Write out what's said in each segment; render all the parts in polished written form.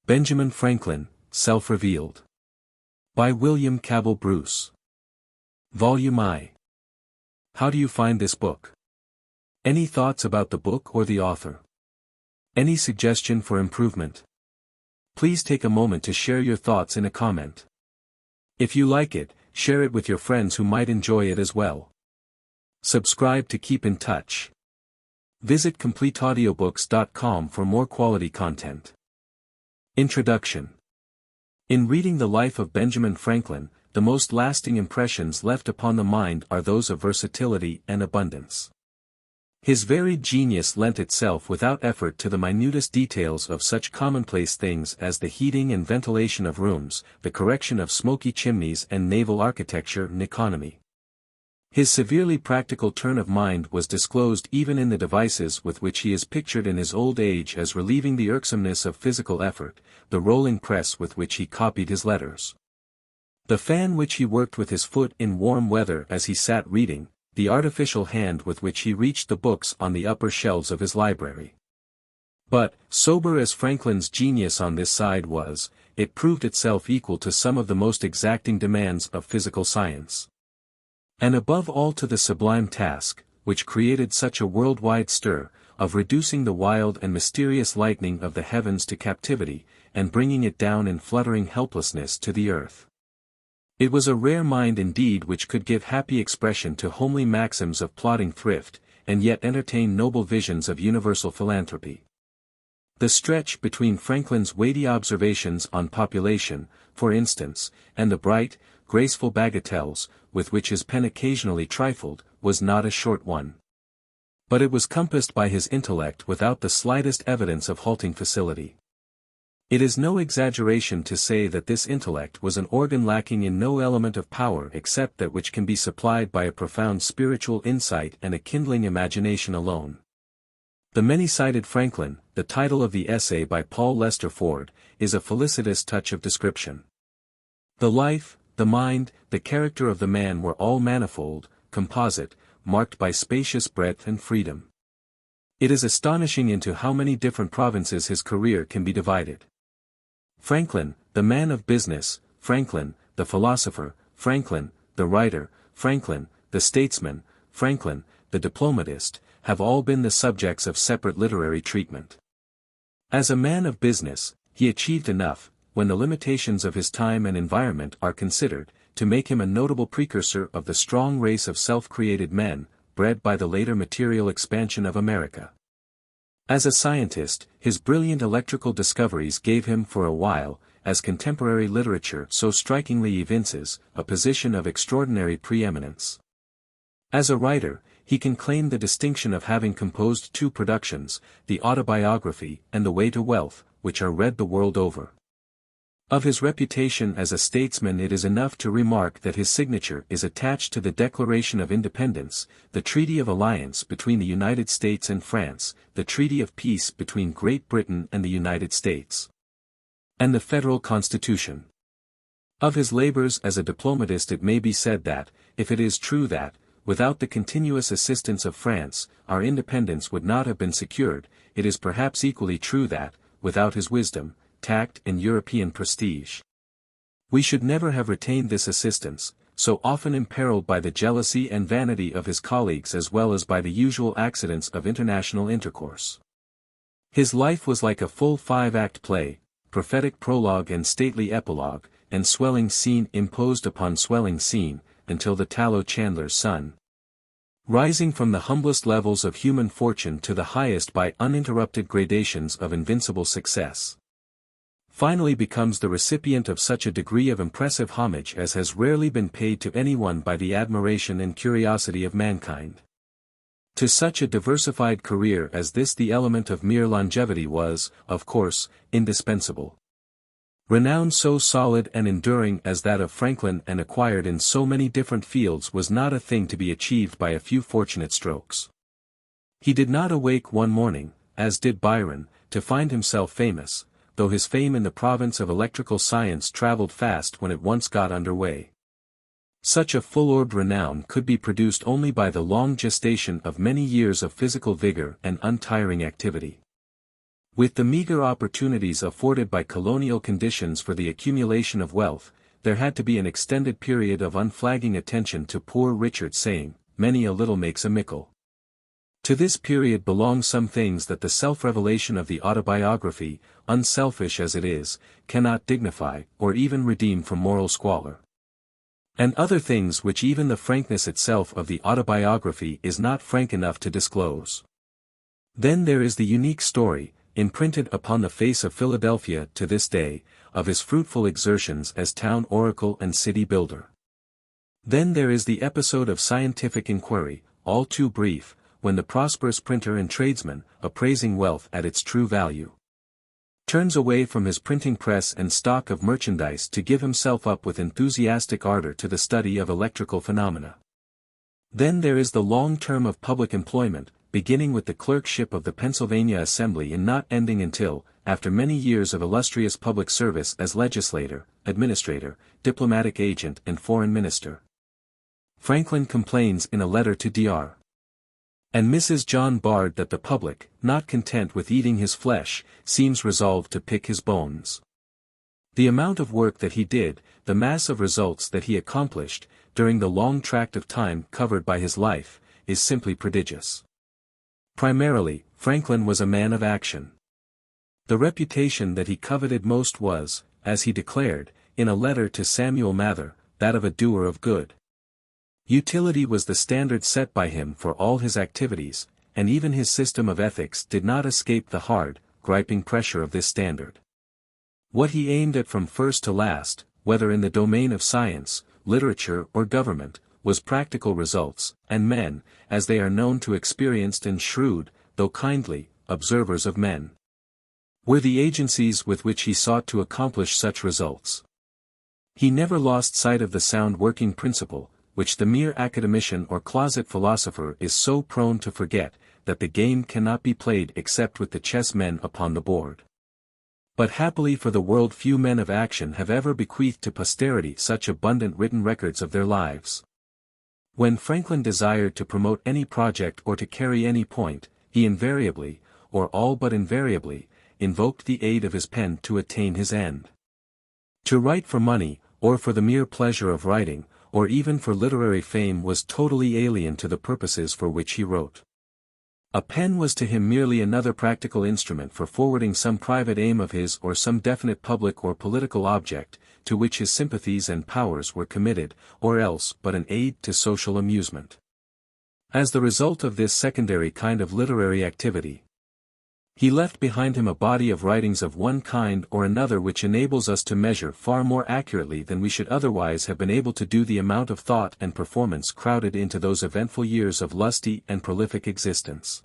Benjamin Franklin, Self-Revealed. By William Cabell Bruce. Volume I. How do you find this book? Any thoughts about the book or the author? Any suggestion for improvement? Please take a moment to share your thoughts in a comment. If you like it, share it with your friends who might enjoy it as well. Subscribe to keep in touch. Visit CompleteAudiobooks.com for more quality content. Introduction. In reading the life of Benjamin Franklin, the most lasting impressions left upon the mind are those of versatility and abundance. His varied genius lent itself without effort to the minutest details of such commonplace things as the heating and ventilation of rooms, the correction of smoky chimneys and naval architecture and economy. His severely practical turn of mind was disclosed even in the devices with which he is pictured in his old age as relieving the irksomeness of physical effort, the rolling press with which he copied his letters, the fan which he worked with his foot in warm weather as he sat reading, the artificial hand with which he reached the books on the upper shelves of his library. But, sober as Franklin's genius on this side was, it proved itself equal to some of the most exacting demands of physical science. And above all to the sublime task, which created such a worldwide stir, of reducing the wild and mysterious lightning of the heavens to captivity, and bringing it down in fluttering helplessness to the earth. It was a rare mind indeed which could give happy expression to homely maxims of plodding thrift, and yet entertain noble visions of universal philanthropy. The stretch between Franklin's weighty observations on population, for instance, and the bright, graceful bagatelles, with which his pen occasionally trifled, was not a short one. But it was compassed by his intellect without the slightest evidence of halting facility. It is no exaggeration to say that this intellect was an organ lacking in no element of power except that which can be supplied by a profound spiritual insight and a kindling imagination alone. The Many-Sided Franklin, the title of the essay by Paul Lester Ford, is a felicitous touch of description. The life, the mind, the character of the man were all manifold, composite, marked by spacious breadth and freedom. It is astonishing into how many different provinces his career can be divided. Franklin, the man of business, Franklin, the philosopher, Franklin, the writer, Franklin, the statesman, Franklin, the diplomatist, have all been the subjects of separate literary treatment. As a man of business, he achieved enough, when the limitations of his time and environment are considered, to make him a notable precursor of the strong race of self-created men, bred by the later material expansion of America. As a scientist, his brilliant electrical discoveries gave him for a while, as contemporary literature so strikingly evinces, a position of extraordinary preeminence. As a writer, he can claim the distinction of having composed two productions, the Autobiography and The Way to Wealth, which are read the world over. Of his reputation as a statesman it is enough to remark that his signature is attached to the Declaration of Independence, the Treaty of Alliance between the United States and France, the Treaty of Peace between Great Britain and the United States, and the Federal Constitution. Of his labors as a diplomatist it may be said that, if it is true that, without the continuous assistance of France, our independence would not have been secured, it is perhaps equally true that, without his wisdom, tact and European prestige, we should never have retained this assistance, so often imperiled by the jealousy and vanity of his colleagues as well as by the usual accidents of international intercourse. His life was like a full 5-act play, prophetic prologue and stately epilogue, and swelling scene imposed upon swelling scene, until the tallow chandler's son, rising from the humblest levels of human fortune to the highest by uninterrupted gradations of invincible success, finally becomes the recipient of such a degree of impressive homage as has rarely been paid to anyone by the admiration and curiosity of mankind. To such a diversified career as this the element of mere longevity was, of course, indispensable. Renown so solid and enduring as that of Franklin and acquired in so many different fields was not a thing to be achieved by a few fortunate strokes. He did not awake one morning, as did Byron, to find himself famous, though his fame in the province of electrical science traveled fast when it once got under way. Such a full-orbed renown could be produced only by the long gestation of many years of physical vigor and untiring activity. With the meager opportunities afforded by colonial conditions for the accumulation of wealth, there had to be an extended period of unflagging attention to Poor Richard's saying, "Many a little makes a mickle." To this period belong some things that the self-revelation of the autobiography, unselfish as it is, cannot dignify, or even redeem from moral squalor. And other things which even the frankness itself of the autobiography is not frank enough to disclose. Then there is the unique story, imprinted upon the face of Philadelphia to this day, of his fruitful exertions as town oracle and city builder. Then there is the episode of scientific inquiry, all too brief, when the prosperous printer and tradesman, appraising wealth at its true value, turns away from his printing press and stock of merchandise to give himself up with enthusiastic ardor to the study of electrical phenomena. Then there is the long term of public employment, beginning with the clerkship of the Pennsylvania Assembly and not ending until, after many years of illustrious public service as legislator, administrator, diplomatic agent and foreign minister, Franklin complains in a letter to Dr. and Mrs. John Bard that the public, not content with eating his flesh, seems resolved to pick his bones. The amount of work that he did, the mass of results that he accomplished, during the long tract of time covered by his life, is simply prodigious. Primarily, Franklin was a man of action. The reputation that he coveted most was, as he declared, in a letter to Samuel Mather, that of a doer of good. Utility was the standard set by him for all his activities, and even his system of ethics did not escape the hard, griping pressure of this standard. What he aimed at from first to last, whether in the domain of science, literature or government, was practical results, and men, as they are known to experienced and shrewd, though kindly, observers of men, were the agencies with which he sought to accomplish such results. He never lost sight of the sound working principle, which the mere academician or closet philosopher is so prone to forget, that the game cannot be played except with the chessmen upon the board. But happily for the world few men of action have ever bequeathed to posterity such abundant written records of their lives. When Franklin desired to promote any project or to carry any point, he invariably, or all but invariably, invoked the aid of his pen to attain his end. To write for money, or for the mere pleasure of writing, or even for literary fame was totally alien to the purposes for which he wrote. A pen was to him merely another practical instrument for forwarding some private aim of his or some definite public or political object, to which his sympathies and powers were committed, or else but an aid to social amusement. As the result of this secondary kind of literary activity, he left behind him a body of writings of one kind or another which enables us to measure far more accurately than we should otherwise have been able to do the amount of thought and performance crowded into those eventful years of lusty and prolific existence.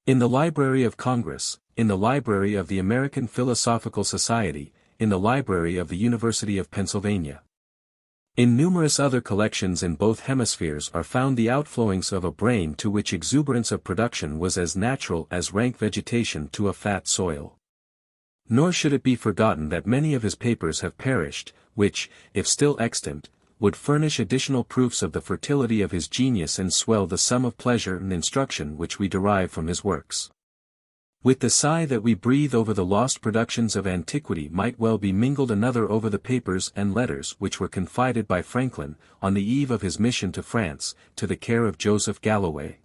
In the Library of Congress, in the Library of the American Philosophical Society, in the Library of the University of Pennsylvania. In numerous other collections in both hemispheres are found the outflowings of a brain to which exuberance of production was as natural as rank vegetation to a fat soil. Nor should it be forgotten that many of his papers have perished, which, if still extant, would furnish additional proofs of the fertility of his genius and swell the sum of pleasure and instruction which we derive from his works. With the sigh that we breathe over the lost productions of antiquity might well be mingled another over the papers and letters which were confided by Franklin, on the eve of his mission to France, to the care of Joseph Galloway,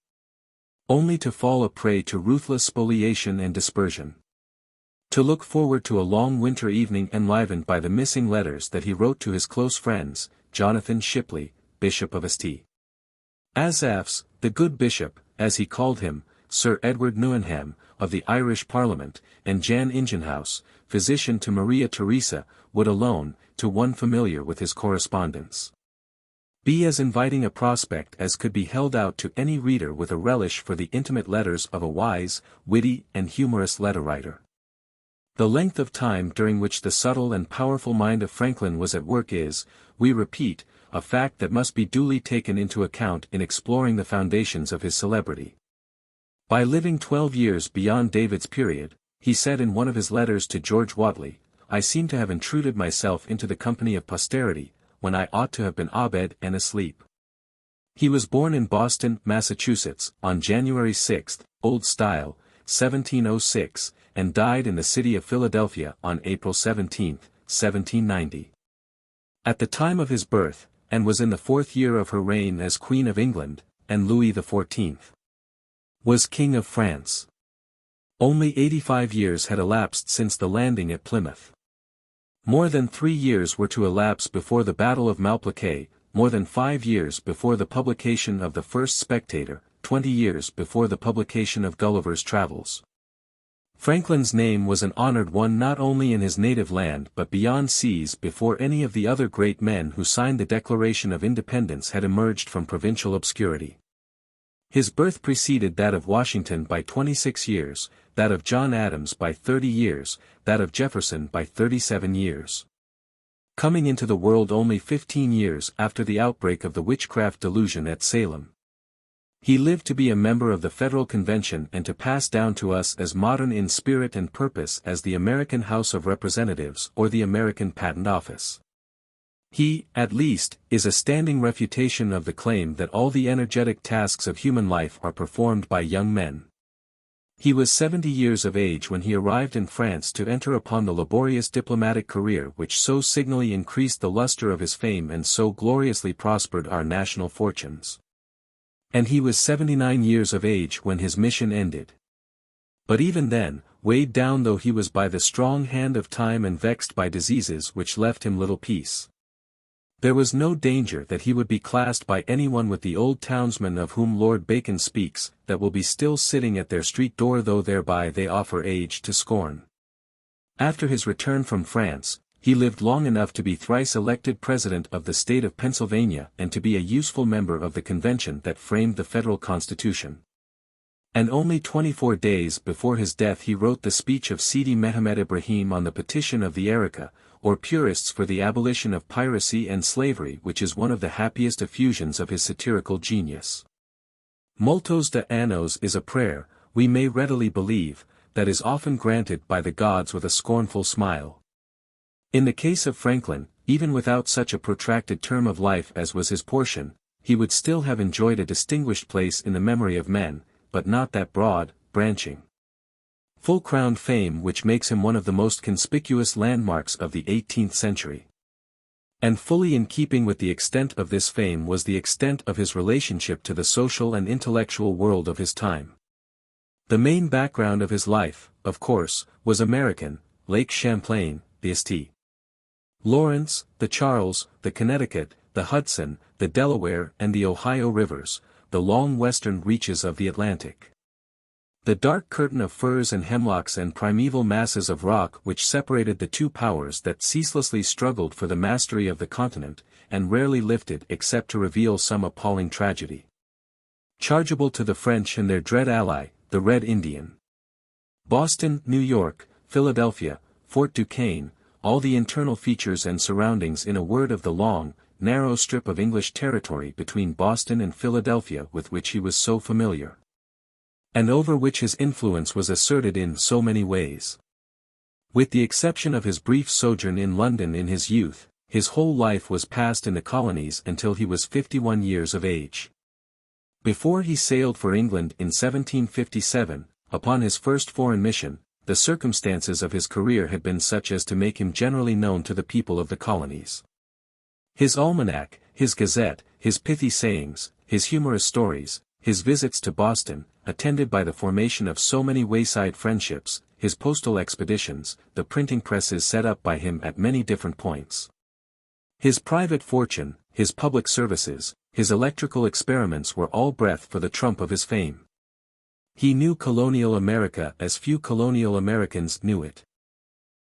only to fall a prey to ruthless spoliation and dispersion. To look forward to a long winter evening enlivened by the missing letters that he wrote to his close friends, Jonathan Shipley, Bishop of St. Asaph's, the good bishop, as he called him, Sir Edward Newenham, of the Irish Parliament, and Jan Ingenhouse, physician to Maria Theresa, would alone, to one familiar with his correspondence, be as inviting a prospect as could be held out to any reader with a relish for the intimate letters of a wise, witty and humorous letter-writer. The length of time during which the subtle and powerful mind of Franklin was at work is, we repeat, a fact that must be duly taken into account in exploring the foundations of his celebrity. By living 12 years beyond David's period, he said in one of his letters to George Whately, I seem to have intruded myself into the company of posterity, when I ought to have been abed and asleep. He was born in Boston, Massachusetts, on January 6, Old Style, 1706, and died in the city of Philadelphia on April 17, 1790. At the time of his birth, and was in the 4th year of her reign as Queen of England, and Louis XIV was King of France. Only 85 years had elapsed since the landing at Plymouth. More than 3 years were to elapse before the Battle of Malplaquet, more than 5 years before the publication of the first Spectator, 20 years before the publication of Gulliver's Travels. Franklin's name was an honored one not only in his native land but beyond seas before any of the other great men who signed the Declaration of Independence had emerged from provincial obscurity. His birth preceded that of Washington by 26 years, that of John Adams by 30 years, that of Jefferson by 37 years. Coming into the world only 15 years after the outbreak of the witchcraft delusion at Salem. He lived to be a member of the Federal Convention and to pass down to us as modern in spirit and purpose as the American House of Representatives or the American Patent Office. He, at least, is a standing refutation of the claim that all the energetic tasks of human life are performed by young men. He was 70 years of age when he arrived in France to enter upon the laborious diplomatic career which so signally increased the luster of his fame and so gloriously prospered our national fortunes. And he was 79 years of age when his mission ended. But even then, weighed down though he was by the strong hand of time and vexed by diseases which left him little peace, there was no danger that he would be classed by anyone with the old townsmen of whom Lord Bacon speaks, that will be still sitting at their street door though thereby they offer age to scorn. After his return from France, he lived long enough to be thrice elected President of the state of Pennsylvania and to be a useful member of the convention that framed the federal Constitution. And only 24 days before his death he wrote the speech of Sidi Mehemet Ibrahim on the petition of the Erica, or purists for the abolition of piracy and slavery, which is one of the happiest effusions of his satirical genius. Multos de annos is a prayer, we may readily believe, that is often granted by the gods with a scornful smile. In the case of Franklin, even without such a protracted term of life as was his portion, he would still have enjoyed a distinguished place in the memory of men, but not that broad, branching, full-crowned fame which makes him one of the most conspicuous landmarks of the 18th century. And fully in keeping with the extent of this fame was the extent of his relationship to the social and intellectual world of his time. The main background of his life, of course, was American: Lake Champlain, the St. Lawrence, the Charles, the Connecticut, the Hudson, the Delaware and the Ohio rivers, the long western reaches of the Atlantic. The dark curtain of firs and hemlocks and primeval masses of rock which separated the two powers that ceaselessly struggled for the mastery of the continent, and rarely lifted except to reveal some appalling tragedy, chargeable to the French and their dread ally, the Red Indian. Boston, New York, Philadelphia, Fort Duquesne, all the internal features and surroundings in a word of the long, narrow strip of English territory between Boston and Philadelphia with which he was so familiar, and over which his influence was asserted in so many ways. With the exception of his brief sojourn in London in his youth, his whole life was passed in the colonies until he was 51 years of age. Before he sailed for England in 1757, upon his first foreign mission, the circumstances of his career had been such as to make him generally known to the people of the colonies. His almanac, his gazette, his pithy sayings, his humorous stories, his visits to Boston, attended by the formation of so many wayside friendships, his postal expeditions, the printing presses set up by him at many different points, his private fortune, his public services, his electrical experiments were all breath for the trump of his fame. He knew colonial America as few colonial Americans knew it.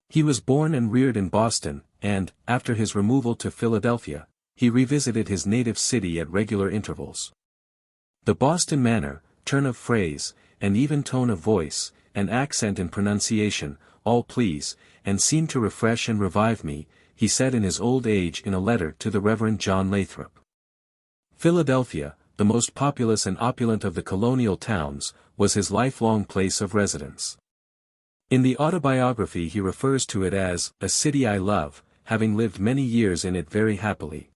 He was born and reared in Boston, and, after his removal to Philadelphia, he revisited his native city at regular intervals. The Boston manner, turn of phrase, and even tone of voice, and accent and pronunciation, all please, and seem to refresh and revive me, he said in his old age in a letter to the Reverend John Lathrop. Philadelphia, the most populous and opulent of the colonial towns, was his lifelong place of residence. In the Autobiography he refers to it as, "a city I love, having lived many years in it very happily."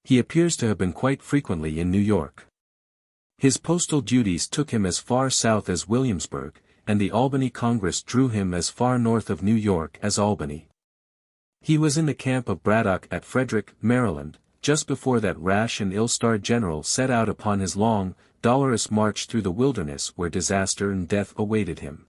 He appears to have been quite frequently in New York. His postal duties took him as far south as Williamsburg, and the Albany Congress drew him as far north of New York as Albany. He was in the camp of Braddock at Frederick, Maryland, just before that rash and ill-starred general set out upon his long, dolorous march through the wilderness where disaster and death awaited him.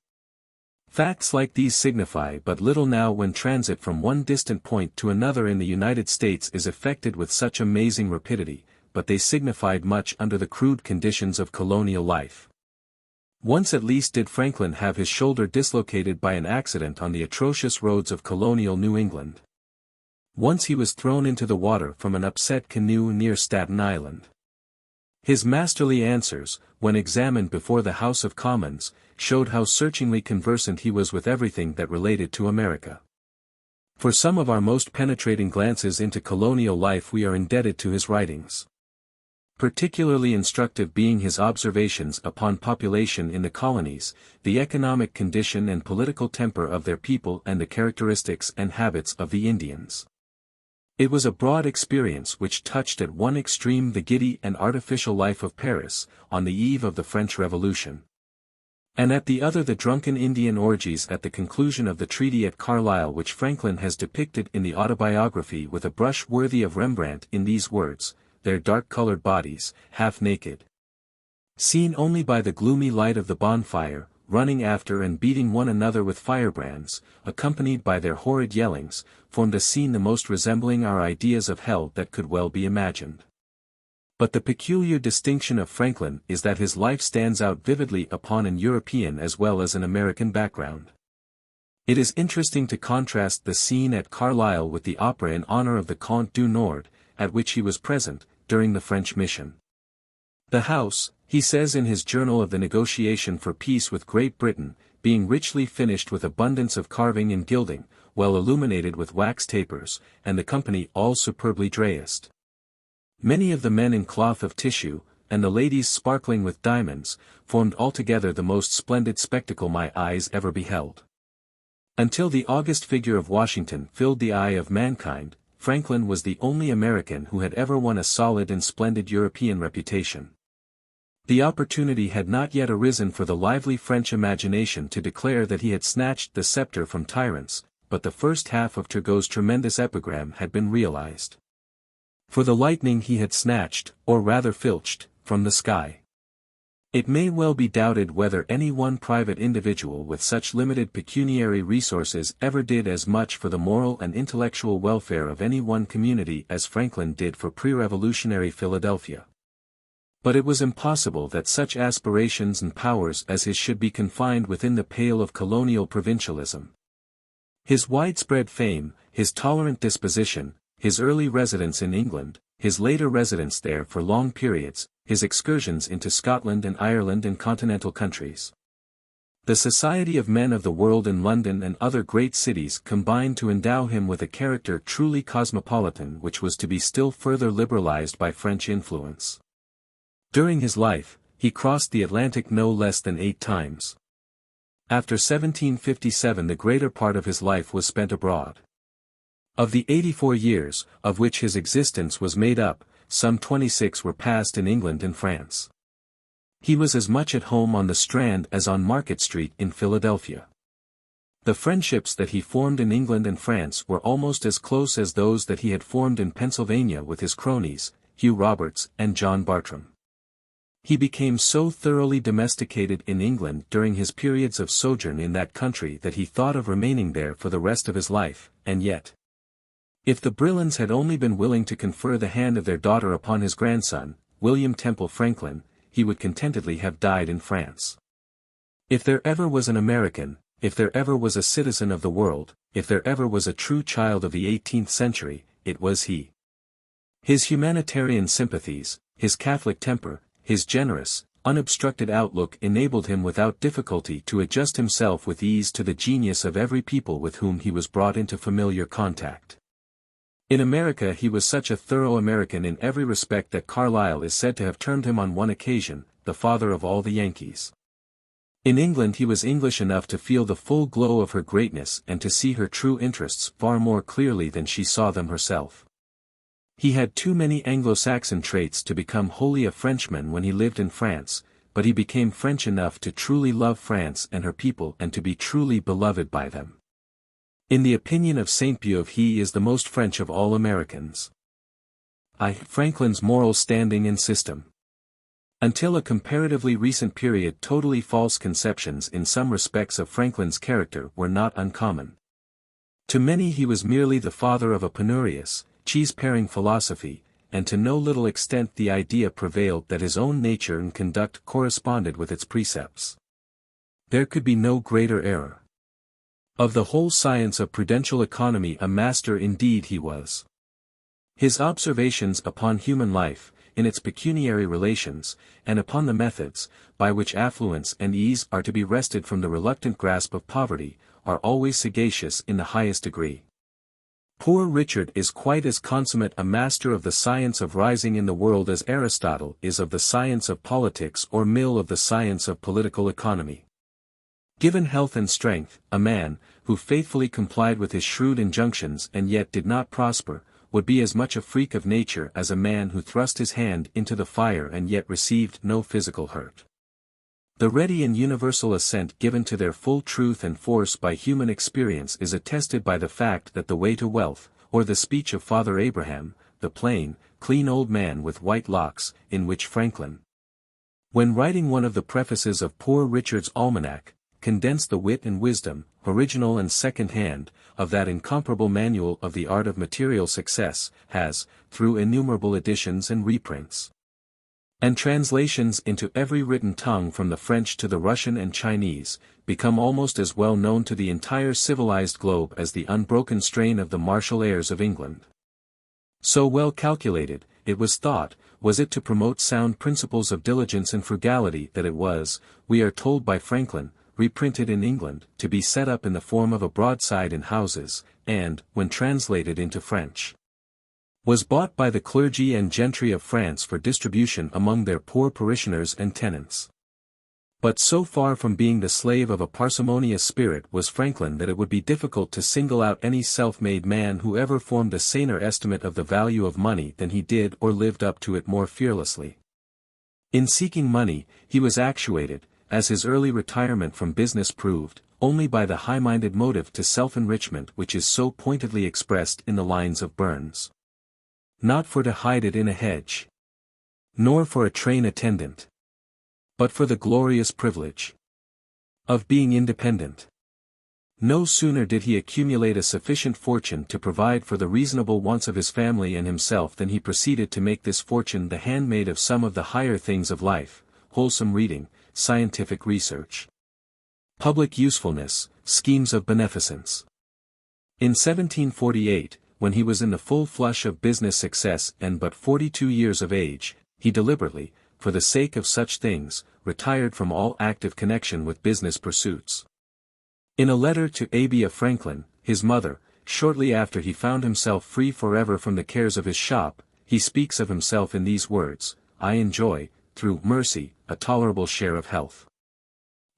Facts like these signify but little now when transit from one distant point to another in the United States is effected with such amazing rapidity, but they signified much under the crude conditions of colonial life. Once at least did Franklin have his shoulder dislocated by an accident on the atrocious roads of colonial New England. Once he was thrown into the water from an upset canoe near Staten Island. His masterly answers, when examined before the House of Commons, showed how searchingly conversant he was with everything that related to America. For some of our most penetrating glances into colonial life we are indebted to his writings. Particularly instructive being his observations upon population in the colonies, the economic condition and political temper of their people and the characteristics and habits of the Indians. It was a broad experience which touched at one extreme the giddy and artificial life of Paris, on the eve of the French Revolution. And at the other the drunken Indian orgies at the conclusion of the treaty at Carlisle which Franklin has depicted in the Autobiography with a brush worthy of Rembrandt in these words, their dark-colored bodies, half naked, seen only by the gloomy light of the bonfire, running after and beating one another with firebrands, accompanied by their horrid yellings, formed a scene the most resembling our ideas of hell that could well be imagined. But the peculiar distinction of Franklin is that his life stands out vividly upon an European as well as an American background. It is interesting to contrast the scene at Carlisle with the opera in honor of the Comte du Nord, at which he was present, during the French mission. The house, he says in his journal of the negotiation for peace with Great Britain, being richly finished with abundance of carving and gilding, well illuminated with wax tapers, and the company all superbly dressed. Many of the men in cloth of tissue, and the ladies sparkling with diamonds, formed altogether the most splendid spectacle my eyes ever beheld. Until the august figure of Washington filled the eye of mankind, Franklin was the only American who had ever won a solid and splendid European reputation. The opportunity had not yet arisen for the lively French imagination to declare that he had snatched the scepter from tyrants, but the first half of Turgot's tremendous epigram had been realized. For the lightning he had snatched, or rather filched, from the sky. It may well be doubted whether any one private individual with such limited pecuniary resources ever did as much for the moral and intellectual welfare of any one community as Franklin did for pre-revolutionary Philadelphia. But it was impossible that such aspirations and powers as his should be confined within the pale of colonial provincialism. His widespread fame, his tolerant disposition, his early residence in England, his later residence there for long periods, his excursions into Scotland and Ireland and continental countries. The society of men of the world in London and other great cities combined to endow him with a character truly cosmopolitan which was to be still further liberalized by French influence. During his life, he crossed the Atlantic no less than 8 times. After 1757 the greater part of his life was spent abroad. Of the 84 years, of which his existence was made up, some 26 were passed in England and France. He was as much at home on the Strand as on Market Street in Philadelphia. The friendships that he formed in England and France were almost as close as those that he had formed in Pennsylvania with his cronies, Hugh Roberts and John Bartram. He became so thoroughly domesticated in England during his periods of sojourn in that country that he thought of remaining there for the rest of his life, and yet, if the Brillans had only been willing to confer the hand of their daughter upon his grandson, William Temple Franklin, he would contentedly have died in France. If there ever was an American, if there ever was a citizen of the world, if there ever was a true child of the 18th century, it was he. His humanitarian sympathies, his Catholic temper, his generous, unobstructed outlook enabled him without difficulty to adjust himself with ease to the genius of every people with whom he was brought into familiar contact. In America he was such a thorough American in every respect that Carlyle is said to have termed him on one occasion, the father of all the Yankees. In England he was English enough to feel the full glow of her greatness and to see her true interests far more clearly than she saw them herself. He had too many Anglo-Saxon traits to become wholly a Frenchman when he lived in France, but he became French enough to truly love France and her people and to be truly beloved by them. In the opinion of Sainte-Beuve, he is the most French of all Americans. Franklin's moral standing and system. Until a comparatively recent period, totally false conceptions in some respects of Franklin's character were not uncommon. To many he was merely the father of a penurious, cheese-paring philosophy, and to no little extent the idea prevailed that his own nature and conduct corresponded with its precepts. There could be no greater error. Of the whole science of prudential economy a master indeed he was. His observations upon human life, in its pecuniary relations, and upon the methods, by which affluence and ease are to be wrested from the reluctant grasp of poverty, are always sagacious in the highest degree. Poor Richard is quite as consummate a master of the science of rising in the world as Aristotle is of the science of politics or Mill of the science of political economy. Given health and strength, a man, who faithfully complied with his shrewd injunctions and yet did not prosper, would be as much a freak of nature as a man who thrust his hand into the fire and yet received no physical hurt. The ready and universal assent given to their full truth and force by human experience is attested by the fact that the way to wealth, or the speech of Father Abraham, the plain, clean old man with white locks, in which Franklin, when writing one of the prefaces of Poor Richard's Almanac, condensed the wit and wisdom, original and second-hand, of that incomparable manual of the art of material success, has, through innumerable editions and reprints, and translations into every written tongue from the French to the Russian and Chinese, become almost as well known to the entire civilized globe as the unbroken strain of the martial airs of England. So well calculated, it was thought, was it to promote sound principles of diligence and frugality that it was, we are told by Franklin, reprinted in England, to be set up in the form of a broadside in houses, and, when translated into French, was bought by the clergy and gentry of France for distribution among their poor parishioners and tenants. But so far from being the slave of a parsimonious spirit was Franklin that it would be difficult to single out any self-made man who ever formed a saner estimate of the value of money than he did or lived up to it more fearlessly. In seeking money, he was actuated, as his early retirement from business proved, only by the high-minded motive to self-enrichment which is so pointedly expressed in the lines of Burns. Not for to hide it in a hedge, nor for a train attendant, but for the glorious privilege of being independent. No sooner did he accumulate a sufficient fortune to provide for the reasonable wants of his family and himself than he proceeded to make this fortune the handmaid of some of the higher things of life, wholesome reading, scientific research, public usefulness, schemes of beneficence. In 1748, when he was in the full flush of business success and but 42 years of age, he deliberately, for the sake of such things, retired from all active connection with business pursuits. In a letter to Abia Franklin, his mother, shortly after he found himself free forever from the cares of his shop, he speaks of himself in these words: I enjoy, through mercy, a tolerable share of health.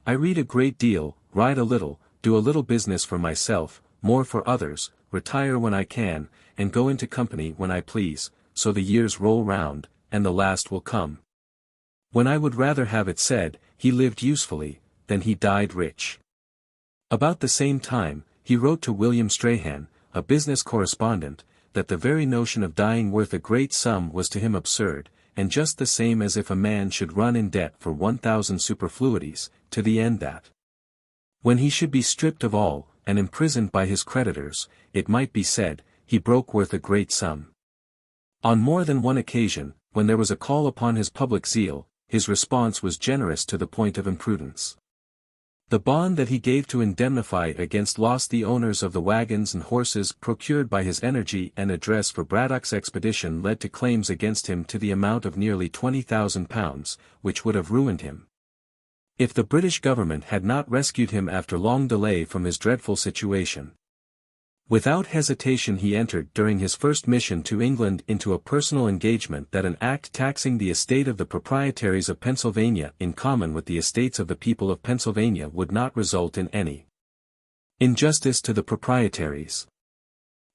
I read a great deal, ride a little, do a little business for myself, more for others, retire when I can, and go into company when I please, so the years roll round, and the last will come, when I would rather have it said, he lived usefully, than he died rich. About the same time, he wrote to William Strahan, a business correspondent, that the very notion of dying worth a great sum was to him absurd, and just the same as if a man should run in debt for 1,000 superfluities, to the end that, when he should be stripped of all, and imprisoned by his creditors, it might be said, he broke worth a great sum. On more than one occasion, when there was a call upon his public zeal, his response was generous to the point of imprudence. The bond that he gave to indemnify against loss the owners of the wagons and horses procured by his energy and address for Braddock's expedition led to claims against him to the amount of nearly £20,000, which would have ruined him, if the British government had not rescued him after long delay from his dreadful situation. Without hesitation he entered during his first mission to England into a personal engagement that an act taxing the estate of the proprietaries of Pennsylvania in common with the estates of the people of Pennsylvania would not result in any injustice to the proprietaries.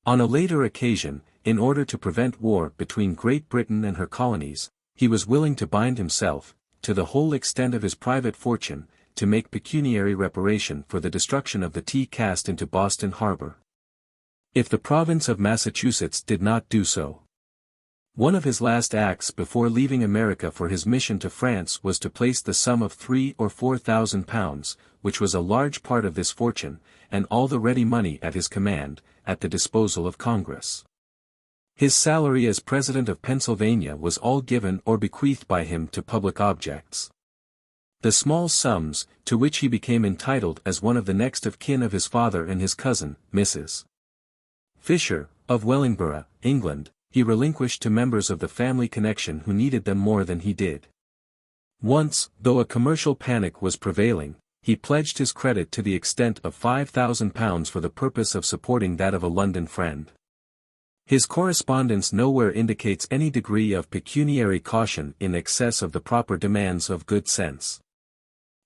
On a later occasion, in order to prevent war between Great Britain and her colonies, he was willing to bind himself, to the whole extent of his private fortune, to make pecuniary reparation for the destruction of the tea cast into Boston Harbor. If the province of Massachusetts did not do so. One of his last acts before leaving America for his mission to France was to place the sum of £3,000 or £4,000, which was a large part of this fortune, and all the ready money at his command, at the disposal of Congress. His salary as President of Pennsylvania was all given or bequeathed by him to public objects. The small sums, to which he became entitled as one of the next of kin of his father and his cousin, Mrs. Fisher, of Wellingborough, England, he relinquished to members of the family connection who needed them more than he did. Once, though a commercial panic was prevailing, he pledged his credit to the extent of £5,000 for the purpose of supporting that of a London friend. His correspondence nowhere indicates any degree of pecuniary caution in excess of the proper demands of good sense.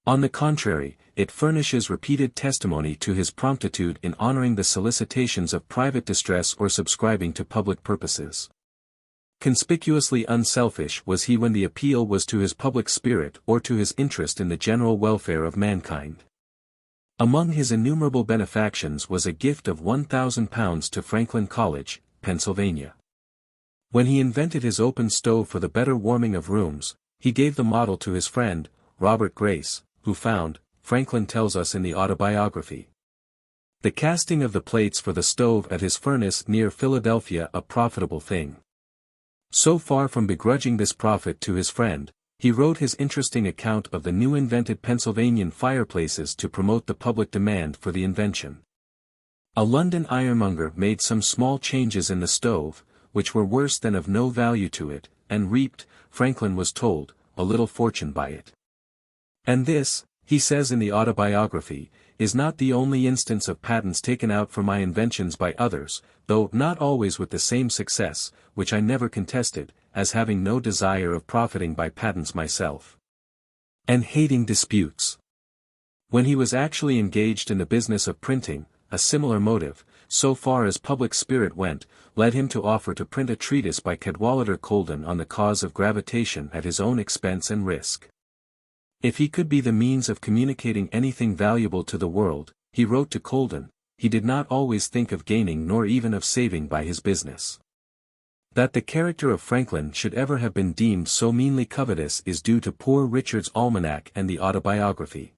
On the contrary, it furnishes repeated testimony to his promptitude in honoring the solicitations of private distress or subscribing to public purposes. Conspicuously unselfish was he when the appeal was to his public spirit or to his interest in the general welfare of mankind. Among his innumerable benefactions was a gift of £1,000 to Franklin College, Pennsylvania. When he invented his open stove for the better warming of rooms, he gave the model to his friend, Robert Grace, who found, Franklin tells us in the Autobiography, the casting of the plates for the stove at his furnace near Philadelphia a profitable thing. So far from begrudging this profit to his friend, he wrote his interesting account of the new invented Pennsylvanian fireplaces to promote the public demand for the invention. A London ironmonger made some small changes in the stove, which were worse than of no value to it, and reaped, Franklin was told, a little fortune by it. And this, he says in the Autobiography, is not the only instance of patents taken out for my inventions by others, though not always with the same success, which I never contested, as having no desire of profiting by patents myself, and hating disputes. When he was actually engaged in the business of printing, a similar motive, so far as public spirit went, led him to offer to print a treatise by Cadwallader Colden on the cause of gravitation at his own expense and risk. If he could be the means of communicating anything valuable to the world, he wrote to Colden, he did not always think of gaining nor even of saving by his business. That the character of Franklin should ever have been deemed so meanly covetous is due to Poor Richard's Almanac and the Autobiography.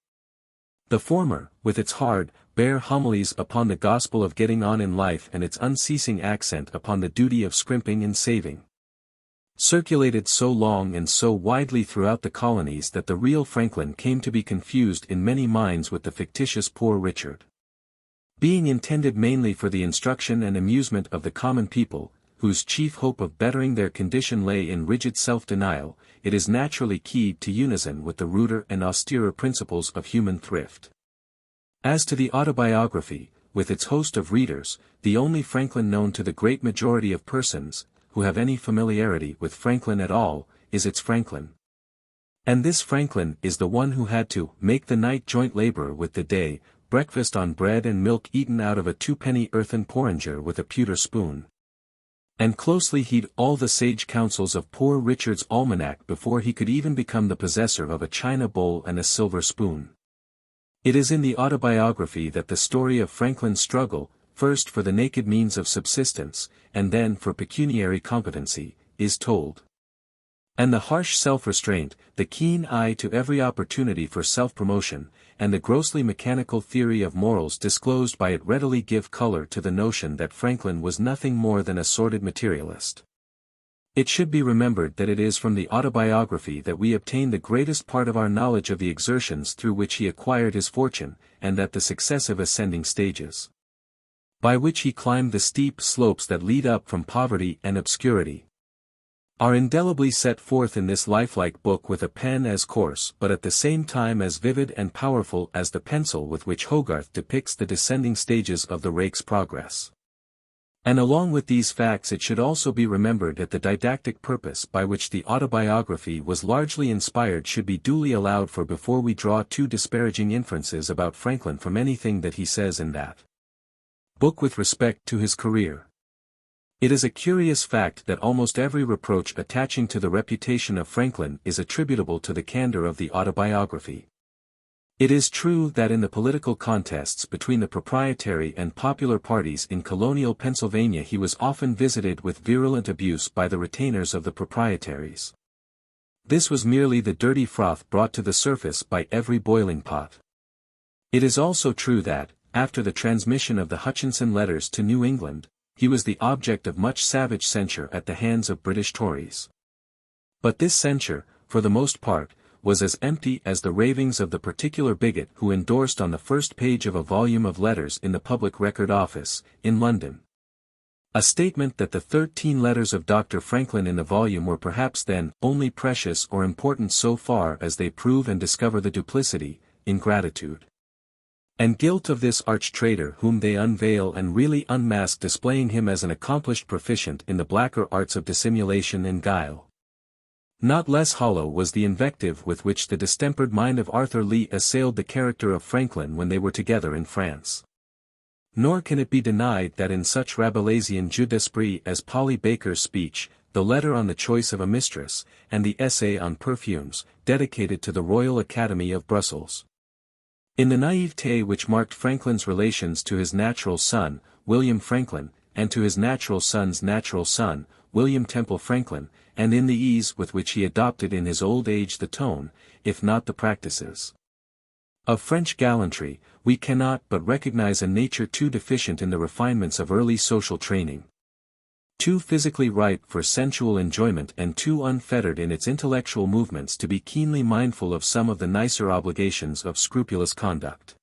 The former, with its hard, bare homilies upon the gospel of getting on in life and its unceasing accent upon the duty of scrimping and saving, circulated so long and so widely throughout the colonies that the real Franklin came to be confused in many minds with the fictitious Poor Richard. Being intended mainly for the instruction and amusement of the common people, whose chief hope of bettering their condition lay in rigid self-denial, it is naturally keyed to unison with the ruder and austerer principles of human thrift. As to the Autobiography, with its host of readers, the only Franklin known to the great majority of persons, who have any familiarity with Franklin at all, is its Franklin. And this Franklin is the one who had to make the night joint labor with the day, breakfast on bread and milk eaten out of a twopenny earthen porringer with a pewter spoon, and closely heed all the sage counsels of Poor Richard's Almanac before he could even become the possessor of a china bowl and a silver spoon. It is in the Autobiography that the story of Franklin's struggle, first for the naked means of subsistence, and then for pecuniary competency, is told. And the harsh self-restraint, the keen eye to every opportunity for self-promotion, and the grossly mechanical theory of morals disclosed by it readily give color to the notion that Franklin was nothing more than a sordid materialist. It should be remembered that it is from the Autobiography that we obtain the greatest part of our knowledge of the exertions through which he acquired his fortune, and that the successive ascending stages, by which he climbed the steep slopes that lead up from poverty and obscurity, are indelibly set forth in this lifelike book with a pen as coarse but at the same time as vivid and powerful as the pencil with which Hogarth depicts the descending stages of the rake's progress. And along with these facts it should also be remembered that the didactic purpose by which the Autobiography was largely inspired should be duly allowed for before we draw too disparaging inferences about Franklin from anything that he says in that book with respect to his career. It is a curious fact that almost every reproach attaching to the reputation of Franklin is attributable to the candor of the Autobiography. It is true that in the political contests between the proprietary and popular parties in colonial Pennsylvania he was often visited with virulent abuse by the retainers of the proprietaries. This was merely the dirty froth brought to the surface by every boiling pot. It is also true that, after the transmission of the Hutchinson letters to New England, he was the object of much savage censure at the hands of British Tories. But this censure, for the most part, was as empty as the ravings of the particular bigot who endorsed on the first page of a volume of letters in the Public Record Office, in London, a statement that the 13 letters of Dr. Franklin in the volume were perhaps then only precious or important so far as they prove and discover the duplicity, ingratitude, and guilt of this arch-traitor whom they unveil and really unmask, displaying him as an accomplished proficient in the blacker arts of dissimulation and guile. Not less hollow was the invective with which the distempered mind of Arthur Lee assailed the character of Franklin when they were together in France. Nor can it be denied that in such Rabelaisian jeu d'esprit as Polly Baker's speech, the letter on the choice of a mistress, and the essay on perfumes, dedicated to the Royal Academy of Brussels. In the naivete which marked Franklin's relations to his natural son, William Franklin, and to his natural son's natural son, William Temple Franklin, and in the ease with which he adopted in his old age the tone, if not the practices, of French gallantry, we cannot but recognize a nature too deficient in the refinements of early social training, too physically ripe for sensual enjoyment and too unfettered in its intellectual movements to be keenly mindful of some of the nicer obligations of scrupulous conduct.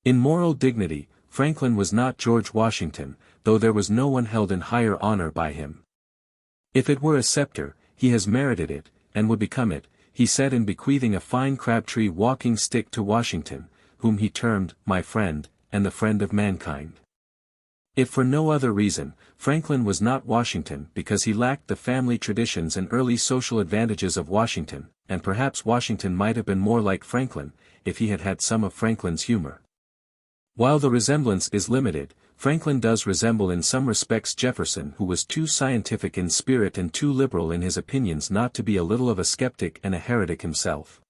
In moral dignity, Franklin was not George Washington, though there was no one held in higher honor by him. If it were a scepter, he has merited it, and would become it, he said in bequeathing a fine Crabtree walking stick to Washington, whom he termed, my friend, and the friend of mankind. If for no other reason, Franklin was not Washington because he lacked the family traditions and early social advantages of Washington, and perhaps Washington might have been more like Franklin, if he had had some of Franklin's humor. While the resemblance is limited, Franklin does resemble in some respects Jefferson, who was too scientific in spirit and too liberal in his opinions not to be a little of a skeptic and a heretic himself.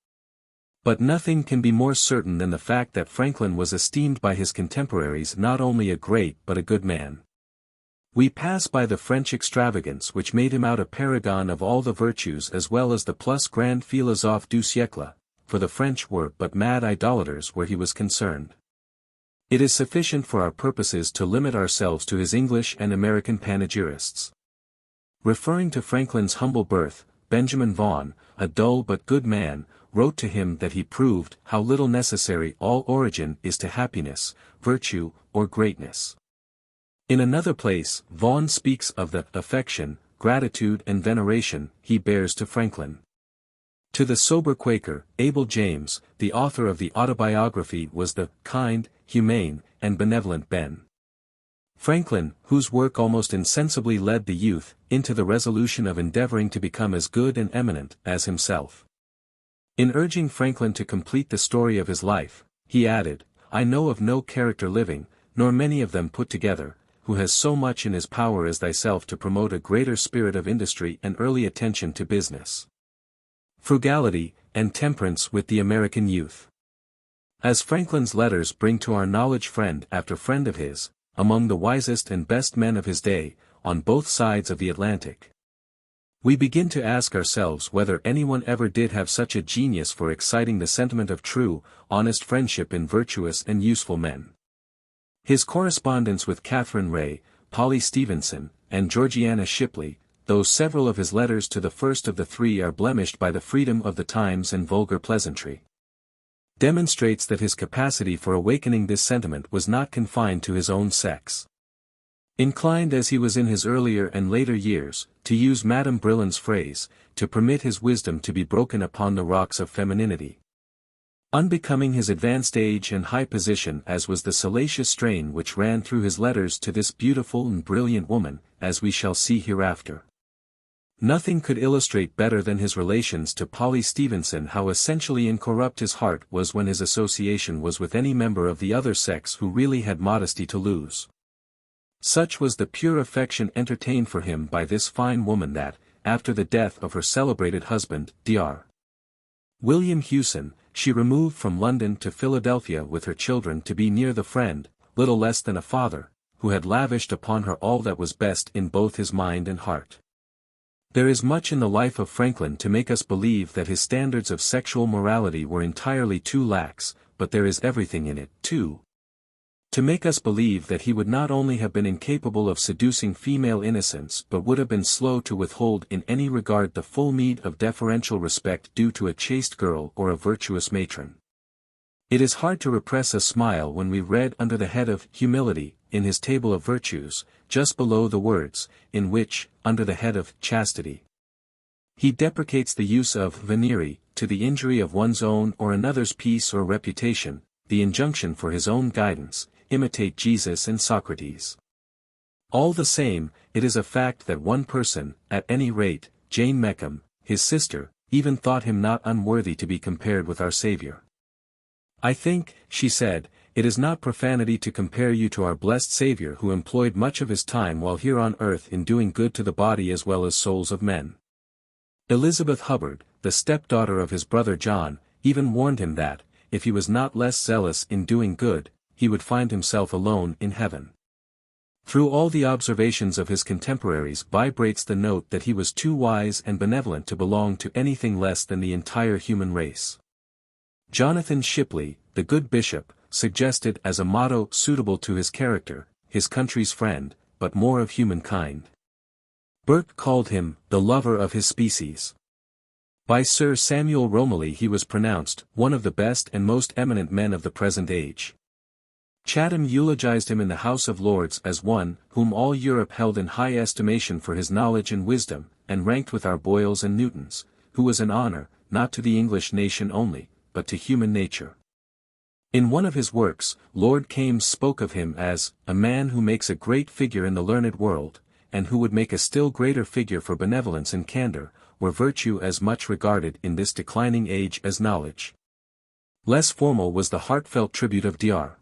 But nothing can be more certain than the fact that Franklin was esteemed by his contemporaries not only a great but a good man. We pass by the French extravagance which made him out a paragon of all the virtues as well as the plus grand philosophe du siècle, for the French were but mad idolaters where he was concerned. It is sufficient for our purposes to limit ourselves to his English and American panegyrists. Referring to Franklin's humble birth, Benjamin Vaughan, a dull but good man, wrote to him that he proved how little necessary all origin is to happiness, virtue, or greatness. In another place, Vaughan speaks of the affection, gratitude and veneration he bears to Franklin. To the sober Quaker, Abel James, the author of the Autobiography, was the kind, humane, and benevolent Ben. Franklin, whose work almost insensibly led the youth into the resolution of endeavoring to become as good and eminent as himself. In urging Franklin to complete the story of his life, he added, I know of no character living, nor many of them put together, who has so much in his power as thyself to promote a greater spirit of industry and early attention to business, frugality, and temperance with the American youth. As Franklin's letters bring to our knowledge friend after friend of his, among the wisest and best men of his day, on both sides of the Atlantic, we begin to ask ourselves whether anyone ever did have such a genius for exciting the sentiment of true, honest friendship in virtuous and useful men. His correspondence with Catherine Ray, Polly Stephenson, and Georgiana Shipley, though several of his letters to the first of the three are blemished by the freedom of the times and vulgar pleasantry, demonstrates that his capacity for awakening this sentiment was not confined to his own sex. Inclined as he was in his earlier and later years, to use Madame Brillan's phrase, to permit his wisdom to be broken upon the rocks of femininity, unbecoming his advanced age and high position as was the salacious strain which ran through his letters to this beautiful and brilliant woman, as we shall see hereafter. Nothing could illustrate better than his relations to Polly Stephenson how essentially incorrupt his heart was when his association was with any member of the other sex who really had modesty to lose. Such was the pure affection entertained for him by this fine woman that, after the death of her celebrated husband, Dr. William Hewson, she removed from London to Philadelphia with her children to be near the friend, little less than a father, who had lavished upon her all that was best in both his mind and heart. There is much in the life of Franklin to make us believe that his standards of sexual morality were entirely too lax, but there is everything in it, too, to make us believe that he would not only have been incapable of seducing female innocence but would have been slow to withhold in any regard the full meed of deferential respect due to a chaste girl or a virtuous matron. It is hard to repress a smile when we read under the head of humility, in his table of virtues, just below the words, in which, under the head of chastity, he deprecates the use of venery, to the injury of one's own or another's peace or reputation, the injunction for his own guidance, imitate Jesus and Socrates. All the same, it is a fact that one person, at any rate, Jane Meckham, his sister, even thought him not unworthy to be compared with our Saviour. "I think," she said, "it is not profanity to compare you to our blessed Saviour who employed much of his time while here on earth in doing good to the body as well as souls of men." Elizabeth Hubbard, the stepdaughter of his brother John, even warned him that, if he was not less zealous in doing good, he would find himself alone in heaven. Through all the observations of his contemporaries vibrates the note that he was too wise and benevolent to belong to anything less than the entire human race. Jonathan Shipley, the good bishop, suggested as a motto suitable to his character, his country's friend, but more of humankind. Burke called him, the lover of his species. By Sir Samuel Romilly he was pronounced, one of the best and most eminent men of the present age. Chatham eulogized him in the House of Lords as one, whom all Europe held in high estimation for his knowledge and wisdom, and ranked with our Boyles and Newtons, who was an honor, not to the English nation only, but to human nature. In one of his works, Lord Kames spoke of him as, a man who makes a great figure in the learned world, and who would make a still greater figure for benevolence and candor, were virtue as much regarded in this declining age as knowledge. Less formal was the heartfelt tribute of Dr.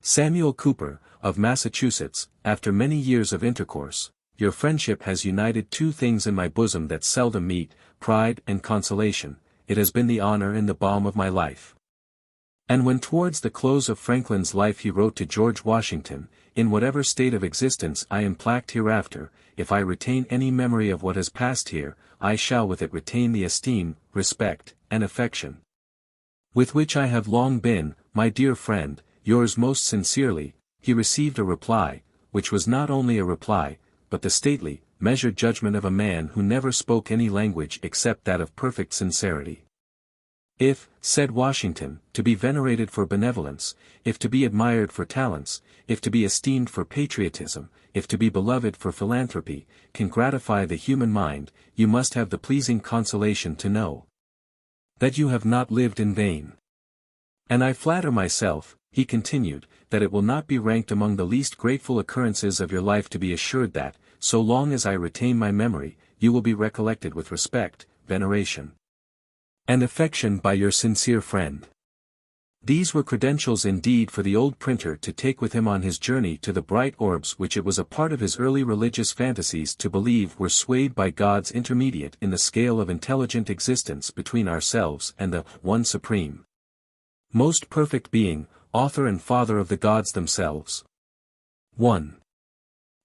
Samuel Cooper, of Massachusetts, after many years of intercourse, "Your friendship has united two things in my bosom that seldom meet, pride and consolation. It has been the honor and the balm of my life." And when towards the close of Franklin's life he wrote to George Washington, "In whatever state of existence I am placed hereafter, if I retain any memory of what has passed here, I shall with it retain the esteem, respect, and affection with which I have long been, my dear friend, yours most sincerely," he received a reply, which was not only a reply, but the stately, measured judgment of a man who never spoke any language except that of perfect sincerity. "If," said Washington, "to be venerated for benevolence, if to be admired for talents, if to be esteemed for patriotism, if to be beloved for philanthropy, can gratify the human mind, you must have the pleasing consolation to know that you have not lived in vain. And I flatter myself," he continued, "that it will not be ranked among the least grateful occurrences of your life to be assured that, so long as I retain my memory, you will be recollected with respect, veneration, and affection by your sincere friend." These were credentials indeed for the old printer to take with him on his journey to the bright orbs which it was a part of his early religious fantasies to believe were swayed by God's intermediate in the scale of intelligent existence between ourselves and the One Supreme, Most Perfect Being, Author and Father of the gods themselves. 1.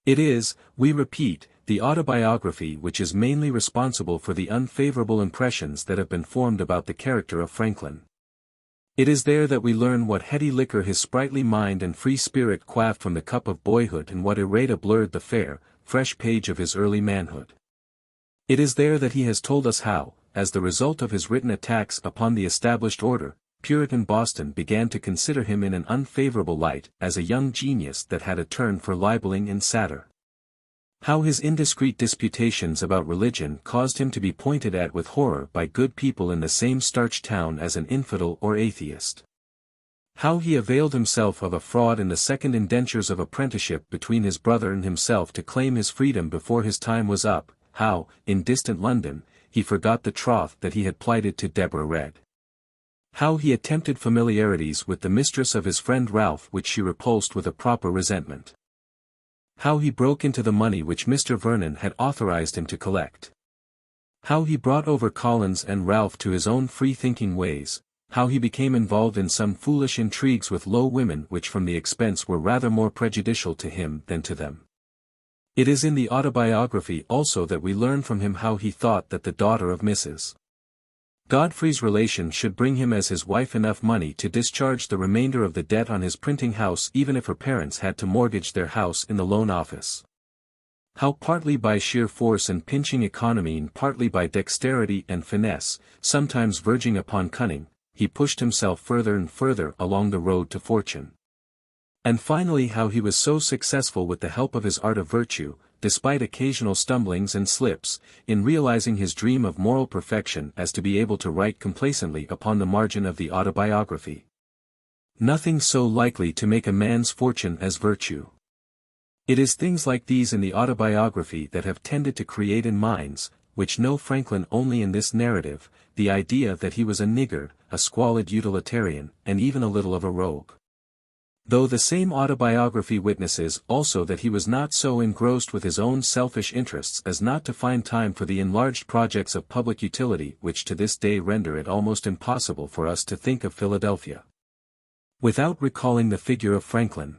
It is, we repeat, the autobiography which is mainly responsible for the unfavorable impressions that have been formed about the character of Franklin. It is there that we learn what heady liquor his sprightly mind and free spirit quaffed from the cup of boyhood and what errata blurred the fair, fresh page of his early manhood. It is there that he has told us how, as the result of his written attacks upon the established order, Puritan Boston began to consider him in an unfavorable light as a young genius that had a turn for libeling and satire. How his indiscreet disputations about religion caused him to be pointed at with horror by good people in the same starched town as an infidel or atheist. How he availed himself of a fraud in the second indentures of apprenticeship between his brother and himself to claim his freedom before his time was up, how, in distant London, he forgot the troth that he had plighted to Deborah Read. How he attempted familiarities with the mistress of his friend Ralph which she repulsed with a proper resentment. How he broke into the money which Mr. Vernon had authorized him to collect. How he brought over Collins and Ralph to his own free-thinking ways, how he became involved in some foolish intrigues with low women which from the expense were rather more prejudicial to him than to them. It is in the Autobiography also that we learn from him how he thought that the daughter of Mrs. Godfrey's relation should bring him as his wife enough money to discharge the remainder of the debt on his printing house even if her parents had to mortgage their house in the loan office. How partly by sheer force and pinching economy and partly by dexterity and finesse, sometimes verging upon cunning, he pushed himself further and further along the road to fortune. And finally how he was so successful with the help of his art of virtue, despite occasional stumblings and slips, in realizing his dream of moral perfection as to be able to write complacently upon the margin of the Autobiography. Nothing so likely to make a man's fortune as virtue. It is things like these in the Autobiography that have tended to create in minds, which know Franklin only in this narrative, the idea that he was a niggard, a squalid utilitarian, and even a little of a rogue. Though the same Autobiography witnesses also that he was not so engrossed with his own selfish interests as not to find time for the enlarged projects of public utility which to this day render it almost impossible for us to think of Philadelphia without recalling the figure of Franklin.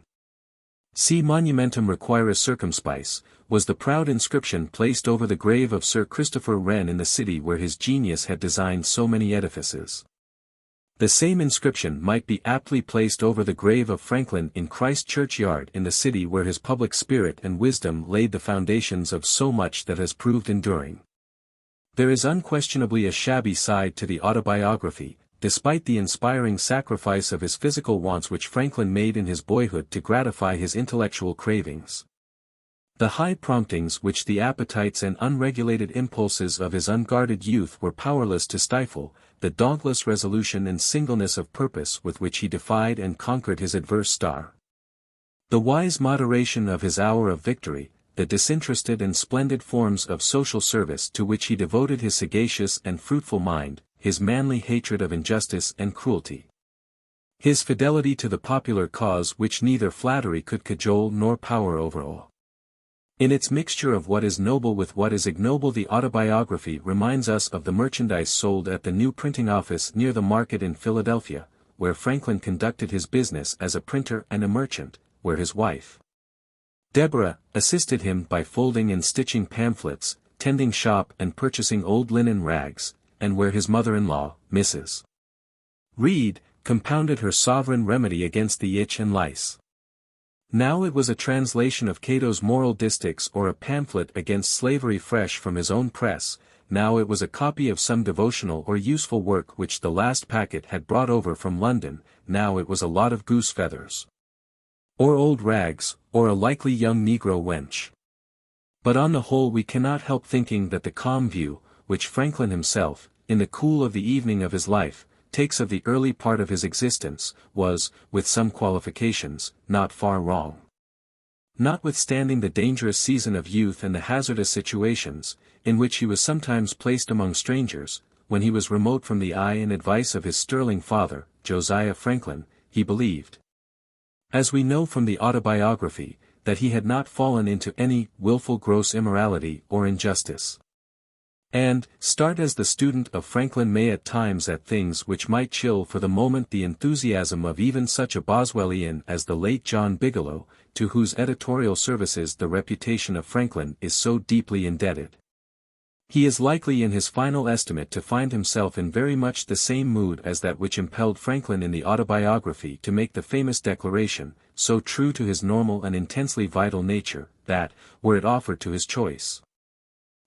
Si monumentum requiris circumspice, was the proud inscription placed over the grave of Sir Christopher Wren in the city where his genius had designed so many edifices. The same inscription might be aptly placed over the grave of Franklin in Christ Churchyard in the city where his public spirit and wisdom laid the foundations of so much that has proved enduring. There is unquestionably a shabby side to the Autobiography, despite the inspiring sacrifice of his physical wants which Franklin made in his boyhood to gratify his intellectual cravings. The high promptings which the appetites and unregulated impulses of his unguarded youth were powerless to stifle, the dauntless resolution and singleness of purpose with which he defied and conquered his adverse star. The wise moderation of his hour of victory, the disinterested and splendid forms of social service to which he devoted his sagacious and fruitful mind, his manly hatred of injustice and cruelty. His fidelity to the popular cause which neither flattery could cajole nor power overawe. In its mixture of what is noble with what is ignoble, the Autobiography reminds us of the merchandise sold at the new printing office near the market in Philadelphia, where Franklin conducted his business as a printer and a merchant, where his wife, Deborah, assisted him by folding and stitching pamphlets, tending shop and purchasing old linen rags, and where his mother-in-law, Mrs. Reed, compounded her sovereign remedy against the itch and lice. Now it was a translation of Cato's moral distichs or a pamphlet against slavery fresh from his own press, now it was a copy of some devotional or useful work which the last packet had brought over from London, now it was a lot of goose feathers, or old rags, or a likely young Negro wench. But on the whole we cannot help thinking that the calm view, which Franklin himself, in the cool of the evening of his life, takes of the early part of his existence, was, with some qualifications, not far wrong. Notwithstanding the dangerous season of youth and the hazardous situations, in which he was sometimes placed among strangers, when he was remote from the eye and advice of his sterling father, Josiah Franklin, he believed, as we know from the Autobiography, that he had not fallen into any wilful gross immorality or injustice. And, start as the student of Franklin may at times at things which might chill for the moment the enthusiasm of even such a Boswellian as the late John Bigelow, to whose editorial services the reputation of Franklin is so deeply indebted. He is likely in his final estimate to find himself in very much the same mood as that which impelled Franklin in the Autobiography to make the famous declaration, so true to his normal and intensely vital nature, that, were it offered to his choice,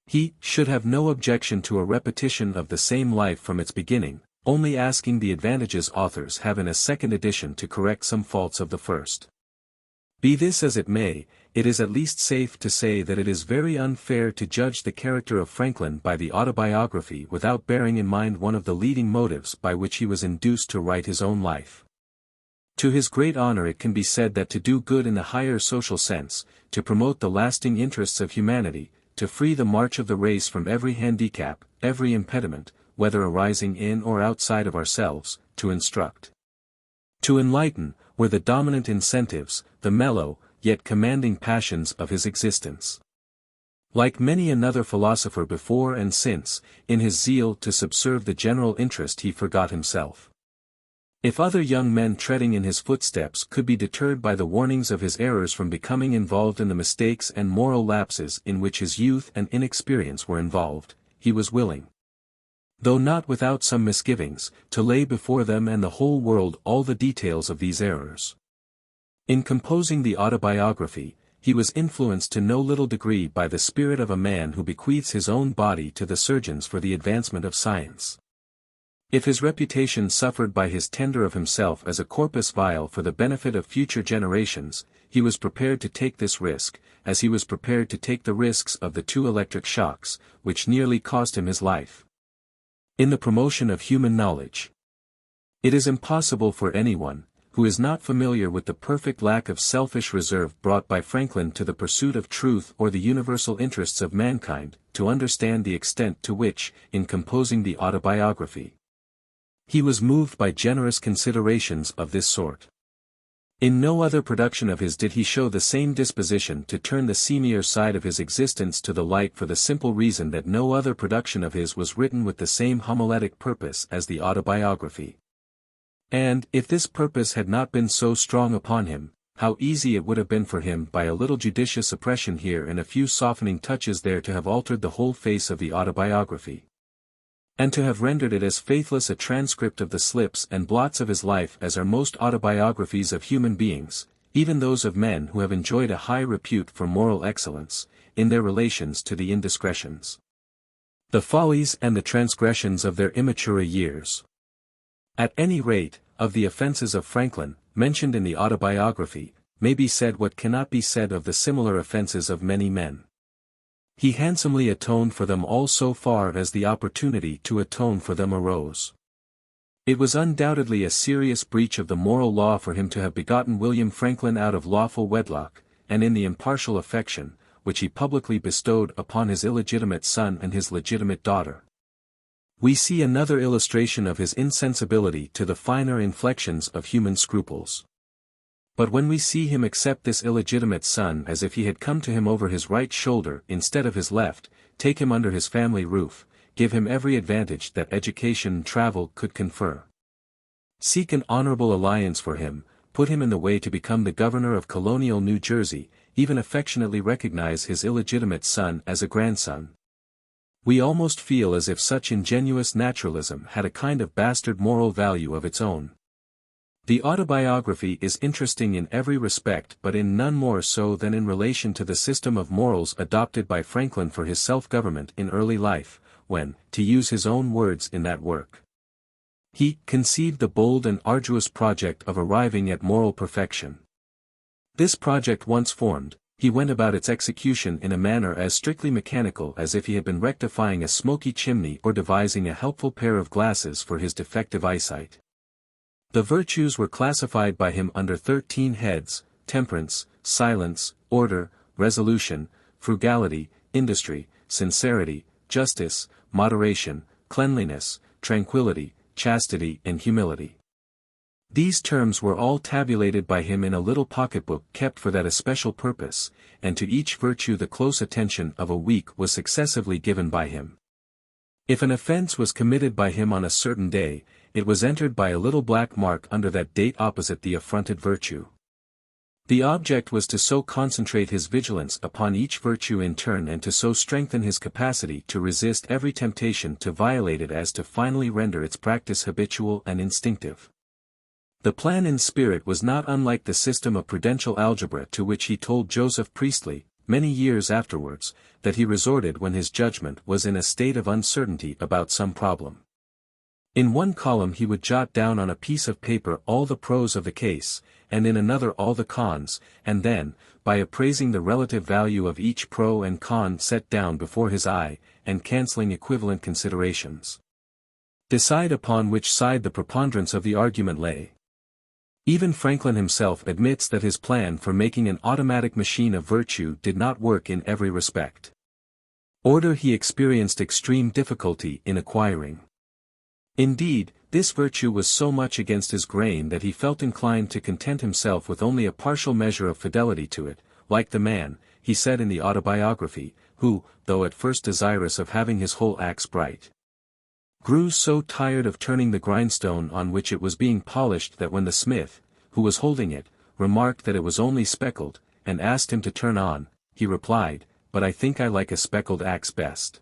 he should have no objection to a repetition of the same life from its beginning, only asking the advantages authors have in a second edition to correct some faults of the first. Be this as it may, it is at least safe to say that it is very unfair to judge the character of Franklin by the Autobiography without bearing in mind one of the leading motives by which he was induced to write his own life. To his great honor it can be said that to do good in the higher social sense, to promote the lasting interests of humanity, to free the march of the race from every handicap, every impediment, whether arising in or outside of ourselves, to instruct, to enlighten, were the dominant incentives, the mellow, yet commanding passions of his existence. Like many another philosopher before and since, in his zeal to subserve the general interest he forgot himself. If other young men treading in his footsteps could be deterred by the warnings of his errors from becoming involved in the mistakes and moral lapses in which his youth and inexperience were involved, he was willing, though not without some misgivings, to lay before them and the whole world all the details of these errors. In composing the Autobiography, he was influenced to no little degree by the spirit of a man who bequeaths his own body to the surgeons for the advancement of science. If his reputation suffered by his tender of himself as a corpus vital for the benefit of future generations, he was prepared to take this risk, as he was prepared to take the risks of the 2 electric shocks, which nearly cost him his life. In the promotion of human knowledge, it is impossible for anyone, who is not familiar with the perfect lack of selfish reserve brought by Franklin to the pursuit of truth or the universal interests of mankind, to understand the extent to which, in composing the Autobiography, he was moved by generous considerations of this sort. In no other production of his did he show the same disposition to turn the seamier side of his existence to the light, for the simple reason that no other production of his was written with the same homiletic purpose as the Autobiography. And, if this purpose had not been so strong upon him, how easy it would have been for him by a little judicious suppression here and a few softening touches there to have altered the whole face of the Autobiography, and to have rendered it as faithless a transcript of the slips and blots of his life as are most autobiographies of human beings, even those of men who have enjoyed a high repute for moral excellence, in their relations to the indiscretions, the follies and the transgressions of their immature years. At any rate, of the offences of Franklin, mentioned in the Autobiography, may be said what cannot be said of the similar offences of many men. He handsomely atoned for them all so far as the opportunity to atone for them arose. It was undoubtedly a serious breach of the moral law for him to have begotten William Franklin out of lawful wedlock, and in the impartial affection, which he publicly bestowed upon his illegitimate son and his legitimate daughter, we see another illustration of his insensibility to the finer inflections of human scruples. But when we see him accept this illegitimate son as if he had come to him over his right shoulder instead of his left, take him under his family roof, give him every advantage that education and travel could confer, seek an honorable alliance for him, put him in the way to become the governor of colonial New Jersey, even affectionately recognize his illegitimate son as a grandson, we almost feel as if such ingenuous naturalism had a kind of bastard moral value of its own. The Autobiography is interesting in every respect, but in none more so than in relation to the system of morals adopted by Franklin for his self-government in early life, when, to use his own words in that work, he conceived the bold and arduous project of arriving at moral perfection. This project once formed, he went about its execution in a manner as strictly mechanical as if he had been rectifying a smoky chimney or devising a helpful pair of glasses for his defective eyesight. The virtues were classified by him under 13 heads: temperance, silence, order, resolution, frugality, industry, sincerity, justice, moderation, cleanliness, tranquility, chastity and humility. These terms were all tabulated by him in a little pocketbook kept for that especial purpose, and to each virtue the close attention of a week was successively given by him. If an offense was committed by him on a certain day, it was entered by a little black mark under that date opposite the affronted virtue. The object was to so concentrate his vigilance upon each virtue in turn and to so strengthen his capacity to resist every temptation to violate it as to finally render its practice habitual and instinctive. The plan in spirit was not unlike the system of prudential algebra to which he told Joseph Priestley, many years afterwards, that he resorted when his judgment was in a state of uncertainty about some problem. In one column he would jot down on a piece of paper all the pros of the case, and in another all the cons, and then, by appraising the relative value of each pro and con set down before his eye, and cancelling equivalent considerations, decide upon which side the preponderance of the argument lay. Even Franklin himself admits that his plan for making an automatic machine of virtue did not work in every respect. Order he experienced extreme difficulty in acquiring. Indeed, this virtue was so much against his grain that he felt inclined to content himself with only a partial measure of fidelity to it, like the man, he said in the Autobiography, who, though at first desirous of having his whole axe bright, grew so tired of turning the grindstone on which it was being polished that when the smith, who was holding it, remarked that it was only speckled, and asked him to turn on, he replied, "But I think I like a speckled axe best."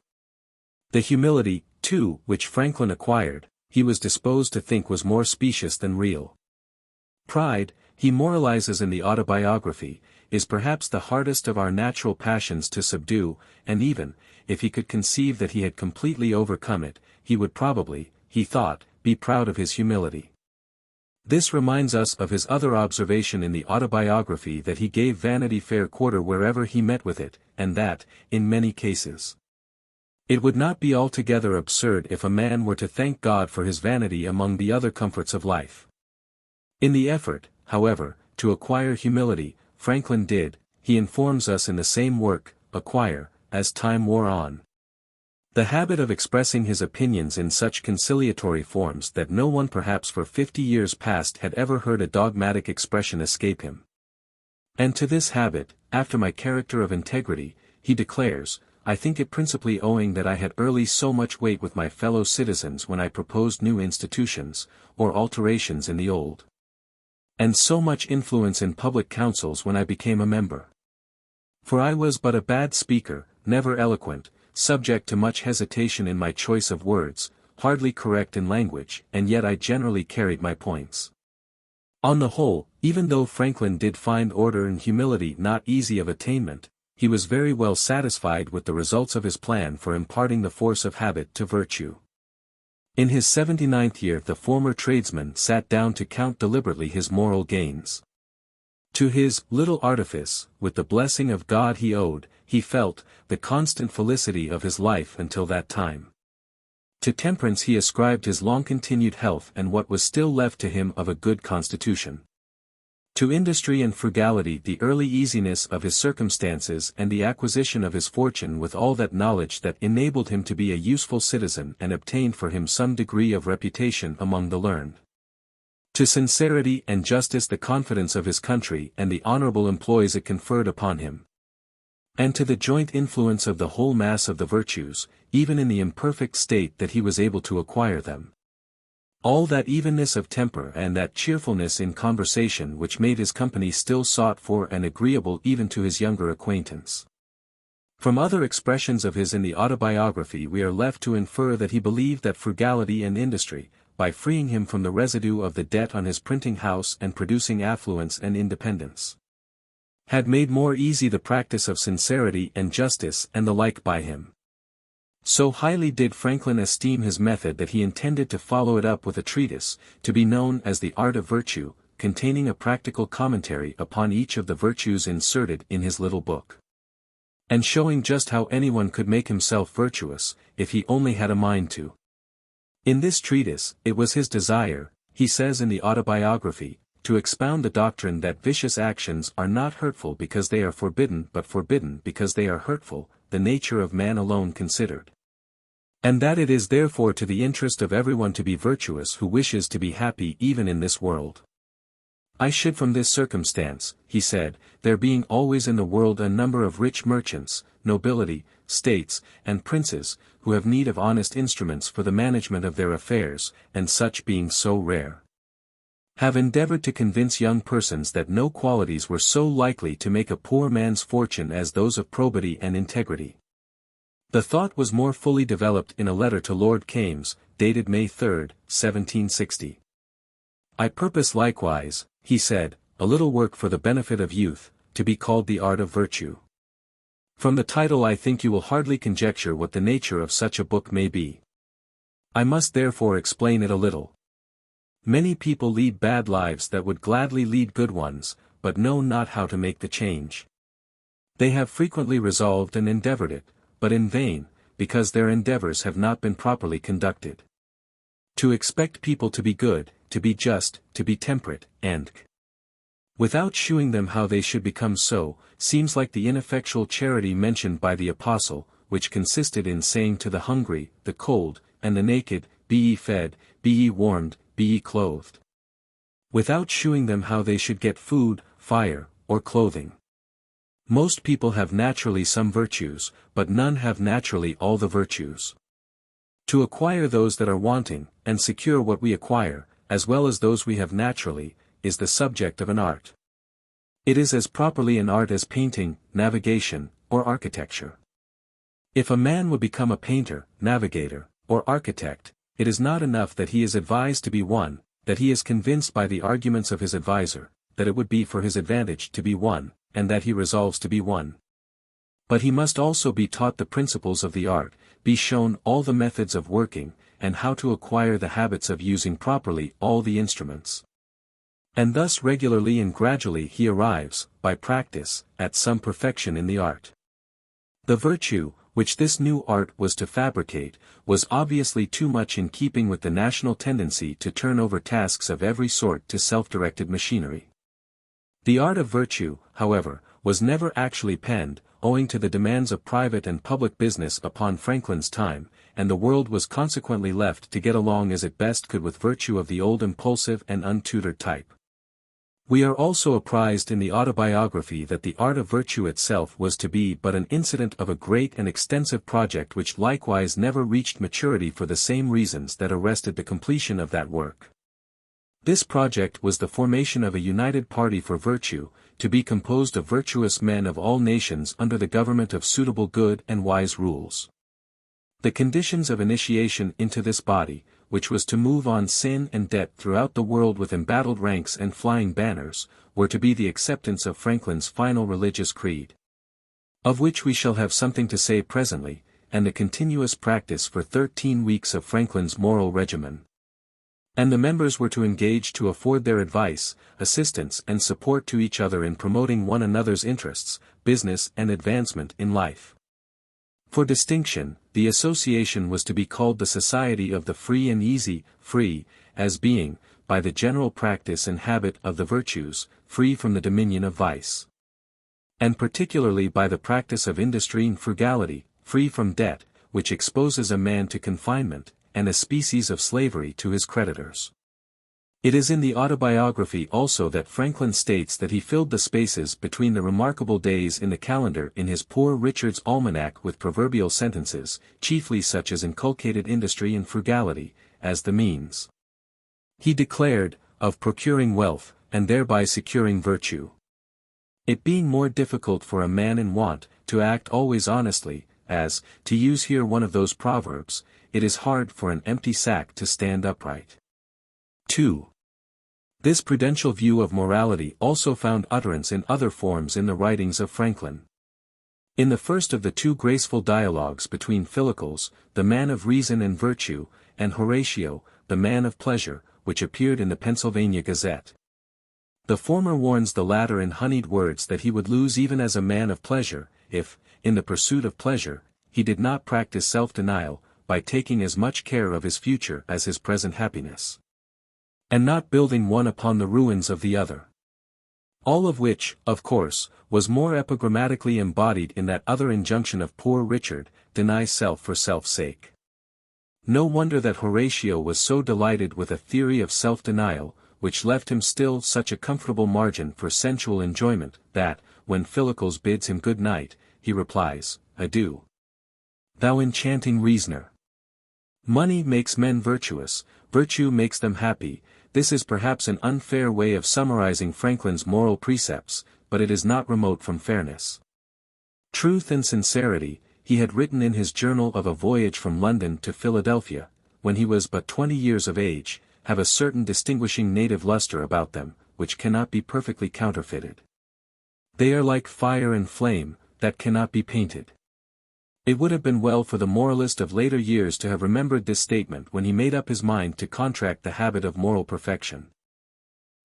The humility, too, which Franklin acquired, he was disposed to think was more specious than real. Pride, he moralizes in the Autobiography, is perhaps the hardest of our natural passions to subdue, and even, if he could conceive that he had completely overcome it, he would probably, he thought, be proud of his humility. This reminds us of his other observation in the Autobiography that he gave vanity fair quarter wherever he met with it, and that, in many cases, it would not be altogether absurd if a man were to thank God for his vanity among the other comforts of life. In the effort, however, to acquire humility, Franklin did, he informs us in the same work, acquire, as time wore on, the habit of expressing his opinions in such conciliatory forms that no one perhaps for 50 years past had ever heard a dogmatic expression escape him. And to this habit, after my character of integrity, he declares, I think it principally owing that I had early so much weight with my fellow citizens when I proposed new institutions, or alterations in the old, and so much influence in public councils when I became a member. For I was but a bad speaker, never eloquent, subject to much hesitation in my choice of words, hardly correct in language, and yet I generally carried my points. On the whole, even though Franklin did find order and humility not easy of attainment, he was very well satisfied with the results of his plan for imparting the force of habit to virtue. In his 79th year the former tradesman sat down to count deliberately his moral gains. To his little artifice, with the blessing of God he owed, he felt, the constant felicity of his life until that time. To temperance he ascribed his long-continued health and what was still left to him of a good constitution. To industry and frugality the early easiness of his circumstances and the acquisition of his fortune with all that knowledge that enabled him to be a useful citizen and obtained for him some degree of reputation among the learned. To sincerity and justice the confidence of his country and the honorable employs it conferred upon him. And to the joint influence of the whole mass of the virtues, even in the imperfect state that he was able to acquire them. All that evenness of temper and that cheerfulness in conversation which made his company still sought for and agreeable even to his younger acquaintance. From other expressions of his in the Autobiography we are left to infer that he believed that frugality and industry, by freeing him from the residue of the debt on his printing house and producing affluence and independence, had made more easy the practice of sincerity and justice and the like by him. So highly did Franklin esteem his method that he intended to follow it up with a treatise, to be known as The Art of Virtue, containing a practical commentary upon each of the virtues inserted in his little book, and showing just how anyone could make himself virtuous, if he only had a mind to. In this treatise, it was his desire, he says in the Autobiography, to expound the doctrine that vicious actions are not hurtful because they are forbidden but forbidden because they are hurtful, the nature of man alone considered. And that it is therefore to the interest of everyone to be virtuous who wishes to be happy even in this world. I should from this circumstance, he said, there being always in the world a number of rich merchants, nobility, states, and princes, who have need of honest instruments for the management of their affairs, and such being so rare, have endeavored to convince young persons that no qualities were so likely to make a poor man's fortune as those of probity and integrity. The thought was more fully developed in a letter to Lord Kames, dated May 3, 1760. I purpose likewise, he said, a little work for the benefit of youth, to be called The Art of Virtue. From the title I think you will hardly conjecture what the nature of such a book may be. I must therefore explain it a little. Many people lead bad lives that would gladly lead good ones, but know not how to make the change. They have frequently resolved and endeavored it, but in vain, because their endeavors have not been properly conducted. To expect people to be good, to be just, to be temperate, and without shewing them how they should become so, seems like the ineffectual charity mentioned by the Apostle, which consisted in saying to the hungry, the cold, and the naked, be ye fed, be ye warmed, be ye clothed. Without shewing them how they should get food, fire, or clothing. Most people have naturally some virtues, but none have naturally all the virtues. To acquire those that are wanting, and secure what we acquire, as well as those we have naturally, is the subject of an art. It is as properly an art as painting, navigation, or architecture. If a man would become a painter, navigator, or architect, it is not enough that he is advised to be one, that he is convinced by the arguments of his adviser, that it would be for his advantage to be one, and that he resolves to be one. But he must also be taught the principles of the art, be shown all the methods of working, and how to acquire the habits of using properly all the instruments. And thus regularly and gradually he arrives, by practice, at some perfection in the art. The virtue, which this new art was to fabricate, was obviously too much in keeping with the national tendency to turn over tasks of every sort to self-directed machinery. The art of virtue, however, was never actually penned, owing to the demands of private and public business upon Franklin's time, and the world was consequently left to get along as it best could with virtue of the old impulsive and untutored type. We are also apprised in the Autobiography that the art of virtue itself was to be but an incident of a great and extensive project which likewise never reached maturity for the same reasons that arrested the completion of that work. This project was the formation of a united party for virtue, to be composed of virtuous men of all nations under the government of suitable good and wise rules. The conditions of initiation into this body, which was to move on sin and debt throughout the world with embattled ranks and flying banners, were to be the acceptance of Franklin's final religious creed, of which we shall have something to say presently, and the continuous practice for 13 weeks of Franklin's moral regimen. And the members were to engage to afford their advice, assistance and support to each other in promoting one another's interests, business and advancement in life. For distinction, the association was to be called the Society of the Free and Easy, free, as being, by the general practice and habit of the virtues, free from the dominion of vice. And particularly by the practice of industry and frugality, free from debt, which exposes a man to confinement, and a species of slavery to his creditors. It is in the Autobiography also that Franklin states that he filled the spaces between the remarkable days in the calendar in his Poor Richard's Almanac with proverbial sentences, chiefly such as inculcated industry and frugality, as the means, he declared, of procuring wealth, and thereby securing virtue. It being more difficult for a man in want, to act always honestly, as, to use here one of those proverbs, it is hard for an empty sack to stand upright. 2. This prudential view of morality also found utterance in other forms in the writings of Franklin. In the first of the two graceful dialogues between Philocles, the man of reason and virtue, and Horatio, the man of pleasure, which appeared in the Pennsylvania Gazette. The former warns the latter in honeyed words that he would lose even as a man of pleasure, if, in the pursuit of pleasure, he did not practice self-denial, by taking as much care of his future as his present happiness, and not building one upon the ruins of the other. All of which, of course, was more epigrammatically embodied in that other injunction of Poor Richard, deny self for self's sake. No wonder that Horatio was so delighted with a theory of self-denial, which left him still such a comfortable margin for sensual enjoyment, that, when Philocles bids him good night, he replies, "Adieu, thou enchanting reasoner. Money makes men virtuous, virtue makes them happy." This is perhaps an unfair way of summarizing Franklin's moral precepts, but it is not remote from fairness. Truth and sincerity, he had written in his journal of a voyage from London to Philadelphia, when he was but 20 years of age, have a certain distinguishing native luster about them, which cannot be perfectly counterfeited. They are like fire and flame, that cannot be painted. It would have been well for the moralist of later years to have remembered this statement when he made up his mind to contract the habit of moral perfection.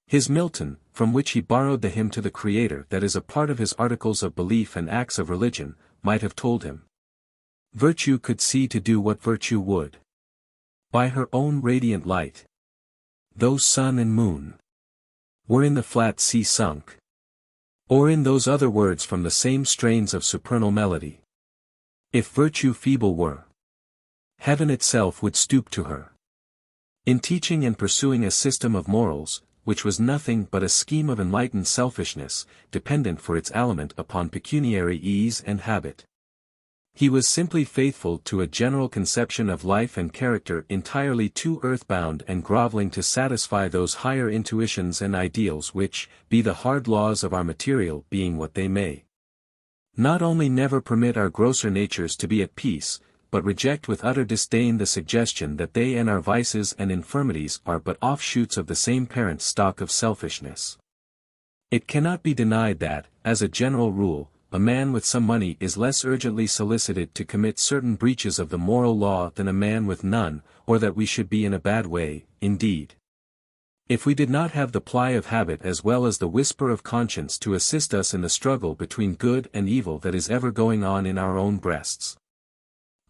His Milton, from which he borrowed the hymn to the Creator that is a part of his articles of belief and acts of religion, might have told him, "Virtue could see to do what virtue would. By her own radiant light. Though sun and moon were in the flat sea sunk." Or in those other words from the same strains of supernal melody, "If virtue feeble were, heaven itself would stoop to her." In teaching and pursuing a system of morals, which was nothing but a scheme of enlightened selfishness, dependent for its aliment upon pecuniary ease and habit. He was simply faithful to a general conception of life and character entirely too earthbound and groveling to satisfy those higher intuitions and ideals which, be the hard laws of our material being what they may, not only never permit our grosser natures to be at peace, but reject with utter disdain the suggestion that they and our vices and infirmities are but offshoots of the same parent stock of selfishness. It cannot be denied that, as a general rule, a man with some money is less urgently solicited to commit certain breaches of the moral law than a man with none, or that we should be in a bad way, indeed, if we did not have the ply of habit as well as the whisper of conscience to assist us in the struggle between good and evil that is ever going on in our own breasts.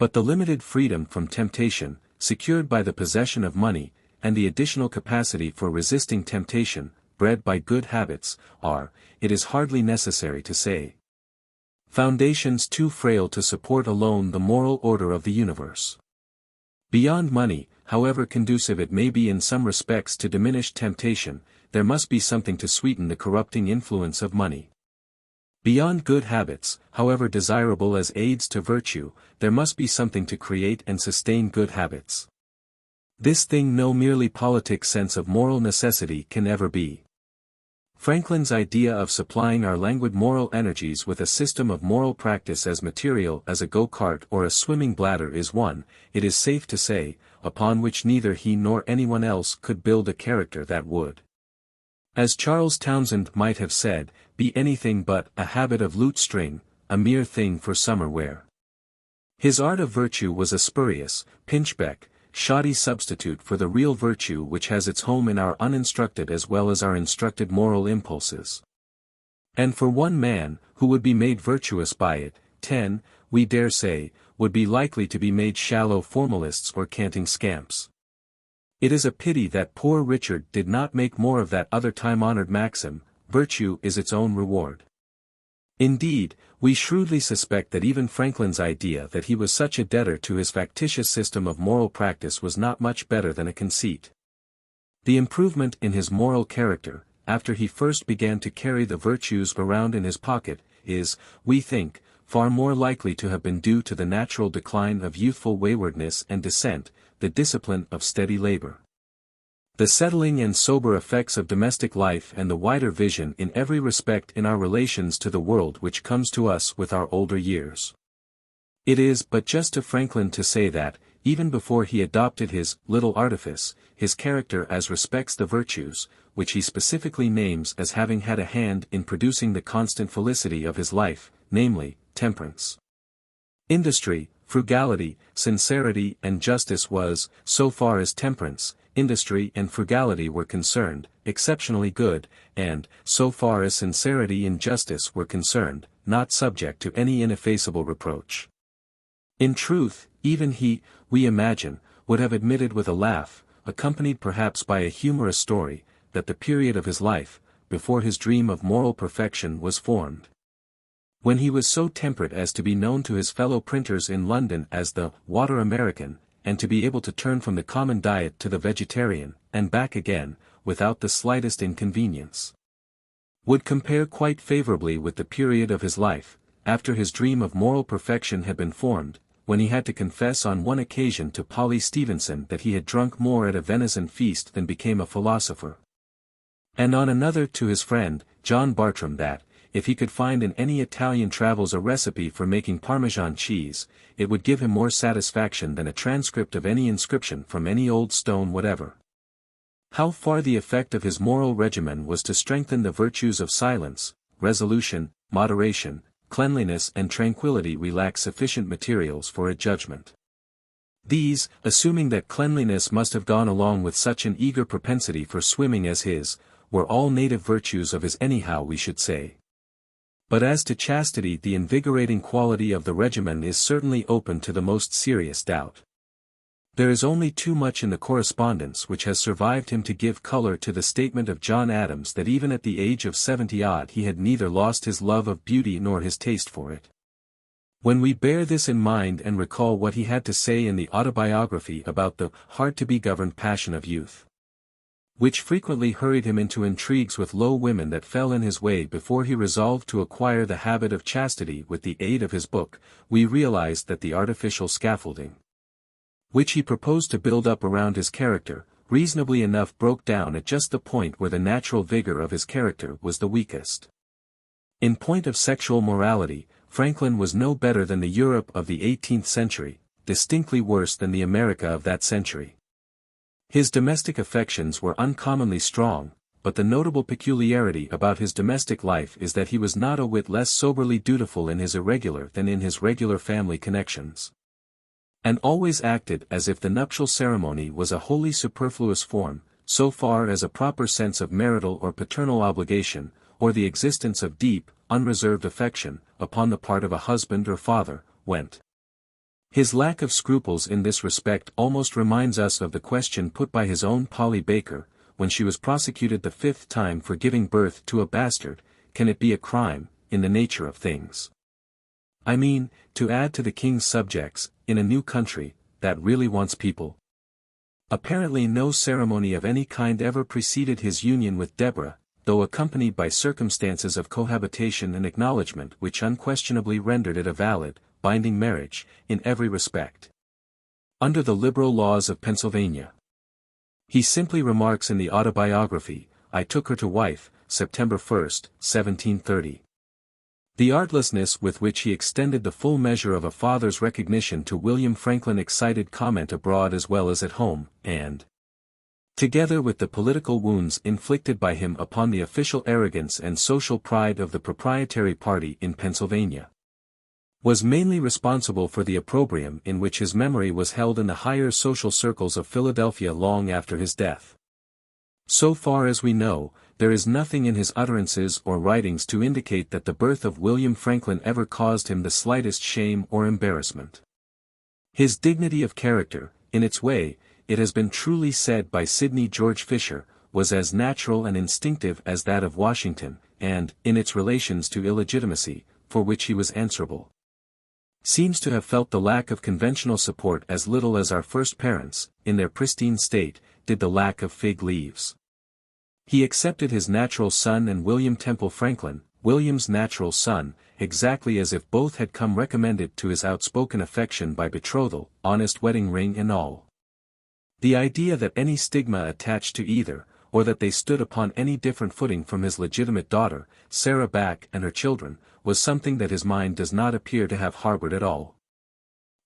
But the limited freedom from temptation, secured by the possession of money, and the additional capacity for resisting temptation, bred by good habits, are, it is hardly necessary to say, foundations too frail to support alone the moral order of the universe. Beyond money, however conducive it may be in some respects to diminish temptation, there must be something to sweeten the corrupting influence of money. Beyond good habits, however desirable as aids to virtue, there must be something to create and sustain good habits. This thing no merely politic sense of moral necessity can ever be. Franklin's idea of supplying our languid moral energies with a system of moral practice as material as a go-kart or a swimming bladder is one, it is safe to say, upon which neither he nor anyone else could build a character that would, as Charles Townshend might have said, be anything but a habit of lute-string, a mere thing for summer wear. His art of virtue was a spurious, pinchbeck, shoddy substitute for the real virtue which has its home in our uninstructed as well as our instructed moral impulses. And for one man, who would be made virtuous by it, 10, we dare say, would be likely to be made shallow formalists or canting scamps. It is a pity that poor Richard did not make more of that other time-honored maxim, virtue is its own reward. Indeed, we shrewdly suspect that even Franklin's idea that he was such a debtor to his factitious system of moral practice was not much better than a conceit. The improvement in his moral character, after he first began to carry the virtues around in his pocket, is, we think, far more likely to have been due to the natural decline of youthful waywardness and dissent, the discipline of steady labor, the settling and sober effects of domestic life and the wider vision in every respect in our relations to the world which comes to us with our older years. It is but just to Franklin to say that, even before he adopted his little artifice, his character as respects the virtues, which he specifically names as having had a hand in producing the constant felicity of his life, namely, temperance, industry, frugality, sincerity and justice was, so far as temperance, industry and frugality were concerned, exceptionally good, and, so far as sincerity and justice were concerned, not subject to any ineffaceable reproach. In truth, even he, we imagine, would have admitted with a laugh, accompanied perhaps by a humorous story, that the period of his life, before his dream of moral perfection was formed, when he was so temperate as to be known to his fellow printers in London as the Water American, and to be able to turn from the common diet to the vegetarian, and back again, without the slightest inconvenience, would compare quite favorably with the period of his life, after his dream of moral perfection had been formed, when he had to confess on one occasion to Polly Stevenson that he had drunk more at a venison feast than became a philosopher, and on another to his friend, John Bartram, that, if he could find in any Italian travels a recipe for making Parmesan cheese, it would give him more satisfaction than a transcript of any inscription from any old stone whatever. How far the effect of his moral regimen was to strengthen the virtues of silence, resolution, moderation, cleanliness and tranquility we lack sufficient materials for a judgment. These, assuming that cleanliness must have gone along with such an eager propensity for swimming as his, were all native virtues of his anyhow we should say. But as to chastity, the invigorating quality of the regimen is certainly open to the most serious doubt. There is only too much in the correspondence which has survived him to give color to the statement of John Adams that even at the age of 70-odd he had neither lost his love of beauty nor his taste for it. When we bear this in mind and recall what he had to say in the Autobiography about the hard-to-be-governed passion of youth, which frequently hurried him into intrigues with low women that fell in his way before he resolved to acquire the habit of chastity with the aid of his book, we realize that the artificial scaffolding, which he proposed to build up around his character, reasonably enough broke down at just the point where the natural vigor of his character was the weakest. In point of sexual morality, Franklin was no better than the Europe of the 18th century, distinctly worse than the America of that century. His domestic affections were uncommonly strong, but the notable peculiarity about his domestic life is that he was not a whit less soberly dutiful in his irregular than in his regular family connections, and always acted as if the nuptial ceremony was a wholly superfluous form, so far as a proper sense of marital or paternal obligation, or the existence of deep, unreserved affection, upon the part of a husband or father, went. His lack of scruples in this respect almost reminds us of the question put by his own Polly Baker, when she was prosecuted the 5th time for giving birth to a bastard: can it be a crime, in the nature of things? I mean, to add to the king's subjects, in a new country, that really wants people. Apparently no ceremony of any kind ever preceded his union with Deborah, though accompanied by circumstances of cohabitation and acknowledgment which unquestionably rendered it a valid, binding marriage, in every respect, under the liberal laws of Pennsylvania. He simply remarks in the Autobiography, "I took her to wife, September 1, 1730. The artlessness with which he extended the full measure of a father's recognition to William Franklin excited comment abroad as well as at home, and, together with the political wounds inflicted by him upon the official arrogance and social pride of the proprietary party in Pennsylvania, was mainly responsible for the opprobrium in which his memory was held in the higher social circles of Philadelphia long after his death. So far as we know, there is nothing in his utterances or writings to indicate that the birth of William Franklin ever caused him the slightest shame or embarrassment. His dignity of character, in its way, it has been truly said by Sidney George Fisher, was as natural and instinctive as that of Washington, and, in its relations to illegitimacy, for which he was answerable, seems to have felt the lack of conventional support as little as our first parents, in their pristine state, did the lack of fig leaves. He accepted his natural son and William Temple Franklin, William's natural son, exactly as if both had come recommended to his outspoken affection by betrothal, honest wedding ring and all. The idea that any stigma attached to either, or that they stood upon any different footing from his legitimate daughter, Sarah Back and her children, was something that his mind does not appear to have harbored at all.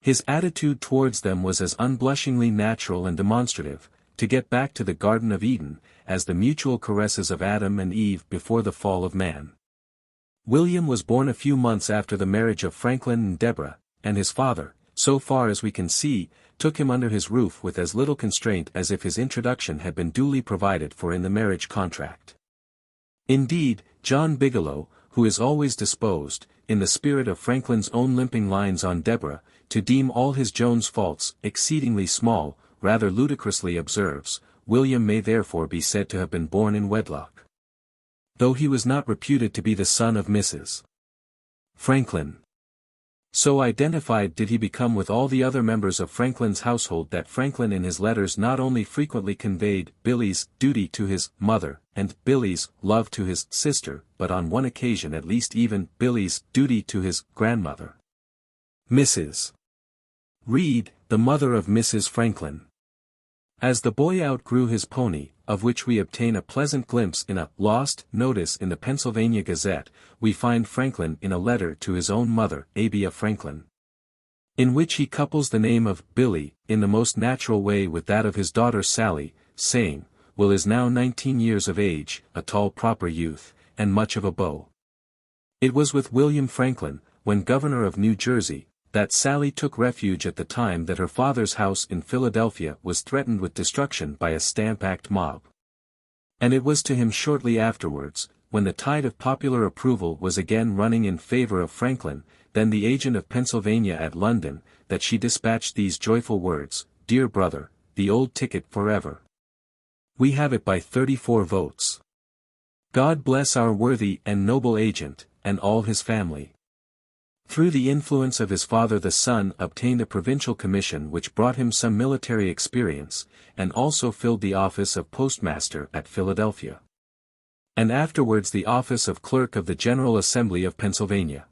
His attitude towards them was as unblushingly natural and demonstrative, to get back to the Garden of Eden, as the mutual caresses of Adam and Eve before the fall of man. William was born a few months after the marriage of Franklin and Deborah, and his father, so far as we can see, took him under his roof with as little constraint as if his introduction had been duly provided for in the marriage contract. Indeed, John Bigelow, who is always disposed, in the spirit of Franklin's own limping lines on Deborah, to deem all his Jones faults exceedingly small, rather ludicrously observes, William may therefore be said to have been born in wedlock, though he was not reputed to be the son of Mrs. Franklin. So identified did he become with all the other members of Franklin's household that Franklin in his letters not only frequently conveyed Billy's duty to his mother, and Billy's love to his sister, but on one occasion at least even Billy's duty to his grandmother, Mrs. Reed, the mother of Mrs. Franklin. As the boy outgrew his pony, of which we obtain a pleasant glimpse in a lost notice in the Pennsylvania Gazette, we find Franklin in a letter to his own mother, Abia Franklin, in which he couples the name of Billy, in the most natural way with that of his daughter Sally, saying, Will is now 19 years of age, a tall proper youth, and much of a beau. It was with William Franklin, when governor of New Jersey, that Sally took refuge at the time that her father's house in Philadelphia was threatened with destruction by a Stamp Act mob. And it was to him shortly afterwards, when the tide of popular approval was again running in favor of Franklin, then the agent of Pennsylvania at London, that she dispatched these joyful words, Dear brother, the old ticket forever. We have it by 34 votes. God bless our worthy and noble agent, and all his family. Through the influence of his father the son obtained a provincial commission which brought him some military experience, and also filled the office of postmaster at Philadelphia. And afterwards the office of clerk of the General Assembly of Pennsylvania.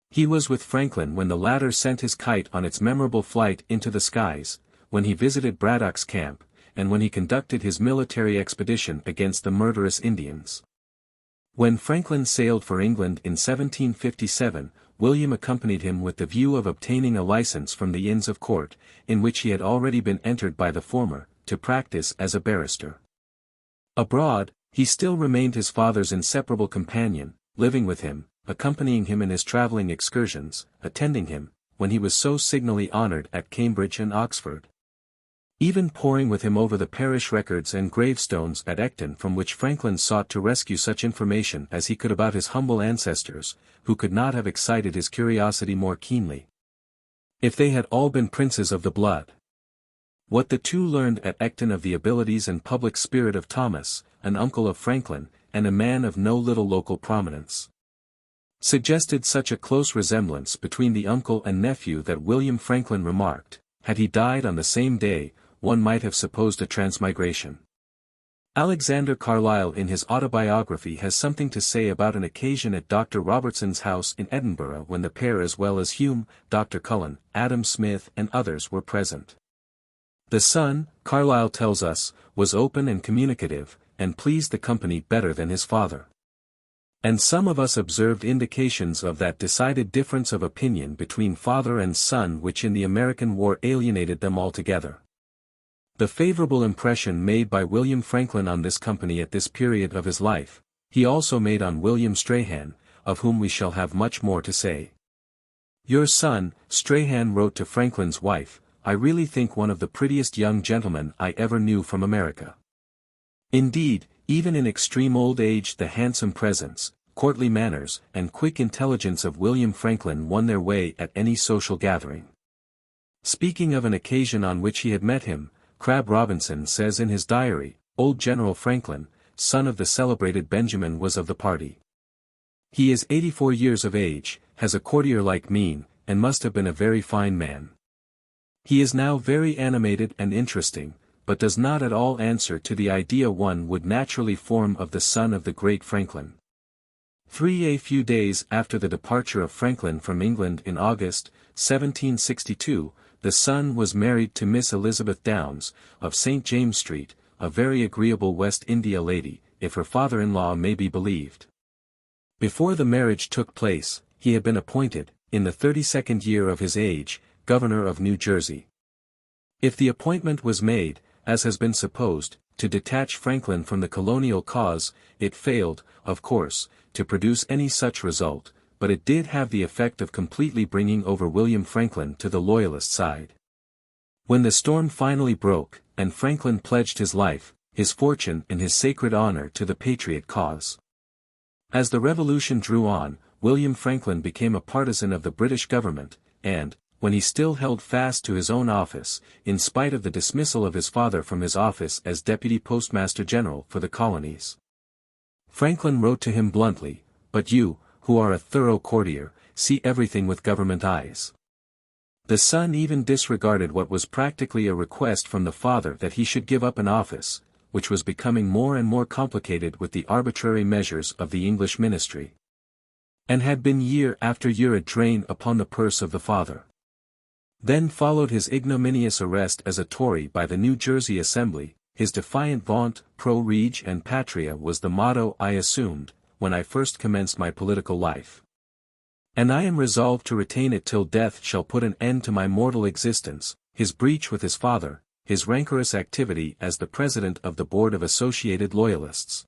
He was with Franklin when the latter sent his kite on its memorable flight into the skies, when he visited Braddock's camp, and when he conducted his military expedition against the murderous Indians. When Franklin sailed for England in 1757, William accompanied him with the view of obtaining a license from the Inns of Court, in which he had already been entered by the former, to practice as a barrister. Abroad, he still remained his father's inseparable companion, living with him, accompanying him in his travelling excursions, attending him, when he was so signally honoured at Cambridge and Oxford. Even poring with him over the parish records and gravestones at Ecton, from which Franklin sought to rescue such information as he could about his humble ancestors, who could not have excited his curiosity more keenly, if they had all been princes of the blood. What the two learned at Ecton of the abilities and public spirit of Thomas, an uncle of Franklin, and a man of no little local prominence, suggested such a close resemblance between the uncle and nephew that William Franklin remarked, had he died on the same day, one might have supposed a transmigration. Alexander Carlyle in his Autobiography has something to say about an occasion at Dr. Robertson's house in Edinburgh when the pair as well as Hume, Dr. Cullen, Adam Smith and others were present. The son, Carlyle tells us, was open and communicative, and pleased the company better than his father. And some of us observed indications of that decided difference of opinion between father and son which in the American War alienated them altogether. The favorable impression made by William Franklin on this company at this period of his life, he also made on William Strahan, of whom we shall have much more to say. Your son, Strahan wrote to Franklin's wife, I really think one of the prettiest young gentlemen I ever knew from America. Indeed, even in extreme old age the handsome presence, courtly manners, and quick intelligence of William Franklin won their way at any social gathering. Speaking of an occasion on which he had met him, Crabb Robinson says in his diary, Old General Franklin, son of the celebrated Benjamin was of the party. He is 84 years of age, has a courtier-like mien, and must have been a very fine man. He is now very animated and interesting, but does not at all answer to the idea one would naturally form of the son of the great Franklin. A few days after the departure of Franklin from England in August, 1762, the son was married to Miss Elizabeth Downes, of St. James Street, a very agreeable West India lady, if her father-in-law may be believed. Before the marriage took place, he had been appointed, in the 32nd year of his age, Governor of New Jersey. If the appointment was made, as has been supposed, to detach Franklin from the colonial cause, it failed, of course, to produce any such result, but it did have the effect of completely bringing over William Franklin to the Loyalist side. When the storm finally broke, and Franklin pledged his life, his fortune and his sacred honor to the patriot cause. As the Revolution drew on, William Franklin became a partisan of the British government, and, when he still held fast to his own office, in spite of the dismissal of his father from his office as Deputy Postmaster General for the colonies, Franklin wrote to him bluntly, "But you, who are a thorough courtier, see everything with government eyes." The son even disregarded what was practically a request from the father that he should give up an office, which was becoming more and more complicated with the arbitrary measures of the English ministry, and had been year after year a drain upon the purse of the father. Then followed his ignominious arrest as a Tory by the New Jersey Assembly. His defiant vaunt, pro rege and patria was the motto I assumed, when I first commenced my political life. And I am resolved to retain it till death shall put an end to my mortal existence. His breach with his father, his rancorous activity as the president of the Board of Associated Loyalists,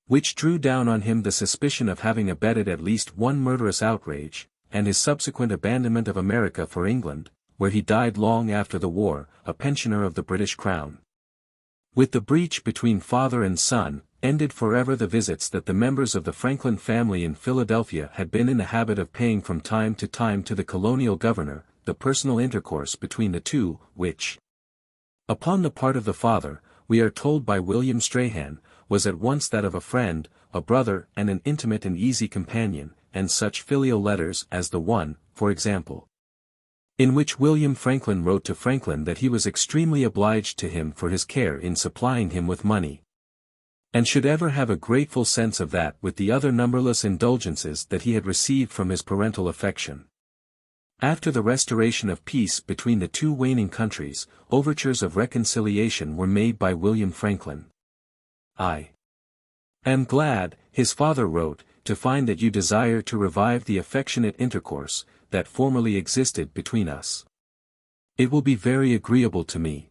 which drew down on him the suspicion of having abetted at least one murderous outrage, and his subsequent abandonment of America for England, where he died long after the war, a pensioner of the British Crown. With the breach between father and son, ended forever the visits that the members of the Franklin family in Philadelphia had been in the habit of paying from time to time to the colonial governor, the personal intercourse between the two, which, upon the part of the father, we are told by William Strahan, was at once that of a friend, a brother and an intimate and easy companion, and such filial letters as the one, for example, in which William Franklin wrote to Franklin that he was extremely obliged to him for his care in supplying him with money, and should ever have a grateful sense of that with the other numberless indulgences that he had received from his parental affection. After the restoration of peace between the two waning countries, overtures of reconciliation were made by William Franklin. "I am glad," his father wrote, "to find that you desire to revive the affectionate intercourse that formerly existed between us. It will be very agreeable to me.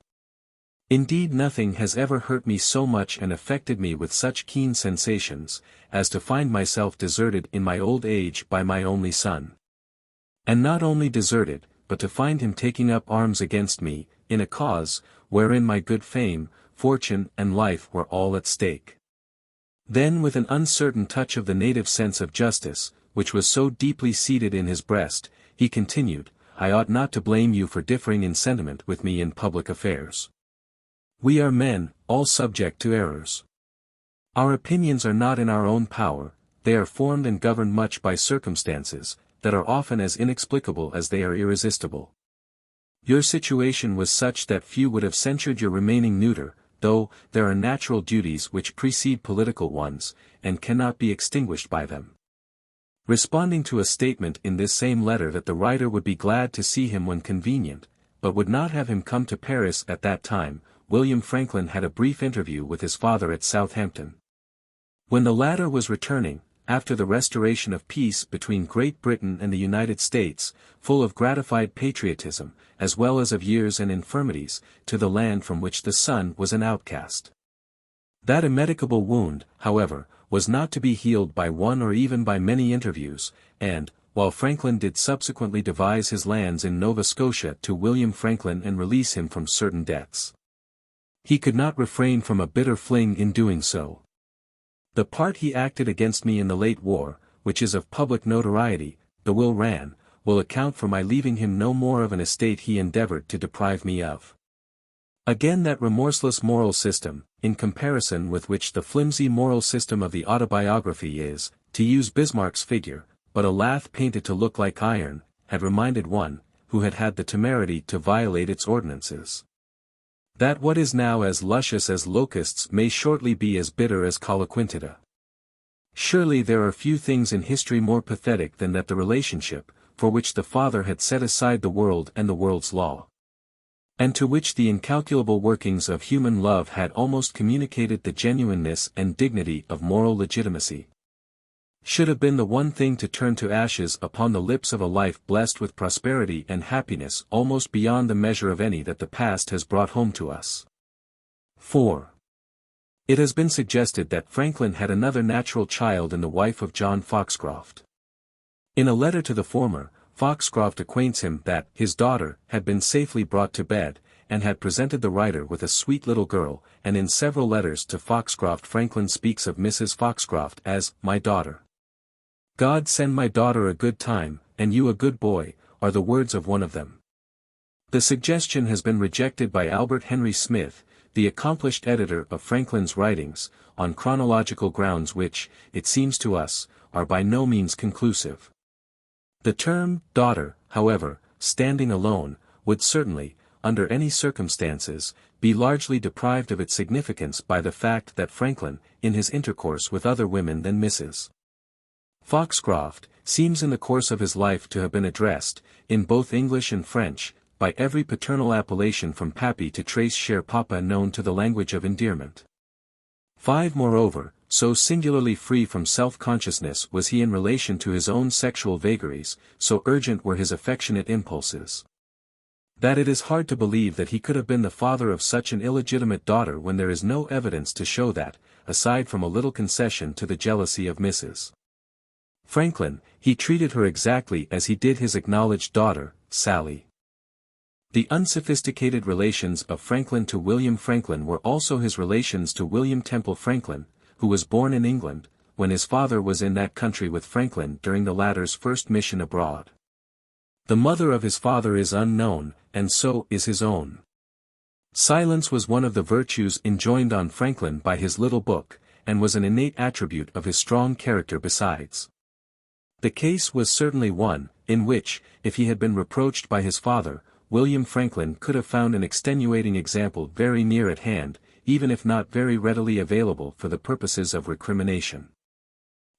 Indeed, nothing has ever hurt me so much and affected me with such keen sensations, as to find myself deserted in my old age by my only son. And not only deserted, but to find him taking up arms against me, in a cause, wherein my good fame, fortune and life were all at stake." Then with an uncertain touch of the native sense of justice, which was so deeply seated in his breast, he continued, "I ought not to blame you for differing in sentiment with me in public affairs. We are men, all subject to errors. Our opinions are not in our own power, they are formed and governed much by circumstances, that are often as inexplicable as they are irresistible. Your situation was such that few would have censured your remaining neuter, though there are natural duties which precede political ones, and cannot be extinguished by them." Responding to a statement in this same letter that the writer would be glad to see him when convenient, but would not have him come to Paris at that time, William Franklin had a brief interview with his father at Southampton. When the latter was returning, after the restoration of peace between Great Britain and the United States, full of gratified patriotism, as well as of years and infirmities, to the land from which the son was an outcast. That immedicable wound, however, was not to be healed by one or even by many interviews, and, while Franklin did subsequently devise his lands in Nova Scotia to William Franklin and release him from certain debts, he could not refrain from a bitter fling in doing so. "The part he acted against me in the late war, which is of public notoriety," the will ran, "will account for my leaving him no more of an estate he endeavored to deprive me of." Again, that remorseless moral system, in comparison with which the flimsy moral system of the Autobiography is, to use Bismarck's figure, but a lath painted to look like iron, had reminded one, who had had the temerity to violate its ordinances, that what is now as luscious as locusts may shortly be as bitter as coloquintida. Surely there are few things in history more pathetic than that the relationship, for which the father had set aside the world and the world's law, and to which the incalculable workings of human love had almost communicated the genuineness and dignity of moral legitimacy, should have been the one thing to turn to ashes upon the lips of a life blessed with prosperity and happiness almost beyond the measure of any that the past has brought home to us. 4. It has been suggested that Franklin had another natural child in the wife of John Foxcroft. In a letter to the former, Foxcroft acquaints him that his daughter had been safely brought to bed, and had presented the writer with a sweet little girl, and in several letters to Foxcroft Franklin speaks of Mrs. Foxcroft as "my daughter." "God send my daughter a good time, and you a good boy," are the words of one of them. The suggestion has been rejected by Albert Henry Smith, the accomplished editor of Franklin's writings, on chronological grounds which, it seems to us, are by no means conclusive. The term daughter, however, standing alone, would certainly, under any circumstances, be largely deprived of its significance by the fact that Franklin, in his intercourse with other women than Mrs. Foxcroft, seems in the course of his life to have been addressed, in both English and French, by every paternal appellation from pappy to trace cher papa known to the language of endearment. 5. Moreover, so singularly free from self-consciousness was he in relation to his own sexual vagaries, so urgent were his affectionate impulses, that it is hard to believe that he could have been the father of such an illegitimate daughter when there is no evidence to show that, aside from a little concession to the jealousy of Mrs. Franklin, he treated her exactly as he did his acknowledged daughter, Sally. The unsophisticated relations of Franklin to William Franklin were also his relations to William Temple Franklin, who was born in England, when his father was in that country with Franklin during the latter's first mission abroad. The mother of his father is unknown, and so is his own. Silence was one of the virtues enjoined on Franklin by his little book, and was an innate attribute of his strong character besides. The case was certainly one, in which, if he had been reproached by his father, William Franklin could have found an extenuating example very near at hand, even if not very readily available for the purposes of recrimination.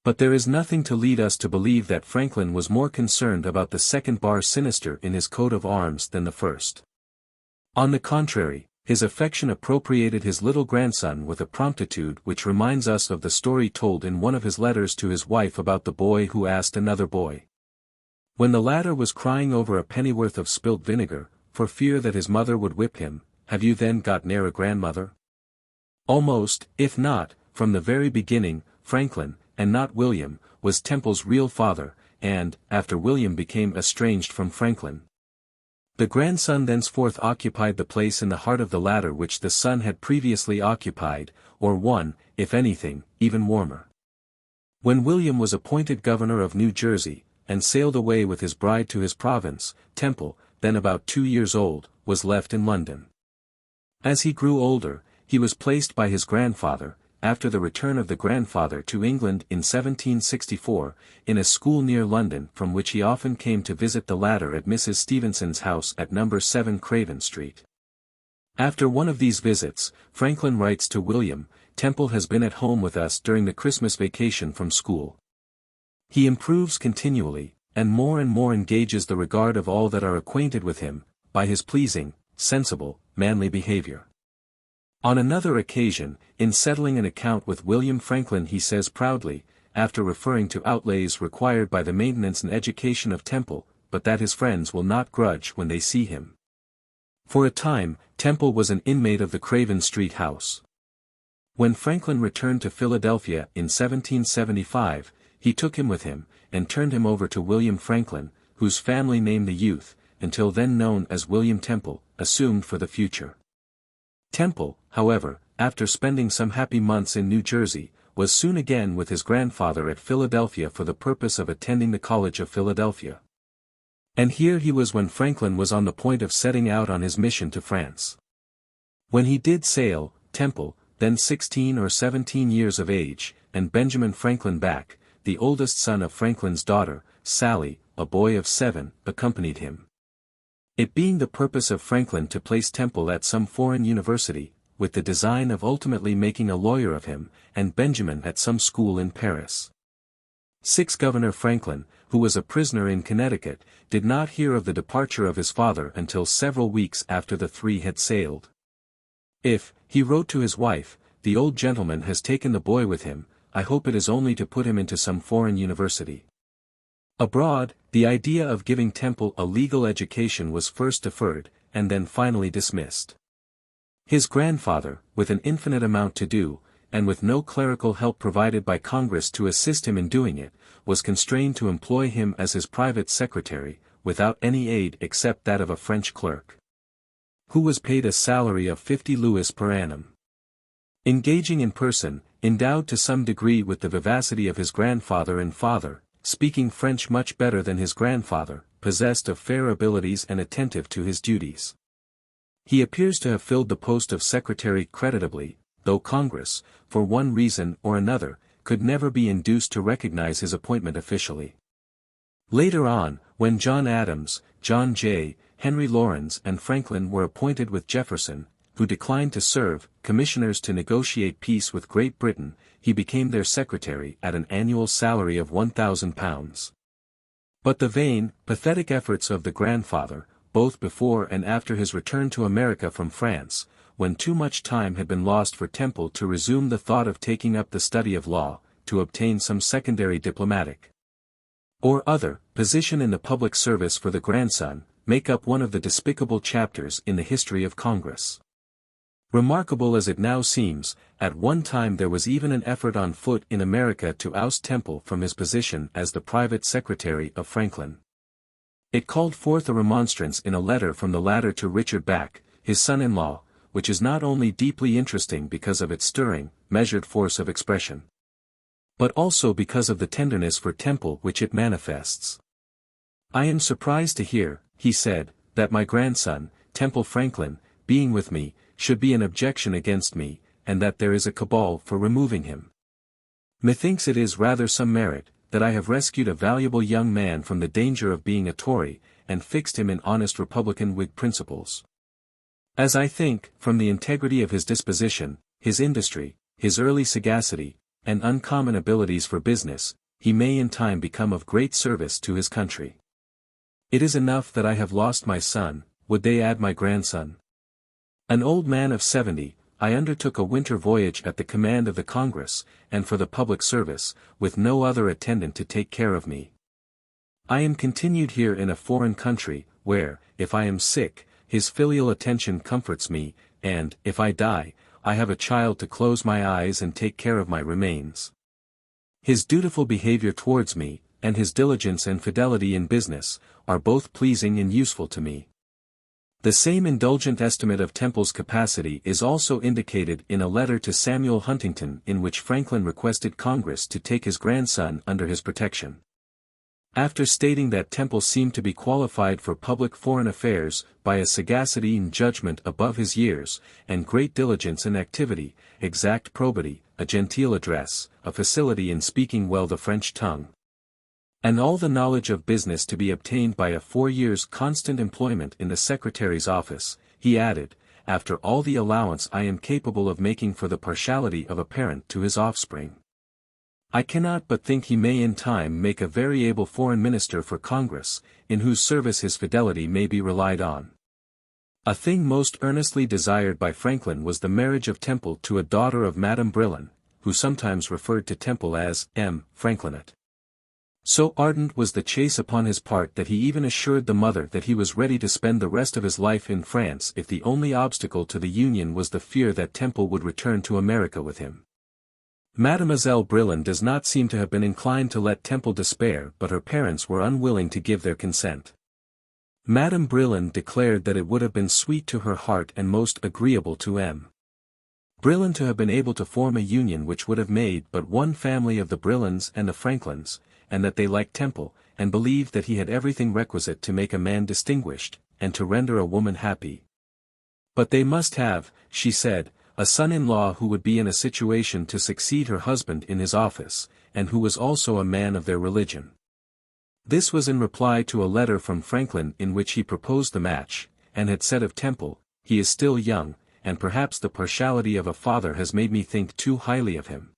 But there is nothing to lead us to believe that Franklin was more concerned about the second bar sinister in his coat of arms than the first. On the contrary, his affection appropriated his little grandson with a promptitude which reminds us of the story told in one of his letters to his wife about the boy who asked another boy. When the latter was crying over a pennyworth of spilt vinegar, for fear that his mother would whip him, "Have you then got ne'er a grandmother?" Almost, if not, from the very beginning, Franklin, and not William, was Temple's real father, and, after William became estranged from Franklin, the grandson thenceforth occupied the place in the heart of the latter which the son had previously occupied, or one, if anything, even warmer. When William was appointed governor of New Jersey, and sailed away with his bride to his province, Temple, then about 2 years old, was left in London. As he grew older, he was placed by his grandfather, after the return of the grandfather to England in 1764, in a school near London from which he often came to visit the latter at Mrs. Stevenson's house at No. 7 Craven Street. After one of these visits, Franklin writes to William, "Temple has been at home with us during the Christmas vacation from school. He improves continually, and more engages the regard of all that are acquainted with him, by his pleasing, sensible, manly behavior." On another occasion, in settling an account with William Franklin, he says proudly, after referring to outlays required by the maintenance and education of Temple, "but that his friends will not grudge when they see him." For a time, Temple was an inmate of the Craven Street house. When Franklin returned to Philadelphia in 1775, he took him with him, and turned him over to William Franklin, whose family name the youth, until then known as William Temple, assumed for the future. Temple, however, after spending some happy months in New Jersey, was soon again with his grandfather at Philadelphia for the purpose of attending the College of Philadelphia. And here he was when Franklin was on the point of setting out on his mission to France. When he did sail, Temple, then 16 or 17 years of age, and Benjamin Franklin back, the oldest son of Franklin's daughter, Sally, a boy of 7, accompanied him. It being the purpose of Franklin to place Temple at some foreign university, with the design of ultimately making a lawyer of him, and Benjamin at some school in Paris. Governor Franklin, who was a prisoner in Connecticut, did not hear of the departure of his father until several weeks after the three had sailed. "If," he wrote to his wife, "the old gentleman has taken the boy with him, I hope it is only to put him into some foreign university." Abroad, the idea of giving Temple a legal education was first deferred, and then finally dismissed. His grandfather, with an infinite amount to do, and with no clerical help provided by Congress to assist him in doing it, was constrained to employ him as his private secretary, without any aid except that of a French clerk, who was paid a salary of 50 louis per annum. Engaging in person, endowed to some degree with the vivacity of his grandfather and father, speaking French much better than his grandfather, possessed of fair abilities and attentive to his duties, he appears to have filled the post of secretary creditably, though Congress, for one reason or another, could never be induced to recognize his appointment officially. Later on, when John Adams, John Jay, Henry Laurens and Franklin were appointed with Jefferson, who declined to serve, commissioners to negotiate peace with Great Britain, he became their secretary at an annual salary of £1,000. But the vain, pathetic efforts of the grandfather, both before and after his return to America from France, when too much time had been lost for Temple to resume the thought of taking up the study of law, to obtain some secondary diplomatic or other position in the public service for the grandson, make up one of the despicable chapters in the history of Congress. Remarkable as it now seems, at one time there was even an effort on foot in America to oust Temple from his position as the private secretary of Franklin. It called forth a remonstrance in a letter from the latter to Richard Back, his son-in-law, which is not only deeply interesting because of its stirring, measured force of expression, but also because of the tenderness for Temple which it manifests. "I am surprised to hear," he said, "that my grandson, Temple Franklin, being with me, should be an objection against me, and that there is a cabal for removing him. Methinks it is rather some merit, that I have rescued a valuable young man from the danger of being a Tory, and fixed him in honest Republican Whig principles. As I think, from the integrity of his disposition, his industry, his early sagacity, and uncommon abilities for business, he may in time become of great service to his country. It is enough that I have lost my son, would they add my grandson? An old man of 70, I undertook a winter voyage at the command of the Congress, and for the public service, with no other attendant to take care of me. I am continued here in a foreign country, where, if I am sick, his filial attention comforts me, and, if I die, I have a child to close my eyes and take care of my remains. His dutiful behavior towards me, and his diligence and fidelity in business, are both pleasing and useful to me. The same indulgent estimate of Temple's capacity is also indicated in a letter to Samuel Huntington in which Franklin requested Congress to take his grandson under his protection. After stating that Temple seemed to be qualified for public foreign affairs by a sagacity and judgment above his years, and great diligence and activity, exact probity, a genteel address, a facility in speaking well the French tongue, and all the knowledge of business to be obtained by a 4 years' constant employment in the Secretary's office, he added, after all the allowance I am capable of making for the partiality of a parent to his offspring, I cannot but think he may in time make a very able foreign minister for Congress, in whose service his fidelity may be relied on. A thing most earnestly desired by Franklin was the marriage of Temple to a daughter of Madame Brillon, who sometimes referred to Temple as M. Franklinet. So ardent was the chase upon his part that he even assured the mother that he was ready to spend the rest of his life in France if the only obstacle to the union was the fear that Temple would return to America with him. Mademoiselle Brillon does not seem to have been inclined to let Temple despair, but her parents were unwilling to give their consent. Madame Brillon declared that it would have been sweet to her heart and most agreeable to M. Brillon to have been able to form a union which would have made but one family of the Brillons and the Franklins, and that they liked Temple, and believed that he had everything requisite to make a man distinguished, and to render a woman happy. But they must have, she said, a son-in-law who would be in a situation to succeed her husband in his office, and who was also a man of their religion. This was in reply to a letter from Franklin in which he proposed the match, and had said of Temple, he is still young, and perhaps the partiality of a father has made me think too highly of him.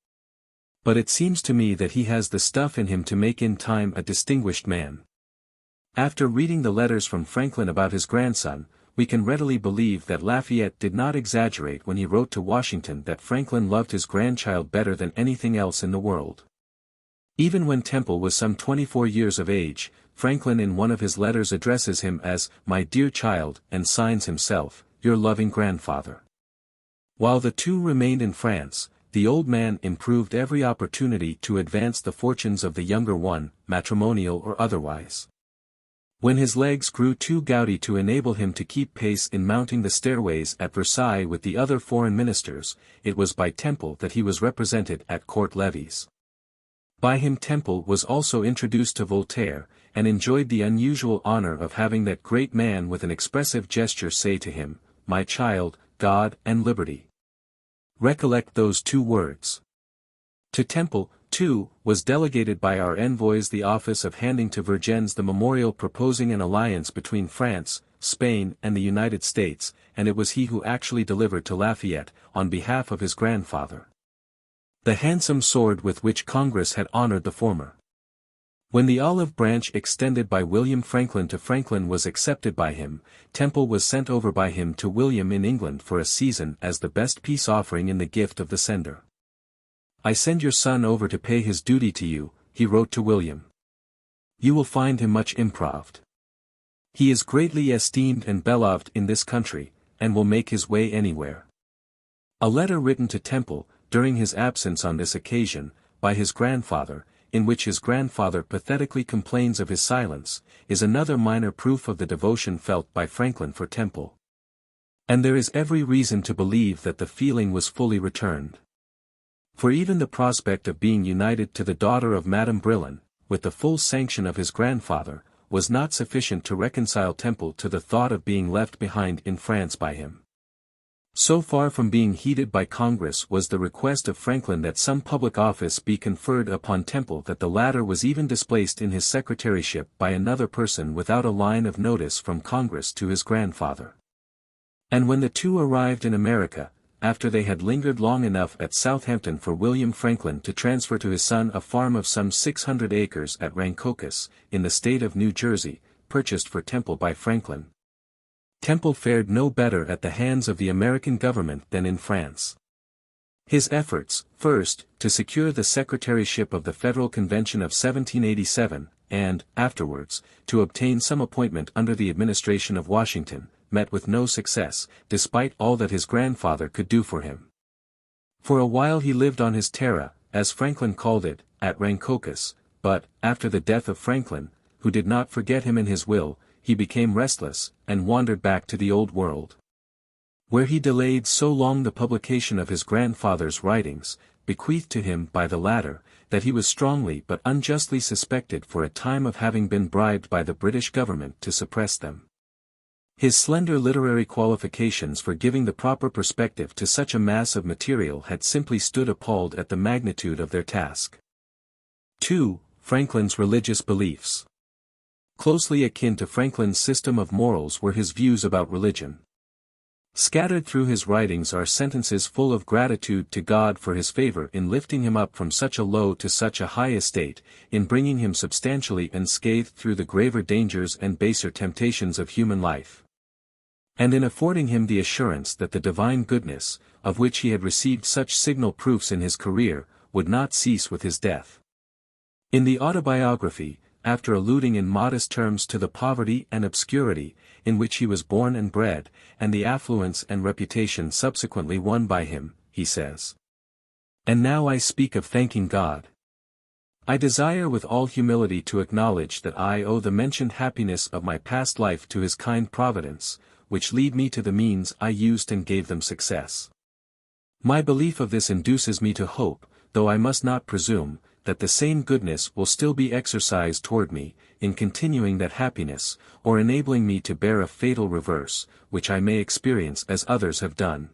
But it seems to me that he has the stuff in him to make in time a distinguished man. After reading the letters from Franklin about his grandson, we can readily believe that Lafayette did not exaggerate when he wrote to Washington that Franklin loved his grandchild better than anything else in the world. Even when Temple was some 24 years of age, Franklin in one of his letters addresses him as, "My dear child," and signs himself, "Your loving grandfather." While the two remained in France, the old man improved every opportunity to advance the fortunes of the younger one, matrimonial or otherwise. When his legs grew too gouty to enable him to keep pace in mounting the stairways at Versailles with the other foreign ministers, it was by Temple that he was represented at court levees. By him Temple was also introduced to Voltaire, and enjoyed the unusual honor of having that great man with an expressive gesture say to him, "My child, God and liberty." Recollect those two words. To Temple, too, was delegated by our envoys the office of handing to Vergennes the memorial proposing an alliance between France, Spain and the United States, and it was he who actually delivered to Lafayette, on behalf of his grandfather, the handsome sword with which Congress had honored the former. When the olive branch extended by William Franklin to Franklin was accepted by him, Temple was sent over by him to William in England for a season as the best peace offering in the gift of the sender. "I send your son over to pay his duty to you," he wrote to William. "You will find him much improved. He is greatly esteemed and beloved in this country, and will make his way anywhere." A letter written to Temple, during his absence on this occasion, by his grandfather, in which his grandfather pathetically complains of his silence, is another minor proof of the devotion felt by Franklin for Temple. And there is every reason to believe that the feeling was fully returned. For even the prospect of being united to the daughter of Madame Brillon, with the full sanction of his grandfather, was not sufficient to reconcile Temple to the thought of being left behind in France by him. So far from being heeded by Congress was the request of Franklin that some public office be conferred upon Temple that the latter was even displaced in his secretaryship by another person without a line of notice from Congress to his grandfather. And when the two arrived in America, after they had lingered long enough at Southampton for William Franklin to transfer to his son a farm of some 600 acres at Rancocas, in the state of New Jersey, purchased for Temple by Franklin, Temple fared no better at the hands of the American government than in France. His efforts, first, to secure the secretaryship of the Federal Convention of 1787, and, afterwards, to obtain some appointment under the administration of Washington, met with no success, despite all that his grandfather could do for him. For a while he lived on his terra, as Franklin called it, at Rancocas, but, after the death of Franklin, who did not forget him in his will, he became restless, and wandered back to the Old World, where he delayed so long the publication of his grandfather's writings, bequeathed to him by the latter, that he was strongly but unjustly suspected for a time of having been bribed by the British government to suppress them. His slender literary qualifications for giving the proper perspective to such a mass of material had simply stood appalled at the magnitude of their task. 2. Franklin's religious beliefs. Closely akin to Franklin's system of morals were his views about religion. Scattered through his writings are sentences full of gratitude to God for his favor in lifting him up from such a low to such a high estate, in bringing him substantially unscathed through the graver dangers and baser temptations of human life, and in affording him the assurance that the divine goodness, of which he had received such signal proofs in his career, would not cease with his death. In the Autobiography, after alluding in modest terms to the poverty and obscurity, in which he was born and bred, and the affluence and reputation subsequently won by him, he says, "And now I speak of thanking God. I desire with all humility to acknowledge that I owe the mentioned happiness of my past life to his kind providence, which lead me to the means I used and gave them success. My belief of this induces me to hope, though I must not presume, that the same goodness will still be exercised toward me, in continuing that happiness, or enabling me to bear a fatal reverse, which I may experience as others have done.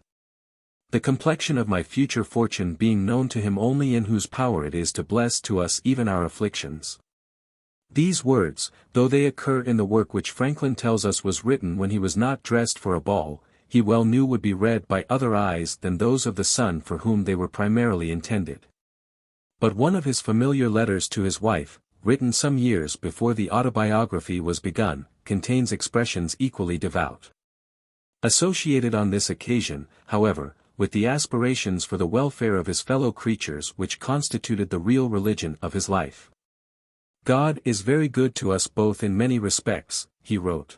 The complexion of my future fortune being known to him only in whose power it is to bless to us even our afflictions." These words, though they occur in the work which Franklin tells us was written when he was not dressed for a ball, he well knew would be read by other eyes than those of the son for whom they were primarily intended. But one of his familiar letters to his wife, written some years before the Autobiography was begun, contains expressions equally devout. Associated on this occasion, however, with the aspirations for the welfare of his fellow creatures which constituted the real religion of his life. "God is very good to us both in many respects," he wrote.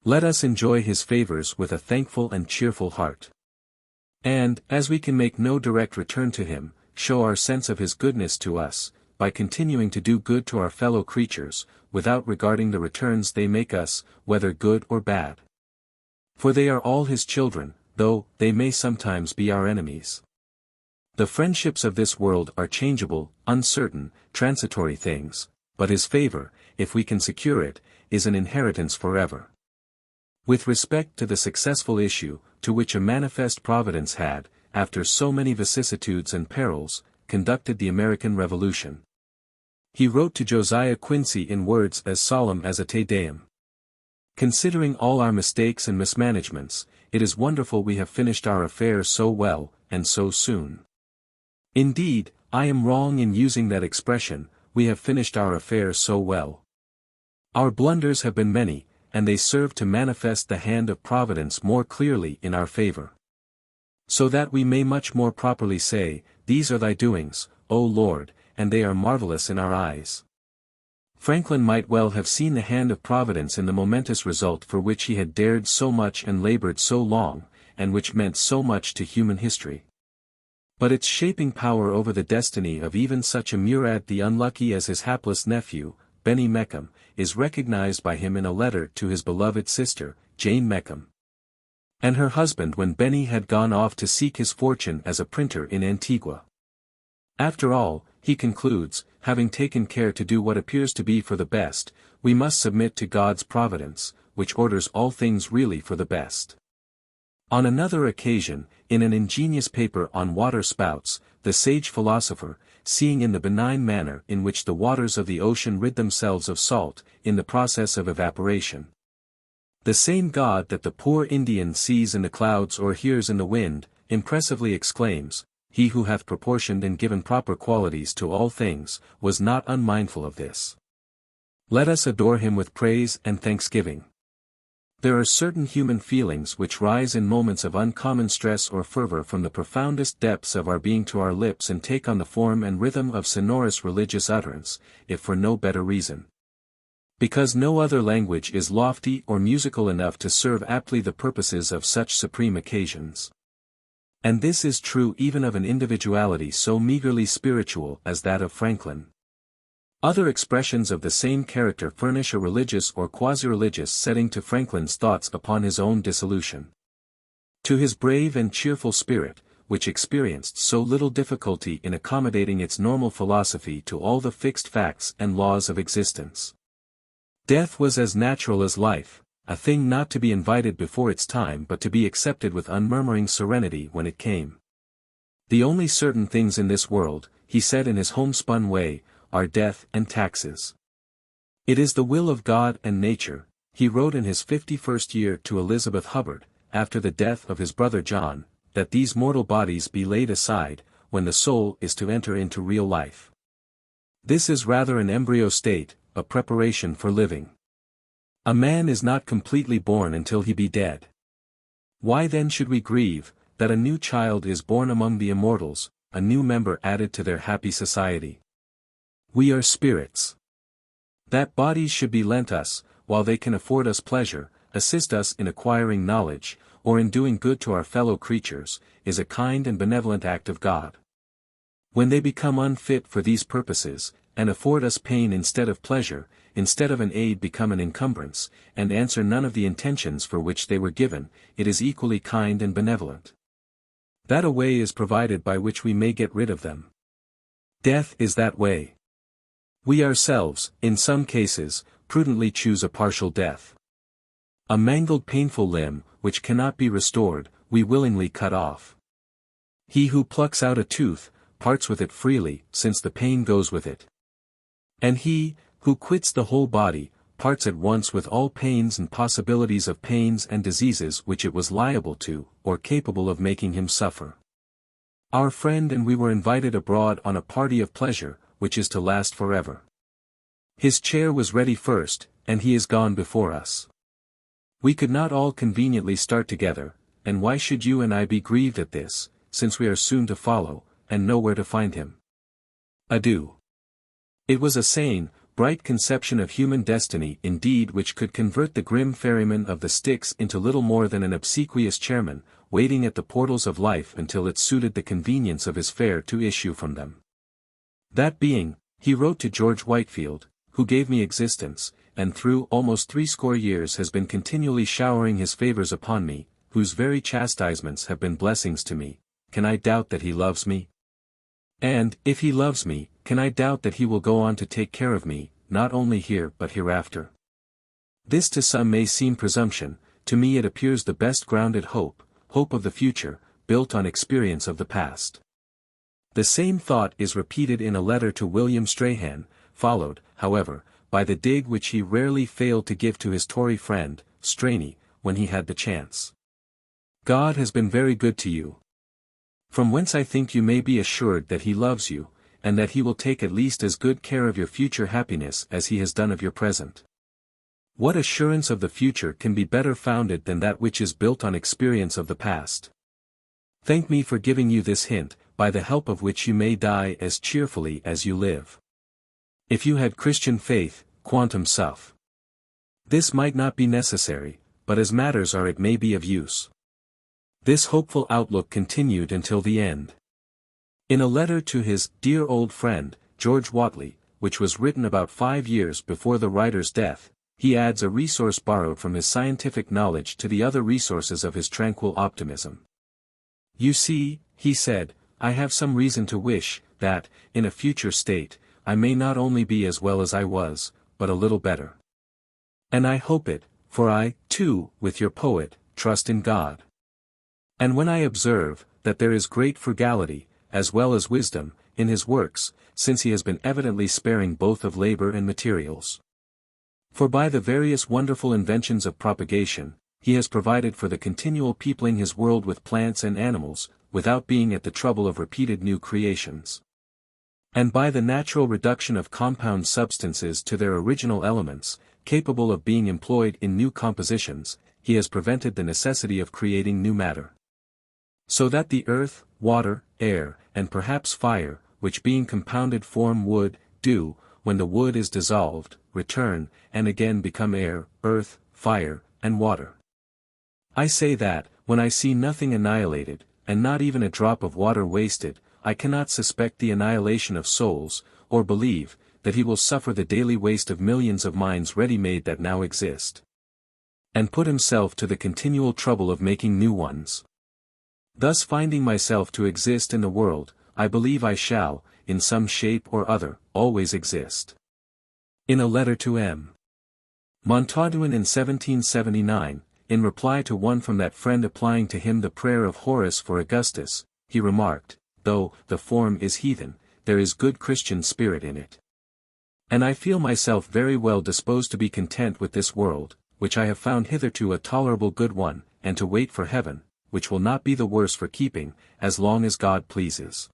"Let us enjoy his favors with a thankful and cheerful heart. And, as we can make no direct return to him, show our sense of his goodness to us, by continuing to do good to our fellow creatures, without regarding the returns they make us, whether good or bad. For they are all his children, though they may sometimes be our enemies. The friendships of this world are changeable, uncertain, transitory things, but his favor, if we can secure it, is an inheritance forever. With respect to the successful issue, to which a manifest providence had, after so many vicissitudes and perils, conducted the American Revolution," he wrote to Josiah Quincy in words as solemn as a Te Deum. "Considering all our mistakes and mismanagements, it is wonderful we have finished our affairs so well, and so soon. Indeed, I am wrong in using that expression, we have finished our affairs so well. Our blunders have been many, and they serve to manifest the hand of Providence more clearly in our favor. So that we may much more properly say, These are thy doings, O Lord, and they are marvelous in our eyes." Franklin might well have seen the hand of Providence in the momentous result for which he had dared so much and labored so long, and which meant so much to human history. But its shaping power over the destiny of even such a Murad the unlucky as his hapless nephew, Benny Meckham, is recognized by him in a letter to his beloved sister, Jane Meckham, and her husband when Benny had gone off to seek his fortune as a printer in Antigua. "After all," he concludes, "having taken care to do what appears to be for the best, we must submit to God's providence, which orders all things really for the best." On another occasion, in an ingenious paper on water spouts, the sage philosopher, seeing in the benign manner in which the waters of the ocean rid themselves of salt, in the process of evaporation. The same God that the poor Indian sees in the clouds or hears in the wind, impressively exclaims, "He who hath proportioned and given proper qualities to all things, was not unmindful of this. Let us adore him with praise and thanksgiving." There are certain human feelings which rise in moments of uncommon stress or fervor from the profoundest depths of our being to our lips and take on the form and rhythm of sonorous religious utterance, if for no better reason. Because no other language is lofty or musical enough to serve aptly the purposes of such supreme occasions. And this is true even of an individuality so meagerly spiritual as that of Franklin. Other expressions of the same character furnish a religious or quasi-religious setting to Franklin's thoughts upon his own dissolution. To his brave and cheerful spirit, which experienced so little difficulty in accommodating its normal philosophy to all the fixed facts and laws of existence. Death was as natural as life, a thing not to be invited before its time but to be accepted with unmurmuring serenity when it came. The only certain things in this world, he said in his homespun way, are death and taxes. It is the will of God and nature, he wrote in his 51st year to Elizabeth Hubbard, after the death of his brother John, that these mortal bodies be laid aside, when the soul is to enter into real life. This is rather an embryo state, a preparation for living. A man is not completely born until he be dead. Why then should we grieve, that a new child is born among the immortals, a new member added to their happy society? We are spirits. That bodies should be lent us, while they can afford us pleasure, assist us in acquiring knowledge, or in doing good to our fellow creatures, is a kind and benevolent act of God. When they become unfit for these purposes, and afford us pain instead of pleasure, instead of an aid become an encumbrance, and answer none of the intentions for which they were given, it is equally kind and benevolent. That a way is provided by which we may get rid of them. Death is that way. We ourselves, in some cases, prudently choose a partial death. A mangled painful limb, which cannot be restored, we willingly cut off. He who plucks out a tooth, parts with it freely, since the pain goes with it. And he, who quits the whole body, parts at once with all pains and possibilities of pains and diseases which it was liable to, or capable of making him suffer. Our friend and we were invited abroad on a party of pleasure, which is to last forever. His chair was ready first, and he is gone before us. We could not all conveniently start together, and why should you and I be grieved at this, since we are soon to follow, and know where to find him? Adieu. It was a sane, bright conception of human destiny indeed which could convert the grim ferryman of the Styx into little more than an obsequious chairman, waiting at the portals of life until it suited the convenience of his fare to issue from them. That being, he wrote to George Whitefield, who gave me existence, and through almost 80 years has been continually showering his favors upon me, whose very chastisements have been blessings to me, can I doubt that he loves me? And, if he loves me, can I doubt that he will go on to take care of me, not only here but hereafter? This to some may seem presumption, to me it appears the best grounded hope of the future, built on experience of the past. The same thought is repeated in a letter to William Strahan, followed, however, by the dig which he rarely failed to give to his Tory friend, Straney, when he had the chance. God has been very good to you. From whence I think you may be assured that he loves you, and that he will take at least as good care of your future happiness as he has done of your present. What assurance of the future can be better founded than that which is built on experience of the past? Thank me for giving you this hint, by the help of which you may die as cheerfully as you live. If you had Christian faith, quantum suff. This might not be necessary, but as matters are it may be of use. This hopeful outlook continued until the end. In a letter to his dear old friend, George Whately, which was written about 5 years before the writer's death, he adds a resource borrowed from his scientific knowledge to the other resources of his tranquil optimism. You see, he said, I have some reason to wish, that, in a future state, I may not only be as well as I was, but a little better. And I hope it, for I, too, with your poet, trust in God. And when I observe, that there is great frugality, as well as wisdom, in his works, since he has been evidently sparing both of labor and materials. For by the various wonderful inventions of propagation, he has provided for the continual peopling his world with plants and animals, without being at the trouble of repeated new creations. And by the natural reduction of compound substances to their original elements, capable of being employed in new compositions, he has prevented the necessity of creating new matter. So that the earth, water, air, and perhaps fire, which being compounded form wood, do, when the wood is dissolved, return, and again become air, earth, fire, and water. I say that, when I see nothing annihilated, and not even a drop of water wasted, I cannot suspect the annihilation of souls, or believe, that he will suffer the daily waste of millions of minds ready-made that now exist, and put himself to the continual trouble of making new ones. Thus finding myself to exist in the world, I believe I shall, in some shape or other, always exist. In a letter to M. Montaudoin in 1779, in reply to one from that friend applying to him the prayer of Horace for Augustus, he remarked, though the form is heathen, there is good Christian spirit in it. And I feel myself very well disposed to be content with this world, which I have found hitherto a tolerable good one, and to wait for heaven, which will not be the worse for keeping, as long as God pleases.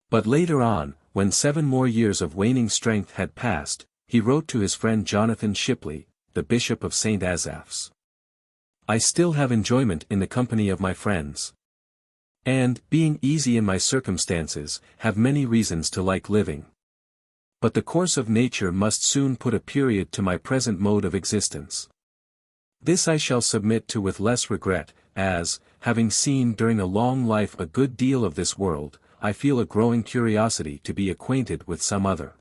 But later on, when 7 more years of waning strength had passed, he wrote to his friend Jonathan Shipley, the Bishop of St. Asaph's. I still have enjoyment in the company of my friends. And, being easy in my circumstances, have many reasons to like living. But the course of nature must soon put a period to my present mode of existence. This I shall submit to with less regret, as, having seen during a long life a good deal of this world, I feel a growing curiosity to be acquainted with some other.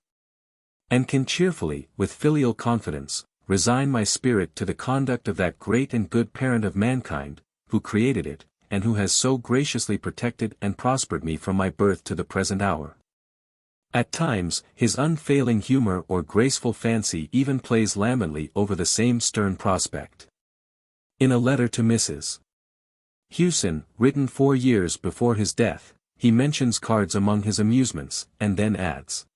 And can cheerfully, with filial confidence, resign my spirit to the conduct of that great and good parent of mankind, who created it, and who has so graciously protected and prospered me from my birth to the present hour. At times, his unfailing humor or graceful fancy even plays lambently over the same stern prospect. In a letter to Mrs. Hewson, written 4 years before his death, he mentions cards among his amusements, and then adds,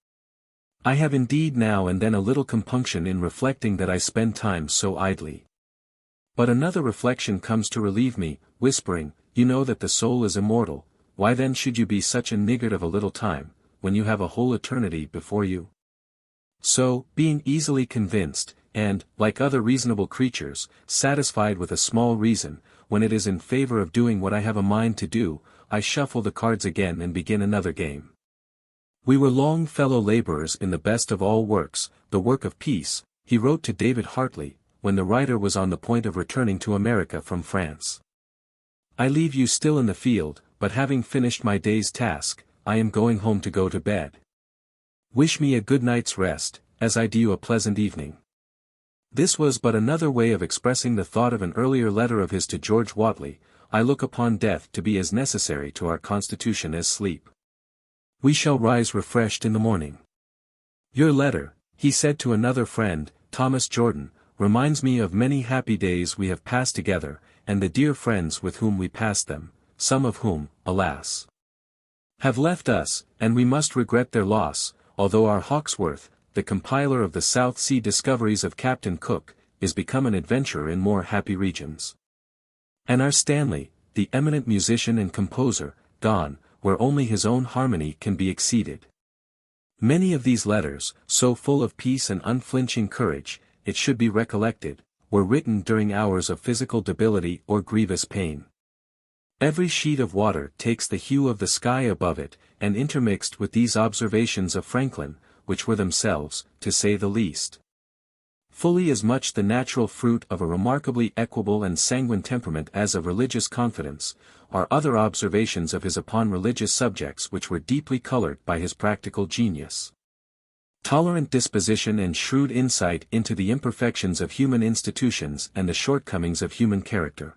I have indeed now and then a little compunction in reflecting that I spend time so idly. But another reflection comes to relieve me, whispering, you know that the soul is immortal, why then should you be such a niggard of a little time, when you have a whole eternity before you? So, being easily convinced, and, like other reasonable creatures, satisfied with a small reason, when it is in favor of doing what I have a mind to do, I shuffle the cards again and begin another game. We were long fellow laborers in the best of all works, the work of peace, he wrote to David Hartley, when the writer was on the point of returning to America from France. I leave you still in the field, but having finished my day's task, I am going home to go to bed. Wish me a good night's rest, as I do you a pleasant evening. This was but another way of expressing the thought of an earlier letter of his to George Whatley, I look upon death to be as necessary to our constitution as sleep. We shall rise refreshed in the morning. Your letter, he said to another friend, Thomas Jordan, reminds me of many happy days we have passed together, and the dear friends with whom we passed them, some of whom, alas, have left us, and we must regret their loss, although our Hawkesworth, the compiler of the South Sea discoveries of Captain Cook, is become an adventurer in more happy regions. And our Stanley, the eminent musician and composer, gone, where only his own harmony can be exceeded. Many of these letters, so full of peace and unflinching courage, it should be recollected, were written during hours of physical debility or grievous pain. Every sheet of water takes the hue of the sky above it, and intermixed with these observations of Franklin, which were themselves, to say the least, fully as much the natural fruit of a remarkably equable and sanguine temperament as of religious confidence, are other observations of his upon religious subjects which were deeply colored by his practical genius, tolerant disposition and shrewd insight into the imperfections of human institutions and the shortcomings of human character.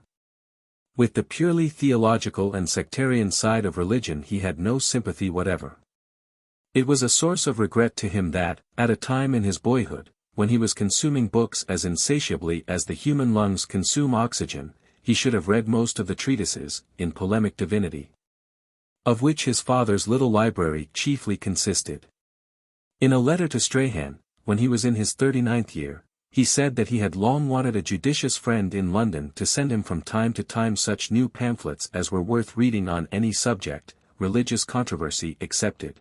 With the purely theological and sectarian side of religion he had no sympathy whatever. It was a source of regret to him that, at a time in his boyhood, when he was consuming books as insatiably as the human lungs consume oxygen, he should have read most of the treatises, in polemic divinity, of which his father's little library chiefly consisted. In a letter to Strahan, when he was in his 39th year, he said that he had long wanted a judicious friend in London to send him from time to time such new pamphlets as were worth reading on any subject, religious controversy excepted.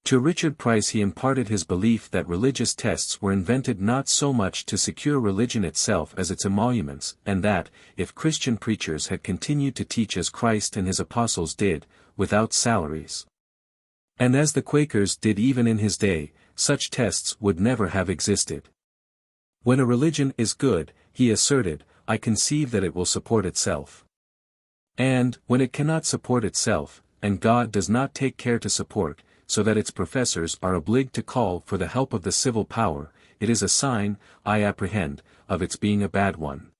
To Richard Price he imparted his belief that religious tests were invented not so much to secure religion itself as its emoluments, and that, if Christian preachers had continued to teach as Christ and his apostles did, without salaries, and as the Quakers did even in his day, such tests would never have existed. When a religion is good, he asserted, I conceive that it will support itself. And, when it cannot support itself, and God does not take care to support, so that its professors are obliged to call for the help of the civil power, it is a sign, I apprehend, of its being a bad one.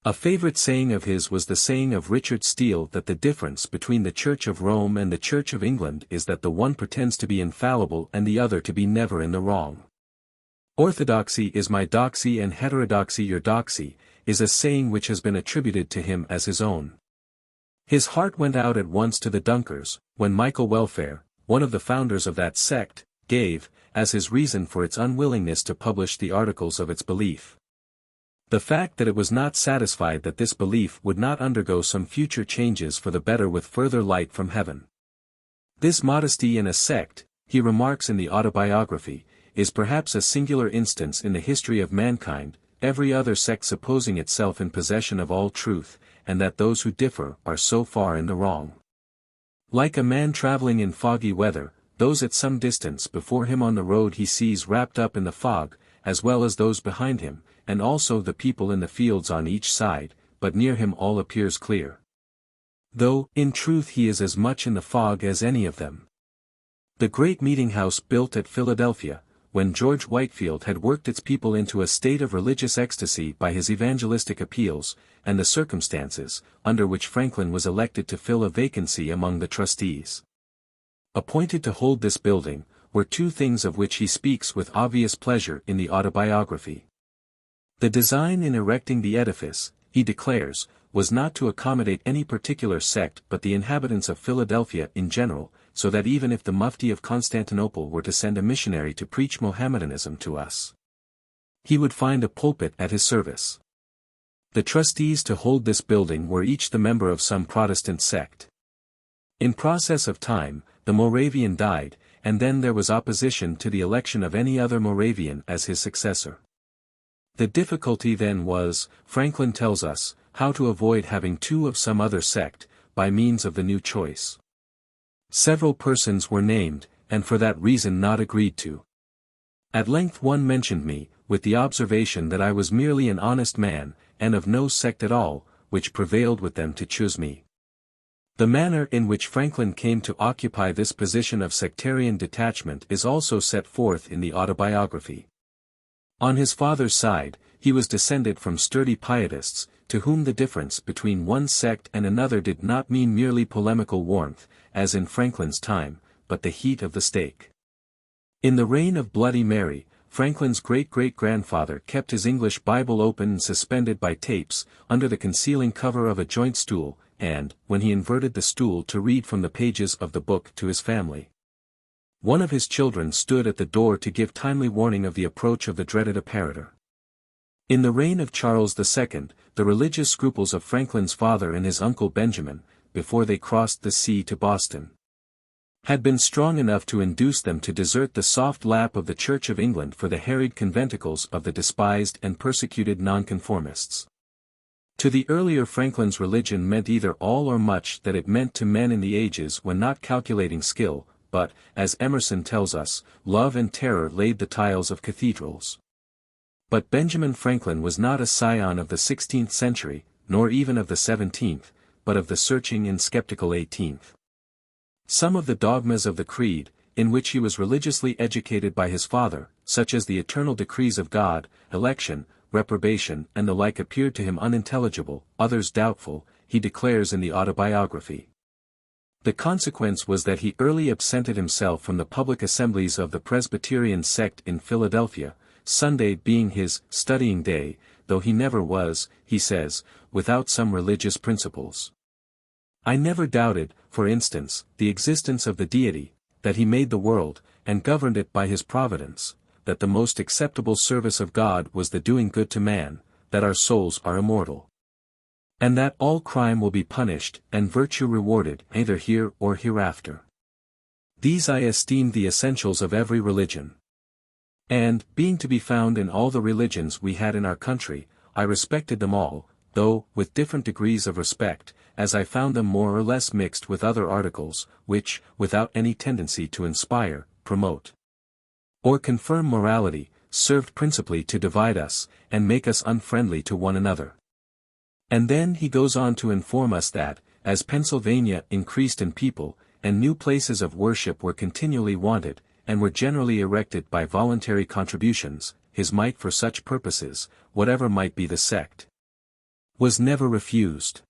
A favorite saying of his was the saying of Richard Steele that the difference between the Church of Rome and the Church of England is that the one pretends to be infallible and the other to be never in the wrong. Orthodoxy is my doxy and heterodoxy your doxy, is a saying which has been attributed to him as his own. His heart went out at once to the Dunkers, when Michael Welfare, one of the founders of that sect, gave, as his reason for its unwillingness to publish the articles of its belief, the fact that it was not satisfied that this belief would not undergo some future changes for the better with further light from heaven. This modesty in a sect, he remarks in the Autobiography, is perhaps a singular instance in the history of mankind, every other sect supposing itself in possession of all truth, and that those who differ are so far in the wrong. Like a man traveling in foggy weather, those at some distance before him on the road he sees wrapped up in the fog, as well as those behind him, and also the people in the fields on each side, but near him all appears clear. Though, in truth he is as much in the fog as any of them. The great meeting house built at Philadelphia, when George Whitefield had worked its people into a state of religious ecstasy by his evangelistic appeals, and the circumstances, under which Franklin was elected to fill a vacancy among the trustees appointed to hold this building, were two things of which he speaks with obvious pleasure in the Autobiography. The design in erecting the edifice, he declares, was not to accommodate any particular sect but the inhabitants of Philadelphia in general, so that even if the Mufti of Constantinople were to send a missionary to preach Mohammedanism to us, he would find a pulpit at his service. The trustees to hold this building were each the member of some Protestant sect. In process of time, the Moravian died, and then there was opposition to the election of any other Moravian as his successor. The difficulty then was, Franklin tells us, how to avoid having two of some other sect, by means of the new choice. Several persons were named, and for that reason not agreed to. At length one mentioned me, with the observation that I was merely an honest man, and of no sect at all, which prevailed with them to choose me. The manner in which Franklin came to occupy this position of sectarian detachment is also set forth in the Autobiography. On his father's side, he was descended from sturdy pietists, to whom the difference between one sect and another did not mean merely polemical warmth, as in Franklin's time, but the heat of the stake. In the reign of Bloody Mary, Franklin's great-great-grandfather kept his English Bible open and suspended by tapes, under the concealing cover of a joint stool, and, when he inverted the stool to read from the pages of the book to his family, one of his children stood at the door to give timely warning of the approach of the dreaded apparitor. In the reign of Charles II, the religious scruples of Franklin's father and his uncle Benjamin, before they crossed the sea to Boston, had been strong enough to induce them to desert the soft lap of the Church of England for the harried conventicles of the despised and persecuted nonconformists. To the earlier Franklin's religion meant either all or much that it meant to men in the ages when not calculating skill, but, as Emerson tells us, love and terror laid the tiles of cathedrals. But Benjamin Franklin was not a scion of the 16th century, nor even of the 17th, but of the searching and skeptical 18th. Some of the dogmas of the Creed, in which he was religiously educated by his father, such as the eternal decrees of God, election, reprobation and the like appeared to him unintelligible, others doubtful, he declares in the Autobiography. The consequence was that he early absented himself from the public assemblies of the Presbyterian sect in Philadelphia, Sunday being his studying day, though he never was, he says, without some religious principles. I never doubted, for instance, the existence of the deity, that he made the world, and governed it by his providence, that the most acceptable service of God was the doing good to man, that our souls are immortal, and that all crime will be punished and virtue rewarded either here or hereafter. These I esteemed the essentials of every religion. And, being to be found in all the religions we had in our country, I respected them all, though, with different degrees of respect, as I found them more or less mixed with other articles, which, without any tendency to inspire, promote, or confirm morality, served principally to divide us, and make us unfriendly to one another. And then he goes on to inform us that, as Pennsylvania increased in people, and new places of worship were continually wanted, and were generally erected by voluntary contributions, his might for such purposes, whatever might be the sect, was never refused.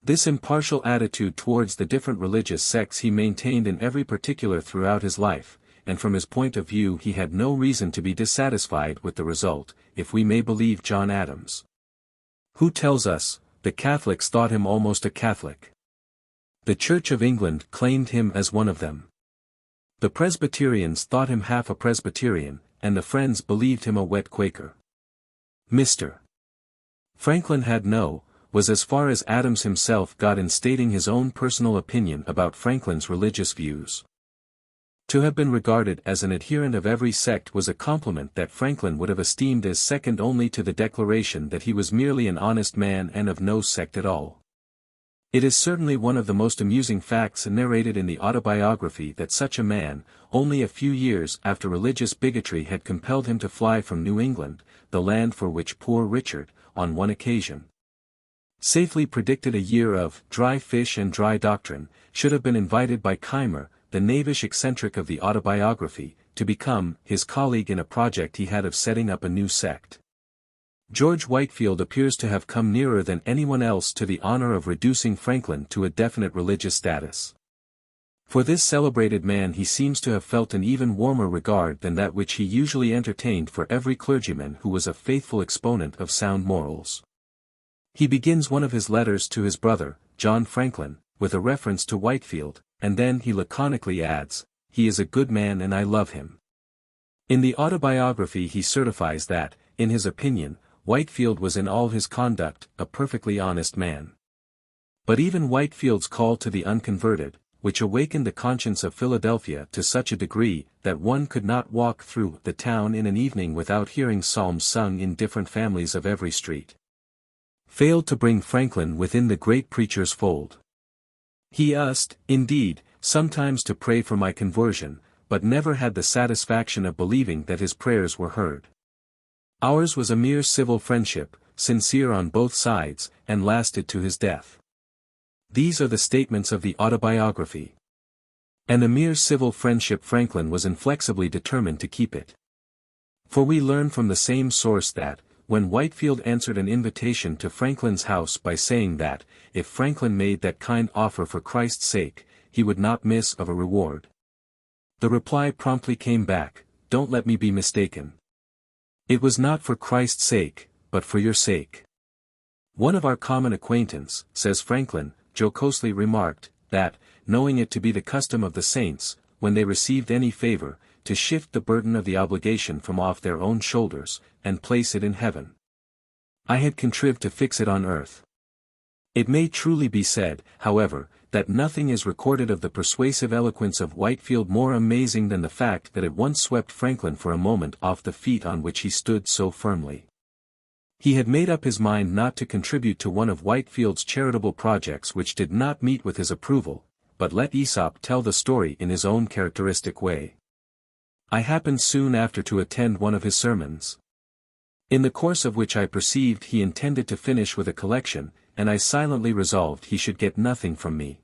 This impartial attitude towards the different religious sects he maintained in every particular throughout his life, and from his point of view he had no reason to be dissatisfied with the result, if we may believe John Adams, who tells us, the Catholics thought him almost a Catholic. The Church of England claimed him as one of them. The Presbyterians thought him half a Presbyterian, and the Friends believed him a wet Quaker. Mr. Franklin was as far as Adams himself got in stating his own personal opinion about Franklin's religious views. To have been regarded as an adherent of every sect was a compliment that Franklin would have esteemed as second only to the declaration that he was merely an honest man and of no sect at all. It is certainly one of the most amusing facts narrated in the Autobiography that such a man, only a few years after religious bigotry had compelled him to fly from New England, the land for which poor Richard, on one occasion, safely predicted a year of dry fish and dry doctrine, should have been invited by Keimer, the knavish eccentric of the Autobiography, to become his colleague in a project he had of setting up a new sect. George Whitefield appears to have come nearer than anyone else to the honor of reducing Franklin to a definite religious status. For this celebrated man he seems to have felt an even warmer regard than that which he usually entertained for every clergyman who was a faithful exponent of sound morals. He begins one of his letters to his brother, John Franklin, with a reference to Whitefield, and then he laconically adds, "He is a good man and I love him." In the Autobiography he certifies that, in his opinion, Whitefield was in all his conduct a perfectly honest man. But even Whitefield's call to the unconverted, which awakened the conscience of Philadelphia to such a degree that one could not walk through the town in an evening without hearing psalms sung in different families of every street, failed to bring Franklin within the great preacher's fold. He used, indeed, sometimes to pray for my conversion, but never had the satisfaction of believing that his prayers were heard. Ours was a mere civil friendship, sincere on both sides, and lasted to his death. These are the statements of the Autobiography. And a mere civil friendship Franklin was inflexibly determined to keep it. For we learn from the same source that, when Whitefield answered an invitation to Franklin's house by saying that, if Franklin made that kind offer for Christ's sake, he would not miss of a reward, the reply promptly came back, "Don't let me be mistaken. It was not for Christ's sake, but for your sake." One of our common acquaintance, says Franklin, jocosely remarked, that, knowing it to be the custom of the saints, when they received any favor, to shift the burden of the obligation from off their own shoulders, and place it in heaven, I had contrived to fix it on earth. It may truly be said, however, that nothing is recorded of the persuasive eloquence of Whitefield more amazing than the fact that it once swept Franklin for a moment off the feet on which he stood so firmly. He had made up his mind not to contribute to one of Whitefield's charitable projects which did not meet with his approval, but let Aesop tell the story in his own characteristic way. I happened soon after to attend one of his sermons, in the course of which I perceived he intended to finish with a collection, and I silently resolved he should get nothing from me.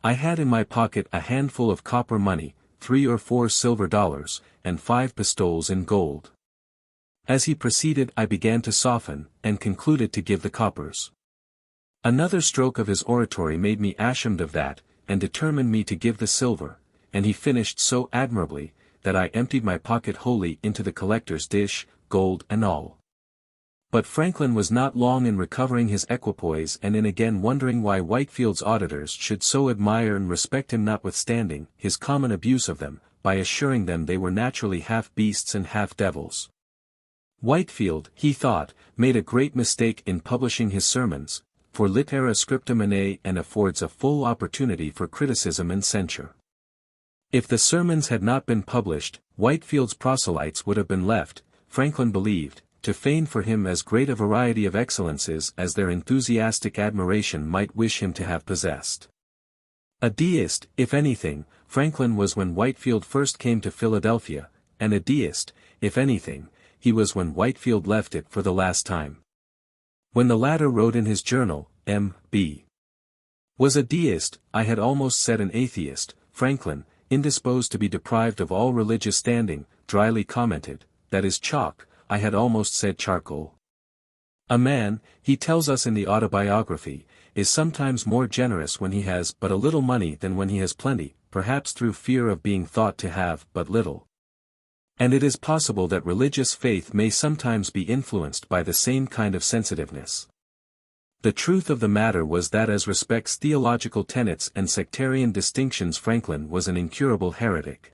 I had in my pocket a handful of copper money, 3 or 4 silver dollars, and 5 pistoles in gold. As he proceeded I began to soften, and concluded to give the coppers. Another stroke of his oratory made me ashamed of that, and determined me to give the silver, and he finished so admirably, that I emptied my pocket wholly into the collector's dish, gold and all. But Franklin was not long in recovering his equipoise and in again wondering why Whitefield's auditors should so admire and respect him notwithstanding his common abuse of them, by assuring them they were naturally half beasts and half devils. Whitefield, he thought, made a great mistake in publishing his sermons, for litera scripta manet and affords a full opportunity for criticism and censure. If the sermons had not been published, Whitefield's proselytes would have been left, Franklin believed, to feign for him as great a variety of excellences as their enthusiastic admiration might wish him to have possessed. A deist, if anything, Franklin was when Whitefield first came to Philadelphia, and a deist, if anything, he was when Whitefield left it for the last time. When the latter wrote in his journal, M.B. was a deist, I had almost said an atheist, Franklin, indisposed to be deprived of all religious standing, dryly commented, that is chalk, I had almost said charcoal. A man, he tells us in the Autobiography, is sometimes more generous when he has but a little money than when he has plenty, perhaps through fear of being thought to have but little. And it is possible that religious faith may sometimes be influenced by the same kind of sensitiveness. The truth of the matter was that as respects theological tenets and sectarian distinctions Franklin was an incurable heretic.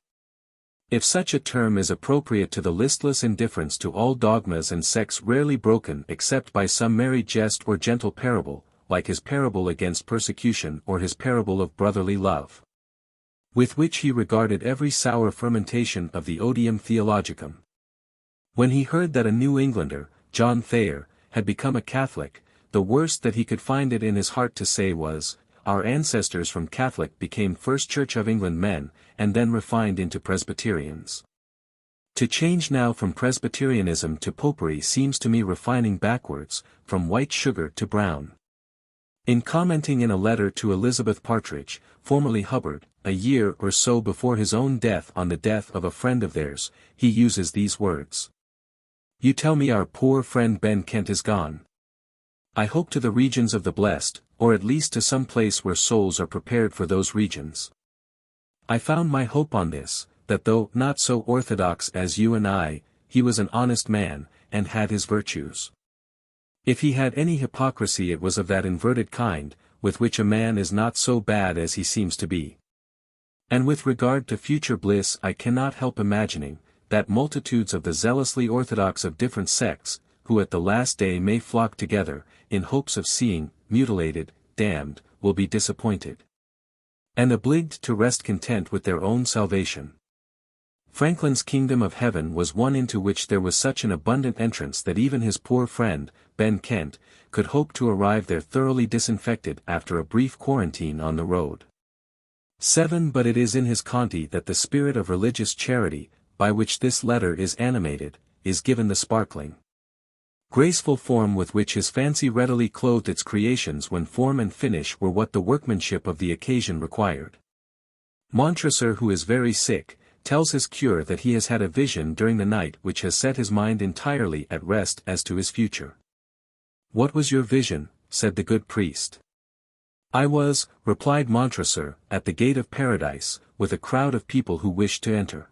If such a term is appropriate to the listless indifference to all dogmas and sects rarely broken except by some merry jest or gentle parable, like his parable against persecution or his parable of brotherly love, with which he regarded every sour fermentation of the odium theologicum. When he heard that a New Englander, John Thayer, had become a Catholic, the worst that he could find it in his heart to say was, "Our ancestors from Catholic became First Church of England men, and then refined into Presbyterians. To change now from Presbyterianism to Popery seems to me refining backwards, from white sugar to brown." In commenting in a letter to Elizabeth Partridge, formerly Hubbard, a year or so before his own death on the death of a friend of theirs, he uses these words. "You tell me our poor friend Ben Kent is gone. I hope to the regions of the blessed, or at least to some place where souls are prepared for those regions. I found my hope on this, that though not so orthodox as you and I, he was an honest man, and had his virtues. If he had any hypocrisy it was of that inverted kind, with which a man is not so bad as he seems to be. And with regard to future bliss I cannot help imagining, that multitudes of the zealously orthodox of different sects, who at the last day may flock together, in hopes of seeing, mutilated, damned, will be disappointed, and obliged to rest content with their own salvation." Franklin's kingdom of heaven was one into which there was such an abundant entrance that even his poor friend, Ben Kent, could hope to arrive there thoroughly disinfected after a brief quarantine on the road. 7. But it is in his Conti that the spirit of religious charity, by which this letter is animated, is given the sparkling, graceful form with which his fancy readily clothed its creations when form and finish were what the workmanship of the occasion required. Montresor, who is very sick, tells his cure that he has had a vision during the night which has set his mind entirely at rest as to his future. "What was your vision?" said the good priest. "I was," replied Montresor, "at the gate of paradise, with a crowd of people who wished to enter.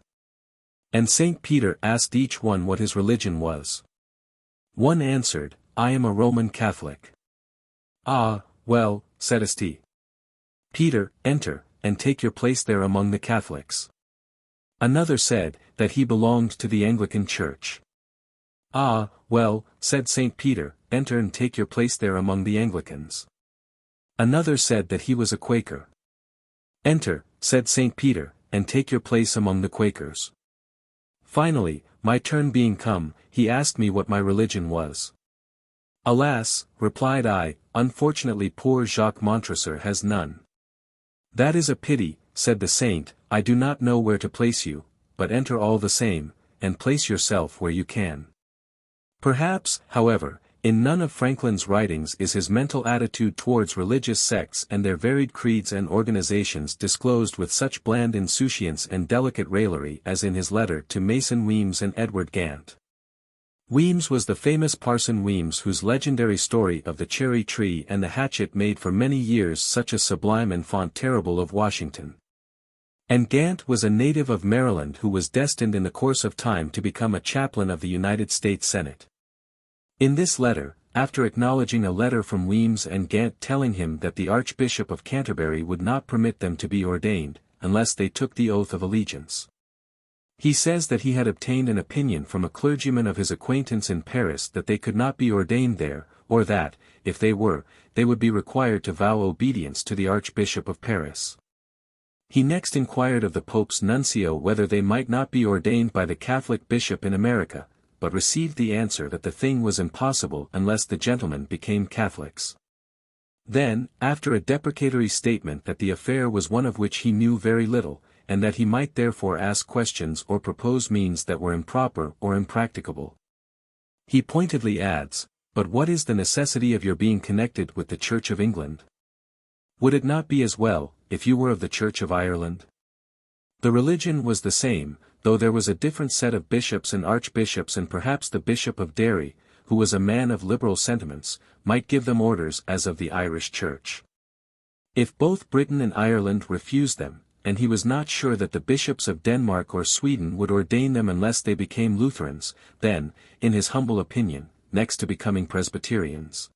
And St. Peter asked each one what his religion was. One answered, 'I am a Roman Catholic.' 'Ah, well,' said St. Peter, 'enter, and take your place there among the Catholics.' Another said, that he belonged to the Anglican Church. 'Ah, well,' said St. Peter, 'enter and take your place there among the Anglicans.' Another said that he was a Quaker. 'Enter,' said St. Peter, 'and take your place among the Quakers.' Finally, my turn being come, he asked me what my religion was. 'Alas,' replied I, 'unfortunately poor Jacques Montresor has none.' 'That is a pity,' said the saint, 'I do not know where to place you, but enter all the same, and place yourself where you can.'" Perhaps, however, in none of Franklin's writings is his mental attitude towards religious sects and their varied creeds and organizations disclosed with such bland insouciance and delicate raillery as in his letter to Mason Weems and Edward Gant. Weems was the famous Parson Weems whose legendary story of the cherry tree and the hatchet made for many years such a sublime enfant terrible of Washington. And Gant was a native of Maryland who was destined in the course of time to become a chaplain of the United States Senate. In this letter, after acknowledging a letter from Weems and Gant telling him that the Archbishop of Canterbury would not permit them to be ordained, unless they took the oath of allegiance. He says that he had obtained an opinion from a clergyman of his acquaintance in Paris that they could not be ordained there, or that, if they were, they would be required to vow obedience to the Archbishop of Paris. He next inquired of the Pope's nuncio whether they might not be ordained by the Catholic bishop in America, but received the answer that the thing was impossible unless the gentlemen became Catholics. Then, after a deprecatory statement that the affair was one of which he knew very little, and that he might therefore ask questions or propose means that were improper or impracticable, he pointedly adds, "But what is the necessity of your being connected with the Church of England? Would it not be as well, if you were of the Church of Ireland?" The religion was the same, though there was a different set of bishops and archbishops, and perhaps the Bishop of Derry, who was a man of liberal sentiments, might give them orders as of the Irish Church. If both Britain and Ireland refused them, and he was not sure that the bishops of Denmark or Sweden would ordain them unless they became Lutherans, then, in his humble opinion, next to becoming Presbyterians,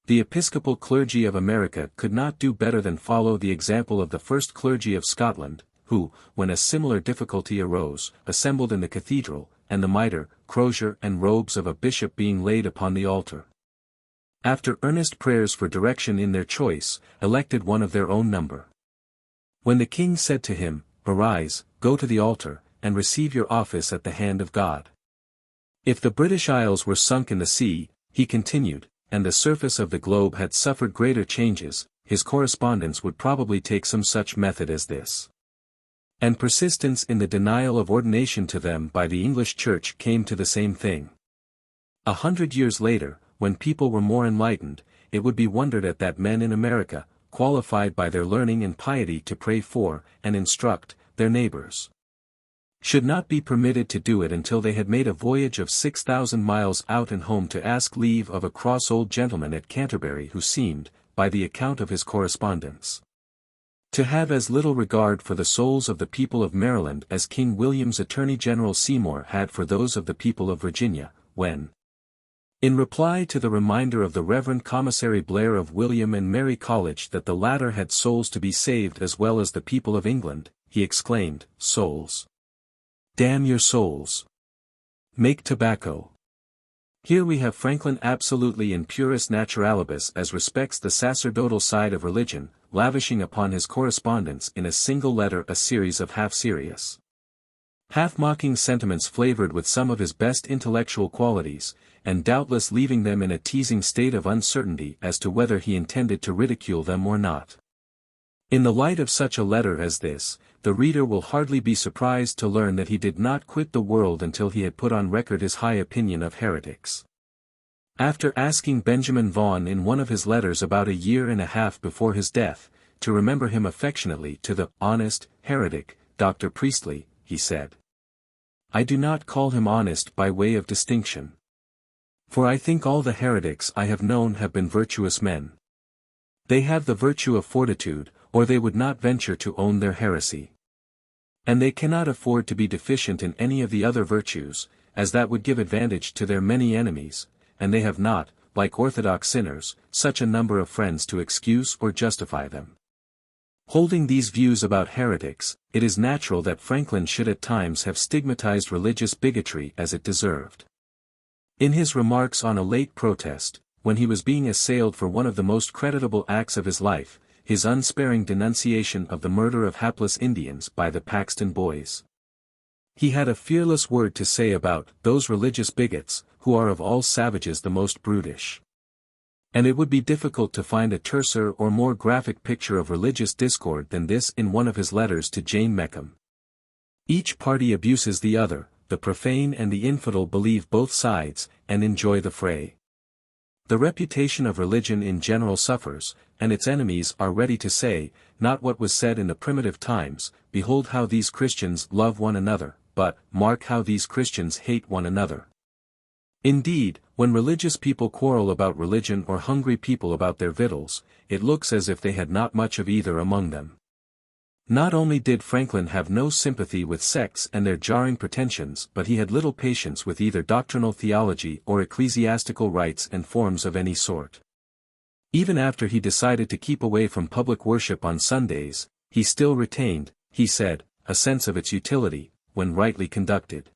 the episcopal clergy of America could not do better than follow the example of the first clergy of Scotland, who, when a similar difficulty arose, assembled in the cathedral, and the mitre, crozier and robes of a bishop being laid upon the altar, after earnest prayers for direction in their choice, elected one of their own number. When the king said to him, "Arise, go to the altar, and receive your office at the hand of God." If the British Isles were sunk in the sea, he continued, and the surface of the globe had suffered greater changes, his correspondence would probably take some such method as this. And persistence in the denial of ordination to them by the English Church came to the same thing. 100 years later, when people were more enlightened, it would be wondered at that men in America, qualified by their learning and piety to pray for, and instruct, their neighbors, should not be permitted to do it until they had made a voyage of 6,000 miles out and home to ask leave of a cross old gentleman at Canterbury who seemed, by the account of his correspondence, to have as little regard for the souls of the people of Maryland as King William's Attorney General Seymour had for those of the people of Virginia, when, in reply to the reminder of the Reverend Commissary Blair of William and Mary College that the latter had souls to be saved as well as the people of England, he exclaimed, "Souls! Damn your souls! Make tobacco!" Here we have Franklin absolutely in purus naturalibus as respects the sacerdotal side of religion, lavishing upon his correspondence in a single letter a series of half-serious, half-mocking sentiments flavored with some of his best intellectual qualities, and doubtless leaving them in a teasing state of uncertainty as to whether he intended to ridicule them or not. In the light of such a letter as this, the reader will hardly be surprised to learn that he did not quit the world until he had put on record his high opinion of heretics. After asking Benjamin Vaughan in one of his letters about a year and a half before his death, to remember him affectionately to the honest heretic, Dr. Priestley, he said, "I do not call him honest by way of distinction. For I think all the heretics I have known have been virtuous men. They have the virtue of fortitude, or they would not venture to own their heresy. And they cannot afford to be deficient in any of the other virtues, as that would give advantage to their many enemies, and they have not, like orthodox sinners, such a number of friends to excuse or justify them." Holding these views about heretics, it is natural that Franklin should at times have stigmatized religious bigotry as it deserved. In his remarks on a late protest, when he was being assailed for one of the most creditable acts of his life, his unsparing denunciation of the murder of hapless Indians by the Paxton Boys, he had a fearless word to say about those religious bigots, who are of all savages the most brutish. And it would be difficult to find a terser or more graphic picture of religious discord than this in one of his letters to Jane Meckham. Each party abuses the other, the profane and the infidel believe both sides, and enjoy the fray. The reputation of religion in general suffers, and its enemies are ready to say, not what was said in the primitive times, "Behold how these Christians love one another," but, "Mark how these Christians hate one another." Indeed, when religious people quarrel about religion or hungry people about their victuals, it looks as if they had not much of either among them. Not only did Franklin have no sympathy with sects and their jarring pretensions, but he had little patience with either doctrinal theology or ecclesiastical rites and forms of any sort. Even after he decided to keep away from public worship on Sundays, he still retained, he said, a sense of its utility, when rightly conducted,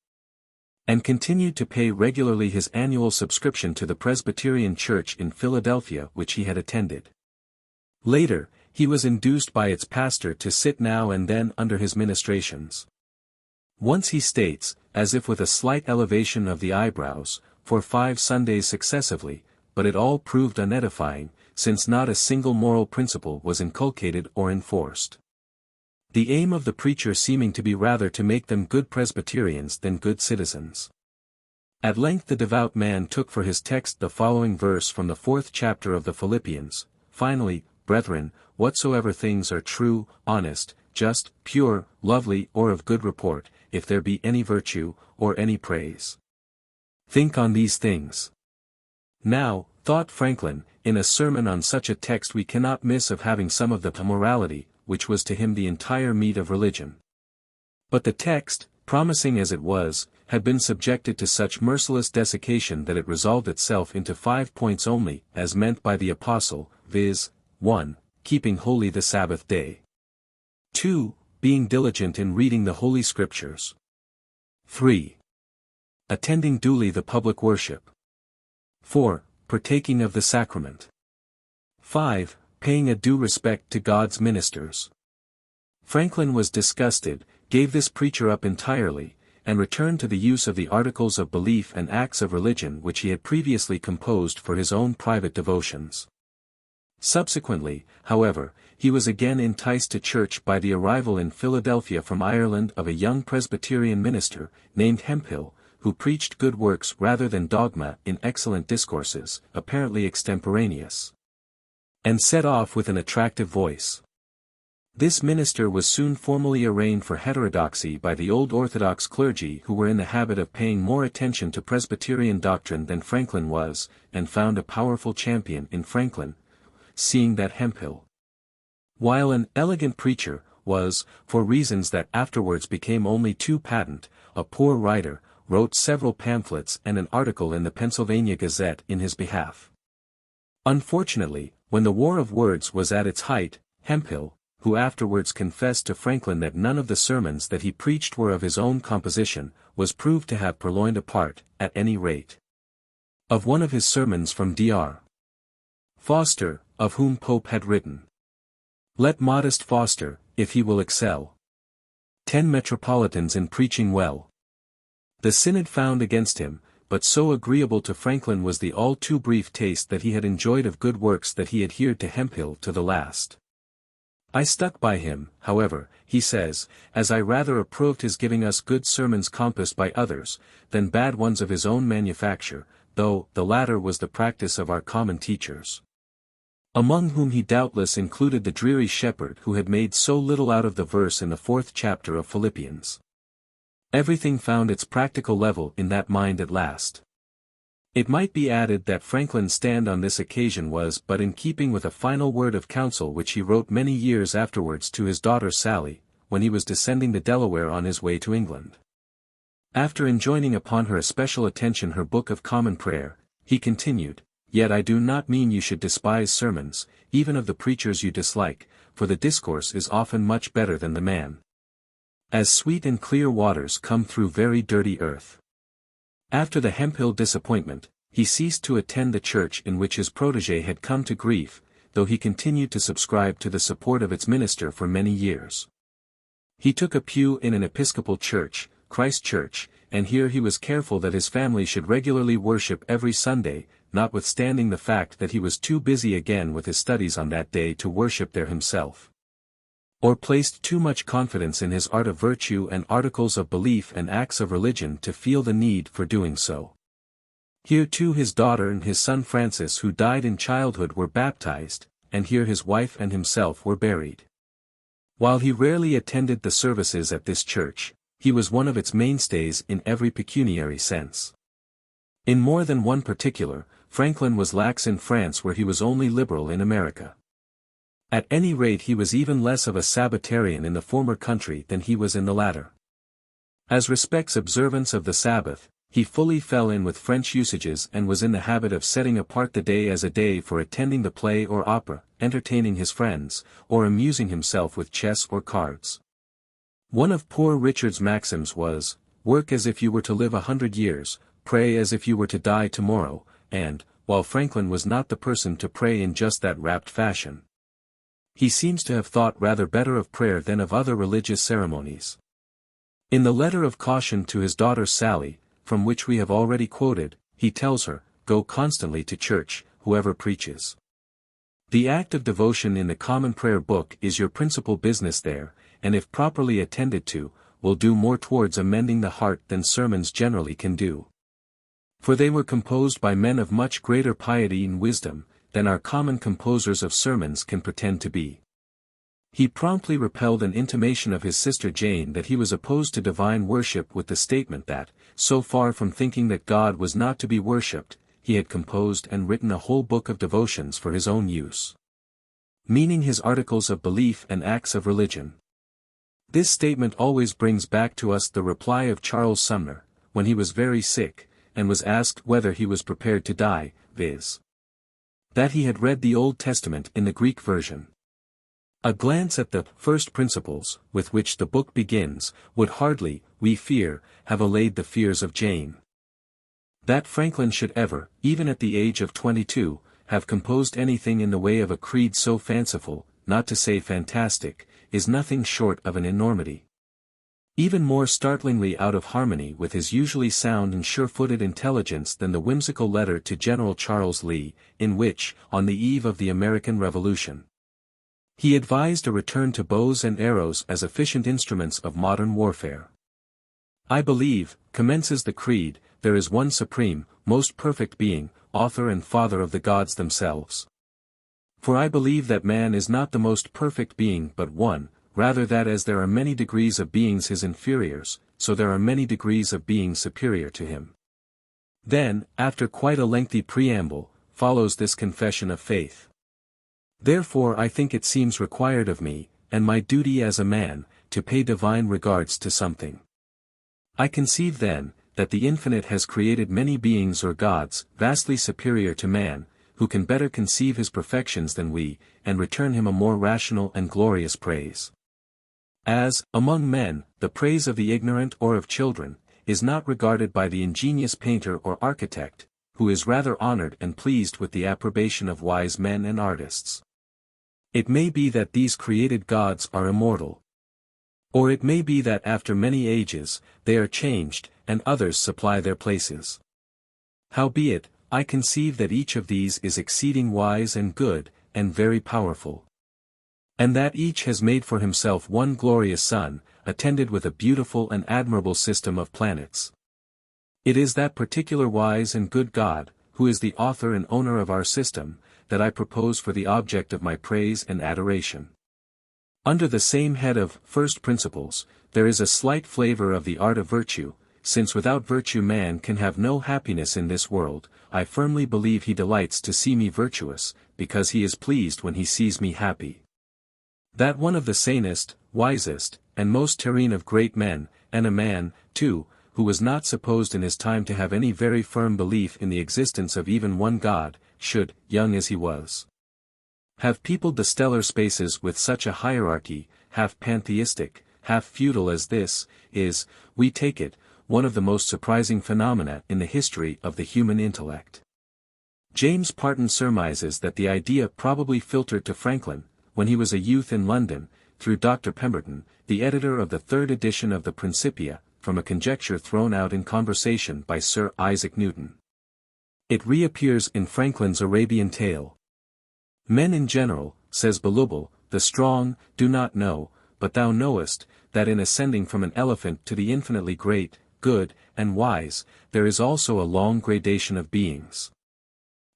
and continued to pay regularly his annual subscription to the Presbyterian Church in Philadelphia which he had attended. Later, he was induced by its pastor to sit now and then under his ministrations. Once he states, as if with a slight elevation of the eyebrows, for 5 Sundays successively, but it all proved unedifying, since not a single moral principle was inculcated or enforced. The aim of the preacher seeming to be rather to make them good Presbyterians than good citizens. At length the devout man took for his text the following verse from the 4th chapter of the Philippians, finally, brethren, whatsoever things are true, honest, just, pure, lovely or of good report, if there be any virtue, or any praise, think on these things. Now, thought Franklin, in a sermon on such a text we cannot miss of having some of the morality, which was to him the entire meat of religion. But the text, promising as it was, had been subjected to such merciless desiccation that it resolved itself into 5 points only, as meant by the apostle, viz. 1. Keeping holy the Sabbath day. 2. Being diligent in reading the Holy Scriptures. 3. Attending duly the public worship. 4. Partaking of the sacrament. 5. Paying a due respect to God's ministers. Franklin was disgusted, gave this preacher up entirely, and returned to the use of the articles of belief and acts of religion which he had previously composed for his own private devotions. Subsequently, however, he was again enticed to church by the arrival in Philadelphia from Ireland of a young Presbyterian minister, named Hemphill, who preached good works rather than dogma in excellent discourses, apparently extemporaneous, and set off with an attractive voice. This minister was soon formally arraigned for heterodoxy by the old Orthodox clergy who were in the habit of paying more attention to Presbyterian doctrine than Franklin was, and found a powerful champion in Franklin, seeing that Hemphill, while an elegant preacher, was, for reasons that afterwards became only too patent, a poor writer, wrote several pamphlets and an article in the Pennsylvania Gazette in his behalf. Unfortunately, when the war of words was at its height, Hemphill, who afterwards confessed to Franklin that none of the sermons that he preached were of his own composition, was proved to have purloined a part, at any rate, of one of his sermons from Dr. Foster, of whom Pope had written, "Let modest Foster, if he will excel 10 metropolitans in preaching well." The synod found against him, but so agreeable to Franklin was the all too brief taste that he had enjoyed of good works that he adhered to Hemphill to the last. I stuck by him, however, he says, as I rather approved his giving us good sermons compassed by others, than bad ones of his own manufacture, though the latter was the practice of our common teachers, among whom he doubtless included the dreary shepherd who had made so little out of the verse in the 4th chapter of Philippians. Everything found its practical level in that mind at last. It might be added that Franklin's stand on this occasion was but in keeping with a final word of counsel which he wrote many years afterwards to his daughter Sally, when he was descending the Delaware on his way to England. After enjoining upon her especial attention her Book of Common Prayer, he continued, "Yet I do not mean you should despise sermons, even of the preachers you dislike, for the discourse is often much better than the man. As sweet and clear waters come through very dirty earth." After the Hemphill disappointment, he ceased to attend the church in which his protégé had come to grief, though he continued to subscribe to the support of its minister for many years. He took a pew in an Episcopal church, Christ Church, and here he was careful that his family should regularly worship every Sunday, notwithstanding the fact that he was too busy again with his studies on that day to worship there himself, or placed too much confidence in his art of virtue and articles of belief and acts of religion to feel the need for doing so. Here too his daughter and his son Francis, who died in childhood, were baptized, and here his wife and himself were buried. While he rarely attended the services at this church, he was one of its mainstays in every pecuniary sense. In more than one particular, Franklin was lax in France where he was only liberal in America. At any rate, he was even less of a Sabbatarian in the former country than he was in the latter. As respects observance of the Sabbath, he fully fell in with French usages and was in the habit of setting apart the day as a day for attending the play or opera, entertaining his friends, or amusing himself with chess or cards. One of Poor Richard's maxims was, "Work as if you were to live 100 years, pray as if you were to die tomorrow," and, while Franklin was not the person to pray in just that rapt fashion, he seems to have thought rather better of prayer than of other religious ceremonies. In the letter of caution to his daughter Sally, from which we have already quoted, he tells her, "Go constantly to church, whoever preaches." The act of devotion in the Common Prayer Book is your principal business there, and if properly attended to, will do more towards amending the heart than sermons generally can do. For they were composed by men of much greater piety and wisdom, than our common composers of sermons can pretend to be. He promptly repelled an intimation of his sister Jane that he was opposed to divine worship with the statement that, so far from thinking that God was not to be worshipped, he had composed and written a whole book of devotions for his own use, meaning his articles of belief and acts of religion. This statement always brings back to us the reply of Charles Sumner, when he was very sick, and was asked whether he was prepared to die, viz., that he had read the Old Testament in the Greek version. A glance at the first principles, with which the book begins, would hardly, we fear, have allayed the fears of Jane. That Franklin should ever, even at the age of 22, have composed anything in the way of a creed so fanciful, not to say fantastic, is nothing short of an enormity. Even more startlingly out of harmony with his usually sound and sure-footed intelligence than the whimsical letter to General Charles Lee, in which, on the eve of the American Revolution, he advised a return to bows and arrows as efficient instruments of modern warfare. "I believe," commences the creed, "there is one supreme, most perfect being, author and father of the gods themselves. For I believe that man is not the most perfect being but one, rather that as there are many degrees of beings his inferiors, so there are many degrees of beings superior to him." Then, after quite a lengthy preamble, follows this confession of faith. "Therefore I think it seems required of me, and my duty as a man, to pay divine regards to something. I conceive then, that the Infinite has created many beings or gods, vastly superior to man, who can better conceive his perfections than we, and return him a more rational and glorious praise. As, among men, the praise of the ignorant or of children, is not regarded by the ingenious painter or architect, who is rather honored and pleased with the approbation of wise men and artists. It may be that these created gods are immortal. Or it may be that after many ages, they are changed, and others supply their places. Howbeit, I conceive that each of these is exceeding wise and good, and very powerful. And that each has made for himself one glorious sun, attended with a beautiful and admirable system of planets. It is that particular wise and good God, who is the author and owner of our system, that I propose for the object of my praise and adoration." Under the same head of First Principles, there is a slight flavor of the art of virtue, since without virtue man can have no happiness in this world. I firmly believe he delights to see me virtuous, because he is pleased when he sees me happy. That one of the sanest, wisest, and most terrene of great men, and a man, too, who was not supposed in his time to have any very firm belief in the existence of even one God, should, young as he was, have peopled the stellar spaces with such a hierarchy, half pantheistic, half feudal as this, is, we take it, one of the most surprising phenomena in the history of the human intellect. James Parton surmises that the idea probably filtered to Franklin, when he was a youth in London, through Dr. Pemberton, the editor of the third edition of the Principia, from a conjecture thrown out in conversation by Sir Isaac Newton. It reappears in Franklin's Arabian Tale. "Men in general," says Bulubil, "the strong, do not know, but thou knowest, that in ascending from an elephant to the infinitely great, good, and wise, there is also a long gradation of beings,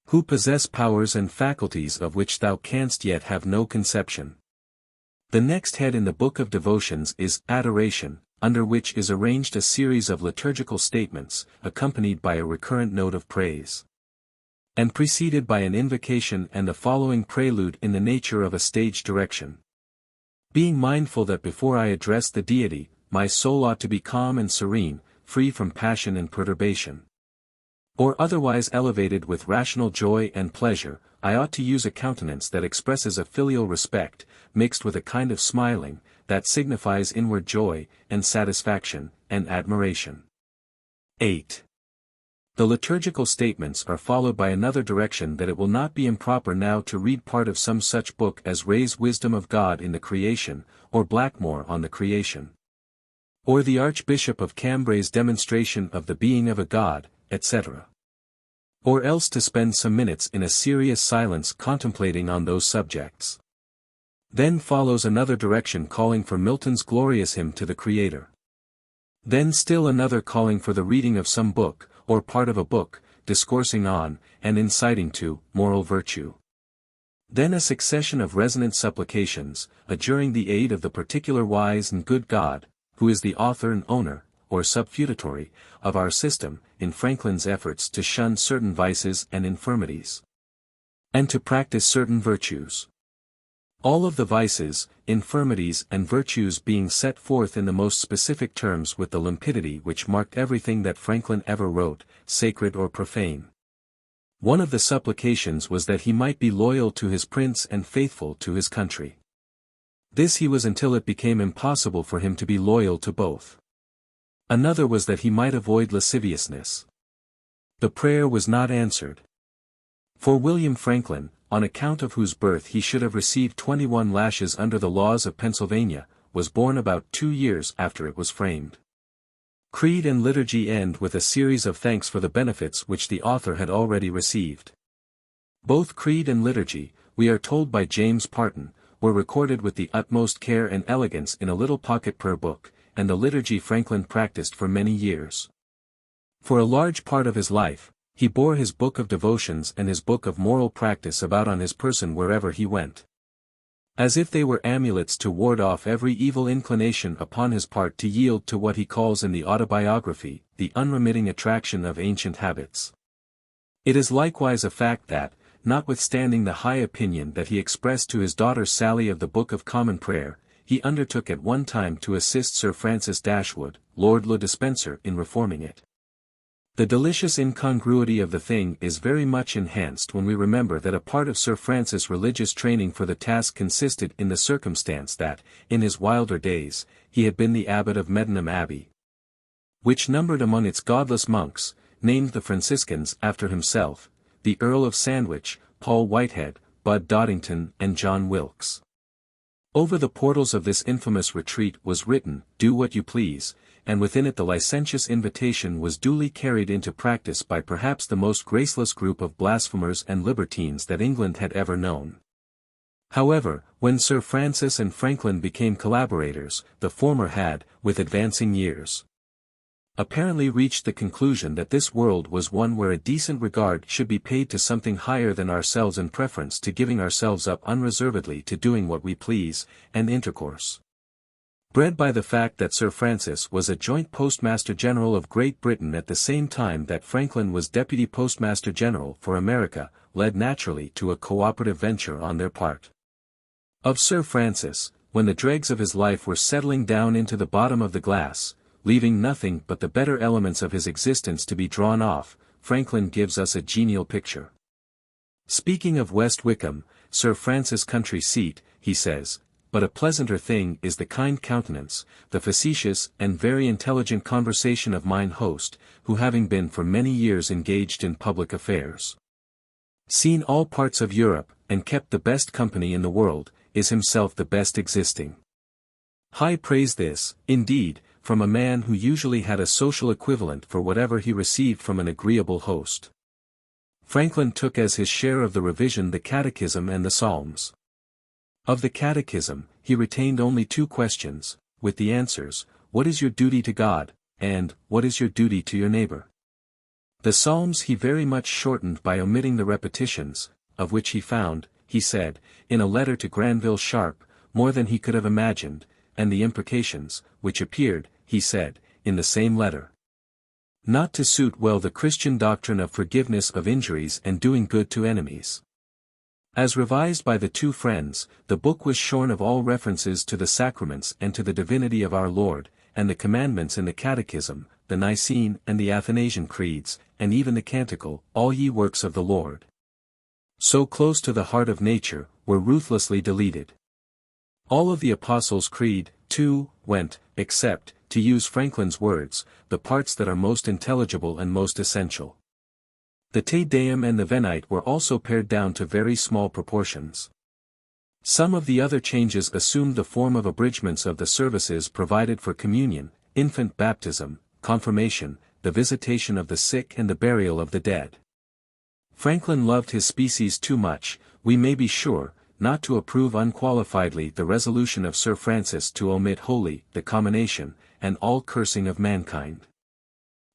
who possess powers and faculties of which thou canst yet have no conception." The next head in the Book of Devotions is Adoration, under which is arranged a series of liturgical statements, accompanied by a recurrent note of praise. and preceded by an invocation and the following prelude in the nature of a stage direction. Being mindful that before I address the deity, my soul ought to be calm and serene, free from passion and perturbation, or otherwise elevated with rational joy and pleasure, I ought to use a countenance that expresses a filial respect, mixed with a kind of smiling, that signifies inward joy, and satisfaction, and admiration. 8. The liturgical statements are followed by another direction that it will not be improper now to read part of some such book as Ray's Wisdom of God in the Creation, or Blackmore on the Creation, or the Archbishop of Cambray's Demonstration of the Being of a God, etc. Or else to spend some minutes in a serious silence contemplating on those subjects. Then follows another direction calling for Milton's glorious hymn to the Creator. Then still another calling for the reading of some book, or part of a book, discoursing on, and inciting to, moral virtue. Then a succession of resonant supplications, adjuring the aid of the particular wise and good God, who is the author and owner, or subfeudatory, of our system, in Franklin's efforts to shun certain vices and infirmities, and to practice certain virtues. All of the vices, infirmities and virtues being set forth in the most specific terms with the limpidity which marked everything that Franklin ever wrote, sacred or profane. One of the supplications was that he might be loyal to his prince and faithful to his country. This he was until it became impossible for him to be loyal to both. Another was that he might avoid lasciviousness. The prayer was not answered. For William Franklin, on account of whose birth he should have received 21 lashes under the laws of Pennsylvania, was born about 2 years after it was framed. Creed and liturgy end with a series of thanks for the benefits which the author had already received. Both creed and liturgy, we are told by James Parton, were recorded with the utmost care and elegance in a little pocket prayer book, and the liturgy Franklin practiced for many years. For a large part of his life, he bore his book of devotions and his book of moral practice about on his person wherever he went, as if they were amulets to ward off every evil inclination upon his part to yield to what he calls in the Autobiography, the unremitting attraction of ancient habits. It is likewise a fact that, notwithstanding the high opinion that he expressed to his daughter Sally of the Book of Common Prayer, he undertook at one time to assist Sir Francis Dashwood, Lord Le Despencer, in reforming it. The delicious incongruity of the thing is very much enhanced when we remember that a part of Sir Francis' religious training for the task consisted in the circumstance that, in his wilder days, he had been the abbot of Medmenham Abbey, which numbered among its godless monks, named the Franciscans after himself, the Earl of Sandwich, Paul Whitehead, Bud Doddington and John Wilkes. Over the portals of this infamous retreat was written, "Do what you please," and within it the licentious invitation was duly carried into practice by perhaps the most graceless group of blasphemers and libertines that England had ever known. However, when Sir Francis and Franklin became collaborators, the former had, with advancing years, apparently reached the conclusion that this world was one where a decent regard should be paid to something higher than ourselves in preference to giving ourselves up unreservedly to doing what we please, and intercourse, bred by the fact that Sir Francis was a joint Postmaster General of Great Britain at the same time that Franklin was Deputy Postmaster General for America, led naturally to a cooperative venture on their part. Of Sir Francis, when the dregs of his life were settling down into the bottom of the glass, leaving nothing but the better elements of his existence to be drawn off, Franklin gives us a genial picture. Speaking of West Wickham, Sir Francis' country seat, he says, "But a pleasanter thing is the kind countenance, the facetious and very intelligent conversation of mine host, who having been for many years engaged in public affairs, seen all parts of Europe, and kept the best company in the world, is himself the best existing." High praise this, indeed, from a man who usually had a social equivalent for whatever he received from an agreeable host. Franklin took as his share of the revision the Catechism and the Psalms. Of the Catechism, he retained only 2 questions, with the answers, "What is your duty to God?" and "What is your duty to your neighbor?" The Psalms he very much shortened by omitting the repetitions, of which he found, he said, in a letter to Granville Sharp, more than he could have imagined, and the imprecations, which appeared, he said, in the same letter, not to suit well the Christian doctrine of forgiveness of injuries and doing good to enemies. As revised by the two friends, the book was shorn of all references to the sacraments and to the divinity of our Lord, and the commandments in the Catechism, the Nicene and the Athanasian creeds, and even the Canticle, all ye works of the Lord, so close to the heart of nature, were ruthlessly deleted. All of the Apostles' Creed, too, went, except, to use Franklin's words, the parts that are most intelligible and most essential. The Te Deum and the Venite were also pared down to very small proportions. Some of the other changes assumed the form of abridgments of the services provided for communion, infant baptism, confirmation, the visitation of the sick and the burial of the dead. Franklin loved his species too much, we may be sure, not to approve unqualifiedly the resolution of Sir Francis to omit wholly the commination, and all cursing of mankind.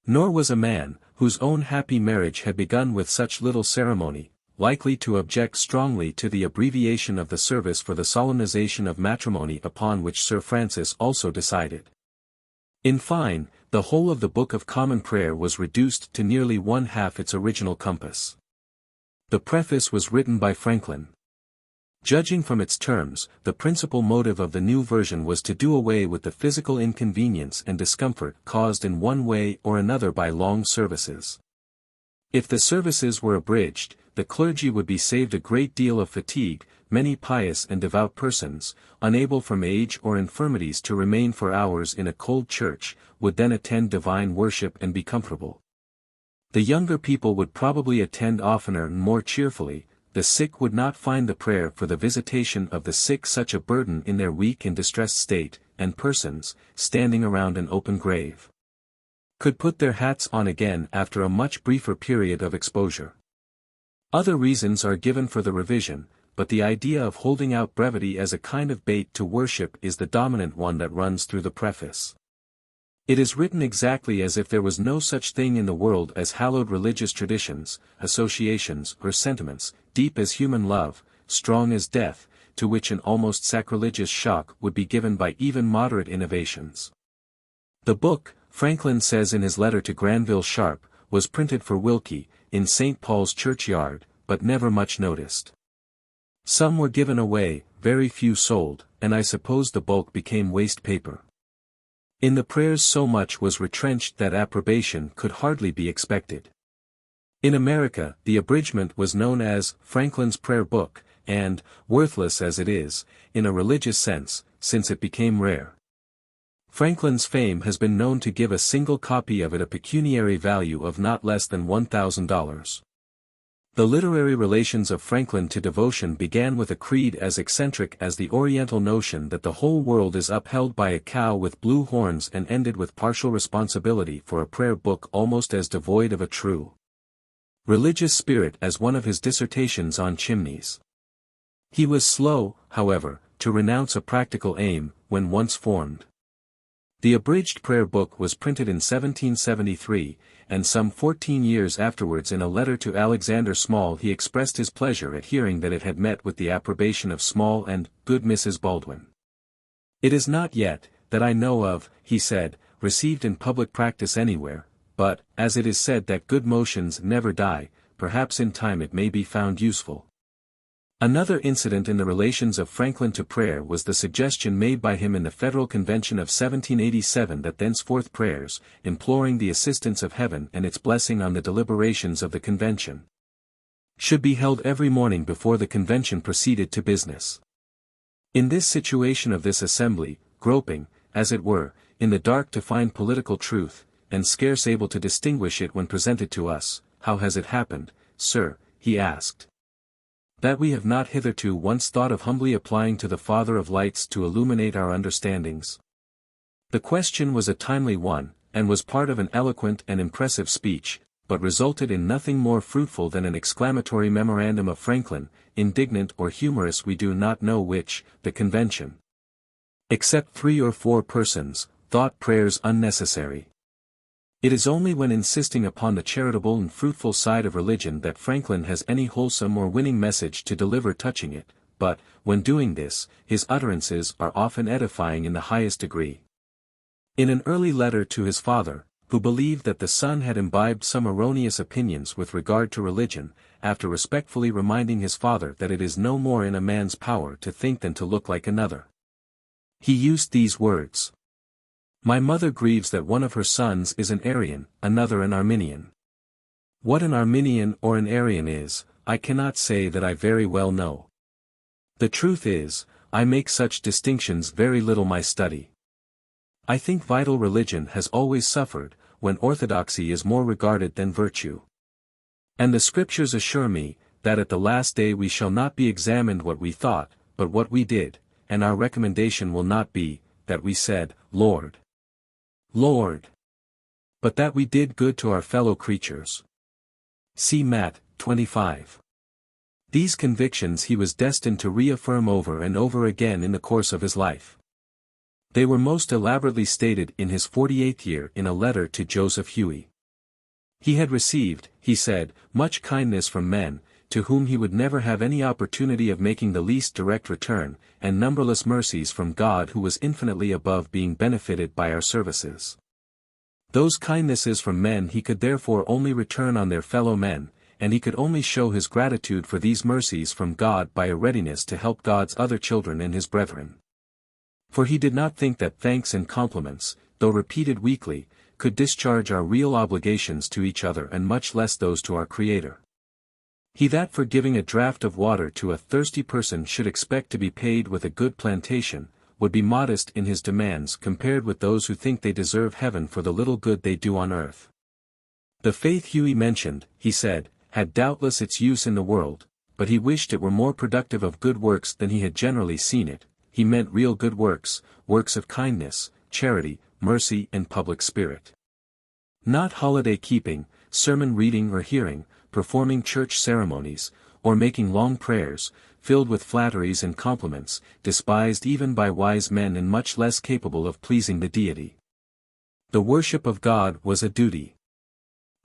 Nor was a man, whose own happy marriage had begun with such little ceremony, likely to object strongly to the abbreviation of the service for the solemnization of matrimony upon which Sir Francis also decided. In fine, the whole of the Book of Common Prayer was reduced to nearly one-half its original compass. The preface was written by Franklin. Judging from its terms, the principal motive of the new version was to do away with the physical inconvenience and discomfort caused in one way or another by long services. If the services were abridged, the clergy would be saved a great deal of fatigue. Many pious and devout persons, unable from age or infirmities to remain for hours in a cold church, would then attend divine worship and be comfortable. The younger people would probably attend oftener and more cheerfully. The sick would not find the prayer for the visitation of the sick such a burden in their weak and distressed state, and persons, standing around an open grave, could put their hats on again after a much briefer period of exposure. Other reasons are given for the revision, but the idea of holding out brevity as a kind of bait to worship is the dominant one that runs through the preface. It is written exactly as if there was no such thing in the world as hallowed religious traditions, associations or sentiments, deep as human love, strong as death, to which an almost sacrilegious shock would be given by even moderate innovations. The book, Franklin says in his letter to Granville Sharp, was printed for Wilkie, in St. Paul's churchyard, but never much noticed. Some were given away, very few sold, and I suppose the bulk became waste paper. In the prayers so much was retrenched that approbation could hardly be expected. In America, the abridgment was known as Franklin's Prayer Book, and, worthless as it is, in a religious sense, since it became rare. Franklin's fame has been known to give a single copy of it a pecuniary value of not less than $1,000. The literary relations of Franklin to devotion began with a creed as eccentric as the Oriental notion that the whole world is upheld by a cow with blue horns, and ended with partial responsibility for a prayer book almost as devoid of a true religious spirit as one of his dissertations on chimneys. He was slow, however, to renounce a practical aim, when once formed. The abridged prayer book was printed in 1773, and some 14 years afterwards in a letter to Alexander Small he expressed his pleasure at hearing that it had met with the approbation of Small and good Mrs. Baldwin. "It is not yet, that I know of," he said, "received in public practice anywhere, but, as it is said that good motions never die, perhaps in time it may be found useful." Another incident in the relations of Franklin to prayer was the suggestion made by him in the Federal Convention of 1787 that thenceforth prayers, imploring the assistance of heaven and its blessing on the deliberations of the convention, should be held every morning before the convention proceeded to business. In this situation of this assembly, groping, as it were, in the dark to find political truth, and scarce able to distinguish it when presented to us, "How has it happened, sir," he asked, "that we have not hitherto once thought of humbly applying to the Father of lights to illuminate our understandings?" The question was a timely one, and was part of an eloquent and impressive speech, but resulted in nothing more fruitful than an exclamatory memorandum of Franklin, indignant or humorous we do not know which. The convention, except 3 or 4 persons, thought prayers unnecessary. It is only when insisting upon the charitable and fruitful side of religion that Franklin has any wholesome or winning message to deliver touching it, but, when doing this, his utterances are often edifying in the highest degree. In an early letter to his father, who believed that the son had imbibed some erroneous opinions with regard to religion, after respectfully reminding his father that it is no more in a man's power to think than to look like another. He used these words: "My mother grieves that one of her sons is an Arian, another an Arminian. What an Arminian or an Arian is, I cannot say that I very well know. The truth is, I make such distinctions very little my study. I think vital religion has always suffered, when orthodoxy is more regarded than virtue. And the Scriptures assure me, that at the last day we shall not be examined what we thought, but what we did, and our recommendation will not be, that we said, Lord, Lord, but that we did good to our fellow creatures." See Matt. 25. These convictions he was destined to reaffirm over and over again in the course of his life. They were most elaborately stated in his 48th year in a letter to Joseph Huey. He had received, he said, much kindness from men, to whom he would never have any opportunity of making the least direct return, and numberless mercies from God who was infinitely above being benefited by our services. Those kindnesses from men he could therefore only return on their fellow men, and he could only show his gratitude for these mercies from God by a readiness to help God's other children and his brethren. For he did not think that thanks and compliments, though repeated weekly, could discharge our real obligations to each other and much less those to our Creator. He that for giving a draught of water to a thirsty person should expect to be paid with a good plantation, would be modest in his demands compared with those who think they deserve heaven for the little good they do on earth. The faith Huey mentioned, he said, had doubtless its use in the world, but he wished it were more productive of good works than he had generally seen it. He meant real good works, works of kindness, charity, mercy and public spirit. Not holiday keeping, sermon reading or hearing, performing church ceremonies, or making long prayers, filled with flatteries and compliments, despised even by wise men and much less capable of pleasing the Deity. The worship of God was a duty.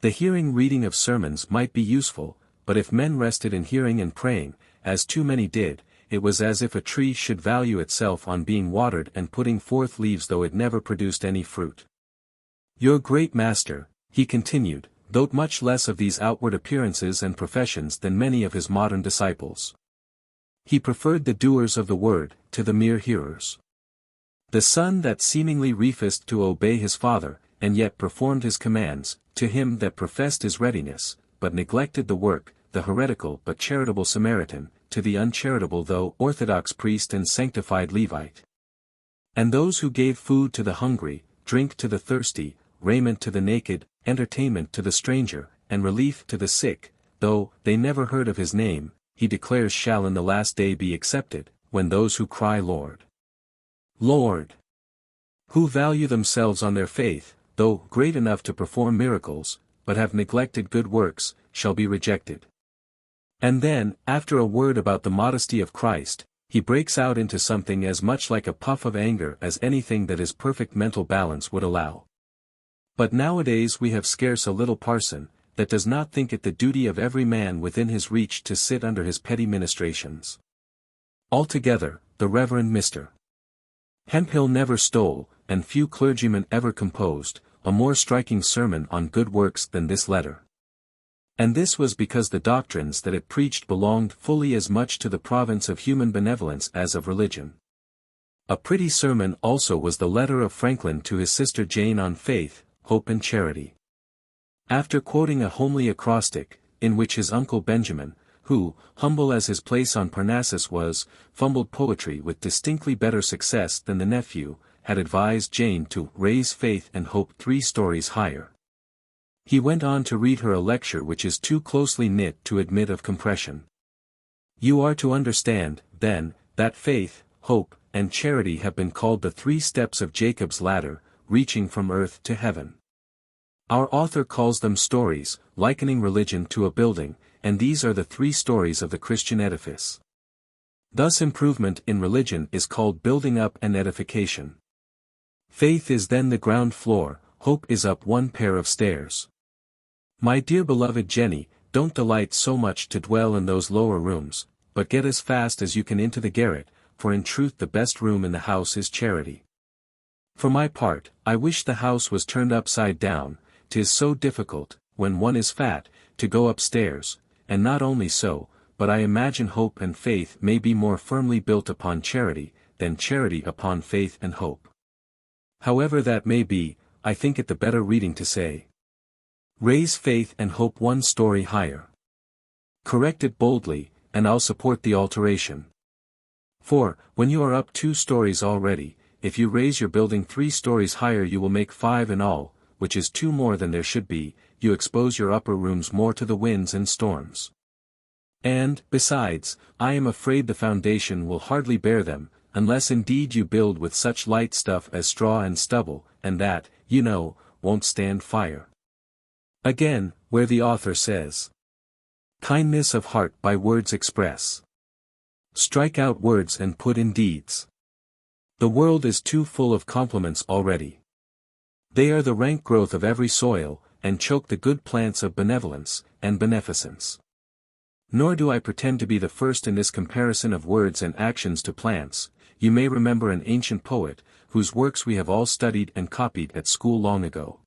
The reading of sermons might be useful, but if men rested in hearing and praying, as too many did, it was as if a tree should value itself on being watered and putting forth leaves though it never produced any fruit. Your great master, he continued, thought much less of these outward appearances and professions than many of his modern disciples. He preferred the doers of the word, to the mere hearers. The son that seemingly refused to obey his father, and yet performed his commands, to him that professed his readiness, but neglected the work, the heretical but charitable Samaritan, to the uncharitable though orthodox priest and sanctified Levite. And those who gave food to the hungry, drink to the thirsty, raiment to the naked, entertainment to the stranger, and relief to the sick, though they never heard of his name, he declares shall in the last day be accepted, when those who cry Lord, Lord, who value themselves on their faith, though great enough to perform miracles, but have neglected good works, shall be rejected. And then, after a word about the modesty of Christ, he breaks out into something as much like a puff of anger as anything that his perfect mental balance would allow. But nowadays we have scarce a little parson, that does not think it the duty of every man within his reach to sit under his petty ministrations. Altogether, the Reverend Mr. Hemphill never stole, and few clergymen ever composed, a more striking sermon on good works than this letter. And this was because the doctrines that it preached belonged fully as much to the province of human benevolence as of religion. A pretty sermon also was the letter of Franklin to his sister Jane on faith, hope and charity. After quoting a homely acrostic, in which his uncle Benjamin, who, humble as his place on Parnassus was, fumbled poetry with distinctly better success than the nephew, had advised Jane to raise faith and hope 3 stories higher. He went on to read her a lecture which is too closely knit to admit of compression. You are to understand, then, that faith, hope, and charity have been called the 3 steps of Jacob's ladder, reaching from earth to heaven. Our author calls them stories, likening religion to a building, and these are the 3 stories of the Christian edifice. Thus improvement in religion is called building up and edification. Faith is then the ground floor, hope is up 1 pair of stairs. My dear beloved Jenny, don't delight so much to dwell in those lower rooms, but get as fast as you can into the garret, for in truth the best room in the house is charity. For my part, I wish the house was turned upside down. 'Tis so difficult, when one is fat, to go upstairs, and not only so, but I imagine hope and faith may be more firmly built upon charity, than charity upon faith and hope. However that may be, I think it the better reading to say, raise faith and hope one story higher. Correct it boldly, and I'll support the alteration. For, when you are up 2 stories already, if you raise your building 3 stories higher you will make 5 in all, which is 2 more than there should be. You expose your upper rooms more to the winds and storms. And, besides, I am afraid the foundation will hardly bear them, unless indeed you build with such light stuff as straw and stubble, and that, you know, won't stand fire. Again, where the author says, kindness of heart by words express. Strike out words and put in deeds. The world is too full of compliments already. They are the rank growth of every soil, and choke the good plants of benevolence, and beneficence. Nor do I pretend to be the first in this comparison of words and actions to plants. You may remember an ancient poet, whose works we have all studied and copied at school long ago.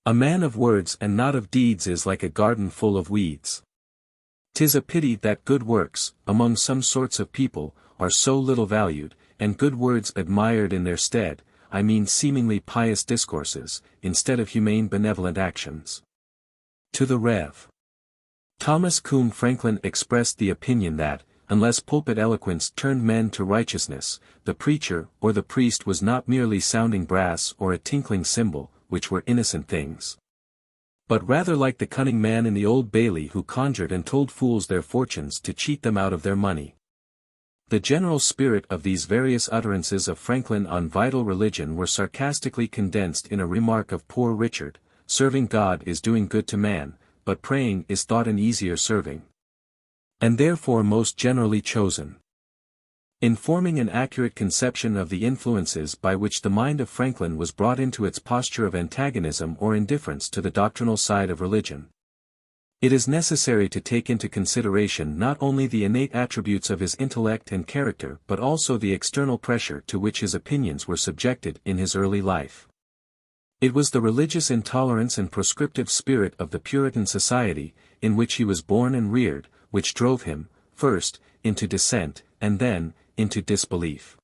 A man of words and not of deeds is like a garden full of weeds. 'Tis a pity that good works, among some sorts of people, are so little valued, and good words admired in their stead, I mean seemingly pious discourses, instead of humane benevolent actions. To the Rev. Thomas Combe Franklin expressed the opinion that, unless pulpit eloquence turned men to righteousness, the preacher or the priest was not merely sounding brass or a tinkling cymbal, which were innocent things, but rather like the cunning man in the Old Bailey who conjured and told fools their fortunes to cheat them out of their money. The general spirit of these various utterances of Franklin on vital religion were sarcastically condensed in a remark of Poor Richard: serving God is doing good to man, but praying is thought an easier serving, and therefore most generally chosen. In forming an accurate conception of the influences by which the mind of Franklin was brought into its posture of antagonism or indifference to the doctrinal side of religion, it is necessary to take into consideration not only the innate attributes of his intellect and character but also the external pressure to which his opinions were subjected in his early life. It was the religious intolerance and proscriptive spirit of the Puritan society, in which he was born and reared, which drove him, first, into dissent, and then, into disbelief.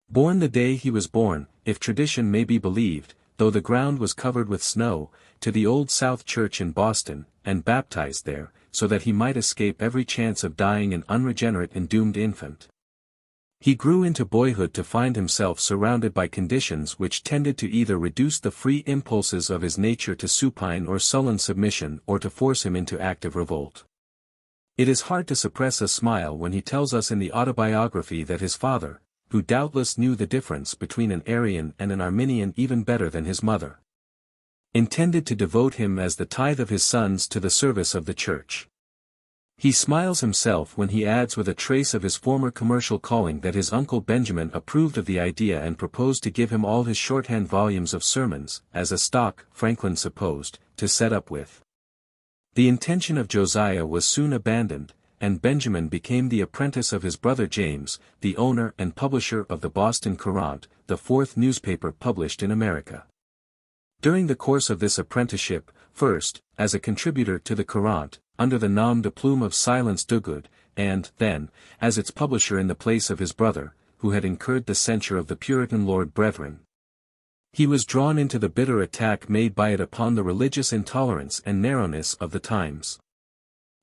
Born the day he was born, if tradition may be believed, though the ground was covered with snow, to the Old South Church in Boston, and baptized there, so that he might escape every chance of dying an unregenerate and doomed infant. He grew into boyhood to find himself surrounded by conditions which tended to either reduce the free impulses of his nature to supine or sullen submission or to force him into active revolt. It is hard to suppress a smile when he tells us in the Autobiography that his father, who doubtless knew the difference between an Arian and an Arminian even better than his mother, intended to devote him as the tithe of his sons to the service of the Church. He smiles himself when he adds with a trace of his former commercial calling that his uncle Benjamin approved of the idea and proposed to give him all his shorthand volumes of sermons, as a stock, Franklin supposed, to set up with. The intention of Josiah was soon abandoned, and Benjamin became the apprentice of his brother James, the owner and publisher of the Boston Courant, the 4th newspaper published in America. During the course of this apprenticeship, first, as a contributor to the Courant, under the nom de plume of Silence Dogood, and, then, as its publisher in the place of his brother, who had incurred the censure of the Puritan Lord Brethren, he was drawn into the bitter attack made by it upon the religious intolerance and narrowness of the times.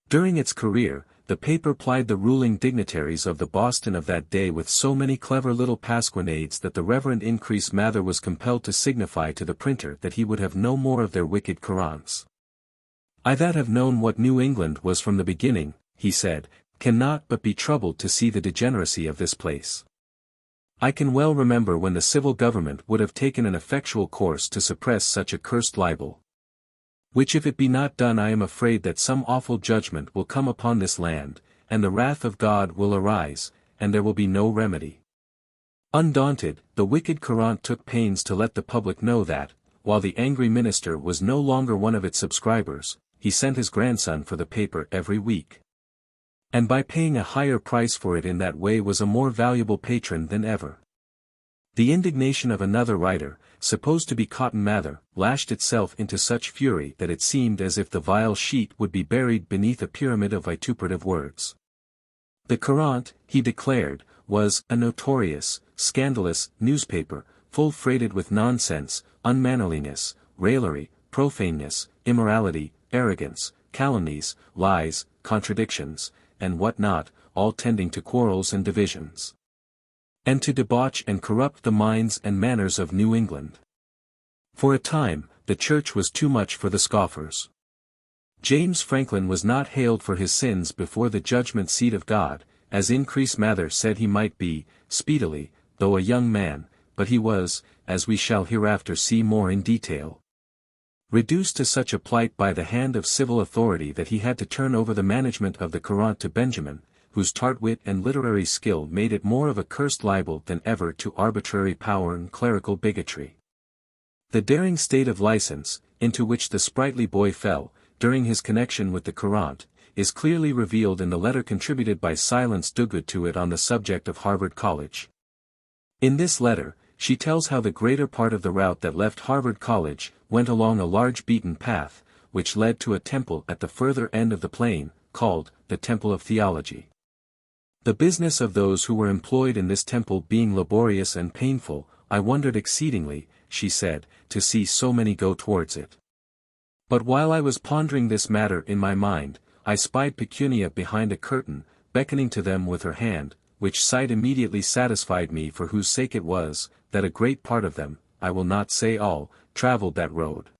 During its career, the paper plied the ruling dignitaries of the Boston of that day with so many clever little pasquinades that the Reverend Increase Mather was compelled to signify to the printer that he would have no more of their wicked Courants. I that have known what New England was from the beginning, he said, cannot but be troubled to see the degeneracy of this place. I can well remember when the civil government would have taken an effectual course to suppress such a cursed libel, which if it be not done I am afraid that some awful judgment will come upon this land, and the wrath of God will arise, and there will be no remedy. Undaunted, the wicked Courant took pains to let the public know that, while the angry minister was no longer one of its subscribers, he sent his grandson for the paper every week, and by paying a higher price for it in that way was a more valuable patron than ever. The indignation of another writer, supposed to be Cotton Mather, lashed itself into such fury that it seemed as if the vile sheet would be buried beneath a pyramid of vituperative words. The Courant, he declared, was a notorious, scandalous newspaper, full freighted with nonsense, unmannerliness, raillery, profaneness, immorality, arrogance, calumnies, lies, contradictions, and what not, all tending to quarrels and divisions, and to debauch and corrupt the minds and manners of New England. For a time, the church was too much for the scoffers. James Franklin was not hailed for his sins before the judgment seat of God, as Increase Mather said he might be, speedily, though a young man, but he was, as we shall hereafter see more in detail, reduced to such a plight by the hand of civil authority that he had to turn over the management of the Courant to Benjamin, whose tart wit and literary skill made it more of a cursed libel than ever to arbitrary power and clerical bigotry. The daring state of license, into which the sprightly boy fell, during his connection with the Courant, is clearly revealed in the letter contributed by Silence Dogood to it on the subject of Harvard College. In this letter, she tells how the greater part of the route that left Harvard College went along a large beaten path, which led to a temple at the further end of the plain, called the Temple of Theology. The business of those who were employed in this temple being laborious and painful, I wondered exceedingly, she said, to see so many go towards it. But while I was pondering this matter in my mind, I spied Pecunia behind a curtain, beckoning to them with her hand, which sight immediately satisfied me for whose sake it was, that a great part of them, I will not say all, travelled that road.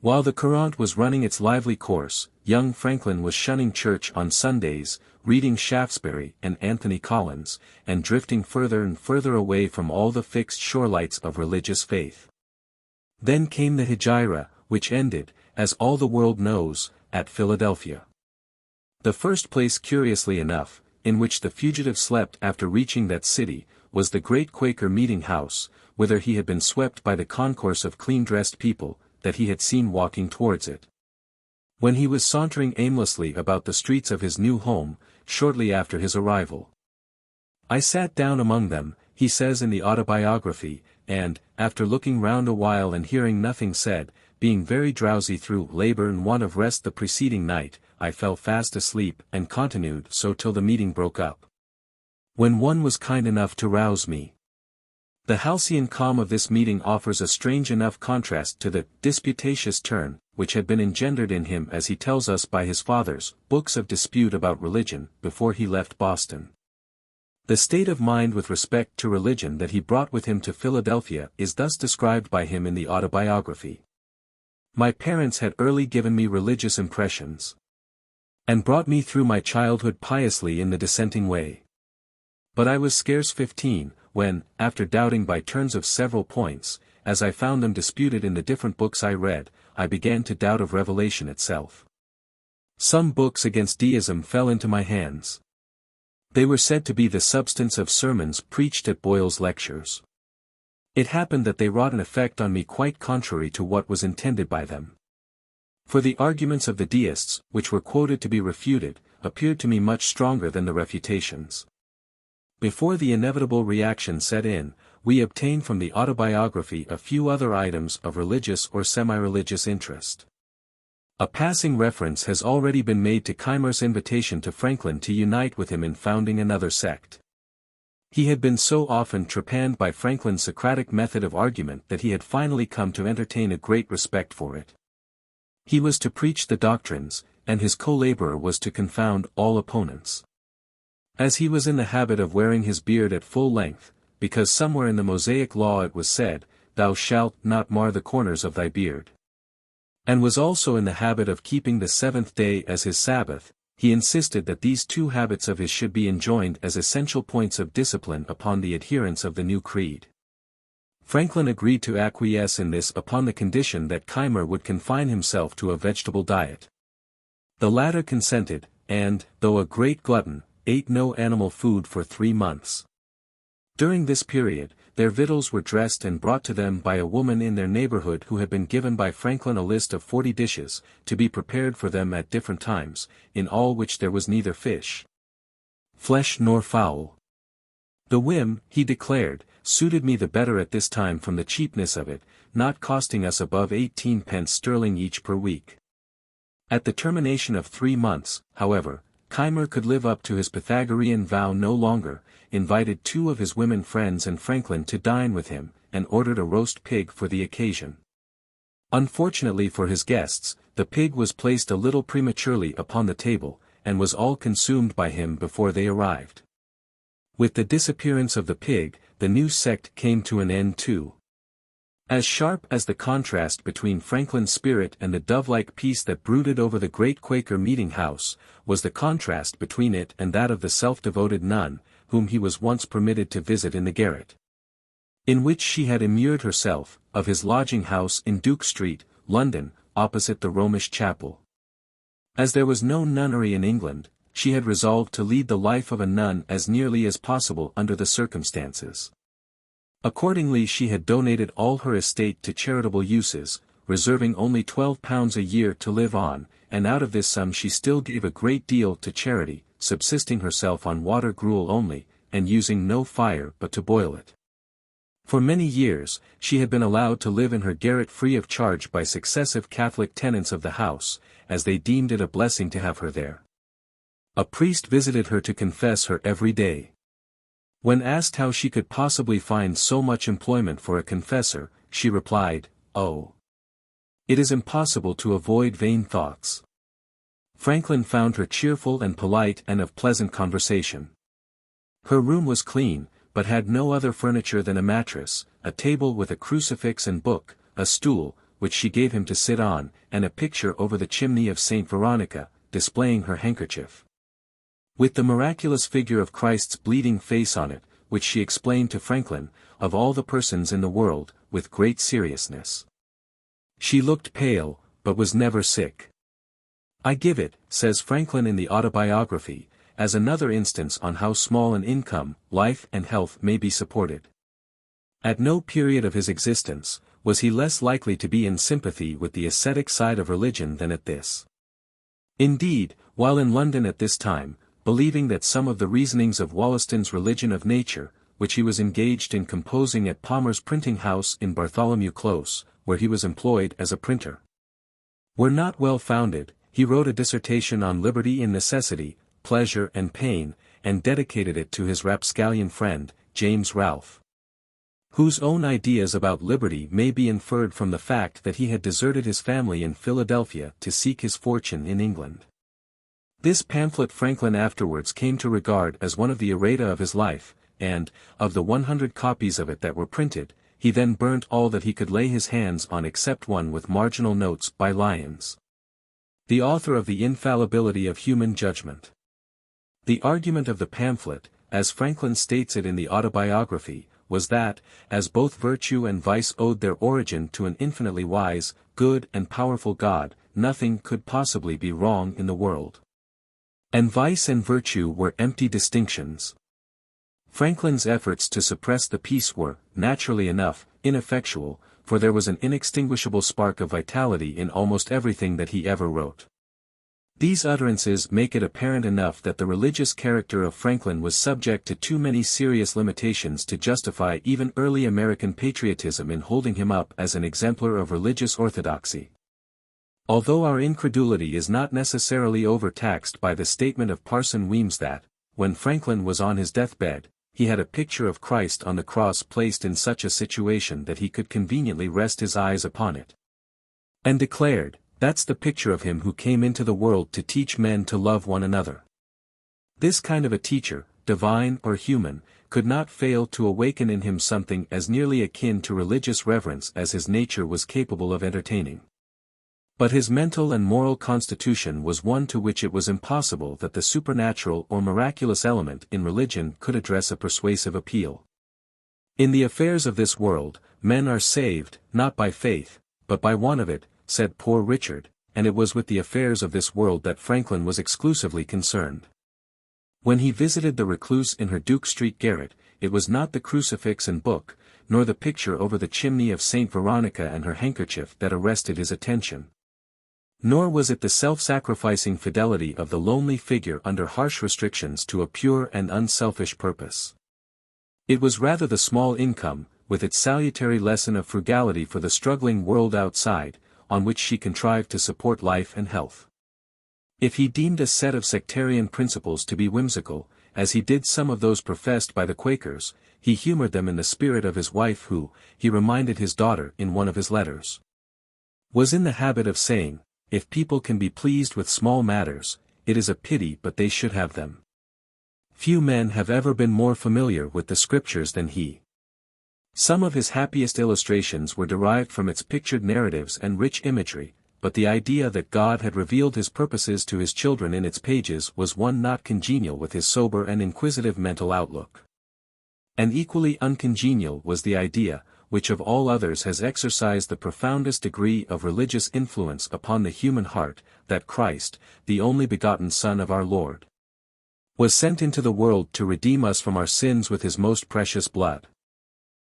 While the Courant was running its lively course, young Franklin was shunning church on Sundays, reading Shaftesbury and Anthony Collins, and drifting further and further away from all the fixed shorelights of religious faith. Then came the Hegira, which ended, as all the world knows, at Philadelphia. The first place, curiously enough, in which the fugitive slept after reaching that city, was the great Quaker meeting house, whither he had been swept by the concourse of clean-dressed people, that he had seen walking towards it. When he was sauntering aimlessly about the streets of his new home, shortly after his arrival, I sat down among them, he says in the Autobiography, and, after looking round a while and hearing nothing said, being very drowsy through labor and want of rest the preceding night, I fell fast asleep and continued so till the meeting broke up, when one was kind enough to rouse me. The halcyon calm of this meeting offers a strange enough contrast to the disputatious turn, which had been engendered in him as he tells us by his father's books of dispute about religion, before he left Boston. The state of mind with respect to religion that he brought with him to Philadelphia is thus described by him in the Autobiography. My parents had early given me religious impressions, and brought me through my childhood piously in the dissenting way. But I was scarce 15, when, after doubting by turns of several points, as I found them disputed in the different books I read, I began to doubt of revelation itself. Some books against deism fell into my hands. They were said to be the substance of sermons preached at Boyle's lectures. It happened that they wrought an effect on me quite contrary to what was intended by them. For the arguments of the deists, which were quoted to be refuted, appeared to me much stronger than the refutations. Before the inevitable reaction set in, we obtained from the Autobiography a few other items of religious or semi-religious interest. A passing reference has already been made to Keimer's invitation to Franklin to unite with him in founding another sect. He had been so often trepanned by Franklin's Socratic method of argument that he had finally come to entertain a great respect for it. He was to preach the doctrines, and his co-laborer was to confound all opponents. As he was in the habit of wearing his beard at full length, because somewhere in the Mosaic law it was said, "Thou shalt not mar the corners of thy beard," and was also in the habit of keeping the seventh day as his Sabbath, he insisted that these two habits of his should be enjoined as essential points of discipline upon the adherents of the new creed. Franklin agreed to acquiesce in this upon the condition that Keimer would confine himself to a vegetable diet. The latter consented, and, though a great glutton, ate no animal food for 3 months. During this period, their victuals were dressed and brought to them by a woman in their neighborhood who had been given by Franklin a list of 40 dishes, to be prepared for them at different times, in all which there was neither fish, flesh nor fowl. The whim, he declared, suited me the better at this time from the cheapness of it, not costing us above 18 pence sterling each per week. At the termination of 3 months, however, Keimer could live up to his Pythagorean vow no longer, invited 2 of his women friends and Franklin to dine with him, and ordered a roast pig for the occasion. Unfortunately for his guests, the pig was placed a little prematurely upon the table, and was all consumed by him before they arrived. With the disappearance of the pig, the new sect came to an end too. As sharp as the contrast between Franklin's spirit and the dove-like peace that brooded over the great Quaker meeting house, was the contrast between it and that of the self-devoted nun, whom he was once permitted to visit in the garret, in which she had immured herself, of his lodging-house in Duke Street, London, opposite the Romish chapel. As there was no nunnery in England, she had resolved to lead the life of a nun as nearly as possible under the circumstances. Accordingly she had donated all her estate to charitable uses, reserving only £12 a year to live on, and out of this sum she still gave a great deal to charity, subsisting herself on water gruel only, and using no fire but to boil it. For many years, she had been allowed to live in her garret free of charge by successive Catholic tenants of the house, as they deemed it a blessing to have her there. A priest visited her to confess her every day. When asked how she could possibly find so much employment for a confessor, she replied, "Oh, it is impossible to avoid vain thoughts." Franklin found her cheerful and polite and of pleasant conversation. Her room was clean, but had no other furniture than a mattress, a table with a crucifix and book, a stool, which she gave him to sit on, and a picture over the chimney of Saint Veronica, displaying her handkerchief, with the miraculous figure of Christ's bleeding face on it, which she explained to Franklin, of all the persons in the world, with great seriousness. She looked pale, but was never sick. I give it, says Franklin in the Autobiography, as another instance on how small an income, life and health may be supported. At no period of his existence, was he less likely to be in sympathy with the ascetic side of religion than at this. Indeed, while in London at this time, believing that some of the reasonings of Wollaston's Religion of Nature, which he was engaged in composing at Palmer's printing house in Bartholomew Close, where he was employed as a printer, were not well founded, he wrote a dissertation on liberty in necessity, pleasure and pain, and dedicated it to his rapscallion friend, James Ralph, whose own ideas about liberty may be inferred from the fact that he had deserted his family in Philadelphia to seek his fortune in England. This pamphlet Franklin afterwards came to regard as one of the errata of his life, and, of the 100 copies of it that were printed, he then burnt all that he could lay his hands on except one with marginal notes by Lyons, the author of The Infallibility of Human Judgment. The argument of the pamphlet, as Franklin states it in the Autobiography, was that, as both virtue and vice owed their origin to an infinitely wise, good and powerful God, nothing could possibly be wrong in the world, and vice and virtue were empty distinctions. Franklin's efforts to suppress the peace were, naturally enough, ineffectual, for there was an inextinguishable spark of vitality in almost everything that he ever wrote. These utterances make it apparent enough that the religious character of Franklin was subject to too many serious limitations to justify even early American patriotism in holding him up as an exemplar of religious orthodoxy. Although our incredulity is not necessarily overtaxed by the statement of Parson Weems that, when Franklin was on his deathbed, he had a picture of Christ on the cross placed in such a situation that he could conveniently rest his eyes upon it, and declared, "That's the picture of him who came into the world to teach men to love one another." This kind of a teacher, divine or human, could not fail to awaken in him something as nearly akin to religious reverence as his nature was capable of entertaining. But his mental and moral constitution was one to which it was impossible that the supernatural or miraculous element in religion could address a persuasive appeal. In the affairs of this world, men are saved, not by faith, but by want of it, said Poor Richard, and it was with the affairs of this world that Franklin was exclusively concerned. When he visited the recluse in her Duke Street garret, it was not the crucifix and book, nor the picture over the chimney of Saint Veronica and her handkerchief that arrested his attention. Nor was it the self-sacrificing fidelity of the lonely figure under harsh restrictions to a pure and unselfish purpose. It was rather the small income, with its salutary lesson of frugality for the struggling world outside, on which she contrived to support life and health. If he deemed a set of sectarian principles to be whimsical, as he did some of those professed by the Quakers, he humored them in the spirit of his wife who, he reminded his daughter in one of his letters, was in the habit of saying, "If people can be pleased with small matters, it is a pity but they should have them." Few men have ever been more familiar with the Scriptures than he. Some of his happiest illustrations were derived from its pictured narratives and rich imagery, but the idea that God had revealed his purposes to his children in its pages was one not congenial with his sober and inquisitive mental outlook. And equally uncongenial was the idea, which of all others has exercised the profoundest degree of religious influence upon the human heart, that Christ, the only begotten Son of our Lord, was sent into the world to redeem us from our sins with his most precious blood.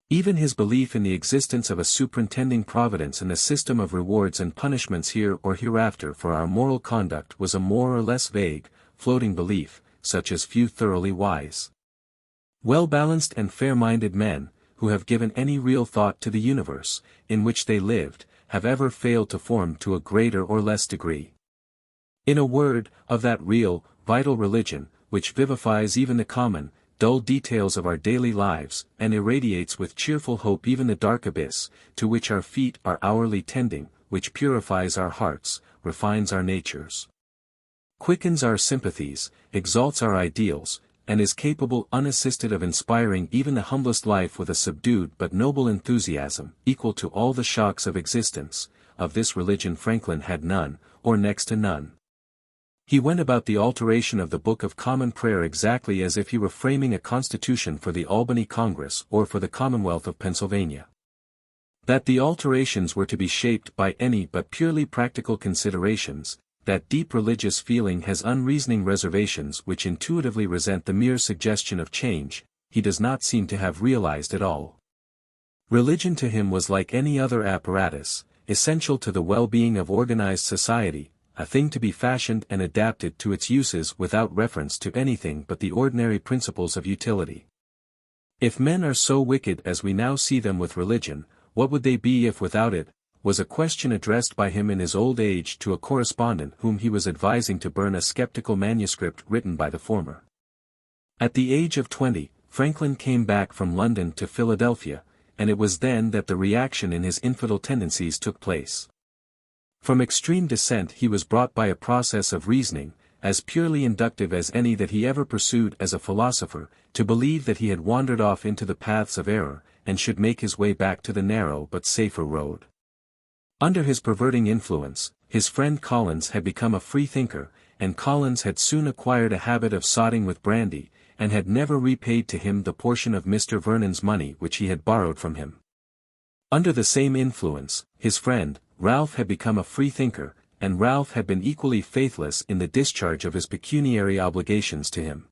Even his belief in the existence of a superintending providence and a system of rewards and punishments here or hereafter for our moral conduct was a more or less vague, floating belief, such as few thoroughly wise, well-balanced and fair-minded men, who have given any real thought to the universe, in which they lived, have ever failed to form to a greater or less degree. In a word, of that real, vital religion, which vivifies even the common, dull details of our daily lives, and irradiates with cheerful hope even the dark abyss, to which our feet are hourly tending, which purifies our hearts, refines our natures, quickens our sympathies, exalts our ideals, and is capable unassisted of inspiring even the humblest life with a subdued but noble enthusiasm, equal to all the shocks of existence. Of this religion Franklin had none, or next to none. He went about the alteration of the Book of Common Prayer exactly as if he were framing a constitution for the Albany Congress or for the Commonwealth of Pennsylvania. That the alterations were to be shaped by any but purely practical considerations, that deep religious feeling has unreasoning reservations which intuitively resent the mere suggestion of change, he does not seem to have realized at all. Religion to him was like any other apparatus, essential to the well-being of organized society, a thing to be fashioned and adapted to its uses without reference to anything but the ordinary principles of utility. If men are so wicked as we now see them with religion, what would they be if without it? Was a question addressed by him in his old age to a correspondent whom he was advising to burn a skeptical manuscript written by the former. At the age of 20, Franklin came back from London to Philadelphia, and it was then that the reaction in his infidel tendencies took place. From extreme dissent he was brought by a process of reasoning, as purely inductive as any that he ever pursued as a philosopher, to believe that he had wandered off into the paths of error, and should make his way back to the narrow but safer road. Under his perverting influence, his friend Collins had become a freethinker, and Collins had soon acquired a habit of sodding with brandy, and had never repaid to him the portion of Mr. Vernon's money which he had borrowed from him. Under the same influence, his friend, Ralph had become a freethinker, and Ralph had been equally faithless in the discharge of his pecuniary obligations to him.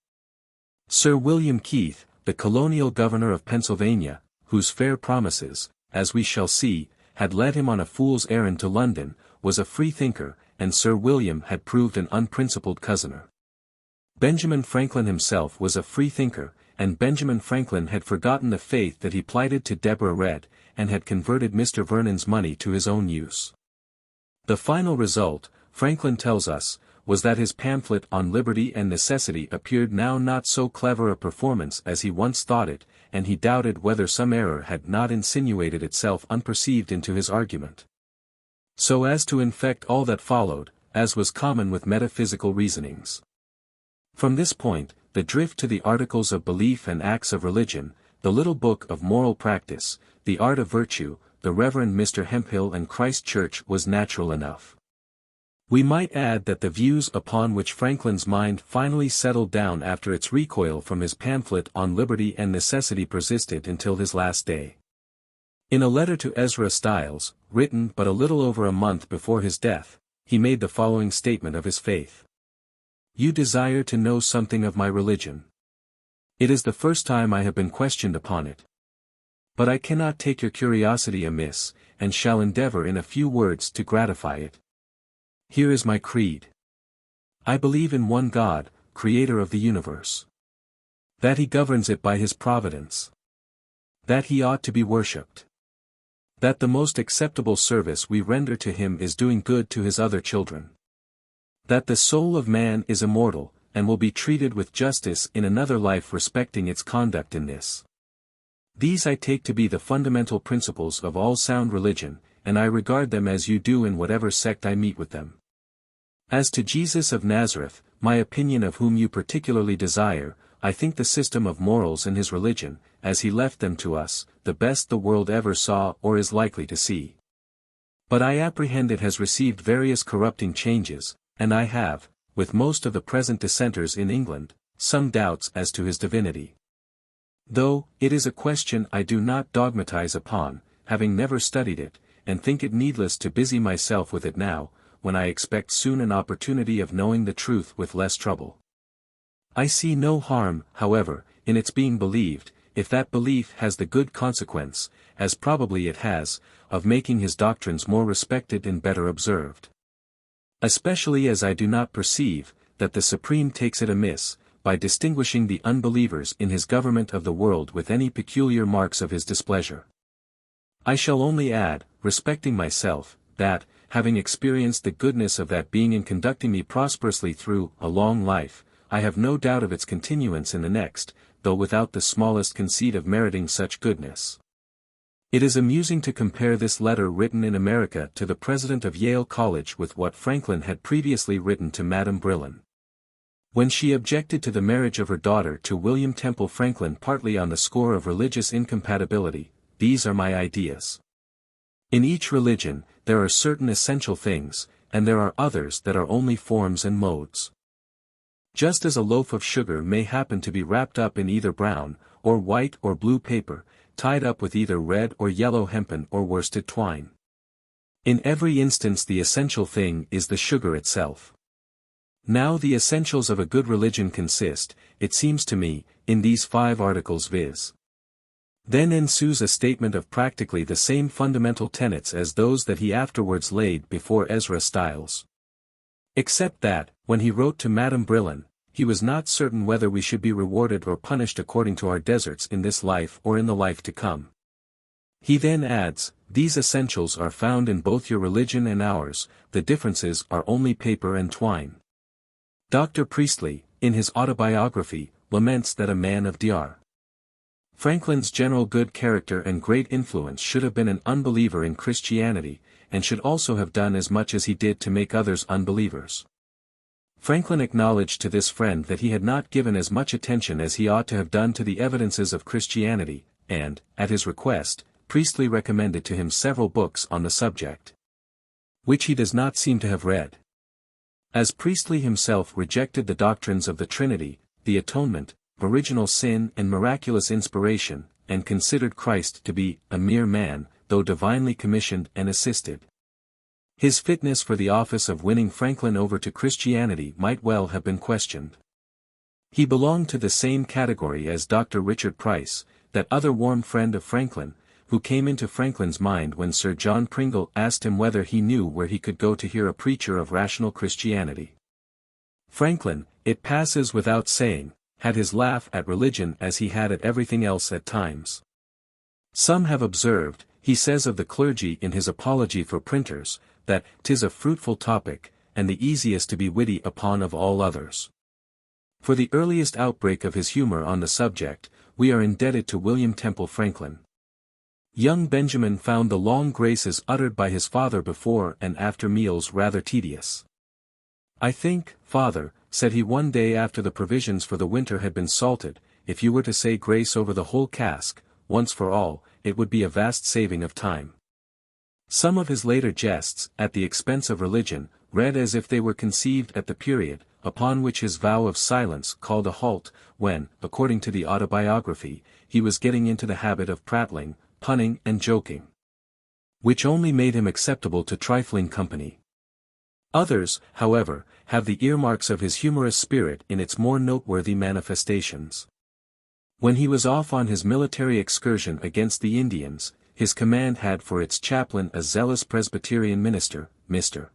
Sir William Keith, the colonial governor of Pennsylvania, whose fair promises, as we shall see, had led him on a fool's errand to London, was a freethinker, and Sir William had proved an unprincipled cozener. Benjamin Franklin himself was a freethinker, and Benjamin Franklin had forgotten the faith that he plighted to Deborah Read, and had converted Mr. Vernon's money to his own use. The final result, Franklin tells us, was that his pamphlet on Liberty and Necessity appeared now not so clever a performance as he once thought it, and he doubted whether some error had not insinuated itself unperceived into his argument, so as to infect all that followed, as was common with metaphysical reasonings. From this point, the drift to the articles of belief and acts of religion, the little book of moral practice, the art of virtue, the Reverend Mr. Hemphill and Christ Church was natural enough. We might add that the views upon which Franklin's mind finally settled down after its recoil from his pamphlet on Liberty and Necessity persisted until his last day. In a letter to Ezra Stiles, written but a little over a month before his death, he made the following statement of his faith. "You desire to know something of my religion. It is the first time I have been questioned upon it. But I cannot take your curiosity amiss, and shall endeavor in a few words to gratify it. Here is my creed. I believe in one God, creator of the universe. That he governs it by his providence. That he ought to be worshipped. That the most acceptable service we render to him is doing good to his other children. That the soul of man is immortal, and will be treated with justice in another life respecting its conduct in this. These I take to be the fundamental principles of all sound religion, and I regard them as you do in whatever sect I meet with them. As to Jesus of Nazareth, my opinion of whom you particularly desire, I think the system of morals in his religion, as he left them to us, the best the world ever saw or is likely to see. But I apprehend it has received various corrupting changes, and I have, with most of the present dissenters in England, some doubts as to his divinity. Though, it is a question I do not dogmatize upon, having never studied it, and think it needless to busy myself with it now, when I expect soon an opportunity of knowing the truth with less trouble. I see no harm, however, in its being believed, if that belief has the good consequence, as probably it has, of making his doctrines more respected and better observed. Especially as I do not perceive, that the Supreme takes it amiss, by distinguishing the unbelievers in his government of the world with any peculiar marks of his displeasure. I shall only add, respecting myself, that, having experienced the goodness of that being in conducting me prosperously through a long life, I have no doubt of its continuance in the next, though without the smallest conceit of meriting such goodness. It is amusing to compare this letter written in America to the president of Yale College with what Franklin had previously written to Madame Brillon. When she objected to the marriage of her daughter to William Temple Franklin partly on the score of religious incompatibility, these are my ideas. In each religion, there are certain essential things, and there are others that are only forms and modes. Just as a loaf of sugar may happen to be wrapped up in either brown, or white or blue paper, tied up with either red or yellow hempen or worsted twine. In every instance the essential thing is the sugar itself. Now the essentials of a good religion consist, it seems to me, in these 5 articles viz. Then ensues a statement of practically the same fundamental tenets as those that he afterwards laid before Ezra Stiles. Except that, when he wrote to Madame Brillon, he was not certain whether we should be rewarded or punished according to our deserts in this life or in the life to come. He then adds, these essentials are found in both your religion and ours, the differences are only paper and twine. Dr. Priestley, in his Autobiography, laments that a man of Dr. Franklin's general good character and great influence should have been an unbeliever in Christianity, and should also have done as much as he did to make others unbelievers. Franklin acknowledged to this friend that he had not given as much attention as he ought to have done to the evidences of Christianity, and, at his request, Priestley recommended to him several books on the subject, which he does not seem to have read. As Priestley himself rejected the doctrines of the Trinity, the Atonement, original sin and miraculous inspiration, and considered Christ to be a mere man, though divinely commissioned and assisted. His fitness for the office of winning Franklin over to Christianity might well have been questioned. He belonged to the same category as Dr. Richard Price, that other warm friend of Franklin, who came into Franklin's mind when Sir John Pringle asked him whether he knew where he could go to hear a preacher of rational Christianity. Franklin, it passes without saying, had his laugh at religion as he had at everything else at times. Some have observed, he says of the clergy in his Apology for Printers, that 'tis a fruitful topic, and the easiest to be witty upon of all others. For the earliest outbreak of his humor on the subject, we are indebted to William Temple Franklin. Young Benjamin found the long graces uttered by his father before and after meals rather tedious. I think, father, said he one day after the provisions for the winter had been salted, if you were to say grace over the whole cask, once for all, it would be a vast saving of time. Some of his later jests, at the expense of religion, read as if they were conceived at the period, upon which his vow of silence called a halt, when, according to the Autobiography, he was getting into the habit of prattling, punning and joking, which only made him acceptable to trifling company. Others, however, have the earmarks of his humorous spirit in its more noteworthy manifestations. When he was off on his military excursion against the Indians, his command had for its chaplain a zealous Presbyterian minister, Mr.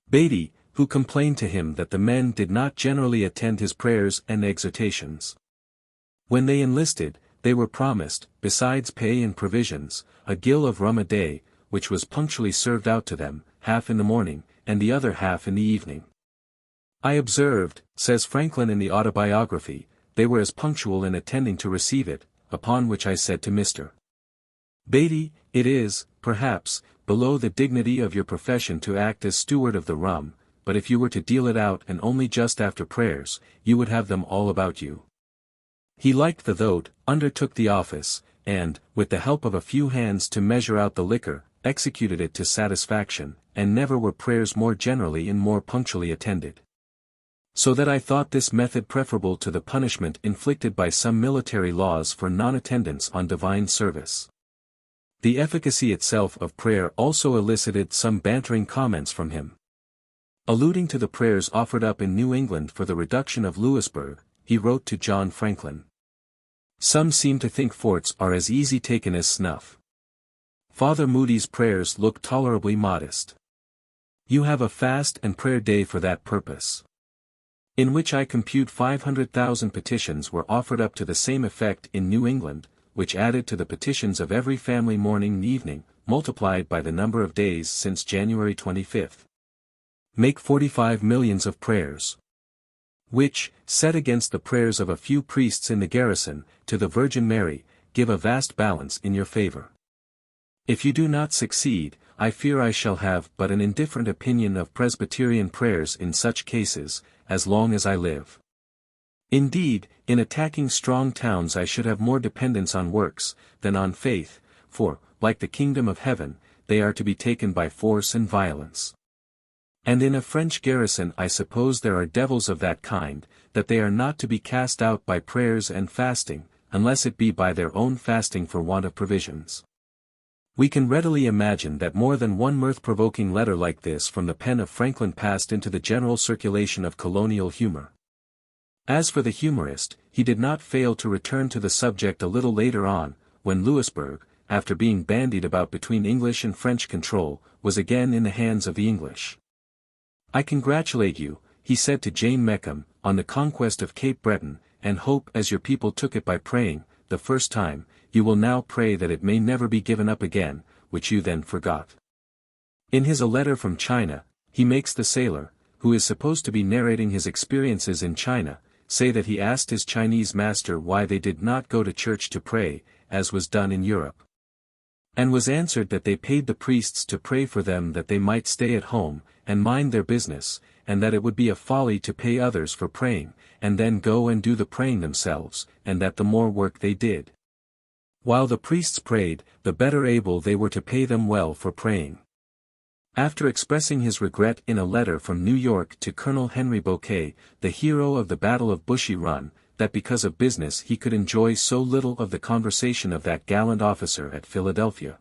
Beatty, who complained to him that the men did not generally attend his prayers and exhortations. When they enlisted, they were promised, besides pay and provisions, a gill of rum a day, which was punctually served out to them, half in the morning, and the other half in the evening. I observed, says Franklin in the Autobiography, they were as punctual in attending to receive it, upon which I said to Mr. Beatty, it is, perhaps, below the dignity of your profession to act as steward of the rum, but if you were to deal it out and only just after prayers, you would have them all about you. He liked the vote, undertook the office, and, with the help of a few hands to measure out the liquor, executed it to satisfaction, and never were prayers more generally and more punctually attended. So that I thought this method preferable to the punishment inflicted by some military laws for non-attendance on divine service. The efficacy itself of prayer also elicited some bantering comments from him. Alluding to the prayers offered up in New England for the reduction of Louisbourg, he wrote to John Franklin. Some seem to think forts are as easy taken as snuff. Father Moody's prayers look tolerably modest. You have a fast and prayer day for that purpose, in which I compute 500,000 petitions were offered up to the same effect in New England, which added to the petitions of every family morning and evening, multiplied by the number of days since January 25th. Make 45 millions of prayers, which, set against the prayers of a few priests in the garrison, to the Virgin Mary, give a vast balance in your favor. If you do not succeed, I fear I shall have but an indifferent opinion of Presbyterian prayers in such cases, as long as I live. Indeed, in attacking strong towns I should have more dependence on works, than on faith, for, like the kingdom of heaven, they are to be taken by force and violence. And in a French garrison I suppose there are devils of that kind, that they are not to be cast out by prayers and fasting, unless it be by their own fasting for want of provisions. We can readily imagine that more than one mirth-provoking letter like this from the pen of Franklin passed into the general circulation of colonial humor. As for the humorist, he did not fail to return to the subject a little later on, when Louisbourg, after being bandied about between English and French control, was again in the hands of the English. I congratulate you, he said to Jane Meckham, on the conquest of Cape Breton, and hope as your people took it by praying, the first time, you will now pray that it may never be given up again, which you then forgot. In his A Letter from China, he makes the sailor, who is supposed to be narrating his experiences in China, say that he asked his Chinese master why they did not go to church to pray, as was done in Europe, and was answered that they paid the priests to pray for them that they might stay at home, and mind their business, and that it would be a folly to pay others for praying, and then go and do the praying themselves, and that the more work they did, while the priests prayed, the better able they were to pay them well for praying. After expressing his regret in a letter from New York to Colonel Henry Bouquet, the hero of the Battle of Bushy Run, that because of business he could enjoy so little of the conversation of that gallant officer at Philadelphia,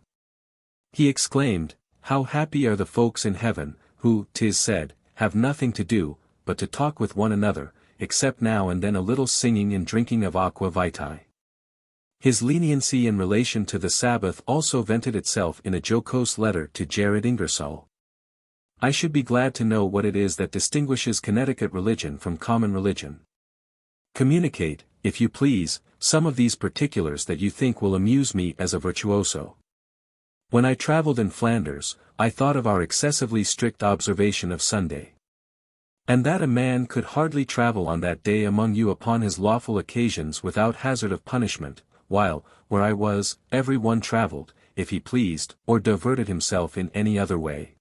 he exclaimed, "How happy are the folks in heaven, who, 'tis said, have nothing to do, but to talk with one another, except now and then a little singing and drinking of aqua vitae." His leniency in relation to the Sabbath also vented itself in a jocose letter to Jared Ingersoll. I should be glad to know what it is that distinguishes Connecticut religion from common religion. Communicate, if you please, some of these particulars that you think will amuse me as a virtuoso. When I traveled in Flanders, I thought of our excessively strict observation of Sunday, and that a man could hardly travel on that day among you upon his lawful occasions without hazard of punishment, while, where I was, every one travelled, if he pleased, or diverted himself in any other way.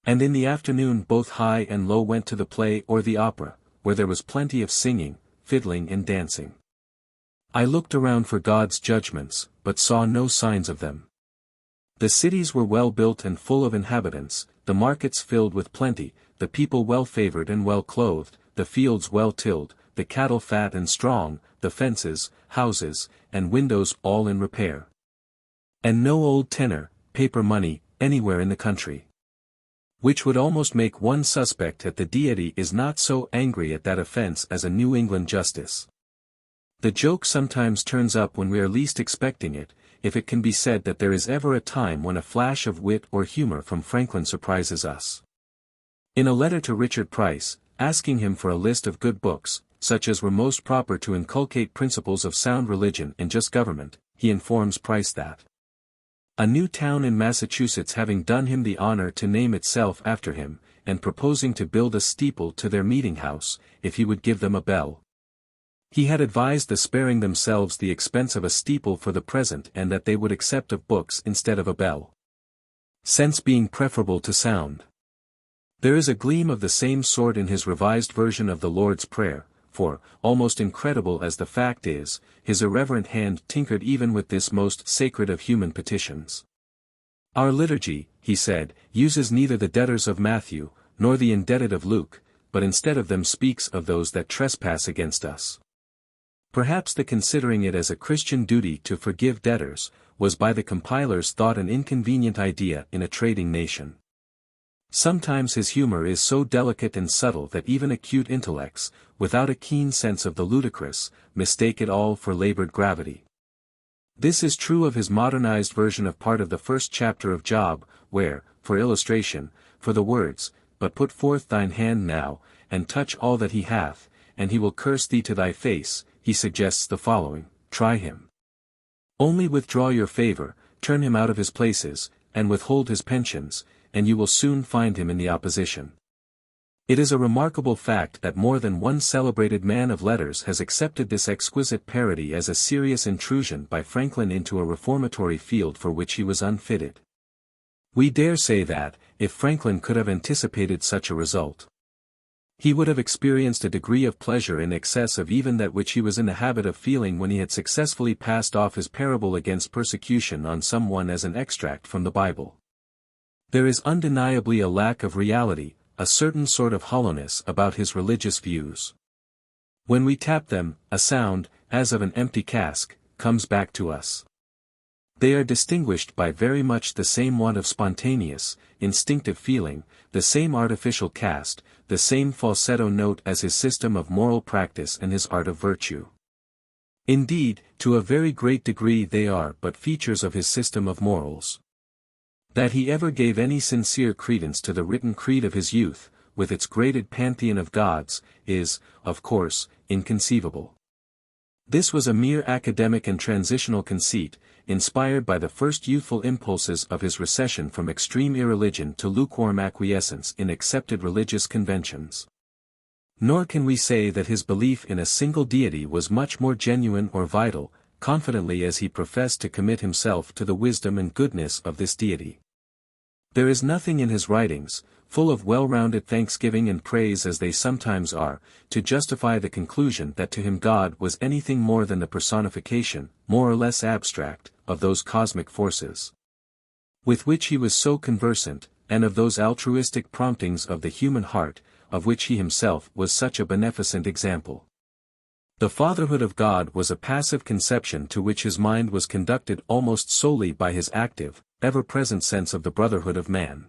And in the afternoon both high and low went to the play or the opera, where there was plenty of singing, fiddling and dancing. I looked around for God's judgments, but saw no signs of them. The cities were well built and full of inhabitants, the markets filled with plenty, the people well favored and well clothed, the fields well tilled, the cattle fat and strong, the fences, houses, and windows all in repair. And no old tenor, paper money, anywhere in the country. Which would almost make one suspect that the deity is not so angry at that offense as a New England justice. The joke sometimes turns up when we are least expecting it, if it can be said that there is ever a time when a flash of wit or humor from Franklin surprises us. In a letter to Richard Price, asking him for a list of good books, such as were most proper to inculcate principles of sound religion and just government, he informs Price that a new town in Massachusetts having done him the honor to name itself after him, and proposing to build a steeple to their meeting house, if he would give them a bell. He had advised the sparing themselves the expense of a steeple for the present and that they would accept of books instead of a bell. Sense being preferable to sound. There is a gleam of the same sort in his revised version of the Lord's Prayer, for, almost incredible as the fact is, his irreverent hand tinkered even with this most sacred of human petitions. Our liturgy, he said, uses neither the debtors of Matthew, nor the indebted of Luke, but instead of them speaks of those that trespass against us. Perhaps the considering it as a Christian duty to forgive debtors, was by the compilers thought an inconvenient idea in a trading nation. Sometimes his humor is so delicate and subtle that even acute intellects, without a keen sense of the ludicrous, mistake it all for labored gravity. This is true of his modernized version of part of the first chapter of Job, where, for illustration, for the words, "But put forth thine hand now, and touch all that he hath, and he will curse thee to thy face," he suggests the following: try him. Only withdraw your favor, turn him out of his places, and withhold his pensions, and you will soon find him in the opposition. It is a remarkable fact that more than one celebrated man of letters has accepted this exquisite parody as a serious intrusion by Franklin into a reformatory field for which he was unfitted. We dare say that, if Franklin could have anticipated such a result, he would have experienced a degree of pleasure in excess of even that which he was in the habit of feeling when he had successfully passed off his parable against persecution on some one as an extract from the Bible. There is undeniably a lack of reality, a certain sort of hollowness about his religious views. When we tap them, a sound, as of an empty cask, comes back to us. They are distinguished by very much the same want of spontaneous, instinctive feeling, the same artificial cast, the same falsetto note as his system of moral practice and his art of virtue. Indeed, to a very great degree they are but features of his system of morals. That he ever gave any sincere credence to the written creed of his youth, with its graded pantheon of gods, is, of course, inconceivable. This was a mere academic and transitional conceit, inspired by the first youthful impulses of his recession from extreme irreligion to lukewarm acquiescence in accepted religious conventions. Nor can we say that his belief in a single deity was much more genuine or vital, confidently as he professed to commit himself to the wisdom and goodness of this deity. There is nothing in his writings, full of well-rounded thanksgiving and praise as they sometimes are, to justify the conclusion that to him God was anything more than the personification, more or less abstract, of those cosmic forces with which he was so conversant, and of those altruistic promptings of the human heart, of which he himself was such a beneficent example. The fatherhood of God was a passive conception to which his mind was conducted almost solely by his active, ever-present sense of the brotherhood of man.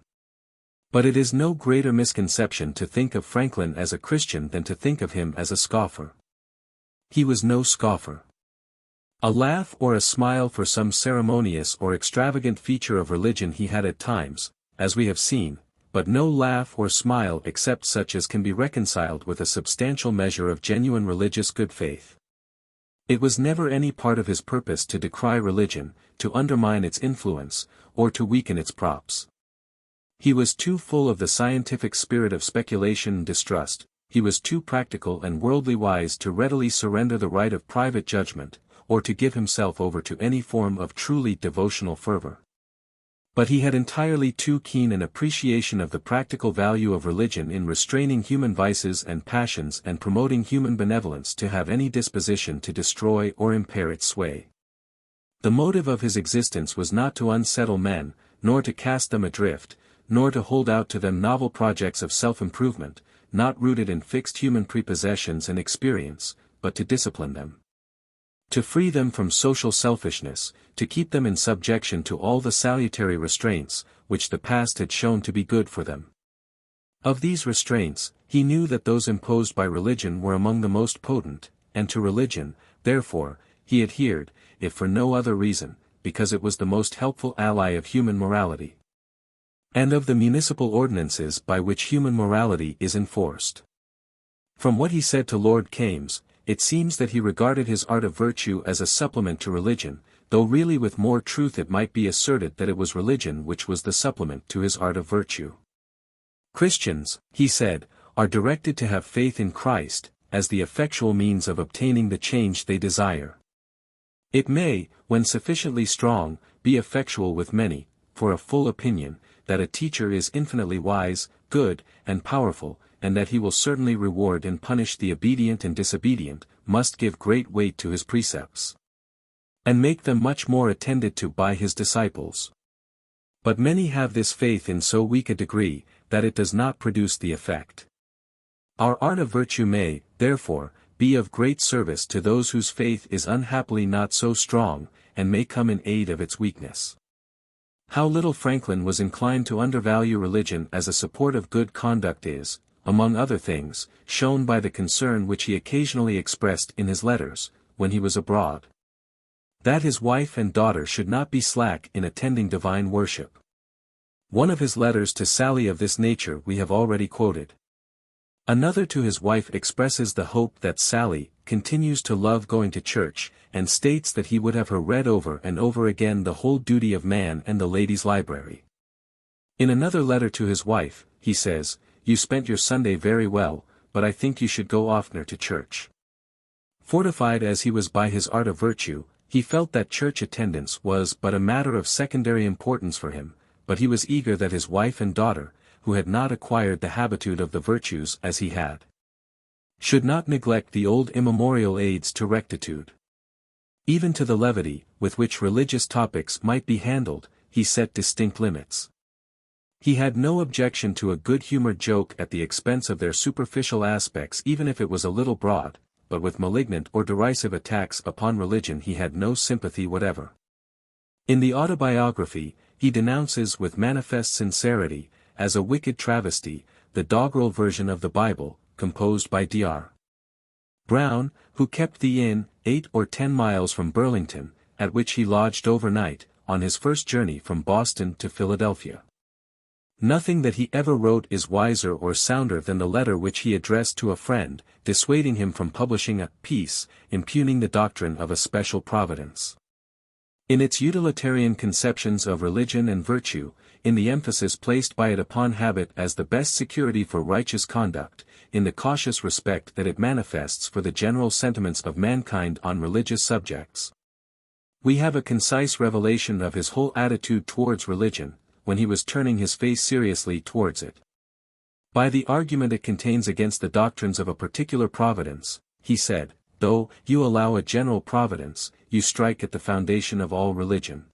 But it is no greater misconception to think of Franklin as a Christian than to think of him as a scoffer. He was no scoffer. A laugh or a smile for some ceremonious or extravagant feature of religion he had at times, as we have seen, but no laugh or smile except such as can be reconciled with a substantial measure of genuine religious good faith. It was never any part of his purpose to decry religion, to undermine its influence, or to weaken its props. He was too full of the scientific spirit of speculation and distrust, he was too practical and worldly wise to readily surrender the right of private judgment, or to give himself over to any form of truly devotional fervor. But he had entirely too keen an appreciation of the practical value of religion in restraining human vices and passions and promoting human benevolence to have any disposition to destroy or impair its sway. The motive of his existence was not to unsettle men, nor to cast them adrift, nor to hold out to them novel projects of self-improvement, not rooted in fixed human prepossessions and experience, but to discipline them. To free them from social selfishness, to keep them in subjection to all the salutary restraints, which the past had shown to be good for them. Of these restraints, he knew that those imposed by religion were among the most potent, and to religion, therefore, he adhered, if for no other reason, because it was the most helpful ally of human morality, and of the municipal ordinances by which human morality is enforced. From what he said to Lord Kames, it seems that he regarded his art of virtue as a supplement to religion, though really with more truth it might be asserted that it was religion which was the supplement to his art of virtue. Christians, he said, are directed to have faith in Christ, as the effectual means of obtaining the change they desire. It may, when sufficiently strong, be effectual with many, for a full opinion, that a teacher is infinitely wise, good, and powerful, and that he will certainly reward and punish the obedient and disobedient, must give great weight to his precepts, and make them much more attended to by his disciples. But many have this faith in so weak a degree, that it does not produce the effect. Our art of virtue may, therefore, be of great service to those whose faith is unhappily not so strong, and may come in aid of its weakness. How little Franklin was inclined to undervalue religion as a support of good conduct is, among other things, shown by the concern which he occasionally expressed in his letters, when he was abroad, that his wife and daughter should not be slack in attending divine worship. One of his letters to Sally of this nature we have already quoted. Another to his wife expresses the hope that Sally continues to love going to church, and states that he would have her read over and over again the whole duty of man and the ladies' library. In another letter to his wife, he says, "You spent your Sunday very well, but I think you should go oftener to church." Fortified as he was by his art of virtue, he felt that church attendance was but a matter of secondary importance for him, but he was eager that his wife and daughter, who had not acquired the habitude of the virtues as he had, should not neglect the old immemorial aids to rectitude. Even to the levity, with which religious topics might be handled, he set distinct limits. He had no objection to a good-humored joke at the expense of their superficial aspects even if it was a little broad, but with malignant or derisive attacks upon religion he had no sympathy whatever. In the Autobiography, he denounces with manifest sincerity, as a wicked travesty, the doggerel version of the Bible, composed by Dr. Brown, who kept the inn, 8 or 10 miles from Burlington, at which he lodged overnight, on his first journey from Boston to Philadelphia. Nothing that he ever wrote is wiser or sounder than the letter which he addressed to a friend, dissuading him from publishing a piece, impugning the doctrine of a special providence. In its utilitarian conceptions of religion and virtue, in the emphasis placed by it upon habit as the best security for righteous conduct, in the cautious respect that it manifests for the general sentiments of mankind on religious subjects, we have a concise revelation of his whole attitude towards religion, when he was turning his face seriously towards it. By the argument it contains against the doctrines of a particular providence, he said, "Though you allow a general providence, you strike at the foundation of all religion.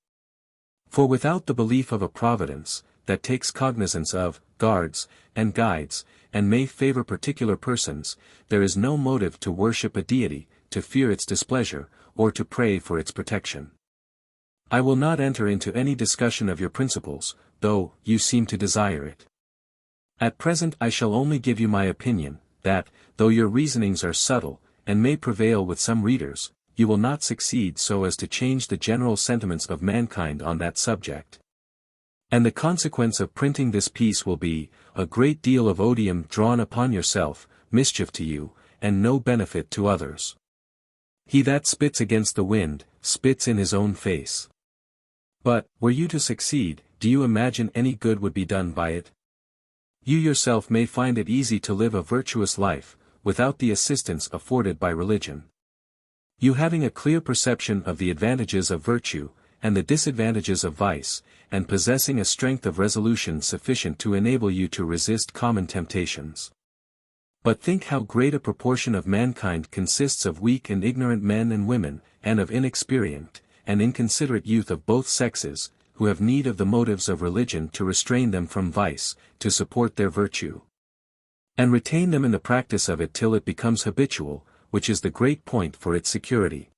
For without the belief of a providence, that takes cognizance of, guards, and guides, and may favor particular persons, there is no motive to worship a deity, to fear its displeasure, or to pray for its protection. I will not enter into any discussion of your principles, though you seem to desire it. At present I shall only give you my opinion, that, though your reasonings are subtle, and may prevail with some readers, you will not succeed so as to change the general sentiments of mankind on that subject. And the consequence of printing this piece will be, a great deal of odium drawn upon yourself, mischief to you, and no benefit to others. He that spits against the wind, spits in his own face. But, were you to succeed, do you imagine any good would be done by it? You yourself may find it easy to live a virtuous life, without the assistance afforded by religion. You having a clear perception of the advantages of virtue, and the disadvantages of vice, and possessing a strength of resolution sufficient to enable you to resist common temptations. But think how great a proportion of mankind consists of weak and ignorant men and women, and of inexperienced and inconsiderate youth of both sexes, who have need of the motives of religion to restrain them from vice, to support their virtue, and retain them in the practice of it till it becomes habitual, which is the great point for its security.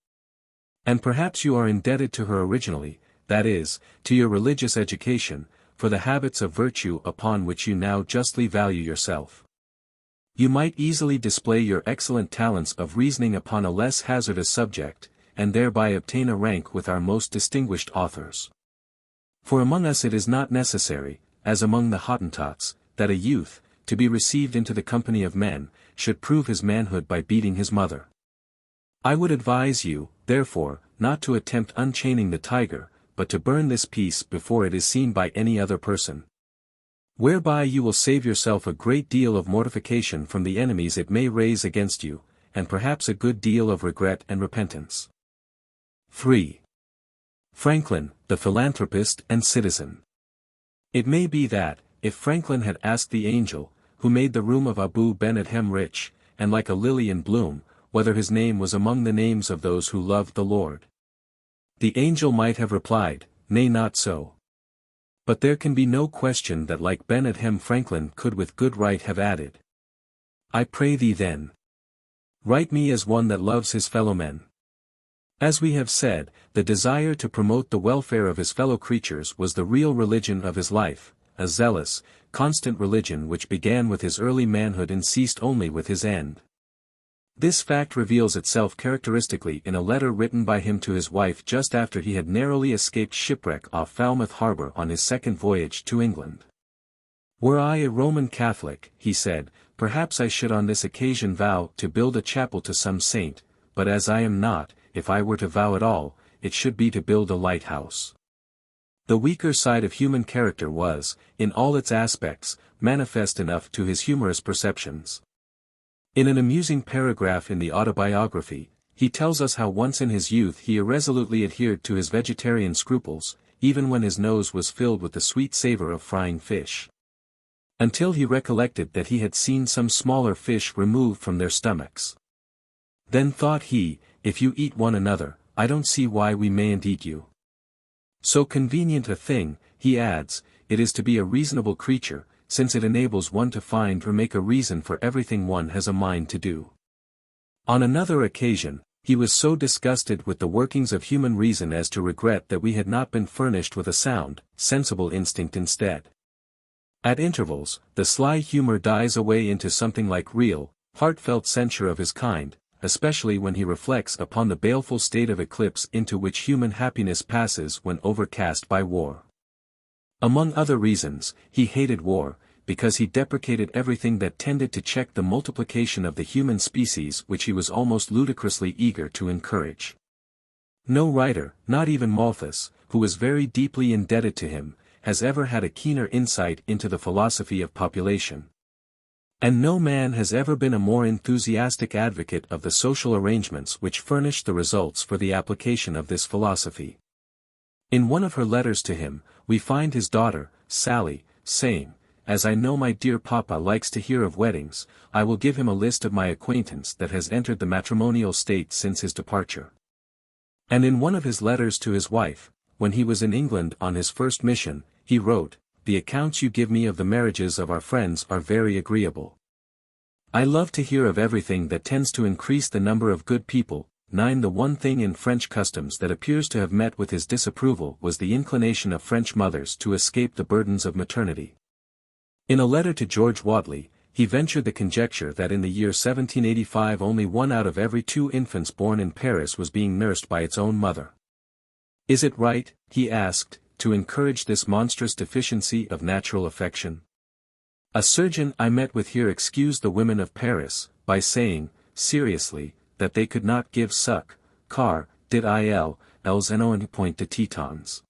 And perhaps you are indebted to her originally, that is, to your religious education, for the habits of virtue upon which you now justly value yourself. You might easily display your excellent talents of reasoning upon a less hazardous subject, and thereby obtain a rank with our most distinguished authors. For among us it is not necessary, as among the Hottentots, that a youth, to be received into the company of men, should prove his manhood by beating his mother. I would advise you, therefore, not to attempt unchaining the tiger, but to burn this piece before it is seen by any other person. Whereby you will save yourself a great deal of mortification from the enemies it may raise against you, and perhaps a good deal of regret and repentance. 3. Franklin, the philanthropist and citizen. It may be that, if Franklin had asked the angel, who made the room of Abu Ben-Adhem rich, and like a lily in bloom, whether his name was among the names of those who loved the Lord, the angel might have replied, nay, not so. But there can be no question that like Ben-Adhem Franklin could with good right have added, I pray thee then, write me as one that loves his fellow men. As we have said, the desire to promote the welfare of his fellow creatures was the real religion of his life, a zealous, constant religion which began with his early manhood and ceased only with his end. This fact reveals itself characteristically in a letter written by him to his wife just after he had narrowly escaped shipwreck off Falmouth Harbour on his second voyage to England. Were I a Roman Catholic, he said, perhaps I should on this occasion vow to build a chapel to some saint, but as I am not, if I were to vow at all, it should be to build a lighthouse. The weaker side of human character was, in all its aspects, manifest enough to his humorous perceptions. In an amusing paragraph in the Autobiography, he tells us how once in his youth he irresolutely adhered to his vegetarian scruples, even when his nose was filled with the sweet savor of frying fish. Until he recollected that he had seen some smaller fish removed from their stomachs. Then thought he, if you eat one another, I don't see why we mayn't eat you. So convenient a thing, he adds, it is to be a reasonable creature, since it enables one to find or make a reason for everything one has a mind to do. On another occasion, he was so disgusted with the workings of human reason as to regret that we had not been furnished with a sound, sensible instinct instead. At intervals, the sly humor dies away into something like real, heartfelt censure of his kind, especially when he reflects upon the baleful state of eclipse into which human happiness passes when overcast by war. Among other reasons, he hated war, because he deprecated everything that tended to check the multiplication of the human species which he was almost ludicrously eager to encourage. No writer, not even Malthus, who was very deeply indebted to him, has ever had a keener insight into the philosophy of population. And no man has ever been a more enthusiastic advocate of the social arrangements which furnish the results for the application of this philosophy. In one of her letters to him, we find his daughter, Sally, saying, as I know my dear papa likes to hear of weddings, I will give him a list of my acquaintance that has entered the matrimonial state since his departure. And in one of his letters to his wife, when he was in England on his first mission, he wrote, the accounts you give me of the marriages of our friends are very agreeable. I love to hear of everything that tends to increase the number of good people. 9. The one thing in French customs that appears to have met with his disapproval was the inclination of French mothers to escape the burdens of maternity. In a letter to George Whately, he ventured the conjecture that in the year 1785 only 1 out of every 2 infants born in Paris was being nursed by its own mother. Is it right, he asked, to encourage this monstrous deficiency of natural affection? A surgeon I met with here excused the women of Paris, by saying, seriously, that they could not give suck, car, did ils en point de tetons.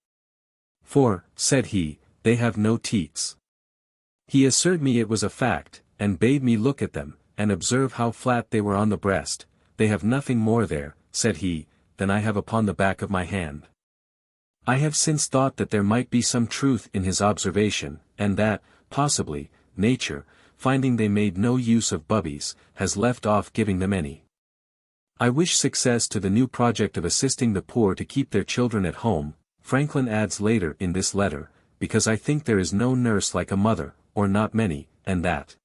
For, said he, they have no teats. He assured me it was a fact, and bade me look at them, and observe how flat they were on the breast. They have nothing more there, said he, than I have upon the back of my hand. I have since thought that there might be some truth in his observation, and that, possibly, nature, finding they made no use of bubbies, has left off giving them any. I wish success to the new project of assisting the poor to keep their children at home, Franklin adds later in this letter, because I think there is no nurse like a mother, or not many, and that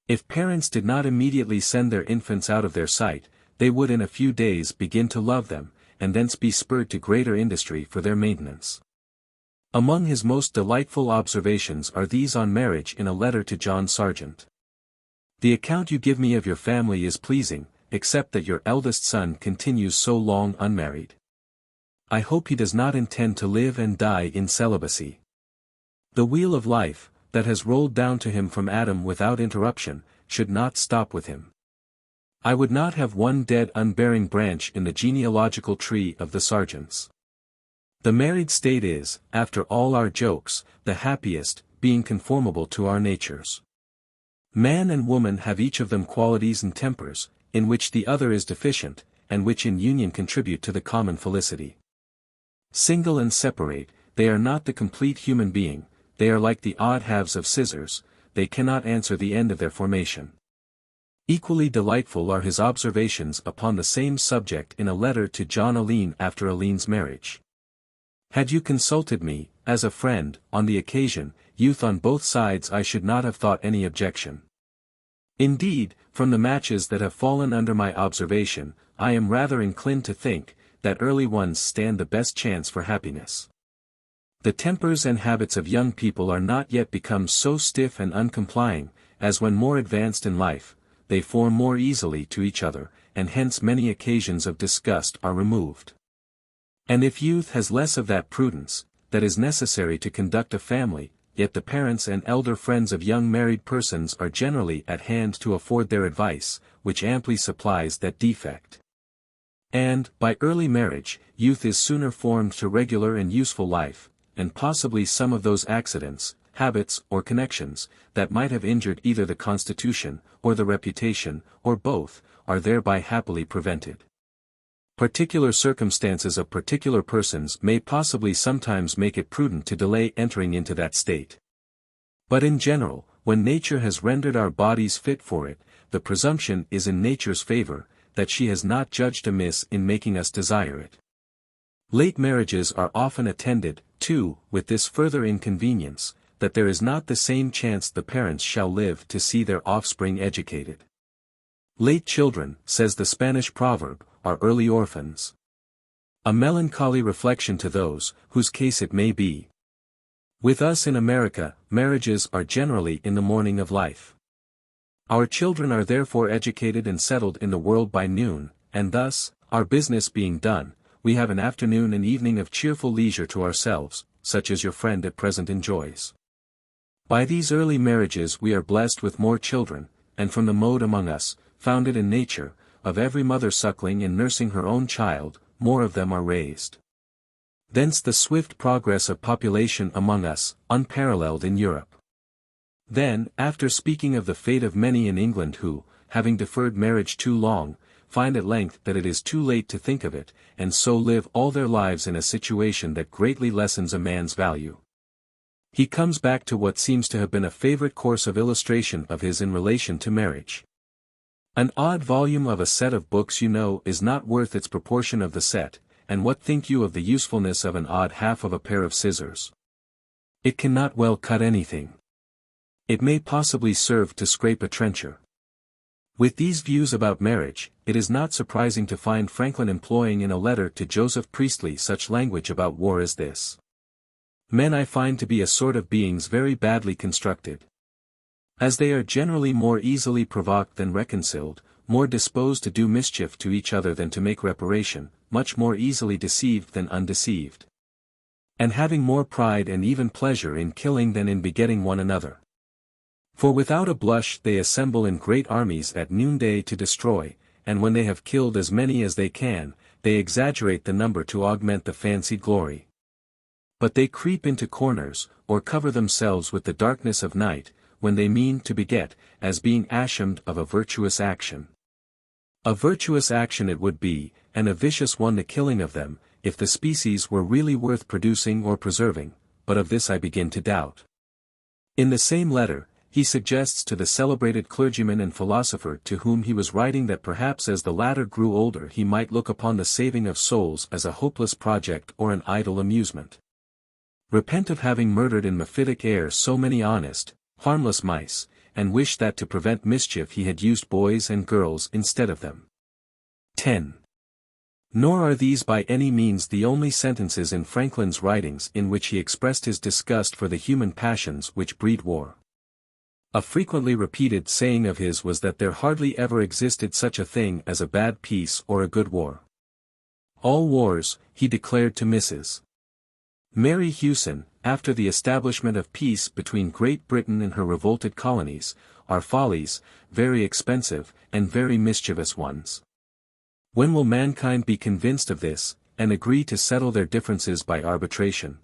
if parents did not immediately send their infants out of their sight, they would in a few days begin to love them, and thence be spurred to greater industry for their maintenance. Among his most delightful observations are these on marriage in a letter to John Sargent. The account you give me of your family is pleasing, except that your eldest son continues so long unmarried. I hope he does not intend to live and die in celibacy. The wheel of life, that has rolled down to him from Adam without interruption, should not stop with him. I would not have one dead unbearing branch in the genealogical tree of the sergeants. The married state is, after all our jokes, the happiest, being conformable to our natures. Man and woman have each of them qualities and tempers, in which the other is deficient, and which in union contribute to the common felicity. Single and separate, they are not the complete human being, they are like the odd halves of scissors, they cannot answer the end of their formation. Equally delightful are his observations upon the same subject in a letter to John Alleyne after Alleyne's marriage. Had you consulted me, as a friend, on the occasion, youth on both sides, I should not have thought any objection. Indeed, from the matches that have fallen under my observation, I am rather inclined to think, that early ones stand the best chance for happiness. The tempers and habits of young people are not yet become so stiff and uncomplying, as when more advanced in life, they form more easily to each other, and hence many occasions of disgust are removed. And if youth has less of that prudence, that is necessary to conduct a family, yet the parents and elder friends of young married persons are generally at hand to afford their advice, which amply supplies that defect. And, by early marriage, youth is sooner formed to regular and useful life, and possibly some of those accidents, habits or connections, that might have injured either the constitution, or the reputation, or both, are thereby happily prevented. Particular circumstances of particular persons may possibly sometimes make it prudent to delay entering into that state. But in general, when nature has rendered our bodies fit for it, the presumption is in nature's favor, that she has not judged amiss in making us desire it. Late marriages are often attended, too, with this further inconvenience, that there is not the same chance the parents shall live to see their offspring educated. Late children, says the Spanish proverb, are early orphans. A melancholy reflection to those, whose case it may be. With us in America, marriages are generally in the morning of life. Our children are therefore educated and settled in the world by noon, and thus, our business being done, we have an afternoon and evening of cheerful leisure to ourselves, such as your friend at present enjoys. By these early marriages we are blessed with more children, and from the mode among us, founded in nature, of every mother suckling and nursing her own child, more of them are raised. Thence the swift progress of population among us, unparalleled in Europe. Then, after speaking of the fate of many in England who, having deferred marriage too long, find at length that it is too late to think of it, and so live all their lives in a situation that greatly lessens a man's value. He comes back to what seems to have been a favorite course of illustration of his in relation to marriage. An odd volume of a set of books you know is not worth its proportion of the set, and what think you of the usefulness of an odd half of a pair of scissors? It cannot well cut anything. It may possibly serve to scrape a trencher. With these views about marriage, it is not surprising to find Franklin employing in a letter to Joseph Priestley such language about war as this. Men I find to be a sort of beings very badly constructed. As they are generally more easily provoked than reconciled, more disposed to do mischief to each other than to make reparation, much more easily deceived than undeceived. And having more pride and even pleasure in killing than in begetting one another. For without a blush they assemble in great armies at noonday to destroy, and when they have killed as many as they can, they exaggerate the number to augment the fancied glory. But they creep into corners, or cover themselves with the darkness of night, when they mean to beget, as being ashamed of a virtuous action. A virtuous action it would be, and a vicious one the killing of them, if the species were really worth producing or preserving, but of this I begin to doubt. In the same letter, he suggests to the celebrated clergyman and philosopher to whom he was writing that perhaps as the latter grew older he might look upon the saving of souls as a hopeless project or an idle amusement. Repent of having murdered in mephitic air so many honest, harmless mice, and wish that to prevent mischief he had used boys and girls instead of them. 10. Nor are these by any means the only sentences in Franklin's writings in which he expressed his disgust for the human passions which breed war. A frequently repeated saying of his was that there hardly ever existed such a thing as a bad peace or a good war. All wars, he declared to Mrs. Mary Hewson, after the establishment of peace between Great Britain and her revolted colonies, are follies, very expensive, and very mischievous ones. When will mankind be convinced of this, and agree to settle their differences by arbitration?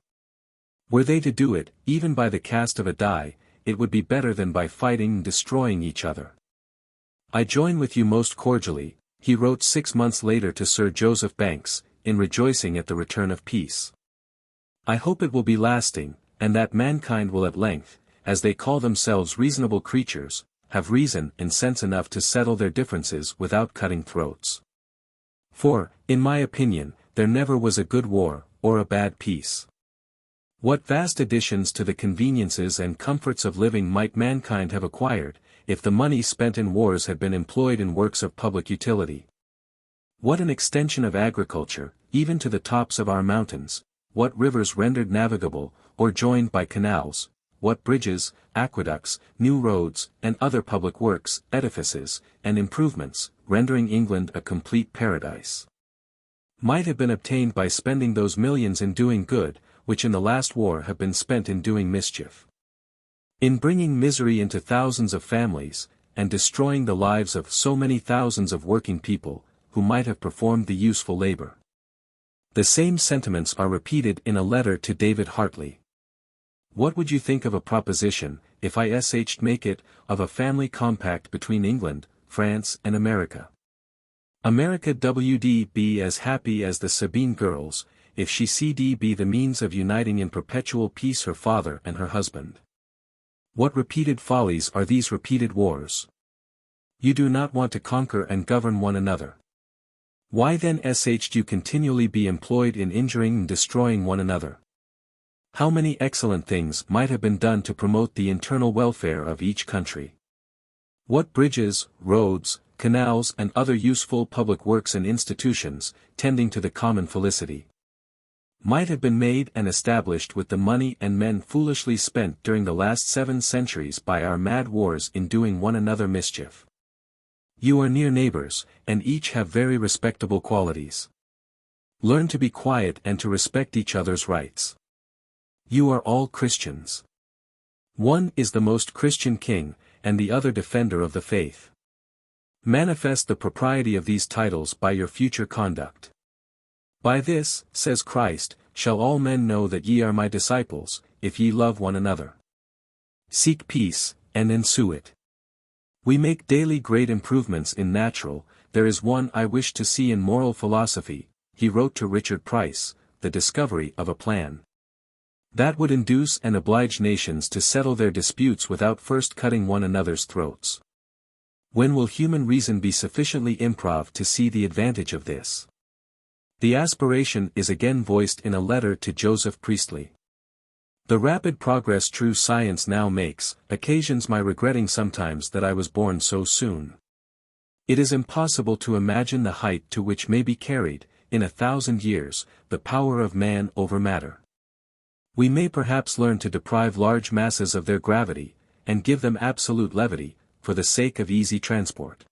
Were they to do it, even by the cast of a die, it would be better than by fighting and destroying each other. I join with you most cordially, he wrote 6 months later to Sir Joseph Banks, in rejoicing at the return of peace. I hope it will be lasting, and that mankind will at length, as they call themselves reasonable creatures, have reason and sense enough to settle their differences without cutting throats. For, in my opinion, there never was a good war, or a bad peace. What vast additions to the conveniences and comforts of living might mankind have acquired, if the money spent in wars had been employed in works of public utility? What an extension of agriculture, even to the tops of our mountains, what rivers rendered navigable, or joined by canals, what bridges, aqueducts, new roads, and other public works, edifices, and improvements, rendering England a complete paradise, might have been obtained by spending those millions in doing good, which in the last war have been spent in doing mischief. In bringing misery into thousands of families, and destroying the lives of so many thousands of working people, who might have performed the useful labor. The same sentiments are repeated in a letter to David Hartley. What would you think of a proposition, if I make it, of a family compact between England, France and America? America would be as happy as the Sabine girls, if she be the means of uniting in perpetual peace her father and her husband. What repeated follies are these repeated wars? You do not want to conquer and govern one another. Why then do you continually be employed in injuring and destroying one another? How many excellent things might have been done to promote the internal welfare of each country? What bridges, roads, canals and other useful public works and institutions, tending to the common felicity, might have been made and established with the money and men foolishly spent during the last 7 centuries by our mad wars in doing one another mischief. You are near neighbors, and each have very respectable qualities. Learn to be quiet and to respect each other's rights. You are all Christians. One is the most Christian king, and the other defender of the faith. Manifest the propriety of these titles by your future conduct. By this, says Christ, shall all men know that ye are my disciples, if ye love one another. Seek peace, and ensue it. We make daily great improvements in natural, there is one I wish to see in moral philosophy, he wrote to Richard Price, the discovery of a plan that would induce and oblige nations to settle their disputes without first cutting one another's throats. When will human reason be sufficiently improved to see the advantage of this? The aspiration is again voiced in a letter to Joseph Priestley. The rapid progress true science now makes, occasions my regretting sometimes that I was born so soon. It is impossible to imagine the height to which may be carried, in 1,000 years, the power of man over matter. We may perhaps learn to deprive large masses of their gravity, and give them absolute levity, for the sake of easy transport.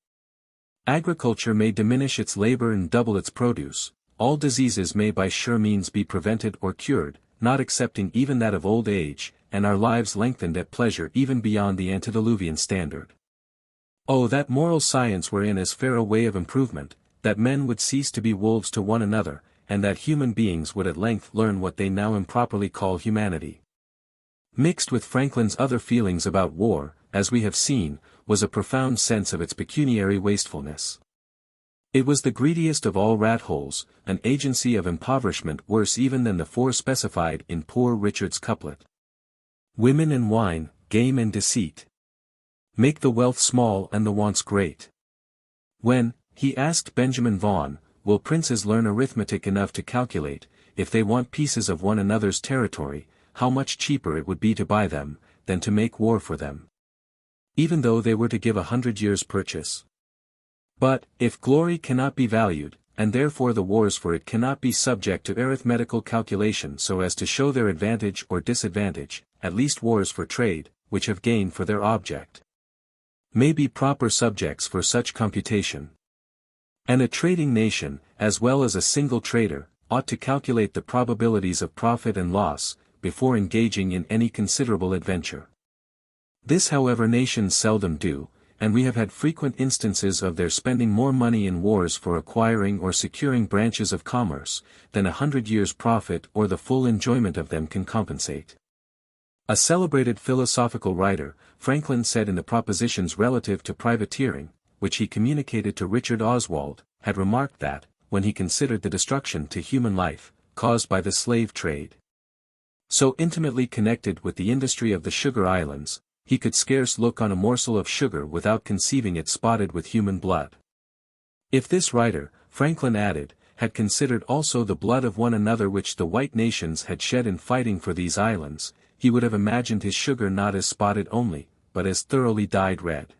Agriculture may diminish its labor and double its produce. All diseases may by sure means be prevented or cured, not excepting even that of old age, and our lives lengthened at pleasure even beyond the antediluvian standard. Oh, that moral science were in as fair a way of improvement, that men would cease to be wolves to one another, and that human beings would at length learn what they now improperly call humanity. Mixed with Franklin's other feelings about war, as we have seen, was a profound sense of its pecuniary wastefulness. It was the greediest of all rat holes, an agency of impoverishment worse even than the 4 specified in Poor Richard's couplet. Women and wine, game and deceit, make the wealth small and the wants great. When, he asked Benjamin Vaughan, will princes learn arithmetic enough to calculate, if they want pieces of one another's territory, how much cheaper it would be to buy them, than to make war for them, even though they were to give 100 years' purchase? But, if glory cannot be valued, and therefore the wars for it cannot be subject to arithmetical calculation so as to show their advantage or disadvantage, at least wars for trade, which have gain for their object, may be proper subjects for such computation. And a trading nation, as well as a single trader, ought to calculate the probabilities of profit and loss, before engaging in any considerable adventure. This however nations seldom do, and we have had frequent instances of their spending more money in wars for acquiring or securing branches of commerce, than 100 years' profit or the full enjoyment of them can compensate. A celebrated philosophical writer, Franklin said in the propositions relative to privateering, which he communicated to Richard Oswald, had remarked that, when he considered the destruction to human life, caused by the slave trade, so intimately connected with the industry of the sugar islands, he could scarce look on a morsel of sugar without conceiving it spotted with human blood. If this writer, Franklin added, had considered also the blood of one another which the white nations had shed in fighting for these islands, he would have imagined his sugar not as spotted only, but as thoroughly dyed red.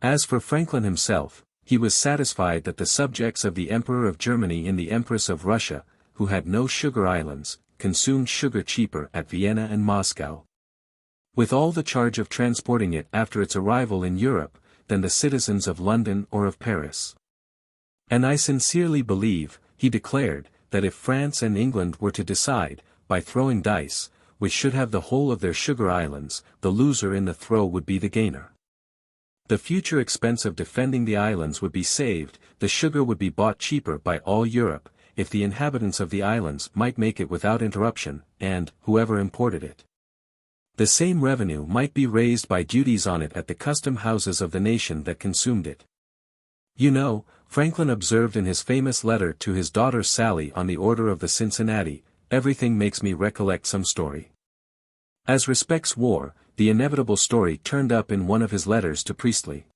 As for Franklin himself, he was satisfied that the subjects of the Emperor of Germany and the Empress of Russia, who had no sugar islands, consumed sugar cheaper at Vienna and Moscow, with all the charge of transporting it after its arrival in Europe, than the citizens of London or of Paris. And I sincerely believe, he declared, that if France and England were to decide, by throwing dice, which should have the whole of their sugar islands, the loser in the throw would be the gainer. The future expense of defending the islands would be saved, the sugar would be bought cheaper by all Europe, if the inhabitants of the islands might make it without interruption, and, whoever imported it, the same revenue might be raised by duties on it at the custom houses of the nation that consumed it. You know, Franklin observed in his famous letter to his daughter Sally on the order of the Cincinnati, everything makes me recollect some story. As respects war, the inevitable story turned up in one of his letters to Priestley.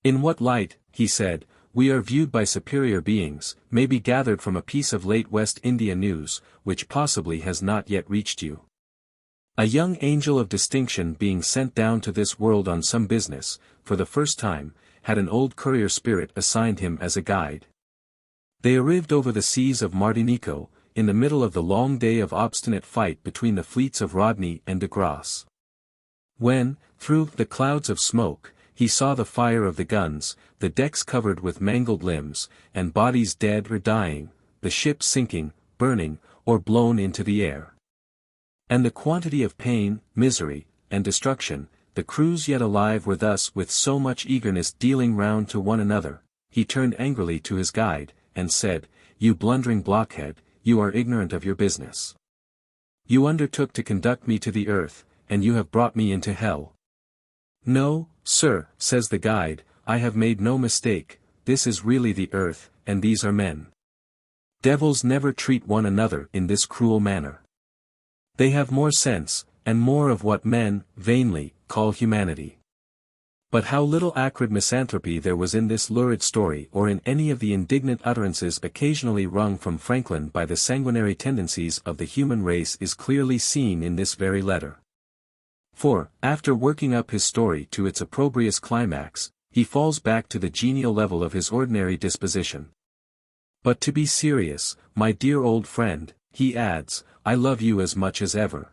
In what light, he said, we are viewed by superior beings, may be gathered from a piece of late West India news, which possibly has not yet reached you. A young angel of distinction being sent down to this world on some business, for the first time, had an old courier spirit assigned him as a guide. They arrived over the seas of Martinico, in the middle of the long day of obstinate fight between the fleets of Rodney and de Grasse. When, through the clouds of smoke, he saw the fire of the guns, the decks covered with mangled limbs, and bodies dead or dying, the ship sinking, burning, or blown into the air, and the quantity of pain, misery, and destruction, the crews yet alive were thus with so much eagerness dealing round to one another, he turned angrily to his guide, and said, You blundering blockhead, you are ignorant of your business. You undertook to conduct me to the earth, and you have brought me into hell. No, sir, says the guide, I have made no mistake, this is really the earth, and these are men. Devils never treat one another in this cruel manner. They have more sense, and more of what men, vainly, call humanity. But how little acrid misanthropy there was in this lurid story or in any of the indignant utterances occasionally wrung from Franklin by the sanguinary tendencies of the human race is clearly seen in this very letter. For, after working up his story to its opprobrious climax, he falls back to the genial level of his ordinary disposition. But to be serious, my dear old friend, he adds, I love you as much as ever.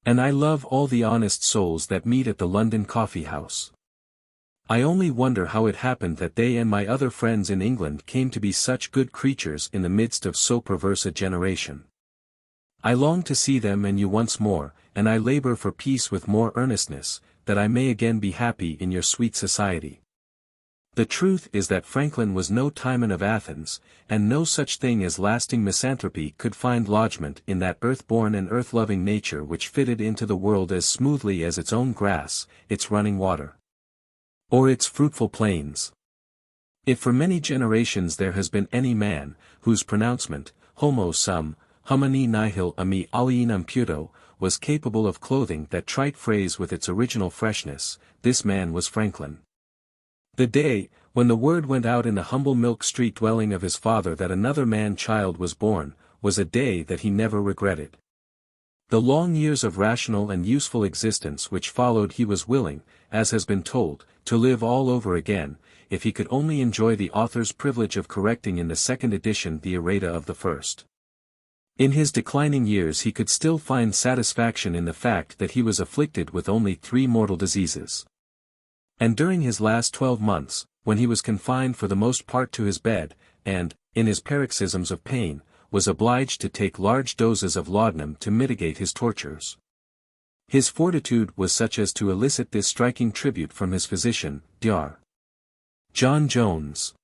And I love all the honest souls that meet at the London coffee house. I only wonder how it happened that they and my other friends in England came to be such good creatures in the midst of so perverse a generation. I long to see them and you once more, and I labor for peace with more earnestness, that I may again be happy in your sweet society. The truth is that Franklin was no Timon of Athens, and no such thing as lasting misanthropy could find lodgment in that earth-born and earth-loving nature which fitted into the world as smoothly as its own grass, its running water, or its fruitful plains. If for many generations there has been any man, whose pronouncement, homo sum, humani nihil ami alienum puto, was capable of clothing that trite phrase with its original freshness, this man was Franklin. The day, when the word went out in the humble Milk Street dwelling of his father that another man-child was born, was a day that he never regretted. The long years of rational and useful existence which followed he was willing, as has been told, to live all over again, if he could only enjoy the author's privilege of correcting in the second edition the errata of the first. In his declining years he could still find satisfaction in the fact that he was afflicted with only 3 mortal diseases. And during his last 12 months, when he was confined for the most part to his bed, and, in his paroxysms of pain, was obliged to take large doses of laudanum to mitigate his tortures, His fortitude was such as to elicit this striking tribute from his physician, Dr. John Jones.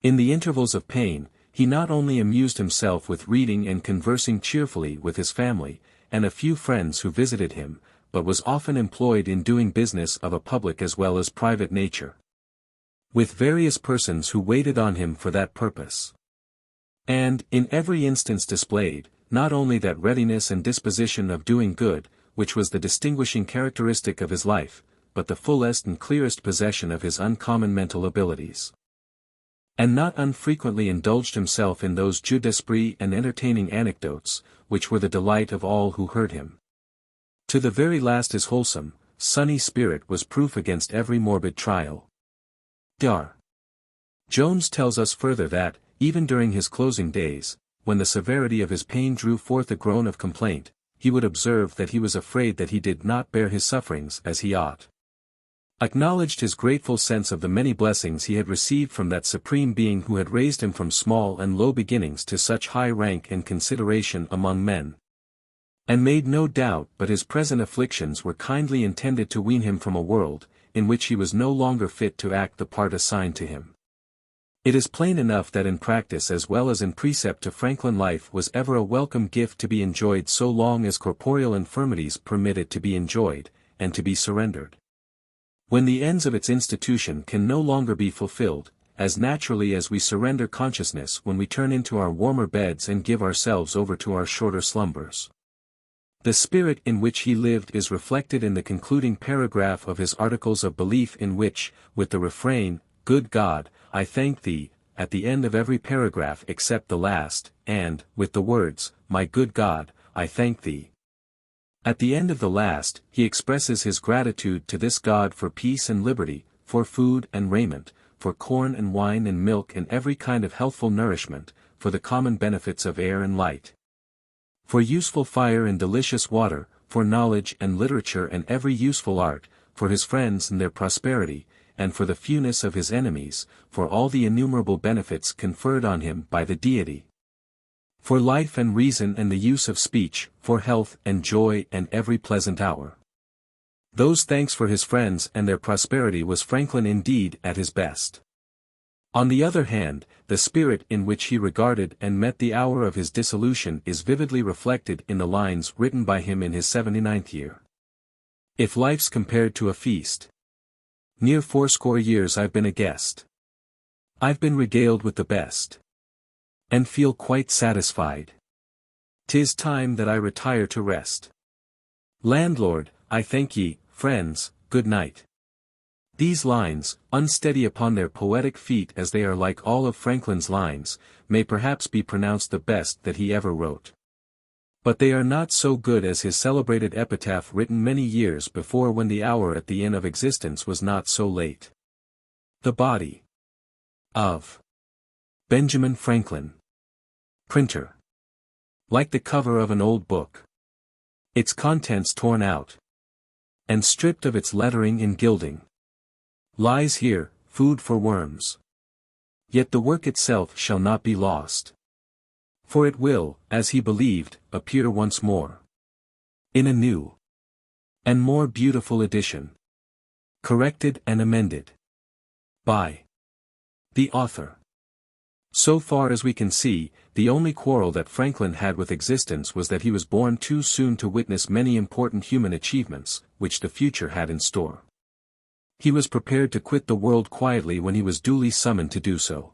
In the intervals of pain, he not only amused himself with reading and conversing cheerfully with his family, and a few friends who visited him, but was often employed in doing business of a public as well as private nature, with various persons who waited on him for that purpose. And, in every instance displayed, not only that readiness and disposition of doing good, which was the distinguishing characteristic of his life, but the fullest and clearest possession of his uncommon mental abilities. And not unfrequently indulged himself in those jeux d'esprit and entertaining anecdotes, which were the delight of all who heard him. To the very last his wholesome, sunny spirit was proof against every morbid trial. Dr. Jones tells us further that, even during his closing days, when the severity of his pain drew forth a groan of complaint, he would observe that he was afraid that he did not bear his sufferings as he ought. Acknowledged his grateful sense of the many blessings he had received from that Supreme Being who had raised him from small and low beginnings to such high rank and consideration among men. And made no doubt but his present afflictions were kindly intended to wean him from a world, in which he was no longer fit to act the part assigned to him. It is plain enough that in practice as well as in precept to Franklin life was ever a welcome gift to be enjoyed so long as corporeal infirmities permit it to be enjoyed, and to be surrendered. When the ends of its institution can no longer be fulfilled, as naturally as we surrender consciousness when we turn into our warmer beds and give ourselves over to our shorter slumbers. The spirit in which he lived is reflected in the concluding paragraph of his Articles of Belief, in which, with the refrain, "Good God, I thank Thee," at the end of every paragraph except the last, and, with the words, "My good God, I thank Thee," at the end of the last, he expresses his gratitude to this God for peace and liberty, for food and raiment, for corn and wine and milk and every kind of healthful nourishment, for the common benefits of air and light, for useful fire and delicious water, for knowledge and literature and every useful art, for his friends and their prosperity, and for the fewness of his enemies, for all the innumerable benefits conferred on him by the Deity, for life and reason and the use of speech, for health and joy and every pleasant hour. Those thanks for his friends and their prosperity was Franklin indeed at his best. On the other hand, the spirit in which he regarded and met the hour of his dissolution is vividly reflected in the lines written by him in his 79th year. If life's compared to a feast, near 80 years I've been a guest. I've been regaled with the best, and feel quite satisfied. 'Tis time that I retire to rest. Landlord, I thank ye, friends, good night. These lines, unsteady upon their poetic feet as they are like all of Franklin's lines, may perhaps be pronounced the best that he ever wrote. But they are not so good as his celebrated epitaph written many years before, when the hour at the end of existence was not so late. The body of Benjamin Franklin, printer. Like the cover of an old book, its contents torn out, and stripped of its lettering and gilding, lies here, food for worms. Yet the work itself shall not be lost, for it will, as he believed, appear once more, in a new and more beautiful edition, corrected and amended by the author. So far as we can see, the only quarrel that Franklin had with existence was that he was born too soon to witness many important human achievements, which the future had in store. He was prepared to quit the world quietly when he was duly summoned to do so.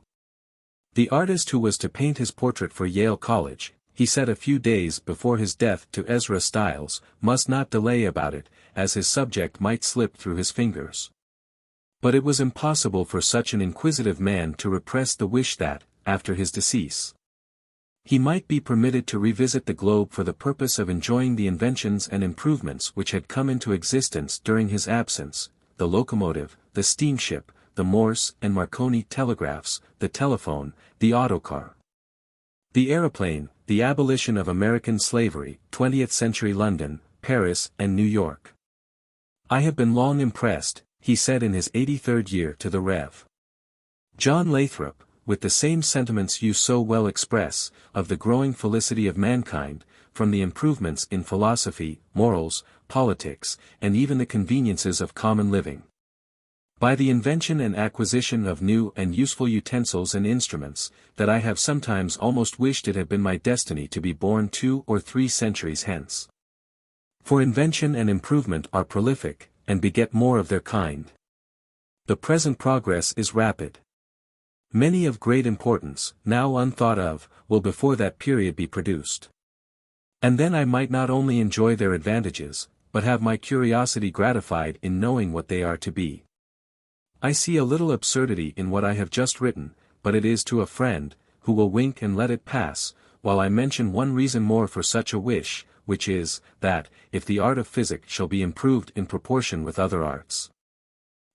The artist who was to paint his portrait for Yale College, he said a few days before his death to Ezra Stiles, must not delay about it, as his subject might slip through his fingers. But it was impossible for such an inquisitive man to repress the wish that, after his decease, he might be permitted to revisit the globe for the purpose of enjoying the inventions and improvements which had come into existence during his absence, the locomotive, the steamship, the Morse and Marconi telegraphs, the telephone, the autocar, the aeroplane, the abolition of American slavery, 20th century London, Paris and New York. I have been long impressed, he said in his 83rd year to the Rev. John Lathrop, with the same sentiments you so well express, of the growing felicity of mankind, from the improvements in philosophy, morals, politics, and even the conveniences of common living. By the invention and acquisition of new and useful utensils and instruments, that I have sometimes almost wished it had been my destiny to be born 2 or 3 centuries hence. For invention and improvement are prolific, and beget more of their kind. The present progress is rapid. Many of great importance, now unthought of, will before that period be produced. And then I might not only enjoy their advantages, but have my curiosity gratified in knowing what they are to be. I see a little absurdity in what I have just written, but it is to a friend, who will wink and let it pass, while I mention one reason more for such a wish, which is, that, if the art of physic shall be improved in proportion with other arts,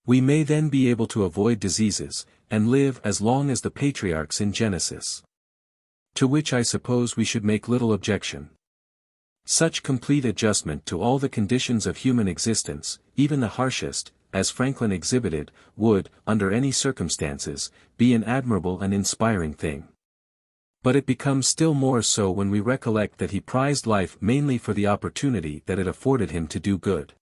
we may then be able to avoid diseases, and live as long as the patriarchs in Genesis. To which I suppose we should make little objection. Such complete adjustment to all the conditions of human existence, even the harshest, as Franklin exhibited, would, under any circumstances, be an admirable and inspiring thing. But it becomes still more so when we recollect that he prized life mainly for the opportunity that it afforded him to do good.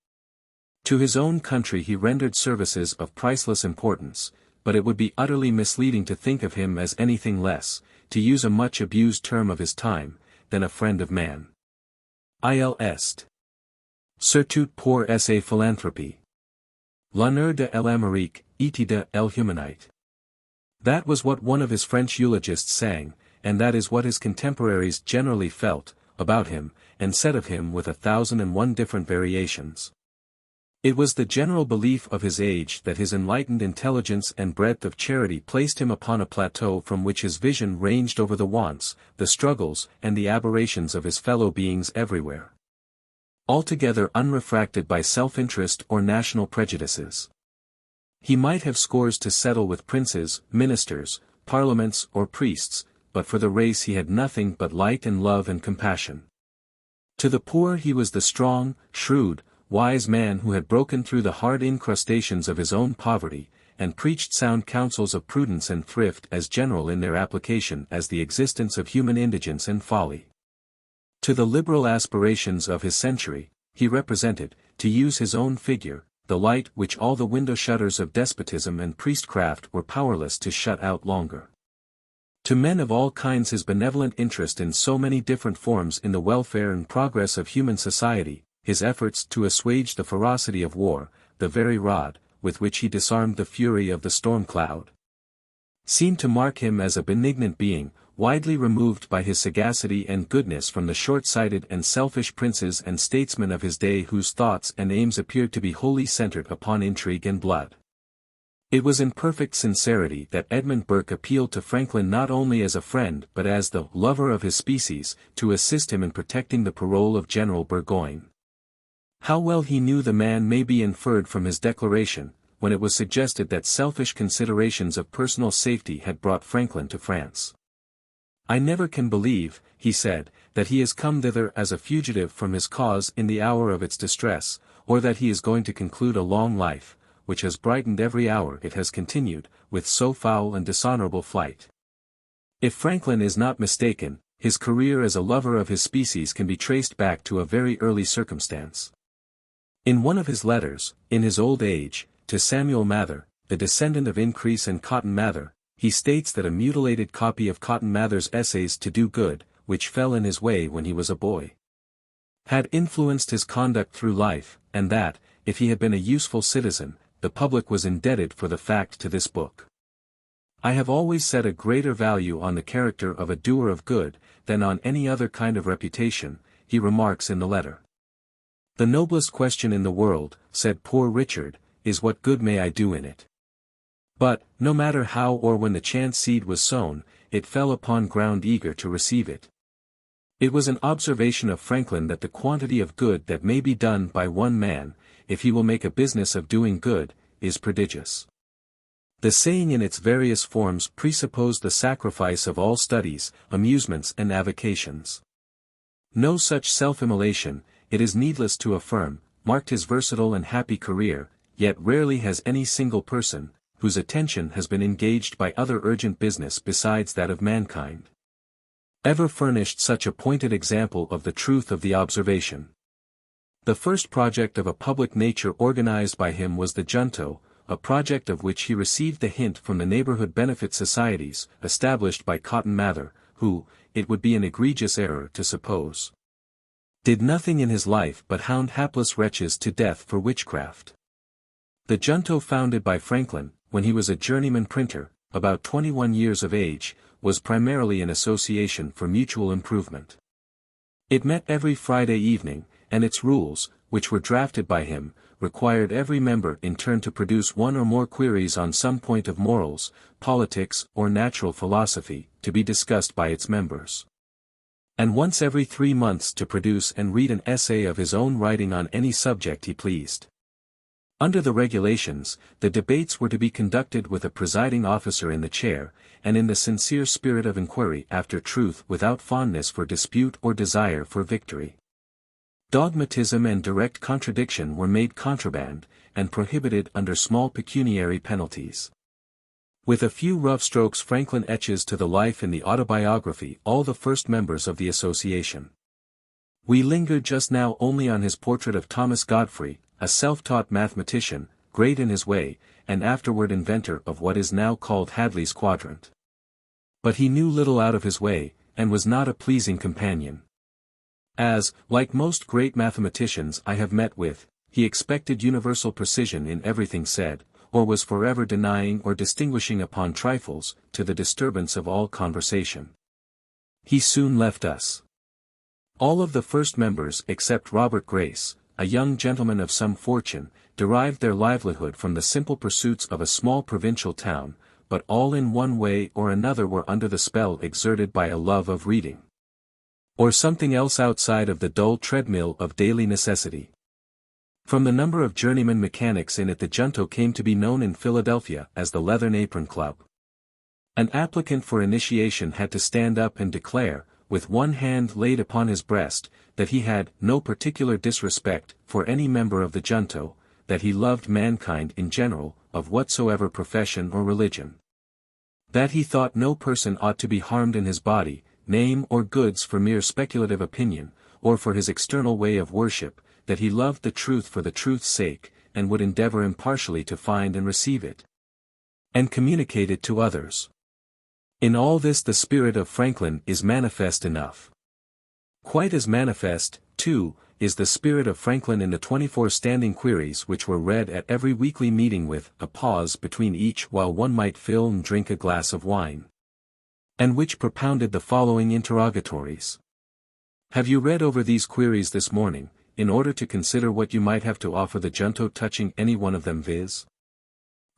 To his own country he rendered services of priceless importance, but it would be utterly misleading to think of him as anything less, to use a much abused term of his time, than a friend of man. Il est. Surtout pour sa philanthropie. L'honneur de l'Amérique, et de l'humanité. That was what one of his French eulogists sang, and that is what his contemporaries generally felt, about him, and said of him with 1,001 different variations. It was the general belief of his age that his enlightened intelligence and breadth of charity placed him upon a plateau from which his vision ranged over the wants, the struggles, and the aberrations of his fellow beings everywhere, altogether unrefracted by self-interest or national prejudices. He might have scores to settle with princes, ministers, parliaments or priests, but for the race he had nothing but light and love and compassion. To the poor he was the strong, shrewd, wise man who had broken through the hard incrustations of his own poverty, and preached sound counsels of prudence and thrift as general in their application as the existence of human indigence and folly. To the liberal aspirations of his century, he represented, to use his own figure, the light which all the window shutters of despotism and priestcraft were powerless to shut out longer. To men of all kinds his benevolent interest in so many different forms in the welfare and progress of human society, his efforts to assuage the ferocity of war, the very rod, with which he disarmed the fury of the storm cloud, seemed to mark him as a benignant being, widely removed by his sagacity and goodness from the short-sighted and selfish princes and statesmen of his day whose thoughts and aims appeared to be wholly centered upon intrigue and blood. It was in perfect sincerity that Edmund Burke appealed to Franklin not only as a friend but as the lover of his species, to assist him in protecting the parole of General Burgoyne. How well he knew the man may be inferred from his declaration, when it was suggested that selfish considerations of personal safety had brought Franklin to France. "I never can believe," he said, "that he has come thither as a fugitive from his cause in the hour of its distress, or that he is going to conclude a long life, which has brightened every hour it has continued, with so foul and dishonorable flight." If Franklin is not mistaken, his career as a lover of his species can be traced back to a very early circumstance. In one of his letters, in his old age, to Samuel Mather, the descendant of Increase and Cotton Mather, he states that a mutilated copy of Cotton Mather's Essays to Do Good, which fell in his way when he was a boy, had influenced his conduct through life, and that, if he had been a useful citizen, the public was indebted for the fact to this book. "I have always set a greater value on the character of a doer of good, than on any other kind of reputation," he remarks in the letter. "The noblest question in the world," said Poor Richard, "is what good may I do in it?" But, no matter how or when the chance seed was sown, it fell upon ground eager to receive it. It was an observation of Franklin that the quantity of good that may be done by one man, if he will make a business of doing good, is prodigious. The saying in its various forms presupposed the sacrifice of all studies, amusements and avocations. No such self-immolation, it is needless to affirm, marked his versatile and happy career, yet rarely has any single person, whose attention has been engaged by other urgent business besides that of mankind, ever furnished such a pointed example of the truth of the observation. The first project of a public nature organized by him was the Junto, a project of which he received the hint from the neighborhood benefit societies, established by Cotton Mather, who, it would be an egregious error to suppose, did nothing in his life but hound hapless wretches to death for witchcraft. The Junto founded by Franklin, when he was a journeyman printer, about 21 years of age, was primarily an association for mutual improvement. It met every Friday evening, and its rules, which were drafted by him, required every member in turn to produce one or more queries on some point of morals, politics, or natural philosophy, to be discussed by its members, and once every 3 months to produce and read an essay of his own writing on any subject he pleased. Under the regulations, the debates were to be conducted with a presiding officer in the chair, and in the sincere spirit of inquiry after truth without fondness for dispute or desire for victory. Dogmatism and direct contradiction were made contraband, and prohibited under small pecuniary penalties. With a few rough strokes Franklin etches to the life in the Autobiography all the first members of the association. We linger just now only on his portrait of Thomas Godfrey, a self-taught mathematician, great in his way, and afterward inventor of what is now called Hadley's quadrant. But he knew little out of his way, and was not a pleasing companion. As, like most great mathematicians I have met with, he expected universal precision in everything said, or was forever denying or distinguishing upon trifles, to the disturbance of all conversation. He soon left us. All of the first members except Robert Grace, a young gentleman of some fortune, derived their livelihood from the simple pursuits of a small provincial town, but all in one way or another were under the spell exerted by a love of reading, or something else outside of the dull treadmill of daily necessity. From the number of journeyman mechanics in it the Junto came to be known in Philadelphia as the Leathern Apron Club. An applicant for initiation had to stand up and declare, with one hand laid upon his breast, that he had no particular disrespect for any member of the Junto, that he loved mankind in general, of whatsoever profession or religion, that he thought no person ought to be harmed in his body, name or goods for mere speculative opinion, or for his external way of worship, that he loved the truth for the truth's sake, and would endeavor impartially to find and receive it, and communicate it to others. In all this the spirit of Franklin is manifest enough. Quite as manifest, too, is the spirit of Franklin in the 24 standing queries which were read at every weekly meeting with a pause between each while one might fill and drink a glass of wine, and which propounded the following interrogatories. Have you read over these queries this morning, in order to consider what you might have to offer the Junto touching any one of them, viz.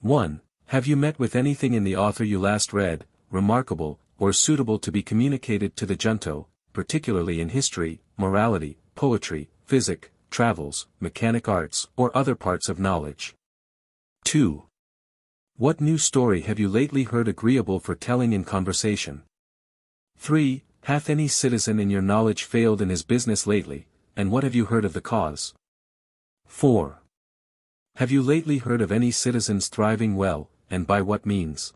1. Have you met with anything in the author you last read, remarkable, or suitable to be communicated to the Junto, particularly in history, morality, poetry, physic, travels, mechanic arts, or other parts of knowledge? 2. What new story have you lately heard agreeable for telling in conversation? 3. Hath any citizen in your knowledge failed in his business lately, and what have you heard of the cause? 4. Have you lately heard of any citizens thriving well, and by what means?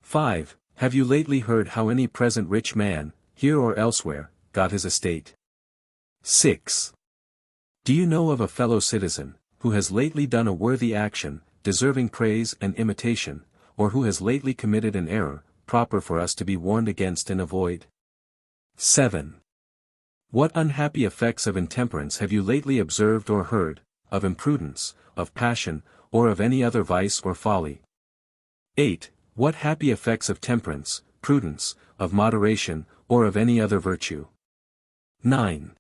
5. Have you lately heard how any present rich man, here or elsewhere, got his estate? 6. Do you know of a fellow citizen, who has lately done a worthy action, deserving praise and imitation, or who has lately committed an error, proper for us to be warned against and avoid? 7. What unhappy effects of intemperance have you lately observed or heard, of imprudence, of passion, or of any other vice or folly? 8. What happy effects of temperance, prudence, of moderation, or of any other virtue? 9.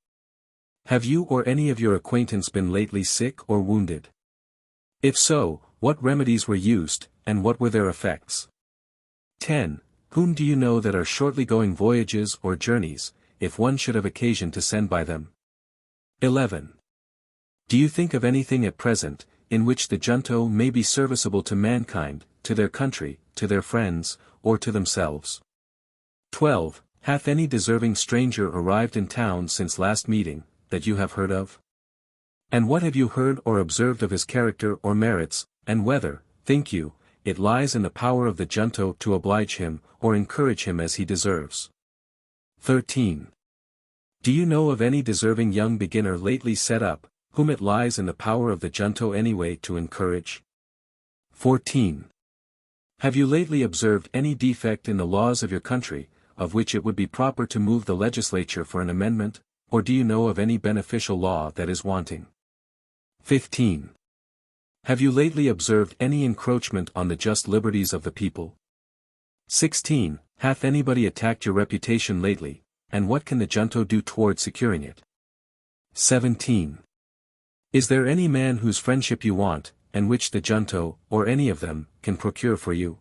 Have you or any of your acquaintance been lately sick or wounded? If so, what remedies were used, and what were their effects? 10. Whom do you know that are shortly going voyages or journeys, if one should have occasion to send by them? 11. Do you think of anything at present, in which the Junto may be serviceable to mankind, to their country, to their friends, or to themselves? 12. Hath any deserving stranger arrived in town since last meeting, that you have heard of? And what have you heard or observed of his character or merits, and whether, think you, it lies in the power of the junto to oblige him, or encourage him as he deserves. 13. Do you know of any deserving young beginner lately set up, whom it lies in the power of the junto anyway to encourage? 14. Have you lately observed any defect in the laws of your country, of which it would be proper to move the legislature for an amendment, or do you know of any beneficial law that is wanting? 15. Have you lately observed any encroachment on the just liberties of the people? 16. Hath anybody attacked your reputation lately, and what can the junto do toward securing it? 17. Is there any man whose friendship you want, and which the junto, or any of them, can procure for you?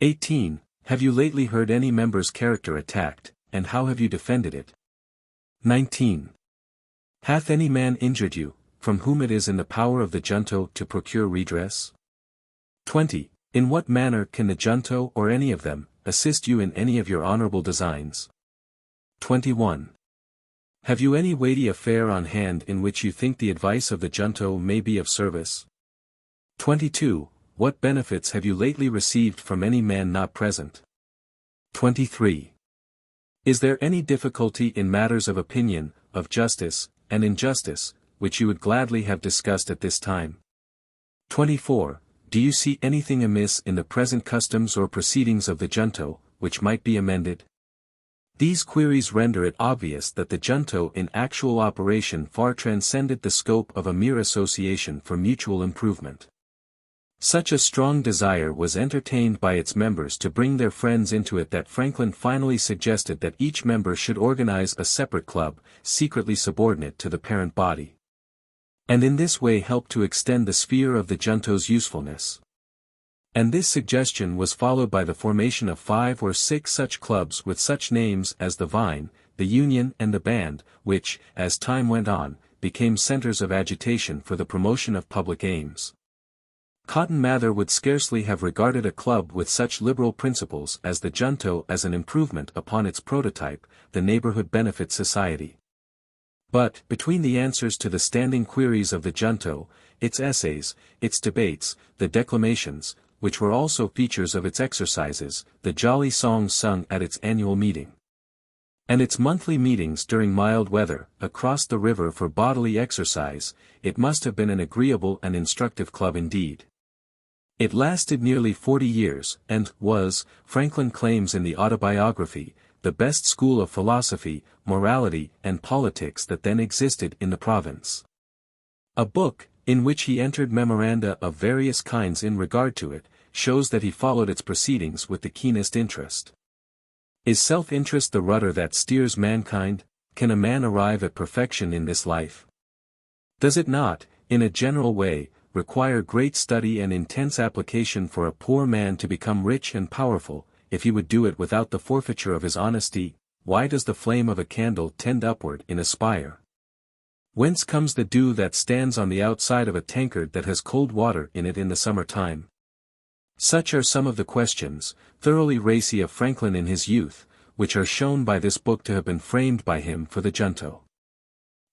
18. Have you lately heard any member's character attacked, and how have you defended it? 19. Hath any man injured you, from whom it is in the power of the junto to procure redress? 20. In what manner can the junto or any of them assist you in any of your honorable designs? 21. Have you any weighty affair on hand in which you think the advice of the junto may be of service? 22. What benefits have you lately received from any man not present? 23. Is there any difficulty in matters of opinion, of justice, and injustice, which you would gladly have discussed at this time? 24. Do you see anything amiss in the present customs or proceedings of the junto, which might be amended? These queries render it obvious that the junto in actual operation far transcended the scope of a mere association for mutual improvement. Such a strong desire was entertained by its members to bring their friends into it that Franklin finally suggested that each member should organize a separate club, secretly subordinate to the parent body, and in this way help to extend the sphere of the junto's usefulness. And this suggestion was followed by the formation of 5 or 6 such clubs with such names as the Vine, the Union and the Band, which, as time went on, became centers of agitation for the promotion of public aims. Cotton Mather would scarcely have regarded a club with such liberal principles as the junto as an improvement upon its prototype, the Neighborhood Benefit Society. But, between the answers to the standing queries of the junto, its essays, its debates, the declamations, which were also features of its exercises, the jolly songs sung at its annual meeting, and its monthly meetings during mild weather, across the river for bodily exercise, it must have been an agreeable and instructive club indeed. It lasted nearly 40 years, and was, Franklin claims in the Autobiography, the best school of philosophy, morality, and politics that then existed in the province. A book, in which he entered memoranda of various kinds in regard to it, shows that he followed its proceedings with the keenest interest. Is self-interest the rudder that steers mankind? Can a man arrive at perfection in this life? Does it not, in a general way, require great study and intense application for a poor man to become rich and powerful, if he would do it without the forfeiture of his honesty? Why does the flame of a candle tend upward in a spire? Whence comes the dew that stands on the outside of a tankard that has cold water in it in the summer time? Such are some of the questions, thoroughly racy of Franklin in his youth, which are shown by this book to have been framed by him for the junto.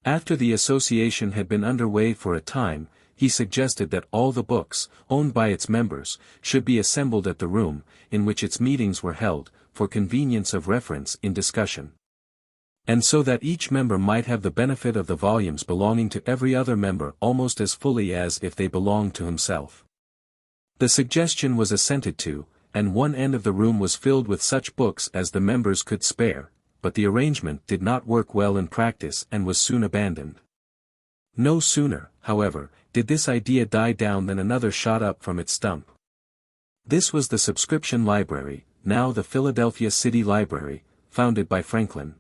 After the association had been under way for a time, he suggested that all the books, owned by its members, should be assembled at the room, in which its meetings were held, for convenience of reference in discussion, and so that each member might have the benefit of the volumes belonging to every other member almost as fully as if they belonged to himself. The suggestion was assented to, and one end of the room was filled with such books as the members could spare, but the arrangement did not work well in practice and was soon abandoned. No sooner, however, did this idea die down than another shot up from its stump. This was the subscription library, now the Philadelphia City Library, founded by Franklin.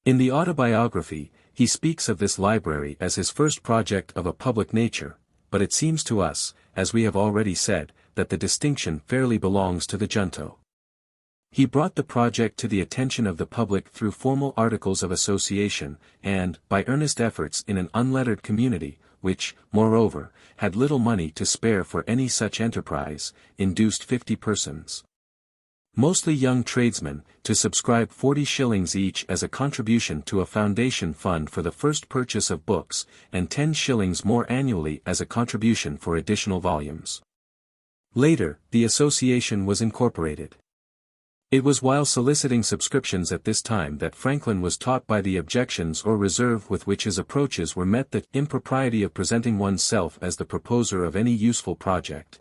In the Autobiography, he speaks of this library as his first project of a public nature, but it seems to us, as we have already said, that the distinction fairly belongs to the junto. He brought the project to the attention of the public through formal articles of association, and, by earnest efforts in an unlettered community, which, moreover, had little money to spare for any such enterprise, induced 50 persons, mostly young tradesmen, to subscribe 40 shillings each as a contribution to a foundation fund for the first purchase of books, and 10 shillings more annually as a contribution for additional volumes. Later, the association was incorporated. It was while soliciting subscriptions at this time that Franklin was taught by the objections or reserve with which his approaches were met the impropriety of presenting oneself as the proposer of any useful project.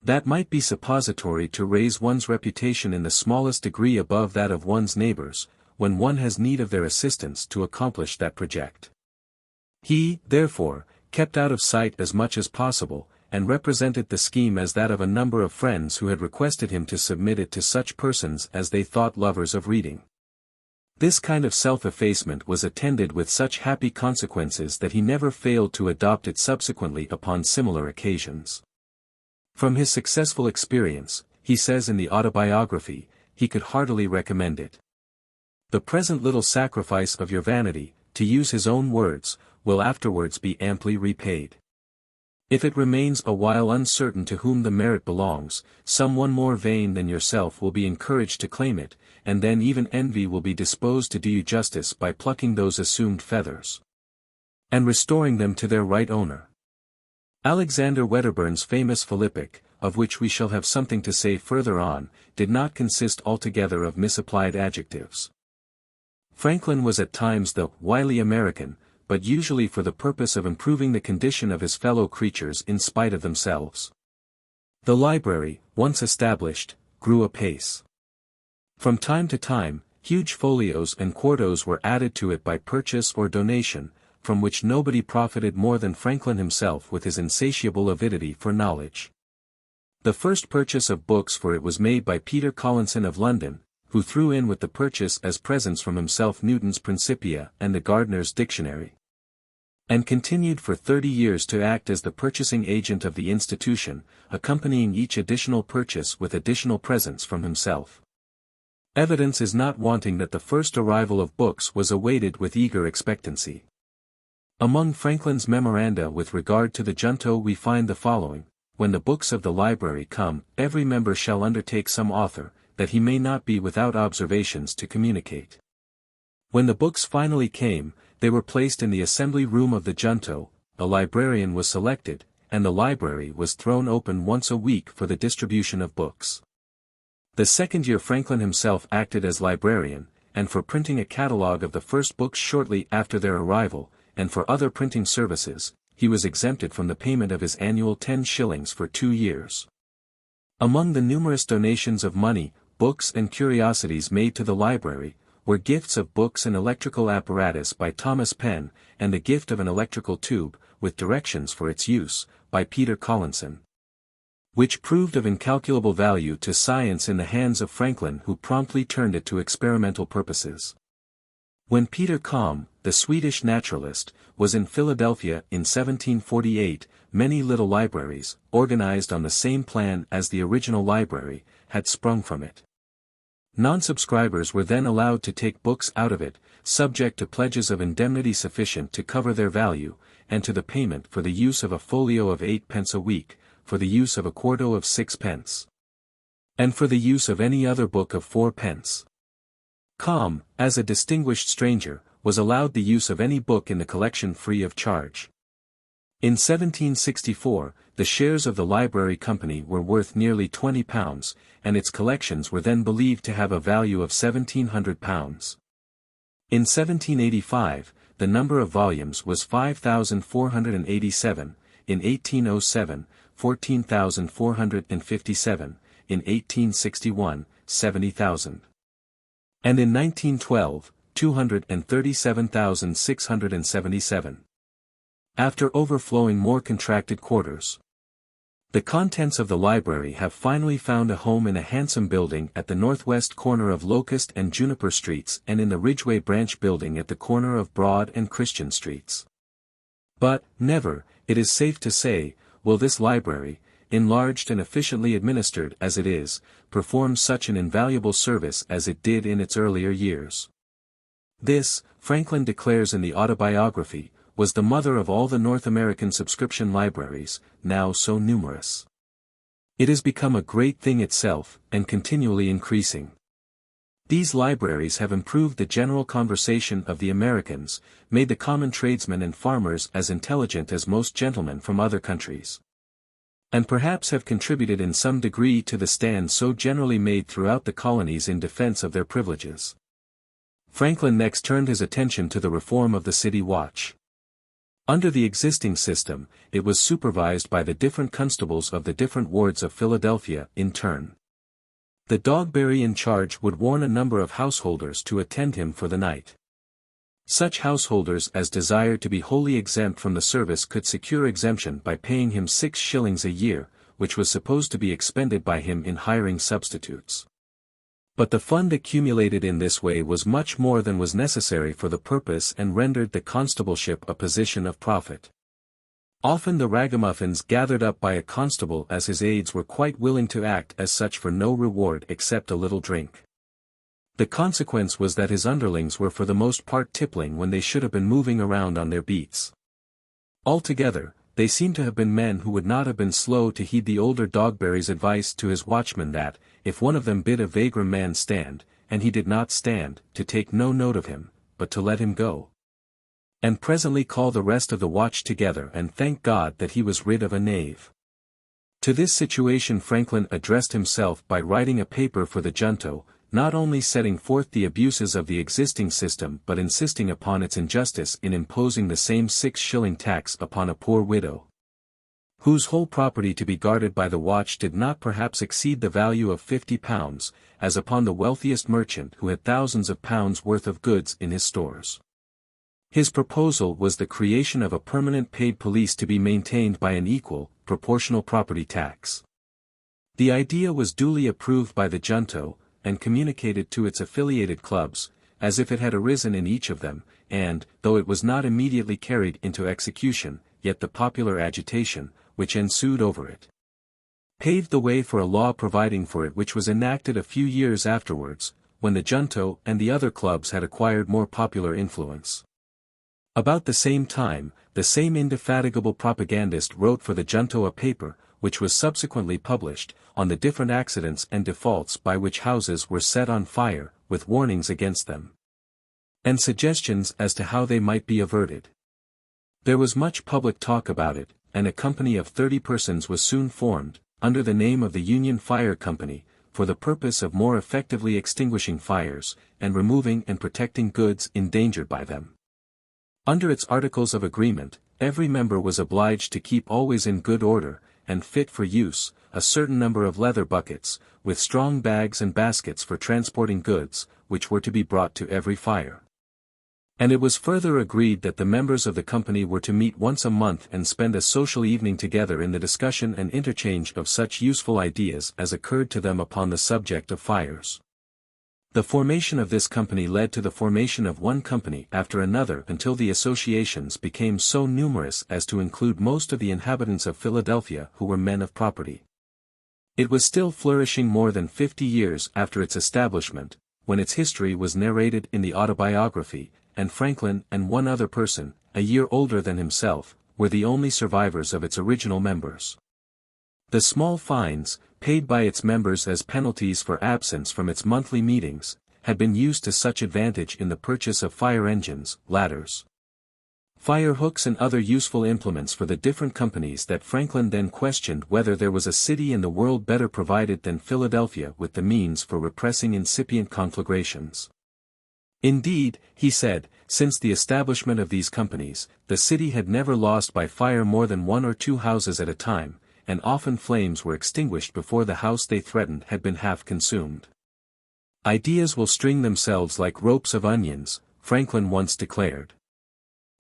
That might be suppository to raise one's reputation in the smallest degree above that of one's neighbors, when one has need of their assistance to accomplish that project. He, therefore, kept out of sight as much as possible, and represented the scheme as that of a number of friends who had requested him to submit it to such persons as they thought lovers of reading. This kind of self-effacement was attended with such happy consequences that he never failed to adopt it subsequently upon similar occasions. From his successful experience, he says in the Autobiography, he could heartily recommend it. The present little sacrifice of your vanity, to use his own words, will afterwards be amply repaid. If it remains a while uncertain to whom the merit belongs, some one more vain than yourself will be encouraged to claim it, and then even envy will be disposed to do you justice by plucking those assumed feathers and restoring them to their right owner. Alexander Wedderburn's famous philippic, of which we shall have something to say further on, did not consist altogether of misapplied adjectives. Franklin was at times the wily American, but usually for the purpose of improving the condition of his fellow creatures in spite of themselves. The library, once established, grew apace. From time to time, huge folios and quartos were added to it by purchase or donation, from which nobody profited more than Franklin himself with his insatiable avidity for knowledge. The first purchase of books for it was made by Peter Collinson of London, who threw in with the purchase as presents from himself Newton's Principia and the Gardener's Dictionary, and continued for 30 years to act as the purchasing agent of the institution, accompanying each additional purchase with additional presents from himself. Evidence is not wanting that the first arrival of books was awaited with eager expectancy. Among Franklin's memoranda with regard to the junto we find the following: when the books of the library come, every member shall undertake some author, that he may not be without observations to communicate. When the books finally came, they were placed in the assembly room of the junto, a librarian was selected, and the library was thrown open once a week for the distribution of books. The second year Franklin himself acted as librarian, and for printing a catalogue of the first books shortly after their arrival, and for other printing services, he was exempted from the payment of his annual 10 shillings for 2 years. Among the numerous donations of money, books and curiosities made to the library, were gifts of books and electrical apparatus by Thomas Penn, and the gift of an electrical tube, with directions for its use, by Peter Collinson, which proved of incalculable value to science in the hands of Franklin, who promptly turned it to experimental purposes. When Peter Kalm, the Swedish naturalist, was in Philadelphia in 1748, many little libraries, organized on the same plan as the original library, had sprung from it. Non-subscribers were then allowed to take books out of it, subject to pledges of indemnity sufficient to cover their value, and to the payment for the use of a folio of 8 pence a week, for the use of a quarto of 6 pence, and for the use of any other book of 4 pence. Kalm, as a distinguished stranger, was allowed the use of any book in the collection free of charge. In 1764, the shares of the Library Company were worth nearly £20, and its collections were then believed to have a value of £1,700. In 1785, the number of volumes was 5,487, in 1807, 14,457, in 1861, 70,000. And in 1912, 237,677. After overflowing more contracted quarters, the contents of the library have finally found a home in a handsome building at the northwest corner of Locust and Juniper Streets and in the Ridgeway Branch building at the corner of Broad and Christian Streets. But, never, it is safe to say, will this library, enlarged and efficiently administered as it is, perform such an invaluable service as it did in its earlier years. This, Franklin declares in the Autobiography, was the mother of all the North American subscription libraries, now so numerous. It has become a great thing itself, and continually increasing. These libraries have improved the general conversation of the Americans, made the common tradesmen and farmers as intelligent as most gentlemen from other countries. and perhaps have contributed in some degree to the stand so generally made throughout the colonies in defense of their privileges. Franklin next turned his attention to the reform of the city watch. Under the existing system, it was supervised by the different constables of the different wards of Philadelphia in turn. The dogberry in charge would warn a number of householders to attend him for the night. Such householders as desired to be wholly exempt from the service could secure exemption by paying him 6 shillings a year, which was supposed to be expended by him in hiring substitutes. But the fund accumulated in this way was much more than was necessary for the purpose and rendered the constableship a position of profit. Often the ragamuffins gathered up by a constable as his aides were quite willing to act as such for no reward except a little drink. The consequence was that his underlings were for the most part tippling when they should have been moving around on their beats. Altogether, they seem to have been men who would not have been slow to heed the older Dogberry's advice to his watchman that, if one of them bid a vagrom man stand, and he did not stand, to take no note of him, but to let him go. And presently call the rest of the watch together and thank God that he was rid of a knave. To this situation Franklin addressed himself by writing a paper for the junto, not only setting forth the abuses of the existing system but insisting upon its injustice in imposing the same 6-shilling tax upon a poor widow, whose whole property to be guarded by the watch did not perhaps exceed the value of £50, as upon the wealthiest merchant who had thousands of pounds worth of goods in his stores. His proposal was the creation of a permanent paid police to be maintained by an equal, proportional property tax. The idea was duly approved by the junto, and communicated to its affiliated clubs, as if it had arisen in each of them, and, though it was not immediately carried into execution, yet the popular agitation, which ensued over it, paved the way for a law providing for it which was enacted a few years afterwards, when the junto and the other clubs had acquired more popular influence. About the same time, the same indefatigable propagandist wrote for the junto a paper, which was subsequently published, on the different accidents and defaults by which houses were set on fire, with warnings against them, and suggestions as to how they might be averted. There was much public talk about it, and a company of 30 persons was soon formed, under the name of the Union Fire Company, for the purpose of more effectively extinguishing fires, and removing and protecting goods endangered by them. Under its articles of agreement, every member was obliged to keep always in good order, and fit for use, a certain number of leather buckets, with strong bags and baskets for transporting goods, which were to be brought to every fire. And it was further agreed that the members of the company were to meet once a month and spend a social evening together in the discussion and interchange of such useful ideas as occurred to them upon the subject of fires. The formation of this company led to the formation of one company after another until the associations became so numerous as to include most of the inhabitants of Philadelphia who were men of property. It was still flourishing more than 50 years after its establishment, when its history was narrated in the Autobiography, and Franklin and one other person, a year older than himself, were the only survivors of its original members. The small fines, paid by its members as penalties for absence from its monthly meetings, had been used to such advantage in the purchase of fire engines, ladders, fire hooks and other useful implements for the different companies that Franklin then questioned whether there was a city in the world better provided than Philadelphia with the means for repressing incipient conflagrations. Indeed, he said, since the establishment of these companies, the city had never lost by fire more than 1 or 2 houses at a time, and often flames were extinguished before the house they threatened had been half consumed. Ideas will string themselves like ropes of onions, Franklin once declared.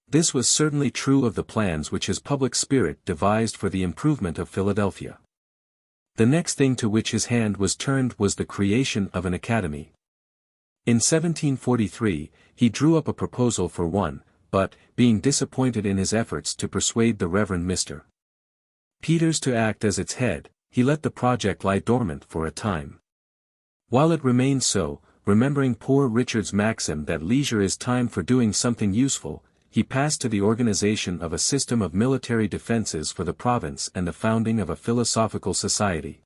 This was certainly true of the plans which his public spirit devised for the improvement of Philadelphia. The next thing to which his hand was turned was the creation of an academy. In 1743, he drew up a proposal for one, but, being disappointed in his efforts to persuade the Reverend Mr. Peters to act as its head, he let the project lie dormant for a time. While it remained so, remembering poor Richard's maxim that leisure is time for doing something useful, he passed to the organization of a system of military defenses for the province and the founding of a philosophical society.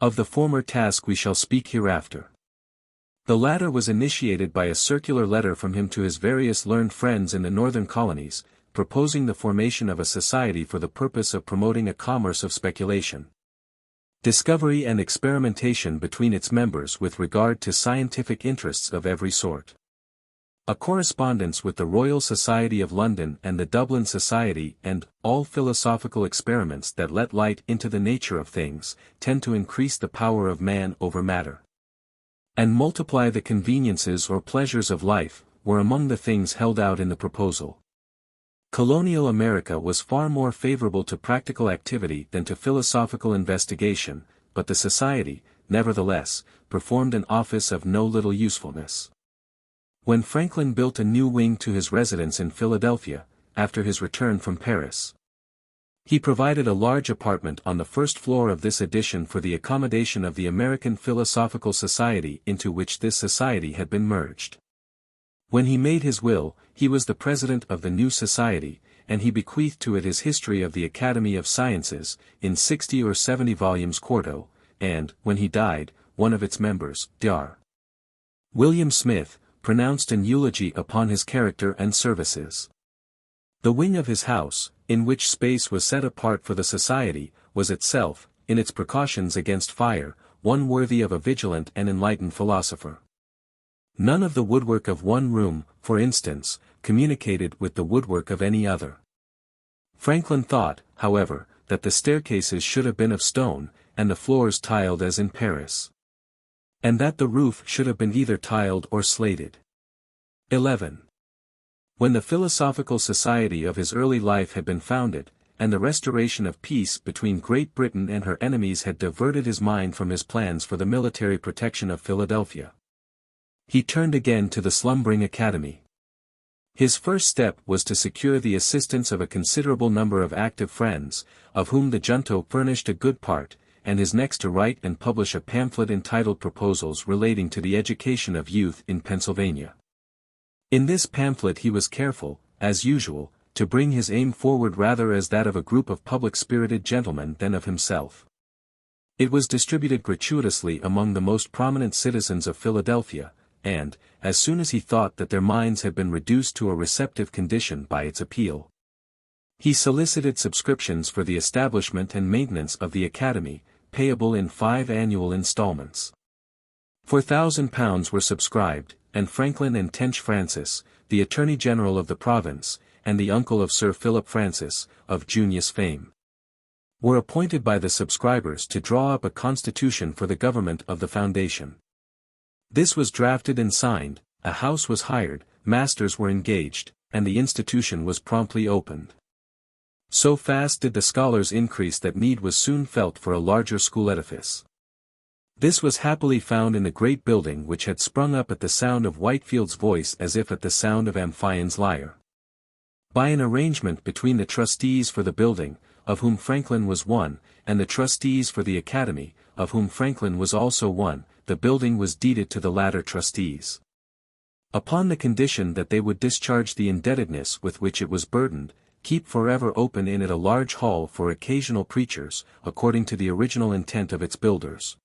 Of the former task we shall speak hereafter. The latter was initiated by a circular letter from him to his various learned friends in the northern colonies, proposing the formation of a society for the purpose of promoting a commerce of speculation, discovery and experimentation between its members with regard to scientific interests of every sort. A correspondence with the Royal Society of London and the Dublin Society, and all philosophical experiments that let light into the nature of things, tend to increase the power of man over matter, and multiply the conveniences or pleasures of life, were among the things held out in the proposal. Colonial America was far more favorable to practical activity than to philosophical investigation, but the society, nevertheless, performed an office of no little usefulness. When Franklin built a new wing to his residence in Philadelphia, after his return from Paris, he provided a large apartment on the first floor of this edition for the accommodation of the American Philosophical Society into which this society had been merged. When he made his will, he was the president of the new society, and he bequeathed to it his History of the Academy of Sciences, in 60 or 70 volumes quarto, and, when he died, one of its members, Dr. William Smith, pronounced an eulogy upon his character and services. The wing of his house, in which space was set apart for the society, was itself, in its precautions against fire, one worthy of a vigilant and enlightened philosopher. None of the woodwork of one room, for instance, communicated with the woodwork of any other. Franklin thought, however, that the staircases should have been of stone, and the floors tiled as in Paris, and that the roof should have been either tiled or slated. 11. When the Philosophical Society of his early life had been founded, and the restoration of peace between Great Britain and her enemies had diverted his mind from his plans for the military protection of Philadelphia, he turned again to the slumbering academy. His first step was to secure the assistance of a considerable number of active friends, of whom the junto furnished a good part, and his next to write and publish a pamphlet entitled Proposals Relating to the Education of Youth in Pennsylvania. In this pamphlet he was careful, as usual, to bring his aim forward rather as that of a group of public-spirited gentlemen than of himself. It was distributed gratuitously among the most prominent citizens of Philadelphia, and, as soon as he thought that their minds had been reduced to a receptive condition by its appeal, he solicited subscriptions for the establishment and maintenance of the Academy, payable in 5 annual installments. £4,000 were subscribed, and Franklin and Tench Francis, the Attorney General of the province, and the uncle of Sir Philip Francis, of Junius fame, were appointed by the subscribers to draw up a constitution for the government of the foundation. This was drafted and signed, a house was hired, masters were engaged, and the institution was promptly opened. So fast did the scholars increase that need was soon felt for a larger school edifice. This was happily found in the great building which had sprung up at the sound of Whitefield's voice as if at the sound of Amphion's lyre. By an arrangement between the trustees for the building, of whom Franklin was one, and the trustees for the Academy, of whom Franklin was also one, the building was deeded to the latter trustees, upon the condition that they would discharge the indebtedness with which it was burdened, keep forever open in it a large hall for occasional preachers, according to the original intent of its builders,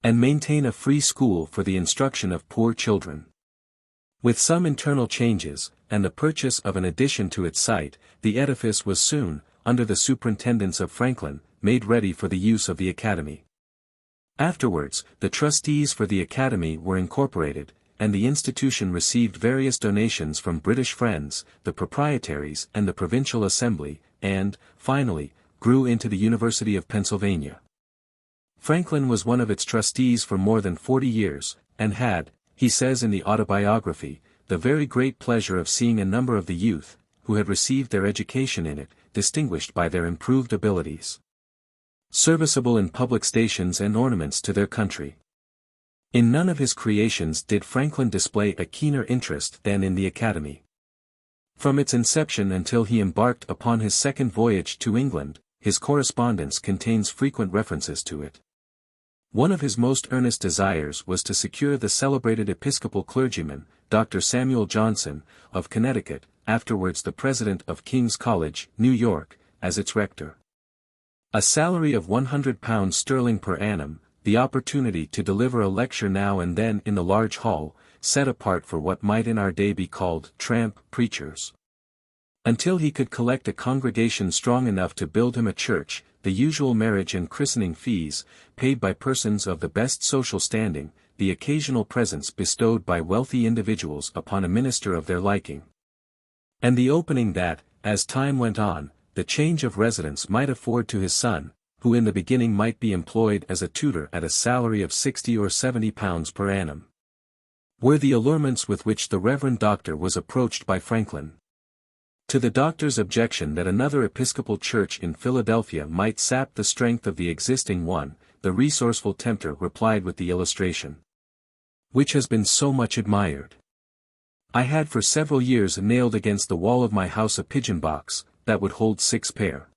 and maintain a free school for the instruction of poor children. With some internal changes, and the purchase of an addition to its site, the edifice was soon, under the superintendence of Franklin, made ready for the use of the Academy. Afterwards, the trustees for the Academy were incorporated, and the institution received various donations from British friends, the proprietaries and the Provincial Assembly, and, finally, grew into the University of Pennsylvania. Franklin was one of its trustees for more than 40 years, and had, he says in the Autobiography, the very great pleasure of seeing a number of the youth, who had received their education in it, distinguished by their improved abilities, serviceable in public stations and ornaments to their country. In none of his creations did Franklin display a keener interest than in the Academy. From its inception until he embarked upon his second voyage to England, his correspondence contains frequent references to it. One of his most earnest desires was to secure the celebrated Episcopal clergyman, Dr. Samuel Johnson, of Connecticut, afterwards the president of King's College, New York, as its rector. A salary of £100 sterling per annum, the opportunity to deliver a lecture now and then in the large hall, set apart for what might in our day be called tramp preachers, Until he could collect a congregation strong enough to build him a church, the usual marriage and christening fees, paid by persons of the best social standing, the occasional presents bestowed by wealthy individuals upon a minister of their liking. And the opening that, as time went on, the change of residence might afford to his son, who in the beginning might be employed as a tutor at a salary of 60 or 70 pounds per annum. Were the allurements with which the Reverend Doctor was approached by Franklin. To the doctor's objection that another Episcopal church in Philadelphia might sap the strength of the existing one, the resourceful tempter replied with the illustration, which has been so much admired. I had for several years nailed against the wall of my house a pigeon box, that would hold 6 pair.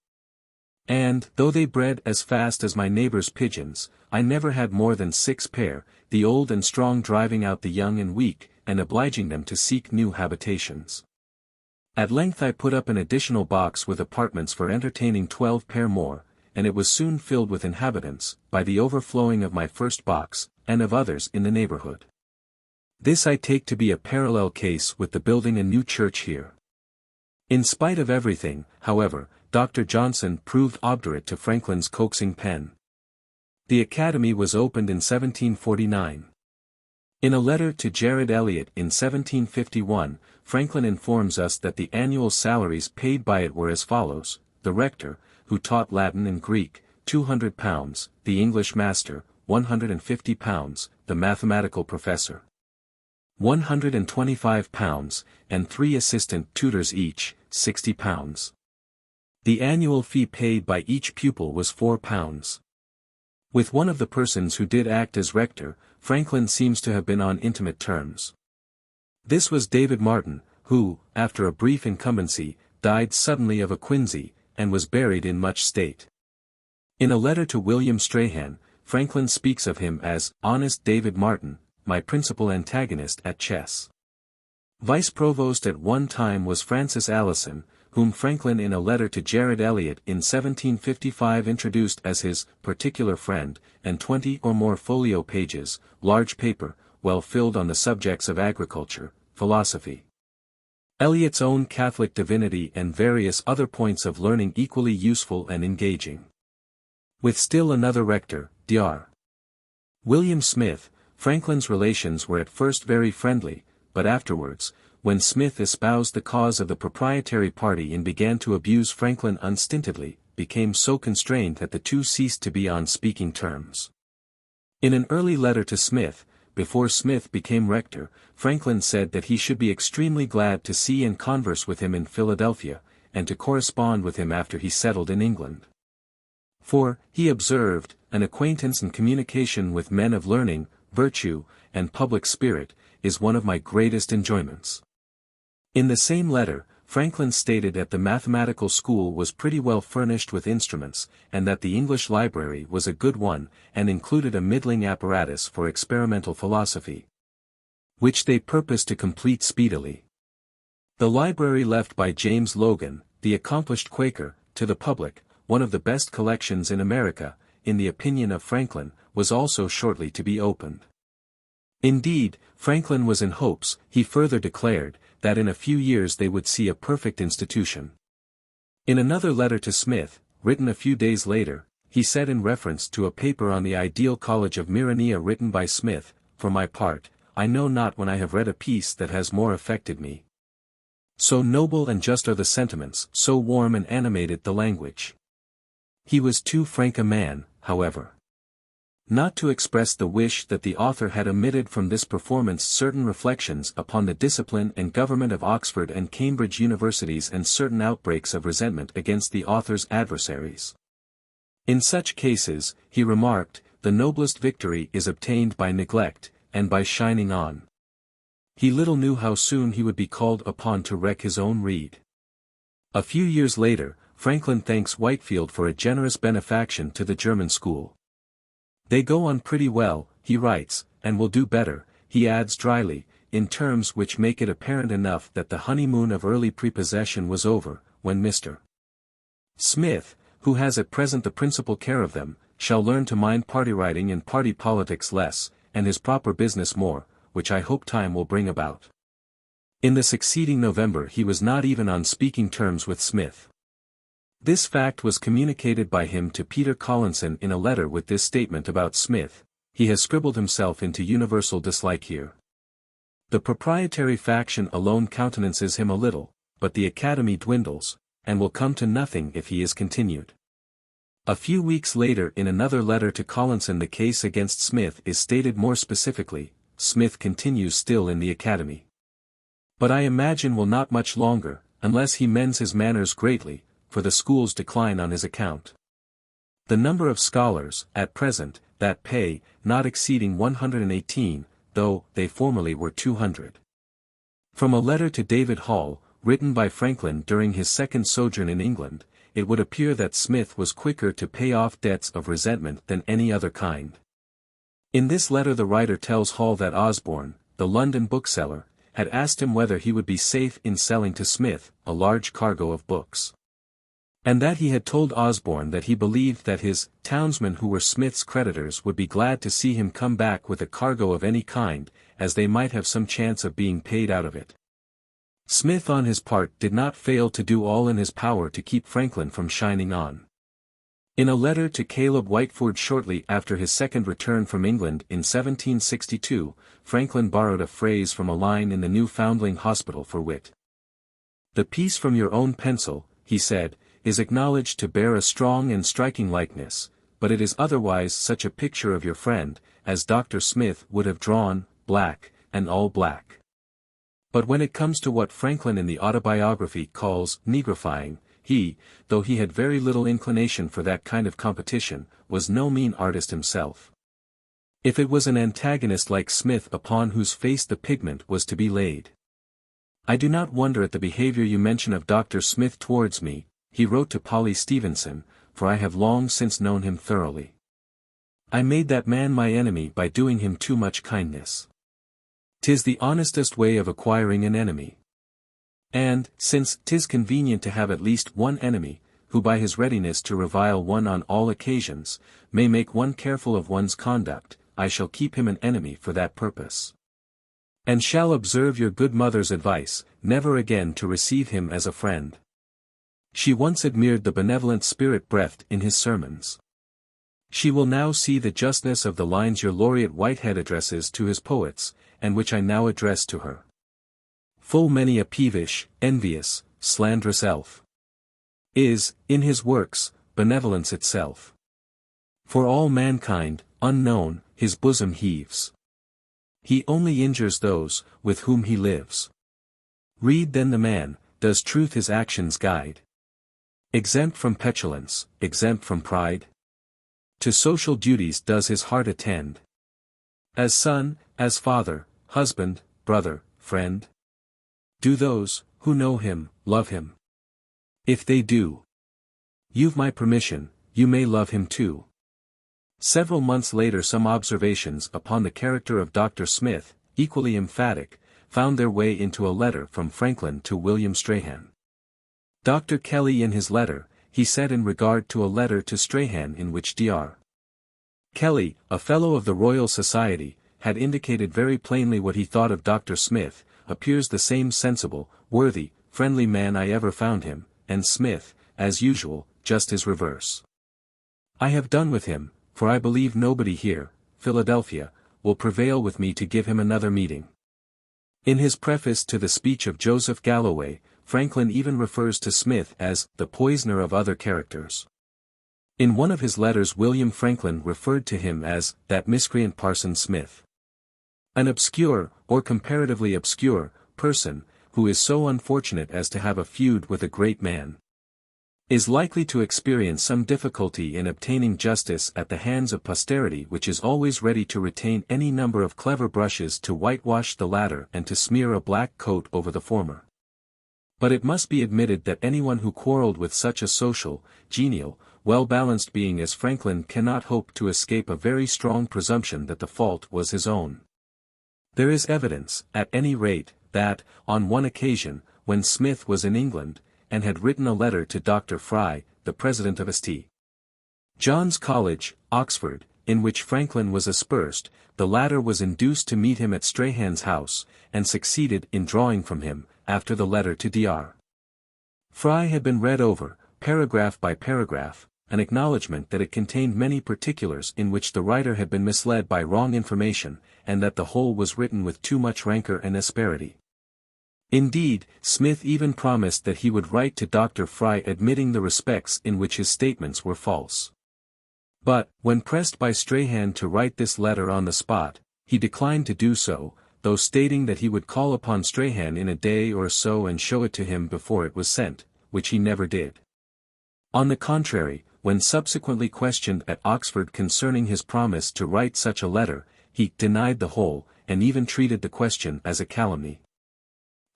And, though they bred as fast as my neighbor's pigeons, I never had more than 6 pair, the old and strong driving out the young and weak, and obliging them to seek new habitations. At length I put up an additional box with apartments for entertaining 12 pair more, and it was soon filled with inhabitants, by the overflowing of my first box, and of others in the neighborhood. This I take to be a parallel case with the building a new church here. In spite of everything, however, Dr. Johnson proved obdurate to Franklin's coaxing pen. The Academy was opened in 1749. In a letter to Jared Eliot in 1751, Franklin informs us that the annual salaries paid by it were as follows: the rector, who taught Latin and Greek, £200, the English master, £150, the mathematical professor, £125, and 3 assistant tutors each, £60. The annual fee paid by each pupil was £4. With one of the persons who did act as rector, Franklin seems to have been on intimate terms. This was David Martin, who, after a brief incumbency, died suddenly of a quinsy, and was buried in much state. In a letter to William Strahan, Franklin speaks of him as, "Honest David Martin, my principal antagonist at chess." Vice Provost at one time was Francis Allison, whom Franklin in a letter to Jared Eliot in 1755 introduced as his particular friend, and 20 or more folio pages, large paper, well filled on the subjects of agriculture, philosophy, Eliot's own Catholic divinity and various other points of learning equally useful and engaging. With still another rector, Dr. William Smith, Franklin's relations were at first very friendly, but afterwards, when Smith espoused the cause of the proprietary party and began to abuse Franklin unstintedly, became so constrained that the two ceased to be on speaking terms. In an early letter to Smith, before Smith became rector, Franklin said that he should be extremely glad to see and converse with him in Philadelphia, and to correspond with him after he settled in England. For, he observed, an acquaintance and communication with men of learning, virtue, and public spirit, is one of my greatest enjoyments. In the same letter, Franklin stated that the mathematical school was pretty well furnished with instruments, and that the English library was a good one, and included a middling apparatus for experimental philosophy, which they purposed to complete speedily. The library left by James Logan, the accomplished Quaker, to the public, one of the best collections in America, in the opinion of Franklin, was also shortly to be opened. Indeed, Franklin was in hopes, he further declared, that in a few years they would see a perfect institution. In another letter to Smith, written a few days later, he said in reference to a paper on the ideal college of Myrania written by Smith, "For my part, I know not when I have read a piece that has more affected me. So noble and just are the sentiments, so warm and animated the language." He was too frank a man, however, not to express the wish that the author had omitted from this performance certain reflections upon the discipline and government of Oxford and Cambridge universities and certain outbreaks of resentment against the author's adversaries. In such cases, he remarked, the noblest victory is obtained by neglect, and by shining on. He little knew how soon he would be called upon to wreck his own reed. A few years later, Franklin thanks Whitefield for a generous benefaction to the German school. They go on pretty well, he writes, and will do better, he adds dryly, in terms which make it apparent enough that the honeymoon of early prepossession was over, when Mr. Smith, who has at present the principal care of them, shall learn to mind party writing and party politics less, and his proper business more, which I hope time will bring about. In the succeeding November he was not even on speaking terms with Smith. This fact was communicated by him to Peter Collinson in a letter with this statement about Smith: "He has scribbled himself into universal dislike here. The proprietary faction alone countenances him a little, but the Academy dwindles, and will come to nothing if he is continued." A few weeks later in another letter to Collinson the case against Smith is stated more specifically: "Smith continues still in the Academy. But I imagine will not much longer, unless he mends his manners greatly, for the schools decline on his account. The number of scholars, at present, that pay, not exceeding 118, though they formerly were 200. From a letter to David Hall, written by Franklin during his second sojourn in England, it would appear that Smith was quicker to pay off debts of resentment than any other kind. In this letter the writer tells Hall that Osborne, the London bookseller, had asked him whether he would be safe in selling to Smith a large cargo of books. And that he had told Osborne that he believed that his townsmen who were Smith's creditors would be glad to see him come back with a cargo of any kind, as they might have some chance of being paid out of it. Smith on his part did not fail to do all in his power to keep Franklin from shining on. In a letter to Caleb Whiteford shortly after his second return from England in 1762, Franklin borrowed a phrase from a line in the Newfoundling Hospital for Wit. "The piece from your own pencil," he said, "is acknowledged to bear a strong and striking likeness, but it is otherwise such a picture of your friend, as Dr. Smith would have drawn, black, and all black." But when it comes to what Franklin in the Autobiography calls negrifying, he, though he had very little inclination for that kind of competition, was no mean artist himself. If it was an antagonist like Smith upon whose face the pigment was to be laid. "I do not wonder at the behavior you mention of Dr. Smith towards me," he wrote to Polly Stevenson, "for I have long since known him thoroughly. I made that man my enemy by doing him too much kindness. 'Tis the honestest way of acquiring an enemy. And, since 'tis convenient to have at least one enemy, who by his readiness to revile one on all occasions, may make one careful of one's conduct, I shall keep him an enemy for that purpose. And shall observe your good mother's advice, never again to receive him as a friend. She once admired the benevolent spirit breathed in his sermons. She will now see the justness of the lines your laureate Whitehead addresses to his poets, and which I now address to her. Full many a peevish, envious, slanderous elf is, in his works, benevolence itself. For all mankind, unknown, his bosom heaves. He only injures those, with whom he lives. Read then the man, does truth his actions guide? Exempt from petulance, exempt from pride? To social duties does his heart attend? As son, as father, husband, brother, friend? Do those, who know him, love him? If they do, you've my permission, you may love him too. Several months later some observations upon the character of Dr. Smith, equally emphatic, found their way into a letter from Franklin to William Strahan. Dr. Kelly in his letter, he said in regard to a letter to Strahan in which Dr. Kelly, a Fellow of the Royal Society, had indicated very plainly what he thought of Dr. Smith, appears the same sensible, worthy, friendly man I ever found him, and Smith, as usual, just his reverse. I have done with him, for I believe nobody here, Philadelphia, will prevail with me to give him another meeting. In his preface to the speech of Joseph Galloway, Franklin even refers to Smith as the poisoner of other characters. In one of his letters William Franklin referred to him as that miscreant Parson Smith. An obscure, or comparatively obscure, person, who is so unfortunate as to have a feud with a great man, is likely to experience some difficulty in obtaining justice at the hands of posterity, which is always ready to retain any number of clever brushes to whitewash the latter and to smear a black coat over the former. But it must be admitted that anyone who quarreled with such a social, genial, well-balanced being as Franklin cannot hope to escape a very strong presumption that the fault was his own. There is evidence, at any rate, that, on one occasion, when Smith was in England, and had written a letter to Dr. Fry, the president of St. John's College, Oxford, in which Franklin was aspersed, the latter was induced to meet him at Strahan's house, and succeeded in drawing from him, after the letter to Dr. Fry had been read over, paragraph by paragraph, an acknowledgment that it contained many particulars in which the writer had been misled by wrong information, and that the whole was written with too much rancor and asperity. Indeed, Smith even promised that he would write to Dr. Fry admitting the respects in which his statements were false. But, when pressed by Strahan to write this letter on the spot, he declined to do so, though stating that he would call upon Strahan in a day or so and show it to him before it was sent, which he never did. On the contrary, when subsequently questioned at Oxford concerning his promise to write such a letter, he denied the whole, and even treated the question as a calumny.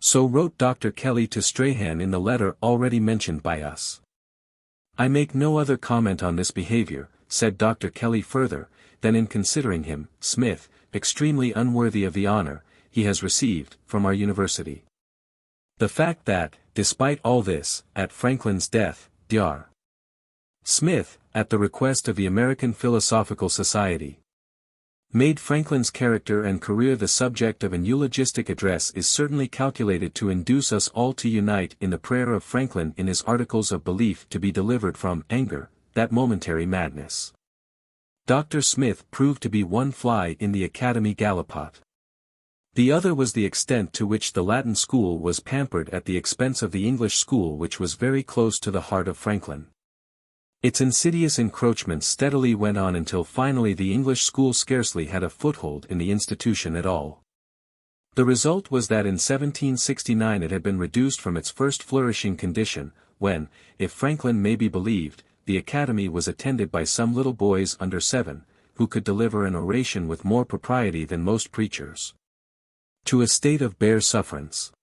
So wrote Dr. Kelly to Strahan in the letter already mentioned by us. "I make no other comment on this behavior," said Dr. Kelly further, "than in considering him, Smith, extremely unworthy of the honor he has received from our university. The fact that, despite all this, at Franklin's death, Dr. Smith, at the request of the American Philosophical Society, made Franklin's character and career the subject of an eulogistic address is certainly calculated to induce us all to unite in the prayer of Franklin in his articles of belief to be delivered from anger, that momentary madness." Dr. Smith proved to be one fly in the Academy gallipot. The other was the extent to which the Latin school was pampered at the expense of the English school, which was very close to the heart of Franklin. Its insidious encroachments steadily went on until finally the English school scarcely had a foothold in the institution at all. The result was that in 1769 it had been reduced from its first flourishing condition, when, if Franklin may be believed, the Academy was attended by some little boys under 7, who could deliver an oration with more propriety than most preachers, to a state of bare sufferance.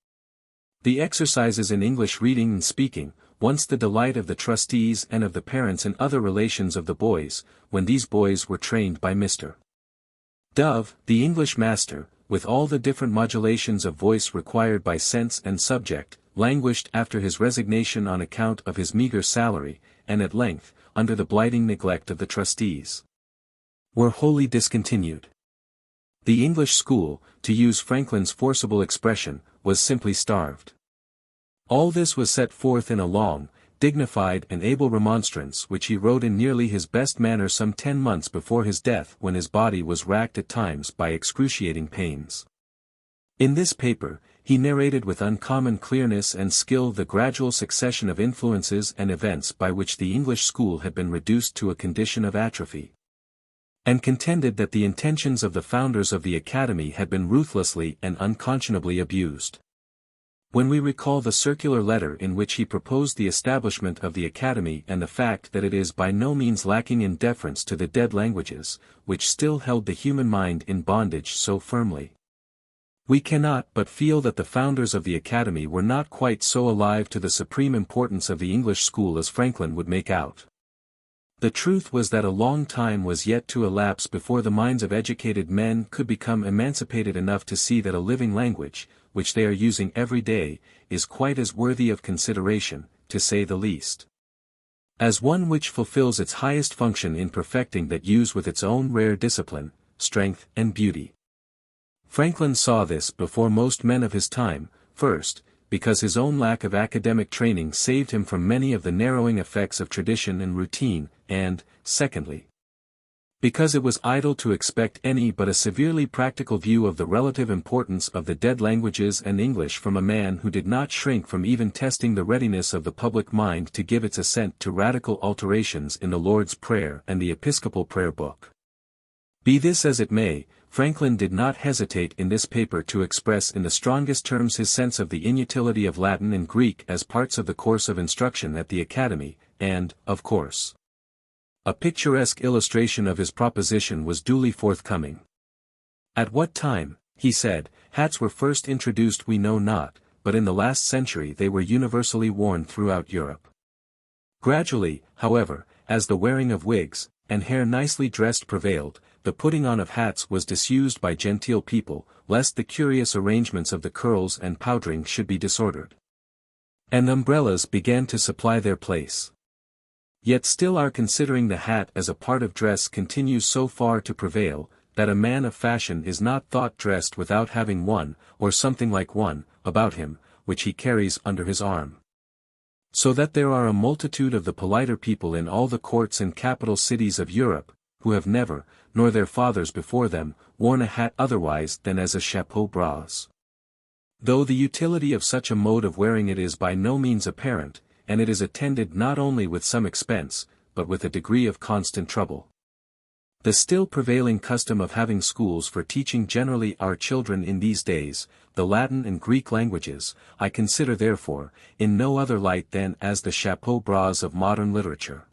The exercises in English reading and speaking, once the delight of the trustees and of the parents and other relations of the boys, when these boys were trained by Mr. Dove, the English master, with all the different modulations of voice required by sense and subject, languished after his resignation on account of his meagre salary, and at length, under the blighting neglect of the trustees, were wholly discontinued. The English school, to use Franklin's forcible expression, was simply starved. All this was set forth in a long, dignified and able remonstrance which he wrote in nearly his best manner some 10 months before his death, when his body was racked at times by excruciating pains. In this paper, he narrated with uncommon clearness and skill the gradual succession of influences and events by which the English school had been reduced to a condition of atrophy, and contended that the intentions of the founders of the Academy had been ruthlessly and unconscionably abused. When we recall the circular letter in which he proposed the establishment of the Academy and the fact that it is by no means lacking in deference to the dead languages, which still held the human mind in bondage so firmly, we cannot but feel that the founders of the Academy were not quite so alive to the supreme importance of the English school as Franklin would make out. The truth was that a long time was yet to elapse before the minds of educated men could become emancipated enough to see that a living language, which they are using every day, is quite as worthy of consideration, to say the least, as one which fulfills its highest function in perfecting that use with its own rare discipline, strength and beauty. Franklin saw this before most men of his time, first, because his own lack of academic training saved him from many of the narrowing effects of tradition and routine, and, secondly, because it was idle to expect any but a severely practical view of the relative importance of the dead languages and English from a man who did not shrink from even testing the readiness of the public mind to give its assent to radical alterations in the Lord's Prayer and the Episcopal Prayer Book. Be this as it may, Franklin did not hesitate in this paper to express in the strongest terms his sense of the inutility of Latin and Greek as parts of the course of instruction at the Academy, and, of course, a picturesque illustration of his proposition was duly forthcoming. At what time, he said, hats were first introduced we know not, but in the last century they were universally worn throughout Europe. Gradually, however, as the wearing of wigs, and hair nicely dressed prevailed, the putting on of hats was disused by genteel people, lest the curious arrangements of the curls and powdering should be disordered, and umbrellas began to supply their place. Yet still our considering the hat as a part of dress continues so far to prevail, that a man of fashion is not thought dressed without having one, or something like one, about him, which he carries under his arm. So that there are a multitude of the politer people in all the courts and capital cities of Europe, who have never, nor their fathers before them, worn a hat otherwise than as a chapeau bras. Though the utility of such a mode of wearing it is by no means apparent, and it is attended not only with some expense, but with a degree of constant trouble. The still prevailing custom of having schools for teaching generally our children in these days, the Latin and Greek languages, I consider therefore, in no other light than as the chapeau bras of modern literature.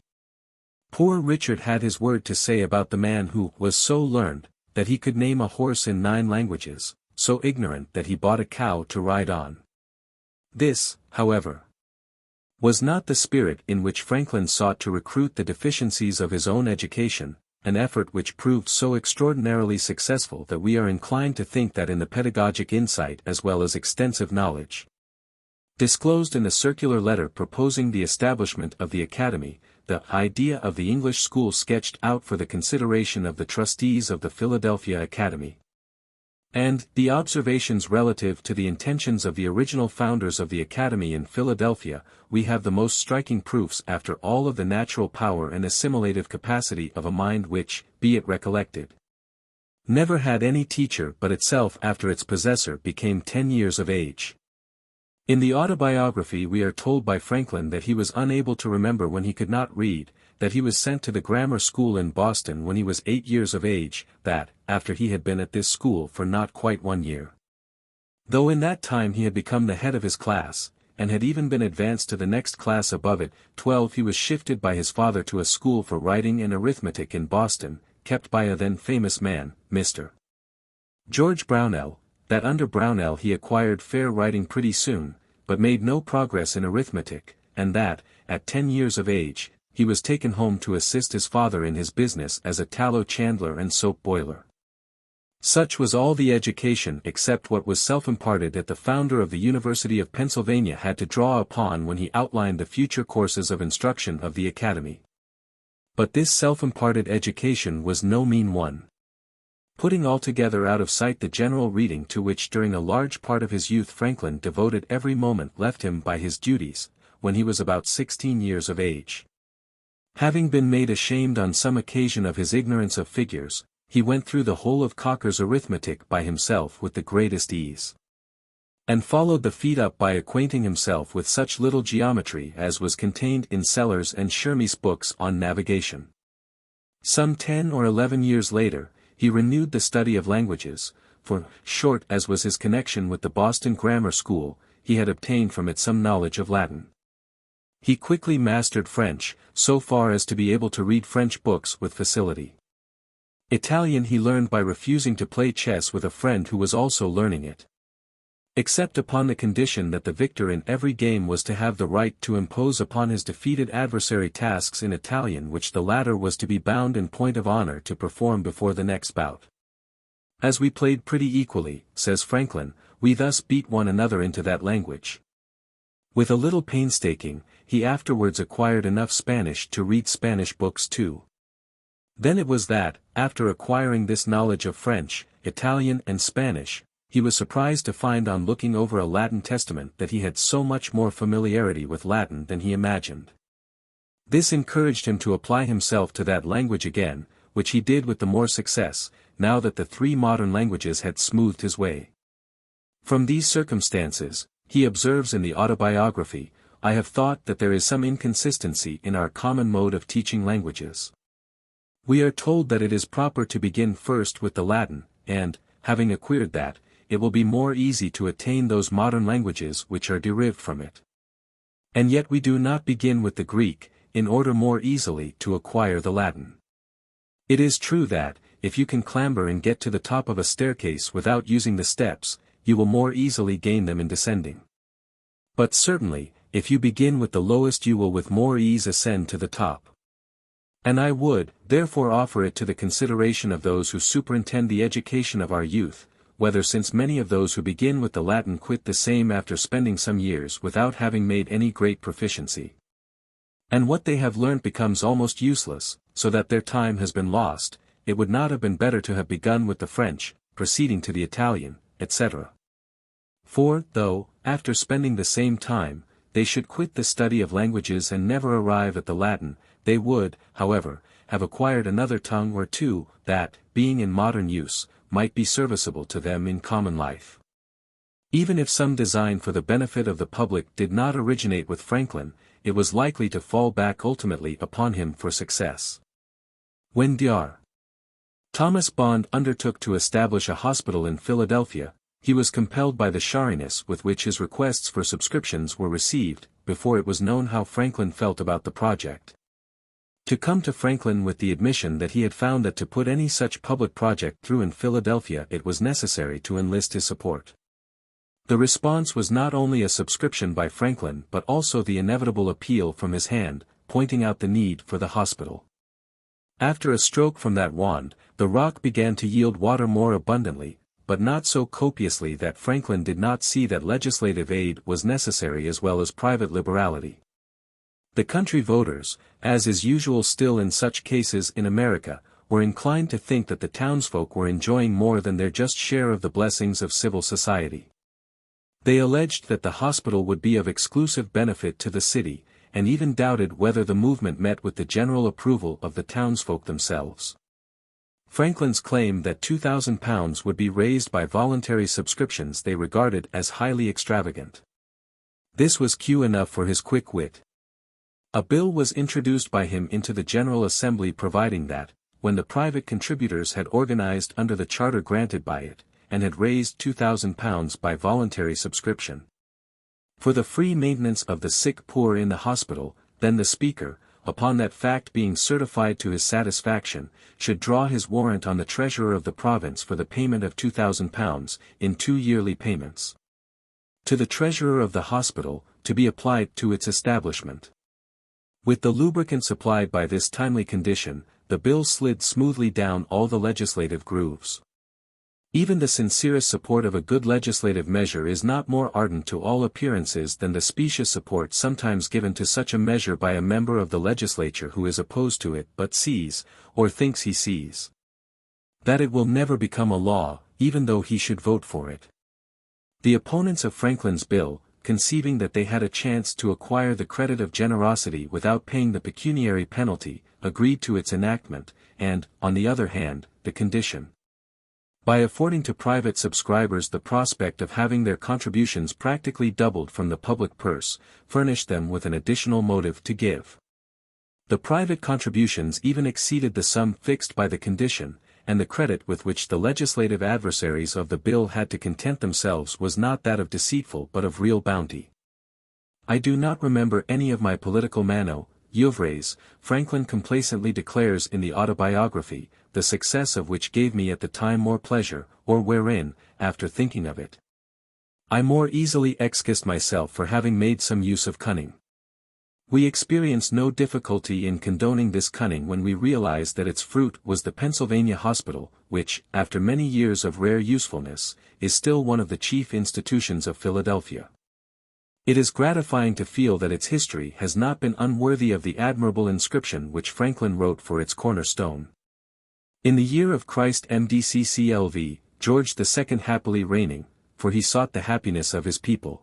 Poor Richard had his word to say about the man who was so learned, that he could name a horse in 9 languages, so ignorant that he bought a cow to ride on. This, however, was not the spirit in which Franklin sought to recruit the deficiencies of his own education, an effort which proved so extraordinarily successful that we are inclined to think that in the pedagogic insight as well as extensive knowledge disclosed in the circular letter proposing the establishment of the Academy, the idea of the English school sketched out for the consideration of the trustees of the Philadelphia Academy, and the observations relative to the intentions of the original founders of the Academy in Philadelphia, we have the most striking proofs after all of the natural power and assimilative capacity of a mind which, be it recollected, never had any teacher but itself after its possessor became 10 years of age. In the Autobiography we are told by Franklin that he was unable to remember when he could not read, that he was sent to the grammar school in Boston when he was 8 years of age, that, after he had been at this school for not quite 1 year, though in that time he had become the head of his class, and had even been advanced to the next class above it, 12 he was shifted by his father to a school for writing and arithmetic in Boston, kept by a then famous man, Mr. George Brownell, that under Brownell he acquired fair writing pretty soon, but made no progress in arithmetic, and that, at 10 years of age, he was taken home to assist his father in his business as a tallow chandler and soap boiler. Such was all the education except what was self-imparted that the founder of the University of Pennsylvania had to draw upon when he outlined the future courses of instruction of the Academy. But this self-imparted education was no mean one. Putting altogether out of sight the general reading to which during a large part of his youth Franklin devoted every moment left him by his duties, when he was about 16 years of age. Having been made ashamed on some occasion of his ignorance of figures, he went through the whole of Cocker's arithmetic by himself with the greatest ease, and followed the feat up by acquainting himself with such little geometry as was contained in Sellers and Shermy's books on navigation. Some 10 or 11 years later, he renewed the study of languages, for, short as was his connection with the Boston Grammar School, he had obtained from it some knowledge of Latin. He quickly mastered French, so far as to be able to read French books with facility. Italian he learned by refusing to play chess with a friend who was also learning it, except upon the condition that the victor in every game was to have the right to impose upon his defeated adversary tasks in Italian which the latter was to be bound in point of honor to perform before the next bout. As we played pretty equally, says Franklin, we thus beat one another into that language. With a little painstaking, he afterwards acquired enough Spanish to read Spanish books too. Then it was that, after acquiring this knowledge of French, Italian and Spanish, he was surprised to find on looking over a Latin Testament that he had so much more familiarity with Latin than he imagined. This encouraged him to apply himself to that language again, which he did with the more success, now that the 3 modern languages had smoothed his way. From these circumstances, he observes in the Autobiography, I have thought that there is some inconsistency in our common mode of teaching languages. We are told that it is proper to begin first with the Latin, and, having acquired that, it will be more easy to attain those modern languages which are derived from it. And yet we do not begin with the Greek, in order more easily to acquire the Latin. It is true that, if you can clamber and get to the top of a staircase without using the steps, you will more easily gain them in descending. But certainly, if you begin with the lowest you will with more ease ascend to the top. And I would, therefore offer it to the consideration of those who superintend the education of our youth, whether since many of those who begin with the Latin quit the same after spending some years without having made any great proficiency, And what they have learnt becomes almost useless, so that their time has been lost. It would not have been better to have begun with the French, proceeding to the Italian, etc. For, though, after spending the same time, they should quit the study of languages and never arrive at the Latin, they would, however, have acquired another tongue or two, that, being in modern use, might be serviceable to them in common life. Even if some design for the benefit of the public did not originate with Franklin, it was likely to fall back ultimately upon him for success. When Dr. Thomas Bond undertook to establish a hospital in Philadelphia, he was compelled by the shariness with which his requests for subscriptions were received, before it was known how Franklin felt about the project. To come to Franklin with the admission that he had found that to put any such public project through in Philadelphia it was necessary to enlist his support. The response was not only a subscription by Franklin but also the inevitable appeal from his hand, pointing out the need for the hospital. After a stroke from that wand, the rock began to yield water more abundantly, but not so copiously that Franklin did not see that legislative aid was necessary as well as private liberality. The country voters, as is usual still in such cases in America, were inclined to think that the townsfolk were enjoying more than their just share of the blessings of civil society. They alleged that the hospital would be of exclusive benefit to the city, and even doubted whether the movement met with the general approval of the townsfolk themselves. Franklin's claim that £2,000 would be raised by voluntary subscriptions they regarded as highly extravagant. This was cue enough for his quick wit. A bill was introduced by him into the General Assembly providing that, when the private contributors had organized under the charter granted by it, and had raised £2,000 by voluntary subscription for the free maintenance of the sick poor in the hospital, then the Speaker, upon that fact being certified to his satisfaction, should draw his warrant on the Treasurer of the province for the payment of £2,000, in 2 yearly payments, to the Treasurer of the hospital, to be applied to its establishment. With the lubricant supplied by this timely condition, the bill slid smoothly down all the legislative grooves. Even the sincerest support of a good legislative measure is not more ardent to all appearances than the specious support sometimes given to such a measure by a member of the legislature who is opposed to it but sees, or thinks he sees, that it will never become a law, even though he should vote for it. The opponents of Franklin's bill, conceiving that they had a chance to acquire the credit of generosity without paying the pecuniary penalty, agreed to its enactment, and, on the other hand, the condition. By affording to private subscribers the prospect of having their contributions practically doubled from the public purse, furnished them with an additional motive to give. The private contributions even exceeded the sum fixed by the condition, and the credit with which the legislative adversaries of the bill had to content themselves was not that of deceitful but of real bounty. I do not remember any of my political manœuvres, Franklin complacently declares in the Autobiography, the success of which gave me at the time more pleasure, or wherein, after thinking of it, I more easily excused myself for having made some use of cunning. We experienced no difficulty in condoning this cunning when we realized that its fruit was the Pennsylvania Hospital, which, after many years of rare usefulness, is still one of the chief institutions of Philadelphia. It is gratifying to feel that its history has not been unworthy of the admirable inscription which Franklin wrote for its cornerstone. In the year of Christ MDCCLV, George II happily reigning, for he sought the happiness of his people.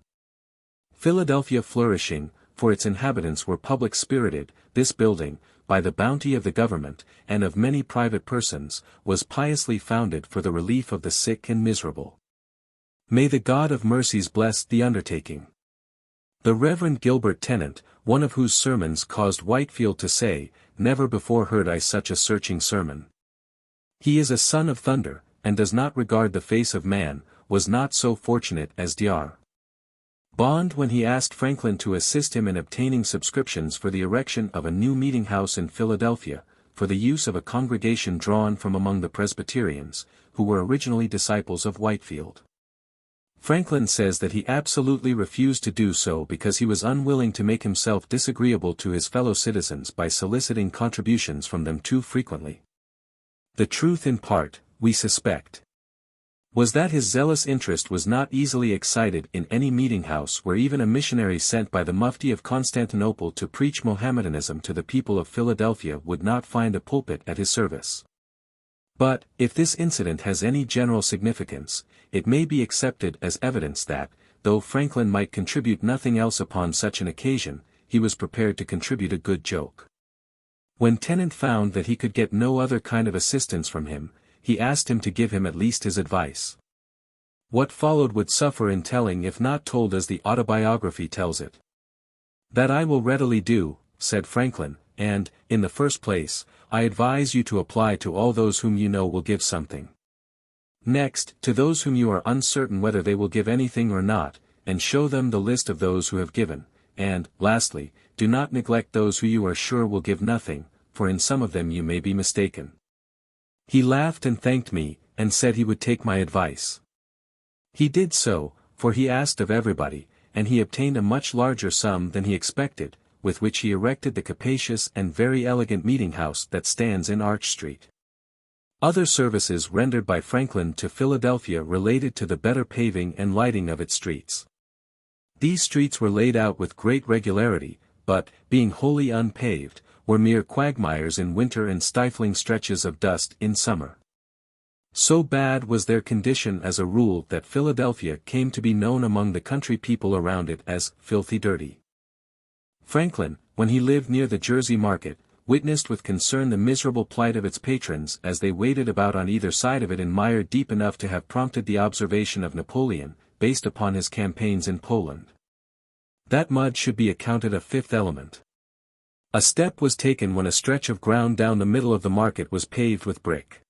Philadelphia flourishing, for its inhabitants were public-spirited, this building, by the bounty of the government, and of many private persons, was piously founded for the relief of the sick and miserable. May the God of mercies bless the undertaking. The Reverend Gilbert Tennant, one of whose sermons caused Whitefield to say, "Never before heard I such a searching sermon. He is a son of thunder, and does not regard the face of man," was not so fortunate as Dr. Bond when he asked Franklin to assist him in obtaining subscriptions for the erection of a new meeting house in Philadelphia, for the use of a congregation drawn from among the Presbyterians, who were originally disciples of Whitefield. Franklin says that he absolutely refused to do so because he was unwilling to make himself disagreeable to his fellow citizens by soliciting contributions from them too frequently. The truth in part, we suspect. was that his zealous interest was not easily excited in any meeting-house where even a missionary sent by the Mufti of Constantinople to preach Mohammedanism to the people of Philadelphia would not find a pulpit at his service. But, if this incident has any general significance, it may be accepted as evidence that, though Franklin might contribute nothing else upon such an occasion, he was prepared to contribute a good joke. When Tennant found that he could get no other kind of assistance from him, he asked him to give him at least his advice. What followed would suffer in telling if not told as the Autobiography tells it. "That I will readily do," said Franklin, "and, in the first place, I advise you to apply to all those whom you know will give something. Next, to those whom you are uncertain whether they will give anything or not, and show them the list of those who have given, and, lastly, do not neglect those who you are sure will give nothing, for in some of them you may be mistaken." He laughed and thanked me, and said he would take my advice. He did so, for he asked of everybody, and he obtained a much larger sum than he expected, with which he erected the capacious and very elegant meeting-house that stands in Arch Street. Other services rendered by Franklin to Philadelphia related to the better paving and lighting of its streets. These streets were laid out with great regularity, but, being wholly unpaved, were mere quagmires in winter and stifling stretches of dust in summer. So bad was their condition as a rule that Philadelphia came to be known among the country people around it as filthy dirty. Franklin, when he lived near the Jersey market, witnessed with concern the miserable plight of its patrons as they waded about on either side of it in mire deep enough to have prompted the observation of Napoleon, based upon his campaigns in Poland. That mud should be accounted a fifth element. A step was taken when a stretch of ground down the middle of the market was paved with brick.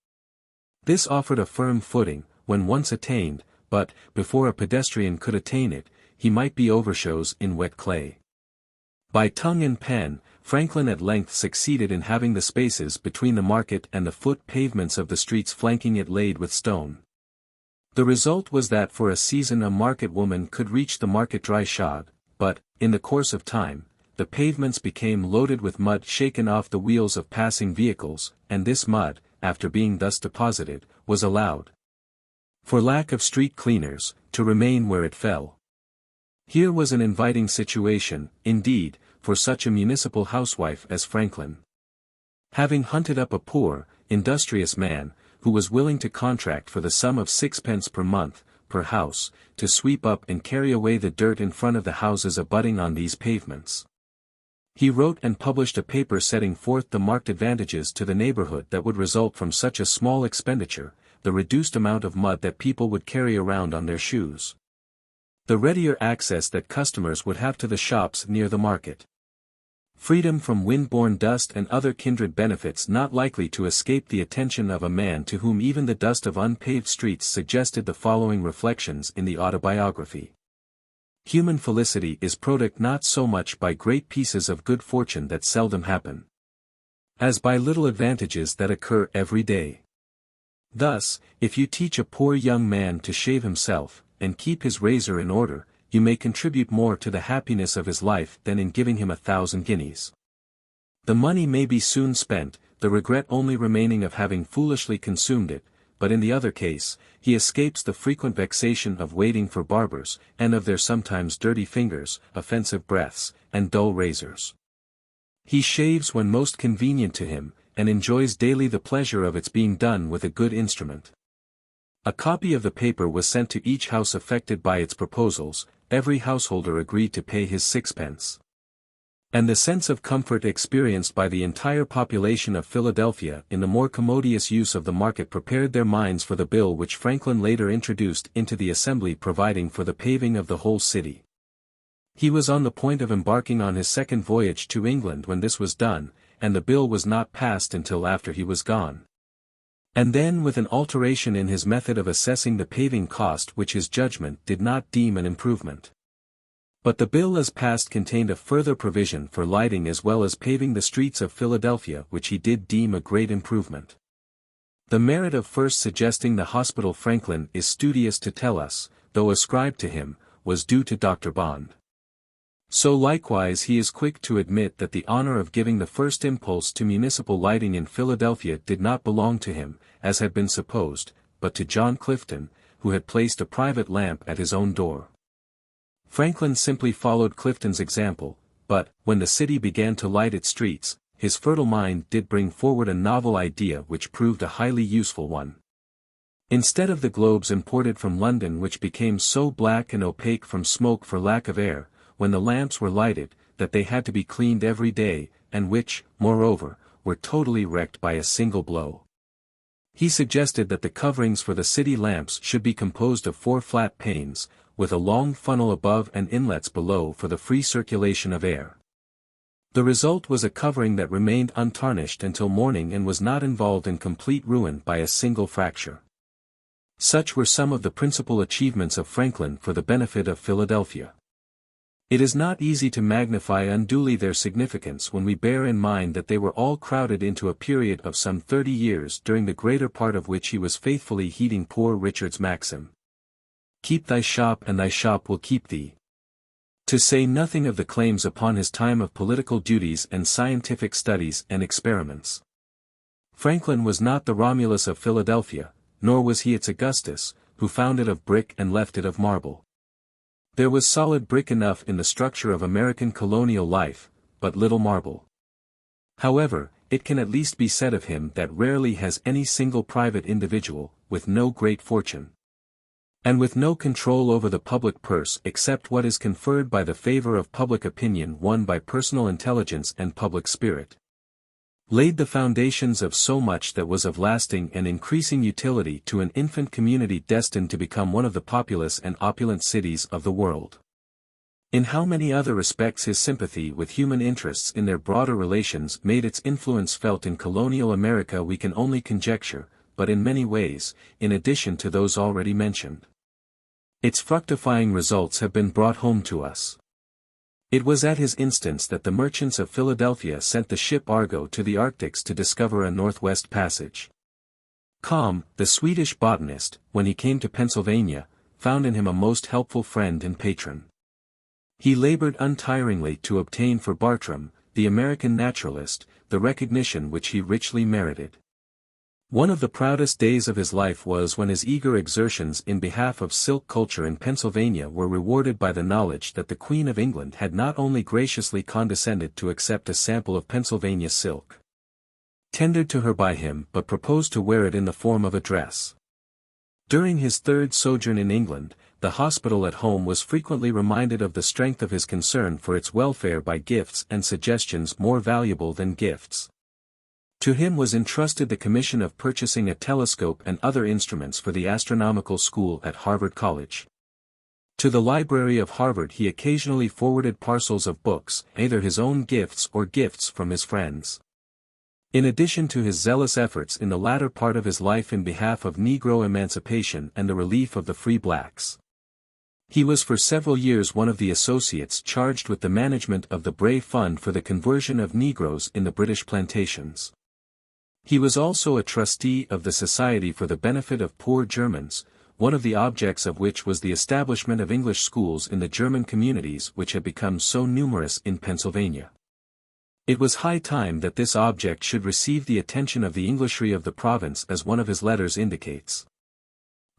This offered a firm footing, when once attained, but, before a pedestrian could attain it, he might be overshoes in wet clay. By tongue and pen, Franklin at length succeeded in having the spaces between the market and the foot pavements of the streets flanking it laid with stone. The result was that for a season a market woman could reach the market dry shod, but, in the course of time, the pavements became loaded with mud shaken off the wheels of passing vehicles, and this mud, after being thus deposited, was allowed, for lack of street cleaners, to remain where it fell. Here was an inviting situation, indeed, for such a municipal housewife as Franklin. Having hunted up a poor, industrious man, who was willing to contract for the sum of 6 pence per month, per house, to sweep up and carry away the dirt in front of the houses abutting on these pavements. He wrote and published a paper setting forth the marked advantages to the neighborhood that would result from such a small expenditure, the reduced amount of mud that people would carry around on their shoes, the readier access that customers would have to the shops near the market, freedom from wind-borne dust and other kindred benefits not likely to escape the attention of a man to whom even the dust of unpaved streets suggested the following reflections in the Autobiography. Human felicity is product not so much by great pieces of good fortune that seldom happen, as by little advantages that occur every day. Thus, if you teach a poor young man to shave himself, and keep his razor in order, you may contribute more to the happiness of his life than in giving him 1,000 guineas. The money may be soon spent, the regret only remaining of having foolishly consumed it, but in the other case, he escapes the frequent vexation of waiting for barbers, and of their sometimes dirty fingers, offensive breaths, and dull razors. He shaves when most convenient to him, and enjoys daily the pleasure of its being done with a good instrument. A copy of the paper was sent to each house affected by its proposals, every householder agreed to pay his 6 pence. And the sense of comfort experienced by the entire population of Philadelphia in the more commodious use of the market prepared their minds for the bill which Franklin later introduced into the Assembly providing for the paving of the whole city. He was on the point of embarking on his second voyage to England when this was done, and the bill was not passed until after he was gone. And then with an alteration in his method of assessing the paving cost which his judgment did not deem an improvement. But the bill as passed contained a further provision for lighting as well as paving the streets of Philadelphia which he did deem a great improvement. The merit of first suggesting the hospital Franklin is studious to tell us, though ascribed to him, was due to Dr. Bond. So likewise he is quick to admit that the honor of giving the first impulse to municipal lighting in Philadelphia did not belong to him, as had been supposed, but to John Clifton, who had placed a private lamp at his own door. Franklin simply followed Clifton's example, but, when the city began to light its streets, his fertile mind did bring forward a novel idea which proved a highly useful one. Instead of the globes imported from London which became so black and opaque from smoke for lack of air, when the lamps were lighted, that they had to be cleaned every day, and which, moreover, were totally wrecked by a single blow. He suggested that the coverings for the city lamps should be composed of 4 flat panes, with a long funnel above and inlets below for the free circulation of air. The result was a covering that remained untarnished until morning and was not involved in complete ruin by a single fracture. Such were some of the principal achievements of Franklin for the benefit of Philadelphia. It is not easy to magnify unduly their significance when we bear in mind that they were all crowded into a period of some 30 years during the greater part of which he was faithfully heeding Poor Richard's maxim, "Keep thy shop and thy shop will keep thee." To say nothing of the claims upon his time of political duties and scientific studies and experiments. Franklin was not the Romulus of Philadelphia, nor was he its Augustus, who found it of brick and left it of marble. There was solid brick enough in the structure of American colonial life, but little marble. However, it can at least be said of him that rarely has any single private individual, with no great fortune, and with no control over the public purse except what is conferred by the favor of public opinion won by personal intelligence and public spirit, laid the foundations of so much that was of lasting and increasing utility to an infant community destined to become one of the populous and opulent cities of the world. In how many other respects his sympathy with human interests in their broader relations made its influence felt in colonial America we can only conjecture, but in many ways, in addition to those already mentioned, its fructifying results have been brought home to us. It was at his instance that the merchants of Philadelphia sent the ship Argo to the Arctics to discover a northwest passage. Kalm, the Swedish botanist, when he came to Pennsylvania, found in him a most helpful friend and patron. He labored untiringly to obtain for Bartram, the American naturalist, the recognition which he richly merited. One of the proudest days of his life was when his eager exertions in behalf of silk culture in Pennsylvania were rewarded by the knowledge that the Queen of England had not only graciously condescended to accept a sample of Pennsylvania silk, tendered to her by him, but proposed to wear it in the form of a dress. During his 3rd sojourn in England, the hospital at home was frequently reminded of the strength of his concern for its welfare by gifts and suggestions more valuable than gifts. To him was entrusted the commission of purchasing a telescope and other instruments for the astronomical school at Harvard College. To the library of Harvard he occasionally forwarded parcels of books, either his own gifts or gifts from his friends. In addition to his zealous efforts in the latter part of his life in behalf of Negro emancipation and the relief of the free blacks, he was for several years one of the associates charged with the management of the Bray Fund for the conversion of Negroes in the British plantations. He was also a trustee of the Society for the Benefit of Poor Germans, one of the objects of which was the establishment of English schools in the German communities which had become so numerous in Pennsylvania. It was high time that this object should receive the attention of the Englishry of the province, as one of his letters indicates.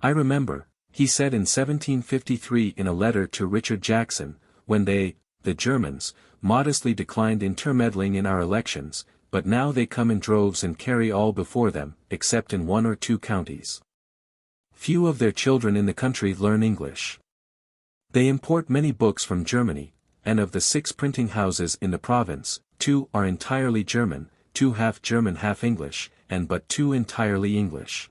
"I remember," he said in 1753 in a letter to Richard Jackson, "when they, the Germans, modestly declined intermeddling in our elections, but now they come in droves and carry all before them, except in 1 or 2 counties. Few of their children in the country learn English. They import many books from Germany, and of the 6 printing houses in the province, 2 are entirely German, 2 half German half English, and but 2 entirely English.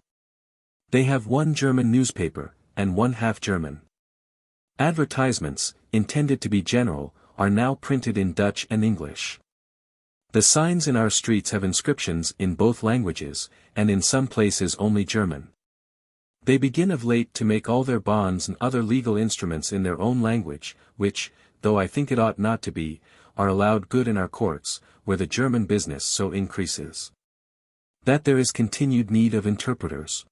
They have 1 German newspaper, and 1 half German. Advertisements, intended to be general, are now printed in Dutch and English. The signs in our streets have inscriptions in both languages, and in some places only German. They begin of late to make all their bonds and other legal instruments in their own language, which, though I think it ought not to be, are allowed good in our courts, where the German business so increases, that there is continued need of interpreters.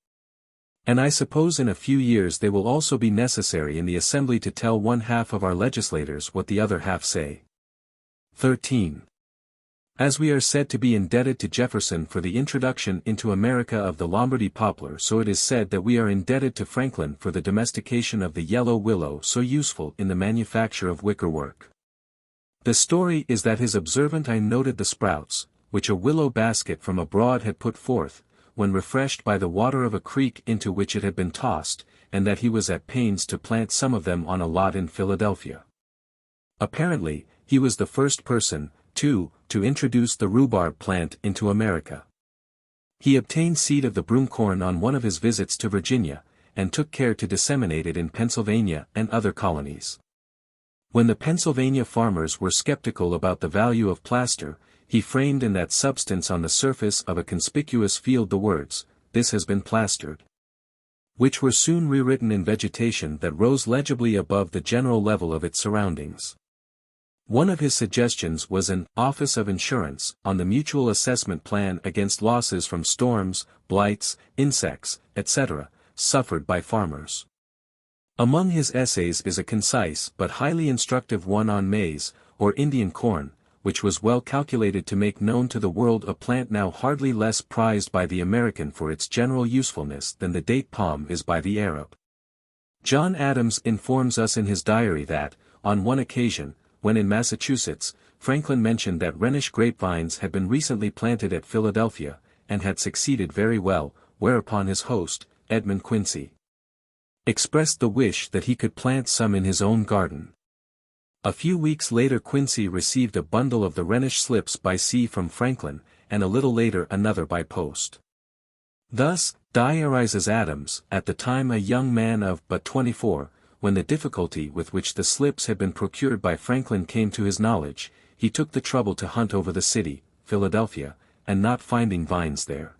And I suppose in a few years they will also be necessary in the assembly to tell 1/2 of our legislators what the other half say. 13. As we are said to be indebted to Jefferson for the introduction into America of the Lombardy poplar, so it is said that we are indebted to Franklin for the domestication of the yellow willow, so useful in the manufacture of wickerwork. The story is that his observant eye noted the sprouts, which a willow basket from abroad had put forth, when refreshed by the water of a creek into which it had been tossed, and that he was at pains to plant some of them on a lot in Philadelphia. Apparently, he was the first person, too, to introduce the rhubarb plant into America. He obtained seed of the broomcorn on one of his visits to Virginia, and took care to disseminate it in Pennsylvania and other colonies. When the Pennsylvania farmers were skeptical about the value of plaster, he framed in that substance on the surface of a conspicuous field the words, "This has been plastered," which were soon rewritten in vegetation that rose legibly above the general level of its surroundings. One of his suggestions was an Office of Insurance on the mutual assessment plan against losses from storms, blights, insects, etc., suffered by farmers. Among his essays is a concise but highly instructive one on maize, or Indian corn, which was well calculated to make known to the world a plant now hardly less prized by the American for its general usefulness than the date palm is by the Arab. John Adams informs us in his diary that, on one occasion, when in Massachusetts, Franklin mentioned that Rhenish grapevines had been recently planted at Philadelphia, and had succeeded very well, whereupon his host, Edmund Quincy, expressed the wish that he could plant some in his own garden. A few weeks later Quincy received a bundle of the Rhenish slips by sea from Franklin, and a little later another by post. Thus, diarizes Adams, at the time a young man of but 24, when the difficulty with which the slips had been procured by Franklin came to his knowledge, he took the trouble to hunt over the city, Philadelphia, and not finding vines there,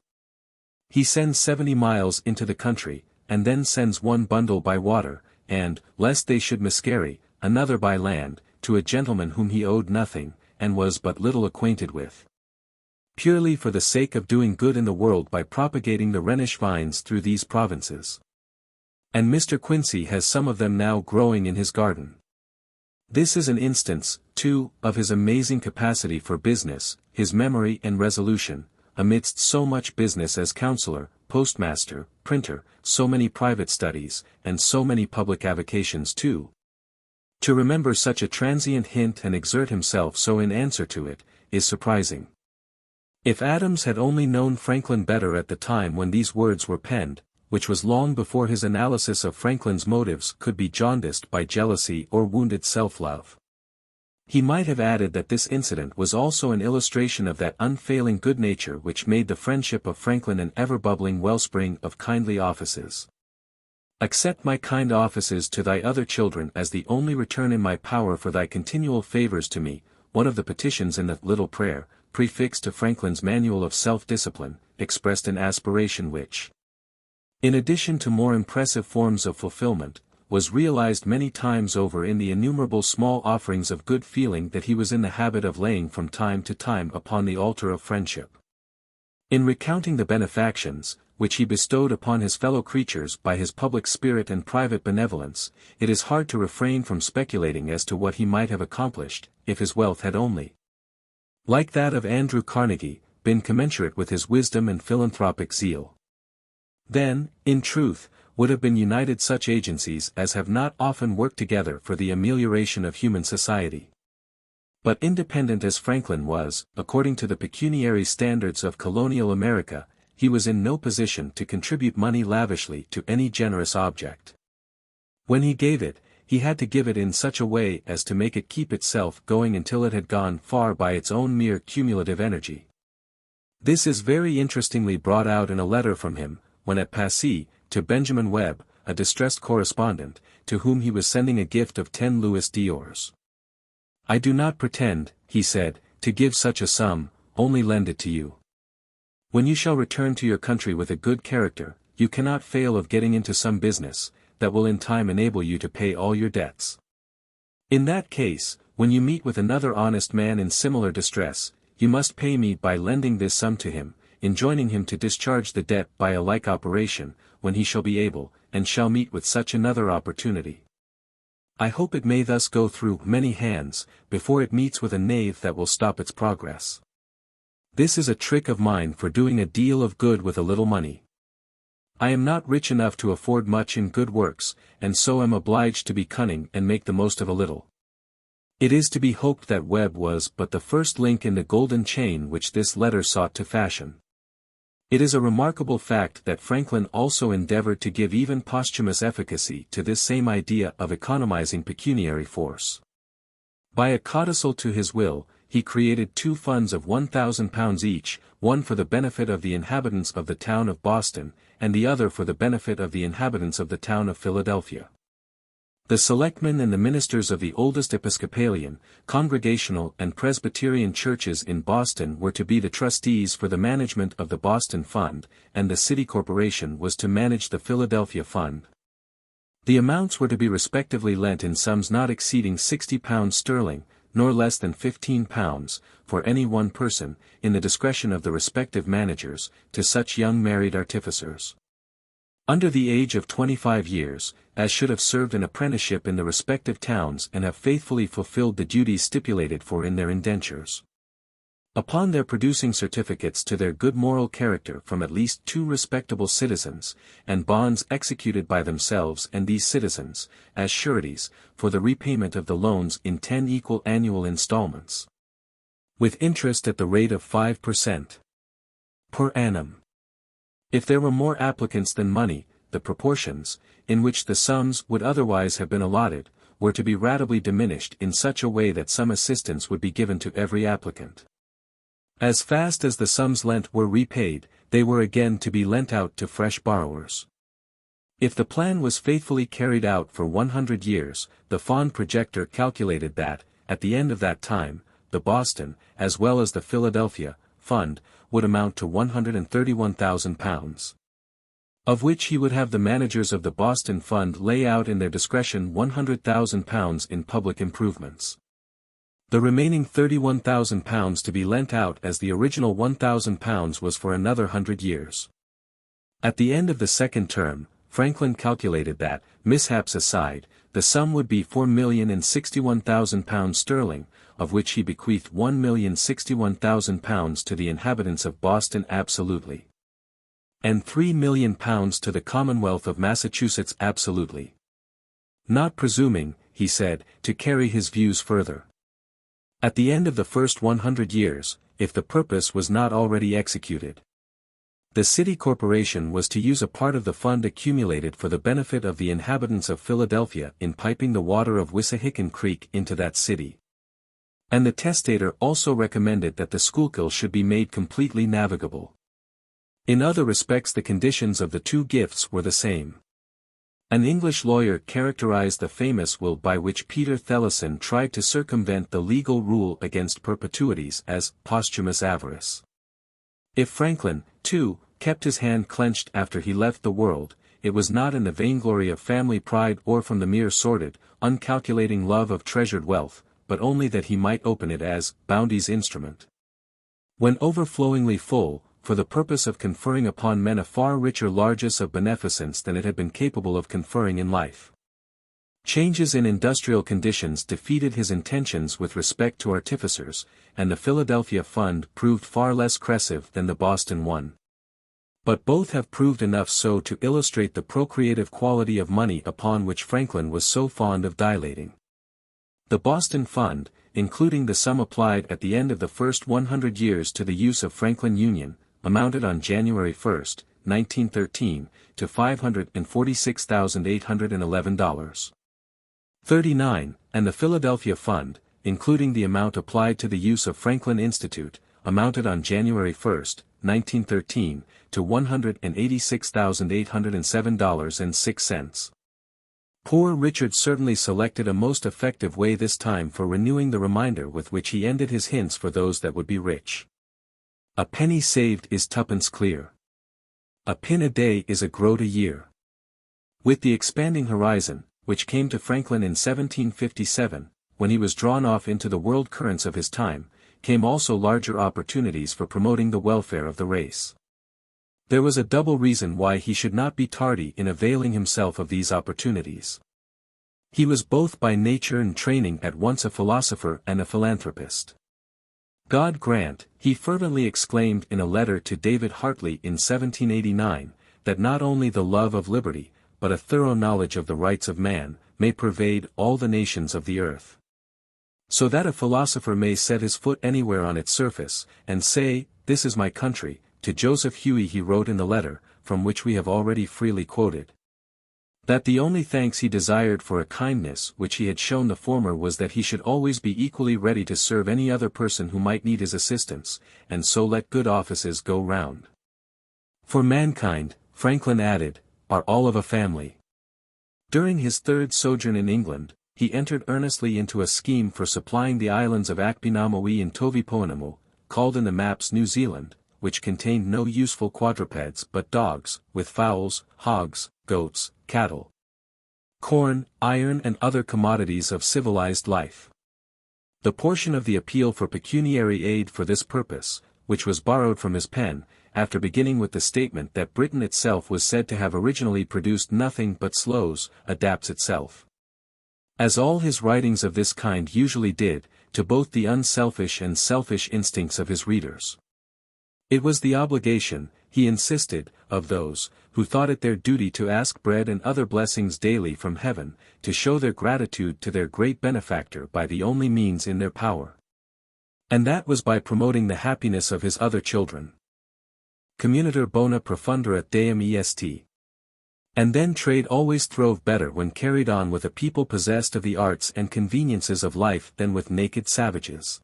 he sends 70 miles into the country, and then sends one bundle by water, and, lest they should miscarry, another by land, to a gentleman whom he owed nothing, and was but little acquainted with, purely for the sake of doing good in the world by propagating the Rhenish vines through these provinces. And Mr. Quincy has some of them now growing in his garden. This is an instance, too, of his amazing capacity for business, his memory and resolution, amidst so much business as counselor, postmaster, printer, so many private studies, and so many public avocations too. To remember such a transient hint and exert himself so in answer to it, is surprising. If Adams had only known Franklin better at the time when these words were penned, which was long before his analysis of Franklin's motives could be jaundiced by jealousy or wounded self-love, he might have added that this incident was also an illustration of that unfailing good nature which made the friendship of Franklin an ever-bubbling wellspring of kindly offices. Accept my kind offices to thy other children as the only return in my power for thy continual favors to me, one of the petitions in the little prayer, prefixed to Franklin's Manual of Self-Discipline, expressed an aspiration which, in addition to more impressive forms of fulfillment, was realized many times over in the innumerable small offerings of good feeling that he was in the habit of laying from time to time upon the altar of friendship. In recounting the benefactions, which he bestowed upon his fellow creatures by his public spirit and private benevolence, it is hard to refrain from speculating as to what he might have accomplished, if his wealth had only, like that of Andrew Carnegie, been commensurate with his wisdom and philanthropic zeal. Then, in truth, would have been united such agencies as have not often worked together for the amelioration of human society. But independent as Franklin was, according to the pecuniary standards of colonial America, he was in no position to contribute money lavishly to any generous object. When he gave it, he had to give it in such a way as to make it keep itself going until it had gone far by its own mere cumulative energy. This is very interestingly brought out in a letter from him, when at Passy, to Benjamin Webb, a distressed correspondent, to whom he was sending a gift of 10 Louis d'ors. I do not pretend, he said, to give such a sum, only lend it to you. When you shall return to your country with a good character, you cannot fail of getting into some business, that will in time enable you to pay all your debts. In that case, when you meet with another honest man in similar distress, you must pay me by lending this sum to him, enjoining him to discharge the debt by a like operation, when he shall be able, and shall meet with such another opportunity. I hope it may thus go through many hands, before it meets with a knave that will stop its progress. This is a trick of mine for doing a deal of good with a little money. I am not rich enough to afford much in good works, and so am obliged to be cunning and make the most of a little. It is to be hoped that Webb was but the first link in the golden chain which this letter sought to fashion. It is a remarkable fact that Franklin also endeavored to give even posthumous efficacy to this same idea of economizing pecuniary force. By a codicil to his will, he created two funds of £1,000 each, one for the benefit of the inhabitants of the town of Boston, and the other for the benefit of the inhabitants of the town of Philadelphia. The selectmen and the ministers of the oldest Episcopalian, Congregational and Presbyterian churches in Boston were to be the trustees for the management of the Boston Fund, and the city corporation was to manage the Philadelphia Fund. The amounts were to be respectively lent in sums not exceeding £60 sterling, nor less than £15, for any one person, in the discretion of the respective managers, to such young married artificers under the age of 25 years, as should have served an apprenticeship in the respective towns and have faithfully fulfilled the duties stipulated for in their indentures. Upon their producing certificates to their good moral character from at least 2 respectable citizens, and bonds executed by themselves and these citizens, as sureties, for the repayment of the loans in 10 equal annual installments, with interest at the rate of 5% per annum. If there were more applicants than money, the proportions, in which the sums would otherwise have been allotted, were to be ratably diminished in such a way that some assistance would be given to every applicant. As fast as the sums lent were repaid, they were again to be lent out to fresh borrowers. If the plan was faithfully carried out for 100 years, the fond projector calculated that, at the end of that time, the Boston, as well as the Philadelphia, Fund, would amount to £131,000. Of which he would have the managers of the Boston Fund lay out in their discretion £100,000 in public improvements. The remaining £31,000 to be lent out as the original £1,000 was for another 100 years. At the end of the second term, Franklin calculated that, mishaps aside, the sum would be £4,061,000 sterling, of which he bequeathed £1,061,000 to the inhabitants of Boston absolutely, and £3 million to the Commonwealth of Massachusetts absolutely. Not presuming, he said, to carry his views further. At the end of the first 100 years, if the purpose was not already executed, the city corporation was to use a part of the fund accumulated for the benefit of the inhabitants of Philadelphia in piping the water of Wissahickon Creek into that city. And the testator also recommended that the Schuylkill should be made completely navigable. In other respects the conditions of the two gifts were the same. An English lawyer characterized the famous will by which Peter Thelison tried to circumvent the legal rule against perpetuities as posthumous avarice. If Franklin, too, kept his hand clenched after he left the world, it was not in the vainglory of family pride or from the mere sordid, uncalculating love of treasured wealth, but only that he might open it as bounty's instrument, when overflowingly full, for the purpose of conferring upon men a far richer largesse of beneficence than it had been capable of conferring in life. Changes in industrial conditions defeated his intentions with respect to artificers, and the Philadelphia Fund proved far less crescent than the Boston one. But both have proved enough so to illustrate the procreative quality of money upon which Franklin was so fond of dilating. The Boston Fund, including the sum applied at the end of the first 100 years to the use of Franklin Union, amounted on January 1, 1913, to $546,811.39, and the Philadelphia Fund, including the amount applied to the use of Franklin Institute, amounted on January 1, 1913, to $186,807.06. Poor Richard certainly selected a most effective way this time for renewing the reminder with which he ended his hints for those that would be rich. A penny saved is twopence clear. A pin a day is a groat a year. With the expanding horizon, which came to Franklin in 1757, when he was drawn off into the world currents of his time, came also larger opportunities for promoting the welfare of the race. There was a double reason why he should not be tardy in availing himself of these opportunities. He was both by nature and training at once a philosopher and a philanthropist. God grant, he fervently exclaimed in a letter to David Hartley in 1789, that not only the love of liberty, but a thorough knowledge of the rights of man, may pervade all the nations of the earth. So that a philosopher may set his foot anywhere on its surface, and say, "This is my country," to Joseph Huey he wrote in the letter, from which we have already freely quoted. That the only thanks he desired for a kindness which he had shown the former was that he should always be equally ready to serve any other person who might need his assistance, and so let good offices go round. For mankind, Franklin added, are all of a family. During his third sojourn in England, he entered earnestly into a scheme for supplying the islands of Akpinamoe and Tovipoanamo, called in the maps New Zealand, which contained no useful quadrupeds but dogs, with fowls, hogs, goats, cattle, corn, iron and other commodities of civilized life. The portion of the appeal for pecuniary aid for this purpose, which was borrowed from his pen, after beginning with the statement that Britain itself was said to have originally produced nothing but sloes, adapts itself, as all his writings of this kind usually did, to both the unselfish and selfish instincts of his readers. It was the obligation, he insisted, of those, who thought it their duty to ask bread and other blessings daily from heaven, to show their gratitude to their great benefactor by the only means in their power. And that was by promoting the happiness of his other children. Communiter bona profunderat Deum est. And then trade always throve better when carried on with a people possessed of the arts and conveniences of life than with naked savages.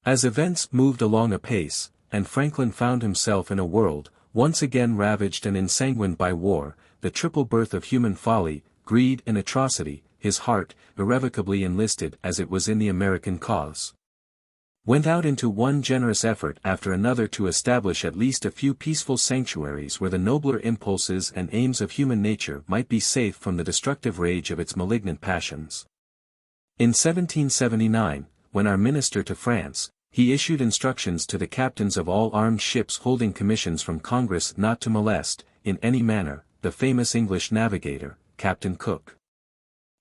As events moved along apace, and Franklin found himself in a world, once again ravaged and ensanguined by war, the triple birth of human folly, greed and atrocity, his heart, irrevocably enlisted as it was in the American cause, went out into one generous effort after another to establish at least a few peaceful sanctuaries where the nobler impulses and aims of human nature might be safe from the destructive rage of its malignant passions. In 1779, when our minister to France, he issued instructions to the captains of all armed ships holding commissions from Congress not to molest, in any manner, the famous English navigator, Captain Cook,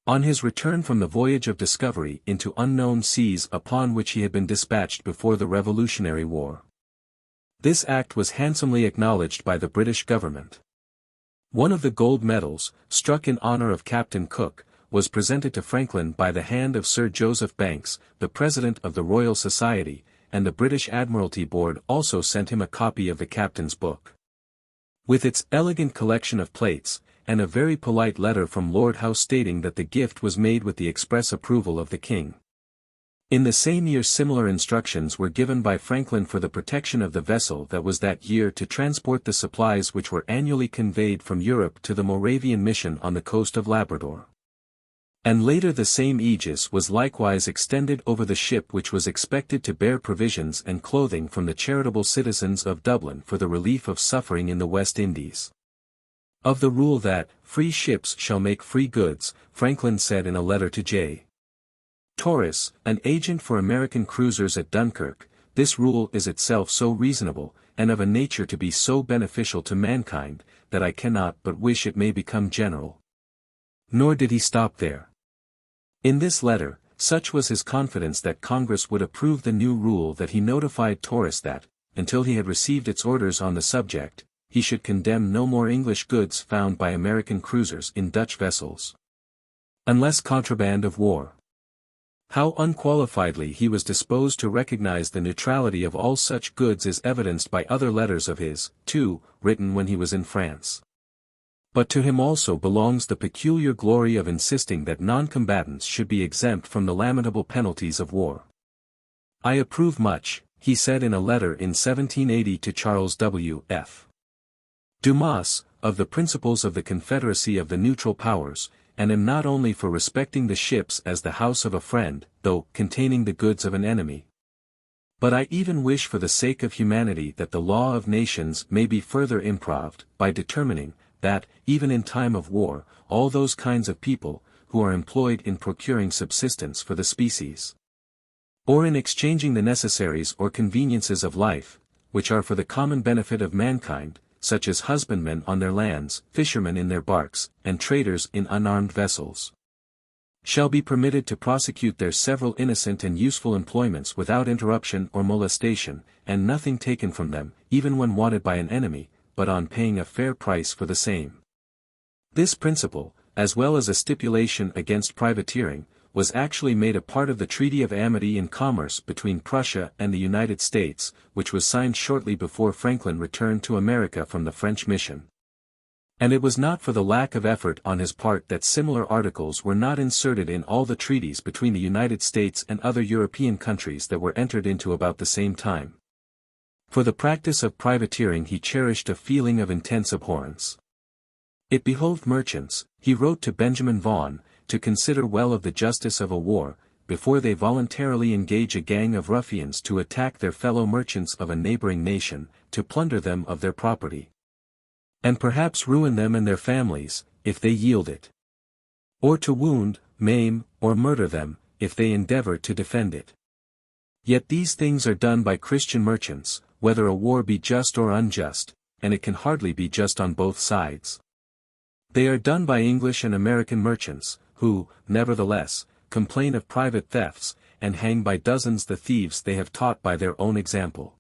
on his return from the voyage of discovery into unknown seas upon which he had been dispatched before the Revolutionary War. This act was handsomely acknowledged by the British government. One of the gold medals, struck in honor of Captain Cook, was presented to Franklin by the hand of Sir Joseph Banks, the President of the Royal Society, and the British Admiralty Board also sent him a copy of the captain's book, with its elegant collection of plates, and a very polite letter from Lord Howe stating that the gift was made with the express approval of the King. In the same year similar instructions were given by Franklin for the protection of the vessel that was that year to transport the supplies which were annually conveyed from Europe to the Moravian mission on the coast of Labrador. And later the same aegis was likewise extended over the ship which was expected to bear provisions and clothing from the charitable citizens of Dublin for the relief of suffering in the West Indies. Of the rule that, free ships shall make free goods, Franklin said in a letter to J. Torres, an agent for American cruisers at Dunkirk, this rule is itself so reasonable, and of a nature to be so beneficial to mankind, that I cannot but wish it may become general. Nor did he stop there. In this letter, such was his confidence that Congress would approve the new rule that he notified Torres that, until he had received its orders on the subject, he should condemn no more English goods found by American cruisers in Dutch vessels, unless contraband of war. How unqualifiedly he was disposed to recognize the neutrality of all such goods is evidenced by other letters of his, too, written when he was in France. But to him also belongs the peculiar glory of insisting that non-combatants should be exempt from the lamentable penalties of war. I approve much, he said in a letter in 1780 to Charles W. F. Dumas, of the principles of the Confederacy of the Neutral Powers, and am not only for respecting the ships as the house of a friend, though containing the goods of an enemy, but I even wish for the sake of humanity that the law of nations may be further improved, by determining, that, even in time of war, all those kinds of people, who are employed in procuring subsistence for the species, or in exchanging the necessaries or conveniences of life, which are for the common benefit of mankind, such as husbandmen on their lands, fishermen in their barks, and traders in unarmed vessels, shall be permitted to prosecute their several innocent and useful employments without interruption or molestation, and nothing taken from them, even when wanted by an enemy, but on paying a fair price for the same. This principle, as well as a stipulation against privateering, was actually made a part of the Treaty of Amity and Commerce between Prussia and the United States, which was signed shortly before Franklin returned to America from the French mission. And it was not for the lack of effort on his part that similar articles were not inserted in all the treaties between the United States and other European countries that were entered into about the same time. For the practice of privateering he cherished a feeling of intense abhorrence. It behoved merchants, he wrote to Benjamin Vaughan, to consider well of the justice of a war, before they voluntarily engage a gang of ruffians to attack their fellow merchants of a neighboring nation, to plunder them of their property, and perhaps ruin them and their families, if they yield it, or to wound, maim, or murder them, if they endeavor to defend it. Yet these things are done by Christian merchants, whether a war be just or unjust, and it can hardly be just on both sides. They are done by English and American merchants, who, nevertheless, complain of private thefts, and hang by dozens the thieves they have taught by their own example.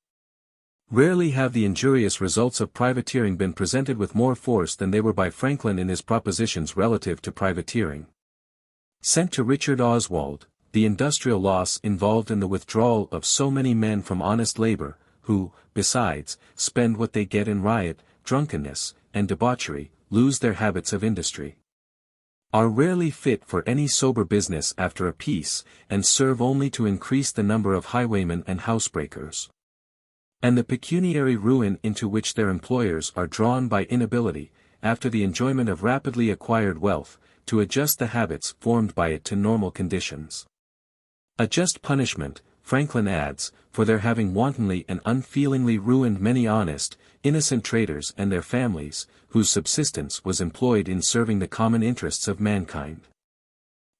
Rarely have the injurious results of privateering been presented with more force than they were by Franklin in his propositions relative to privateering. Sent to Richard Oswald, the industrial loss involved in the withdrawal of so many men from honest labor, who, besides, spend what they get in riot, drunkenness, and debauchery, lose their habits of industry, are rarely fit for any sober business after a peace, and serve only to increase the number of highwaymen and housebreakers, and the pecuniary ruin into which their employers are drawn by inability, after the enjoyment of rapidly acquired wealth, to adjust the habits formed by it to normal conditions. A just punishment, Franklin adds, for their having wantonly and unfeelingly ruined many honest, innocent traders and their families, whose subsistence was employed in serving the common interests of mankind.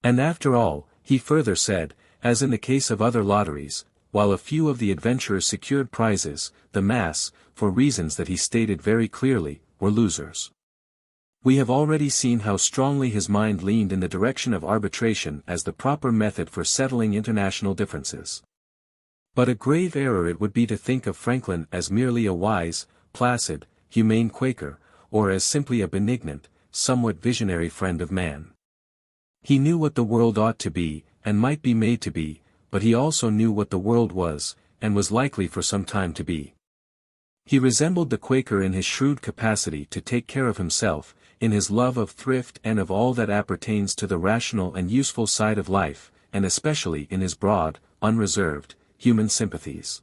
And after all, he further said, as in the case of other lotteries, while a few of the adventurers secured prizes, the mass, for reasons that he stated very clearly, were losers. We have already seen how strongly his mind leaned in the direction of arbitration as the proper method for settling international differences. But a grave error it would be to think of Franklin as merely a wise, placid, humane Quaker, or as simply a benignant, somewhat visionary friend of man. He knew what the world ought to be, and might be made to be, but he also knew what the world was, and was likely for some time to be. He resembled the Quaker in his shrewd capacity to take care of himself, in his love of thrift and of all that appertains to the rational and useful side of life, and especially in his broad, unreserved, human sympathies.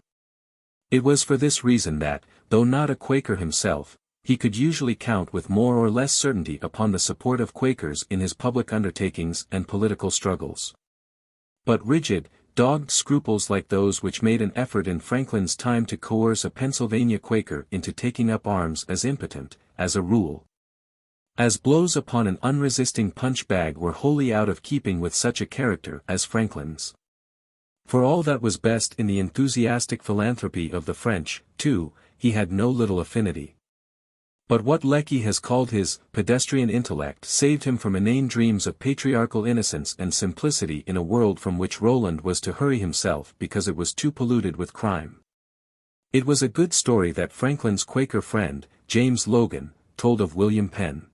It was for this reason that, though not a Quaker himself, he could usually count with more or less certainty upon the support of Quakers in his public undertakings and political struggles. But rigid, dogged scruples like those which made an effort in Franklin's time to coerce a Pennsylvania Quaker into taking up arms as impotent, as a rule, as blows upon an unresisting punch-bag were wholly out of keeping with such a character as Franklin's. For all that was best in the enthusiastic philanthropy of the French, too, he had no little affinity. But what Lecky has called his pedestrian intellect saved him from inane dreams of patriarchal innocence and simplicity in a world from which Roland was to hurry himself because it was too polluted with crime. It was a good story that Franklin's Quaker friend, James Logan, told of William Penn.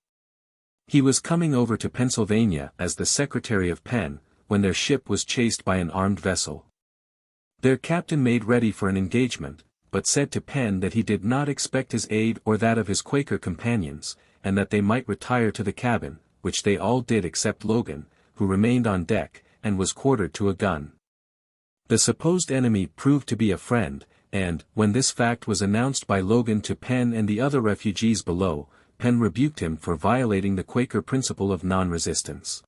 He was coming over to Pennsylvania as the secretary of Penn, when their ship was chased by an armed vessel. Their captain made ready for an engagement, but said to Penn that he did not expect his aid or that of his Quaker companions, and that they might retire to the cabin, which they all did except Logan, who remained on deck, and was quartered to a gun. The supposed enemy proved to be a friend, and, when this fact was announced by Logan to Penn and the other refugees below, Penn rebuked him for violating the Quaker principle of non-resistance.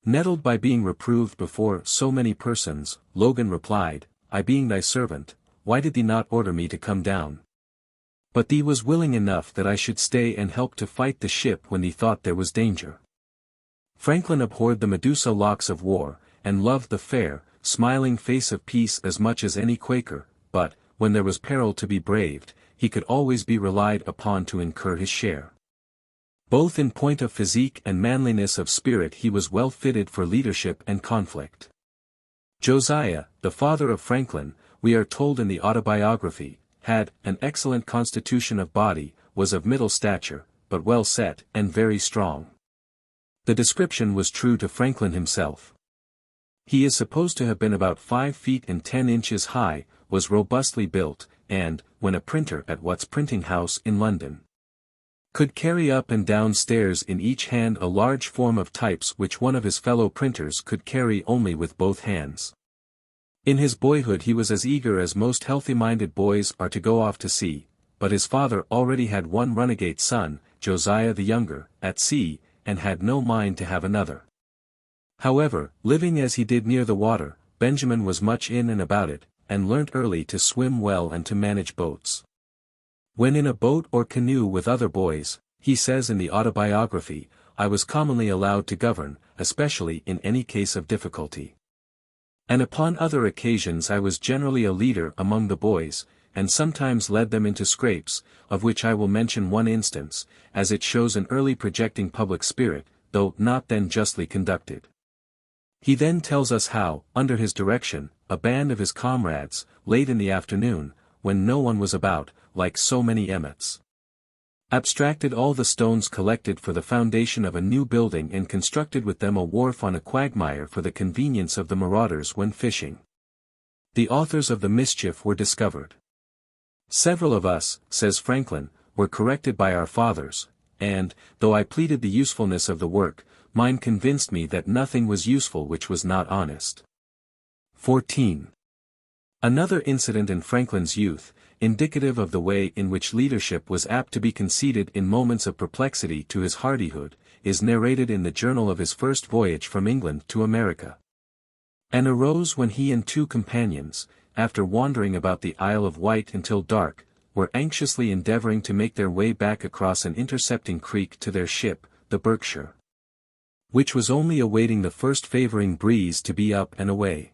Nettled by being reproved before so many persons, Logan replied, "I being thy servant, why did thee not order me to come down? But thee was willing enough that I should stay and help to fight the ship when thee thought there was danger." Franklin abhorred the Medusa locks of war, and loved the fair, smiling face of peace as much as any Quaker, but, when there was peril to be braved, he could always be relied upon to incur his share. Both in point of physique and manliness of spirit he was well fitted for leadership and conflict. Josiah, the father of Franklin, we are told in the Autobiography, had an excellent constitution of body, was of middle stature, but well set and very strong. The description was true to Franklin himself. He is supposed to have been about 5 feet and 10 inches high, was robustly built, and, when a printer at Watt's printing house in London, could carry up and down stairs in each hand a large form of types which one of his fellow printers could carry only with both hands. In his boyhood he was as eager as most healthy-minded boys are to go off to sea, but his father already had one runagate son, Josiah the younger, at sea, and had no mind to have another. However, living as he did near the water, Benjamin was much in and about it, and learnt early to swim well and to manage boats. When in a boat or canoe with other boys, he says in the Autobiography, I was commonly allowed to govern, especially in any case of difficulty. And upon other occasions I was generally a leader among the boys, and sometimes led them into scrapes, of which I will mention one instance, as it shows an early projecting public spirit, though not then justly conducted. He then tells us how, under his direction, a band of his comrades, late in the afternoon, when no one was about, like so many emmets, abstracted all the stones collected for the foundation of a new building and constructed with them a wharf on a quagmire for the convenience of the marauders when fishing. The authors of the mischief were discovered. Several of us, says Franklin, were corrected by our fathers, and, though I pleaded the usefulness of the work, mine convinced me that nothing was useful which was not honest. 14. Another incident in Franklin's youth, indicative of the way in which leadership was apt to be conceded in moments of perplexity to his hardihood, is narrated in the journal of his first voyage from England to America. And arose when he and 2 companions, after wandering about the Isle of Wight until dark, were anxiously endeavoring to make their way back across an intercepting creek to their ship, the Berkshire, which was only awaiting the first favoring breeze to be up and away.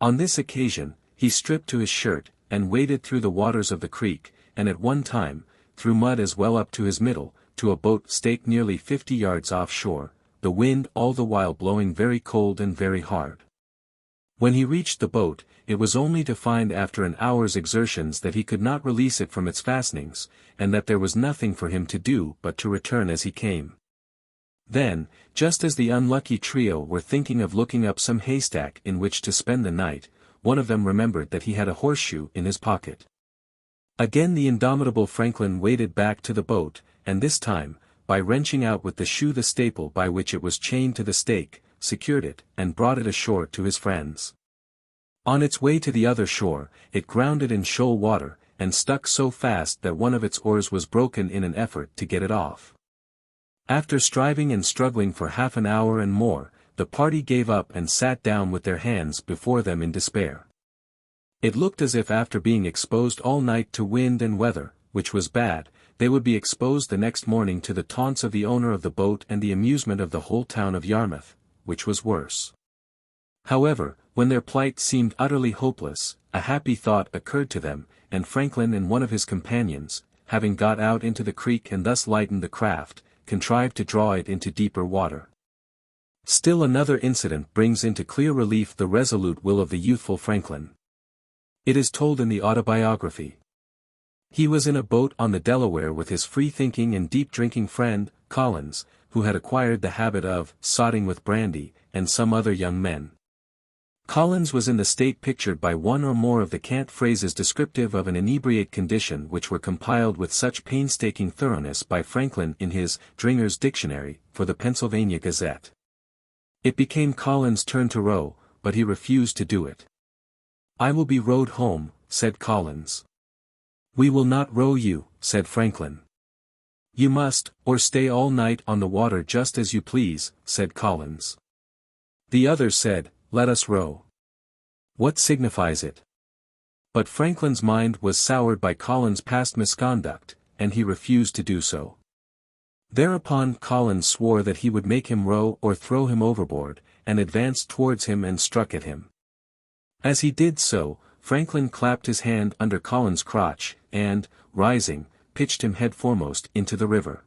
On this occasion, he stripped to his shirt, and waded through the waters of the creek, and at one time, through mud as well up to his middle, to a boat staked nearly 50 yards offshore, the wind all the while blowing very cold and very hard. When he reached the boat, it was only to find after an hour's exertions that he could not release it from its fastenings, and that there was nothing for him to do but to return as he came. Then, just as the unlucky trio were thinking of looking up some haystack in which to spend the night, one of them remembered that he had a horseshoe in his pocket. Again the indomitable Franklin waded back to the boat, and this time, by wrenching out with the shoe the staple by which it was chained to the stake, secured it, and brought it ashore to his friends. On its way to the other shore, it grounded in shoal water, and stuck so fast that one of its oars was broken in an effort to get it off. After striving and struggling for half an hour and more, the party gave up and sat down with their hands before them in despair. It looked as if after being exposed all night to wind and weather, which was bad, they would be exposed the next morning to the taunts of the owner of the boat and the amusement of the whole town of Yarmouth, which was worse. However, when their plight seemed utterly hopeless, a happy thought occurred to them, and Franklin and one of his companions, having got out into the creek and thus lightened the craft, contrived to draw it into deeper water. Still another incident brings into clear relief the resolute will of the youthful Franklin. It is told in the Autobiography. He was in a boat on the Delaware with his free-thinking and deep-drinking friend, Collins, who had acquired the habit of sotting with brandy, and some other young men. Collins was in the state pictured by one or more of the cant phrases descriptive of an inebriate condition which were compiled with such painstaking thoroughness by Franklin in his Dringer's Dictionary, for the Pennsylvania Gazette. It became Collins' turn to row, but he refused to do it. "I will be rowed home," said Collins. "We will not row you," said Franklin. "You must, or stay all night on the water just as you please," said Collins. The others said, "Let us row. What signifies it?" But Franklin's mind was soured by Collins' past misconduct, and he refused to do so. Thereupon Collins swore that he would make him row or throw him overboard, and advanced towards him and struck at him. As he did so, Franklin clapped his hand under Collins' crotch, and, rising, pitched him head foremost into the river.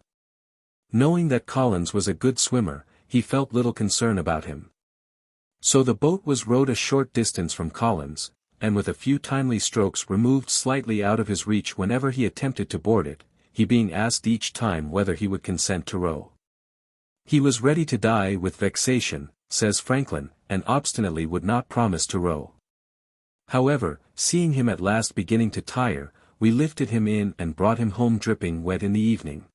Knowing that Collins was a good swimmer, he felt little concern about him. So the boat was rowed a short distance from Collins, and with a few timely strokes removed slightly out of his reach whenever he attempted to board it, he being asked each time whether he would consent to row. He was ready to die with vexation, says Franklin, and obstinately would not promise to row. However, seeing him at last beginning to tire, we lifted him in and brought him home dripping wet in the evening.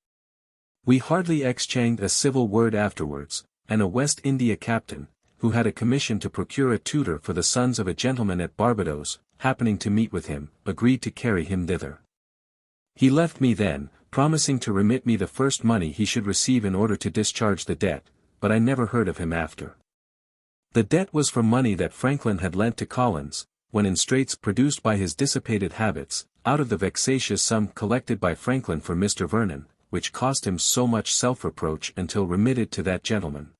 We hardly exchanged a civil word afterwards, and a West India captain, who had a commission to procure a tutor for the sons of a gentleman at Barbados, happening to meet with him, agreed to carry him thither. He left me then, promising to remit me the first money he should receive in order to discharge the debt, but I never heard of him after. The debt was for money that Franklin had lent to Collins, when in straits produced by his dissipated habits, out of the vexatious sum collected by Franklin for Mr. Vernon, which cost him so much self-reproach until remitted to that gentleman.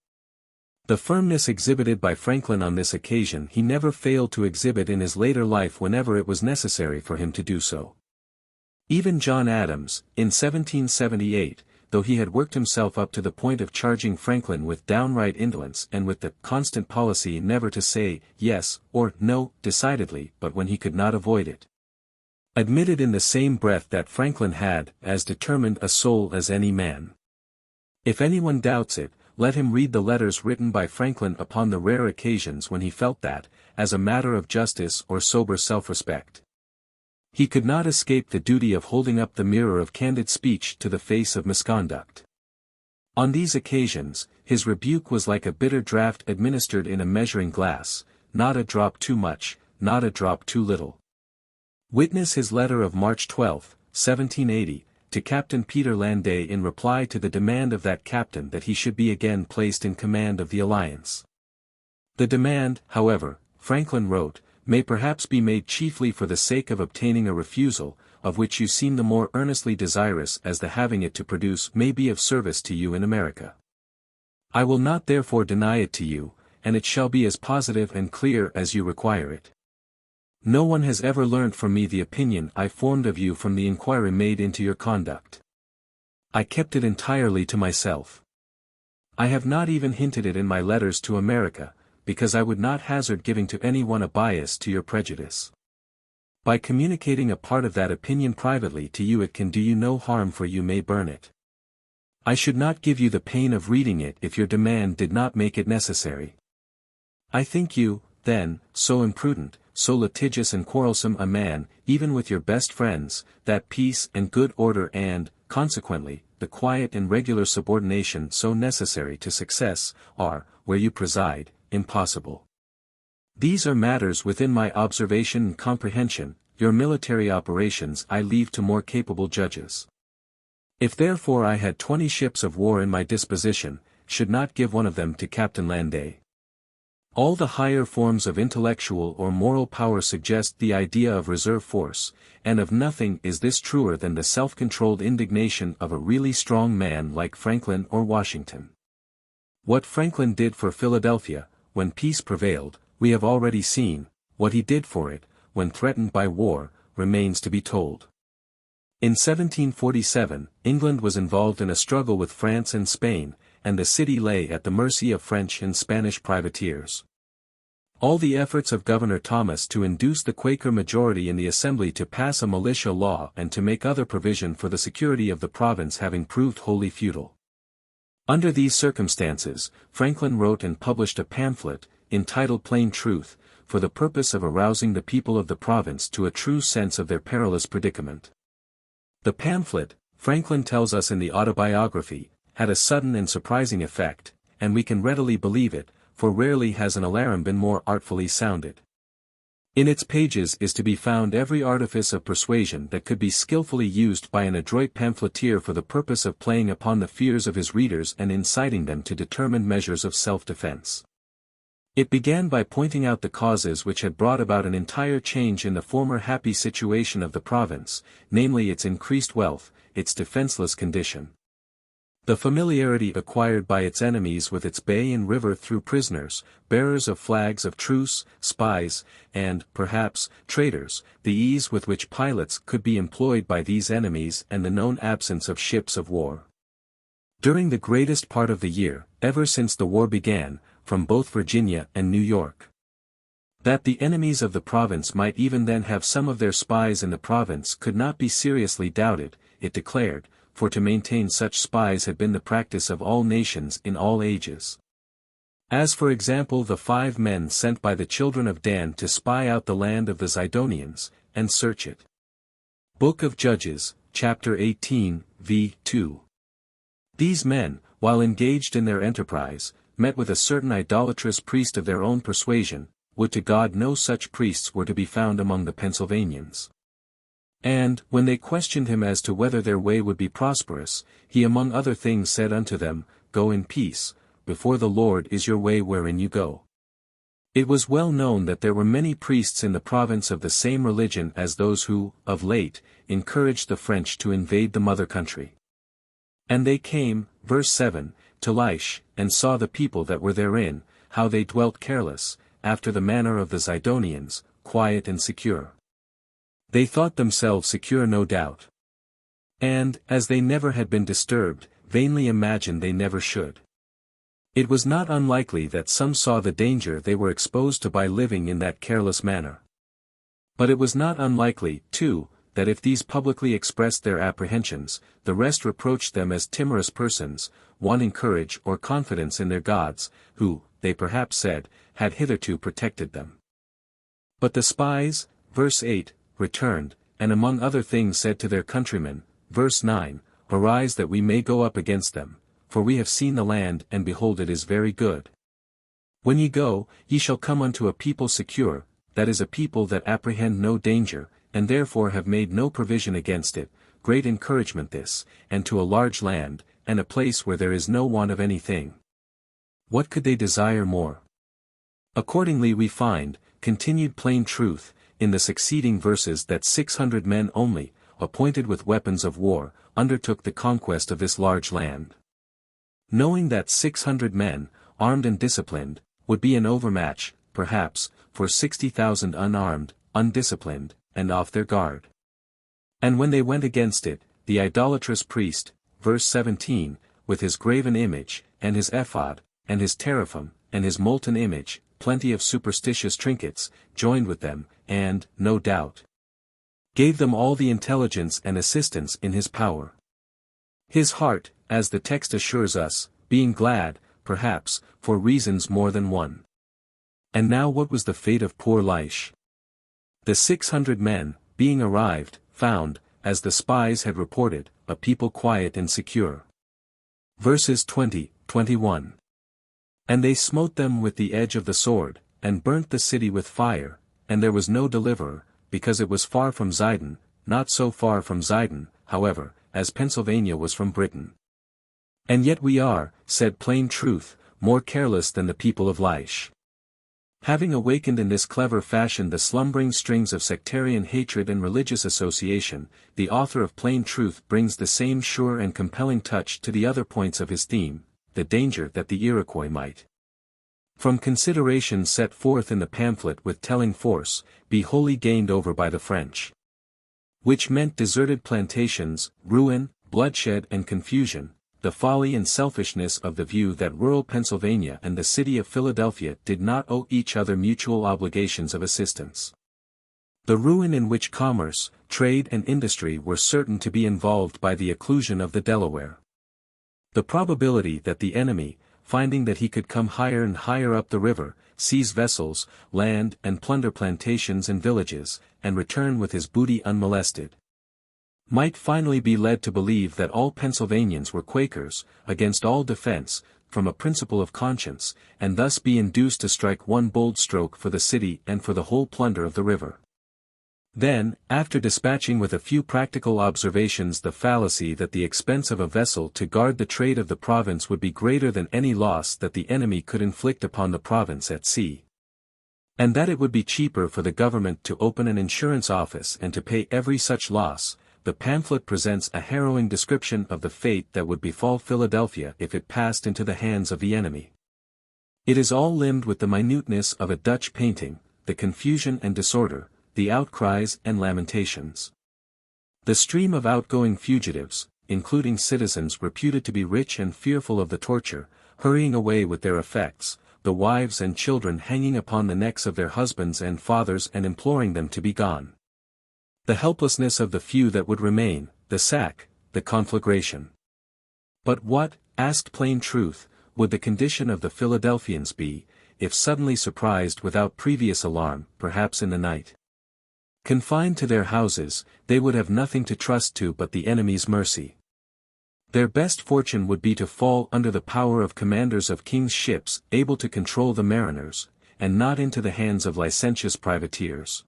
The firmness exhibited by Franklin on this occasion he never failed to exhibit in his later life whenever it was necessary for him to do so. Even John Adams, in 1778, though he had worked himself up to the point of charging Franklin with downright indolence and with the constant policy never to say yes or no decidedly but when he could not avoid it, admitted in the same breath that Franklin had as determined a soul as any man. If anyone doubts it, let him read the letters written by Franklin upon the rare occasions when he felt that, as a matter of justice or sober self-respect, he could not escape the duty of holding up the mirror of candid speech to the face of misconduct. On these occasions, his rebuke was like a bitter draught administered in a measuring glass, not a drop too much, not a drop too little. Witness his letter of March 12, 1780, to Captain Peter Landais in reply to the demand of that captain that he should be again placed in command of the Alliance. The demand, however, Franklin wrote, may perhaps be made chiefly for the sake of obtaining a refusal, of which you seem the more earnestly desirous as the having it to produce may be of service to you in America. I will not therefore deny it to you, and it shall be as positive and clear as you require it. No one has ever learnt from me the opinion I formed of you from the inquiry made into your conduct. I kept it entirely to myself. I have not even hinted it in my letters to America, because I would not hazard giving to any one a bias to your prejudice. By communicating a part of that opinion privately to you it can do you no harm, for you may burn it. I should not give you the pain of reading it if your demand did not make it necessary. I think you, then, so imprudent, so litigious and quarrelsome a man, even with your best friends, that peace and good order and, consequently, the quiet and regular subordination so necessary to success, are, where you preside, impossible. These are matters within my observation and comprehension, your military operations I leave to more capable judges. If therefore I had 20 ships of war in my disposition, should not give one of them to Captain Landais. All the higher forms of intellectual or moral power suggest the idea of reserve force, and of nothing is this truer than the self-controlled indignation of a really strong man like Franklin or Washington. What Franklin did for Philadelphia, when peace prevailed, we have already seen. What he did for it, when threatened by war, remains to be told. In 1747, England was involved in a struggle with France and Spain, and the city lay at the mercy of French and Spanish privateers. All the efforts of Governor Thomas to induce the Quaker majority in the Assembly to pass a militia law and to make other provision for the security of the province having proved wholly futile. Under these circumstances, Franklin wrote and published a pamphlet, entitled Plain Truth, for the purpose of arousing the people of the province to a true sense of their perilous predicament. The pamphlet, Franklin tells us in the Autobiography, had a sudden and surprising effect, and we can readily believe it, for rarely has an alarum been more artfully sounded. In its pages is to be found every artifice of persuasion that could be skillfully used by an adroit pamphleteer for the purpose of playing upon the fears of his readers and inciting them to determined measures of self-defense. It began by pointing out the causes which had brought about an entire change in the former happy situation of the province, namely its increased wealth, its defenseless condition, the familiarity acquired by its enemies with its bay and river through prisoners, bearers of flags of truce, spies, and, perhaps, traitors, the ease with which pilots could be employed by these enemies and the known absence of ships of war. during the greatest part of the year, ever since the war began, from both Virginia and New York. That the enemies of the province might even then have some of their spies in the province could not be seriously doubted, it declared, for to maintain such spies had been the practice of all nations in all ages. As for example the 5 men sent by the children of Dan to spy out the land of the Zidonians, and search it. Book of Judges, chapter 18, v. 2. These men, while engaged in their enterprise, met with a certain idolatrous priest of their own persuasion. Would to God no such priests were to be found among the Pennsylvanians. And, when they questioned him as to whether their way would be prosperous, he among other things said unto them, Go in peace, before the Lord is your way wherein you go. It was well known that there were many priests in the province of the same religion as those who, of late, encouraged the French to invade the mother country. And they came, verse 7, to Laish, and saw the people that were therein, how they dwelt careless, after the manner of the Zidonians, quiet and secure. They thought themselves secure no doubt. And, as they never had been disturbed, vainly imagined they never should. It was not unlikely that some saw the danger they were exposed to by living in that careless manner. But it was not unlikely, too, that if these publicly expressed their apprehensions, the rest reproached them as timorous persons, wanting courage or confidence in their gods, who, they perhaps said, had hitherto protected them. But the spies, verse 8, returned, and among other things said to their countrymen, verse 9, Arise that we may go up against them, for we have seen the land and behold it is very good. When ye go, ye shall come unto a people secure, that is a people that apprehend no danger, and therefore have made no provision against it, great encouragement this, and to a large land, and a place where there is no want of anything. What could they desire more? Accordingly we find, continued plain truth, in the succeeding verses that 600 men only, appointed with weapons of war, undertook the conquest of this large land. Knowing that 600 men, armed and disciplined, would be an overmatch, perhaps, for 60,000 unarmed, undisciplined, and off their guard. And when they went against it, the idolatrous priest, verse 17, with his graven image, and his ephod, and his teraphim, and his molten image, plenty of superstitious trinkets, joined with them, and, no doubt, gave them all the intelligence and assistance in his power. His heart, as the text assures us, being glad, perhaps, for reasons more than one. And now what was the fate of poor Laish? The 600 men, being arrived, found, as the spies had reported, a people quiet and secure. Verses 20, 21. And they smote them with the edge of the sword, and burnt the city with fire, and there was no deliverer, because it was far from Zidon, not so far from Zidon, however, as Pennsylvania was from Britain. And yet we are, said plain truth, more careless than the people of Laish. Having awakened in this clever fashion the slumbering strings of sectarian hatred and religious association, the author of Plain Truth brings the same sure and compelling touch to the other points of his theme, the danger that the Iroquois might, from considerations set forth in the pamphlet with telling force, be wholly gained over by the French. Which meant deserted plantations, ruin, bloodshed and confusion, the folly and selfishness of the view that rural Pennsylvania and the city of Philadelphia did not owe each other mutual obligations of assistance. The ruin in which commerce, trade and industry were certain to be involved by the occlusion of the Delaware. The probability that the enemy, finding that he could come higher and higher up the river, seize vessels, land and plunder plantations and villages, and return with his booty unmolested, might finally be led to believe that all Pennsylvanians were Quakers, against all defense, from a principle of conscience, and thus be induced to strike one bold stroke for the city and for the whole plunder of the river. Then, after dispatching with a few practical observations the fallacy that the expense of a vessel to guard the trade of the province would be greater than any loss that the enemy could inflict upon the province at sea, and that it would be cheaper for the government to open an insurance office and to pay every such loss, the pamphlet presents a harrowing description of the fate that would befall Philadelphia if it passed into the hands of the enemy. It is all limned with the minuteness of a Dutch painting, the confusion and disorder, the outcries and lamentations. The stream of outgoing fugitives, including citizens reputed to be rich and fearful of the torture, hurrying away with their effects, the wives and children hanging upon the necks of their husbands and fathers and imploring them to be gone. The helplessness of the few that would remain, the sack, the conflagration. But what, asked Plain Truth, would the condition of the Philadelphians be, if suddenly surprised without previous alarm, perhaps in the night? Confined to their houses, they would have nothing to trust to but the enemy's mercy. Their best fortune would be to fall under the power of commanders of king's ships able to control the mariners, and not into the hands of licentious privateers.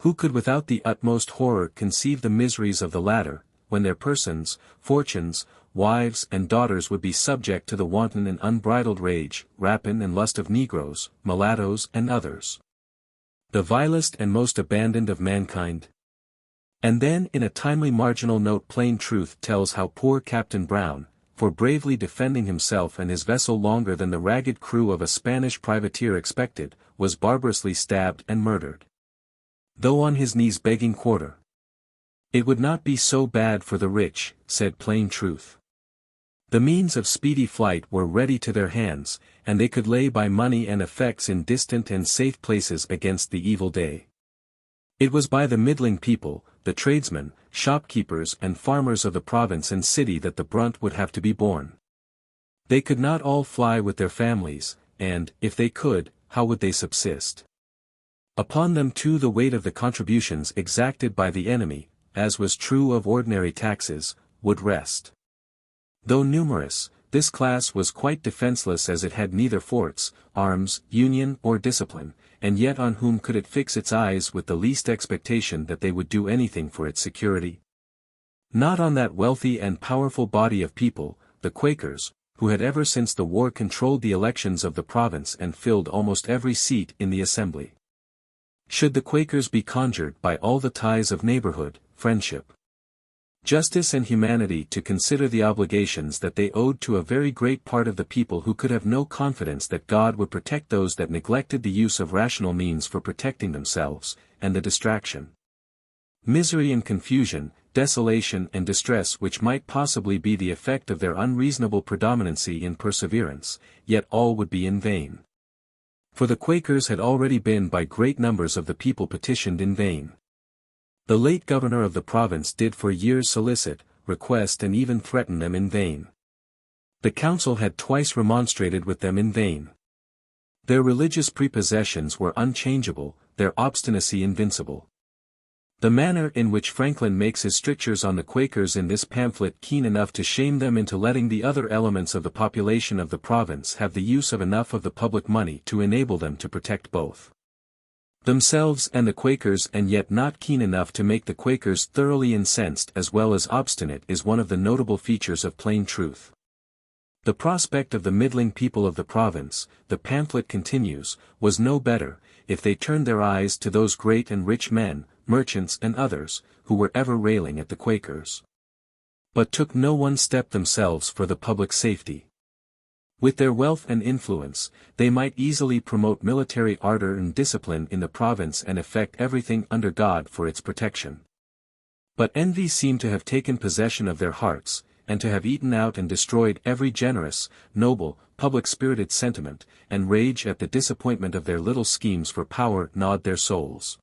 Who could without the utmost horror conceive the miseries of the latter, when their persons, fortunes, wives and daughters would be subject to the wanton and unbridled rage, rapine and lust of negroes, mulattoes and others, the vilest and most abandoned of mankind? And then in a timely marginal note Plain Truth tells how poor Captain Brown, for bravely defending himself and his vessel longer than the ragged crew of a Spanish privateer expected, was barbarously stabbed and murdered, though on his knees begging quarter. It would not be so bad for the rich, said Plain Truth. The means of speedy flight were ready to their hands, and they could lay by money and effects in distant and safe places against the evil day. It was by the middling people, the tradesmen, shopkeepers and farmers of the province and city that the brunt would have to be borne. They could not all fly with their families, and, if they could, how would they subsist? Upon them too the weight of the contributions exacted by the enemy, as was true of ordinary taxes, would rest. Though numerous, this class was quite defenseless as it had neither forts, arms, union or discipline, and yet on whom could it fix its eyes with the least expectation that they would do anything for its security? Not on that wealthy and powerful body of people, the Quakers, who had ever since the war controlled the elections of the province and filled almost every seat in the assembly. Should the Quakers be conjured by all the ties of neighborhood, friendship, justice and humanity to consider the obligations that they owed to a very great part of the people who could have no confidence that God would protect those that neglected the use of rational means for protecting themselves, and the distraction, misery and confusion, desolation and distress which might possibly be the effect of their unreasonable predominancy in perseverance, yet all would be in vain. For the Quakers had already been by great numbers of the people petitioned in vain. The late governor of the province did for years solicit, request and even threaten them in vain. The council had twice remonstrated with them in vain. Their religious prepossessions were unchangeable, their obstinacy invincible. The manner in which Franklin makes his strictures on the Quakers in this pamphlet keen enough to shame them into letting the other elements of the population of the province have the use of enough of the public money to enable them to protect both themselves and the Quakers, and yet not keen enough to make the Quakers thoroughly incensed as well as obstinate, is one of the notable features of Plain Truth. The prospect of the middling people of the province, the pamphlet continues, was no better, if they turned their eyes to those great and rich men, merchants and others, who were ever railing at the Quakers, but took no one step themselves for the public safety. With their wealth and influence, they might easily promote military ardor and discipline in the province and effect everything under God for its protection. But envy seemed to have taken possession of their hearts, and to have eaten out and destroyed every generous, noble, public-spirited sentiment, and rage at the disappointment of their little schemes for power gnawed their souls,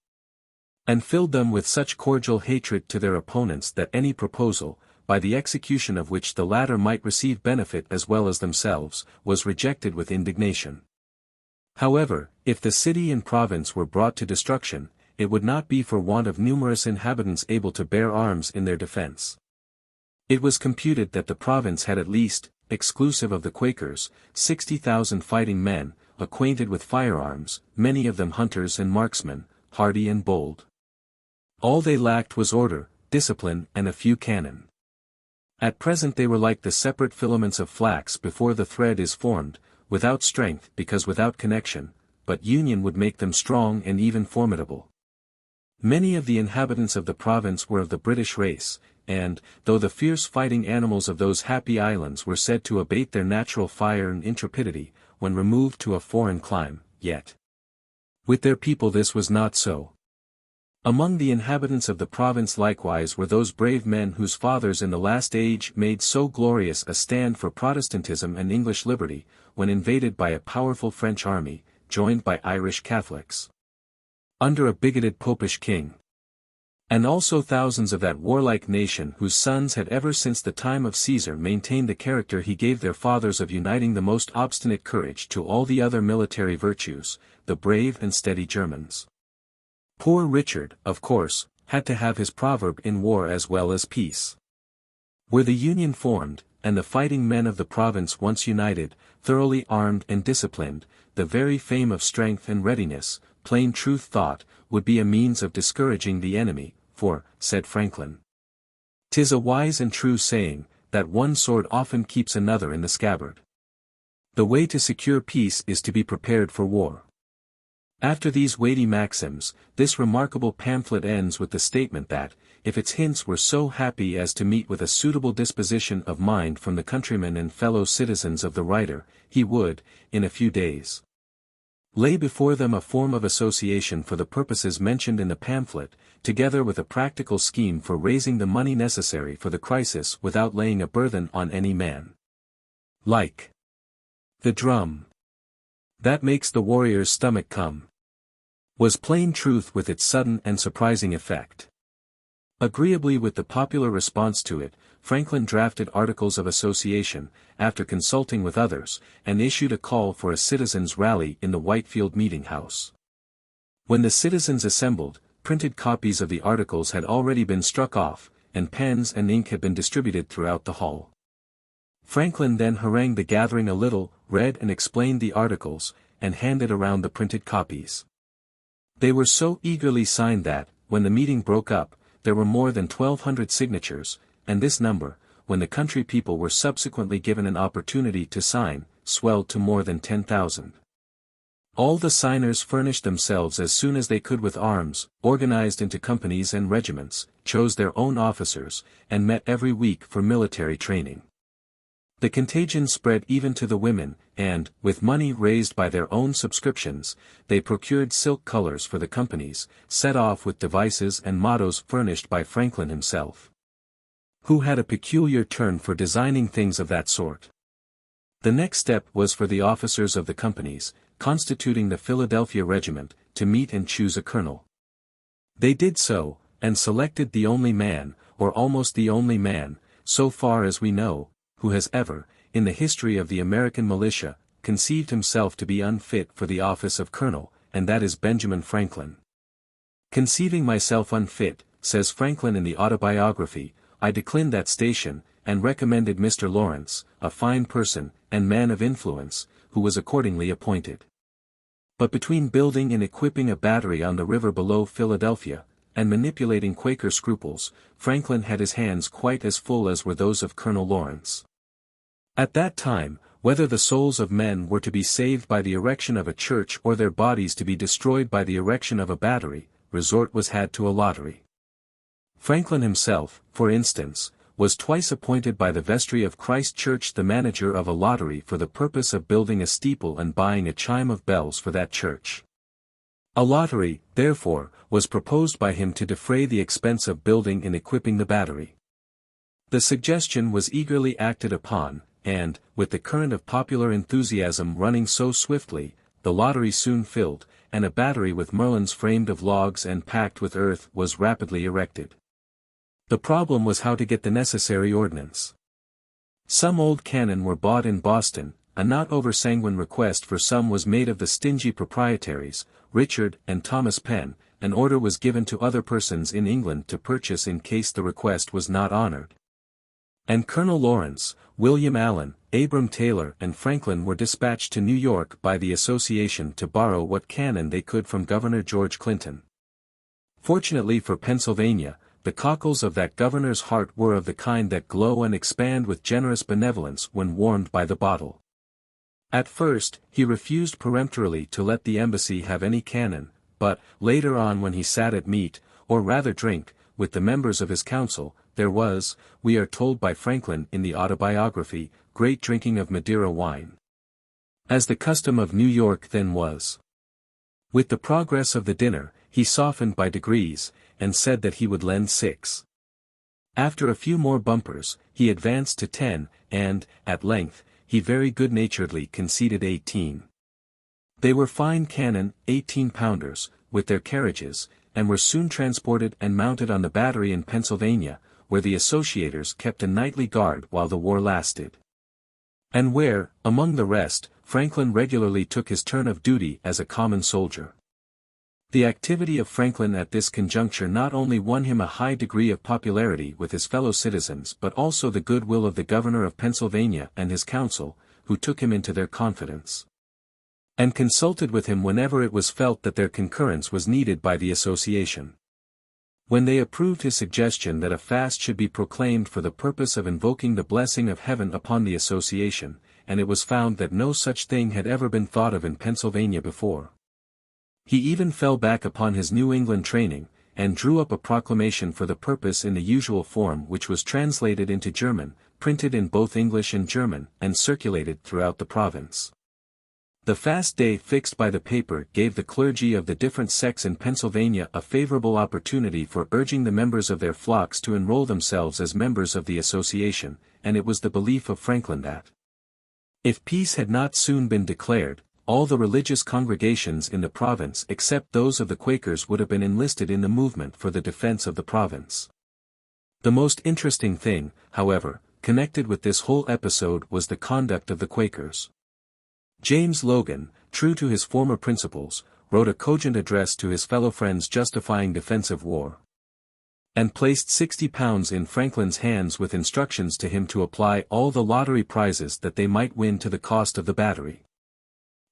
and filled them with such cordial hatred to their opponents that any proposal, by the execution of which the latter might receive benefit as well as themselves, was rejected with indignation. However, if the city and province were brought to destruction, it would not be for want of numerous inhabitants able to bear arms in their defense. It was computed that the province had at least, exclusive of the Quakers, 60,000 fighting men, acquainted with firearms, many of them hunters and marksmen, hardy and bold. All they lacked was order, discipline and a few cannon. At present they were like the separate filaments of flax before the thread is formed, without strength because without connection, but union would make them strong and even formidable. Many of the inhabitants of the province were of the British race, and, though the fierce fighting animals of those happy islands were said to abate their natural fire and intrepidity, when removed to a foreign clime, yet with their people this was not so. Among the inhabitants of the province likewise were those brave men whose fathers in the last age made so glorious a stand for Protestantism and English liberty, when invaded by a powerful French army, joined by Irish Catholics, under a bigoted popish king. And also thousands of that warlike nation whose sons had ever since the time of Caesar maintained the character he gave their fathers of uniting the most obstinate courage to all the other military virtues, the brave and steady Germans. Poor Richard, of course, had to have his proverb in war as well as peace. Were the Union formed, and the fighting men of the province once united, thoroughly armed and disciplined, the very fame of strength and readiness, plain truth thought, would be a means of discouraging the enemy, for, said Franklin, "'tis a wise and true saying, that one sword often keeps another in the scabbard. The way to secure peace is to be prepared for war." After these weighty maxims, this remarkable pamphlet ends with the statement that, if its hints were so happy as to meet with a suitable disposition of mind from the countrymen and fellow citizens of the writer, he would, in a few days, lay before them a form of association for the purposes mentioned in the pamphlet, together with a practical scheme for raising the money necessary for the crisis without laying a burthen on any man. Like the drum that makes the warrior's stomach come, was plain truth with its sudden and surprising effect. Agreeably with the popular response to it, Franklin drafted Articles of Association, after consulting with others, and issued a call for a citizens' rally in the Whitefield Meeting House. When the citizens assembled, printed copies of the articles had already been struck off, and pens and ink had been distributed throughout the hall. Franklin then harangued the gathering a little, read and explained the articles, and handed around the printed copies. They were so eagerly signed that, when the meeting broke up, there were more than 1,200 signatures, and this number, when the country people were subsequently given an opportunity to sign, swelled to more than 10,000. All the signers furnished themselves as soon as they could with arms, organized into companies and regiments, chose their own officers, and met every week for military training. The contagion spread even to the women, and, with money raised by their own subscriptions, they procured silk colors for the companies, set off with devices and mottos furnished by Franklin himself, who had a peculiar turn for designing things of that sort. The next step was for the officers of the companies, constituting the Philadelphia regiment, to meet and choose a colonel. They did so, and selected the only man, or almost the only man, so far as we know, who has ever, in the history of the American militia, conceived himself to be unfit for the office of colonel, and that is Benjamin Franklin. "Conceiving myself unfit," says Franklin in the Autobiography, "I declined that station, and recommended Mr. Lawrence, a fine person, and man of influence, who was accordingly appointed." But between building and equipping a battery on the river below Philadelphia, and manipulating Quaker scruples, Franklin had his hands quite as full as were those of Colonel Lawrence. At that time, whether the souls of men were to be saved by the erection of a church or their bodies to be destroyed by the erection of a battery, resort was had to a lottery. Franklin himself, for instance, was twice appointed by the vestry of Christ Church the manager of a lottery for the purpose of building a steeple and buying a chime of bells for that church. A lottery, therefore, was proposed by him to defray the expense of building and equipping the battery. The suggestion was eagerly acted upon, and, with the current of popular enthusiasm running so swiftly, the lottery soon filled, and a battery with merlons framed of logs and packed with earth was rapidly erected. The problem was how to get the necessary ordnance. Some old cannon were bought in Boston, a not over-sanguine request for some was made of the stingy proprietaries, Richard and Thomas Penn, an order was given to other persons in England to purchase in case the request was not honored. And Colonel Lawrence, William Allen, Abram Taylor and Franklin were dispatched to New York by the association to borrow what cannon they could from Governor George Clinton. Fortunately for Pennsylvania, the cockles of that governor's heart were of the kind that glow and expand with generous benevolence when warmed by the bottle. At first, he refused peremptorily to let the embassy have any cannon, but, later on when he sat at meat, or rather drink, with the members of his council, there was, we are told by Franklin in the Autobiography, great drinking of Madeira wine, as the custom of New York then was. With the progress of the dinner, he softened by degrees, and said that he would lend 6. After a few more bumpers, he advanced to 10, and, at length, he very good-naturedly conceded 18. They were fine cannon, 18-pounders, with their carriages, and were soon transported and mounted on the battery in Pennsylvania, where the associators kept a nightly guard while the war lasted. And where, among the rest, Franklin regularly took his turn of duty as a common soldier. The activity of Franklin at this conjuncture not only won him a high degree of popularity with his fellow citizens but also the goodwill of the governor of Pennsylvania and his council, who took him into their confidence and consulted with him whenever it was felt that their concurrence was needed by the association. When they approved his suggestion that a fast should be proclaimed for the purpose of invoking the blessing of heaven upon the association, and it was found that no such thing had ever been thought of in Pennsylvania before. He even fell back upon his New England training, and drew up a proclamation for the purpose in the usual form, which was translated into German, printed in both English and German, and circulated throughout the province. The fast day fixed by the paper gave the clergy of the different sects in Pennsylvania a favorable opportunity for urging the members of their flocks to enroll themselves as members of the association, and it was the belief of Franklin that, if peace had not soon been declared, all the religious congregations in the province except those of the Quakers would have been enlisted in the movement for the defense of the province. The most interesting thing, however, connected with this whole episode was the conduct of the Quakers. James Logan, true to his former principles, wrote a cogent address to his fellow friends justifying defensive war, and placed £60 in Franklin's hands with instructions to him to apply all the lottery prizes that they might win to the cost of the battery.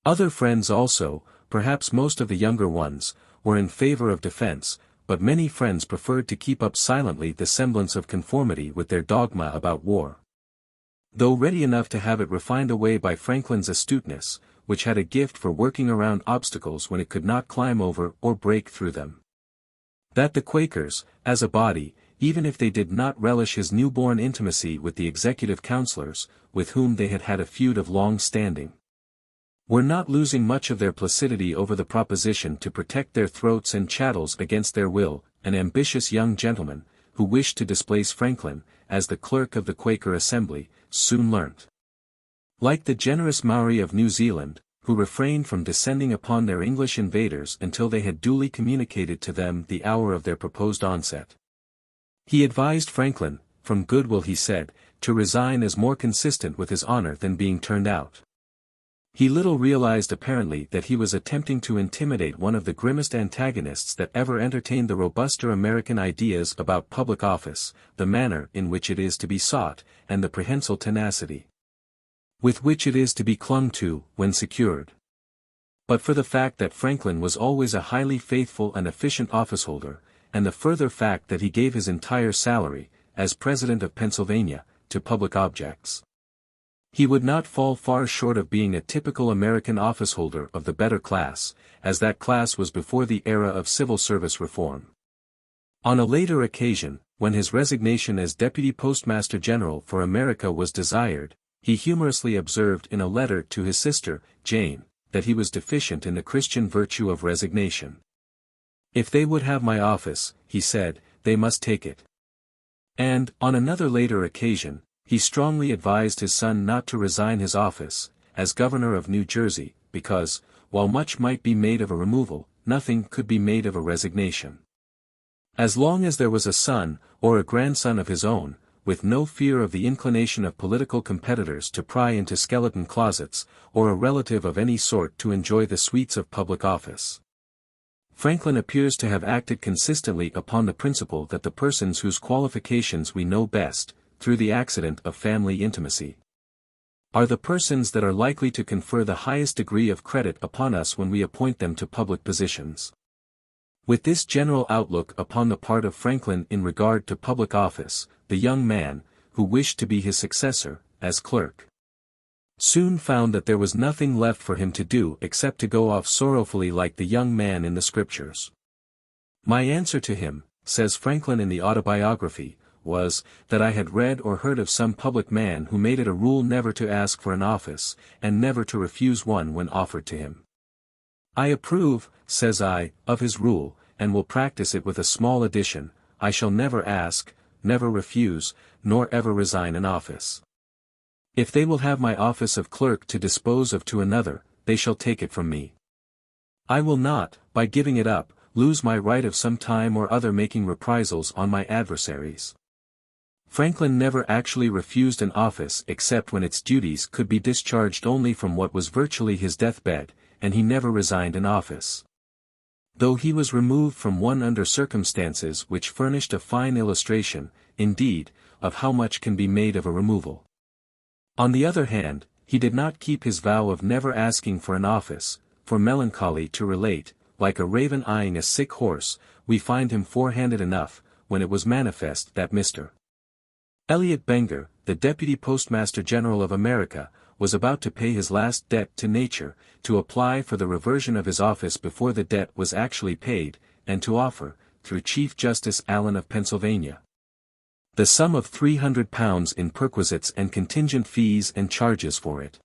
Other friends also, perhaps most of the younger ones, were in favor of defense, but many friends preferred to keep up silently the semblance of conformity with their dogma about war. Though ready enough to have it refined away by Franklin's astuteness, which had a gift for working around obstacles when it could not climb over or break through them. That the Quakers, as a body, even if they did not relish his newborn intimacy with the executive councilors, with whom they had had a feud of long standing, were not losing much of their placidity over the proposition to protect their throats and chattels against their will, an ambitious young gentleman, who wished to displace Franklin, as the clerk of the Quaker Assembly, soon learnt. Like the generous Maori of New Zealand, who refrained from descending upon their English invaders until they had duly communicated to them the hour of their proposed onset. He advised Franklin, from goodwill he said, to resign as more consistent with his honor than being turned out. He little realized apparently that he was attempting to intimidate one of the grimmest antagonists that ever entertained the robuster American ideas about public office, the manner in which it is to be sought, and the prehensile tenacity with which it is to be clung to, when secured. But for the fact that Franklin was always a highly faithful and efficient officeholder, and the further fact that he gave his entire salary, as President of Pennsylvania, to public objects, he would not fall far short of being a typical American officeholder of the better class, as that class was before the era of civil service reform. On a later occasion, when his resignation as Deputy Postmaster General for America was desired, he humorously observed in a letter to his sister, Jane, that he was deficient in the Christian virtue of resignation. "If they would have my office," he said, "they must take it." And, on another later occasion, he strongly advised his son not to resign his office, as governor of New Jersey, because, while much might be made of a removal, nothing could be made of a resignation. As long as there was a son, or a grandson of his own, with no fear of the inclination of political competitors to pry into skeleton closets, or a relative of any sort to enjoy the sweets of public office. Franklin appears to have acted consistently upon the principle that the persons whose qualifications we know best, through the accident of family intimacy, are the persons that are likely to confer the highest degree of credit upon us when we appoint them to public positions. With this general outlook upon the part of Franklin in regard to public office, the young man, who wished to be his successor, as clerk, soon found that there was nothing left for him to do except to go off sorrowfully like the young man in the Scriptures. "My answer to him," says Franklin in the Autobiography, "was, that I had read or heard of some public man who made it a rule never to ask for an office, and never to refuse one when offered to him. I approve," says I, "of his rule, and will practice it with a small addition: I shall never ask, never refuse, nor ever resign an office. If they will have my office of clerk to dispose of to another, they shall take it from me. I will not, by giving it up, lose my right of some time or other making reprisals on my adversaries. Franklin never actually refused an office except when its duties could be discharged only from what was virtually his deathbed, and he never resigned an office. Though he was removed from one under circumstances which furnished a fine illustration, indeed, of how much can be made of a removal. On the other hand, he did not keep his vow of never asking for an office, for melancholy to relate, like a raven eyeing a sick horse, we find him forehanded enough, when it was manifest that Mr. Elliot Benger, the Deputy Postmaster General of America, was about to pay his last debt to nature, to apply for the reversion of his office before the debt was actually paid, and to offer, through Chief Justice Allen of Pennsylvania, the sum of £300 in perquisites and contingent fees and charges for it.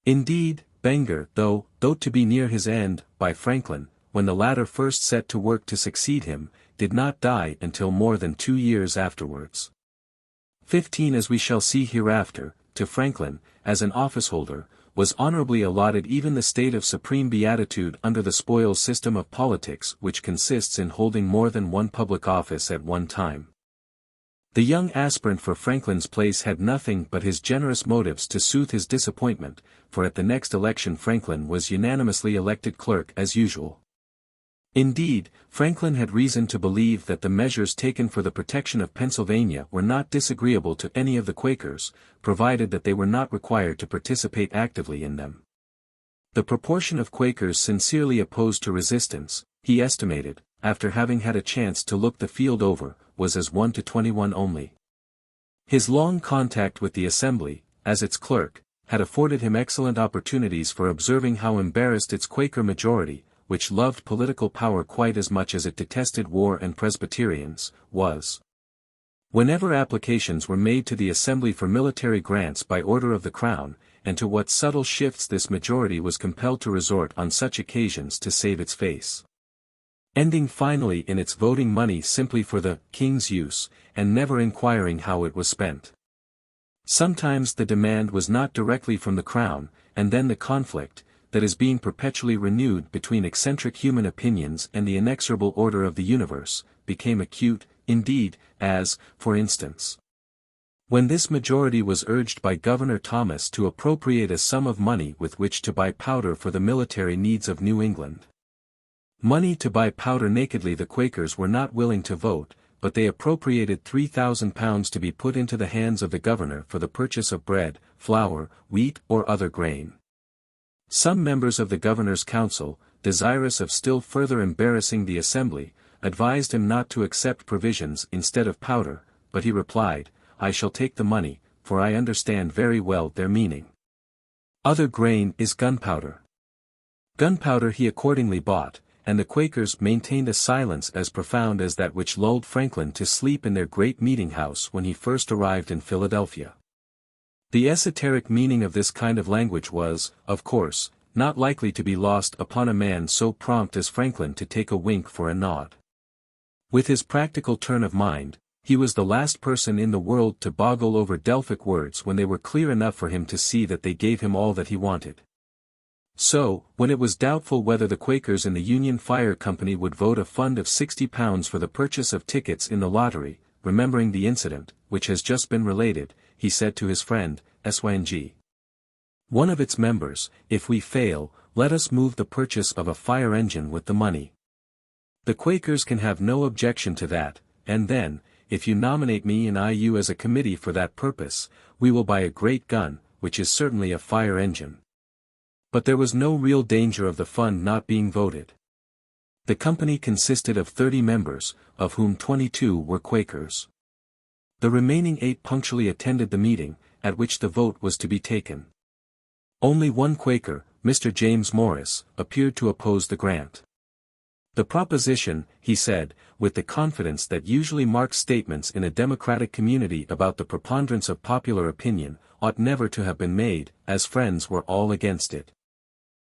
Indeed, Benger, though to be near his end, by Franklin, when the latter first set to work to succeed him, did not die until more than 2 years afterwards. 15, as we shall see hereafter, to Franklin, as an officeholder, was honorably allotted even the state of supreme beatitude under the spoils system of politics, which consists in holding more than one public office at one time. The young aspirant for Franklin's place had nothing but his generous motives to soothe his disappointment, for at the next election Franklin was unanimously elected clerk as usual. Indeed, Franklin had reason to believe that the measures taken for the protection of Pennsylvania were not disagreeable to any of the Quakers, provided that they were not required to participate actively in them. The proportion of Quakers sincerely opposed to resistance, he estimated, after having had a chance to look the field over, was as 1 to 21 only. His long contact with the Assembly, as its clerk, had afforded him excellent opportunities for observing how embarrassed its Quaker majority, which loved political power quite as much as it detested war and Presbyterians, was. Whenever applications were made to the Assembly for military grants by order of the Crown, and to what subtle shifts this majority was compelled to resort on such occasions to save its face, ending finally in its voting money simply for the King's use, and never inquiring how it was spent. Sometimes the demand was not directly from the Crown, and then the conflict, that is being perpetually renewed between eccentric human opinions and the inexorable order of the universe, became acute, indeed, as, for instance, when this majority was urged by Governor Thomas to appropriate a sum of money with which to buy powder for the military needs of New England. Money to buy powder nakedly the Quakers were not willing to vote, but they appropriated £3,000 to be put into the hands of the governor for the purchase of bread, flour, wheat or other grain. Some members of the governor's council, desirous of still further embarrassing the Assembly, advised him not to accept provisions instead of powder, but he replied, I shall take the money, for I understand very well their meaning. Other grain is gunpowder. Gunpowder he accordingly bought, and the Quakers maintained a silence as profound as that which lulled Franklin to sleep in their great meeting house when he first arrived in Philadelphia. The esoteric meaning of this kind of language was, of course, not likely to be lost upon a man so prompt as Franklin to take a wink for a nod. With his practical turn of mind, he was the last person in the world to boggle over Delphic words when they were clear enough for him to see that they gave him all that he wanted. So, when it was doubtful whether the Quakers in the Union Fire Company would vote a fund of £60 for the purchase of tickets in the lottery, remembering the incident, which has just been related, he said to his friend, Swng. one of its members, if we fail, let us move the purchase of a fire engine with the money. The Quakers can have no objection to that, and then, if you nominate me and you as a committee for that purpose, we will buy a great gun, which is certainly a fire engine. But there was no real danger of the fund not being voted. The company consisted of 30 members, of whom 22 were Quakers. The remaining 8 punctually attended the meeting, at which the vote was to be taken. Only one Quaker, Mr. James Morris, appeared to oppose the grant. The proposition, he said, with the confidence that usually marks statements in a democratic community about the preponderance of popular opinion, ought never to have been made, as friends were all against it.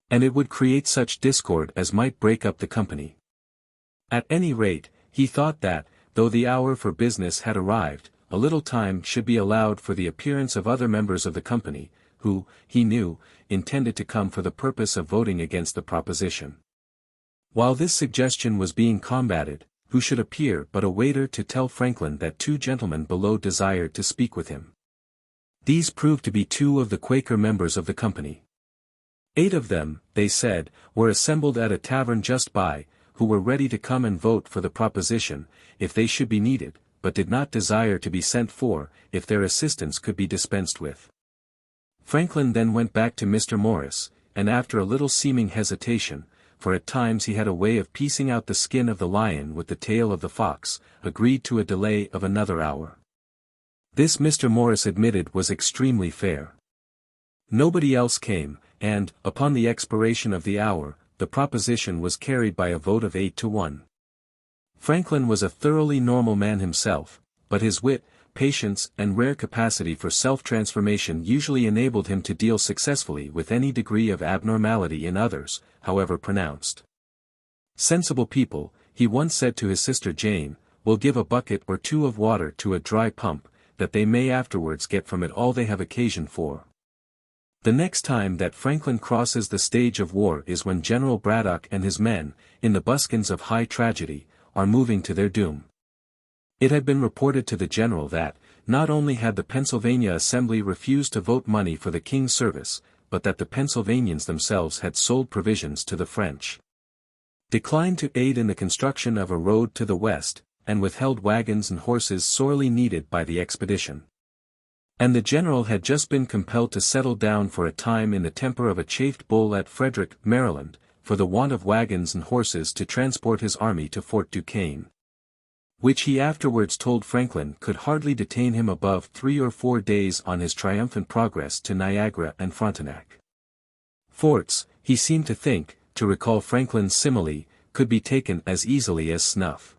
And it would create such discord as might break up the company. At any rate, he thought that, though the hour for business had arrived, a little time should be allowed for the appearance of other members of the company, who, he knew, intended to come for the purpose of voting against the proposition. While this suggestion was being combated, who should appear but a waiter to tell Franklin that two gentlemen below desired to speak with him. These proved to be two of the Quaker members of the company. 8 of them, they said, were assembled at a tavern just by, who were ready to come and vote for the proposition, if they should be needed, but did not desire to be sent for, if their assistance could be dispensed with. Franklin then went back to Mr. Morris, and after a little seeming hesitation, for at times he had a way of piecing out the skin of the lion with the tail of the fox, agreed to a delay of another hour. This Mr. Morris admitted was extremely fair. Nobody else came, and, upon the expiration of the hour, the proposition was carried by a vote of 8 to 1. Franklin was a thoroughly normal man himself, but his wit, patience and rare capacity for self-transformation usually enabled him to deal successfully with any degree of abnormality in others, however pronounced. Sensible people, he once said to his sister Jane, will give a bucket or two of water to a dry pump, that they may afterwards get from it all they have occasion for. The next time that Franklin crosses the stage of war is when General Braddock and his men, in the buskins of high tragedy, are moving to their doom. It had been reported to the general that, not only had the Pennsylvania Assembly refused to vote money for the King's service, but that the Pennsylvanians themselves had sold provisions to the French, declined to aid in the construction of a road to the west, and withheld wagons and horses sorely needed by the expedition. And the general had just been compelled to settle down for a time in the temper of a chafed bull at Frederick, Maryland, for the want of wagons and horses to transport his army to Fort Duquesne, which he afterwards told Franklin could hardly detain him above 3 or 4 days on his triumphant progress to Niagara and Frontenac. Forts, he seemed to think, to recall Franklin's simile, could be taken as easily as snuff.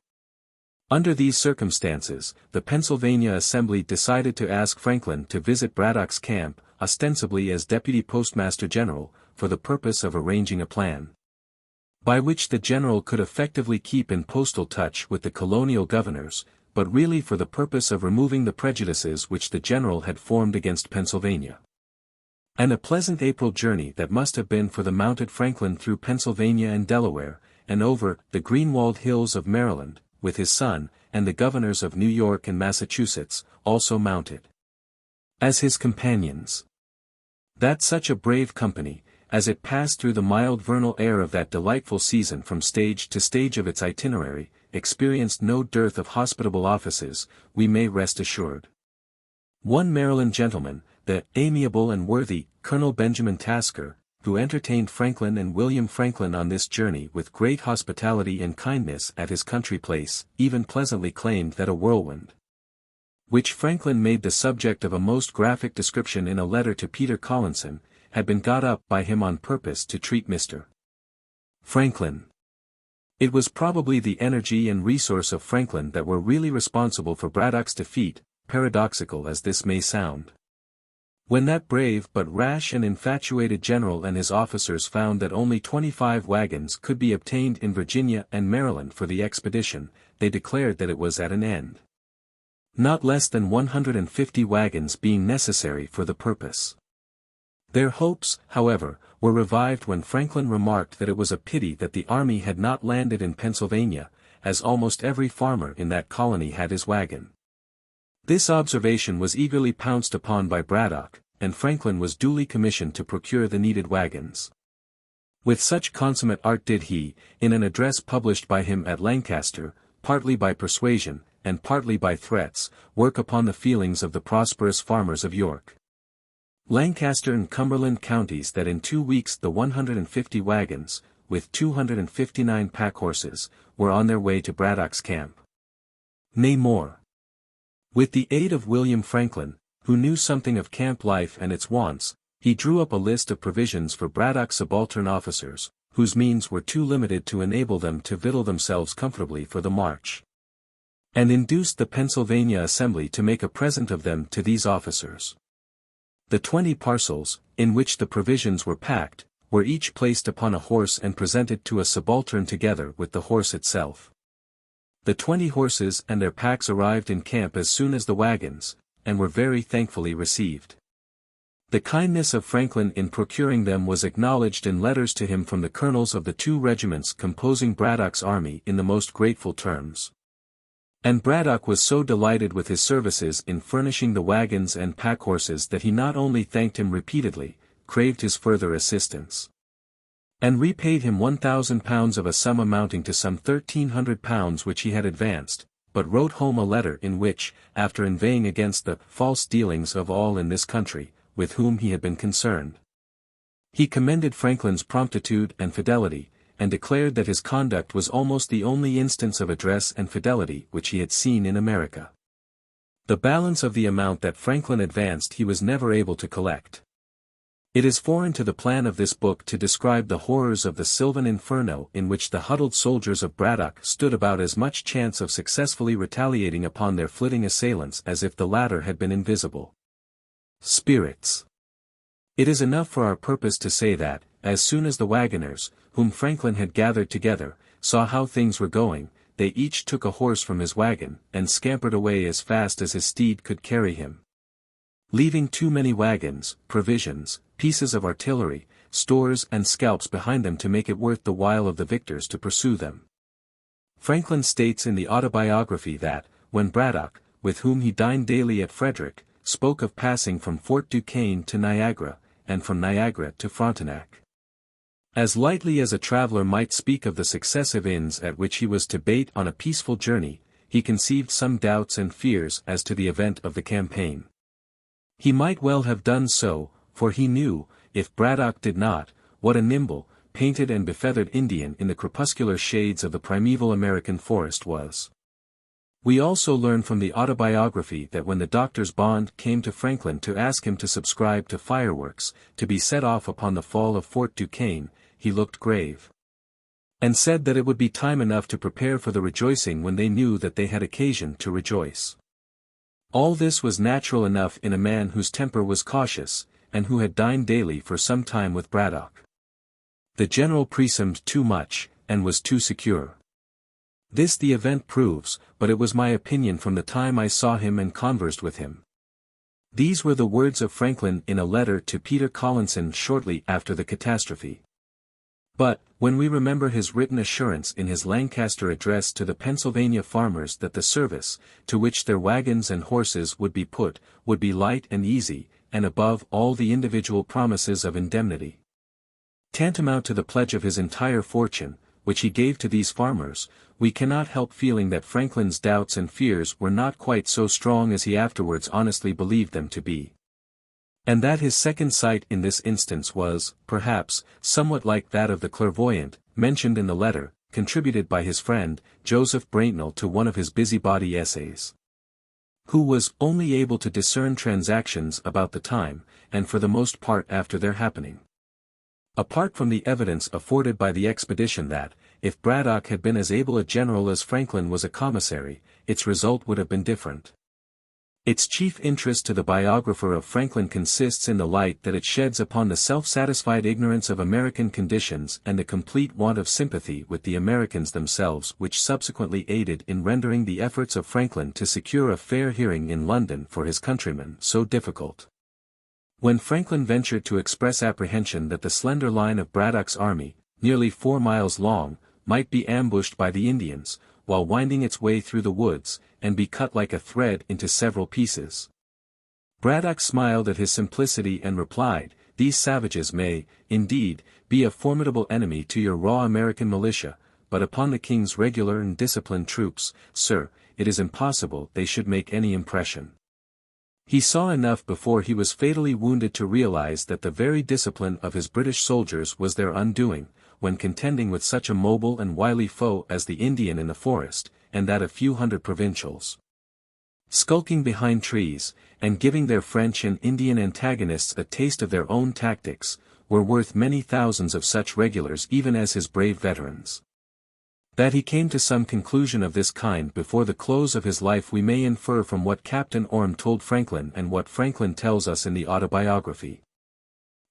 Under these circumstances, the Pennsylvania Assembly decided to ask Franklin to visit Braddock's camp, ostensibly as Deputy Postmaster General, for the purpose of arranging a plan by which the general could effectively keep in postal touch with the colonial governors, but really for the purpose of removing the prejudices which the general had formed against Pennsylvania. And a pleasant April journey that must have been for the mounted Franklin through Pennsylvania and Delaware, and over the green-walled hills of Maryland, with his son, and the governors of New York and Massachusetts, also mounted as his companions. That such a brave company, as it passed through the mild vernal air of that delightful season from stage to stage of its itinerary, experienced no dearth of hospitable offices, we may rest assured. One Maryland gentleman, the amiable and worthy Colonel Benjamin Tasker, who entertained Franklin and William Franklin on this journey with great hospitality and kindness at his country place, even pleasantly claimed that a whirlwind, which Franklin made the subject of a most graphic description in a letter to Peter Collinson, had been got up by him on purpose to treat Mr. Franklin. It was probably the energy and resource of Franklin that were really responsible for Braddock's defeat, paradoxical as this may sound. When that brave but rash and infatuated general and his officers found that only 25 wagons could be obtained in Virginia and Maryland for the expedition, they declared that it was at an end. Not less than 150 wagons being necessary for the purpose. Their hopes, however, were revived when Franklin remarked that it was a pity that the army had not landed in Pennsylvania, as almost every farmer in that colony had his wagon. This observation was eagerly pounced upon by Braddock, and Franklin was duly commissioned to procure the needed wagons. With such consummate art did he, in an address published by him at Lancaster, partly by persuasion, and partly by threats, work upon the feelings of the prosperous farmers of York, Lancaster and Cumberland counties that in 2 weeks the 150 wagons, with 259 pack horses, were on their way to Braddock's camp. Nay more. With the aid of William Franklin, who knew something of camp life and its wants, he drew up a list of provisions for Braddock's subaltern officers, whose means were too limited to enable them to victual themselves comfortably for the march, and induced the Pennsylvania Assembly to make a present of them to these officers. The 20 parcels, in which the provisions were packed, were each placed upon a horse and presented to a subaltern together with the horse itself. The 20 horses and their packs arrived in camp as soon as the wagons, and were very thankfully received. The kindness of Franklin in procuring them was acknowledged in letters to him from the colonels of the 2 regiments composing Braddock's army in the most grateful terms. And Braddock was so delighted with his services in furnishing the wagons and pack horses that he not only thanked him repeatedly, craved his further assistance, and repaid him £1,000 of a sum amounting to some £1,300 which he had advanced, but wrote home a letter in which, after inveighing against the false dealings of all in this country, with whom he had been concerned, he commended Franklin's promptitude and fidelity, and declared that his conduct was almost the only instance of address and fidelity which he had seen in America. The balance of the amount that Franklin advanced he was never able to collect. It is foreign to the plan of this book to describe the horrors of the Sylvan Inferno in which the huddled soldiers of Braddock stood about as much chance of successfully retaliating upon their flitting assailants as if the latter had been invisible spirits. It is enough for our purpose to say that, as soon as the wagoners, whom Franklin had gathered together, saw how things were going, they each took a horse from his wagon, and scampered away as fast as his steed could carry him, leaving too many wagons, provisions, pieces of artillery, stores and scalps behind them to make it worth the while of the victors to pursue them. Franklin states in the Autobiography that, when Braddock, with whom he dined daily at Frederick, spoke of passing from Fort Duquesne to Niagara, and from Niagara to Frontenac, as lightly as a traveler might speak of the successive inns at which he was to bait on a peaceful journey, he conceived some doubts and fears as to the event of the campaign. He might well have done so, for he knew, if Braddock did not, what a nimble, painted and befeathered Indian in the crepuscular shades of the primeval American forest was. We also learn from the Autobiography that when the doctor's bond came to Franklin to ask him to subscribe to fireworks, to be set off upon the fall of Fort Duquesne, he looked grave, and said that it would be time enough to prepare for the rejoicing when they knew that they had occasion to rejoice. All this was natural enough in a man whose temper was cautious, and who had dined daily for some time with Braddock. The general presumed too much, and was too secure. This the event proves, but it was my opinion from the time I saw him and conversed with him. These were the words of Franklin in a letter to Peter Collinson shortly after the catastrophe. But, when we remember his written assurance in his Lancaster address to the Pennsylvania farmers that the service, to which their wagons and horses would be put, would be light and easy, and above all the individual promises of indemnity, tantamount to the pledge of his entire fortune, which he gave to these farmers, we cannot help feeling that Franklin's doubts and fears were not quite so strong as he afterwards honestly believed them to be. And that his second sight in this instance was, perhaps, somewhat like that of the clairvoyant, mentioned in the letter, contributed by his friend, Joseph Braintnell to one of his busybody essays, who was only able to discern transactions about the time, and for the most part after their happening. Apart from the evidence afforded by the expedition that, if Braddock had been as able a general as Franklin was a commissary, its result would have been different. Its chief interest to the biographer of Franklin consists in the light that it sheds upon the self-satisfied ignorance of American conditions and the complete want of sympathy with the Americans themselves which subsequently aided in rendering the efforts of Franklin to secure a fair hearing in London for his countrymen so difficult. When Franklin ventured to express apprehension that the slender line of Braddock's army, nearly 4 miles long, might be ambushed by the Indians, while winding its way through the woods, and be cut like a thread into several pieces, Braddock smiled at his simplicity and replied, "These savages may, indeed, be a formidable enemy to your raw American militia, but upon the King's regular and disciplined troops, sir, it is impossible they should make any impression." He saw enough before he was fatally wounded to realize that the very discipline of his British soldiers was their undoing, when contending with such a mobile and wily foe as the Indian in the forest, and that a few hundred provincials, skulking behind trees, and giving their French and Indian antagonists a taste of their own tactics, were worth many thousands of such regulars even as his brave veterans. That he came to some conclusion of this kind before the close of his life we may infer from what Captain Orme told Franklin and what Franklin tells us in the Autobiography.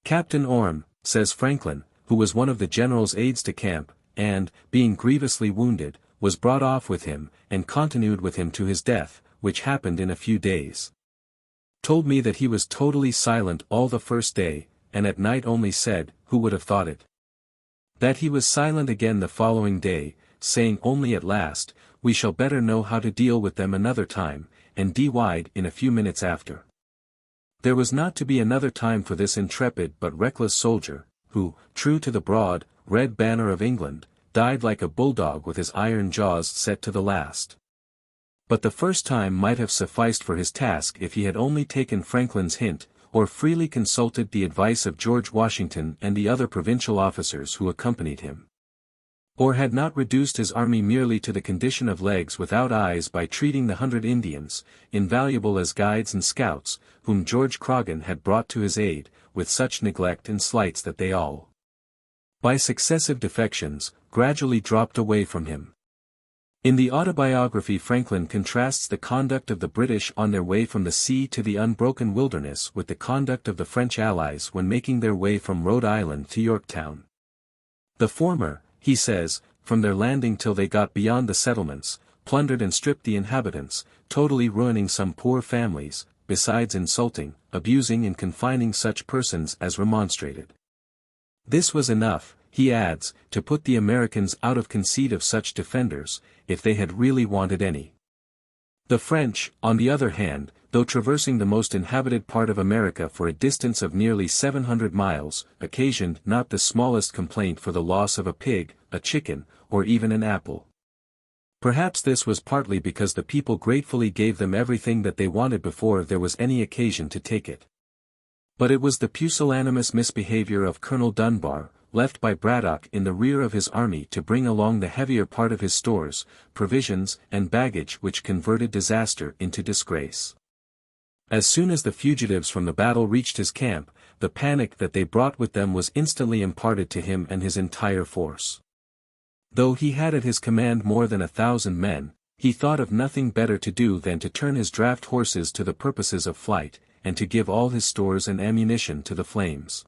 Captain Orme, says Franklin, who was one of the general's aides-de-camp, and, being grievously wounded, was brought off with him, and continued with him to his death, which happened in a few days. Told me that he was totally silent all the first day, and at night only said, "Who would have thought it?" That he was silent again the following day, saying only at last, "We shall better know how to deal with them another time," and died in a few minutes after. There was not to be another time for this intrepid but reckless soldier, who, true to the broad, red banner of England, died like a bulldog with his iron jaws set to the last. But the first time might have sufficed for his task if he had only taken Franklin's hint, or freely consulted the advice of George Washington and the other provincial officers who accompanied him. Or had not reduced his army merely to the condition of legs without eyes by treating the 100 Indians, invaluable as guides and scouts, whom George Croghan had brought to his aid, with such neglect and slights that they all, by successive defections, gradually dropped away from him. In the Autobiography, Franklin contrasts the conduct of the British on their way from the sea to the unbroken wilderness with the conduct of the French allies when making their way from Rhode Island to Yorktown. The former, he says, from their landing till they got beyond the settlements, plundered and stripped the inhabitants, totally ruining some poor families, besides insulting, abusing and confining such persons as remonstrated. This was enough, he adds, to put the Americans out of conceit of such defenders, if they had really wanted any. The French, on the other hand, though traversing the most inhabited part of America for a distance of nearly 700 miles, occasioned not the smallest complaint for the loss of a pig, a chicken, or even an apple. Perhaps this was partly because the people gratefully gave them everything that they wanted before there was any occasion to take it. But it was the pusillanimous misbehavior of Colonel Dunbar, left by Braddock in the rear of his army to bring along the heavier part of his stores, provisions, and baggage which converted disaster into disgrace. As soon as the fugitives from the battle reached his camp, the panic that they brought with them was instantly imparted to him and his entire force. Though he had at his command more than 1,000 men, he thought of nothing better to do than to turn his draft horses to the purposes of flight, and to give all his stores and ammunition to the flames.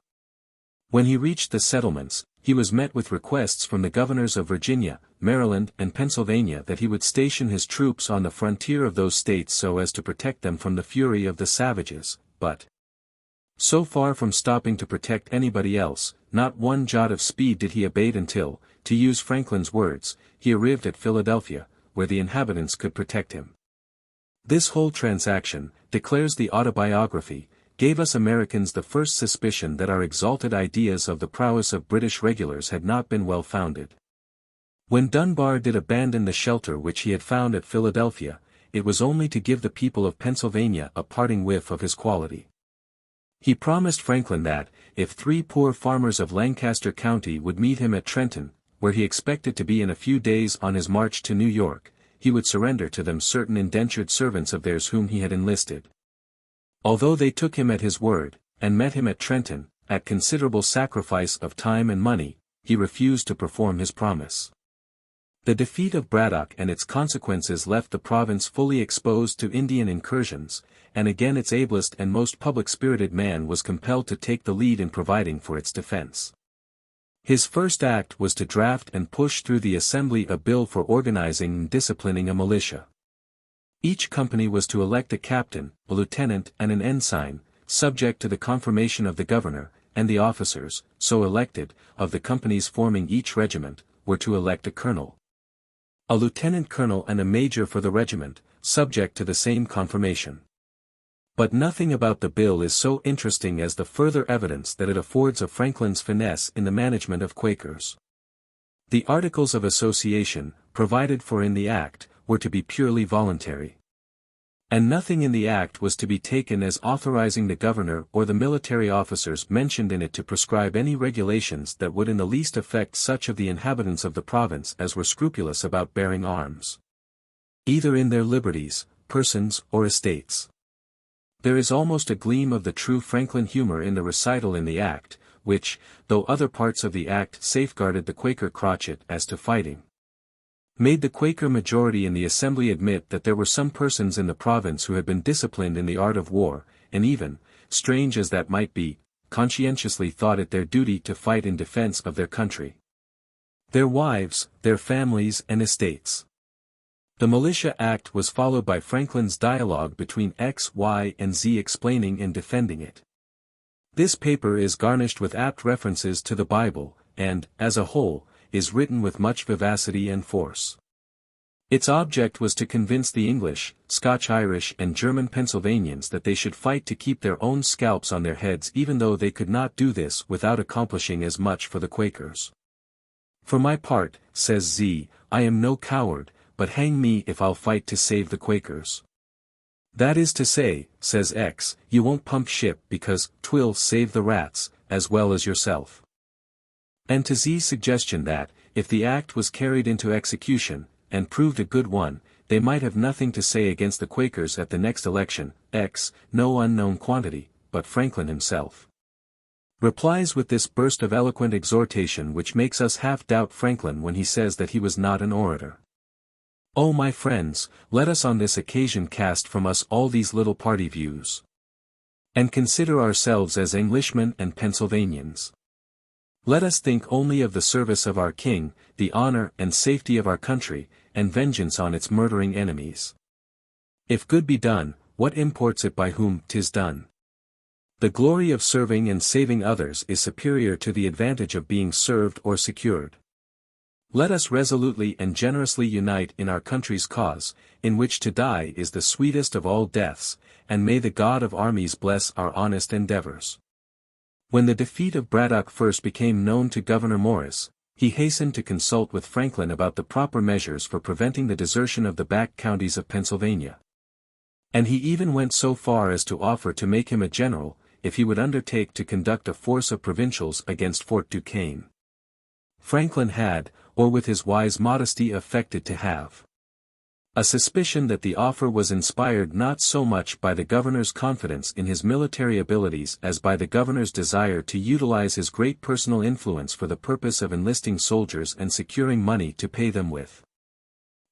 When he reached the settlements, he was met with requests from the governors of Virginia, Maryland and Pennsylvania that he would station his troops on the frontier of those states so as to protect them from the fury of the savages, but, so far from stopping to protect anybody else, not one jot of speed did he abate until, to use Franklin's words, he arrived at Philadelphia, where the inhabitants could protect him. This whole transaction, declares the Autobiography, gave us Americans the first suspicion that our exalted ideas of the prowess of British regulars had not been well founded. When Dunbar did abandon the shelter which he had found at Philadelphia, it was only to give the people of Pennsylvania a parting whiff of his quality. He promised Franklin that, if 3 poor farmers of Lancaster County would meet him at Trenton, where he expected to be in a few days on his march to New York, he would surrender to them certain indentured servants of theirs whom he had enlisted. Although they took him at his word, and met him at Trenton, at considerable sacrifice of time and money, he refused to perform his promise. The defeat of Braddock and its consequences left the province fully exposed to Indian incursions, and again its ablest and most public-spirited man was compelled to take the lead in providing for its defense. His first act was to draft and push through the Assembly a bill for organizing and disciplining a militia. Each company was to elect a captain, a lieutenant and an ensign, subject to the confirmation of the governor, and the officers, so elected, of the companies forming each regiment, were to elect a colonel, a lieutenant colonel and a major for the regiment, subject to the same confirmation. But nothing about the bill is so interesting as the further evidence that it affords of Franklin's finesse in the management of Quakers. The Articles of Association, provided for in the Act, were to be purely voluntary. And nothing in the Act was to be taken as authorizing the governor or the military officers mentioned in it to prescribe any regulations that would in the least affect such of the inhabitants of the province as were scrupulous about bearing arms, either in their liberties, persons or estates. There is almost a gleam of the true Franklin humor in the recital in the Act, which, though other parts of the Act safeguarded the Quaker crotchet as to fighting, made the Quaker majority in the Assembly admit that there were some persons in the province who had been disciplined in the art of war, and even, strange as that might be, conscientiously thought it their duty to fight in defense of their country, their wives, their families and estates. The Militia Act was followed by Franklin's dialogue between X, Y, and Z explaining and defending it. This paper is garnished with apt references to the Bible, and, as a whole, is written with much vivacity and force. Its object was to convince the English, Scotch-Irish and German Pennsylvanians that they should fight to keep their own scalps on their heads even though they could not do this without accomplishing as much for the Quakers. For my part, says Z, I am no coward, but hang me if I'll fight to save the Quakers. That is to say, says X, you won't pump ship because 'twill save the rats, as well as yourself. And to Z's suggestion that, if the act was carried into execution, and proved a good one, they might have nothing to say against the Quakers at the next election, X, no unknown quantity, but Franklin himself, replies with this burst of eloquent exhortation which makes us half doubt Franklin when he says that he was not an orator. Oh my friends, let us on this occasion cast from us all these little party views, and consider ourselves as Englishmen and Pennsylvanians. Let us think only of the service of our king, the honor and safety of our country, and vengeance on its murdering enemies. If good be done, what imports it by whom 'tis done? The glory of serving and saving others is superior to the advantage of being served or secured. Let us resolutely and generously unite in our country's cause, in which to die is the sweetest of all deaths, and may the God of armies bless our honest endeavors. When the defeat of Braddock first became known to Gouverneur Morris, he hastened to consult with Franklin about the proper measures for preventing the desertion of the back counties of Pennsylvania. And he even went so far as to offer to make him a general, if he would undertake to conduct a force of provincials against Fort Duquesne. Franklin had, or with his wise modesty affected to have, a suspicion that the offer was inspired not so much by the governor's confidence in his military abilities as by the governor's desire to utilize his great personal influence for the purpose of enlisting soldiers and securing money to pay them with.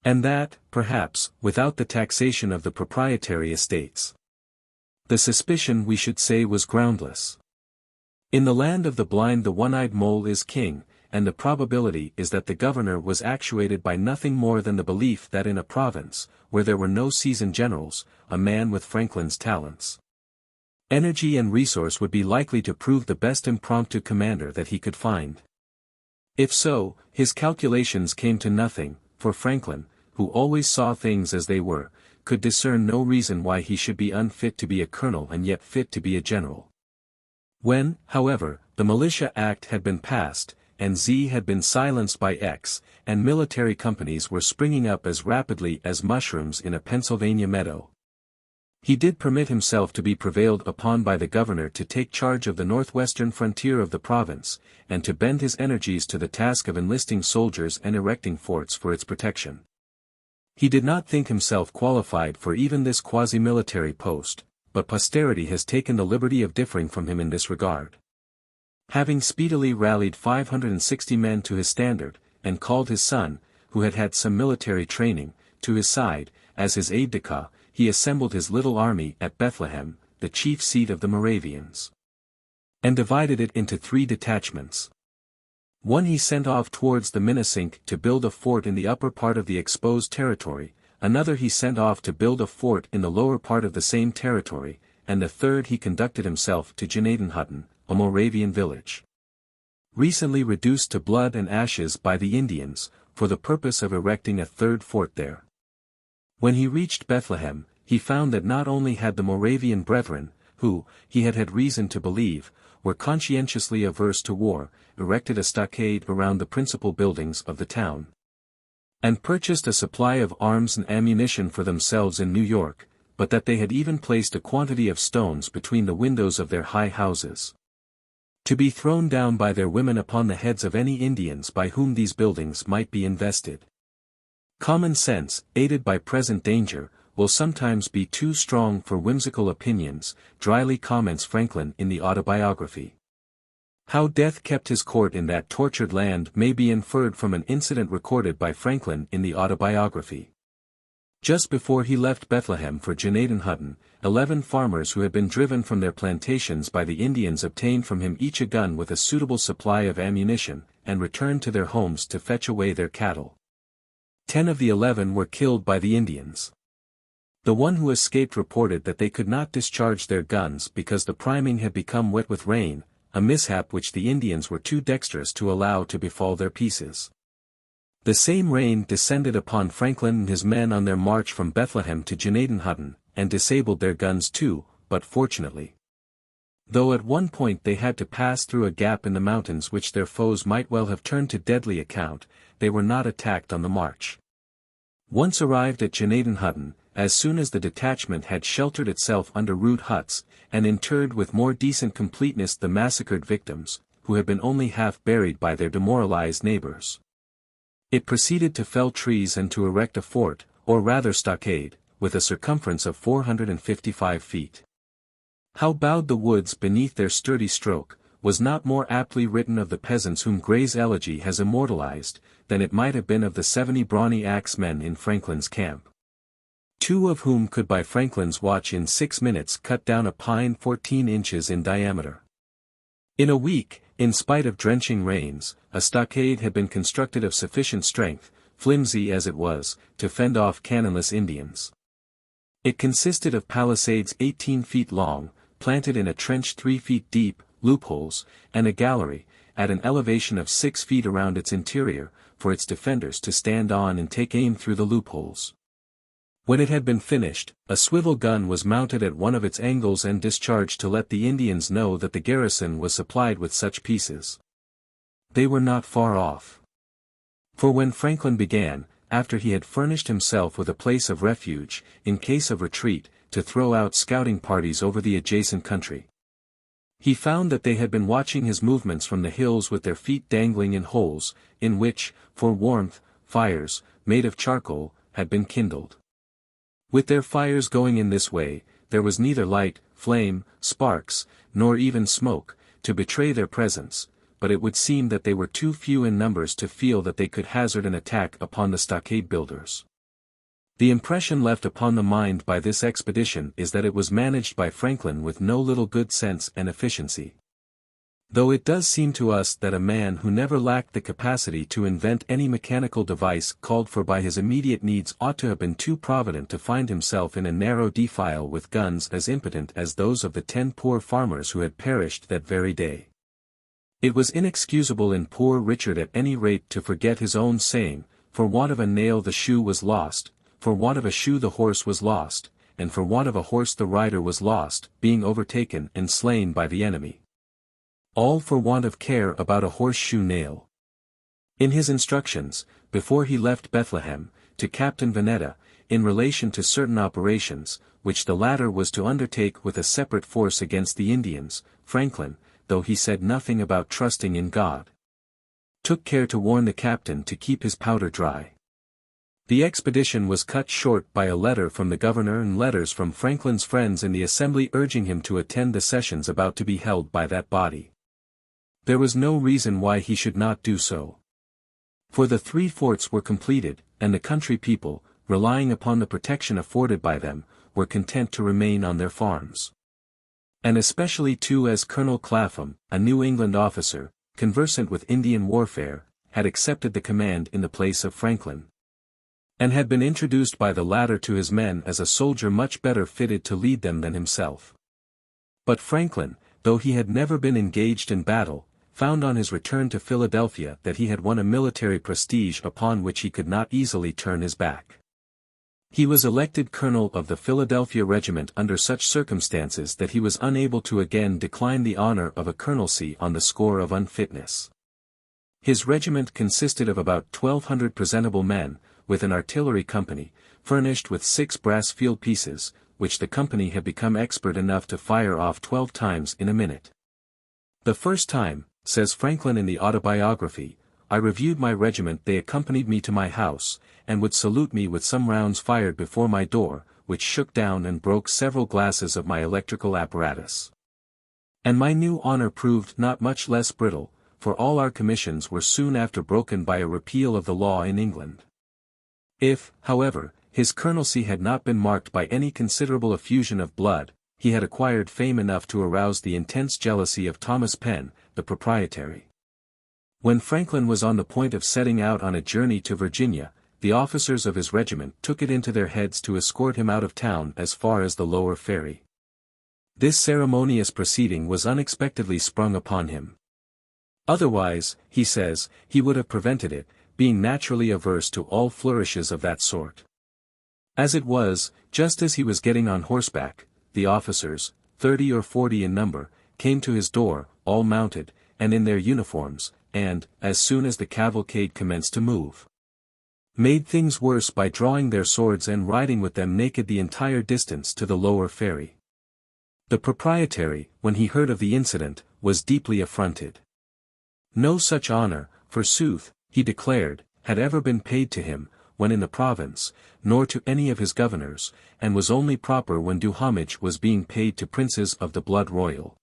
And that, perhaps, without the taxation of the proprietary estates. The suspicion we should say was groundless. In the land of the blind the one-eyed mole is king, and the probability is that the governor was actuated by nothing more than the belief that in a province, where there were no seasoned generals, a man with Franklin's talents, energy and resource would be likely to prove the best impromptu commander that he could find. If so, his calculations came to nothing, for Franklin, who always saw things as they were, could discern no reason why he should be unfit to be a colonel and yet fit to be a general. When, however, the Militia Act had been passed, and Z had been silenced by X, and military companies were springing up as rapidly as mushrooms in a Pennsylvania meadow, he did permit himself to be prevailed upon by the governor to take charge of the northwestern frontier of the province, and to bend his energies to the task of enlisting soldiers and erecting forts for its protection. He did not think himself qualified for even this quasi-military post, but posterity has taken the liberty of differing from him in this regard. Having speedily rallied 560 men to his standard, and called his son, who had had some military training, to his side, as his aide-de-camp, he assembled his little army at Bethlehem, the chief seat of the Moravians, and divided it into 3 detachments. One he sent off towards the Minnesink to build a fort in the upper part of the exposed territory, another he sent off to build a fort in the lower part of the same territory, and the third he conducted himself to Gnadenhutten, a Moravian village, recently reduced to blood and ashes by the Indians, for the purpose of erecting a third fort there. When he reached Bethlehem, he found that not only had the Moravian brethren, who, he had had reason to believe, were conscientiously averse to war, erected a stockade around the principal buildings of the town, and purchased a supply of arms and ammunition for themselves in New York, but that they had even placed a quantity of stones between the windows of their high houses, to be thrown down by their women upon the heads of any Indians by whom these buildings might be invested. Common sense, aided by present danger, will sometimes be too strong for whimsical opinions, dryly comments Franklin in the Autobiography. How death kept his court in that tortured land may be inferred from an incident recorded by Franklin in the Autobiography. Just before he left Bethlehem for Gnadenhutten, 11 farmers who had been driven from their plantations by the Indians obtained from him each a gun with a suitable supply of ammunition, and returned to their homes to fetch away their cattle. 10 of the 11 were killed by the Indians. The one who escaped reported that they could not discharge their guns because the priming had become wet with rain, a mishap which the Indians were too dexterous to allow to befall their pieces. The same rain descended upon Franklin and his men on their march from Bethlehem to Gnadenhutten, and disabled their guns too, but fortunately. Though at one point they had to pass through a gap in the mountains which their foes might well have turned to deadly account, they were not attacked on the march. Once arrived at Gnadenhutten, as soon as the detachment had sheltered itself under rude huts, and interred with more decent completeness the massacred victims, who had been only half buried by their demoralized neighbors, it proceeded to fell trees and to erect a fort, or rather stockade, with a circumference of 455 feet. How bowed the woods beneath their sturdy stroke, was not more aptly written of the peasants whom Gray's elegy has immortalized, than it might have been of the 70 brawny axemen in Franklin's camp. 2 of whom could by Franklin's watch in 6 minutes cut down a pine 14 inches in diameter. In a week, in spite of drenching rains, a stockade had been constructed of sufficient strength, flimsy as it was, to fend off cannonless Indians. It consisted of palisades 18 feet long, planted in a trench 3 feet deep, loopholes, and a gallery, at an elevation of 6 feet around its interior, for its defenders to stand on and take aim through the loopholes. When it had been finished, a swivel gun was mounted at one of its angles and discharged to let the Indians know that the garrison was supplied with such pieces. They were not far off. For when Franklin began, after he had furnished himself with a place of refuge, in case of retreat, to throw out scouting parties over the adjacent country, he found that they had been watching his movements from the hills with their feet dangling in holes, in which, for warmth, fires, made of charcoal, had been kindled. With their fires going in this way, there was neither light, flame, sparks, nor even smoke, to betray their presence, but it would seem that they were too few in numbers to feel that they could hazard an attack upon the stockade builders. The impression left upon the mind by this expedition is that it was managed by Franklin with no little good sense and efficiency. Though it does seem to us that a man who never lacked the capacity to invent any mechanical device called for by his immediate needs ought to have been too provident to find himself in a narrow defile with guns as impotent as those of the 10 poor farmers who had perished that very day. It was inexcusable in poor Richard at any rate to forget his own saying, for want of a nail the shoe was lost, for want of a shoe the horse was lost, and for want of a horse the rider was lost, being overtaken and slain by the enemy. All for want of care about a horseshoe nail. In his instructions, before he left Bethlehem, to Captain Vanetta, in relation to certain operations, which the latter was to undertake with a separate force against the Indians, Franklin, though he said nothing about trusting in God, took care to warn the captain to keep his powder dry. The expedition was cut short by a letter from the governor and letters from Franklin's friends in the assembly urging him to attend the sessions about to be held by that body. There was no reason why he should not do so. For the 3 forts were completed, and the country people, relying upon the protection afforded by them, were content to remain on their farms. And especially too as Colonel Clapham, a New England officer, conversant with Indian warfare, had accepted the command in the place of Franklin, and had been introduced by the latter to his men as a soldier much better fitted to lead them than himself. But Franklin, though he had never been engaged in battle, found on his return to Philadelphia that he had won a military prestige upon which he could not easily turn his back. He was elected colonel of the Philadelphia regiment under such circumstances that he was unable to again decline the honor of a colonelcy on the score of unfitness. His regiment consisted of about 1,200 presentable men, with an artillery company, furnished with 6 brass field pieces, which the company had become expert enough to fire off 12 times in a minute. The first time, says Franklin in the Autobiography, I reviewed my regiment they accompanied me to my house, and would salute me with some rounds fired before my door, which shook down and broke several glasses of my electrical apparatus. And my new honor proved not much less brittle, for all our commissions were soon after broken by a repeal of the law in England. If, however, his colonelcy had not been marked by any considerable effusion of blood, he had acquired fame enough to arouse the intense jealousy of Thomas Penn, the proprietary. When Franklin was on the point of setting out on a journey to Virginia, the officers of his regiment took it into their heads to escort him out of town as far as the lower ferry. This ceremonious proceeding was unexpectedly sprung upon him. Otherwise, he says, he would have prevented it, being naturally averse to all flourishes of that sort. As it was, just as he was getting on horseback, the officers, 30 or 40 in number, came to his door, all mounted, and in their uniforms, and, as soon as the cavalcade commenced to move, made things worse by drawing their swords and riding with them naked the entire distance to the lower ferry. The proprietary, when he heard of the incident, was deeply affronted. No such honor, forsooth, he declared, had ever been paid to him, when in the province, nor to any of his governors, and was only proper when due homage was being paid to princes of the blood royal.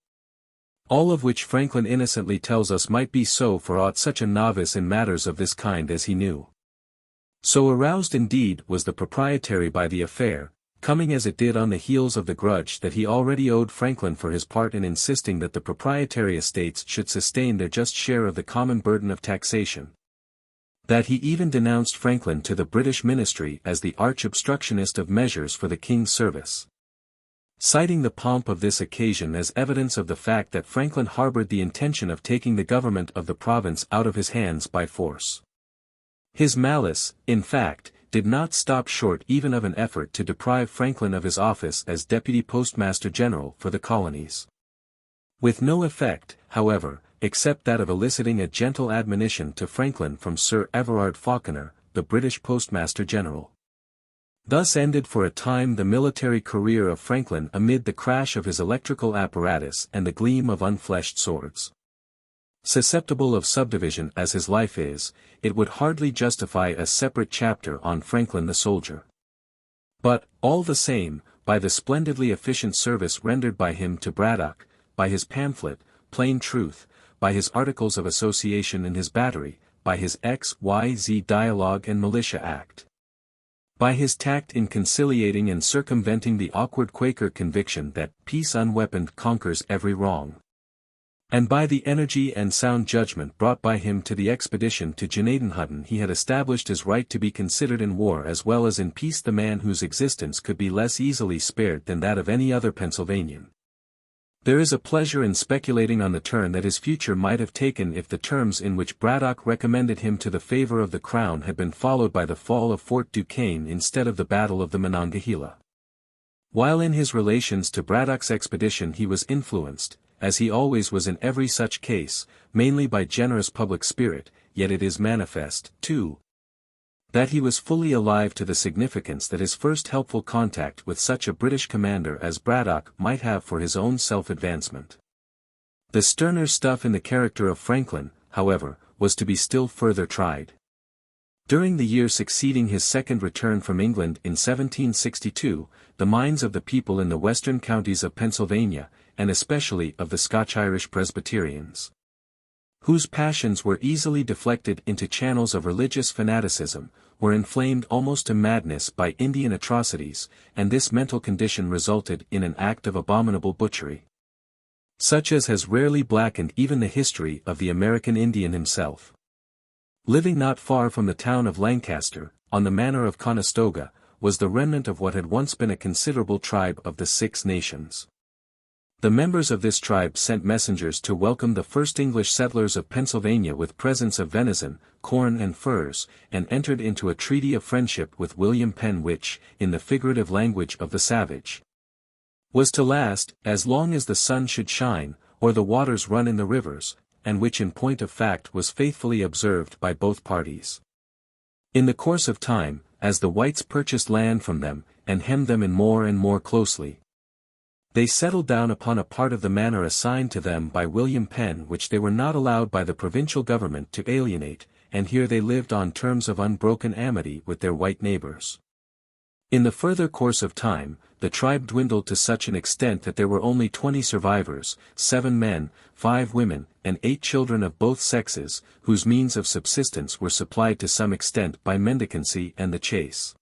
All of which Franklin innocently tells us might be so for aught such a novice in matters of this kind as he knew. So aroused indeed was the proprietary by the affair, coming as it did on the heels of the grudge that he already owed Franklin for his part in insisting that the proprietary estates should sustain their just share of the common burden of taxation, that he even denounced Franklin to the British ministry as the arch-obstructionist of measures for the king's service, citing the pomp of this occasion as evidence of the fact that Franklin harbored the intention of taking the government of the province out of his hands by force. His malice, in fact, did not stop short even of an effort to deprive Franklin of his office as Deputy Postmaster General for the colonies. With no effect, however, except that of eliciting a gentle admonition to Franklin from Sir Everard Falconer, the British Postmaster General. Thus ended for a time the military career of Franklin amid the crash of his electrical apparatus and the gleam of unfleshed swords. Susceptible of subdivision as his life is, it would hardly justify a separate chapter on Franklin the soldier. But, all the same, by the splendidly efficient service rendered by him to Braddock, by his pamphlet, Plain Truth, by his articles of association in his battery, by his XYZ Dialogue and Militia Act, by his tact in conciliating and circumventing the awkward Quaker conviction that peace unweaponed conquers every wrong, and by the energy and sound judgment brought by him to the expedition to Gnadenhutten, he had established his right to be considered in war as well as in peace the man whose existence could be less easily spared than that of any other Pennsylvanian. There is a pleasure in speculating on the turn that his future might have taken if the terms in which Braddock recommended him to the favor of the crown had been followed by the fall of Fort Duquesne instead of the Battle of the Monongahela. While in his relations to Braddock's expedition he was influenced, as he always was in every such case, mainly by generous public spirit, yet it is manifest, too, that he was fully alive to the significance that his first helpful contact with such a British commander as Braddock might have for his own self-advancement. The sterner stuff in the character of Franklin, however, was to be still further tried. During the year succeeding his second return from England in 1762, the minds of the people in the western counties of Pennsylvania, and especially of the Scotch-Irish Presbyterians, whose passions were easily deflected into channels of religious fanaticism, were inflamed almost to madness by Indian atrocities, and this mental condition resulted in an act of abominable butchery, such as has rarely blackened even the history of the American Indian himself. Living not far from the town of Lancaster, on the manor of Conestoga, was the remnant of what had once been a considerable tribe of the Six Nations. The members of this tribe sent messengers to welcome the first English settlers of Pennsylvania with presents of venison, corn and furs, and entered into a treaty of friendship with William Penn which, in the figurative language of the savage, was to last, as long as the sun should shine, or the waters run in the rivers, and which in point of fact was faithfully observed by both parties. In the course of time, as the whites purchased land from them, and hemmed them in more and more closely, they settled down upon a part of the manor assigned to them by William Penn which they were not allowed by the provincial government to alienate, and here they lived on terms of unbroken amity with their white neighbors. In the further course of time, the tribe dwindled to such an extent that there were only 20 survivors, 7 men, 5 women, and 8 children of both sexes, whose means of subsistence were supplied to some extent by mendicancy and the chase,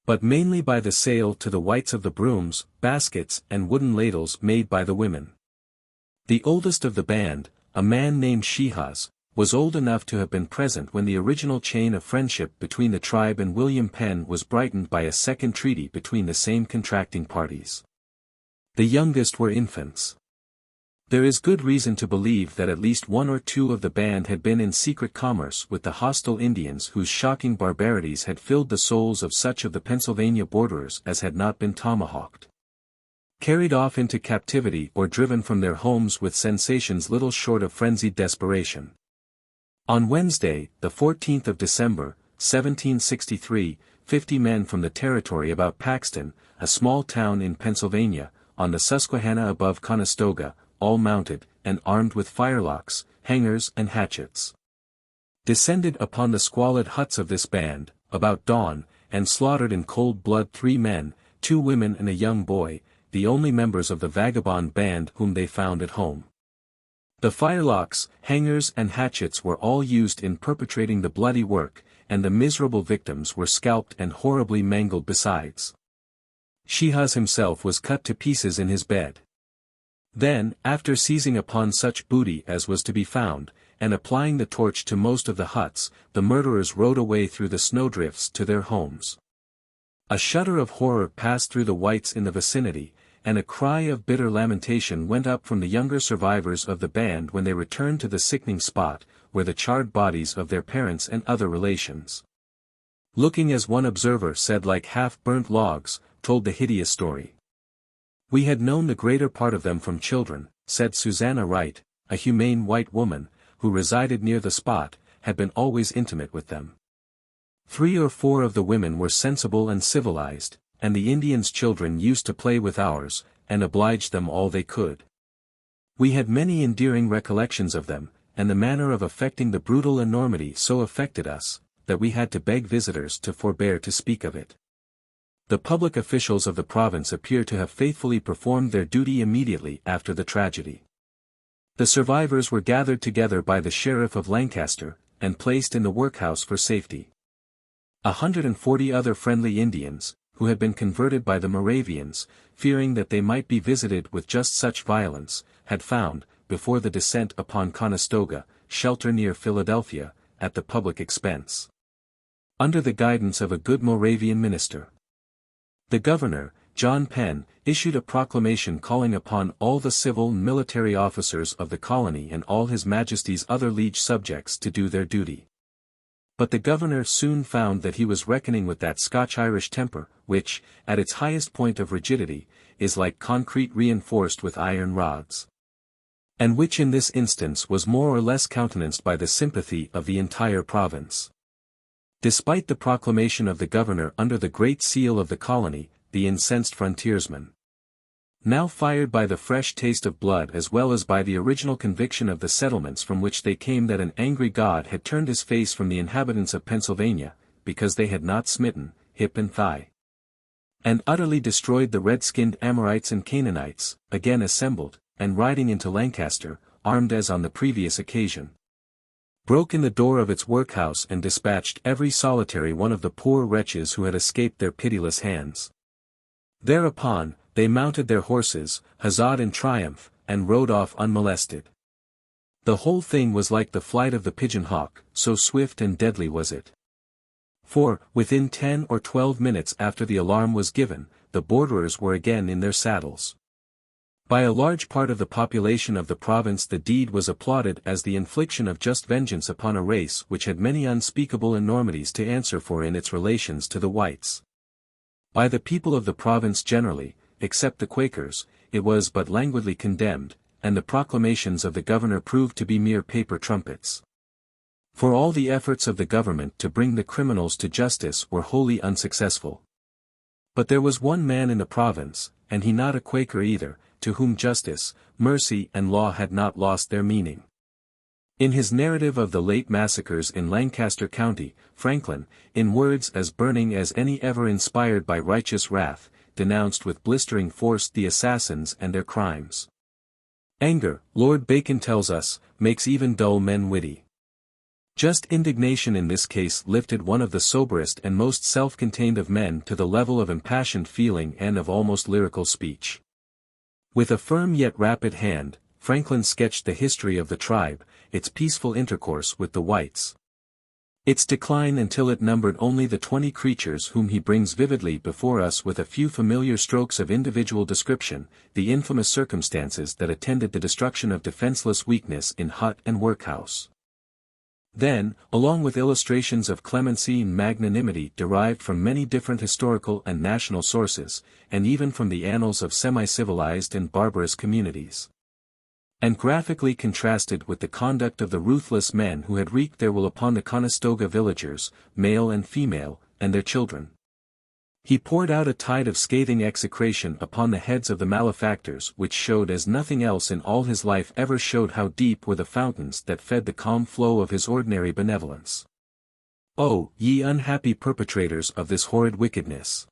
but mainly by the sale to the whites of the brooms, baskets, and wooden ladles made by the women. The oldest of the band, a man named Shehaz, was old enough to have been present when the original chain of friendship between the tribe and William Penn was brightened by a second treaty between the same contracting parties. The youngest were infants. There is good reason to believe that at least one or two of the band had been in secret commerce with the hostile Indians whose shocking barbarities had filled the souls of such of the Pennsylvania borderers as had not been tomahawked, carried off into captivity or driven from their homes with sensations little short of frenzied desperation. On Wednesday, the 14th of December, 1763, 50 men from the territory about Paxton, a small town in Pennsylvania, on the Susquehanna above Conestoga, all mounted, and armed with firelocks, hangers and hatchets, descended upon the squalid huts of this band, about dawn, and slaughtered in cold blood 3 men, 2 women and a young boy, the only members of the vagabond band whom they found at home. The firelocks, hangers and hatchets were all used in perpetrating the bloody work, and the miserable victims were scalped and horribly mangled besides. Shehaz himself was cut to pieces in his bed. Then, after seizing upon such booty as was to be found, and applying the torch to most of the huts, the murderers rode away through the snowdrifts to their homes. A shudder of horror passed through the whites in the vicinity, and a cry of bitter lamentation went up from the younger survivors of the band when they returned to the sickening spot, where the charred bodies of their parents and other relations, looking as one observer said like half-burnt logs, told the hideous story. "We had known the greater part of them from children," said Susanna Wright, a humane white woman, who resided near the spot, had been always intimate with them. 3 or 4 of the women were sensible and civilized, and the Indians' children used to play with ours, and obliged them all they could. We had many endearing recollections of them, and the manner of effecting the brutal enormity so affected us, that we had to beg visitors to forbear to speak of it. The public officials of the province appear to have faithfully performed their duty immediately after the tragedy. The survivors were gathered together by the sheriff of Lancaster, and placed in the workhouse for safety. 140 other friendly Indians, who had been converted by the Moravians, fearing that they might be visited with just such violence, had found, before the descent upon Conestoga, shelter near Philadelphia, at the public expense, under the guidance of a good Moravian minister. The governor, John Penn, issued a proclamation calling upon all the civil and military officers of the colony and all His Majesty's other liege subjects to do their duty. But the governor soon found that he was reckoning with that Scotch-Irish temper, which, at its highest point of rigidity, is like concrete reinforced with iron rods, and which in this instance was more or less countenanced by the sympathy of the entire province. Despite the proclamation of the governor under the great seal of the colony, the incensed frontiersmen, now fired by the fresh taste of blood as well as by the original conviction of the settlements from which they came that an angry God had turned his face from the inhabitants of Pennsylvania, because they had not smitten, hip and thigh, and utterly destroyed the red-skinned Amorites and Canaanites, again assembled, and riding into Lancaster, armed as on the previous occasion, broke in the door of its workhouse and dispatched every solitary one of the poor wretches who had escaped their pitiless hands. Thereupon, they mounted their horses, huzzaed in triumph, and rode off unmolested. The whole thing was like the flight of the pigeon hawk, so swift and deadly was it. For, within 10 or 12 minutes after the alarm was given, the borderers were again in their saddles. By a large part of the population of the province the deed was applauded as the infliction of just vengeance upon a race which had many unspeakable enormities to answer for in its relations to the whites. By the people of the province generally, except the Quakers, it was but languidly condemned, and the proclamations of the governor proved to be mere paper trumpets. For all the efforts of the government to bring the criminals to justice were wholly unsuccessful. But there was one man in the province, and he not a Quaker either, to whom justice, mercy and law had not lost their meaning. In his narrative of the late massacres in Lancaster County, Franklin, in words as burning as any ever inspired by righteous wrath, denounced with blistering force the assassins and their crimes. Anger, Lord Bacon tells us, makes even dull men witty. Just indignation in this case lifted one of the soberest and most self-contained of men to the level of impassioned feeling and of almost lyrical speech. With a firm yet rapid hand, Franklin sketched the history of the tribe, its peaceful intercourse with the whites, its decline until it numbered only the 20 creatures whom he brings vividly before us with a few familiar strokes of individual description, the infamous circumstances that attended the destruction of defenseless weakness in hut and workhouse. Then, along with illustrations of clemency and magnanimity derived from many different historical and national sources, and even from the annals of semi-civilized and barbarous communities, and graphically contrasted with the conduct of the ruthless men who had wreaked their will upon the Conestoga villagers, male and female, and their children. He poured out a tide of scathing execration upon the heads of the malefactors which showed as nothing else in all his life ever showed how deep were the fountains that fed the calm flow of his ordinary benevolence. "Oh, ye unhappy perpetrators of this horrid wickedness!"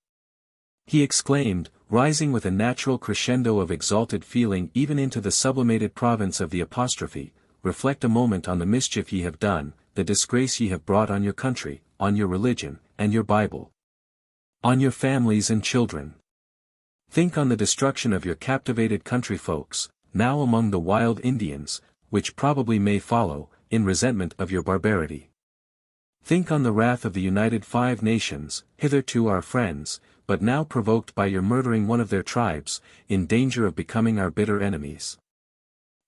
he exclaimed, rising with a natural crescendo of exalted feeling even into the sublimated province of the apostrophe, "reflect a moment on the mischief ye have done, the disgrace ye have brought on your country, on your religion, and your Bible, on your families and children. Think on the destruction of your captivated country folks, now among the wild Indians, which probably may follow, in resentment of your barbarity. Think on the wrath of the united 5 nations, hitherto our friends, but now provoked by your murdering one of their tribes, in danger of becoming our bitter enemies.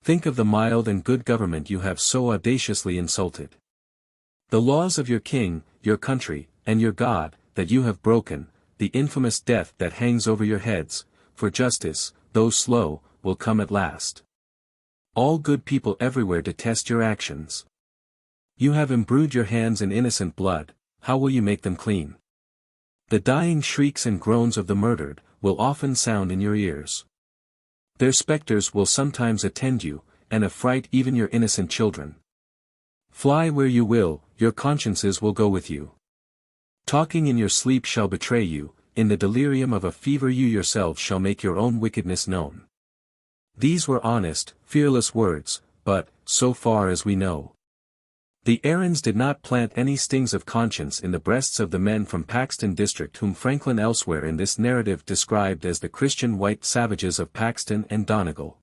Think of the mild and good government you have so audaciously insulted. The laws of your king, your country, and your God, that you have broken, the infamous death that hangs over your heads, for justice, though slow, will come at last. All good people everywhere detest your actions. You have imbrued your hands in innocent blood, how will you make them clean? The dying shrieks and groans of the murdered, will often sound in your ears. Their specters will sometimes attend you, and affright even your innocent children. Fly where you will, your consciences will go with you. Talking in your sleep shall betray you, in the delirium of a fever you yourselves shall make your own wickedness known." These were honest, fearless words, but, so far as we know, the Aarons did not plant any stings of conscience in the breasts of the men from Paxton District whom Franklin elsewhere in this narrative described as the Christian white savages of Paxton and Donegal.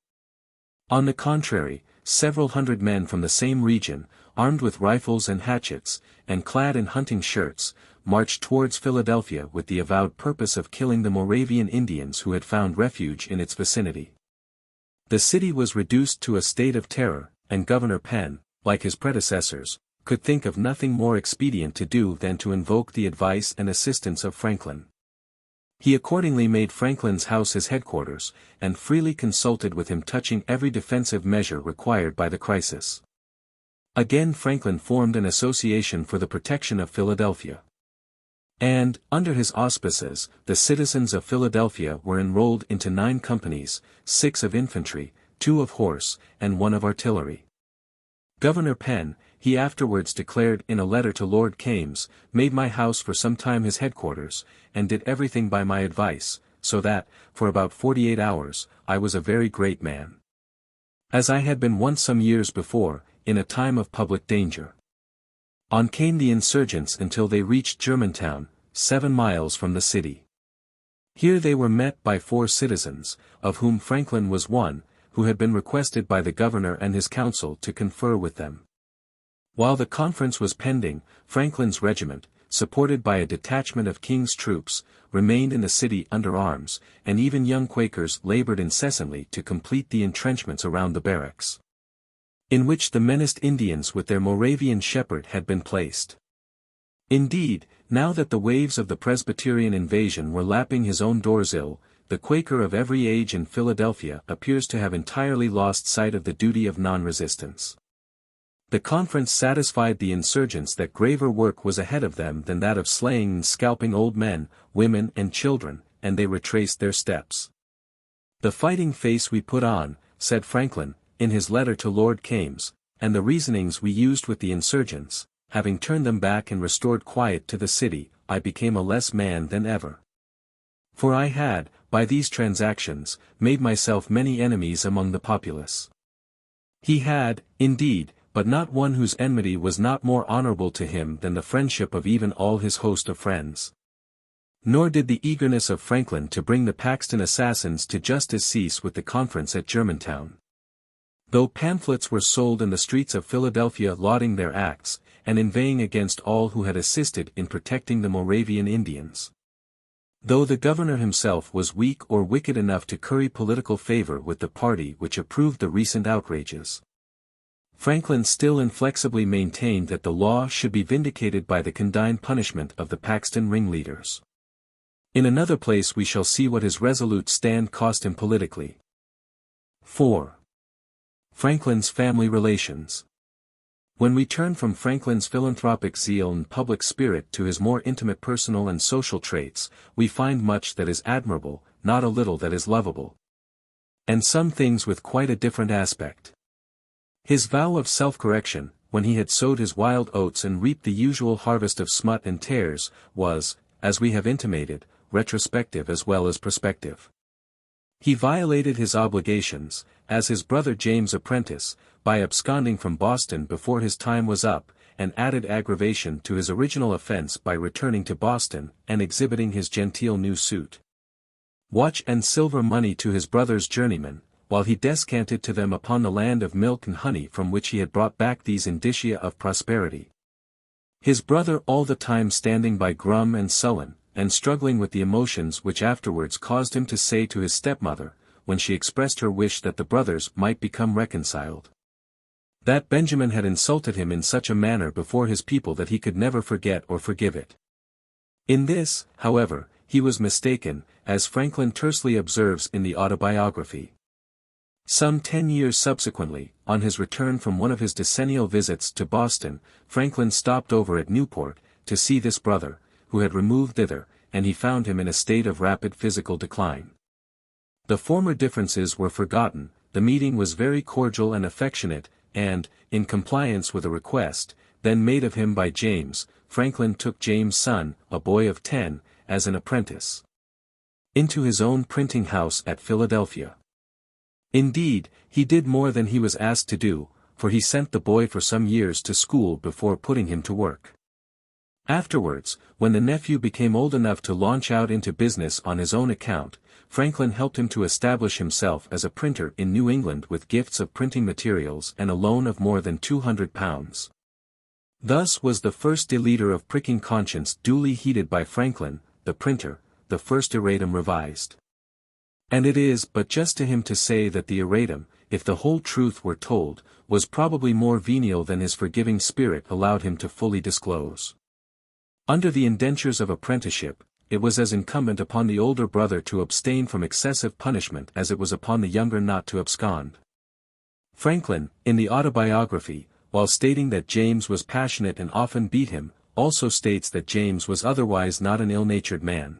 On the contrary, several hundred men from the same region, armed with rifles and hatchets, and clad in hunting shirts, marched towards Philadelphia with the avowed purpose of killing the Moravian Indians who had found refuge in its vicinity. The city was reduced to a state of terror, and Governor Penn, like his predecessors, could think of nothing more expedient to do than to invoke the advice and assistance of Franklin. He accordingly made Franklin's house his headquarters, and freely consulted with him touching every defensive measure required by the crisis. Again Franklin formed an association for the protection of Philadelphia. And, under his auspices, the citizens of Philadelphia were enrolled into 9 companies, 6 of infantry, 2 of horse, and 1 of artillery. Governor Penn, he afterwards declared in a letter to Lord Kames, made my house for some time his headquarters, and did everything by my advice, so that, for about 48 hours, I was a very great man, as I had been once some years before, in a time of public danger. On came the insurgents until they reached Germantown, 7 miles from the city. Here they were met by 4 citizens, of whom Franklin was one, who had been requested by the governor and his council to confer with them. While the conference was pending, Franklin's regiment, supported by a detachment of King's troops, remained in the city under arms, and even young Quakers labored incessantly to complete the entrenchments around the barracks, in which the menaced Indians with their Moravian shepherd had been placed. Indeed, now that the waves of the Presbyterian invasion were lapping his own doors ill, the Quaker of every age in Philadelphia appears to have entirely lost sight of the duty of non-resistance. The conference satisfied the insurgents that graver work was ahead of them than that of slaying and scalping old men, women and children, and they retraced their steps. "The fighting face we put on," said Franklin, in his letter to Lord Kames, "and the reasonings we used with the insurgents, having turned them back and restored quiet to the city, I became a less man than ever. For I had, by these transactions, made myself many enemies among the populace." He had, indeed, but not one whose enmity was not more honorable to him than the friendship of even all his host of friends. Nor did the eagerness of Franklin to bring the Paxton assassins to justice cease with the conference at Germantown. Though pamphlets were sold in the streets of Philadelphia lauding their acts, and inveighing against all who had assisted in protecting the Moravian Indians. Though the governor himself was weak or wicked enough to curry political favor with the party which approved the recent outrages, Franklin still inflexibly maintained that the law should be vindicated by the condign punishment of the Paxton ringleaders. In another place we shall see what his resolute stand cost him politically. 4. Franklin's family relations. When we turn from Franklin's philanthropic zeal and public spirit to his more intimate personal and social traits, we find much that is admirable, not a little that is lovable. And some things with quite a different aspect. His vow of self-correction, when he had sowed his wild oats and reaped the usual harvest of smut and tares, was, as we have intimated, retrospective as well as prospective. He violated his obligations, as his brother James' apprentice, by absconding from Boston before his time was up, and added aggravation to his original offense by returning to Boston and exhibiting his genteel new suit. Watch and silver money to his brother's journeymen, while he descanted to them upon the land of milk and honey from which he had brought back these indicia of prosperity. His brother all the time standing by grum and sullen, and struggling with the emotions which afterwards caused him to say to his stepmother, when she expressed her wish that the brothers might become reconciled, that Benjamin had insulted him in such a manner before his people that he could never forget or forgive it. In this, however, he was mistaken, as Franklin tersely observes in the Autobiography. Some 10 years subsequently, on his return from one of his decennial visits to Boston, Franklin stopped over at Newport, to see this brother, who had removed thither, and he found him in a state of rapid physical decline. The former differences were forgotten, the meeting was very cordial and affectionate, and, in compliance with a request, then made of him by James, Franklin took James' son, a boy of 10, as an apprentice, into his own printing house at Philadelphia. Indeed, he did more than he was asked to do, for he sent the boy for some years to school before putting him to work. Afterwards, when the nephew became old enough to launch out into business on his own account, Franklin helped him to establish himself as a printer in New England with gifts of printing materials and a loan of more than £200. Thus was the first deleter of pricking conscience duly heeded by Franklin, the printer, the first erratum revised. And it is but just to him to say that the erratum, if the whole truth were told, was probably more venial than his forgiving spirit allowed him to fully disclose. Under the indentures of apprenticeship, it was as incumbent upon the older brother to abstain from excessive punishment as it was upon the younger not to abscond. Franklin, in the Autobiography, while stating that James was passionate and often beat him, also states that James was otherwise not an ill-natured man,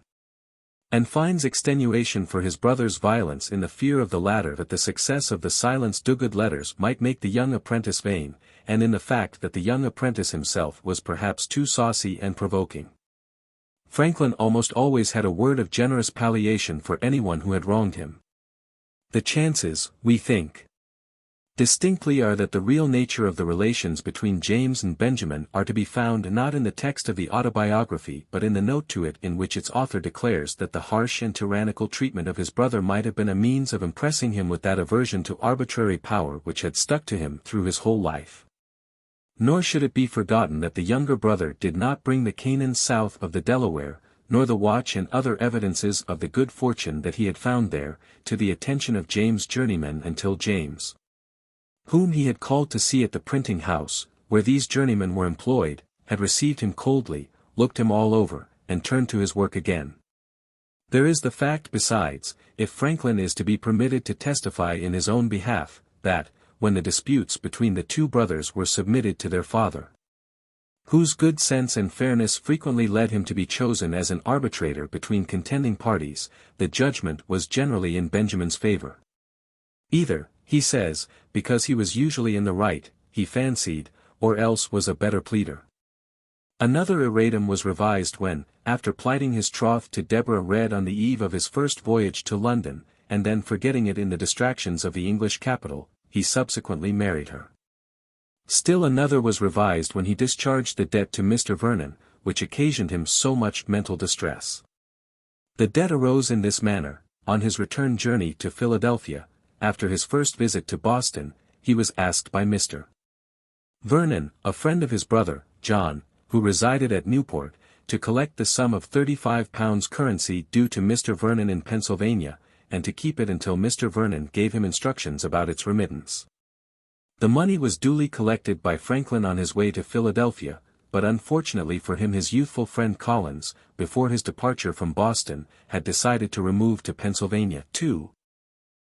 and finds extenuation for his brother's violence in the fear of the latter that the success of the Silence Dogood letters might make the young apprentice vain, and in the fact that the young apprentice himself was perhaps too saucy and provoking. Franklin almost always had a word of generous palliation for anyone who had wronged him. The chances, we think, distinctly are that the real nature of the relations between James and Benjamin are to be found not in the text of the Autobiography but in the note to it in which its author declares that the harsh and tyrannical treatment of his brother might have been a means of impressing him with that aversion to arbitrary power which had stuck to him through his whole life. Nor should it be forgotten that the younger brother did not bring the Canaan south of the Delaware, nor the watch and other evidences of the good fortune that he had found there, to the attention of James' journeymen until James, whom he had called to see at the printing house, where these journeymen were employed, had received him coldly, looked him all over, and turned to his work again. There is the fact besides, if Franklin is to be permitted to testify in his own behalf, that, when the disputes between the two brothers were submitted to their father, whose good sense and fairness frequently led him to be chosen as an arbitrator between contending parties, the judgment was generally in Benjamin's favor. Either, he says, because he was usually in the right, he fancied, or else was a better pleader. Another erratum was revised when, after plighting his troth to Deborah read on the eve of his first voyage to London, and then forgetting it in the distractions of the English capital, he subsequently married her. Still another was revised when he discharged the debt to Mr. Vernon, which occasioned him so much mental distress. The debt arose in this manner: on his return journey to Philadelphia, after his first visit to Boston, he was asked by Mr. Vernon, a friend of his brother, John, who resided at Newport, to collect the sum of £35 currency due to Mr. Vernon in Pennsylvania, and to keep it until Mr. Vernon gave him instructions about its remittance. The money was duly collected by Franklin on his way to Philadelphia, but unfortunately for him his youthful friend Collins, before his departure from Boston, had decided to remove to Pennsylvania too.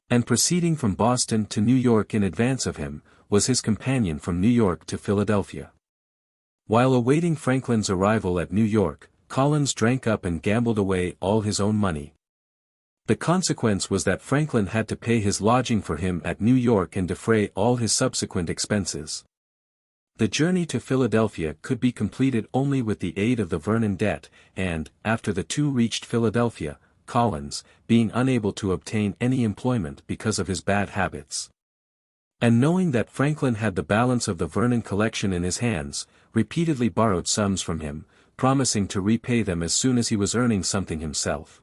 And proceeding from Boston to New York in advance of him, was his companion from New York to Philadelphia. While awaiting Franklin's arrival at New York, Collins drank up and gambled away all his own money. The consequence was that Franklin had to pay his lodging for him at New York and defray all his subsequent expenses. The journey to Philadelphia could be completed only with the aid of the Vernon debt, and, after the two reached Philadelphia, Collins, being unable to obtain any employment because of his bad habits, and knowing that Franklin had the balance of the Vernon collection in his hands, repeatedly borrowed sums from him, promising to repay them as soon as he was earning something himself.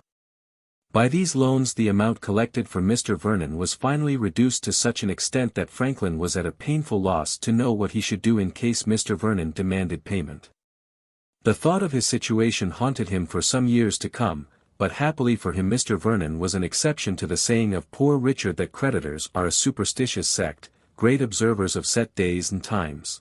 By these loans the amount collected for Mr. Vernon was finally reduced to such an extent that Franklin was at a painful loss to know what he should do in case Mr. Vernon demanded payment. The thought of his situation haunted him for some years to come, but happily for him Mr. Vernon was an exception to the saying of Poor Richard that creditors are a superstitious sect, great observers of set days and times.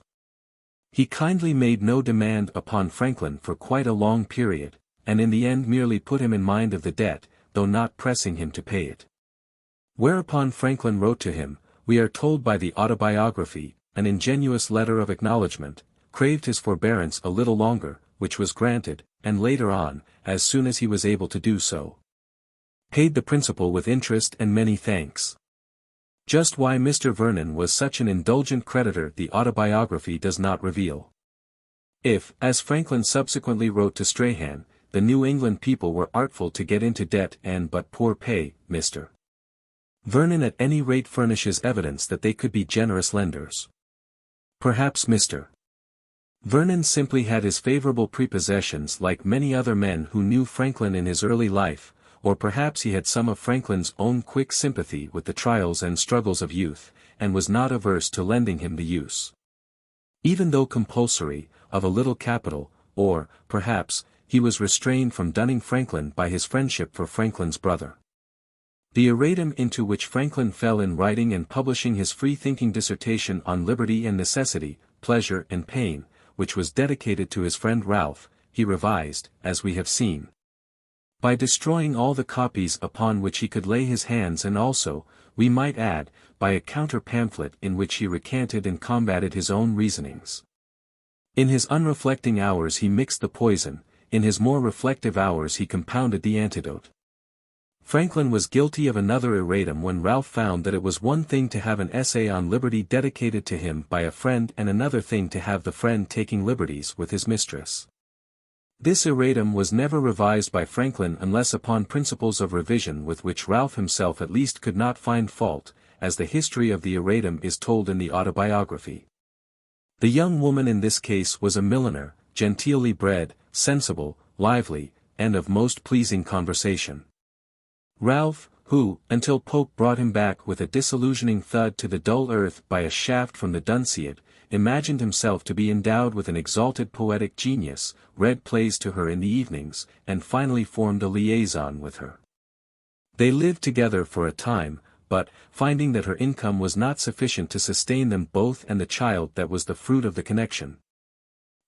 He kindly made no demand upon Franklin for quite a long period, and in the end merely put him in mind of the debt, though not pressing him to pay it. Whereupon Franklin wrote to him, we are told by the Autobiography, an ingenuous letter of acknowledgment, craved his forbearance a little longer, which was granted, and later on, as soon as he was able to do so, paid the principal with interest and many thanks. Just why Mr. Vernon was such an indulgent creditor the Autobiography does not reveal. If, as Franklin subsequently wrote to Strahan, the New England people were artful to get into debt and but poor pay, Mr. Vernon at any rate furnishes evidence that they could be generous lenders. Perhaps Mr. Vernon simply had his favorable prepossessions like many other men who knew Franklin in his early life, or perhaps he had some of Franklin's own quick sympathy with the trials and struggles of youth, and was not averse to lending him the use, even though compulsory, of a little capital, or, perhaps, he was restrained from dunning Franklin by his friendship for Franklin's brother. The erratum into which Franklin fell in writing and publishing his free-thinking dissertation on Liberty and Necessity, Pleasure and Pain, which was dedicated to his friend Ralph, he revised, as we have seen, by destroying all the copies upon which he could lay his hands, and also, we might add, by a counter-pamphlet in which he recanted and combated his own reasonings. In his unreflecting hours he mixed the poison, in his more reflective hours he compounded the antidote. Franklin was guilty of another erratum when Ralph found that it was one thing to have an essay on liberty dedicated to him by a friend and another thing to have the friend taking liberties with his mistress. This erratum was never revised by Franklin unless upon principles of revision with which Ralph himself at least could not find fault, as the history of the erratum is told in the Autobiography. The young woman in this case was a milliner, genteelly bred, sensible, lively, and of most pleasing conversation. Ralph, who, until Pope brought him back with a disillusioning thud to the dull earth by a shaft from the Dunciad, imagined himself to be endowed with an exalted poetic genius, read plays to her in the evenings, and finally formed a liaison with her. They lived together for a time, but, finding that her income was not sufficient to sustain them both and the child that was the fruit of the connection,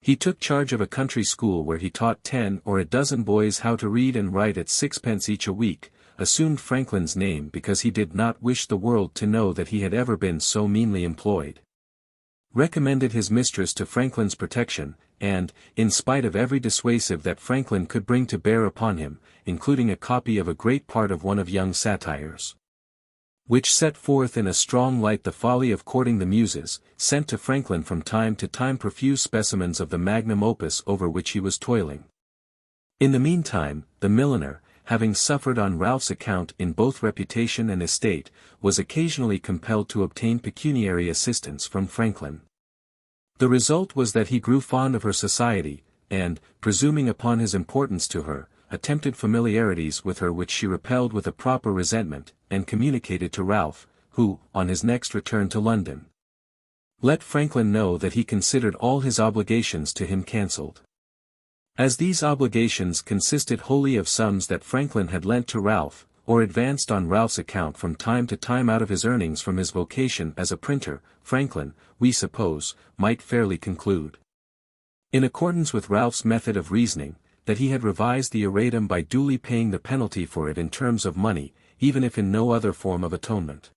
he took charge of a country school where he taught 10 or a dozen boys how to read and write at 6 pence each a week, assumed Franklin's name because he did not wish the world to know that he had ever been so meanly employed, recommended his mistress to Franklin's protection, and, in spite of every dissuasive that Franklin could bring to bear upon him, including a copy of a great part of one of Young's satires, which set forth in a strong light the folly of courting the muses, sent to Franklin from time to time profuse specimens of the magnum opus over which he was toiling. In the meantime, the milliner, having suffered on Ralph's account in both reputation and estate, was occasionally compelled to obtain pecuniary assistance from Franklin. The result was that he grew fond of her society, and, presuming upon his importance to her, attempted familiarities with her which she repelled with a proper resentment, and communicated to Ralph, who, on his next return to London, let Franklin know that he considered all his obligations to him cancelled. As these obligations consisted wholly of sums that Franklin had lent to Ralph, or advanced on Ralph's account from time to time out of his earnings from his vocation as a printer, Franklin, we suppose, might fairly conclude, in accordance with Ralph's method of reasoning, that he had revised the erratum by duly paying the penalty for it in terms of money, even if in no other form of atonement.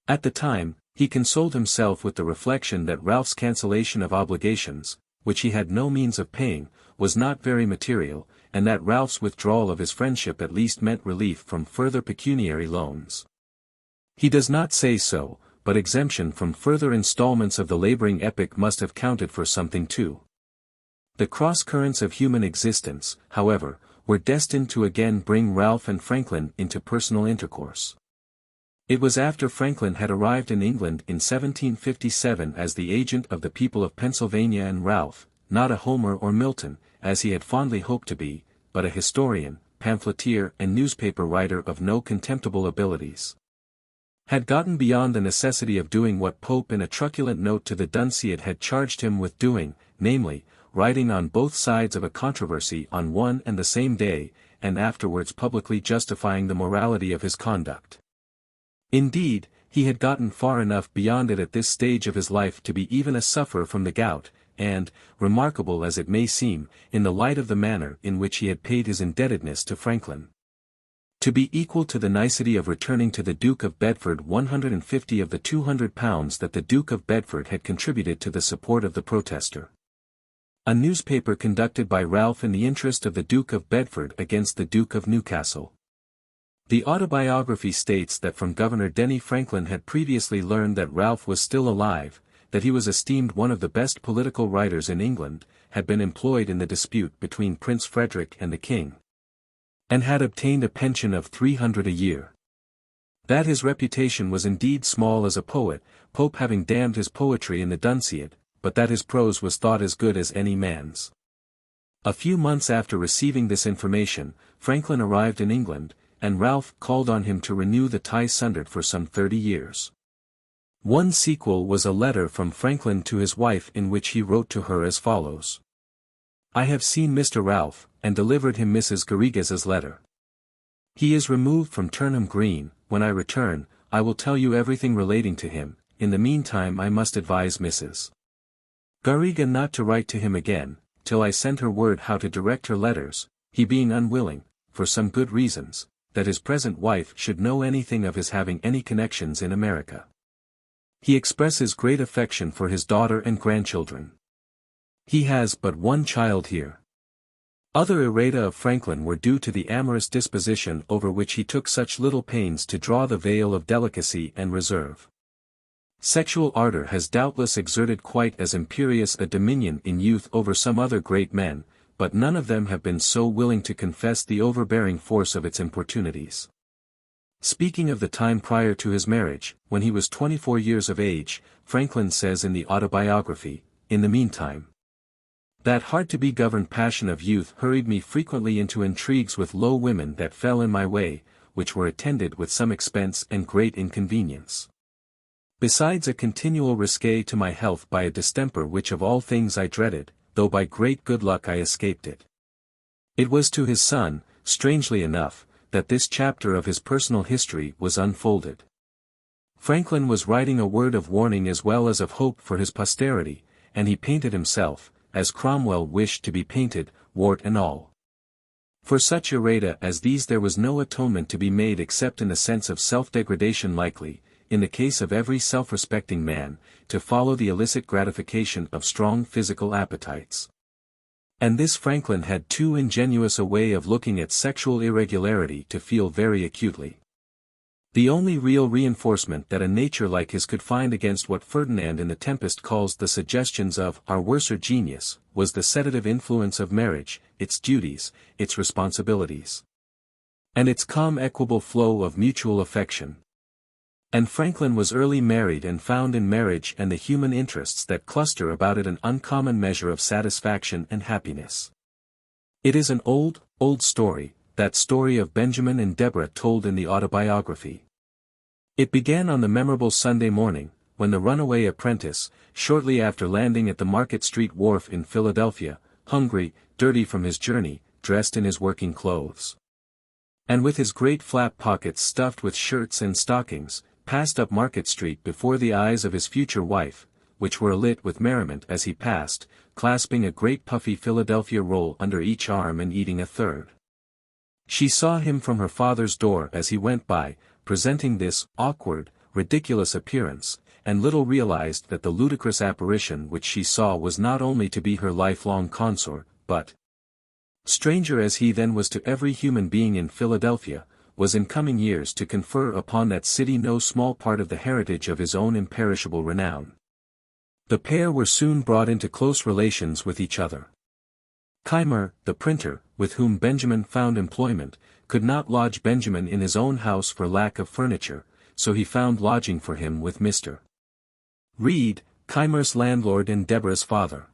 At the time, he consoled himself with the reflection that Ralph's cancellation of obligations, which he had no means of paying, was not very material, and that Ralph's withdrawal of his friendship at least meant relief from further pecuniary loans. He does not say so, but exemption from further installments of the laboring epic must have counted for something too. The cross-currents of human existence, however, were destined to again bring Ralph and Franklin into personal intercourse. It was after Franklin had arrived in England in 1757 as the agent of the people of Pennsylvania, and Ralph, not a Homer or Milton, as he had fondly hoped to be, but a historian, pamphleteer and newspaper writer of no contemptible abilities, had gotten beyond the necessity of doing what Pope in a truculent note to the Dunciad had charged him with doing, namely, writing on both sides of a controversy on one and the same day, and afterwards publicly justifying the morality of his conduct. Indeed, he had gotten far enough beyond it at this stage of his life to be even a sufferer from the gout, and, remarkable as it may seem, in the light of the manner in which he had paid his indebtedness to Franklin, to be equal to the nicety of returning to the Duke of Bedford 150 of the £200 that the Duke of Bedford had contributed to the support of the protester. A newspaper conducted by Ralph in the interest of the Duke of Bedford against the Duke of Newcastle. The Autobiography states that from Governor Denny Franklin had previously learned that Ralph was still alive, that he was esteemed one of the best political writers in England, had been employed in the dispute between Prince Frederick and the King, and had obtained a pension of 300 a year. That his reputation was indeed small as a poet, Pope having damned his poetry in the Dunciad, but that his prose was thought as good as any man's. A few months after receiving this information, Franklin arrived in England, and Ralph called on him to renew the ties sundered for some 30 years. One sequel was a letter from Franklin to his wife in which he wrote to her as follows. I have seen Mr. Ralph, and delivered him Mrs. Garrigues's letter. He is removed from Turnham Green. When I return, I will tell you everything relating to him. In the meantime I must advise Mrs. Garriga not to write to him again, till I send her word how to direct her letters, he being unwilling, for some good reasons, that his present wife should know anything of his having any connections in America. He expresses great affection for his daughter and grandchildren. He has but one child here. Other errata of Franklin were due to the amorous disposition over which he took such little pains to draw the veil of delicacy and reserve. Sexual ardor has doubtless exerted quite as imperious a dominion in youth over some other great men, but none of them have been so willing to confess the overbearing force of its importunities. Speaking of the time prior to his marriage, when he was 24 years of age, Franklin says in the Autobiography, in the meantime, that hard-to-be-governed passion of youth hurried me frequently into intrigues with low women that fell in my way, which were attended with some expense and great inconvenience. Besides a continual risque to my health by a distemper which of all things I dreaded, though by great good luck I escaped it. It was to his son, strangely enough, that this chapter of his personal history was unfolded. Franklin was writing a word of warning as well as of hope for his posterity, and he painted himself, as Cromwell wished to be painted, wart and all. For such errata as these there was no atonement to be made except in the sense of self-degradation likely, in the case of every self-respecting man, to follow the illicit gratification of strong physical appetites. And this Franklin had too ingenuous a way of looking at sexual irregularity to feel very acutely. The only real reinforcement that a nature like his could find against what Ferdinand in The Tempest calls the suggestions of our worser genius, was the sedative influence of marriage, its duties, its responsibilities, and its calm equable flow of mutual affection. And Franklin was early married and found in marriage and the human interests that cluster about it an uncommon measure of satisfaction and happiness. It is an old, old story, that story of Benjamin and Deborah told in the Autobiography. It began on the memorable Sunday morning, when the runaway apprentice, shortly after landing at the Market Street wharf in Philadelphia, hungry, dirty from his journey, dressed in his working clothes, and with his great flap pockets stuffed with shirts and stockings, passed up Market Street before the eyes of his future wife, which were alit with merriment as he passed, clasping a great puffy Philadelphia roll under each arm and eating a third. She saw him from her father's door as he went by, presenting this awkward, ridiculous appearance, and little realized that the ludicrous apparition which she saw was not only to be her lifelong consort, but, stranger as he then was to every human being in Philadelphia, was in coming years to confer upon that city no small part of the heritage of his own imperishable renown. The pair were soon brought into close relations with each other. Keimer, the printer, with whom Benjamin found employment, could not lodge Benjamin in his own house for lack of furniture, so he found lodging for him with Mr. Reed, Keimer's landlord and Deborah's father.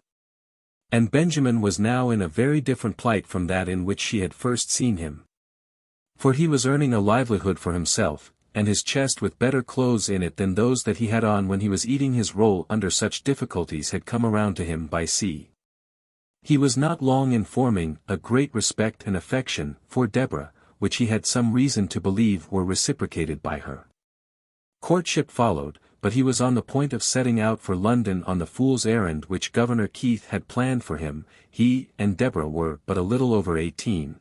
And Benjamin was now in a very different plight from that in which she had first seen him. For he was earning a livelihood for himself, and his chest with better clothes in it than those that he had on when he was eating his roll under such difficulties had come around to him by sea. He was not long in forming a great respect and affection for Deborah, which he had some reason to believe were reciprocated by her. Courtship followed, but he was on the point of setting out for London on the fool's errand which Governor Keith had planned for him. He and Deborah were but a little over 18.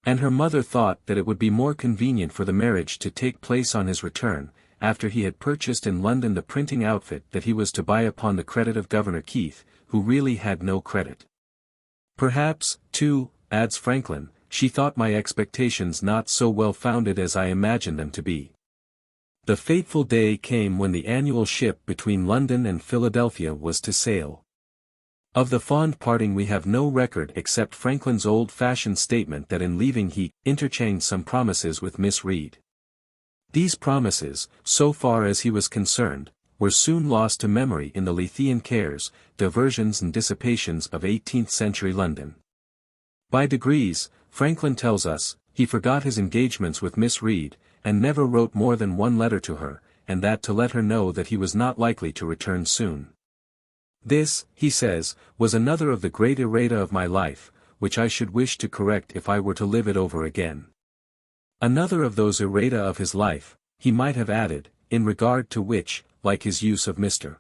And her mother thought that it would be more convenient for the marriage to take place on his return, after he had purchased in London the printing outfit that he was to buy upon the credit of Governor Keith, who really had no credit. Perhaps, too, adds Franklin, she thought my expectations not so well founded as I imagined them to be. The fateful day came when the annual ship between London and Philadelphia was to sail. Of the fond parting we have no record except Franklin's old-fashioned statement that in leaving he interchanged some promises with Miss Reed. These promises, so far as he was concerned, were soon lost to memory in the Lethean cares, diversions and dissipations of 18th-century London. By degrees, Franklin tells us, he forgot his engagements with Miss Reed, and never wrote more than one letter to her, and that to let her know that he was not likely to return soon. This, he says, was another of the great errata of my life, which I should wish to correct if I were to live it over again. Another of those errata of his life, he might have added, in regard to which, like his use of Mr.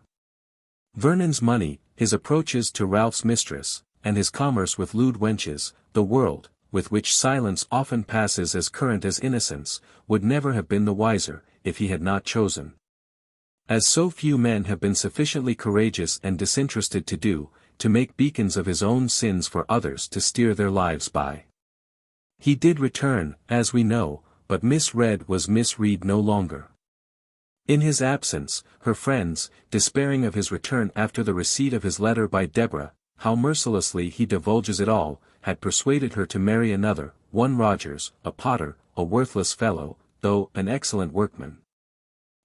Vernon's money, his approaches to Ralph's mistress, and his commerce with lewd wenches, the world, with which silence often passes as current as innocence, would never have been the wiser, if he had not chosen, as so few men have been sufficiently courageous and disinterested to do, to make beacons of his own sins for others to steer their lives by. He did return, as we know, but Miss Reed was Miss Reed no longer. In his absence, her friends, despairing of his return after the receipt of his letter by Deborah, how mercilessly he divulges it all, had persuaded her to marry another, one Rogers, a potter, a worthless fellow, though an excellent workman.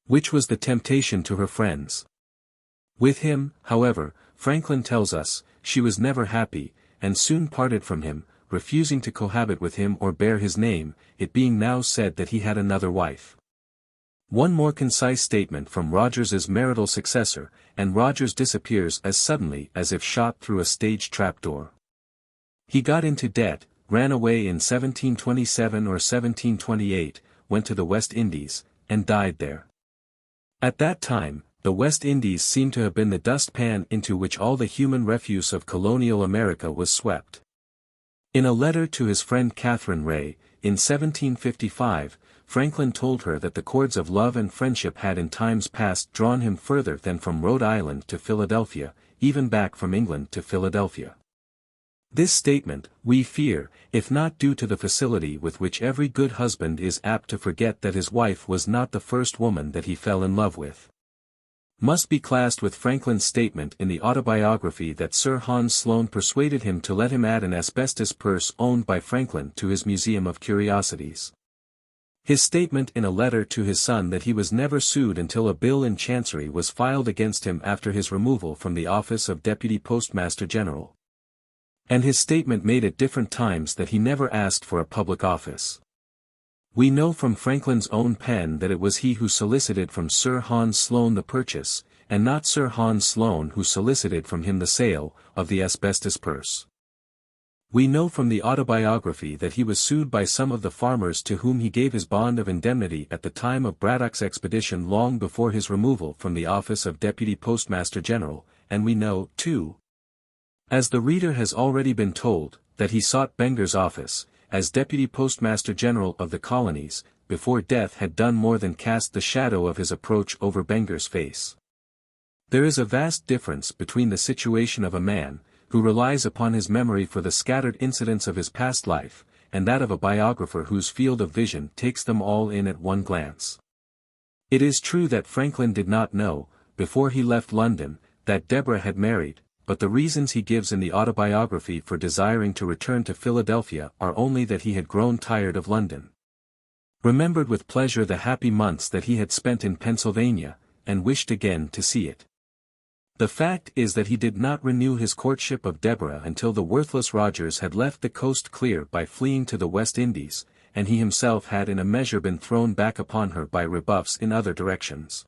Which was the temptation to her friends. With him, however, Franklin tells us, she was never happy, and soon parted from him, refusing to cohabit with him or bear his name, it being now said that he had another wife. One more concise statement from Rogers's marital successor, and Rogers disappears as suddenly as if shot through a stage trapdoor. He got into debt, ran away in 1727 or 1728, went to the West Indies, and died there. At that time, the West Indies seemed to have been the dustpan into which all the human refuse of colonial America was swept. In a letter to his friend Catherine Ray, in 1755, Franklin told her that the cords of love and friendship had in times past drawn him further than from Rhode Island to Philadelphia, even back from England to Philadelphia. This statement, we fear, if not due to the facility with which every good husband is apt to forget that his wife was not the first woman that he fell in love with, must be classed with Franklin's statement in the Autobiography that Sir Hans Sloane persuaded him to let him add an asbestos purse owned by Franklin to his Museum of Curiosities. His statement in a letter to his son that he was never sued until a bill in Chancery was filed against him after his removal from the office of Deputy Postmaster General. And his statement made at different times that he never asked for a public office. We know from Franklin's own pen that it was he who solicited from Sir Hans Sloane the purchase, and not Sir Hans Sloane who solicited from him the sale, of the asbestos purse. We know from the Autobiography that he was sued by some of the farmers to whom he gave his bond of indemnity at the time of Braddock's expedition long before his removal from the office of Deputy Postmaster General, and we know, too, as the reader has already been told, that he sought Benger's office, as Deputy Postmaster General of the Colonies, before death had done more than cast the shadow of his approach over Benger's face. There is a vast difference between the situation of a man, who relies upon his memory for the scattered incidents of his past life, and that of a biographer whose field of vision takes them all in at one glance. It is true that Franklin did not know, before he left London, that Deborah had married, but the reasons he gives in the Autobiography for desiring to return to Philadelphia are only that he had grown tired of London. Remembered with pleasure the happy months that he had spent in Pennsylvania, and wished again to see it. The fact is that he did not renew his courtship of Deborah until the worthless Rogers had left the coast clear by fleeing to the West Indies, and he himself had in a measure been thrown back upon her by rebuffs in other directions.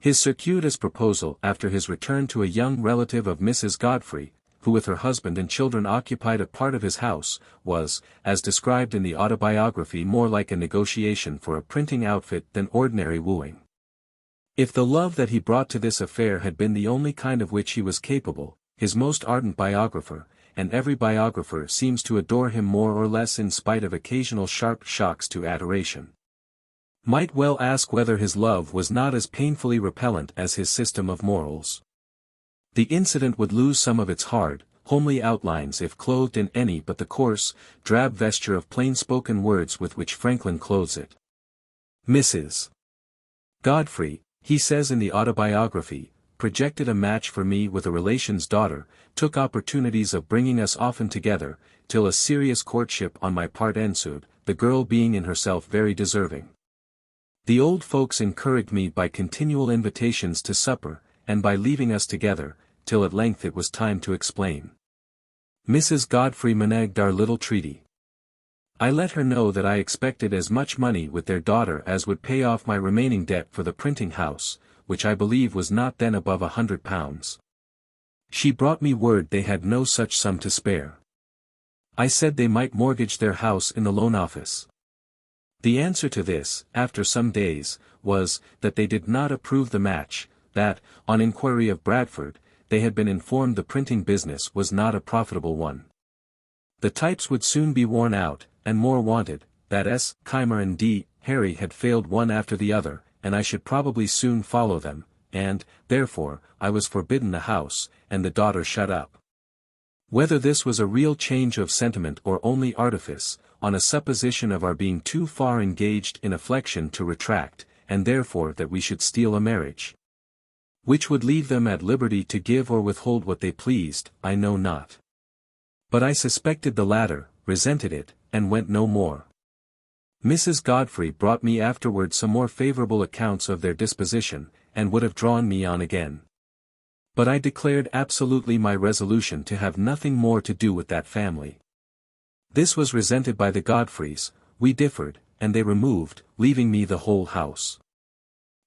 His circuitous proposal after his return to a young relative of Mrs. Godfrey, who with her husband and children occupied a part of his house, was, as described in the Autobiography, more like a negotiation for a printing outfit than ordinary wooing. If the love that he brought to this affair had been the only kind of which he was capable, his most ardent biographer, and every biographer seems to adore him more or less in spite of occasional sharp shocks to adoration, might well ask whether his love was not as painfully repellent as his system of morals. The incident would lose some of its hard, homely outlines if clothed in any but the coarse, drab vesture of plain-spoken words with which Franklin clothes it. Mrs. Godfrey, he says in the Autobiography, projected a match for me with a relation's daughter, took opportunities of bringing us often together, till a serious courtship on my part ensued, the girl being in herself very deserving. The old folks encouraged me by continual invitations to supper, and by leaving us together, till at length it was time to explain. Mrs. Godfrey managed our little treaty. I let her know that I expected as much money with their daughter as would pay off my remaining debt for the printing house, which I believe was not then above £100. She brought me word they had no such sum to spare. I said they might mortgage their house in the loan office. The answer to this, after some days, was, that they did not approve the match, that, on inquiry of Bradford, they had been informed the printing business was not a profitable one. The types would soon be worn out, and more wanted, that S. Keimer and D. Harry had failed one after the other, and I should probably soon follow them, and, therefore, I was forbidden the house, and the daughter shut up. Whether this was a real change of sentiment or only artifice, on a supposition of our being too far engaged in affection to retract, and therefore that we should steal a marriage, which would leave them at liberty to give or withhold what they pleased, I know not. But I suspected the latter, resented it, and went no more. Mrs. Godfrey brought me afterward some more favorable accounts of their disposition, and would have drawn me on again. But I declared absolutely my resolution to have nothing more to do with that family. This was resented by the Godfreys, we differed, and they removed, leaving me the whole house.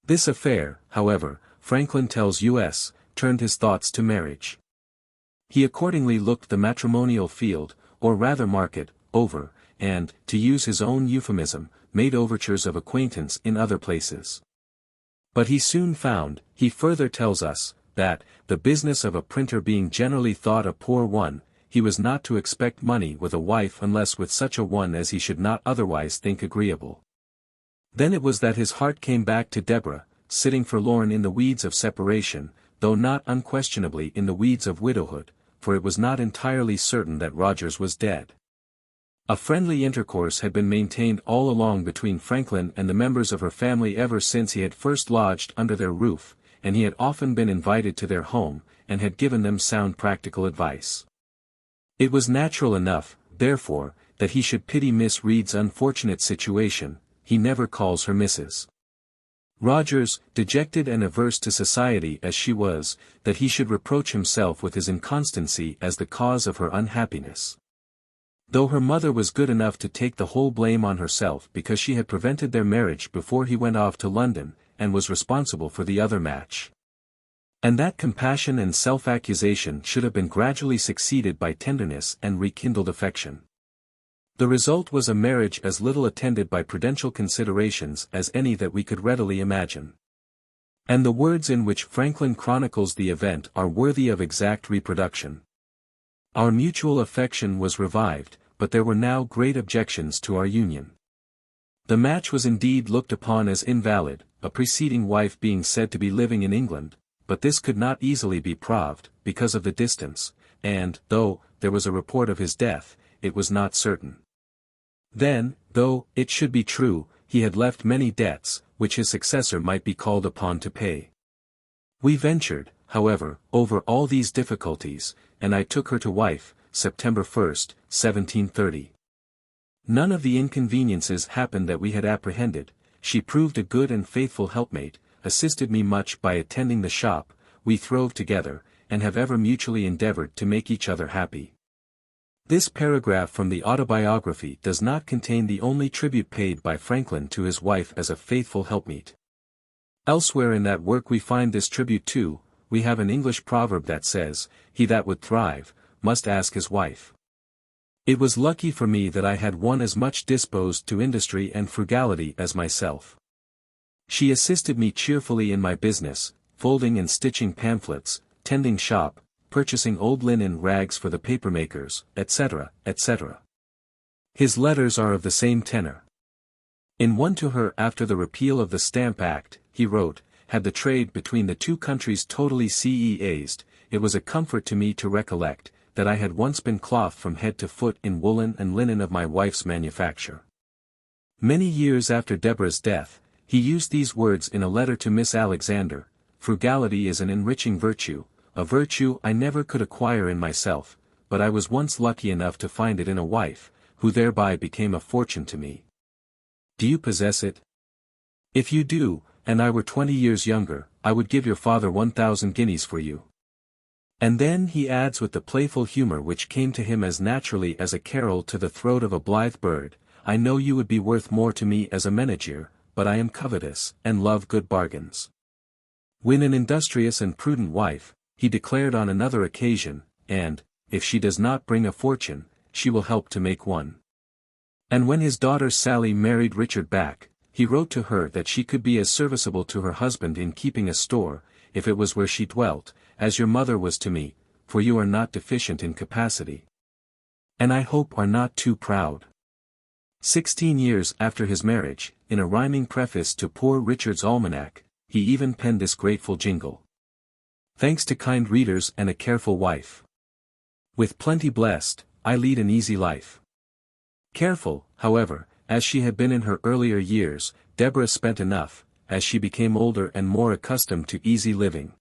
This affair, however, Franklin tells us, turned his thoughts to marriage. He accordingly looked the matrimonial field, or rather market, over, and, to use his own euphemism, made overtures of acquaintance in other places. But he soon found, he further tells us, that, the business of a printer being generally thought a poor one, he was not to expect money with a wife unless with such a one as he should not otherwise think agreeable. Then it was that his heart came back to Deborah, sitting forlorn in the weeds of separation, though not unquestionably in the weeds of widowhood, for it was not entirely certain that Rogers was dead. A friendly intercourse had been maintained all along between Franklin and the members of her family ever since he had first lodged under their roof, and he had often been invited to their home, and had given them sound practical advice. It was natural enough, therefore, that he should pity Miss Reed's unfortunate situation. He never calls her Mrs. Rogers, dejected and averse to society as she was, that he should reproach himself with his inconstancy as the cause of her unhappiness. Though her mother was good enough to take the whole blame on herself because she had prevented their marriage before he went off to London, and was responsible for the other match. And that compassion and self-accusation should have been gradually succeeded by tenderness and rekindled affection. The result was a marriage as little attended by prudential considerations as any that we could readily imagine. And the words in which Franklin chronicles the event are worthy of exact reproduction. Our mutual affection was revived, but there were now great objections to our union. The match was indeed looked upon as invalid, a preceding wife being said to be living in England, but this could not easily be proved, because of the distance, and, though there was a report of his death, it was not certain. Then, though it should be true, he had left many debts, which his successor might be called upon to pay. We ventured, however, over all these difficulties, and I took her to wife, September 1, 1730. None of the inconveniences happened that we had apprehended. She proved a good and faithful helpmate, assisted me much by attending the shop, we throve together, and have ever mutually endeavored to make each other happy. This paragraph from the Autobiography does not contain the only tribute paid by Franklin to his wife as a faithful helpmeet. Elsewhere in that work we find this tribute too. We have an English proverb that says, "He that would thrive, must ask his wife." It was lucky for me that I had one as much disposed to industry and frugality as myself. She assisted me cheerfully in my business, folding and stitching pamphlets, tending shop, purchasing old linen rags for the papermakers, etc., etc. His letters are of the same tenor. In one to her after the repeal of the Stamp Act, he wrote, "Had the trade between the two countries totally ceased, it was a comfort to me to recollect, that I had once been clothed from head to foot in woolen and linen of my wife's manufacture." Many years after Deborah's death, he used these words in a letter to Miss Alexander: "Frugality is an enriching virtue, a virtue I never could acquire in myself, but I was once lucky enough to find it in a wife, who thereby became a fortune to me. Do you possess it? If you do, and I were 20 years younger, I would give your father 1,000 guineas for you." And then he adds with the playful humor which came to him as naturally as a carol to the throat of a blithe bird, "I know you would be worth more to me as a manager, but I am covetous, and love good bargains." Win an industrious and prudent wife, he declared on another occasion, and, if she does not bring a fortune, she will help to make one. And when his daughter Sally married Richard Back, he wrote to her that she could be as serviceable to her husband in keeping a store, if it was where she dwelt, as your mother was to me, for you are not deficient in capacity. And I hope are not too proud. 16 years after his marriage, in a rhyming preface to Poor Richard's Almanac, he even penned this grateful jingle. "Thanks to kind readers and a careful wife. With plenty blessed, I lead an easy life." Careful, however, as she had been in her earlier years, Deborah spent enough, as she became older and more accustomed to easy living,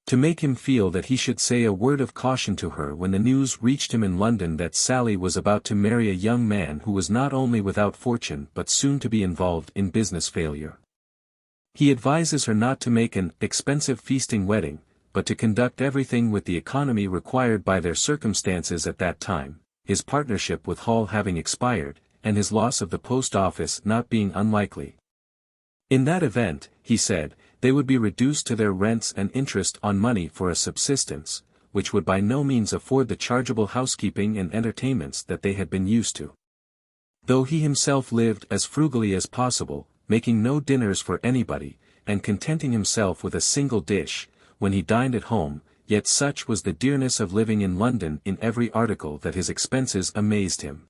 to make him feel that he should say a word of caution to her when the news reached him in London that Sally was about to marry a young man who was not only without fortune but soon to be involved in business failure. He advises her not to make an expensive feasting wedding, but to conduct everything with the economy required by their circumstances at that time, his partnership with Hall having expired, and his loss of the post office not being unlikely. In that event, he said, they would be reduced to their rents and interest on money for a subsistence, which would by no means afford the chargeable housekeeping and entertainments that they had been used to. Though he himself lived as frugally as possible, making no dinners for anybody, and contenting himself with a single dish, when he dined at home, yet such was the dearness of living in London in every article that his expenses amazed him.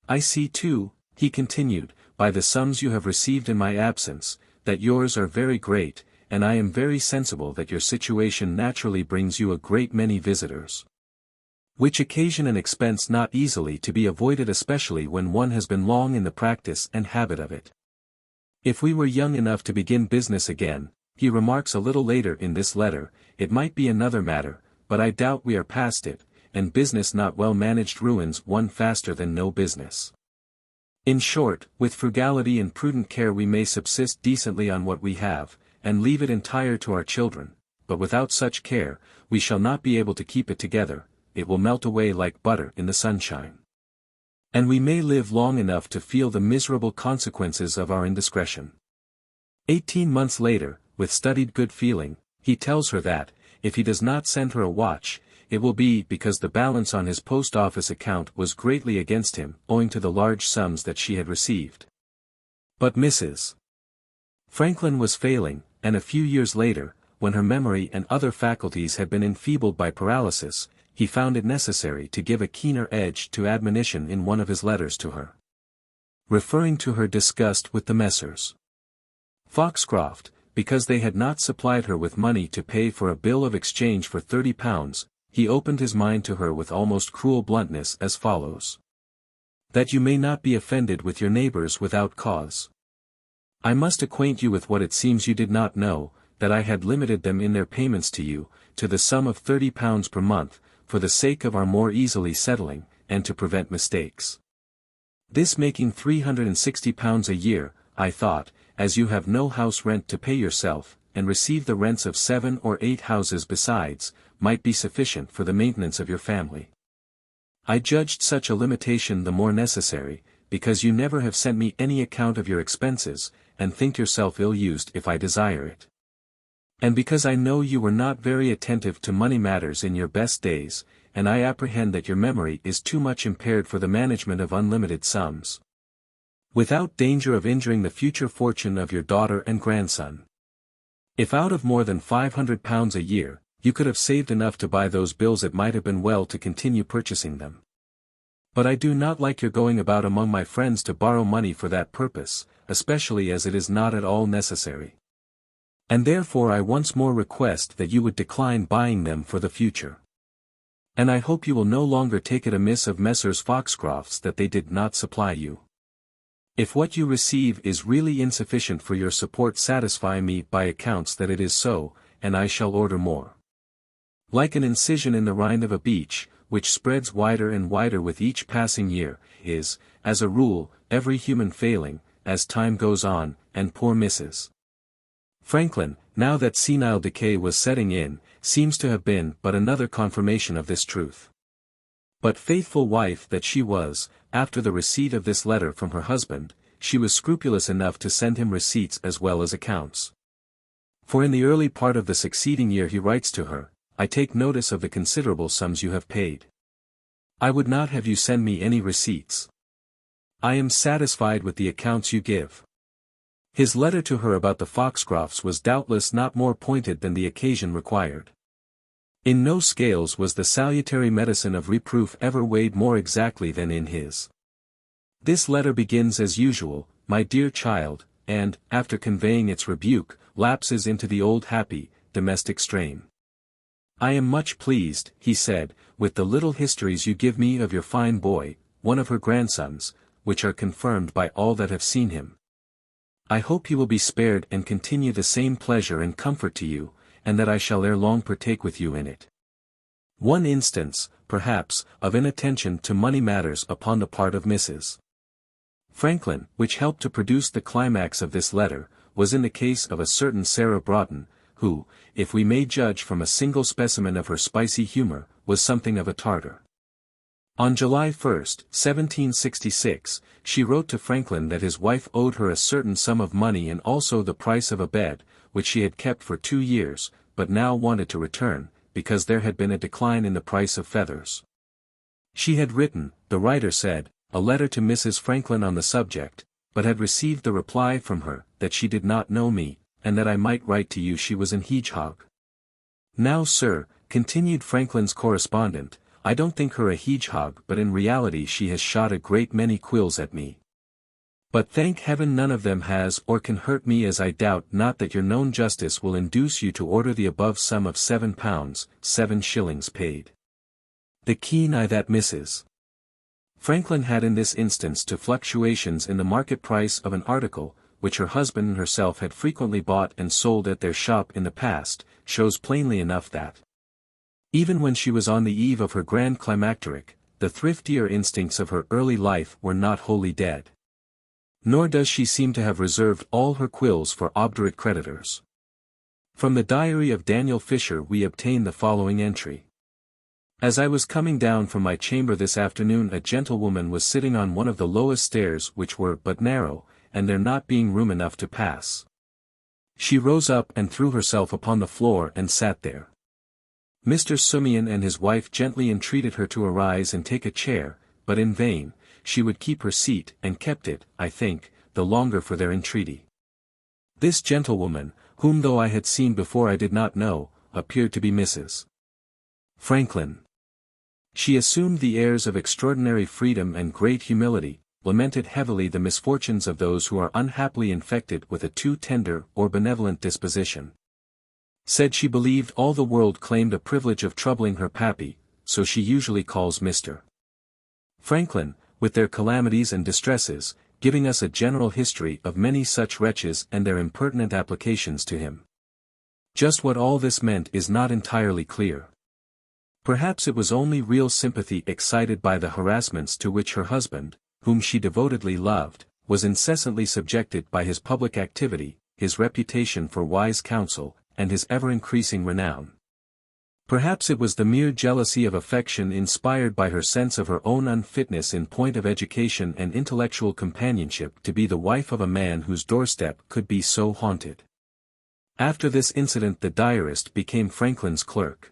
"I see too," he continued, "by the sums you have received in my absence, that yours are very great, and I am very sensible that your situation naturally brings you a great many visitors, which occasion an expense not easily to be avoided, especially when one has been long in the practice and habit of it. If we were young enough to begin business again," he remarks a little later in this letter, "it might be another matter, but I doubt we are past it, and business not well managed ruins one faster than no business. In short, with frugality and prudent care we may subsist decently on what we have, and leave it entire to our children, but without such care, we shall not be able to keep it together, it will melt away like butter in the sunshine." And we may live long enough to feel the miserable consequences of our indiscretion. 18 months later, with studied good feeling, he tells her that, if he does not send her a watch, it will be because the balance on his post office account was greatly against him, owing to the large sums that she had received. But Mrs. Franklin was failing, and a few years later, when her memory and other faculties had been enfeebled by paralysis, he found it necessary to give a keener edge to admonition in one of his letters to her. Referring to her disgust with the Messrs. Foxcroft, because they had not supplied her with money to pay for a bill of exchange for £30, he opened his mind to her with almost cruel bluntness as follows. That you may not be offended with your neighbors without cause. I must acquaint you with what it seems you did not know, that I had limited them in their payments to you, to the sum of £30 per month, for the sake of our more easily settling, and to prevent mistakes. This making £360 a year, I thought, as you have no house rent to pay yourself, and receive the rents of 7 or 8 houses besides, might be sufficient for the maintenance of your family. I judged such a limitation the more necessary, because you never have sent me any account of your expenses, and think yourself ill-used if I desire it. And because I know you were not very attentive to money matters in your best days, and I apprehend that your memory is too much impaired for the management of unlimited sums. Without danger of injuring the future fortune of your daughter and grandson. If out of more than £500 a year, you could have saved enough to buy those bills, it might have been well to continue purchasing them. But I do not like your going about among my friends to borrow money for that purpose, especially as it is not at all necessary. And therefore I once more request that you would decline buying them for the future. And I hope you will no longer take it amiss of Messrs. Foxcrofts that they did not supply you. If what you receive is really insufficient for your support, satisfy me by accounts that it is so, and I shall order more. Like an incision in the rind of a beech, which spreads wider and wider with each passing year, is, as a rule, every human failing, as time goes on, and poor Mrs. Franklin, now that senile decay was setting in, seems to have been but another confirmation of this truth. But faithful wife that she was, after the receipt of this letter from her husband, she was scrupulous enough to send him receipts as well as accounts. For in the early part of the succeeding year he writes to her, I take notice of the considerable sums you have paid. I would not have you send me any receipts. I am satisfied with the accounts you give. His letter to her about the Foxcrofts was doubtless not more pointed than the occasion required. In no scales was the salutary medicine of reproof ever weighed more exactly than in his. This letter begins as usual, my dear child, and, after conveying its rebuke, lapses into the old happy, domestic strain. I am much pleased, he said, with the little histories you give me of your fine boy, one of her grandsons, which are confirmed by all that have seen him. I hope he will be spared and continue the same pleasure and comfort to you, and that I shall ere long partake with you in it. One instance, perhaps, of inattention to money matters upon the part of Mrs. Franklin, which helped to produce the climax of this letter, was in the case of a certain Sarah Broughton, who, if we may judge from a single specimen of her spicy humor, was something of a Tartar. On July 1, 1766, she wrote to Franklin that his wife owed her a certain sum of money and also the price of a bed, which she had kept for 2 years, but now wanted to return, because there had been a decline in the price of feathers. She had written, the writer said, a letter to Mrs. Franklin on the subject, but had received the reply from her, that she did not know me, and that I might write to you she was in hedgehog. Now sir, continued Franklin's correspondent, I don't think her a hedgehog, but in reality she has shot a great many quills at me. But thank heaven none of them has or can hurt me, as I doubt not that your known justice will induce you to order the above sum of £7, 7 shillings paid. The keen eye that Mrs. Franklin had in this instance to fluctuations in the market price of an article, which her husband and herself had frequently bought and sold at their shop in the past, shows plainly enough that, even when she was on the eve of her grand climacteric, the thriftier instincts of her early life were not wholly dead. Nor does she seem to have reserved all her quills for obdurate creditors. From the diary of Daniel Fisher we obtain the following entry. As I was coming down from my chamber this afternoon, a gentlewoman was sitting on one of the lowest stairs, which were but narrow, and there not being room enough to pass. She rose up and threw herself upon the floor and sat there. Mr. Sumian and his wife gently entreated her to arise and take a chair, but in vain. She would keep her seat, and kept it, I think, the longer for their entreaty. This gentlewoman, whom though I had seen before I did not know, appeared to be Mrs. Franklin. She assumed the airs of extraordinary freedom and great humility, lamented heavily the misfortunes of those who are unhappily infected with a too tender or benevolent disposition. Said she believed all the world claimed a privilege of troubling her pappy, so she usually calls Mr. Franklin, with their calamities and distresses, giving us a general history of many such wretches and their impertinent applications to him. Just what all this meant is not entirely clear. Perhaps it was only real sympathy excited by the harassments to which her husband, whom she devotedly loved, was incessantly subjected by his public activity, his reputation for wise counsel, and his ever-increasing renown. Perhaps it was the mere jealousy of affection inspired by her sense of her own unfitness in point of education and intellectual companionship to be the wife of a man whose doorstep could be so haunted. After this incident the diarist became Franklin's clerk,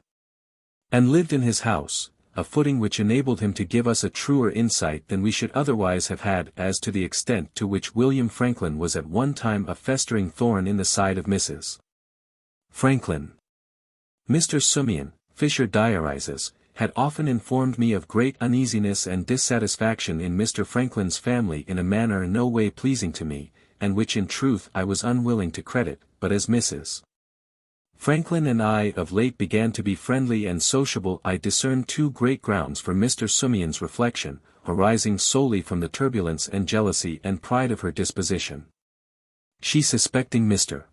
and lived in his house, a footing which enabled him to give us a truer insight than we should otherwise have had as to the extent to which William Franklin was at one time a festering thorn in the side of Mrs. Franklin. Mr. Sumian, Fisher diarizes, had often informed me of great uneasiness and dissatisfaction in Mr. Franklin's family in a manner no way pleasing to me, and which in truth I was unwilling to credit, but as Mrs. Franklin and I of late began to be friendly and sociable, I discerned two great grounds for Mr. Sumian's reflection, arising solely from the turbulence and jealousy and pride of her disposition. She suspecting Mr.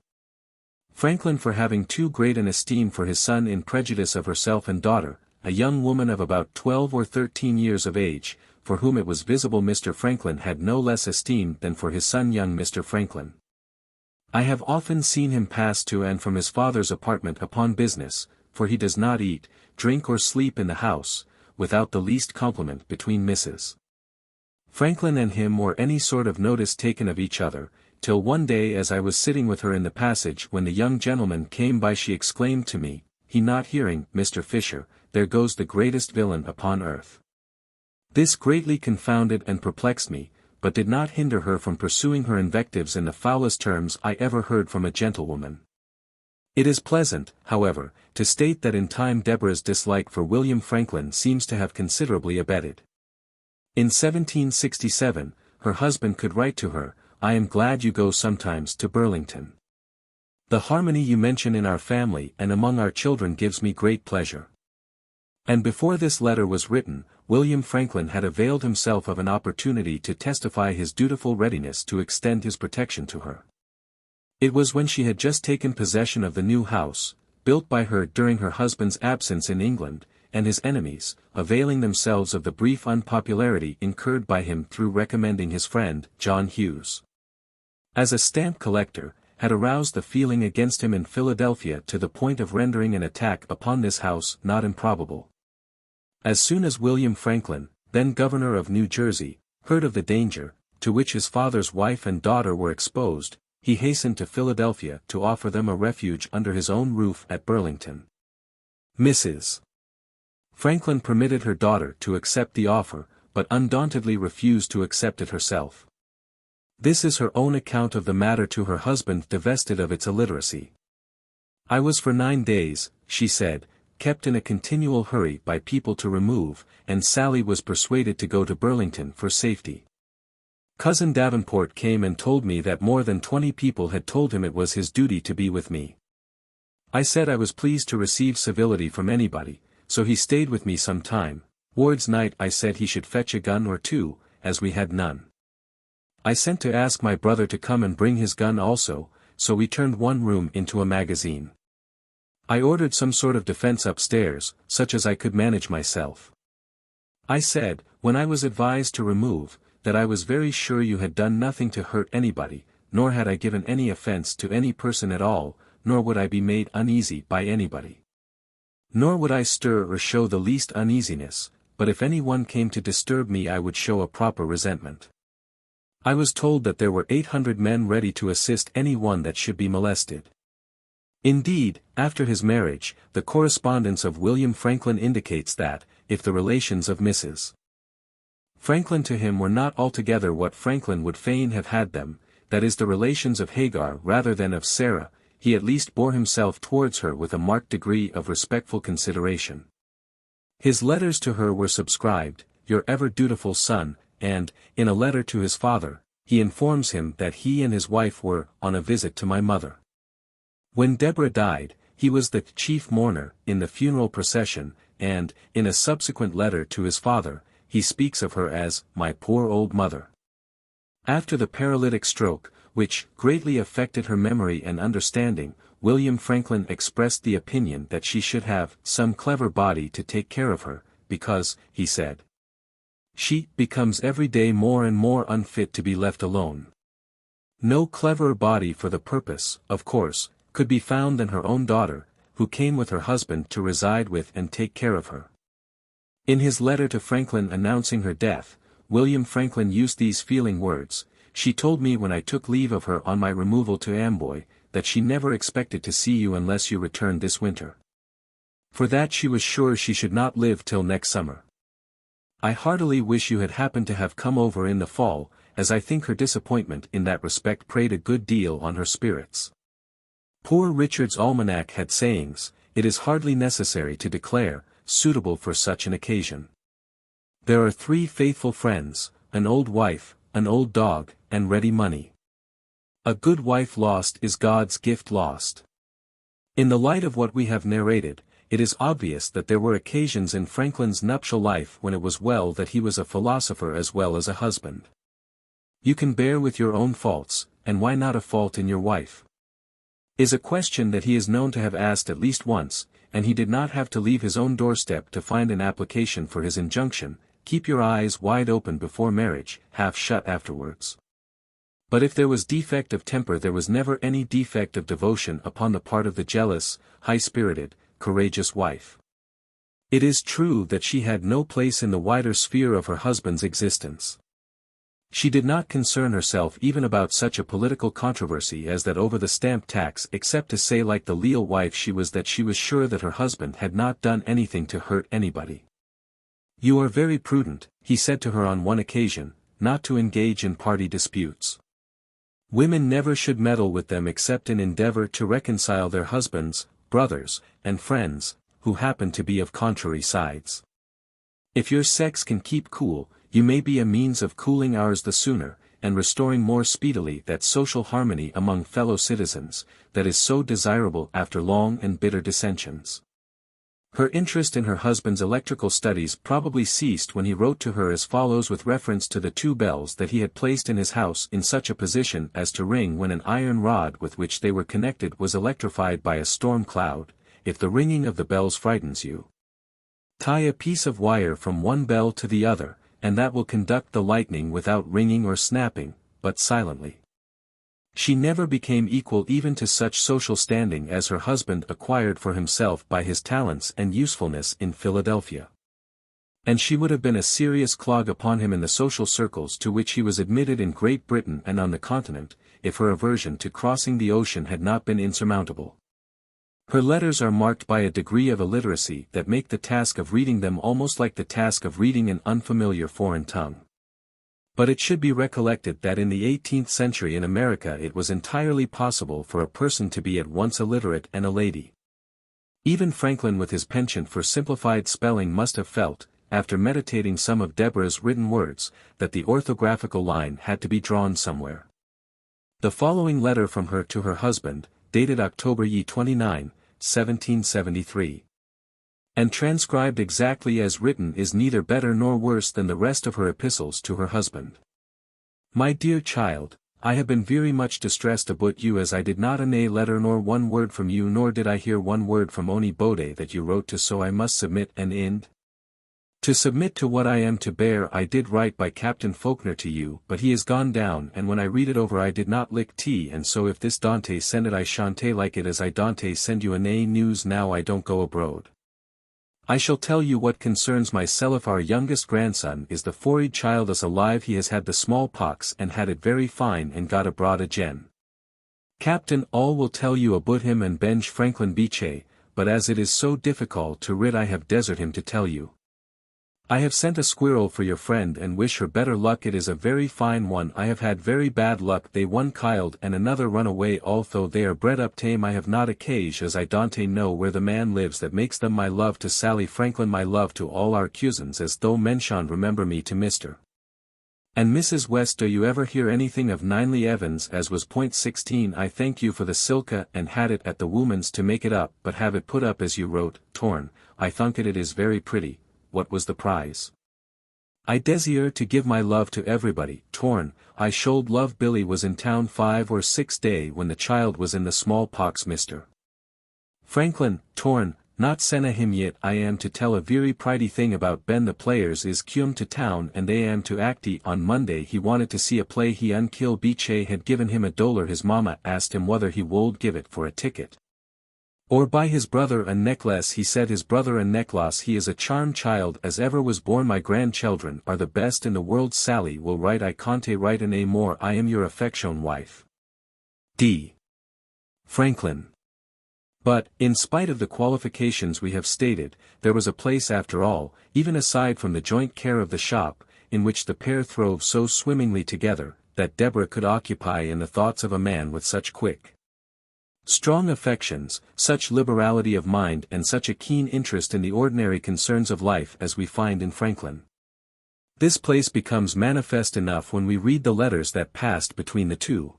Franklin for having too great an esteem for his son in prejudice of herself and daughter, a young woman of about 12 or 13 years of age, for whom it was visible Mr. Franklin had no less esteem than for his son young Mr. Franklin. I have often seen him pass to and from his father's apartment upon business, for he does not eat, drink or sleep in the house, without the least compliment between Mrs. Franklin and him or any sort of notice taken of each other, till one day as I was sitting with her in the passage when the young gentleman came by she exclaimed to me, he not hearing, Mr. Fisher, there goes the greatest villain upon earth. This greatly confounded and perplexed me, but did not hinder her from pursuing her invectives in the foulest terms I ever heard from a gentlewoman. It is pleasant, however, to state that in time Deborah's dislike for William Franklin seems to have considerably abated. In 1767, her husband could write to her, I am glad you go sometimes to Burlington. The harmony you mention in our family and among our children gives me great pleasure. And before this letter was written, William Franklin had availed himself of an opportunity to testify his dutiful readiness to extend his protection to her. It was when she had just taken possession of the new house, built by her during her husband's absence in England, and his enemies, availing themselves of the brief unpopularity incurred by him through recommending his friend, John Hughes, as a stamp collector, had aroused the feeling against him in Philadelphia to the point of rendering an attack upon this house not improbable. As soon as William Franklin, then governor of New Jersey, heard of the danger, to which his father's wife and daughter were exposed, he hastened to Philadelphia to offer them a refuge under his own roof at Burlington. Mrs. Franklin permitted her daughter to accept the offer, but undauntedly refused to accept it herself. This is her own account of the matter to her husband divested of its illiteracy. I was for 9 days, she said, kept in a continual hurry by people to remove, and Sally was persuaded to go to Burlington for safety. Cousin Davenport came and told me that more than 20 people had told him it was his duty to be with me. I said I was pleased to receive civility from anybody, so he stayed with me some time. Towards night I said he should fetch a gun or two, as we had none. I sent to ask my brother to come and bring his gun also, so we turned one room into a magazine. I ordered some sort of defense upstairs, such as I could manage myself. I said, when I was advised to remove, that I was very sure you had done nothing to hurt anybody, nor had I given any offense to any person at all, nor would I be made uneasy by anybody. Nor would I stir or show the least uneasiness, but if any one came to disturb me I would show a proper resentment. I was told that there were 800 men ready to assist any one that should be molested. Indeed, after his marriage, the correspondence of William Franklin indicates that, if the relations of Mrs. Franklin to him were not altogether what Franklin would fain have had them, that is the relations of Hagar rather than of Sarah, he at least bore himself towards her with a marked degree of respectful consideration. His letters to her were subscribed, "Your ever dutiful son," and, in a letter to his father, he informs him that he and his wife were on a visit to my mother. When Deborah died, he was the chief mourner in the funeral procession, and, in a subsequent letter to his father, he speaks of her as, "my poor old mother." After the paralytic stroke, which greatly affected her memory and understanding, William Franklin expressed the opinion that she should have some clever body to take care of her, because, he said, she becomes every day more and more unfit to be left alone. No cleverer body for the purpose, of course, could be found than her own daughter, who came with her husband to reside with and take care of her. In his letter to Franklin announcing her death, William Franklin used these feeling words: "She told me when I took leave of her on my removal to Amboy, that she never expected to see you unless you returned this winter. For that she was sure she should not live till next summer. I heartily wish you had happened to have come over in the fall, as I think her disappointment in that respect preyed a good deal on her spirits." Poor Richard's almanac had sayings, it is hardly necessary to declare, suitable for such an occasion. There are 3 faithful friends, an old wife, an old dog, and ready money. A good wife lost is God's gift lost. In the light of what we have narrated, it is obvious that there were occasions in Franklin's nuptial life when it was well that he was a philosopher as well as a husband. You can bear with your own faults, and why not a fault in your wife? Is a question that he is known to have asked at least once, and he did not have to leave his own doorstep to find an application for his injunction, "Keep your eyes wide open before marriage, half shut afterwards." But if there was defect of temper there was never any defect of devotion upon the part of the jealous, high-spirited, courageous wife. It is true that she had no place in the wider sphere of her husband's existence. She did not concern herself even about such a political controversy as that over the stamp tax, except to say like the leal wife she was that she was sure that her husband had not done anything to hurt anybody. "You are very prudent," he said to her on one occasion, "not to engage in party disputes. Women never should meddle with them except in endeavor to reconcile their husbands, brothers, and friends, who happen to be of contrary sides. If your sex can keep cool, you may be a means of cooling ours the sooner, and restoring more speedily that social harmony among fellow citizens, that is so desirable after long and bitter dissensions." Her interest in her husband's electrical studies probably ceased when he wrote to her as follows with reference to the 2 bells that he had placed in his house in such a position as to ring when an iron rod with which they were connected was electrified by a storm cloud: "If the ringing of the bells frightens you, tie a piece of wire from one bell to the other, and that will conduct the lightning without ringing or snapping, but silently." She never became equal even to such social standing as her husband acquired for himself by his talents and usefulness in Philadelphia. And she would have been a serious clog upon him in the social circles to which he was admitted in Great Britain and on the continent, if her aversion to crossing the ocean had not been insurmountable. Her letters are marked by a degree of illiteracy that make the task of reading them almost like the task of reading an unfamiliar foreign tongue. But it should be recollected that in the 18th century in America it was entirely possible for a person to be at once illiterate and a lady. Even Franklin with his penchant for simplified spelling must have felt, after meditating some of Deborah's written words, that the orthographical line had to be drawn somewhere. The following letter from her to her husband, dated October 29, 1773. And transcribed exactly as written is neither better nor worse than the rest of her epistles to her husband. "My dear child, I have been very much distressed about you as I did not a letter nor one word from you nor did I hear one word from Oni Bode that you wrote to so I must submit and end. To submit to what I am to bear I did write by Captain Faulkner to you but he is gone down and when I read it over I did not lick tea and so if this Dante send it I shan't like it as I Dante send you a news now I don't go abroad. I shall tell you what concerns myself. Our youngest grandson is the forried child us alive. He has had the smallpox and had it very fine and got abroad again. Captain all will tell you about him and Benj Franklin Beeche, but as it is so difficult to rid I have desert him to tell you. I have sent a squirrel for your friend and wish her better luck. It is a very fine one. I have had very bad luck. They one killed and another run away. Although they are bred up tame I have not occasion as I don't know where the man lives that makes them. My love to Sally Franklin, my love to all our cousins as though mention remember me to Mr. and Mrs. West. Do you ever hear anything of Ninley Evans as was point 16? I thank you for the silka and had it at the woman's to make it up but have it put up as you wrote, torn. I thunk it is very pretty. What was the prize? I desire to give my love to everybody, torn. I should love Billy was in town 5 or 6 day when the child was in the smallpox. Mr. Franklin, torn, not sent a him yet. I am to tell a very pretty thing about Ben. The players is come to town and they am to acty on Monday. He wanted to see a play. He unkill Beeche had given him $1. His mamma asked him whether he would give it for a ticket or buy his brother a necklace. He said his brother a necklace. He is a charmed child as ever was born. My grandchildren are the best in the world. Sally will write. I can't write an a more. I am your affection wife, D. Franklin. But, in spite of the qualifications we have stated, there was a place after all, even aside from the joint care of the shop, in which the pair throve so swimmingly together, that Deborah could occupy in the thoughts of a man with such quick, strong affections, such liberality of mind and such a keen interest in the ordinary concerns of life as we find in Franklin. This place becomes manifest enough when we read the letters that passed between the two.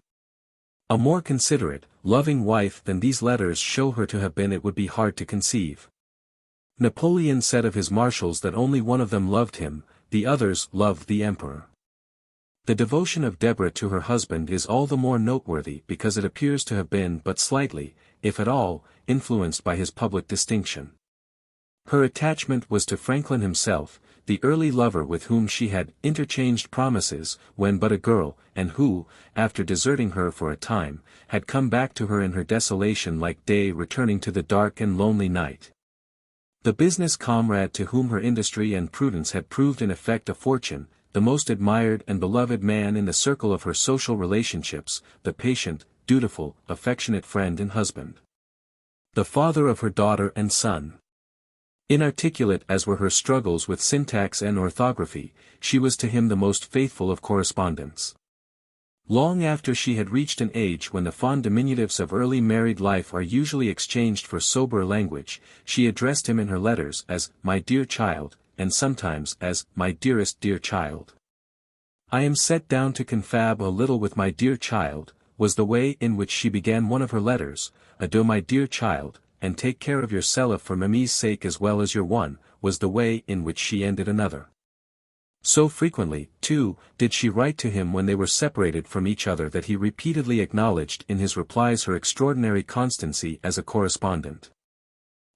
A more considerate, loving wife than these letters show her to have been it would be hard to conceive. Napoleon said of his marshals that only one of them loved him, the others loved the emperor. The devotion of Deborah to her husband is all the more noteworthy because it appears to have been but slightly, if at all, influenced by his public distinction. Her attachment was to Franklin himself, the early lover with whom she had interchanged promises when but a girl, and who, after deserting her for a time, had come back to her in her desolation like day returning to the dark and lonely night. The business comrade to whom her industry and prudence had proved in effect a fortune, the most admired and beloved man in the circle of her social relationships, the patient, dutiful, affectionate friend and husband. The father of her daughter and son. Inarticulate as were her struggles with syntax and orthography, she was to him the most faithful of correspondents. Long after she had reached an age when the fond diminutives of early married life are usually exchanged for sober language, she addressed him in her letters as, "My dear child," and sometimes as, "My dearest dear child." "I am set down to confab a little with my dear child," was the way in which she began one of her letters. "Adieu my dear child, and take care of yourself for Mimi's sake as well as your one," was the way in which she ended another. So frequently, too, did she write to him when they were separated from each other that he repeatedly acknowledged in his replies her extraordinary constancy as a correspondent.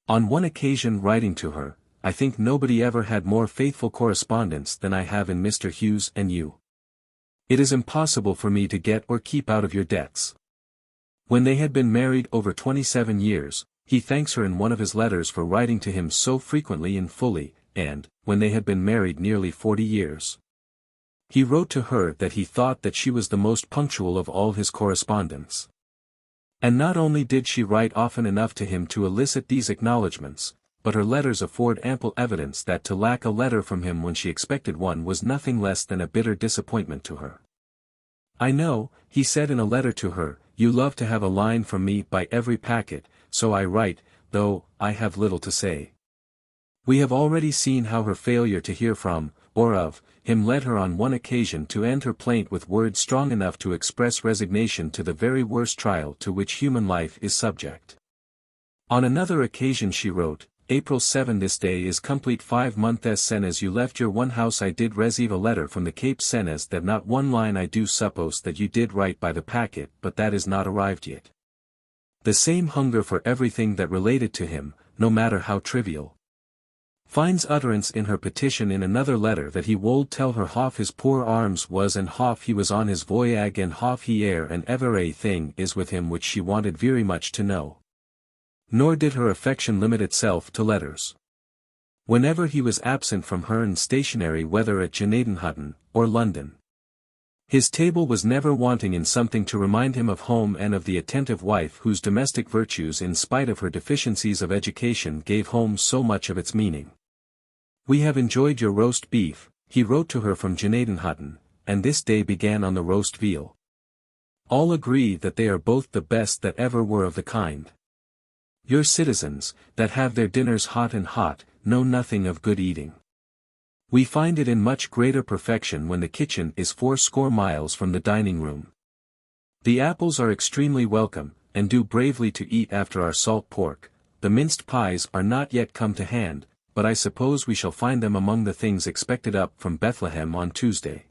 On one occasion writing to her, "I think nobody ever had more faithful correspondence than I have in Mr. Hughes and you. It is impossible for me to get or keep out of your debts." When they had been married over 27 years, he thanks her in one of his letters for writing to him so frequently and fully, and, when they had been married nearly 40 years, he wrote to her that he thought that she was the most punctual of all his correspondents. And not only did she write often enough to him to elicit these acknowledgments, but her letters afford ample evidence that to lack a letter from him when she expected one was nothing less than a bitter disappointment to her. "I know," he said in a letter to her, "you love to have a line from me by every packet, so I write, though I have little to say." We have already seen how her failure to hear from, or of, him led her on one occasion to end her plaint with words strong enough to express resignation to the very worst trial to which human life is subject. On another occasion she wrote, "April 7 this day is complete 5 months since you left your one house. I did receive a letter from the Cape since that not one line. I do suppose that you did write by the packet, but that is not arrived yet." The same hunger for everything that related to him, no matter how trivial, finds utterance in her petition in another letter that he would tell her hoff his poor arms was and hoff he was on his voyage and hoff he air and ever a thing is with him, which she wanted very much to know. Nor did her affection limit itself to letters. whenever he was absent from her and stationary whether at Gnadenhutten, or London. His table was never wanting in something to remind him of home and of the attentive wife whose domestic virtues in spite of her deficiencies of education gave home so much of its meaning. "We have enjoyed your roast beef," he wrote to her from Gnadenhutten, "and this day began on the roast veal. All agree that they are both the best that ever were of the kind. Your citizens, that have their dinners hot and hot, know nothing of good eating. We find it in much greater perfection when the kitchen is 80 miles from the dining room. The apples are extremely welcome, and do bravely to eat after our salt pork. The minced pies are not yet come to hand, but I suppose we shall find them among the things expected up from Bethlehem on Tuesday.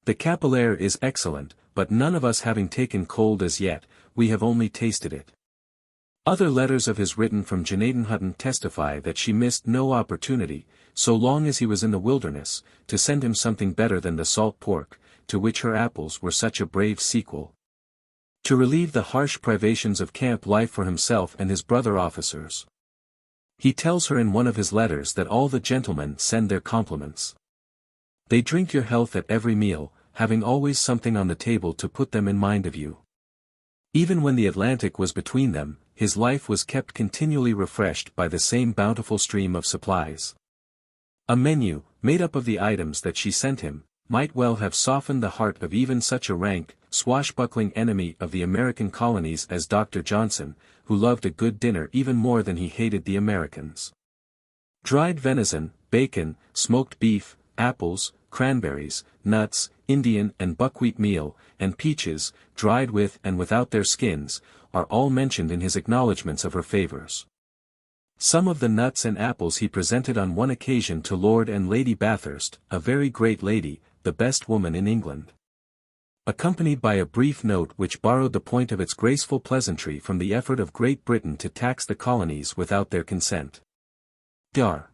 The capillaire is excellent, but none of us having taken cold as yet, we have only tasted it." Other letters of his written from Gnadenhutten testify that she missed no opportunity, so long as he was in the wilderness, to send him something better than the salt pork, to which her apples were such a brave sequel. To relieve the harsh privations of camp life for himself and his brother officers. He tells her in one of his letters that all the gentlemen send their compliments. They drink your health at every meal, having always something on the table to put them in mind of you. Even when the Atlantic was between them, his life was kept continually refreshed by the same bountiful stream of supplies. A menu, made up of the items that she sent him, might well have softened the heart of even such a rank, swashbuckling enemy of the American colonies as Dr. Johnson, who loved a good dinner even more than he hated the Americans. Dried venison, bacon, smoked beef, apples, cranberries, nuts, Indian and buckwheat meal, and peaches, dried with and without their skins, are all mentioned in his acknowledgments of her favors. Some of the nuts and apples he presented on one occasion to Lord and Lady Bathurst, a very great lady, the best woman in England. Accompanied by a brief note which borrowed the point of its graceful pleasantry from the effort of Great Britain to tax the colonies without their consent. Dr.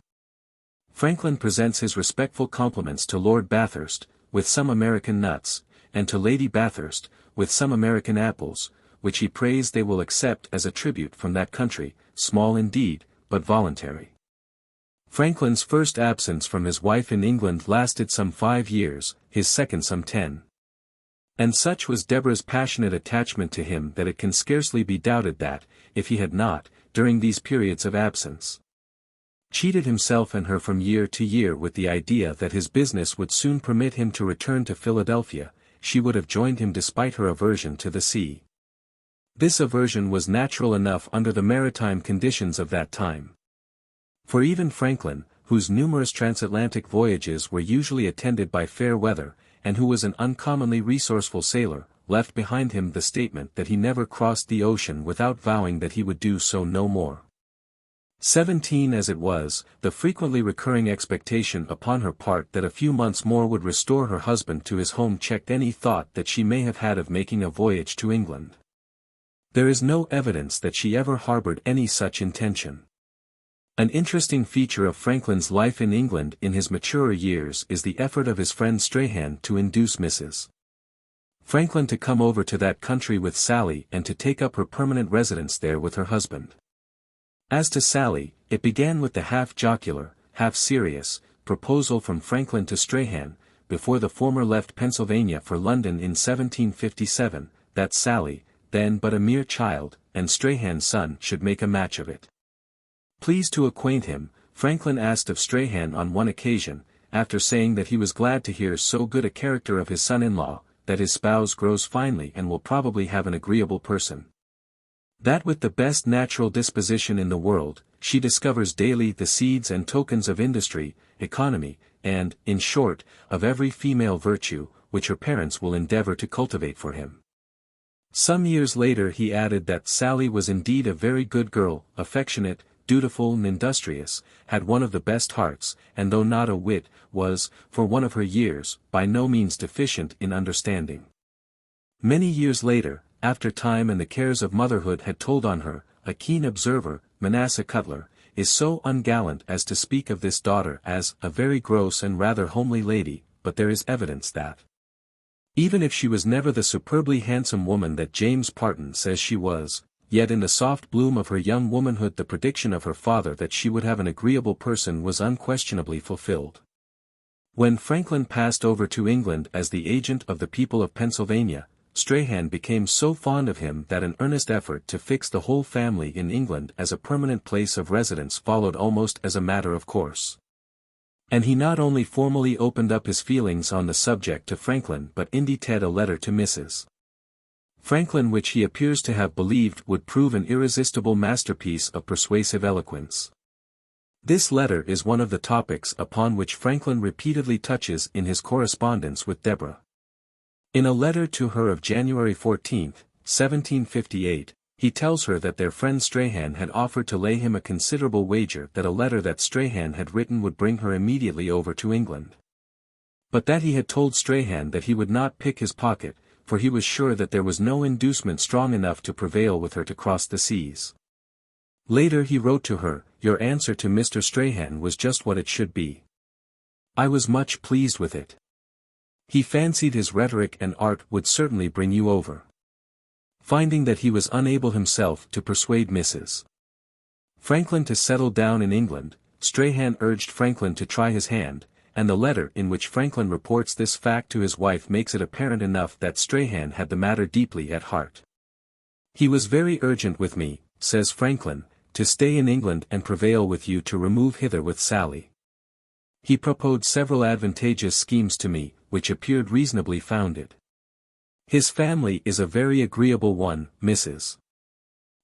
Franklin presents his respectful compliments to Lord Bathurst, with some American nuts, and to Lady Bathurst, with some American apples, which he prays they will accept as a tribute from that country, small indeed, but voluntary. Franklin's first absence from his wife in England lasted some 5 years, his second some 10. And such was Deborah's passionate attachment to him that it can scarcely be doubted that, if he had not, during these periods of absence, cheated himself and her from year to year with the idea that his business would soon permit him to return to Philadelphia, she would have joined him despite her aversion to the sea. This aversion was natural enough under the maritime conditions of that time. For even Franklin, whose numerous transatlantic voyages were usually attended by fair weather, and who was an uncommonly resourceful sailor, left behind him the statement that he never crossed the ocean without vowing that he would do so no more. 17 as it was, the frequently recurring expectation upon her part that a few months more would restore her husband to his home checked any thought that she may have had of making a voyage to England. There is no evidence that she ever harbored any such intention. An interesting feature of Franklin's life in England in his maturer years is the effort of his friend Strahan to induce Mrs. Franklin to come over to that country with Sally and to take up her permanent residence there with her husband. As to Sally, it began with the half-jocular, half-serious, proposal from Franklin to Strahan, before the former left Pennsylvania for London in 1757, that Sally, then but a mere child, and Strahan's son should make a match of it. Pleased to acquaint him, Franklin asked of Strahan on one occasion, after saying that he was glad to hear so good a character of his son-in-law, that his spouse grows finely and will probably have an agreeable person. That with the best natural disposition in the world, she discovers daily the seeds and tokens of industry, economy, and, in short, of every female virtue, which her parents will endeavor to cultivate for him. Some years later he added that Sally was indeed a very good girl, affectionate, dutiful and industrious, had one of the best hearts, and though not a wit, was, for one of her years, by no means deficient in understanding. Many years later, after time and the cares of motherhood had told on her, a keen observer, Manasseh Cutler, is so ungallant as to speak of this daughter as a very gross and rather homely lady, but there is evidence that, even if she was never the superbly handsome woman that James Parton says she was, yet in the soft bloom of her young womanhood the prediction of her father that she would have an agreeable person was unquestionably fulfilled. When Franklin passed over to England as the agent of the people of Pennsylvania, Strahan became so fond of him that an earnest effort to fix the whole family in England as a permanent place of residence followed almost as a matter of course. And he not only formally opened up his feelings on the subject to Franklin but indited a letter to Mrs. Franklin which he appears to have believed would prove an irresistible masterpiece of persuasive eloquence. This letter is one of the topics upon which Franklin repeatedly touches in his correspondence with Deborah. In a letter to her of January 14, 1758, he tells her that their friend Strahan had offered to lay him a considerable wager that a letter that Strahan had written would bring her immediately over to England. But that he had told Strahan that he would not pick his pocket, for he was sure that there was no inducement strong enough to prevail with her to cross the seas. Later he wrote to her, "Your answer to Mr. Strahan was just what it should be. I was much pleased with it. He fancied his rhetoric and art would certainly bring you over." Finding that he was unable himself to persuade Mrs. Franklin to settle down in England, Strahan urged Franklin to try his hand, and the letter in which Franklin reports this fact to his wife makes it apparent enough that Strahan had the matter deeply at heart. "He was very urgent with me," says Franklin, "to stay in England and prevail with you to remove hither with Sally. He proposed several advantageous schemes to me, which appeared reasonably founded. His family is a very agreeable one, Mrs.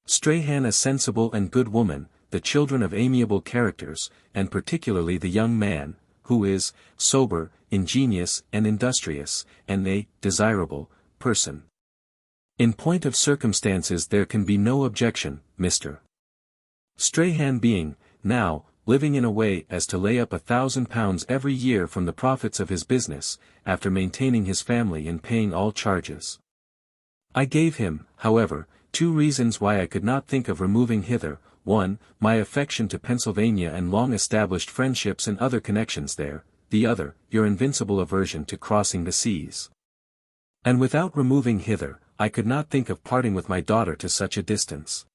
Strahan a sensible and good woman, the children of amiable characters, and particularly the young man, who is sober, ingenious and industrious, and a desirable person. In point of circumstances there can be no objection, Mr. Strahan being, now, living in a way as to lay up £1,000 every year from the profits of his business, after maintaining his family and paying all charges. I gave him, however, 2 reasons why I could not think of removing hither: 1, my affection to Pennsylvania and long-established friendships and other connections there; the other, your invincible aversion to crossing the seas. And without removing hither, I could not think of parting with my daughter to such a distance."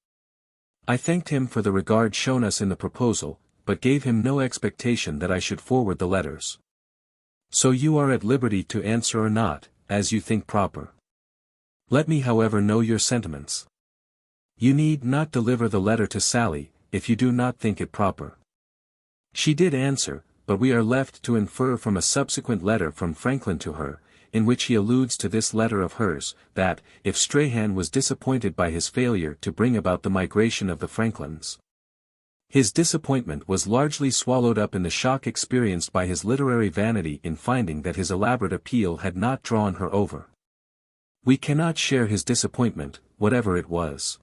I thanked him for the regard shown us in the proposal, but gave him no expectation that I should forward the letters. So you are at liberty to answer or not, as you think proper. Let me however know your sentiments. You need not deliver the letter to Sally, if you do not think it proper. She did answer, but we are left to infer from a subsequent letter from Franklin to her, in which he alludes to this letter of hers, that, if Strahan was disappointed by his failure to bring about the migration of the Franklins, his disappointment was largely swallowed up in the shock experienced by his literary vanity in finding that his elaborate appeal had not drawn her over. We cannot share his disappointment, whatever it was.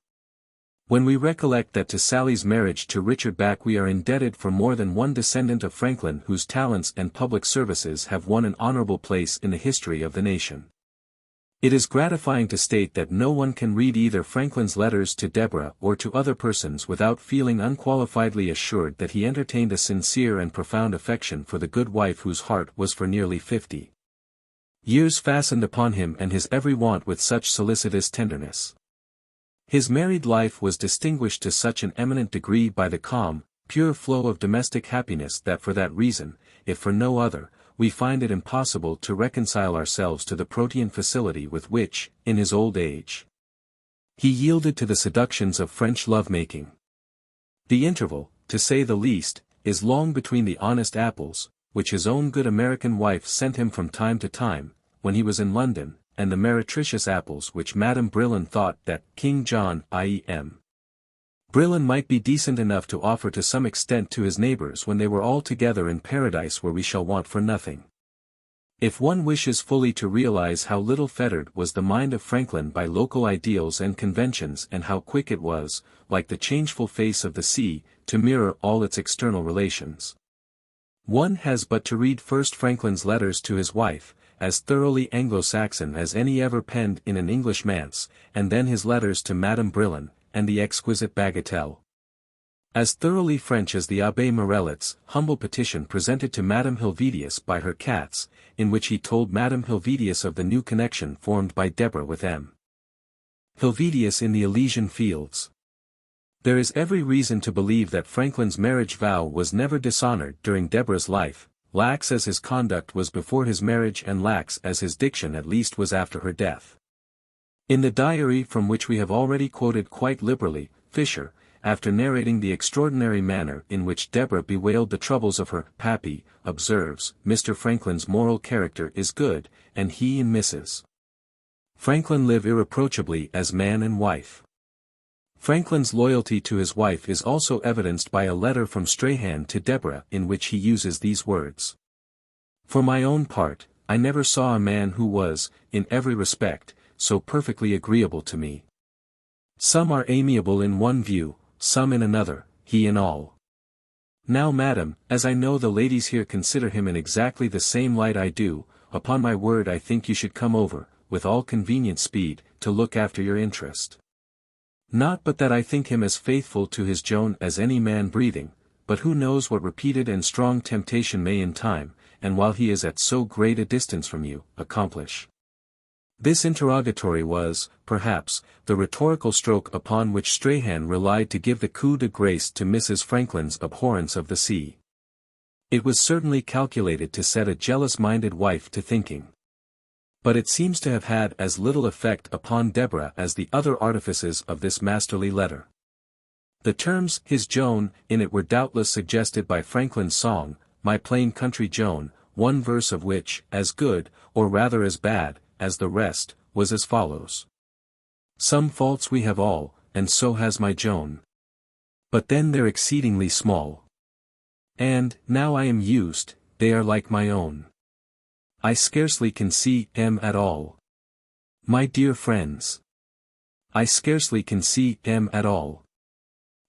When we recollect that to Sally's marriage to Richard Back we are indebted for more than one descendant of Franklin whose talents and public services have won an honorable place in the history of the nation, it is gratifying to state that no one can read either Franklin's letters to Deborah or to other persons without feeling unqualifiedly assured that he entertained a sincere and profound affection for the good wife whose heart was for nearly 50 years fastened upon him and his every want with such solicitous tenderness. His married life was distinguished to such an eminent degree by the calm, pure flow of domestic happiness that for that reason, if for no other, we find it impossible to reconcile ourselves to the protean facility with which, in his old age, he yielded to the seductions of French love-making. The interval, to say the least, is long between the honest apples, which his own good American wife sent him from time to time, when he was in London, and the meretricious apples which Madame Brillon thought that King John I.E.M. Brillon might be decent enough to offer to some extent to his neighbors when they were all together in paradise where we shall want for nothing. If one wishes fully to realize how little fettered was the mind of Franklin by local ideals and conventions and how quick it was, like the changeful face of the sea, to mirror all its external relations, one has but to read first Franklin's letters to his wife, as thoroughly Anglo-Saxon as any ever penned in an English manse, and then his letters to Madame Brillon, and the exquisite Bagatelle, as thoroughly French as the Abbé Morellet's humble petition presented to Madame Helvetius by her cats, in which he told Madame Helvetius of the new connection formed by Deborah with M. Helvetius in the Elysian Fields. There is every reason to believe that Franklin's marriage vow was never dishonored during Deborah's life, lax as his conduct was before his marriage and lax as his diction at least was after her death. In the diary from which we have already quoted quite liberally, Fisher, after narrating the extraordinary manner in which Deborah bewailed the troubles of her pappy, observes, Mr. Franklin's moral character is good, and he and Mrs. Franklin live irreproachably as man and wife. Franklin's loyalty to his wife is also evidenced by a letter from Strahan to Deborah in which he uses these words. For my own part, I never saw a man who was, in every respect, so perfectly agreeable to me. Some are amiable in one view, some in another, he in all. Now madam, as I know the ladies here consider him in exactly the same light I do, upon my word I think you should come over, with all convenient speed, to look after your interest. Not but that I think him as faithful to his Joan as any man breathing, but who knows what repeated and strong temptation may in time, and while he is at so great a distance from you, accomplish. This interrogatory was, perhaps, the rhetorical stroke upon which Strahan relied to give the coup de grace to Mrs. Franklin's abhorrence of the sea. It was certainly calculated to set a jealous-minded wife to thinking. But it seems to have had as little effect upon Deborah as the other artifices of this masterly letter. The terms, his Joan, in it were doubtless suggested by Franklin's song, My Plain Country Joan, one verse of which, as good, or rather as bad, as the rest, was as follows. Some faults we have all, and so has my Joan. But then they're exceedingly small. And, now I am used, they are like my own. I scarcely can see em at all. My dear friends. I scarcely can see em at all.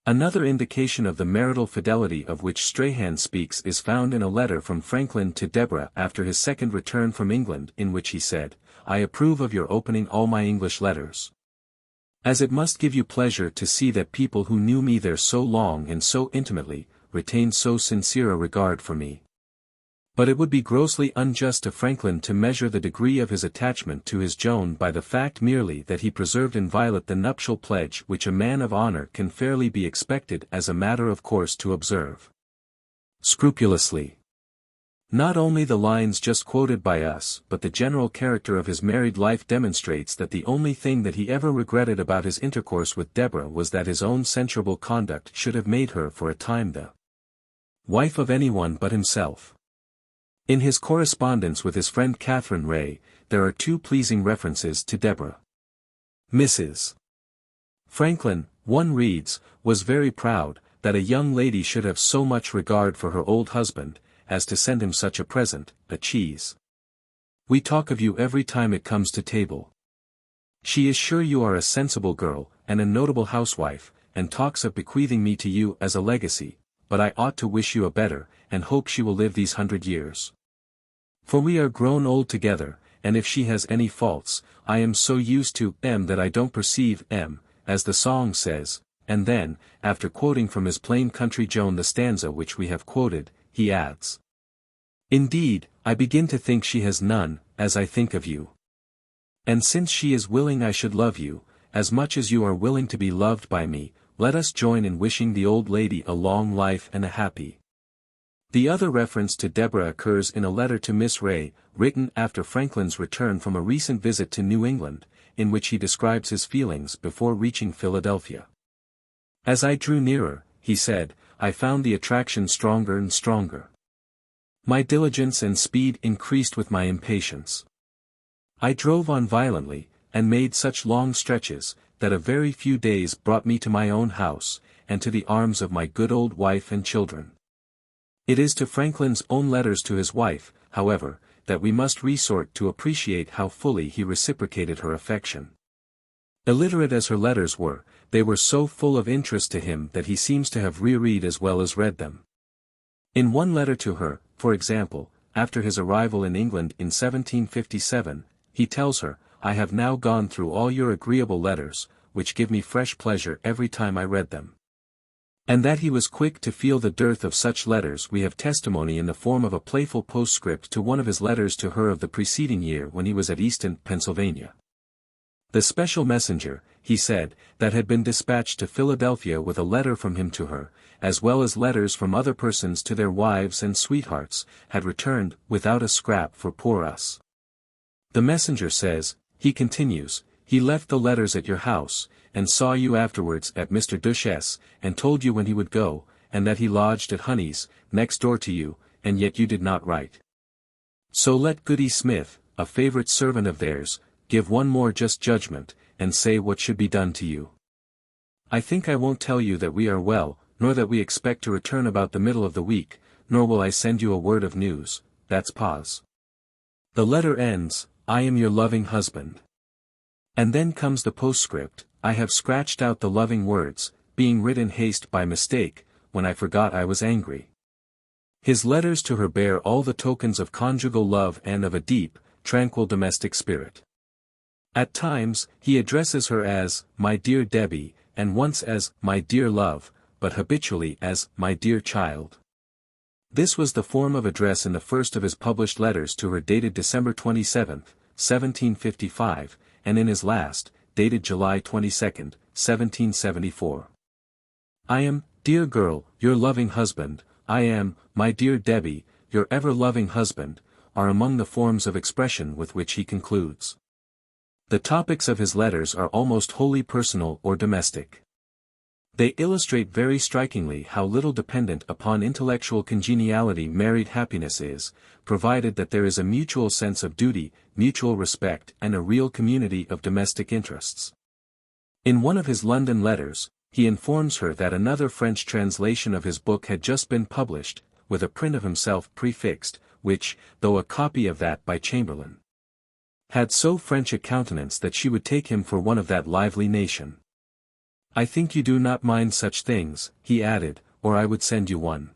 Another indication of the marital fidelity of which Strahan speaks is found in a letter from Franklin to Deborah after his second return from England in which he said, I approve of your opening all my English letters. As it must give you pleasure to see that people who knew me there so long and so intimately, retained so sincere a regard for me. But it would be grossly unjust to Franklin to measure the degree of his attachment to his Joan by the fact merely that he preserved inviolate the nuptial pledge which a man of honor can fairly be expected as a matter of course to observe scrupulously. Not only the lines just quoted by us but the general character of his married life demonstrates that the only thing that he ever regretted about his intercourse with Deborah was that his own censurable conduct should have made her for a time the wife of anyone but himself. In his correspondence with his friend Catherine Ray, there are two pleasing references to Deborah. Mrs. Franklin, one reads, was very proud, that a young lady should have so much regard for her old husband, as to send him such a present, a cheese. We talk of you every time it comes to table. She is sure you are a sensible girl, and a notable housewife, and talks of bequeathing me to you as a legacy, but I ought to wish you a better, and hope she will live these 100 years. For we are grown old together, and if she has any faults, I am so used to em that I don't perceive em, as the song says, and then, after quoting from his Plain Country Joan the stanza which we have quoted, he adds, Indeed, I begin to think she has none, as I think of you. And since she is willing I should love you, as much as you are willing to be loved by me, let us join in wishing the old lady a long life and a happy. The other reference to Deborah occurs in a letter to Miss Ray, written after Franklin's return from a recent visit to New England, in which he describes his feelings before reaching Philadelphia. As I drew nearer, he said, I found the attraction stronger and stronger. My diligence and speed increased with my impatience. I drove on violently, and made such long stretches, that a very few days brought me to my own house, and to the arms of my good old wife and children. It is to Franklin's own letters to his wife, however, that we must resort to appreciate how fully he reciprocated her affection. Illiterate as her letters were, they were so full of interest to him that he seems to have reread as well as read them. In one letter to her, for example, after his arrival in England in 1757, he tells her, I have now gone through all your agreeable letters, which give me fresh pleasure every time I read them. And that he was quick to feel the dearth of such letters we have testimony in the form of a playful postscript to one of his letters to her of the preceding year when he was at Easton, Pennsylvania. The special messenger, he said, that had been dispatched to Philadelphia with a letter from him to her, as well as letters from other persons to their wives and sweethearts, had returned without a scrap for poor us. The messenger says, he continues, he left the letters at your house, and saw you afterwards at Mr. Duchess, and told you when he would go, and that he lodged at Honey's, next door to you, and yet you did not write. So let Goody Smith, a favourite servant of theirs, give one more just judgment, and say what should be done to you. I think I won't tell you that we are well, nor that we expect to return about the middle of the week, nor will I send you a word of news, that's pause. The letter ends, I am your loving husband. And then comes the postscript, I have scratched out the loving words, being writ in haste by mistake, when I forgot I was angry. His letters to her bear all the tokens of conjugal love and of a deep, tranquil domestic spirit. At times, he addresses her as, my dear Debbie, and once as, my dear love, but habitually as, my dear child. This was the form of address in the first of his published letters to her dated December 27, 1755, and in his last, dated July 22, 1774. I am, dear girl, your loving husband, I am, my dear Debbie, your ever-loving husband, are among the forms of expression with which he concludes. The topics of his letters are almost wholly personal or domestic. They illustrate very strikingly how little dependent upon intellectual congeniality married happiness is, provided that there is a mutual sense of duty, mutual respect and a real community of domestic interests. In one of his London letters, he informs her that another French translation of his book had just been published, with a print of himself prefixed, which, though a copy of that by Chamberlain, had so French a countenance that she would take him for one of that lively nation. I think you do not mind such things, he added, or I would send you one.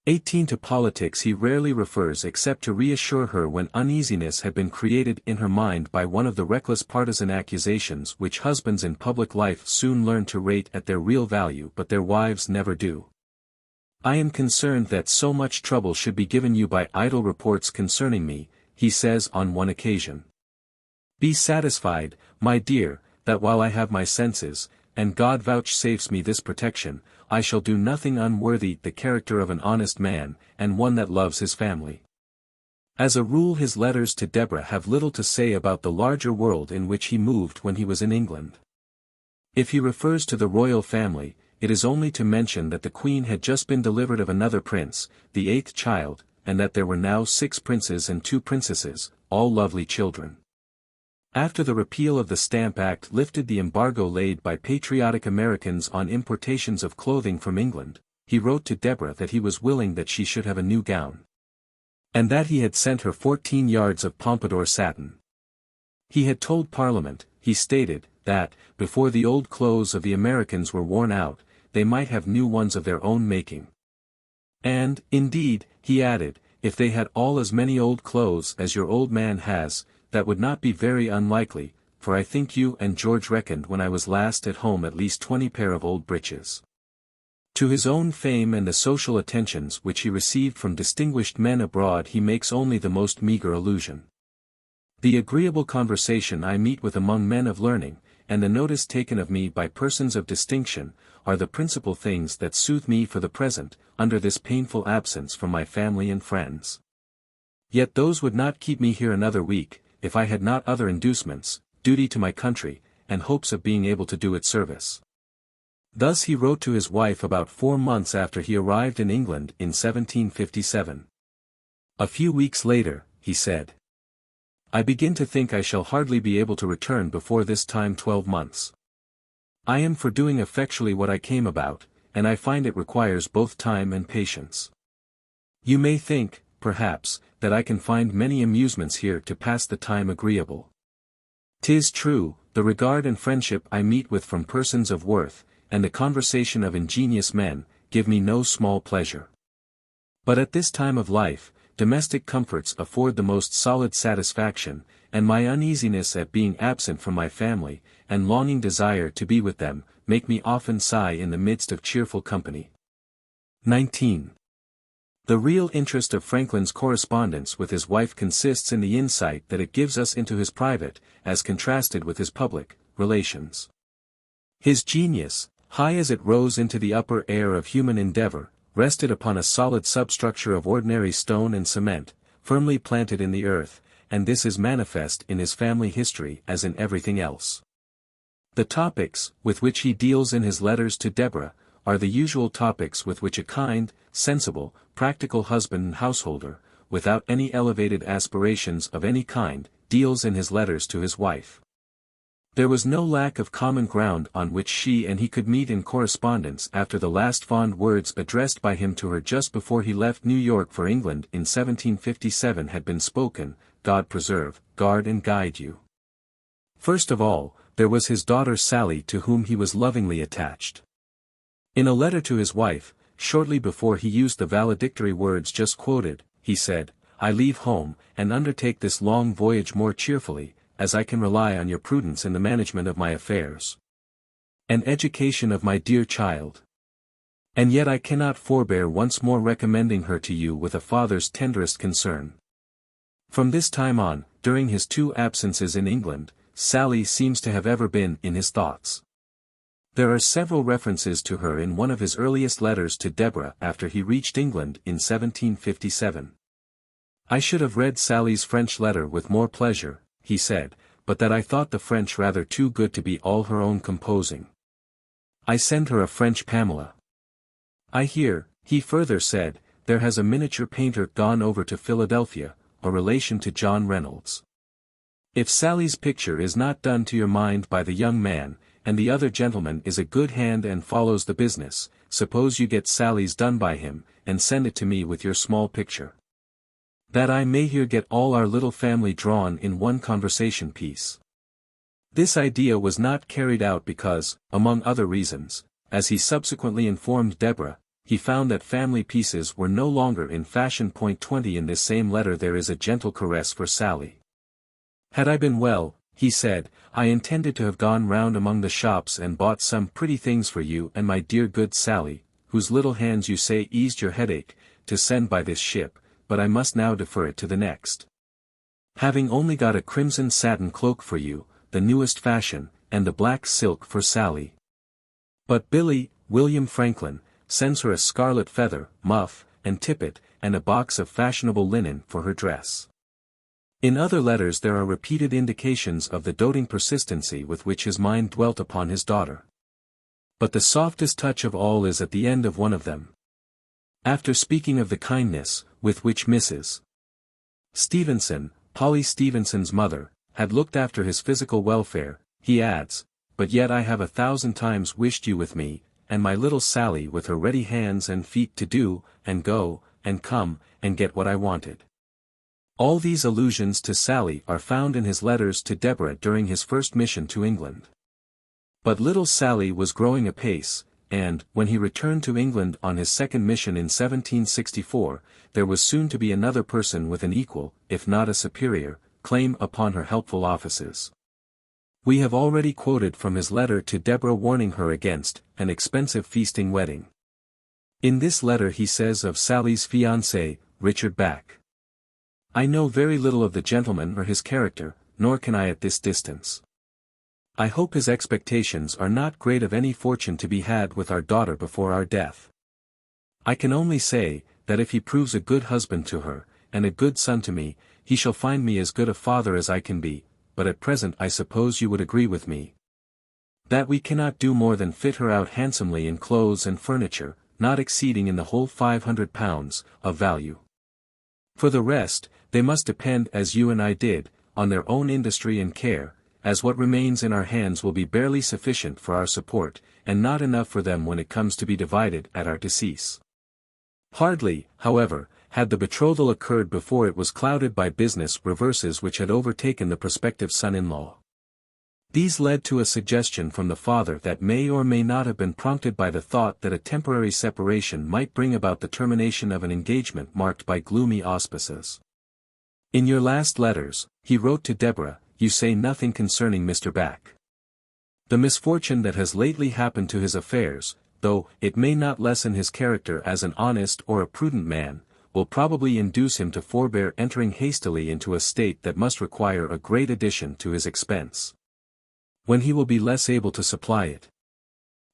18 To politics he rarely refers except to reassure her when uneasiness had been created in her mind by one of the reckless partisan accusations which husbands in public life soon learn to rate at their real value but their wives never do. I am concerned that so much trouble should be given you by idle reports concerning me, he says on one occasion. Be satisfied, my dear, that while I have my senses, and God vouchsafes me this protection, I shall do nothing unworthy the character of an honest man, and one that loves his family. As a rule his letters to Deborah have little to say about the larger world in which he moved when he was in England. If he refers to the royal family, it is only to mention that the Queen had just been delivered of another prince, the 8th child, and that there were now 6 princes and 2 princesses, all lovely children. After the repeal of the Stamp Act lifted the embargo laid by patriotic Americans on importations of clothing from England, he wrote to Deborah that he was willing that she should have a new gown. And that he had sent her 14 yards of pompadour satin. He had told Parliament, he stated, that, before the old clothes of the Americans were worn out, they might have new ones of their own making. And, indeed, he added, if they had all as many old clothes as your old man has, that would not be very unlikely, for I think you and George reckoned when I was last at home at least 20 pair of old breeches. To his own fame and the social attentions which he received from distinguished men abroad he makes only the most meagre allusion. The agreeable conversation I meet with among men of learning, and the notice taken of me by persons of distinction, are the principal things that soothe me for the present, under this painful absence from my family and friends. Yet those would not keep me here another week, if I had not other inducements, duty to my country, and hopes of being able to do it service. Thus he wrote to his wife about 4 months after he arrived in England in 1757. A few weeks later, he said, I begin to think I shall hardly be able to return before this time 12 months. I am for doing effectually what I came about, and I find it requires both time and patience. You may think, perhaps, that I can find many amusements here to pass the time agreeable. 'Tis true, the regard and friendship I meet with from persons of worth, and the conversation of ingenious men, give me no small pleasure. But at this time of life, domestic comforts afford the most solid satisfaction, and my uneasiness at being absent from my family, and longing desire to be with them, make me often sigh in the midst of cheerful company. 19. The real interest of Franklin's correspondence with his wife consists in the insight that it gives us into his private, as contrasted with his public, relations. His genius, high as it rose into the upper air of human endeavor, rested upon a solid substructure of ordinary stone and cement, firmly planted in the earth, and this is manifest in his family history as in everything else. The topics, with which he deals in his letters to Deborah, are the usual topics with which a kind, sensible, practical husband and householder, without any elevated aspirations of any kind, deals in his letters to his wife. There was no lack of common ground on which she and he could meet in correspondence after the last fond words addressed by him to her just before he left New York for England in 1757 had been spoken, "God preserve, guard and guide you." First of all, there was his daughter Sally, to whom he was lovingly attached. In a letter to his wife, shortly before he used the valedictory words just quoted, he said, "I leave home, and undertake this long voyage more cheerfully, as I can rely on your prudence in the management of my affairs and education of my dear child. And yet I cannot forbear once more recommending her to you with a father's tenderest concern." From this time on, during his 2 absences in England, Sally seems to have ever been in his thoughts. There are several references to her in one of his earliest letters to Deborah after he reached England in 1757. "I should have read Sally's French letter with more pleasure," he said, "but that I thought the French rather too good to be all her own composing. I send her a French Pamela. I hear," he further said, "there has a miniature painter gone over to Philadelphia, a relation to John Reynolds. If Sally's picture is not done to your mind by the young man, and the other gentleman is a good hand and follows the business, suppose you get Sally's done by him, and send it to me with your small picture, that I may here get all our little family drawn in one conversation piece." This idea was not carried out because, among other reasons, as he subsequently informed Deborah, he found that family pieces were no longer in fashion. 20 In this same letter there is a gentle caress for Sally. "Had I been well," he said, "I intended to have gone round among the shops and bought some pretty things for you and my dear good Sally, whose little hands you say eased your headache, to send by this ship, but I must now defer it to the next. Having only got a crimson satin cloak for you, the newest fashion, and the black silk for Sally. But William Franklin, sends her a scarlet feather, muff, and tippet, and a box of fashionable linen for her dress." In other letters there are repeated indications of the doting persistency with which his mind dwelt upon his daughter. But the softest touch of all is at the end of one of them. After speaking of the kindness with which Mrs. Stevenson, Polly Stevenson's mother, had looked after his physical welfare, he adds, "But yet I have 1,000 times wished you with me, and my little Sally with her ready hands and feet to do, and go, and come, and get what I wanted." All these allusions to Sally are found in his letters to Deborah during his first mission to England. But little Sally was growing apace, and, when he returned to England on his second mission in 1764, there was soon to be another person with an equal, if not a superior, claim upon her helpful offices. We have already quoted from his letter to Deborah warning her against an expensive feasting wedding. In this letter he says of Sally's fiancé, Richard Back, "I know very little of the gentleman or his character, nor can I at this distance. I hope his expectations are not great of any fortune to be had with our daughter before our death. I can only say, that if he proves a good husband to her, and a good son to me, he shall find me as good a father as I can be, but at present I suppose you would agree with me, that we cannot do more than fit her out handsomely in clothes and furniture, not exceeding in the whole £500 of value. For the rest, they must depend as you and I did, on their own industry and care, as what remains in our hands will be barely sufficient for our support, and not enough for them when it comes to be divided at our decease." Hardly, however, had the betrothal occurred before it was clouded by business reverses which had overtaken the prospective son-in-law. These led to a suggestion from the father that may or may not have been prompted by the thought that a temporary separation might bring about the termination of an engagement marked by gloomy auspices. "In your last letters," he wrote to Deborah, "you say nothing concerning Mr. Back. The misfortune that has lately happened to his affairs, though it may not lessen his character as an honest or a prudent man, will probably induce him to forbear entering hastily into a state that must require a great addition to his expense, when he will be less able to supply it.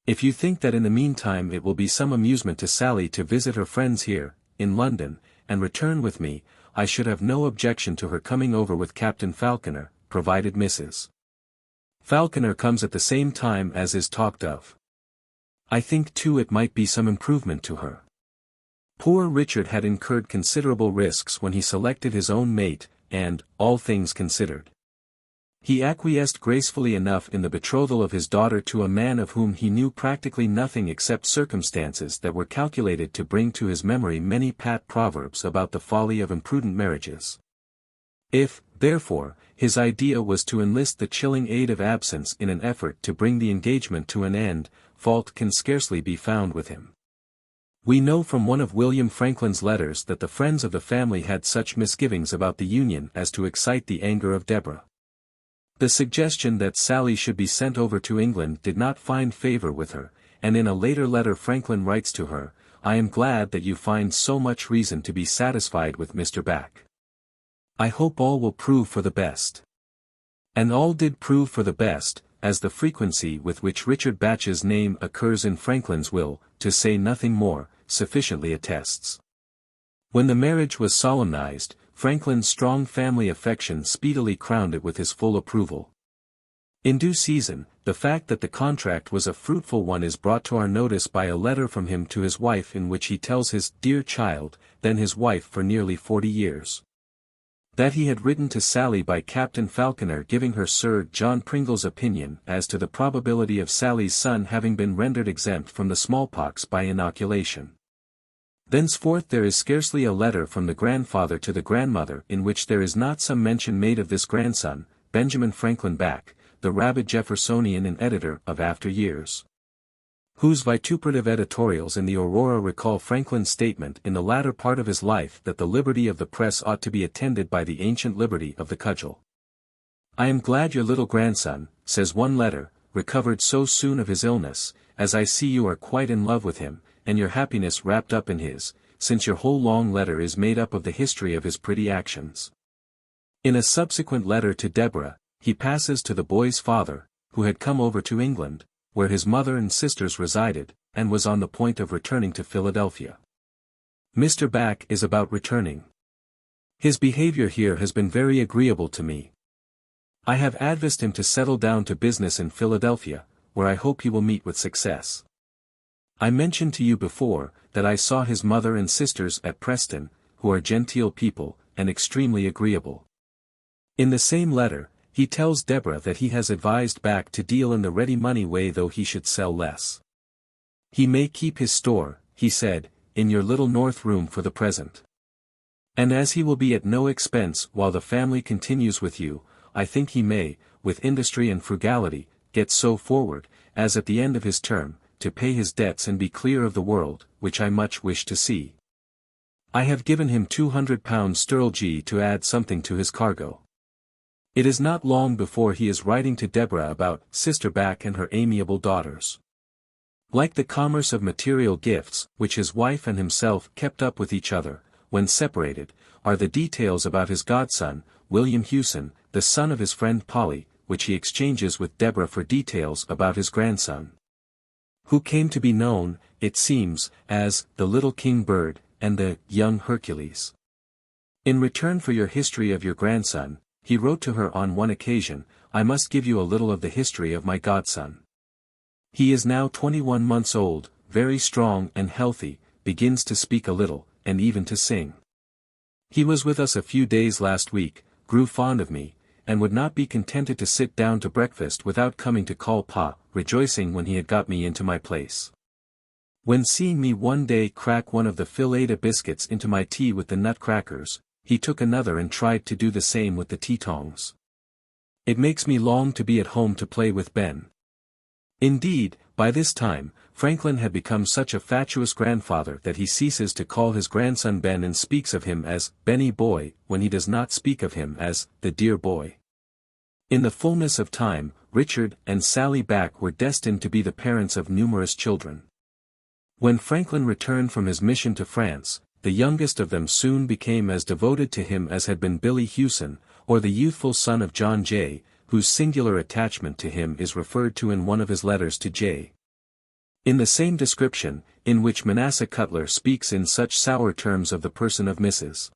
If you think that in the meantime it will be some amusement to Sally to visit her friends here, in London, and return with me, I should have no objection to her coming over with Captain Falconer, provided Mrs. Falconer comes at the same time as is talked of. I think too it might be some improvement to her. Poor Richard had incurred considerable risks when he selected his own mate, and, all things considered, he acquiesced gracefully enough in the betrothal of his daughter to a man of whom he knew practically nothing except circumstances that were calculated to bring to his memory many pat proverbs about the folly of imprudent marriages. If, therefore, his idea was to enlist the chilling aid of absence in an effort to bring the engagement to an end, fault can scarcely be found with him. We know from one of William Franklin's letters that the friends of the family had such misgivings about the union as to excite the anger of Deborah. The suggestion that Sally should be sent over to England did not find favor with her, and in a later letter Franklin writes to her, "I am glad that you find so much reason to be satisfied with Mr. Back. I hope all will prove for the best." And all did prove for the best, as the frequency with which Richard Batch's name occurs in Franklin's will, to say nothing more, sufficiently attests. When the marriage was solemnized, Franklin's strong family affection speedily crowned it with his full approval. In due season, the fact that the contract was a fruitful one is brought to our notice by a letter from him to his wife in which he tells his "dear child," then his wife for nearly 40 years, that he had written to Sally by Captain Falconer giving her Sir John Pringle's opinion as to the probability of Sally's son having been rendered exempt from the smallpox by inoculation. Thenceforth there is scarcely a letter from the grandfather to the grandmother in which there is not some mention made of this grandson, Benjamin Franklin Back, the rabid Jeffersonian and editor of after years, whose vituperative editorials in the Aurora recall Franklin's statement in the latter part of his life that the liberty of the press ought to be attended by the ancient liberty of the cudgel. "I am glad your little grandson," says one letter, "recovered so soon of his illness, as I see you are quite in love with him, and your happiness wrapped up in his, since your whole long letter is made up of the history of his pretty actions." In a subsequent letter to Deborah, he passes to the boy's father, who had come over to England, where his mother and sisters resided, and was on the point of returning to Philadelphia. "Mr. Back is about returning. His behavior here has been very agreeable to me. I have advised him to settle down to business in Philadelphia, where I hope he will meet with success. I mentioned to you before, that I saw his mother and sisters at Preston, who are genteel people, and extremely agreeable." In the same letter, he tells Deborah that he has advised Back to deal in the ready money way though he should sell less. "He may keep his store," he said, "in your little north room for the present. And as he will be at no expense while the family continues with you, I think he may, with industry and frugality, get so forward, as at the end of his term, to pay his debts and be clear of the world, which I much wish to see. I have given him £200 sterling to add something to his cargo." It is not long before he is writing to Deborah about Sister Back and her amiable daughters. Like the commerce of material gifts, which his wife and himself kept up with each other, when separated, are the details about his godson, William Hewson, the son of his friend Polly, which he exchanges with Deborah for details about his grandson, who came to be known, it seems, as the Little King Bird, and the Young Hercules. In return for your history of your grandson, he wrote to her on one occasion, "I must give you a little of the history of my godson. He is now 21 months old, very strong and healthy, begins to speak a little, and even to sing. He was with us a few days last week, grew fond of me, and would not be contented to sit down to breakfast without coming to call Pa, rejoicing when he had got me into my place. When seeing me one day crack one of the Phil-Ada biscuits into my tea with the nut crackers, he took another and tried to do the same with the tea tongs. It makes me long to be at home to play with Ben." Indeed, by this time, Franklin had become such a fatuous grandfather that he ceases to call his grandson Ben and speaks of him as Benny Boy, when he does not speak of him as the dear boy. In the fullness of time, Richard and Sally Back were destined to be the parents of numerous children. When Franklin returned from his mission to France, the youngest of them soon became as devoted to him as had been Billy Hewson, or the youthful son of John Jay, whose singular attachment to him is referred to in one of his letters to Jay. In the same description, in which Manasseh Cutler speaks in such sour terms of the person of Mrs.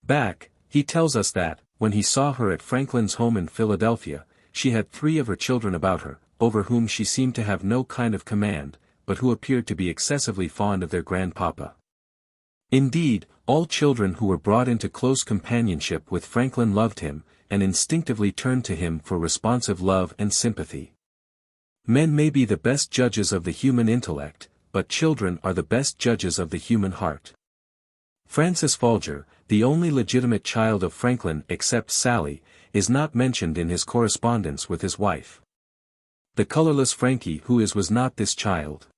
Back, he tells us that, when he saw her at Franklin's home in Philadelphia, she had 3 of her children about her, over whom she seemed to have no kind of command, but who appeared to be excessively fond of their grandpapa. Indeed, all children who were brought into close companionship with Franklin loved him, and instinctively turned to him for responsive love and sympathy. Men may be the best judges of the human intellect, but children are the best judges of the human heart. Francis Folger, the only legitimate child of Franklin except Sally, is not mentioned in his correspondence with his wife. The colorless Frankie who is was not this child.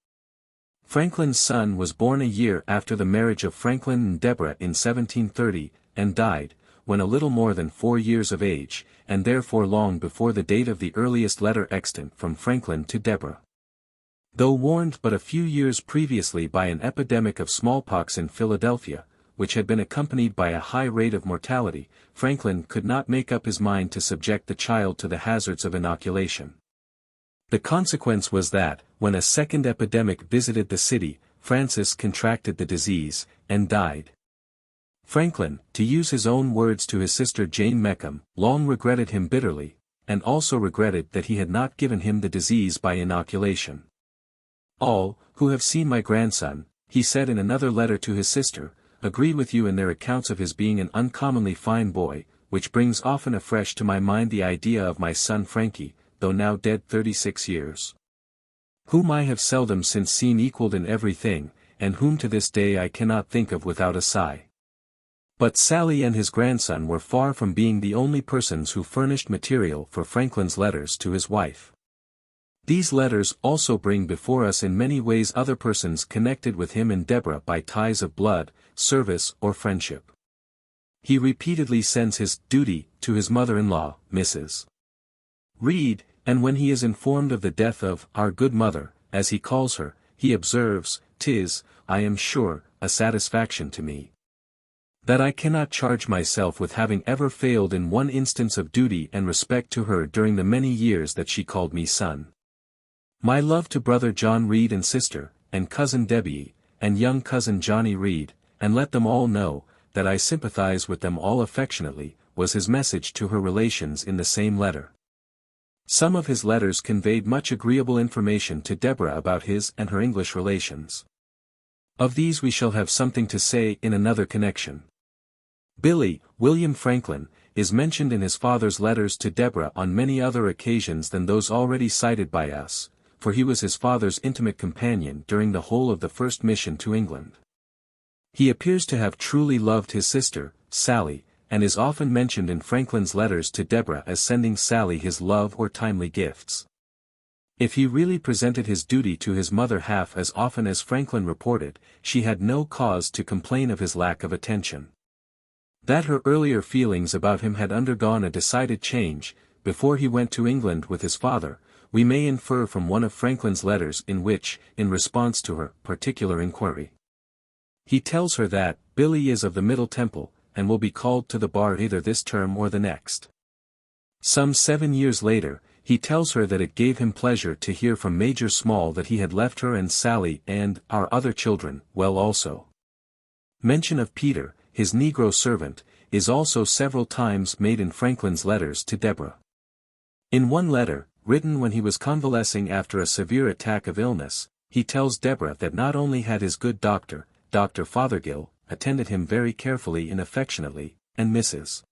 Franklin's son was born a year after the marriage of Franklin and Deborah in 1730, and died, when a little more than 4 years of age, and therefore long before the date of the earliest letter extant from Franklin to Deborah. Though warned but a few years previously by an epidemic of smallpox in Philadelphia, which had been accompanied by a high rate of mortality, Franklin could not make up his mind to subject the child to the hazards of inoculation. The consequence was that, when a second epidemic visited the city, Francis contracted the disease, and died. Franklin, to use his own words to his sister Jane Meckham, long regretted him bitterly, and also regretted that he had not given him the disease by inoculation. All, who have seen my grandson, he said in another letter to his sister, agree with you in their accounts of his being an uncommonly fine boy, which brings often afresh to my mind the idea of my son Frankie, though now dead 36 years. Whom I have seldom since seen equalled in everything, and whom to this day I cannot think of without a sigh. But Sally and his grandson were far from being the only persons who furnished material for Franklin's letters to his wife. These letters also bring before us in many ways other persons connected with him and Deborah by ties of blood, service or friendship. He repeatedly sends his duty to his mother-in-law, Mrs. Reed, and when he is informed of the death of our good mother, as he calls her, he observes, "'Tis, I am sure, a satisfaction to me, that I cannot charge myself with having ever failed in one instance of duty and respect to her during the many years that she called me son. My love to brother John Reed and sister, and cousin Debbie, and young cousin Johnny Reed, and let them all know, that I sympathize with them all affectionately," was his message to her relations in the same letter. Some of his letters conveyed much agreeable information to Deborah about his and her English relations. Of these we shall have something to say in another connection. Billy, William Franklin, is mentioned in his father's letters to Deborah on many other occasions than those already cited by us, for he was his father's intimate companion during the whole of the first mission to England. He appears to have truly loved his sister, Sally, and is often mentioned in Franklin's letters to Deborah as sending Sally his love or timely gifts. If he really presented his duty to his mother half as often as Franklin reported, she had no cause to complain of his lack of attention. That her earlier feelings about him had undergone a decided change, before he went to England with his father, we may infer from one of Franklin's letters in which, in response to her particular inquiry, he tells her that Billy is of the Middle Temple, and will be called to the bar either this term or the next. Some 7 years later, he tells her that it gave him pleasure to hear from Major Small that he had left her and Sally and our other children well also. Mention of Peter, his Negro servant, is also several times made in Franklin's letters to Deborah. In one letter, written when he was convalescing after a severe attack of illness, he tells Deborah that not only had his good doctor, Dr. Fothergill, attended him very carefully and affectionately, and Mrs.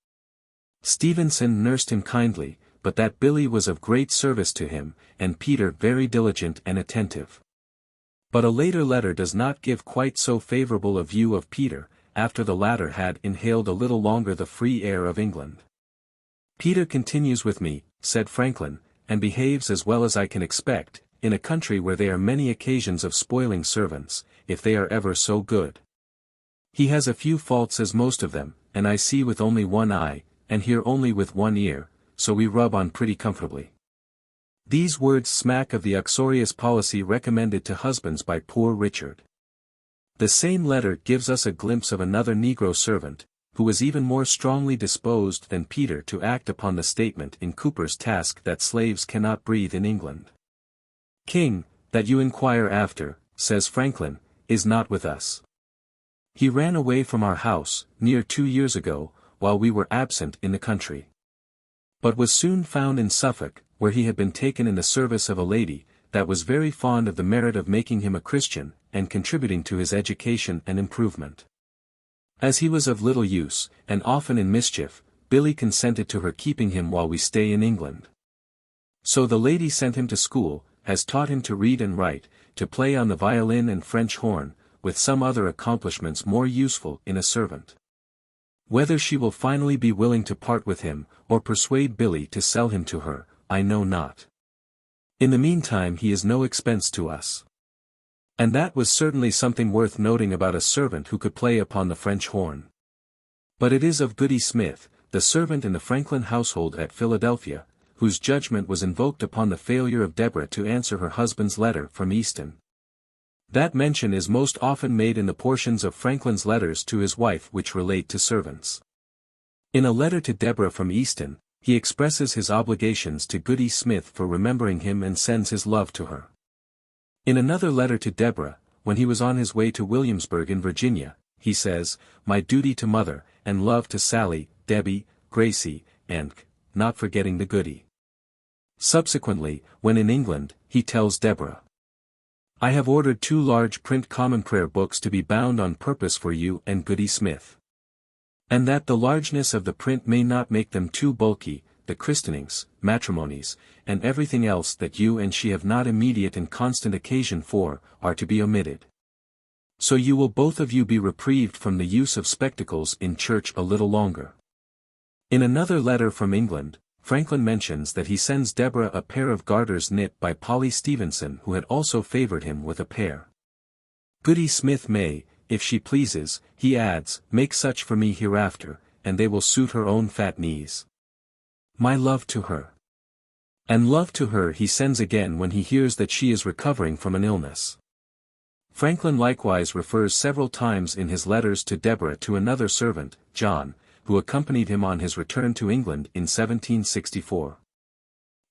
Stevenson nursed him kindly, but that Billy was of great service to him, and Peter very diligent and attentive. But a later letter does not give quite so favorable a view of Peter, after the latter had inhaled a little longer the free air of England. "Peter continues with me," said Franklin, "and behaves as well as I can expect, in a country where there are many occasions of spoiling servants, if they are ever so good. He has a few faults as most of them, and I see with only one eye, and hear only with one ear, so we rub on pretty comfortably." These words smack of the uxorious policy recommended to husbands by Poor Richard. The same letter gives us a glimpse of another Negro servant, who was even more strongly disposed than Peter to act upon the statement in Cooper's Task that slaves cannot breathe in England. "King, that you inquire after," says Franklin, "is not with us. He ran away from our house, near 2 years ago, while we were absent in the country. But was soon found in Suffolk, where he had been taken in the service of a lady, that was very fond of the merit of making him a Christian, and contributing to his education and improvement. As he was of little use, and often in mischief, Billy consented to her keeping him while we stay in England. So the lady sent him to school, has taught him to read and write, to play on the violin and French horn, with some other accomplishments more useful in a servant. Whether she will finally be willing to part with him, or persuade Billy to sell him to her, I know not. In the meantime he is no expense to us." And that was certainly something worth noting about a servant who could play upon the French horn. But it is of Goody Smith, the servant in the Franklin household at Philadelphia, whose judgment was invoked upon the failure of Deborah to answer her husband's letter from Easton. That mention is most often made in the portions of Franklin's letters to his wife which relate to servants. In a letter to Deborah from Easton, he expresses his obligations to Goody Smith for remembering him and sends his love to her. In another letter to Deborah, when he was on his way to Williamsburg in Virginia, he says, "My duty to mother, and love to Sally, Debbie, Gracie, and, not forgetting the Goody." Subsequently, when in England, he tells Deborah, "I have ordered 2 large print Common Prayer books to be bound on purpose for you and Goody Smith. And that the largeness of the print may not make them too bulky, the christenings, matrimonies, and everything else that you and she have not immediate and constant occasion for, are to be omitted. So you will both of you be reprieved from the use of spectacles in church a little longer." In another letter from England, Franklin mentions that he sends Deborah a pair of garters knit by Polly Stevenson, who had also favored him with a pair. "Goody Smith may, if she pleases," he adds, "make such for me hereafter, and they will suit her own fat knees. My love to her." And love to her he sends again when he hears that she is recovering from an illness. Franklin likewise refers several times in his letters to Deborah to another servant, John, who accompanied him on his return to England in 1764.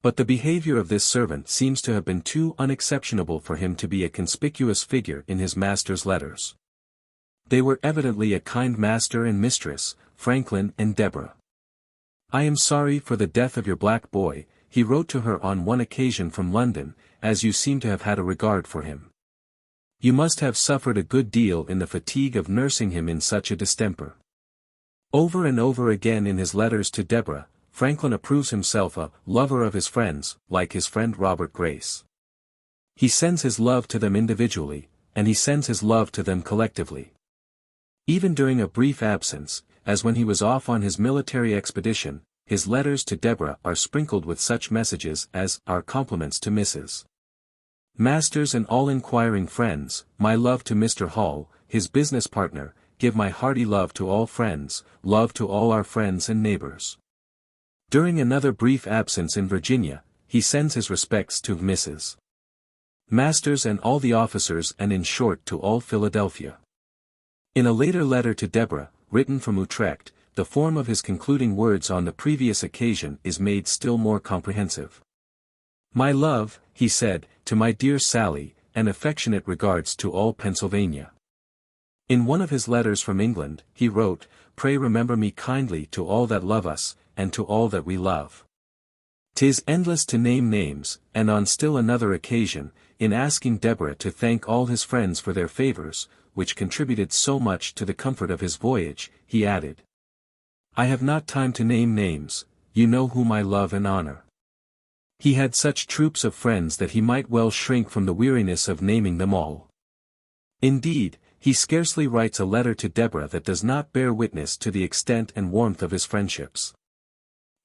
But the behavior of this servant seems to have been too unexceptionable for him to be a conspicuous figure in his master's letters. They were evidently a kind master and mistress, Franklin and Deborah. "I am sorry for the death of your black boy," he wrote to her on one occasion from London, "as you seem to have had a regard for him. You must have suffered a good deal in the fatigue of nursing him in such a distemper." Over and over again in his letters to Deborah, Franklin approves himself a lover of his friends, like his friend Robert Grace. He sends his love to them individually, and he sends his love to them collectively. Even during a brief absence, as when he was off on his military expedition, his letters to Deborah are sprinkled with such messages as, "Our compliments to Mrs. Masters and all inquiring friends, my love to Mr. Hall, his business partner, give my hearty love to all friends, love to all our friends and neighbors." During another brief absence in Virginia, he sends his respects to Mrs. Masters and all the officers, and in short to all Philadelphia. In a later letter to Deborah, written from Utrecht, the form of his concluding words on the previous occasion is made still more comprehensive. "My love," he said, "to my dear Sally, and affectionate regards to all Pennsylvania." In one of his letters from England, he wrote, "Pray remember me kindly to all that love us, and to all that we love." 'Tis endless to name names, and on still another occasion, in asking Deborah to thank all his friends for their favors, which contributed so much to the comfort of his voyage, he added, "I have not time to name names, you know whom I love and honor." He had such troops of friends that he might well shrink from the weariness of naming them all. Indeed, he scarcely writes a letter to Deborah that does not bear witness to the extent and warmth of his friendships.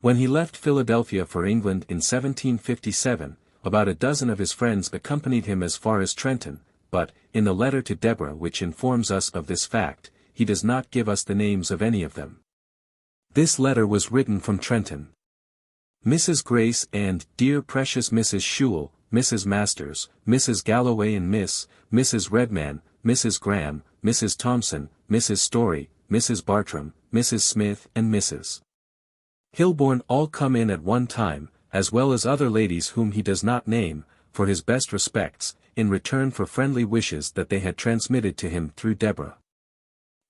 When he left Philadelphia for England in 1757, about a dozen of his friends accompanied him as far as Trenton, but, in the letter to Deborah which informs us of this fact, he does not give us the names of any of them. This letter was written from Trenton. Mrs. Grace and dear precious Mrs. Shule, Mrs. Masters, Mrs. Galloway and Mrs. Redman, Mrs. Graham, Mrs. Thompson, Mrs. Story, Mrs. Bartram, Mrs. Smith and Mrs. Hilborn all come in at one time, as well as other ladies whom he does not name, for his best respects, in return for friendly wishes that they had transmitted to him through Deborah.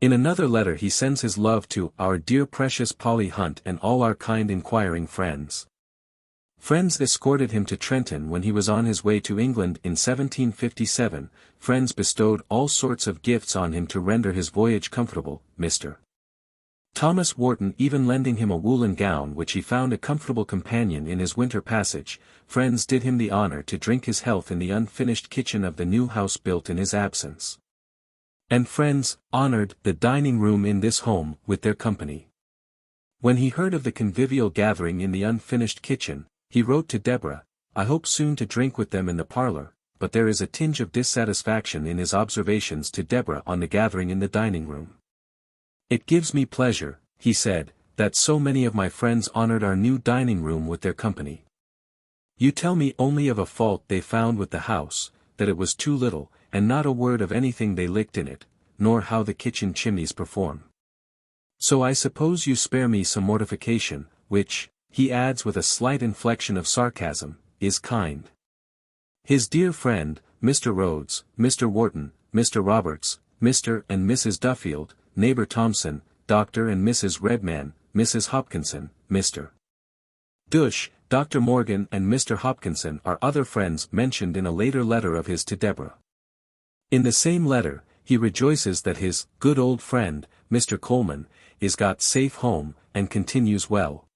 In another letter he sends his love to our dear precious Polly Hunt and all our kind inquiring friends. Friends escorted him to Trenton when he was on his way to England in 1757, friends bestowed all sorts of gifts on him to render his voyage comfortable, Mr. Thomas Wharton even lending him a woolen gown which he found a comfortable companion in his winter passage. Friends did him the honor to drink his health in the unfinished kitchen of the new house built in his absence. And friends honored the dining room in this home with their company. When he heard of the convivial gathering in the unfinished kitchen, he wrote to Deborah, "I hope soon to drink with them in the parlor," but there is a tinge of dissatisfaction in his observations to Deborah on the gathering in the dining room. "It gives me pleasure," he said, "that so many of my friends honored our new dining room with their company. You tell me only of a fault they found with the house, that it was too little, and not a word of anything they licked in it, nor how the kitchen chimneys perform. So I suppose you spare me some mortification, which," he adds with a slight inflection of sarcasm, "is kind." His dear friend, Mr. Rhodes, Mr. Wharton, Mr. Roberts, Mr. and Mrs. Duffield, neighbor Thompson, Dr. and Mrs. Redman, Mrs. Hopkinson, Mr. Dush, Dr. Morgan and Mr. Hopkinson are other friends mentioned in a later letter of his to Deborah. In the same letter, he rejoices that his good old friend, Mr. Coleman, is got safe home, and continues well.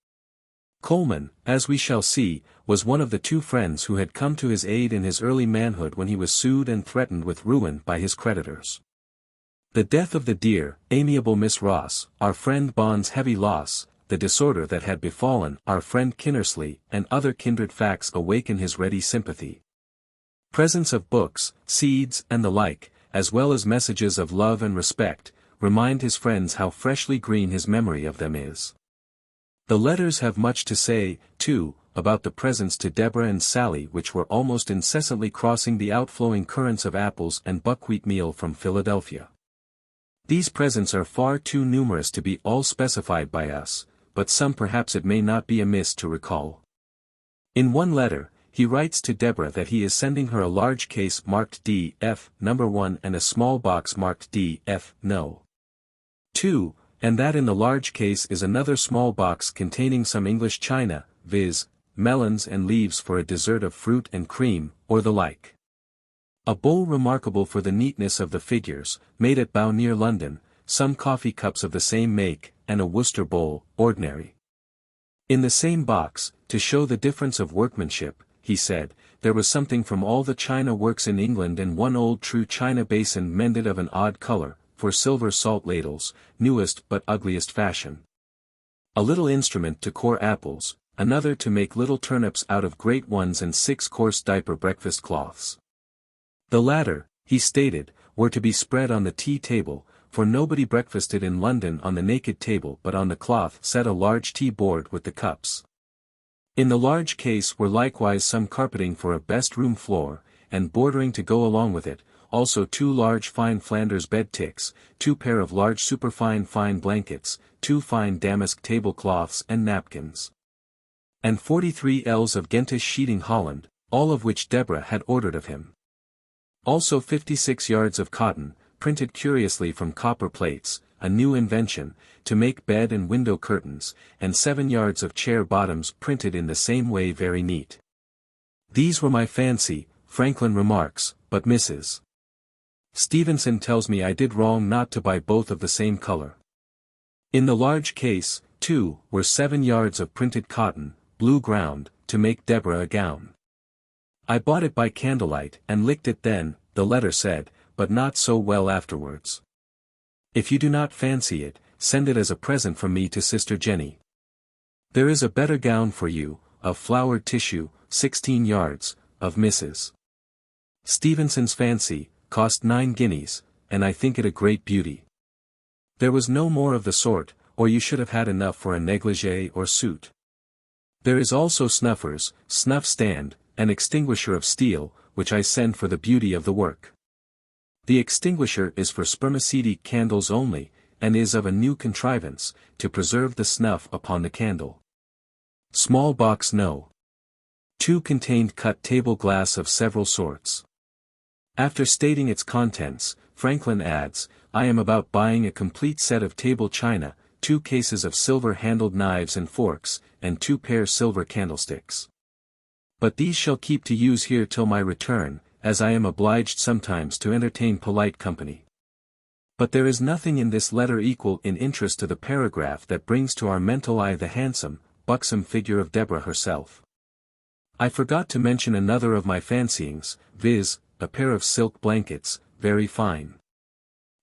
Coleman, as we shall see, was one of the two friends who had come to his aid in his early manhood when he was sued and threatened with ruin by his creditors. The death of the dear, amiable Miss Ross, our friend Bond's heavy loss, the disorder that had befallen our friend Kinnersley, and other kindred facts awaken his ready sympathy. Presents of books, seeds and the like, as well as messages of love and respect, remind his friends how freshly green his memory of them is. The letters have much to say, too, about the presents to Deborah and Sally which were almost incessantly crossing the outflowing currents of apples and buckwheat meal from Philadelphia. These presents are far too numerous to be all specified by us, but some perhaps it may not be amiss to recall. In one letter, he writes to Deborah that he is sending her a large case marked D. F. No. 1 and a small box marked D. F. No. 2, and that in the large case is another small box containing some English china, viz., melons and leaves for a dessert of fruit and cream, or the like. A bowl remarkable for the neatness of the figures, made at Bow near London, some coffee cups of the same make, and a Worcester bowl, ordinary. In the same box, to show the difference of workmanship, he said, there was something from all the china works in England and one old true china basin mended of an odd color, for silver salt ladles, newest but ugliest fashion. A little instrument to core apples, another to make little turnips out of great ones and 6 coarse diaper breakfast cloths. The latter, he stated, were to be spread on the tea table, for nobody breakfasted in London on the naked table but on the cloth set a large tea board with the cups. In the large case were likewise some carpeting for a best room floor, and bordering to go along with it, also 2 large fine Flanders bed ticks, 2 pair of large superfine fine blankets, 2 fine damask tablecloths and napkins, and 43 ells of Gentish sheeting Holland, all of which Deborah had ordered of him. Also 56 yards of cotton, printed curiously from copper plates, a new invention, to make bed and window curtains, and 7 yards of chair bottoms printed in the same way very neat. These were my fancy, Franklin remarks, but Mrs. Stevenson tells me I did wrong not to buy both of the same color. In the large case, too, were 7 yards of printed cotton, blue ground, to make Deborah a gown. I bought it by candlelight and licked it then, the letter said, but not so well afterwards. If you do not fancy it, send it as a present from me to Sister Jenny. There is a better gown for you, of flowered tissue, 16 yards, of Mrs. Stevenson's fancy, cost 9 guineas, and I think it a great beauty. There was no more of the sort, or you should have had enough for a negligee or suit. There is also snuffers, snuff stand, an extinguisher of steel, which I send for the beauty of the work. The extinguisher is for spermaceti candles only, and is of a new contrivance, to preserve the snuff upon the candle. Small box No. 2 contained cut table glass of several sorts. After stating its contents, Franklin adds, I am about buying a complete set of table china, 2 cases of silver-handled knives and forks, and 2 pair silver candlesticks. But these shall keep to use here till my return, as I am obliged sometimes to entertain polite company. But there is nothing in this letter equal in interest to the paragraph that brings to our mental eye the handsome, buxom figure of Deborah herself. I forgot to mention another of my fancyings, viz., a pair of silk blankets, very fine.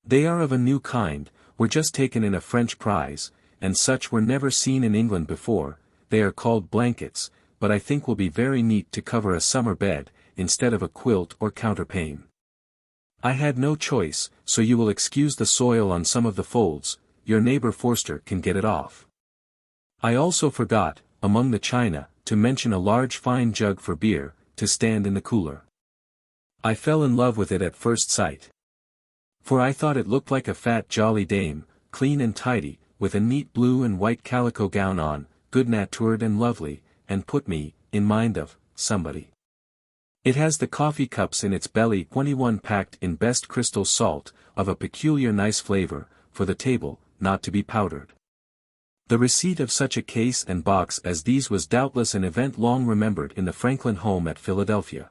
They are of a new kind, were just taken in a French prize, and such were never seen in England before. They are called blankets, but I think will be very neat to cover a summer bed, instead of a quilt or counterpane. I had no choice, so you will excuse the soil on some of the folds, your neighbor Forster can get it off. I also forgot, among the china, to mention a large fine jug for beer, to stand in the cooler. I fell in love with it at first sight. For I thought it looked like a fat jolly dame, clean and tidy, with a neat blue and white calico gown on, good-natured and lovely, and put me in mind of somebody. It has the coffee cups in its belly, 21 packed in best crystal salt, of a peculiar nice flavor, for the table, not to be powdered. The receipt of such a case and box as these was doubtless an event long remembered in the Franklin home at Philadelphia.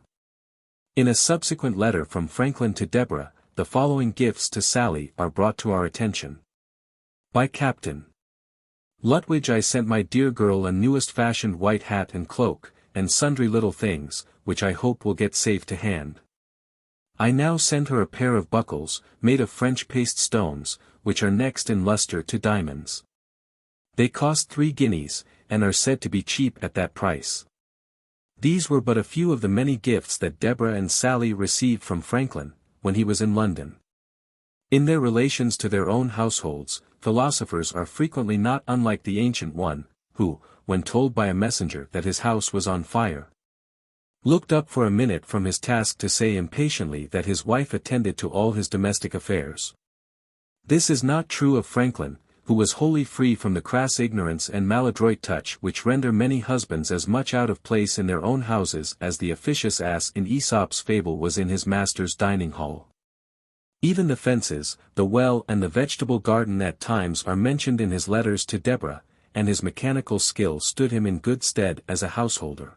In a subsequent letter from Franklin to Deborah, the following gifts to Sally are brought to our attention. By Captain Lutwidge, I sent my dear girl a newest fashioned white hat and cloak, and sundry little things, which I hope will get safe to hand. I now send her a pair of buckles, made of French paste stones, which are next in lustre to diamonds. They cost 3 guineas, and are said to be cheap at that price. These were but a few of the many gifts that Deborah and Sally received from Franklin, when he was in London. In their relations to their own households, philosophers are frequently not unlike the ancient one, who, when told by a messenger that his house was on fire, looked up for a minute from his task to say impatiently that his wife attended to all his domestic affairs. This is not true of Franklin, who was wholly free from the crass ignorance and maladroit touch which render many husbands as much out of place in their own houses as the officious ass in Aesop's fable was in his master's dining hall. Even the fences, the well and the vegetable garden at times are mentioned in his letters to Deborah, and his mechanical skill stood him in good stead as a householder.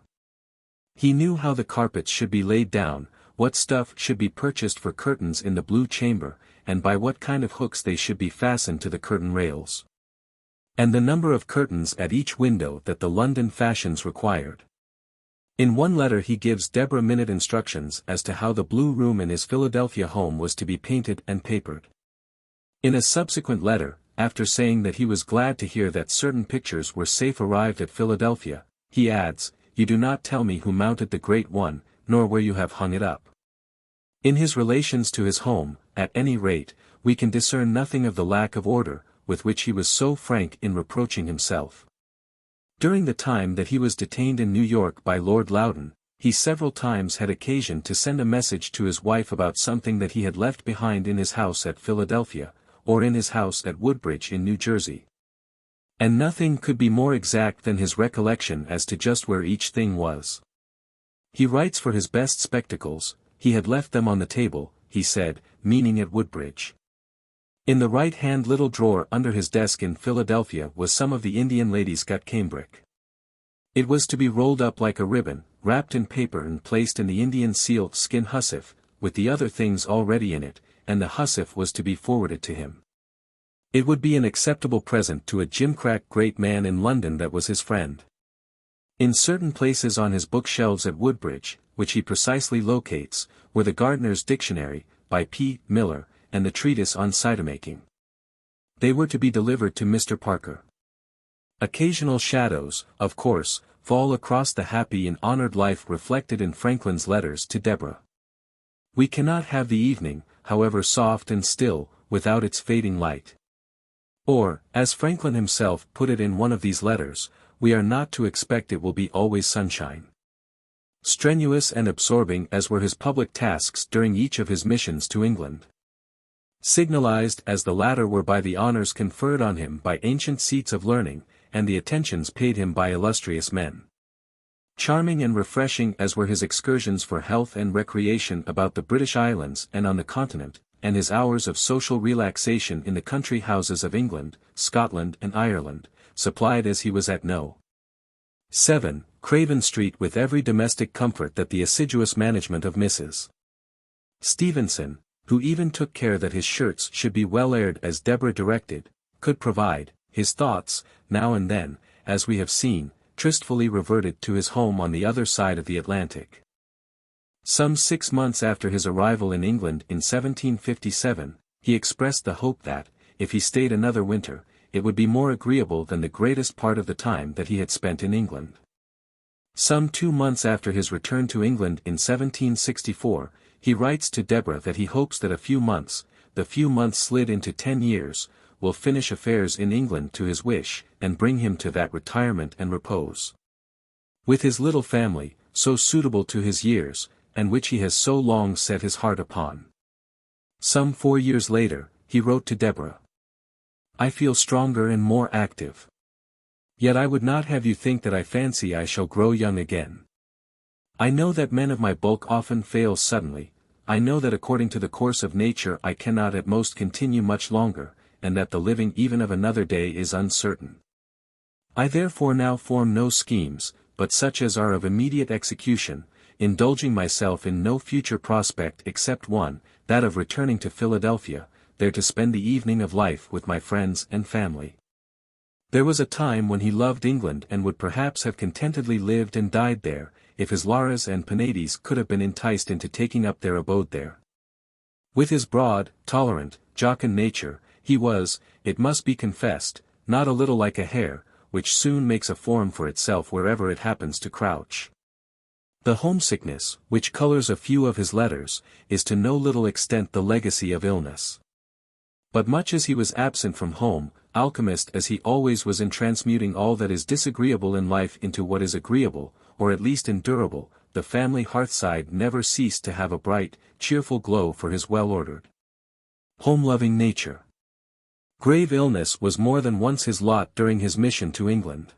He knew how the carpets should be laid down, what stuff should be purchased for curtains in the blue chamber, and by what kind of hooks they should be fastened to the curtain rails, and the number of curtains at each window that the London fashions required. In one letter he gives Deborah minute instructions as to how the blue room in his Philadelphia home was to be painted and papered. In a subsequent letter, after saying that he was glad to hear that certain pictures were safe arrived at Philadelphia, he adds, "You do not tell me who mounted the great one, nor where you have hung it up." In his relations to his home, at any rate, we can discern nothing of the lack of order, with which he was so frank in reproaching himself. During the time that he was detained in New York by Lord Loudon, he several times had occasion to send a message to his wife about something that he had left behind in his house at Philadelphia, or in his house at Woodbridge in New Jersey. And nothing could be more exact than his recollection as to just where each thing was. He writes for his best spectacles, he had left them on the table, he said, meaning at Woodbridge. In the right-hand little drawer under his desk in Philadelphia was some of the Indian lady's got cambric. It was to be rolled up like a ribbon, wrapped in paper and placed in the Indian seal skin hussif, with the other things already in it, and the hussif was to be forwarded to him. It would be an acceptable present to a gimcrack great man in London that was his friend. In certain places on his bookshelves at Woodbridge, which he precisely locates, were the Gardener's Dictionary, by P. Miller, and the treatise on cider-making. They were to be delivered to Mr. Parker. Occasional shadows, of course, fall across the happy and honored life reflected in Franklin's letters to Deborah. We cannot have the evening, however soft and still, without its fading light. Or, as Franklin himself put it in one of these letters, we are not to expect it will be always sunshine. strenuous and absorbing as were his public tasks during each of his missions to England. Signalized as the latter were by the honors conferred on him by ancient seats of learning, and the attentions paid him by illustrious men. Charming and refreshing as were his excursions for health and recreation about the British Islands and on the continent, and his hours of social relaxation in the country houses of England, Scotland and Ireland, supplied as he was at No. 7, Craven Street with every domestic comfort that the assiduous management of Mrs. Stevenson, who even took care that his shirts should be well aired as Deborah directed, could provide. His thoughts, now and then, as we have seen, tristfully reverted to his home on the other side of the Atlantic. Some 6 months after his arrival in England in 1757, he expressed the hope that, if he stayed another winter, it would be more agreeable than the greatest part of the time that he had spent in England. Some 2 months after his return to England in 1764, he writes to Deborah that he hopes that a few months, the few months slid into 10 years, will finish affairs in England to his wish, and bring him to that retirement and repose. With his little family, so suitable to his years, and which he has so long set his heart upon. Some 4 years later, he wrote to Deborah. I feel stronger and more active. Yet I would not have you think that I fancy I shall grow young again. I know that men of my bulk often fail suddenly, I know that according to the course of nature I cannot at most continue much longer, and that the living even of another day is uncertain. I therefore now form no schemes, but such as are of immediate execution, indulging myself in no future prospect except one, that of returning to Philadelphia, there to spend the evening of life with my friends and family. There was a time when he loved England and would perhaps have contentedly lived and died there, if his Laras and Penates could have been enticed into taking up their abode there. With his broad, tolerant, jocund nature, he was, it must be confessed, not a little like a hare, which soon makes a form for itself wherever it happens to crouch. The homesickness, which colors a few of his letters, is to no little extent the legacy of illness. But much as he was absent from home, alchemist as he always was in transmuting all that is disagreeable in life into what is agreeable, or at least endurable, the family hearthside never ceased to have a bright, cheerful glow for his well-ordered, home-loving nature. Grave illness was more than once his lot during his mission to England.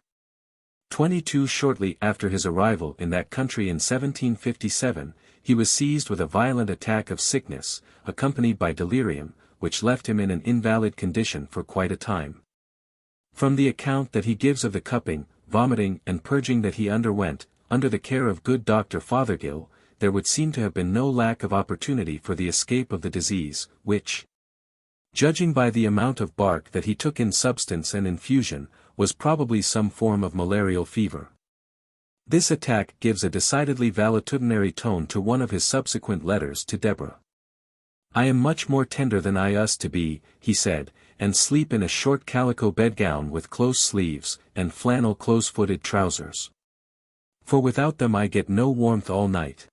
22 shortly after his arrival in that country in 1757, he was seized with a violent attack of sickness, accompanied by delirium, which left him in an invalid condition for quite a time. From the account that he gives of the cupping, vomiting and purging that he underwent, under the care of good Dr. Fothergill, there would seem to have been no lack of opportunity for the escape of the disease, which, judging by the amount of bark that he took in substance and infusion, was probably some form of malarial fever. This attack gives a decidedly valetudinary tone to one of his subsequent letters to Deborah. I am much more tender than I used to be, he said, and sleep in a short calico bedgown with close sleeves, and flannel close-footed trousers. For without them I get no warmth all night.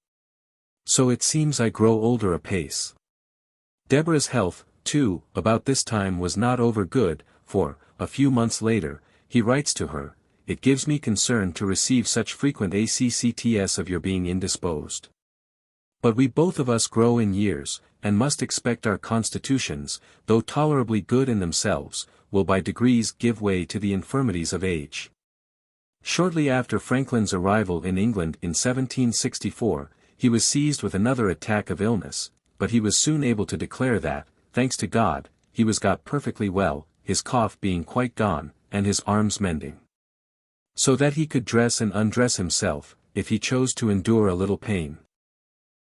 So it seems I grow older apace. Deborah's health, too, about this time was not over good, for, a few months later, he writes to her, it gives me concern to receive such frequent accts of your being indisposed. But we both of us grow in years, and must expect our constitutions, though tolerably good in themselves, will by degrees give way to the infirmities of age. Shortly after Franklin's arrival in England in 1764, he was seized with another attack of illness, but he was soon able to declare that, thanks to God, he was got perfectly well, his cough being quite gone, and his arms mending. So that he could dress and undress himself, if he chose to endure a little pain.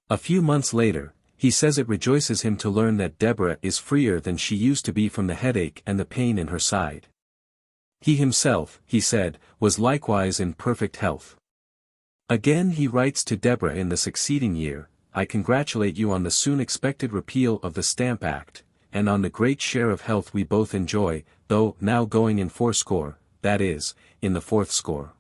A few months later, he says it rejoices him to learn that Deborah is freer than she used to be from the headache and the pain in her side. He himself, he said, was likewise in perfect health. Again he writes to Deborah in the succeeding year, I congratulate you on the soon expected repeal of the Stamp Act, and on the great share of health we both enjoy, though now going in fourscore, that is, in the fourth score.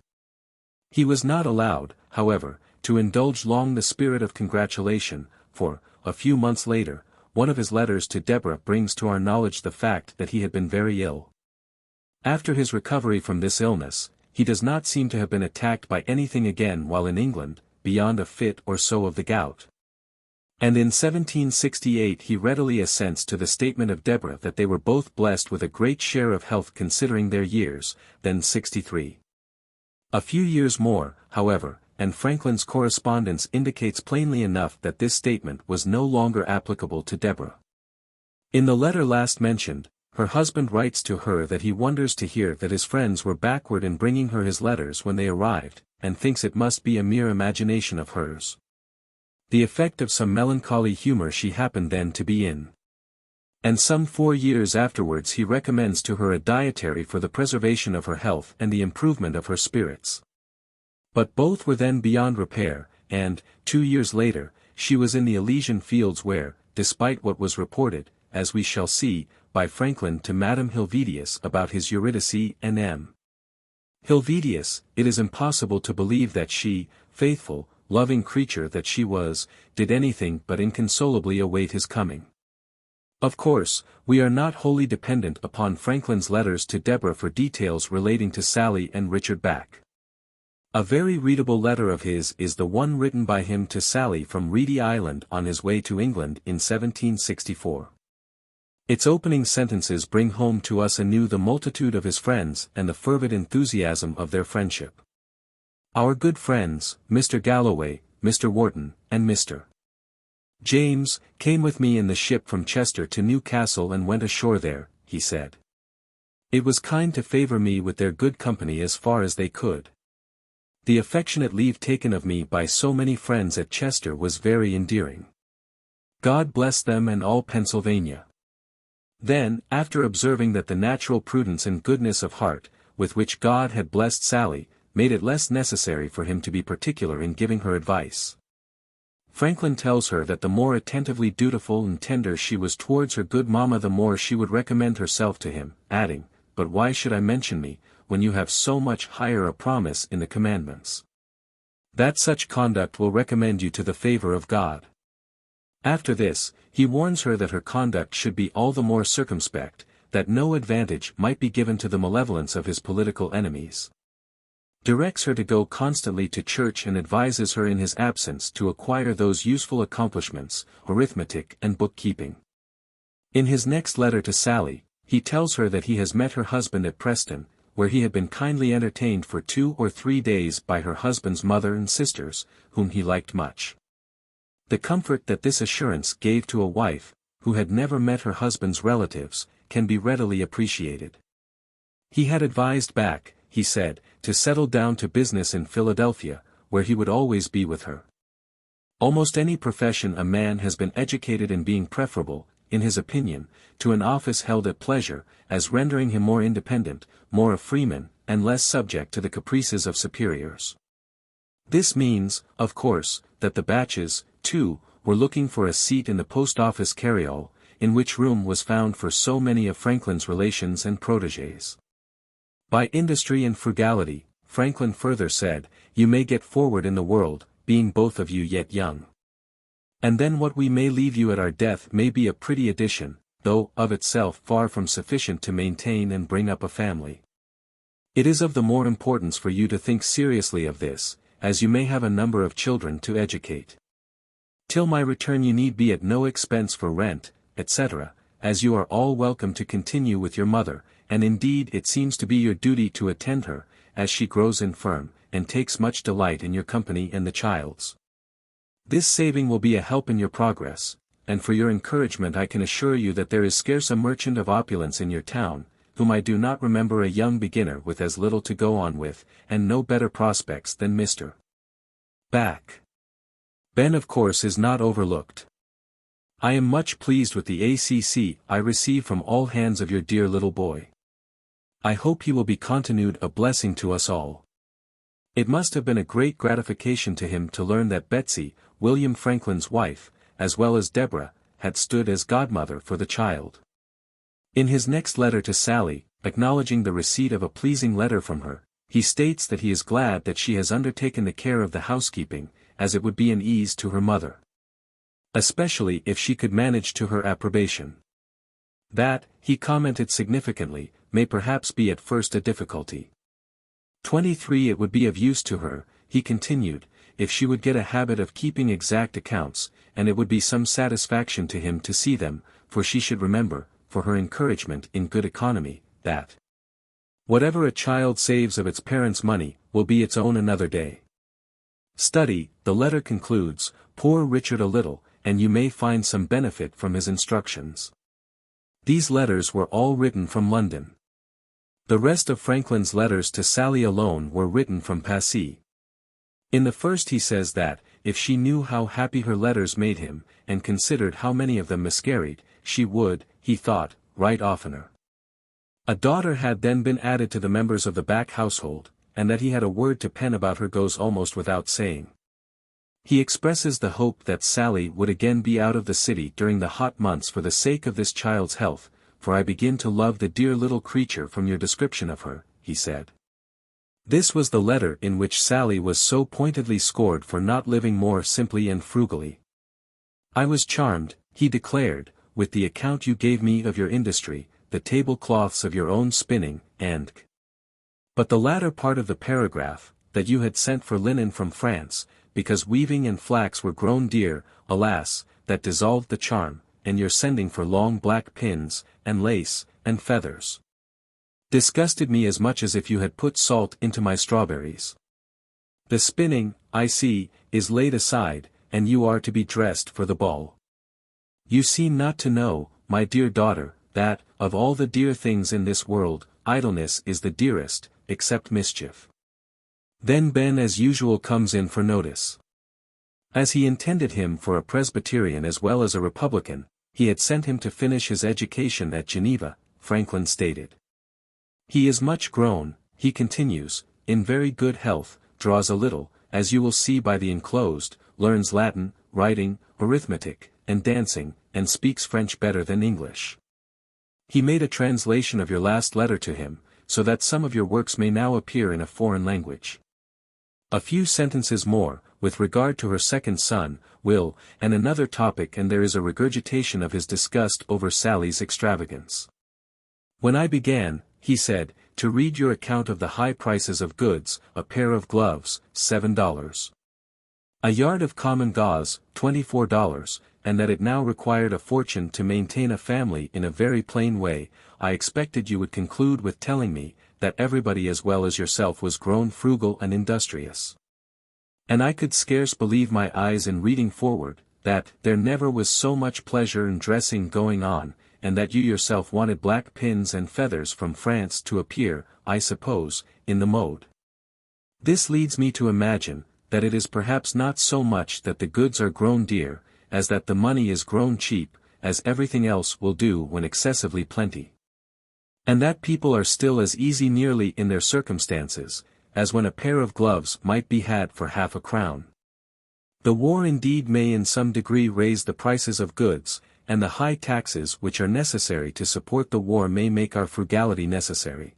He was not allowed, however, to indulge long the spirit of congratulation, for, a few months later, one of his letters to Deborah brings to our knowledge the fact that he had been very ill. After his recovery from this illness, he does not seem to have been attacked by anything again while in England, beyond a fit or so of the gout. And in 1768 he readily assents to the statement of Deborah that they were both blessed with a great share of health considering their years, then 63. A few years more, however, and Franklin's correspondence indicates plainly enough that this statement was no longer applicable to Deborah. In the letter last mentioned, her husband writes to her that he wonders to hear that his friends were backward in bringing her his letters when they arrived, and thinks it must be a mere imagination of hers. The effect of some melancholy humor she happened then to be in. And some 4 years afterwards he recommends to her a dietary for the preservation of her health and the improvement of her spirits. But both were then beyond repair, and, 2 years later, she was in the Elysian fields where, despite what was reported, as we shall see, by Franklin to Madame Helvetius about his Eurydice and M. Helvetius, it is impossible to believe that she, faithful, loving creature that she was, did anything but inconsolably await his coming. Of course, we are not wholly dependent upon Franklin's letters to Deborah for details relating to Sally and Richard Back. A very readable letter of his is the one written by him to Sally from Reedy Island on his way to England in 1764. Its opening sentences bring home to us anew the multitude of his friends and the fervid enthusiasm of their friendship. Our good friends, Mr. Galloway, Mr. Wharton, and Mr. James, came with me in the ship from Chester to Newcastle and went ashore there, he said. It was kind to favour me with their good company as far as they could. The affectionate leave taken of me by so many friends at Chester was very endearing. God bless them and all Pennsylvania. Then, after observing that the natural prudence and goodness of heart, with which God had blessed Sally, made it less necessary for him to be particular in giving her advice. Franklin tells her that the more attentively dutiful and tender she was towards her good mamma the more she would recommend herself to him, adding, "But why should I mention me, when you have so much higher a promise in the commandments? That such conduct will recommend you to the favor of God." After this, he warns her that her conduct should be all the more circumspect, that no advantage might be given to the malevolence of his political enemies. Directs her to go constantly to church and advises her in his absence to acquire those useful accomplishments, arithmetic and bookkeeping. In his next letter to Sally, he tells her that he has met her husband at Preston, where he had been kindly entertained for 2 or 3 days by her husband's mother and sisters, whom he liked much. The comfort that this assurance gave to a wife, who had never met her husband's relatives, can be readily appreciated. He had advised Back, he said, to settle down to business in Philadelphia, where he would always be with her. Almost any profession a man has been educated in being preferable, in his opinion, to an office held at pleasure, as rendering him more independent, more a freeman, and less subject to the caprices of superiors. This means, of course, that the Batches, too, were looking for a seat in the post office carryall, in which room was found for so many of Franklin's relations and protégés. By industry and frugality, Franklin further said, you may get forward in the world, being both of you yet young. And then what we may leave you at our death may be a pretty addition, though of itself far from sufficient to maintain and bring up a family. It is of the more importance for you to think seriously of this, as you may have a number of children to educate. Till my return you need be at no expense for rent, etc., as you are all welcome to continue with your mother, and indeed it seems to be your duty to attend her, as she grows infirm, and takes much delight in your company and the child's. This saving will be a help in your progress, and for your encouragement I can assure you that there is scarce a merchant of opulence in your town, whom I do not remember a young beginner with as little to go on with, and no better prospects than Mr. Back. Ben of course is not overlooked. I am much pleased with the ACC I receive from all hands of your dear little boy. I hope he will be continued a blessing to us all. It must have been a great gratification to him to learn that Betsy, William Franklin's wife, as well as Deborah, had stood as godmother for the child. In his next letter to Sally, acknowledging the receipt of a pleasing letter from her, he states that he is glad that she has undertaken the care of the housekeeping, as it would be an ease to her mother. Especially if she could manage to her approbation. That, he commented significantly, may perhaps be at first a difficulty. 23 It would be of use to her, he continued, if she would get a habit of keeping exact accounts, and it would be some satisfaction to him to see them, for she should remember, for her encouragement in good economy, that whatever a child saves of its parents' money, will be its own another day. Study, the letter concludes, poor Richard a little, and you may find some benefit from his instructions. These letters were all written from London. The rest of Franklin's letters to Sally alone were written from Passy. In the first he says that, if she knew how happy her letters made him, and considered how many of them miscarried, she would, he thought, write oftener. A daughter had then been added to the members of the back household, and that he had a word to pen about her goes almost without saying. He expresses the hope that Sally would again be out of the city during the hot months for the sake of this child's health, for I begin to love the dear little creature from your description of her, he said. This was the letter in which Sally was so pointedly scored for not living more simply and frugally. I was charmed, he declared, with the account you gave me of your industry, the tablecloths of your own spinning, and but the latter part of the paragraph, that you had sent for linen from France, because weaving and flax were grown dear, alas, that dissolved the charm, and your sending for long black pins, and lace, and feathers, disgusted me as much as if you had put salt into my strawberries. The spinning, I see, is laid aside, and you are to be dressed for the ball. You seem not to know, my dear daughter, that, of all the dear things in this world, idleness is the dearest, except mischief. Then Ben as usual comes in for notice. As he intended him for a Presbyterian as well as a Republican, he had sent him to finish his education at Geneva, Franklin stated. He is much grown, he continues, in very good health, draws a little, as you will see by the enclosed, learns Latin, writing, arithmetic, and dancing, and speaks French better than English. He made a translation of your last letter to him, so that some of your works may now appear in a foreign language. A few sentences more, with regard to her second son, Will, and another topic, and there is a regurgitation of his disgust over Sally's extravagance. When I began, he said, to read your account of the high prices of goods, a pair of gloves, $7. A yard of common gauze, $24, and that it now required a fortune to maintain a family in a very plain way, I expected you would conclude with telling me, that everybody as well as yourself was grown frugal and industrious. And I could scarce believe my eyes in reading forward, that there never was so much pleasure in dressing going on, and that you yourself wanted black pins and feathers from France to appear, I suppose, in the mode. This leads me to imagine, that it is perhaps not so much that the goods are grown dear, as that the money is grown cheap, as everything else will do when excessively plenty. And that people are still as easy nearly in their circumstances, as when a pair of gloves might be had for half a crown. The war indeed may in some degree raise the prices of goods, and the high taxes which are necessary to support the war may make our frugality necessary.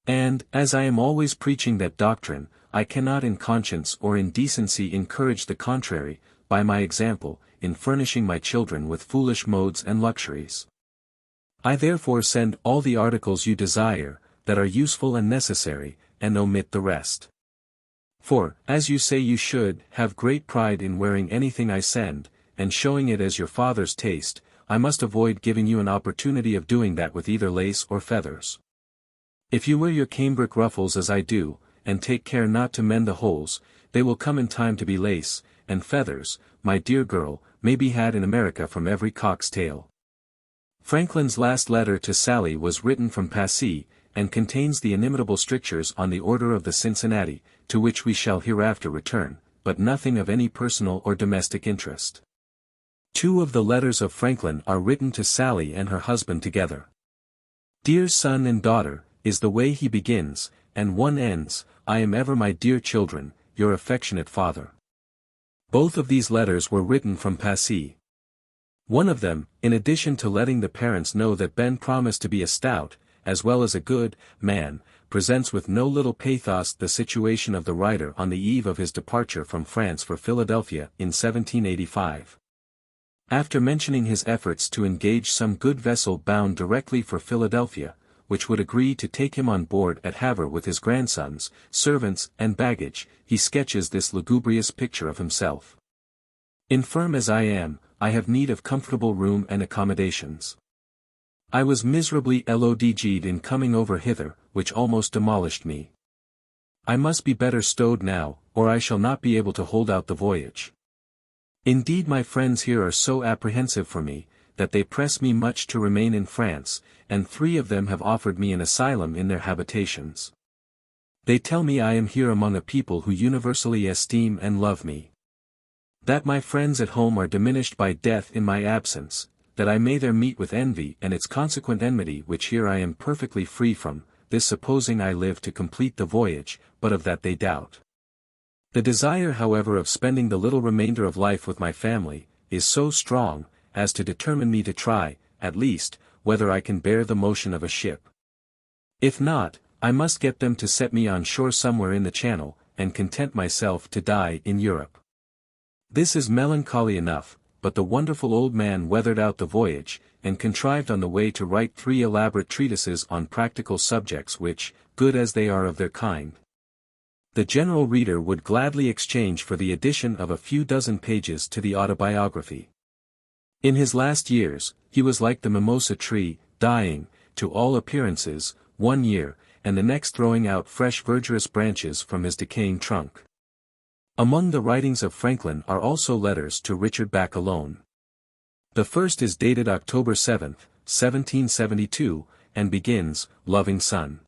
And, as I am always preaching that doctrine, I cannot in conscience or in decency encourage the contrary, by my example, in furnishing my children with foolish modes and luxuries. I therefore send all the articles you desire, that are useful and necessary, and omit the rest. For, as you say you should have great pride in wearing anything I send, and showing it as your father's taste, I must avoid giving you an opportunity of doing that with either lace or feathers. If you wear your cambric ruffles as I do, and take care not to mend the holes, they will come in time to be lace, and feathers, my dear girl, may be had in America from every cock's tail. Franklin's last letter to Sally was written from Passy, and contains the inimitable strictures on the Order of the Cincinnati, to which we shall hereafter return, but nothing of any personal or domestic interest. 2 of the letters of Franklin are written to Sally and her husband together. Dear son and daughter, is the way he begins, and one ends, I am ever my dear children, your affectionate father. Both of these letters were written from Passy. One of them, in addition to letting the parents know that Ben promised to be a stout, as well as a good, man, presents with no little pathos the situation of the writer on the eve of his departure from France for Philadelphia in 1785. After mentioning his efforts to engage some good vessel bound directly for Philadelphia, which would agree to take him on board at Havre with his grandsons, servants, and baggage, he sketches this lugubrious picture of himself. Infirm as I am, I have need of comfortable room and accommodations. I was miserably lodged in coming over hither, which almost demolished me. I must be better stowed now, or I shall not be able to hold out the voyage. Indeed my friends here are so apprehensive for me, that they press me much to remain in France, and 3 of them have offered me an asylum in their habitations. They tell me I am here among a people who universally esteem and love me. That my friends at home are diminished by death in my absence, that I may there meet with envy and its consequent enmity which here I am perfectly free from, this supposing I live to complete the voyage, but of that they doubt. The desire however of spending the little remainder of life with my family, is so strong, as to determine me to try, at least, whether I can bear the motion of a ship. If not, I must get them to set me on shore somewhere in the Channel, and content myself to die in Europe. This is melancholy enough, but the wonderful old man weathered out the voyage, and contrived on the way to write 3 elaborate treatises on practical subjects which, good as they are of their kind, the general reader would gladly exchange for the addition of a few dozen pages to the Autobiography. In his last years, he was like the mimosa tree, dying, to all appearances, 1 year, and the next throwing out fresh verdurous branches from his decaying trunk. Among the writings of Franklin are also letters to Richard Back alone. The first is dated October 7, 1772, and begins, Loving Son.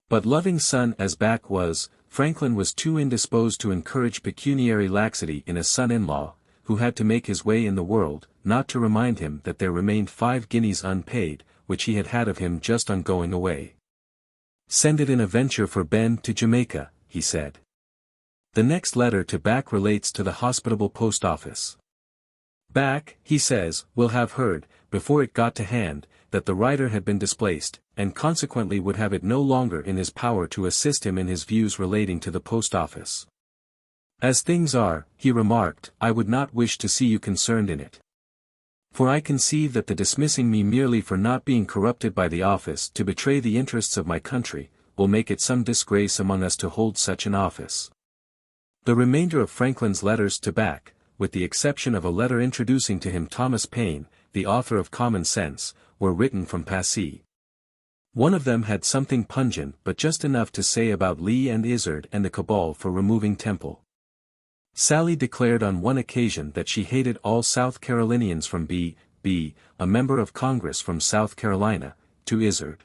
But loving son as Back was, Franklin was too indisposed to encourage pecuniary laxity in a son-in-law, who had to make his way in the world, not to remind him that there remained 5 guineas unpaid, which he had had of him just on going away. Send it in a venture for Ben to Jamaica, he said. The next letter to Back relates to the hospitable post office. Back, he says, will have heard, before it got to hand, that the writer had been displaced, and consequently would have it no longer in his power to assist him in his views relating to the post office. As things are, he remarked, I would not wish to see you concerned in it. For I conceive that the dismissing me merely for not being corrupted by the office to betray the interests of my country, will make it some disgrace among us to hold such an office. The remainder of Franklin's letters to Back, with the exception of a letter introducing to him Thomas Paine, the author of Common Sense, were written from Passy. One of them had something pungent but just enough to say about Lee and Izard and the cabal for removing Temple. Sally declared on one occasion that she hated all South Carolinians from B., a member of Congress from South Carolina, to Izard.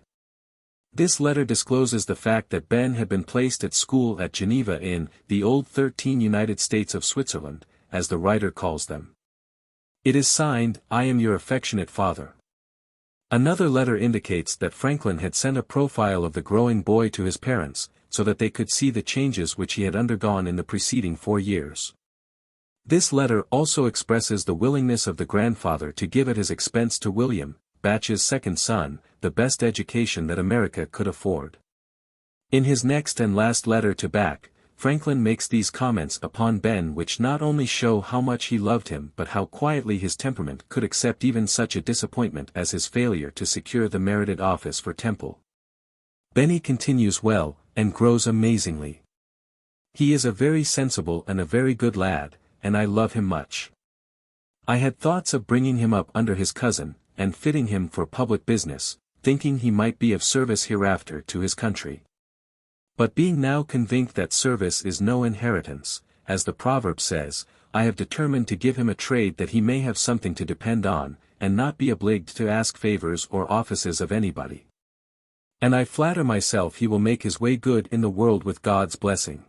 This letter discloses the fact that Ben had been placed at school at Geneva in the old 13 United States of Switzerland, as the writer calls them. It is signed, I am your affectionate father. Another letter indicates that Franklin had sent a profile of the growing boy to his parents, so that they could see the changes which he had undergone in the preceding 4 years. This letter also expresses the willingness of the grandfather to give at his expense to William, Batch's second son, the best education that America could afford. In his next and last letter to Back, Franklin makes these comments upon Ben which not only show how much he loved him but how quietly his temperament could accept even such a disappointment as his failure to secure the merited office for Temple. Benny continues well, and grows amazingly. He is a very sensible and a very good lad, and I love him much. I had thoughts of bringing him up under his cousin, and fitting him for public business, thinking he might be of service hereafter to his country. But being now convinced that service is no inheritance, as the proverb says, I have determined to give him a trade that he may have something to depend on, and not be obliged to ask favors or offices of anybody. And I flatter myself he will make his way good in the world with God's blessing.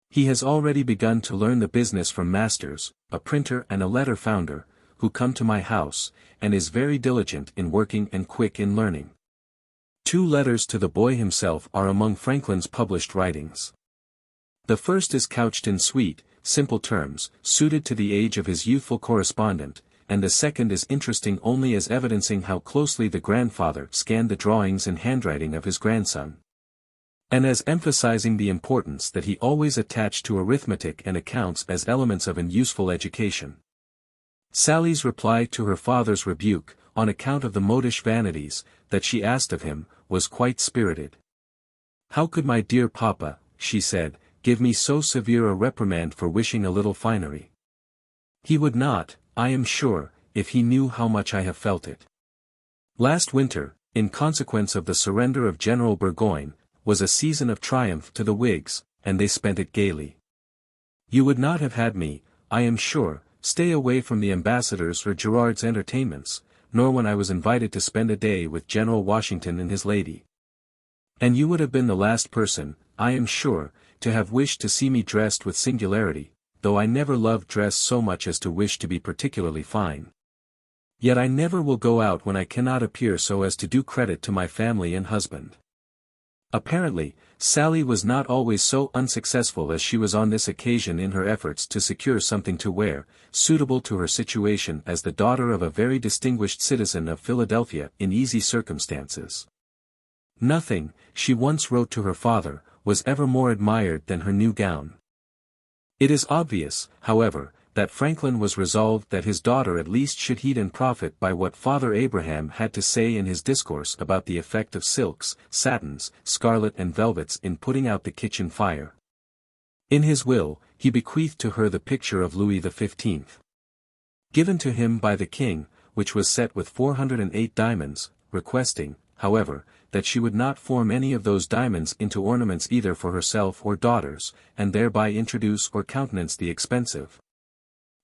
He has already begun to learn the business from masters, a printer and a letter founder, who come to my house, and is very diligent in working and quick in learning. 2 letters to the boy himself are among Franklin's published writings. The first is couched in sweet, simple terms, suited to the age of his youthful correspondent, and the second is interesting only as evidencing how closely the grandfather scanned the drawings and handwriting of his grandson, and as emphasizing the importance that he always attached to arithmetic and accounts as elements of an useful education. Sally's reply to her father's rebuke, on account of the modish vanities that she asked of him, was quite spirited. "How could my dear papa," she said, "give me so severe a reprimand for wishing a little finery? He would not, I am sure, if he knew how much I have felt it. Last winter, in consequence of the surrender of General Burgoyne, was a season of triumph to the Whigs, and they spent it gaily. You would not have had me, I am sure, stay away from the ambassadors or Gerard's entertainments, nor when I was invited to spend a day with General Washington and his lady. And you would have been the last person, I am sure, to have wished to see me dressed with singularity, though I never loved dress so much as to wish to be particularly fine. Yet I never will go out when I cannot appear so as to do credit to my family and husband." Apparently, Sally was not always so unsuccessful as she was on this occasion in her efforts to secure something to wear, suitable to her situation as the daughter of a very distinguished citizen of Philadelphia in easy circumstances. Nothing, she once wrote to her father, was ever more admired than her new gown. It is obvious, however, that Franklin was resolved that his daughter at least should heed and profit by what Father Abraham had to say in his discourse about the effect of silks, satins, scarlet and velvets in putting out the kitchen fire. In his will, he bequeathed to her the picture of Louis XV. Given to him by the king, which was set with 408 diamonds, requesting, however, that she would not form any of those diamonds into ornaments either for herself or daughters, and thereby introduce or countenance the expensive,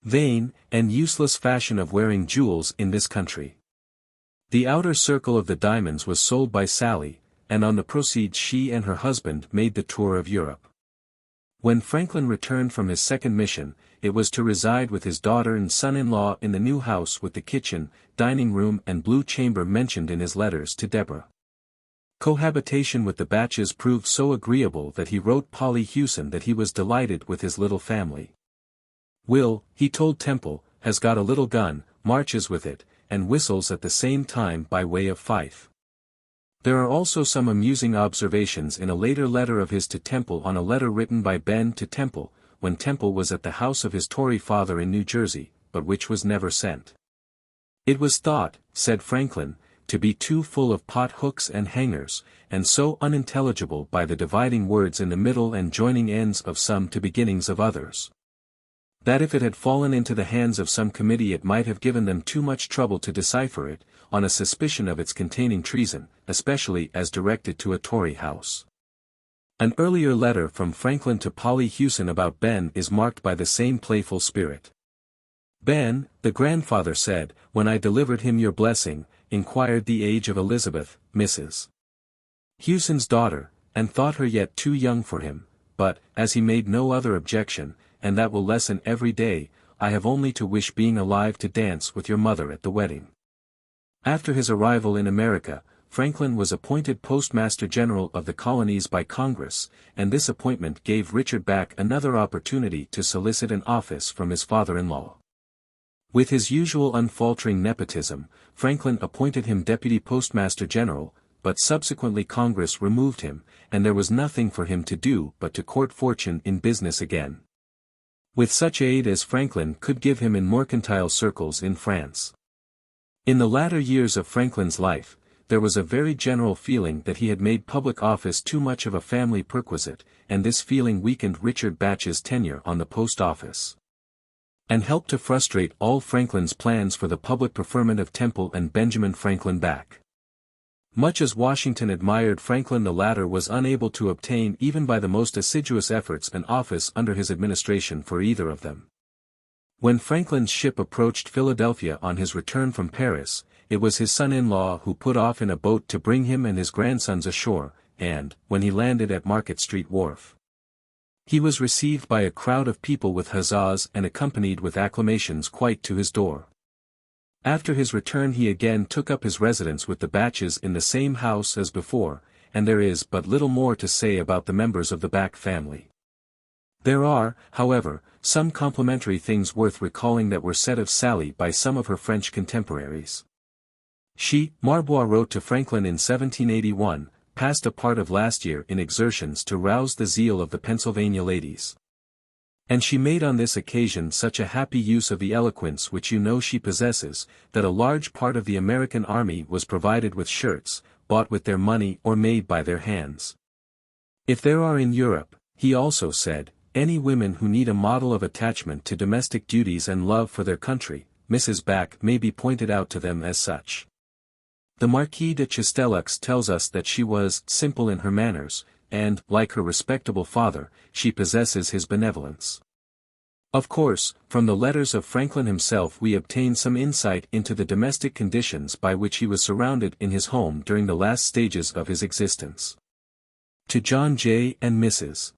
vain, and useless fashion of wearing jewels in this country. The outer circle of the diamonds was sold by Sally, and on the proceeds she and her husband made the tour of Europe. When Franklin returned from his second mission, it was to reside with his daughter and son-in-law in the new house with the kitchen, dining room and blue chamber mentioned in his letters to Deborah. Cohabitation with the Batches proved so agreeable that he wrote Polly Hewson that he was delighted with his little family. "Will," he told Temple, "has got a little gun, marches with it, and whistles at the same time by way of fife." There are also some amusing observations in a later letter of his to Temple on a letter written by Ben to Temple, when Temple was at the house of his Tory father in New Jersey, but which was never sent. "It was thought," said Franklin, "to be too full of pot hooks and hangers, and so unintelligible by the dividing words in the middle and joining ends of some to beginnings of others, that if it had fallen into the hands of some committee it might have given them too much trouble to decipher it, on a suspicion of its containing treason, especially as directed to a Tory house." An earlier letter from Franklin to Polly Hewson about Ben is marked by the same playful spirit. "Ben, the grandfather said, when I delivered him your blessing, inquired the age of Elizabeth, Mrs. Hewson's daughter, and thought her yet too young for him, but, as he made no other objection, and that will lessen every day, I have only to wish being alive to dance with your mother at the wedding." After his arrival in America, Franklin was appointed Postmaster General of the Colonies by Congress, and this appointment gave Richard Back another opportunity to solicit an office from his father-in-law. With his usual unfaltering nepotism, Franklin appointed him Deputy Postmaster General, but subsequently Congress removed him, and there was nothing for him to do but to court fortune in business again, with such aid as Franklin could give him in mercantile circles in France. In the latter years of Franklin's life, there was a very general feeling that he had made public office too much of a family perquisite, and this feeling weakened Richard Batch's tenure on the post office, and helped to frustrate all Franklin's plans for the public preferment of Temple and Benjamin Franklin Back. Much as Washington admired Franklin, the latter was unable to obtain even by the most assiduous efforts an office under his administration for either of them. When Franklin's ship approached Philadelphia on his return from Paris, it was his son-in-law who put off in a boat to bring him and his grandsons ashore, and, when he landed at Market Street Wharf, he was received by a crowd of people with huzzas and accompanied with acclamations quite to his door. After his return he again took up his residence with the Batches in the same house as before, and there is but little more to say about the members of the Back family. There are, however, some complimentary things worth recalling that were said of Sally by some of her French contemporaries. She, Marbois wrote to Franklin in 1781, passed a part of last year in exertions to rouse the zeal of the Pennsylvania ladies, And she made on this occasion such a happy use of the eloquence which you know she possesses, that a large part of the American army was provided with shirts, bought with their money or made by their hands. If there are in Europe, he also said, any women who need a model of attachment to domestic duties and love for their country, Mrs. Back may be pointed out to them as such. The Marquis de Chastellux tells us that she was simple in her manners, and, like her respectable father, she possesses his benevolence. Of course, from the letters of Franklin himself we obtain some insight into the domestic conditions by which he was surrounded in his home during the last stages of his existence. To John J. and Mrs.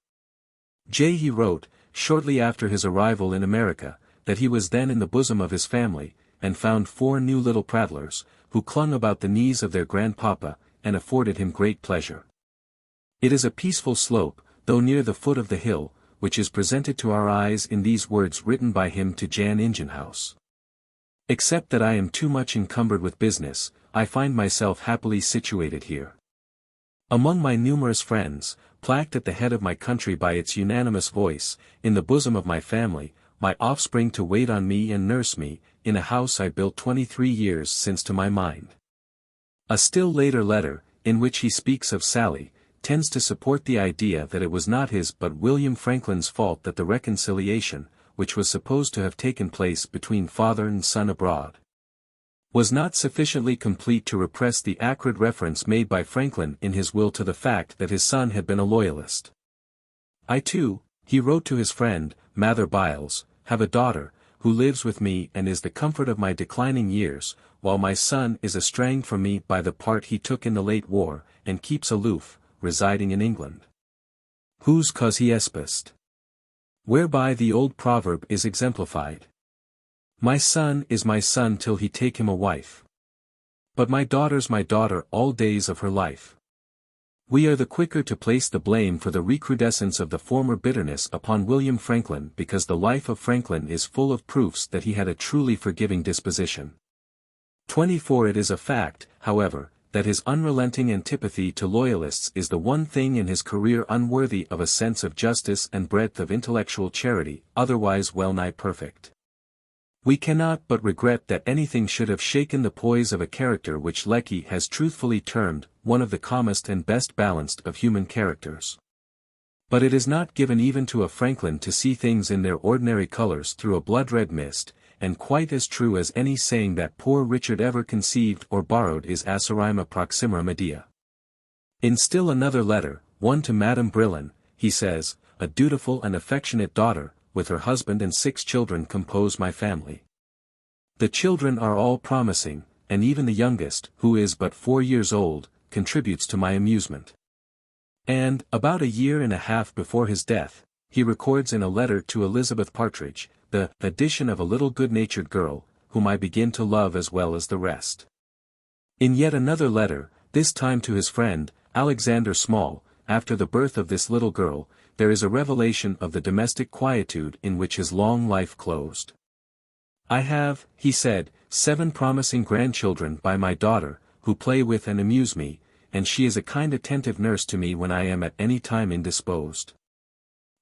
J. he wrote, shortly after his arrival in America, that he was then in the bosom of his family, and found 4 new little prattlers, who clung about the knees of their grandpapa, and afforded him great pleasure. It is a peaceful slope, though near the foot of the hill, which is presented to our eyes in these words written by him to Jan Ingenhouse. Except that I am too much encumbered with business, I find myself happily situated here. Among my numerous friends, plaqued at the head of my country by its unanimous voice, in the bosom of my family, my offspring to wait on me and nurse me, in a house I built 23 years since to my mind. A still later letter, in which he speaks of Sally, tends to support the idea that it was not his but William Franklin's fault that the reconciliation, which was supposed to have taken place between father and son abroad, was not sufficiently complete to repress the acrid reference made by Franklin in his will to the fact that his son had been a loyalist. I too, he wrote to his friend, Mather Byles, have a daughter, who lives with me and is the comfort of my declining years, while my son is estranged from me by the part he took in the late war, and keeps aloof, residing in England. Whose cause he espist. Whereby the old proverb is exemplified. My son is my son till he take him a wife. But my daughter's my daughter all days of her life. We are the quicker to place the blame for the recrudescence of the former bitterness upon William Franklin because the life of Franklin is full of proofs that he had a truly forgiving disposition. 24 It is a fact, however, that his unrelenting antipathy to loyalists is the one thing in his career unworthy of a sense of justice and breadth of intellectual charity, otherwise well-nigh perfect. We cannot but regret that anything should have shaken the poise of a character which Lecky has truthfully termed, one of the calmest and best balanced of human characters. But it is not given even to a Franklin to see things in their ordinary colors through a blood-red mist, and quite as true as any saying that poor Richard ever conceived or borrowed is acerrima proximera media. In still another letter, one to Madame Brillon, he says, a dutiful and affectionate daughter, with her husband and 6 children compose my family. The children are all promising, and even the youngest, who is but 4 years old, contributes to my amusement. And, about a year and a half before his death, he records in a letter to Elizabeth Partridge, the addition of a little good-natured girl, whom I begin to love as well as the rest. In yet another letter, this time to his friend, Alexander Small, after the birth of this little girl, there is a revelation of the domestic quietude in which his long life closed. I have, he said, 7 promising grandchildren by my daughter, who play with and amuse me, and she is a kind attentive nurse to me when I am at any time indisposed.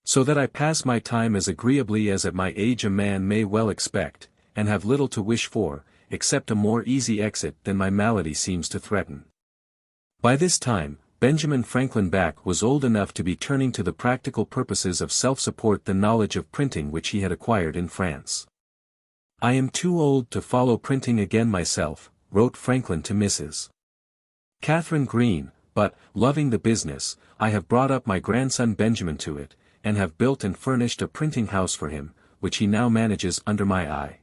So that I pass my time as agreeably as at my age a man may well expect, and have little to wish for, except a more easy exit than my malady seems to threaten. By this time, Benjamin Franklin Back was old enough to be turning to the practical purposes of self-support the knowledge of printing which he had acquired in France. I am too old to follow printing again myself, wrote Franklin to Mrs. Catherine Green, but, loving the business, I have brought up my grandson Benjamin to it, and have built and furnished a printing house for him, which he now manages under my eye.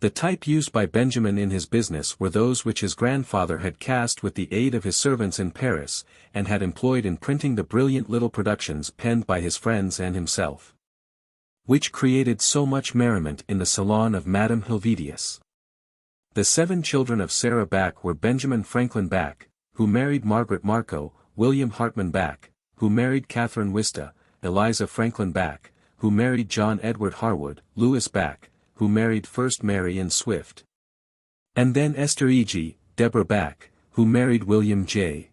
The type used by Benjamin in his business were those which his grandfather had cast with the aid of his servants in Paris, and had employed in printing the brilliant little productions penned by his friends and himself, which created so much merriment in the salon of Madame Helvetius. The 7 children of Sarah Back were Benjamin Franklin Back, who married Margaret Marco, William Hartman Back, who married Catherine Wista, Eliza Franklin Back, who married John Edward Harwood, Louis Back, who married first Mary Ann Swift, and then Esther E.G., Deborah Back, who married William J.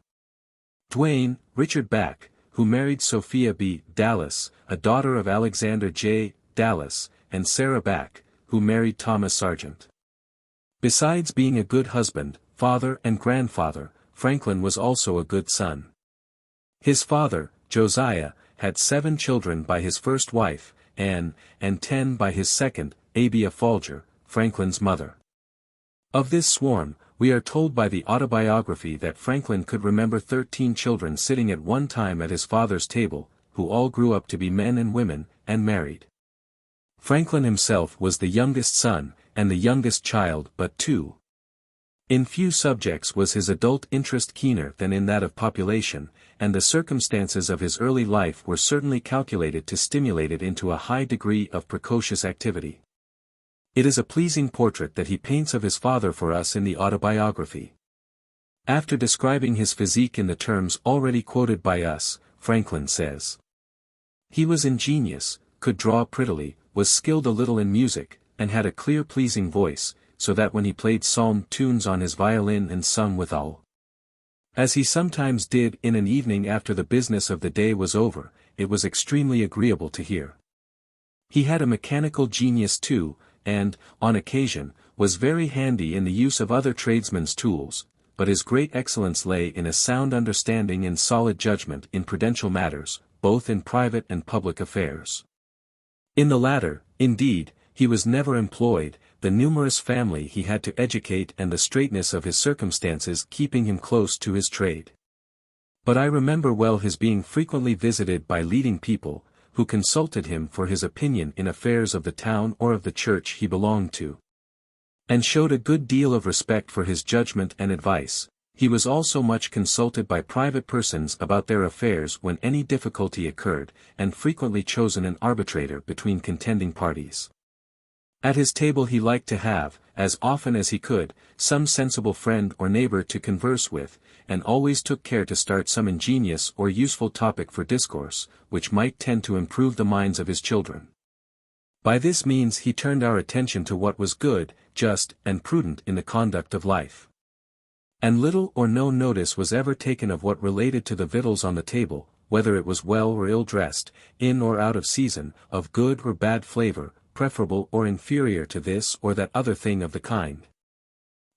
Duane, Richard Back, who married Sophia B. Dallas, a daughter of Alexander J. Dallas, and Sarah Back, who married Thomas Sargent. Besides being a good husband, father and grandfather, Franklin was also a good son. His father, Josiah, had 7 children by his first wife, Anne, and 10 by his second, Abia Folger, Franklin's mother. Of this swarm, we are told by the Autobiography that Franklin could remember 13 children sitting at one time at his father's table, who all grew up to be men and women, and married. Franklin himself was the youngest son, and the youngest child but 2. In few subjects was his adult interest keener than in that of population, and the circumstances of his early life were certainly calculated to stimulate it into a high degree of precocious activity. It is a pleasing portrait that he paints of his father for us in the Autobiography. After describing his physique in the terms already quoted by us, Franklin says, "He was ingenious, could draw prettily, was skilled a little in music, and had a clear pleasing voice, so that when he played psalm tunes on his violin and sung withal, as he sometimes did in an evening after the business of the day was over, it was extremely agreeable to hear. He had a mechanical genius too, and, on occasion, was very handy in the use of other tradesmen's tools, but his great excellence lay in a sound understanding and solid judgment in prudential matters, both in private and public affairs. In the latter, indeed, he was never employed, the numerous family he had to educate and the straitness of his circumstances keeping him close to his trade. But I remember well his being frequently visited by leading people, who consulted him for his opinion in affairs of the town or of the church he belonged to, and showed a good deal of respect for his judgment and advice. He was also much consulted by private persons about their affairs when any difficulty occurred, and frequently chosen an arbitrator between contending parties. At his table he liked to have, as often as he could, some sensible friend or neighbor to converse with, and always took care to start some ingenious or useful topic for discourse, which might tend to improve the minds of his children. By this means he turned our attention to what was good, just, and prudent in the conduct of life. And little or no notice was ever taken of what related to the victuals on the table, whether it was well or ill dressed, in or out of season, of good or bad flavor, preferable or inferior to this or that other thing of the kind.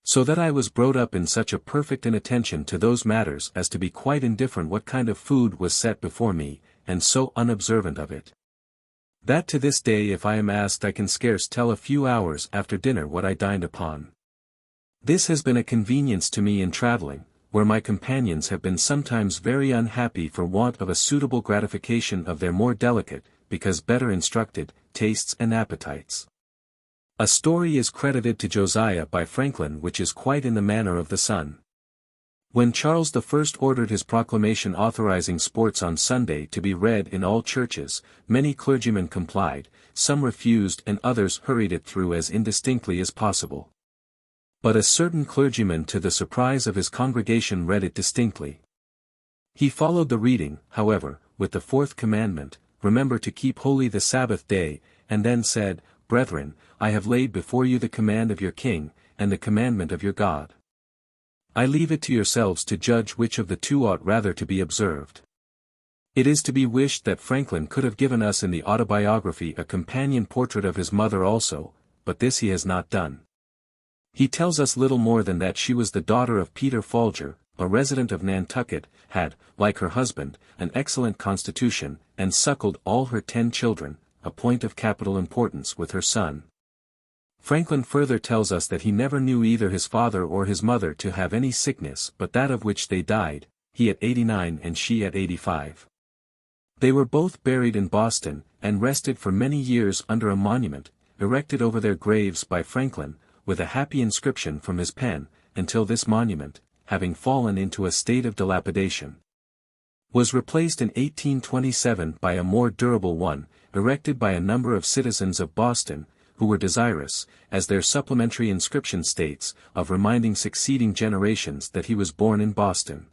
So that I was brought up in such a perfect inattention to those matters as to be quite indifferent what kind of food was set before me, and so unobservant of it, that to this day if I am asked I can scarce tell a few hours after dinner what I dined upon. This has been a convenience to me in travelling, where my companions have been sometimes very unhappy for want of a suitable gratification of their more delicate, because better instructed, tastes and appetites. A story is credited to Josiah by Franklin which is quite in the manner of the son. When Charles I ordered his proclamation authorizing sports on Sunday to be read in all churches, many clergymen complied, some refused and others hurried it through as indistinctly as possible. But a certain clergyman to the surprise of his congregation read it distinctly. He followed the reading, however, with the 4th commandment, "Remember to keep holy the Sabbath day," and then said, "Brethren, I have laid before you the command of your king, and the commandment of your God. I leave it to yourselves to judge which of the two ought rather to be observed." It is to be wished that Franklin could have given us in the Autobiography a companion portrait of his mother also, but this he has not done. He tells us little more than that she was the daughter of Peter Folger, a resident of Nantucket, had, like her husband, an excellent constitution, and suckled all her 10 children, a point of capital importance with her son. Franklin further tells us that he never knew either his father or his mother to have any sickness but that of which they died, he at 89 and she at 85. They were both buried in Boston, and rested for many years under a monument, erected over their graves by Franklin, with a happy inscription from his pen, until this monument, having fallen into a state of dilapidation, was replaced in 1827 by a more durable one, erected by a number of citizens of Boston, who were desirous, as their supplementary inscription states, of reminding succeeding generations that he was born in Boston.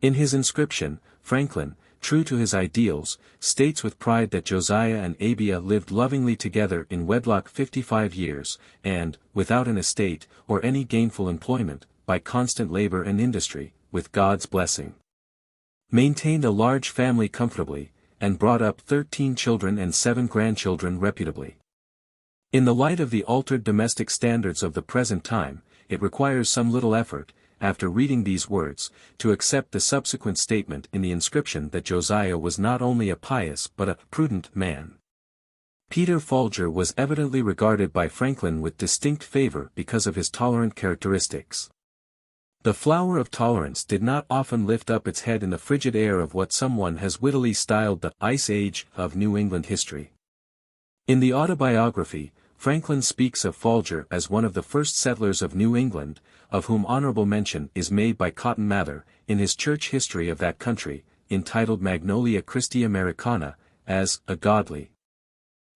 In his inscription, Franklin, true to his ideals, states with pride that Josiah and Abia lived lovingly together in wedlock 55 years, and, without an estate, or any gainful employment, by constant labor and industry, with God's blessing. maintained a large family comfortably, and brought up 13 children and 7 grandchildren reputably. In the light of the altered domestic standards of the present time, it requires some little effort, after reading these words, to accept the subsequent statement in the inscription that Josiah was not only a pious but a prudent man. Peter Folger was evidently regarded by Franklin with distinct favor because of his tolerant characteristics. The flower of tolerance did not often lift up its head in the frigid air of what someone has wittily styled the Ice Age of New England history. In the Autobiography, Franklin speaks of Folger as one of the first settlers of New England, of whom honorable mention is made by Cotton Mather, in his church history of that country, entitled Magnolia Christi Americana, as a godly,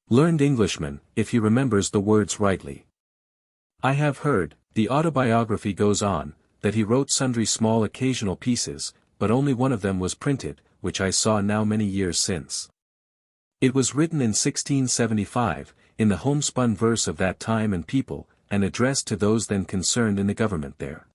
learned Englishman, if he remembers the words rightly. I have heard, the Autobiography goes on, that he wrote sundry small occasional pieces, but only one of them was printed, which I saw now many years since. It was written in 1675, in the homespun verse of that time and people, and addressed to those then concerned in the government there.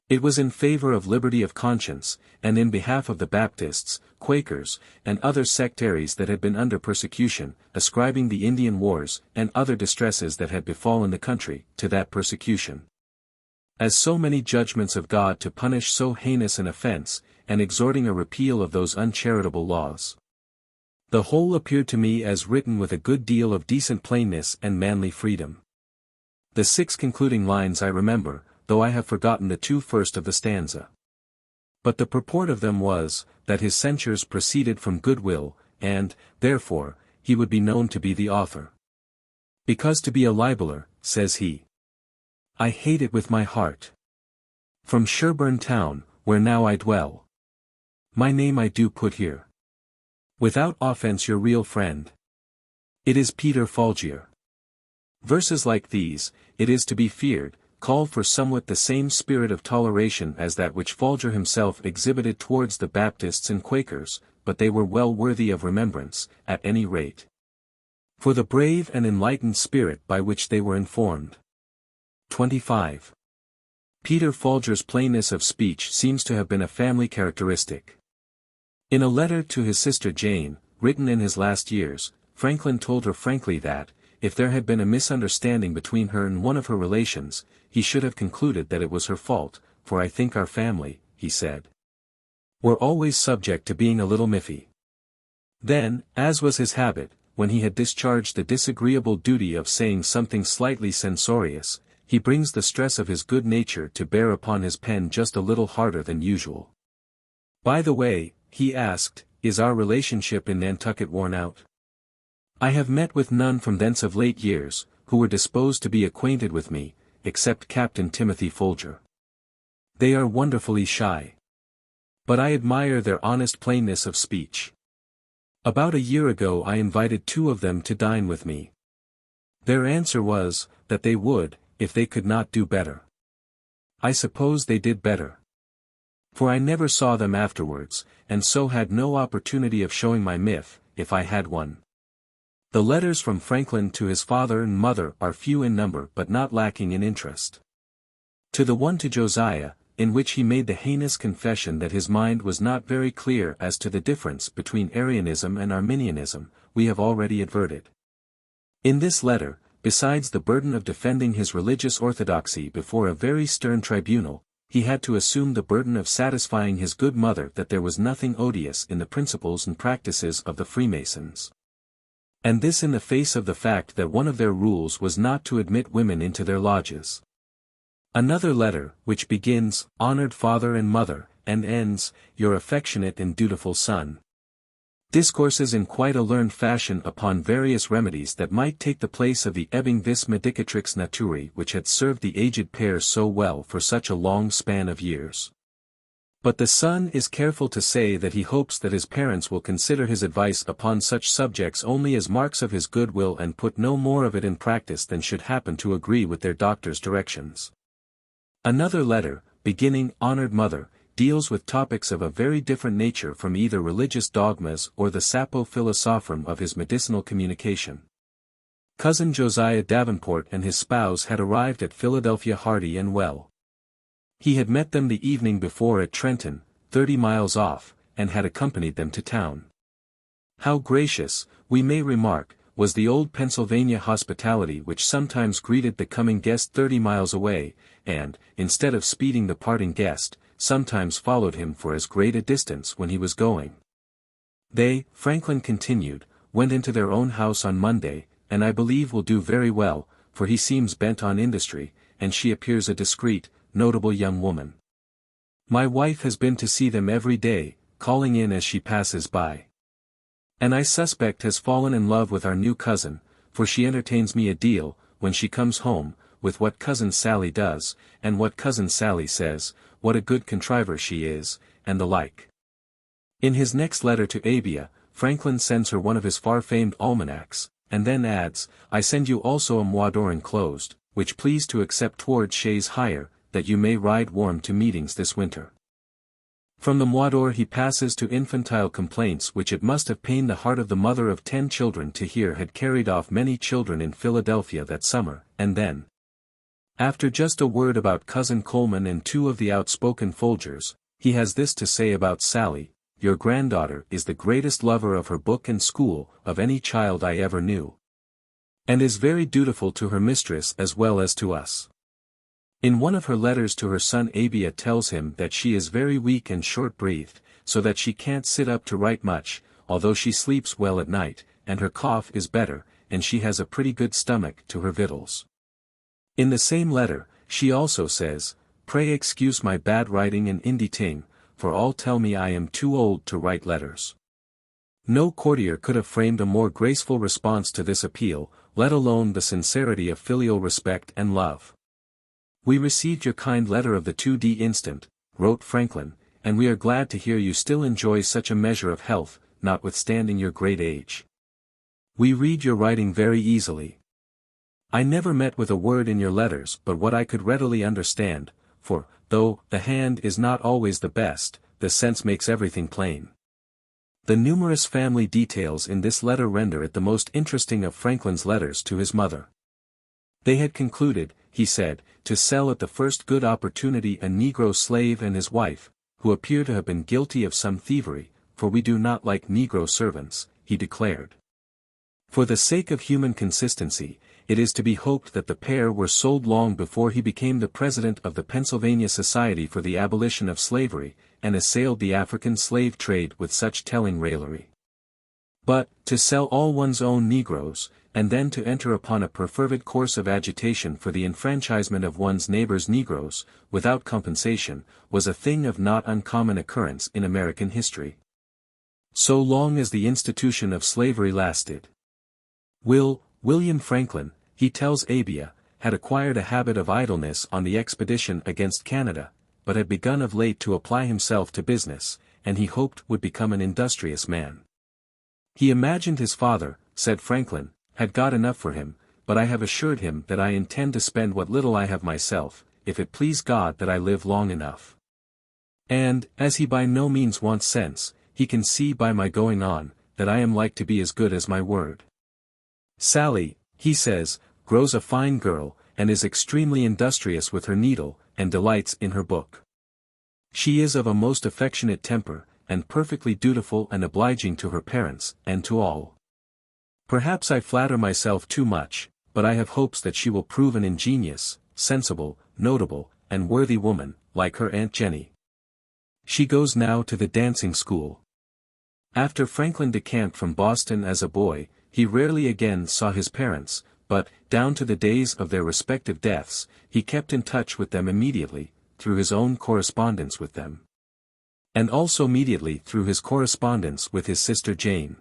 It was in favor of liberty of conscience, and in behalf of the Baptists, Quakers, and other sectaries that had been under persecution, ascribing the Indian wars, and other distresses that had befallen the country, to that persecution. As so many judgments of God to punish so heinous an offense, and exhorting a repeal of those uncharitable laws. The whole appeared to me as written with a good deal of decent plainness and manly freedom. The 6 concluding lines I remember, though I have forgotten the 2 first of the stanza. But the purport of them was, that his censures proceeded from goodwill, and, therefore, he would be known to be the author. Because to be a libeller, says he, I hate it with my heart. From Sherburne town, where now I dwell, my name I do put here. Without offense your real friend. It is Peter Folgier. Verses like these, it is to be feared, called for somewhat the same spirit of toleration as that which Folger himself exhibited towards the Baptists and Quakers, but they were well worthy of remembrance, at any rate, for the brave and enlightened spirit by which they were informed. 25. Peter Folger's plainness of speech seems to have been a family characteristic. In a letter to his sister Jane, written in his last years, Franklin told her frankly that, if there had been a misunderstanding between her and one of her relations, he should have concluded that it was her fault, for I think our family, he said, were always subject to being a little miffy. Then, as was his habit, when he had discharged the disagreeable duty of saying something slightly censorious, he brings the stress of his good nature to bear upon his pen just a little harder than usual. By the way, he asked, is our relationship in Nantucket worn out? I have met with none from thence of late years, who were disposed to be acquainted with me, except Captain Timothy Folger. They are wonderfully shy. But I admire their honest plainness of speech. About a year ago I invited 2 of them to dine with me. Their answer was, that they would, if they could not do better. I suppose they did better. For I never saw them afterwards, and so had no opportunity of showing my miff, if I had one. The letters from Franklin to his father and mother are few in number but not lacking in interest. To the one to Josiah, in which he made the heinous confession that his mind was not very clear as to the difference between Arianism and Arminianism, we have already adverted. In this letter, besides the burden of defending his religious orthodoxy before a very stern tribunal, he had to assume the burden of satisfying his good mother that there was nothing odious in the principles and practices of the Freemasons. And this in the face of the fact that one of their rules was not to admit women into their lodges. Another letter, which begins, Honored Father and Mother, and ends, Your affectionate and dutiful son, discourses in quite a learned fashion upon various remedies that might take the place of the ebbing vis medicatrix naturae which had served the aged pair so well for such a long span of years. But the son is careful to say that he hopes that his parents will consider his advice upon such subjects only as marks of his goodwill and put no more of it in practice than should happen to agree with their doctor's directions. Another letter, beginning Honored Mother, deals with topics of a very different nature from either religious dogmas or the sapo philosopherum of his medicinal communication. Cousin Josiah Davenport and his spouse had arrived at Philadelphia hearty and well. He had met them the evening before at Trenton, 30 miles off, and had accompanied them to town. How gracious, we may remark, was the old Pennsylvania hospitality which sometimes greeted the coming guest 30 miles away, and, instead of speeding the parting guest, sometimes followed him for as great a distance when he was going. They, Franklin continued, went into their own house on Monday, and I believe will do very well, for he seems bent on industry, and she appears a discreet, notable young woman. My wife has been to see them every day, calling in as she passes by. And I suspect has fallen in love with our new cousin, for she entertains me a deal, when she comes home, with what Cousin Sally does, and what Cousin Sally says, what a good contriver she is, and the like. In his next letter to Abia, Franklin sends her one of his far-famed almanacs, and then adds, I send you also a moidore enclosed, which please to accept toward chaise hire, that you may ride warm to meetings this winter. From the moidore he passes to infantile complaints which it must have pained the heart of the mother of 10 children to hear had carried off many children in Philadelphia that summer, and then, after just a word about Cousin Coleman and 2 of the outspoken Folgers, he has this to say about Sally, your granddaughter is the greatest lover of her book and school, of any child I ever knew. And is very dutiful to her mistress as well as to us. In one of her letters to her son Abia tells him that she is very weak and short-breathed, so that she can't sit up to write much, although she sleeps well at night, and her cough is better, and she has a pretty good stomach to her victuals. In the same letter, she also says, Pray excuse my bad writing and inditing, for all tell me I am too old to write letters. No courtier could have framed a more graceful response to this appeal, let alone the sincerity of filial respect and love. We received your kind letter of the 2d instant, wrote Franklin, and we are glad to hear you still enjoy such a measure of health, notwithstanding your great age. We read your writing very easily. I never met with a word in your letters but what I could readily understand, for, though the hand is not always the best, the sense makes everything plain. The numerous family details in this letter render it the most interesting of Franklin's letters to his mother. They had concluded, he said, to sell at the first good opportunity a Negro slave and his wife, who appear to have been guilty of some thievery, for we do not like Negro servants, he declared. For the sake of human consistency, it is to be hoped that the pair were sold long before he became the president of the Pennsylvania Society for the Abolition of Slavery, and assailed the African slave trade with such telling raillery. But, to sell all one's own Negroes, and then to enter upon a perfervid course of agitation for the enfranchisement of one's neighbor's Negroes, without compensation, was a thing of not uncommon occurrence in American history. So long as the institution of slavery lasted. William Franklin, he tells Abia, had acquired a habit of idleness on the expedition against Canada, but had begun of late to apply himself to business, and he hoped would become an industrious man. He imagined his father, said Franklin, had got enough for him, but I have assured him that I intend to spend what little I have myself, if it please God that I live long enough. And, as he by no means wants sense, he can see by my going on, that I am like to be as good as my word. Sally, he says, grows a fine girl, and is extremely industrious with her needle, and delights in her book. She is of a most affectionate temper, and perfectly dutiful and obliging to her parents, and to all. Perhaps I flatter myself too much, but I have hopes that she will prove an ingenious, sensible, notable, and worthy woman, like her Aunt Jenny. She goes now to the dancing school. After Franklin decamped from Boston as a boy, he rarely again saw his parents, but, down to the days of their respective deaths, he kept in touch with them immediately, through his own correspondence with them. And also immediately through his correspondence with his sister Jane.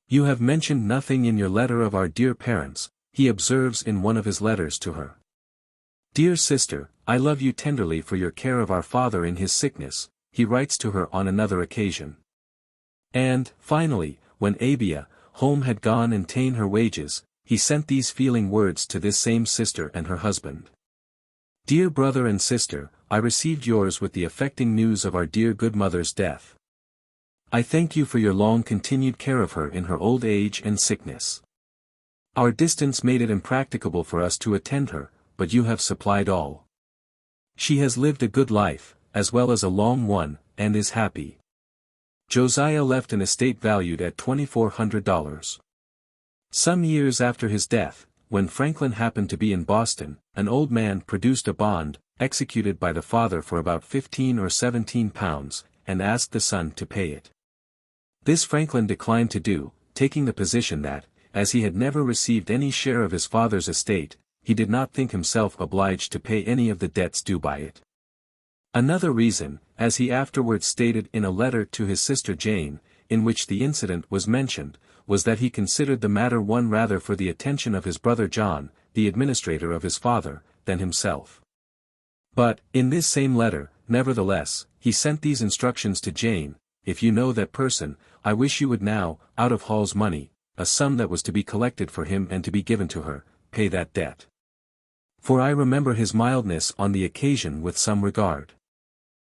You have mentioned nothing in your letter of our dear parents, he observes in one of his letters to her. Dear sister, I love you tenderly for your care of our father in his sickness, he writes to her on another occasion. And, finally, when Abia, home had gone and ta'en her wages, he sent these feeling words to this same sister and her husband. Dear brother and sister, I received yours with the affecting news of our dear good mother's death. I thank you for your long-continued care of her in her old age and sickness. Our distance made it impracticable for us to attend her, but you have supplied all. She has lived a good life, as well as a long one, and is happy. Josiah left an estate valued at $2,400. Some years after his death, when Franklin happened to be in Boston, an old man produced a bond, executed by the father for about 15 or 17 pounds, and asked the son to pay it. This Franklin declined to do, taking the position that, as he had never received any share of his father's estate, he did not think himself obliged to pay any of the debts due by it. Another reason, as he afterwards stated in a letter to his sister Jane, in which the incident was mentioned, was that he considered the matter one rather for the attention of his brother John, the administrator of his father, than himself. But, in this same letter, nevertheless, he sent these instructions to Jane: "If you know that person, I wish you would now, out of Hall's money, a sum that was to be collected for him and to be given to her, pay that debt. For I remember his mildness on the occasion with some regard."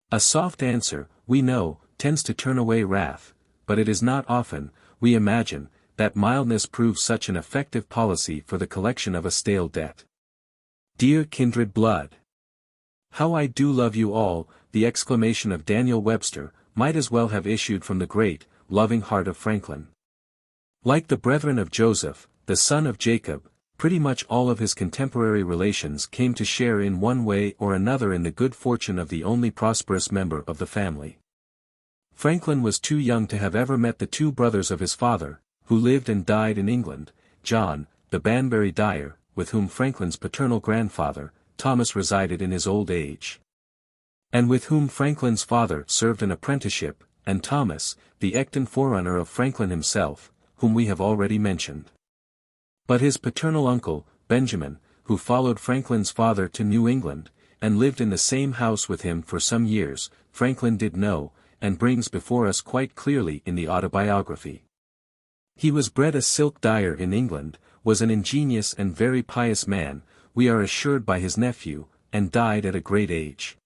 A soft answer, we know, tends to turn away wrath, but it is not often, we imagine, that mildness proves such an effective policy for the collection of a stale debt. Dear kindred blood! How I do love you all, the exclamation of Daniel Webster, might as well have issued from the great, loving heart of Franklin. Like the brethren of Joseph, the son of Jacob, pretty much all of his contemporary relations came to share in one way or another in the good fortune of the only prosperous member of the family. Franklin was too young to have ever met the two brothers of his father, who lived and died in England, John, the Banbury dyer, with whom Franklin's paternal grandfather, Thomas, resided in his old age, and with whom Franklin's father served an apprenticeship, and Thomas, the Ecton forerunner of Franklin himself, whom we have already mentioned. But his paternal uncle, Benjamin, who followed Franklin's father to New England, and lived in the same house with him for some years, Franklin did know, and brings before us quite clearly in the Autobiography. He was bred a silk dyer in England, was an ingenious and very pious man, we are assured by his nephew, and died at a great age.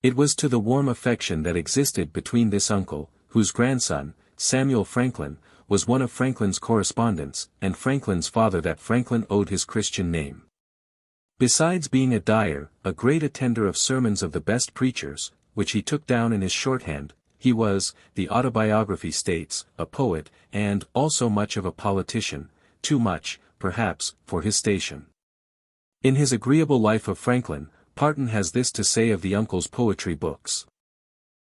It was to the warm affection that existed between this uncle, whose grandson, Samuel Franklin, was one of Franklin's correspondents, and Franklin's father that Franklin owed his Christian name. Besides being a dyer, a great attender of sermons of the best preachers, which he took down in his shorthand, he was, the Autobiography states, a poet, and also much of a politician, too much, perhaps, for his station. In his agreeable life of Franklin, Parton has this to say of the uncle's poetry books.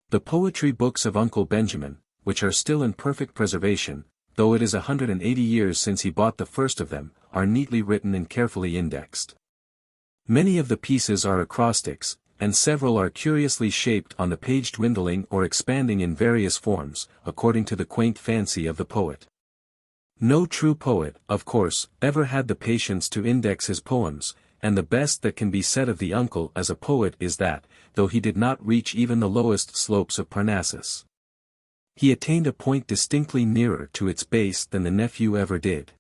The poetry books of Uncle Benjamin, which are still in perfect preservation, though it is 180 years since he bought the first of them, are neatly written and carefully indexed. Many of the pieces are acrostics, and several are curiously shaped on the page, dwindling or expanding in various forms, according to the quaint fancy of the poet. No true poet, of course, ever had the patience to index his poems, and the best that can be said of the uncle as a poet is that, though he did not reach even the lowest slopes of Parnassus, he attained a point distinctly nearer to its base than the nephew ever did.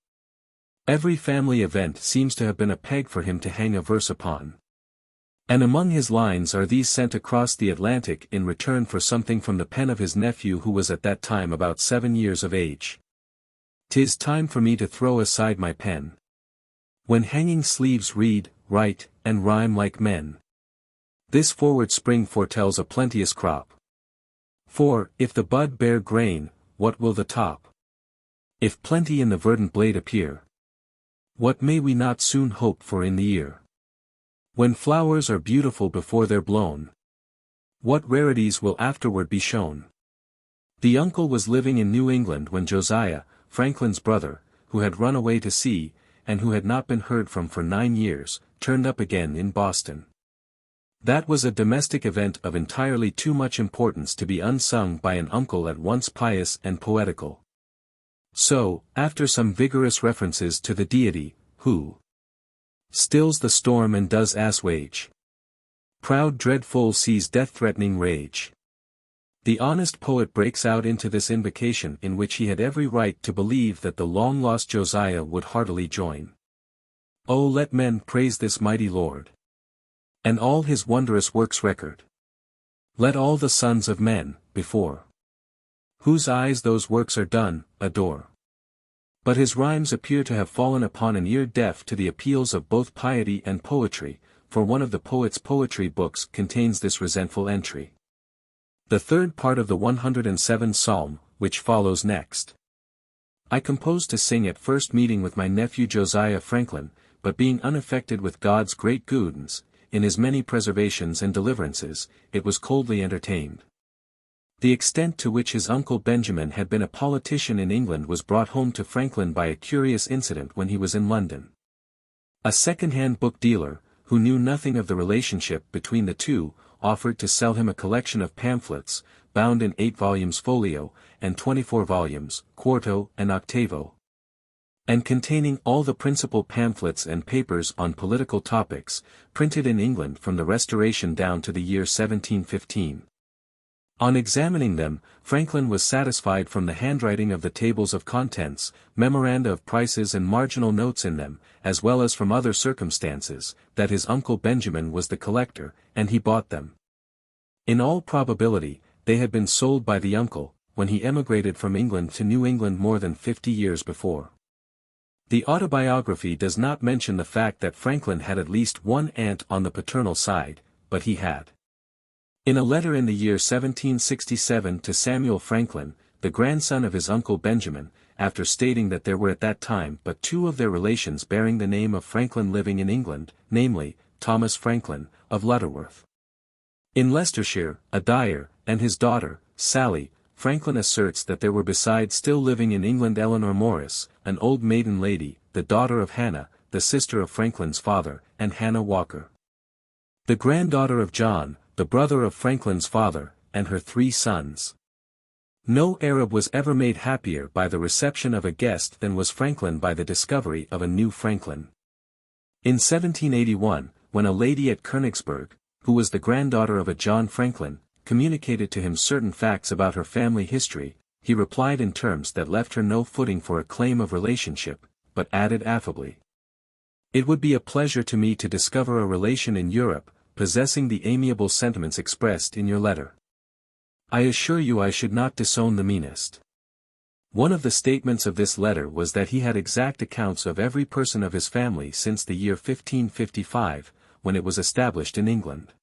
Every family event seems to have been a peg for him to hang a verse upon. And among his lines are these sent across the Atlantic in return for something from the pen of his nephew, who was at that time about 7 years of age. "'Tis time for me to throw aside my pen, when hanging sleeves read, write, and rhyme like men. This forward spring foretells a plenteous crop. For, if the bud bear grain, what will the top? If plenty in the verdant blade appear, what may we not soon hope for in the year? When flowers are beautiful before they're blown, what rarities will afterward be shown?" The uncle was living in New England when Josiah, Franklin's brother, who had run away to sea, and who had not been heard from for 9 years, turned up again in Boston. That was a domestic event of entirely too much importance to be unsung by an uncle at once pious and poetical. So, after some vigorous references to the deity, who stills the storm and does assuage proud dreadful seas death-threatening rage, the honest poet breaks out into this invocation in which he had every right to believe that the long-lost Josiah would heartily join. "Oh, let men praise this mighty Lord, and all his wondrous works record. Let all the sons of men, before whose eyes those works are done, adore." But his rhymes appear to have fallen upon an ear deaf to the appeals of both piety and poetry, for one of the poet's poetry books contains this resentful entry: The third part of the 107th Psalm, which follows next. I composed to sing at first meeting with my nephew Josiah Franklin, but being unaffected with God's great goodness, in his many preservations and deliverances, it was coldly entertained. The extent to which his uncle Benjamin had been a politician in England was brought home to Franklin by a curious incident when he was in London. A second-hand book dealer, who knew nothing of the relationship between the two, offered to sell him a collection of pamphlets, bound in 8 volumes folio, and 24 volumes, quarto and octavo, and containing all the principal pamphlets and papers on political topics, printed in England from the Restoration down to the year 1715. On examining them, Franklin was satisfied from the handwriting of the tables of contents, memoranda of prices and marginal notes in them, as well as from other circumstances, that his uncle Benjamin was the collector, and he bought them. In all probability, they had been sold by the uncle, when he emigrated from England to New England more than 50 years before. The Autobiography does not mention the fact that Franklin had at least one aunt on the paternal side, but he had. In a letter in the year 1767 to Samuel Franklin, the grandson of his uncle Benjamin, after stating that there were at that time but 2 of their relations bearing the name of Franklin living in England, namely, Thomas Franklin, of Lutterworth, in Leicestershire, a dyer, and his daughter, Sally, Franklin asserts that there were besides still living in England Eleanor Morris, an old maiden lady, the daughter of Hannah, the sister of Franklin's father, and Hannah Walker, the granddaughter of John, the brother of Franklin's father, and her 3 sons. No Arab was ever made happier by the reception of a guest than was Franklin by the discovery of a new Franklin. In 1781, when a lady at Königsberg, who was the granddaughter of a John Franklin, communicated to him certain facts about her family history, he replied in terms that left her no footing for a claim of relationship, but added affably, "It would be a pleasure to me to discover a relation in Europe, possessing the amiable sentiments expressed in your letter. I assure you I should not disown the meanest." One of the statements of this letter was that he had exact accounts of every person of his family since the year 1555, when it was established in England.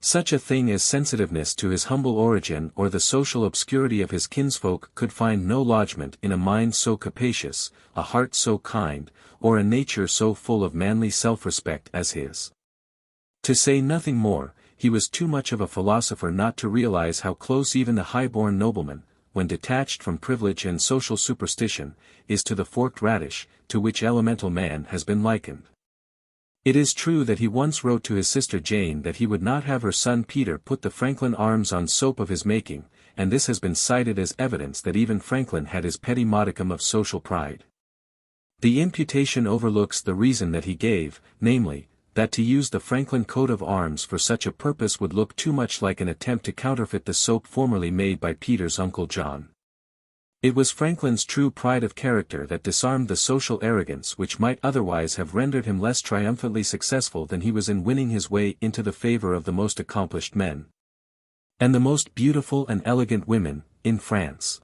Such a thing as sensitiveness to his humble origin or the social obscurity of his kinsfolk could find no lodgment in a mind so capacious, a heart so kind, or a nature so full of manly self-respect as his. To say nothing more, he was too much of a philosopher not to realize how close even the high-born nobleman, when detached from privilege and social superstition, is to the forked radish, to which elemental man has been likened. It is true that he once wrote to his sister Jane that he would not have her son Peter put the Franklin arms on soap of his making, and this has been cited as evidence that even Franklin had his petty modicum of social pride. The imputation overlooks the reason that he gave, namely, that to use the Franklin coat of arms for such a purpose would look too much like an attempt to counterfeit the soap formerly made by Peter's Uncle John. It was Franklin's true pride of character that disarmed the social arrogance which might otherwise have rendered him less triumphantly successful than he was in winning his way into the favor of the most accomplished men, and the most beautiful and elegant women, in France.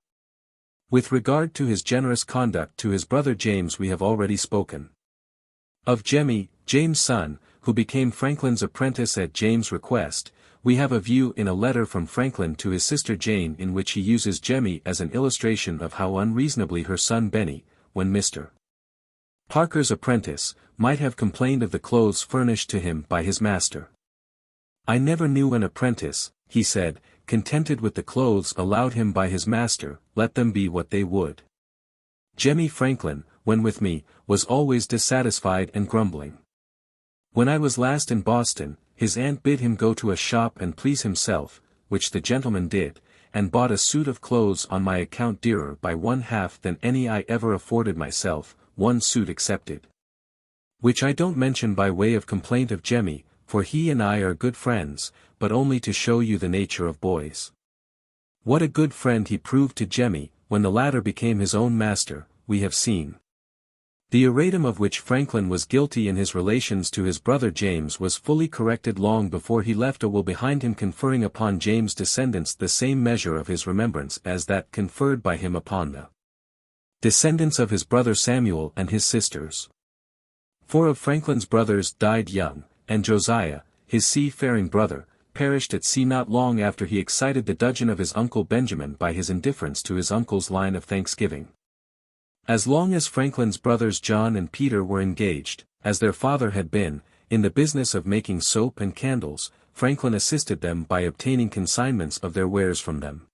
With regard to his generous conduct to his brother James we have already spoken. Of Jemmy, James' son, who became Franklin's apprentice at James' request, we have a view in a letter from Franklin to his sister Jane in which he uses Jemmy as an illustration of how unreasonably her son Benny, when Mr. Parker's apprentice, might have complained of the clothes furnished to him by his master. "I never knew an apprentice," he said, "contented with the clothes allowed him by his master, let them be what they would. Jemmy Franklin, when with me, was always dissatisfied and grumbling. When I was last in Boston, his aunt bid him go to a shop and please himself, which the gentleman did, and bought a suit of clothes on my account dearer by 1/2 than any I ever afforded myself, one suit excepted. Which I don't mention by way of complaint of Jemmy, for he and I are good friends, but only to show you the nature of boys. What a good friend he proved to Jemmy, when the latter became his own master, we have seen. The erratum of which Franklin was guilty in his relations to his brother James was fully corrected long before he left a will behind him conferring upon James' descendants the same measure of his remembrance as that conferred by him upon the descendants of his brother Samuel and his sisters. 4 of Franklin's brothers died young, and Josiah, his sea-faring brother, perished at sea not long after he excited the dudgeon of his uncle Benjamin by his indifference to his uncle's line of thanksgiving. As long as Franklin's brothers John and Peter were engaged, as their father had been, in the business of making soap and candles, Franklin assisted them by obtaining consignments of their wares from them,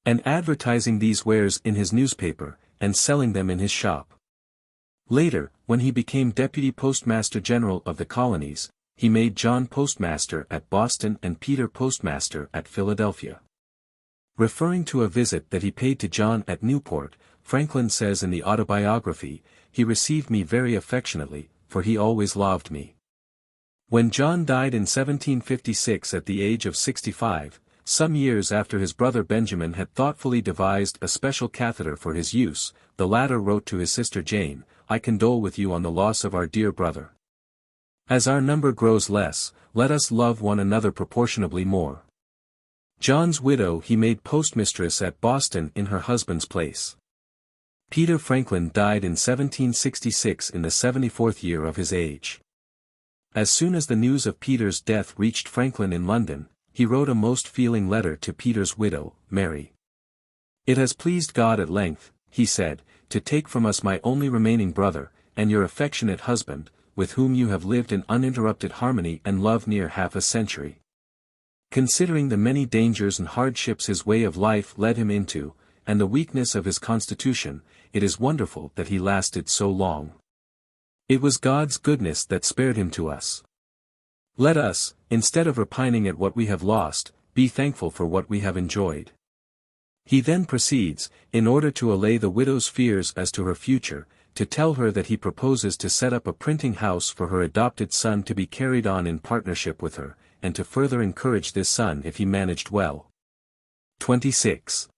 and advertising these wares in his newspaper, and selling them in his shop. Later, when he became Deputy Postmaster General of the Colonies, he made John Postmaster at Boston and Peter Postmaster at Philadelphia. Referring to a visit that he paid to John at Newport, Franklin says in the Autobiography, "He received me very affectionately, for he always loved me." When John died in 1756 at the age of 65, some years after his brother Benjamin had thoughtfully devised a special catheter for his use, the latter wrote to his sister Jane, "I condole with you on the loss of our dear brother. As our number grows less, let us love one another proportionably more." John's widow he made postmistress at Boston in her husband's place. Peter Franklin died in 1766 in the 74th year of his age. As soon as the news of Peter's death reached Franklin in London, he wrote a most feeling letter to Peter's widow, Mary. "It has pleased God at length," he said, "to take from us my only remaining brother, and your affectionate husband, with whom you have lived in uninterrupted harmony and love near half a century. Considering the many dangers and hardships his way of life led him into, and the weakness of his constitution, it is wonderful that he lasted so long. It was God's goodness that spared him to us. Let us, instead of repining at what we have lost, be thankful for what we have enjoyed." He then proceeds, in order to allay the widow's fears as to her future, to tell her that he proposes to set up a printing house for her adopted son to be carried on in partnership with her, and to further encourage this son if he managed well. 26.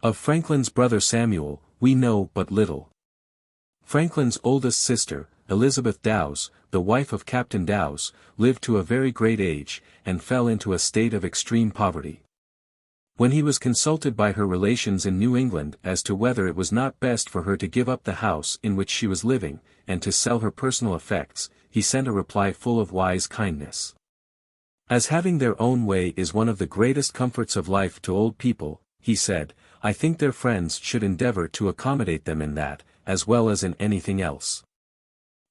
Of Franklin's brother Samuel, we know but little. Franklin's oldest sister, Elizabeth Dowse, the wife of Captain Dowse, lived to a very great age, and fell into a state of extreme poverty. When he was consulted by her relations in New England as to whether it was not best for her to give up the house in which she was living, and to sell her personal effects, he sent a reply full of wise kindness. "As having their own way is one of the greatest comforts of life to old people," he said, "I think their friends should endeavor to accommodate them in that, as well as in anything else.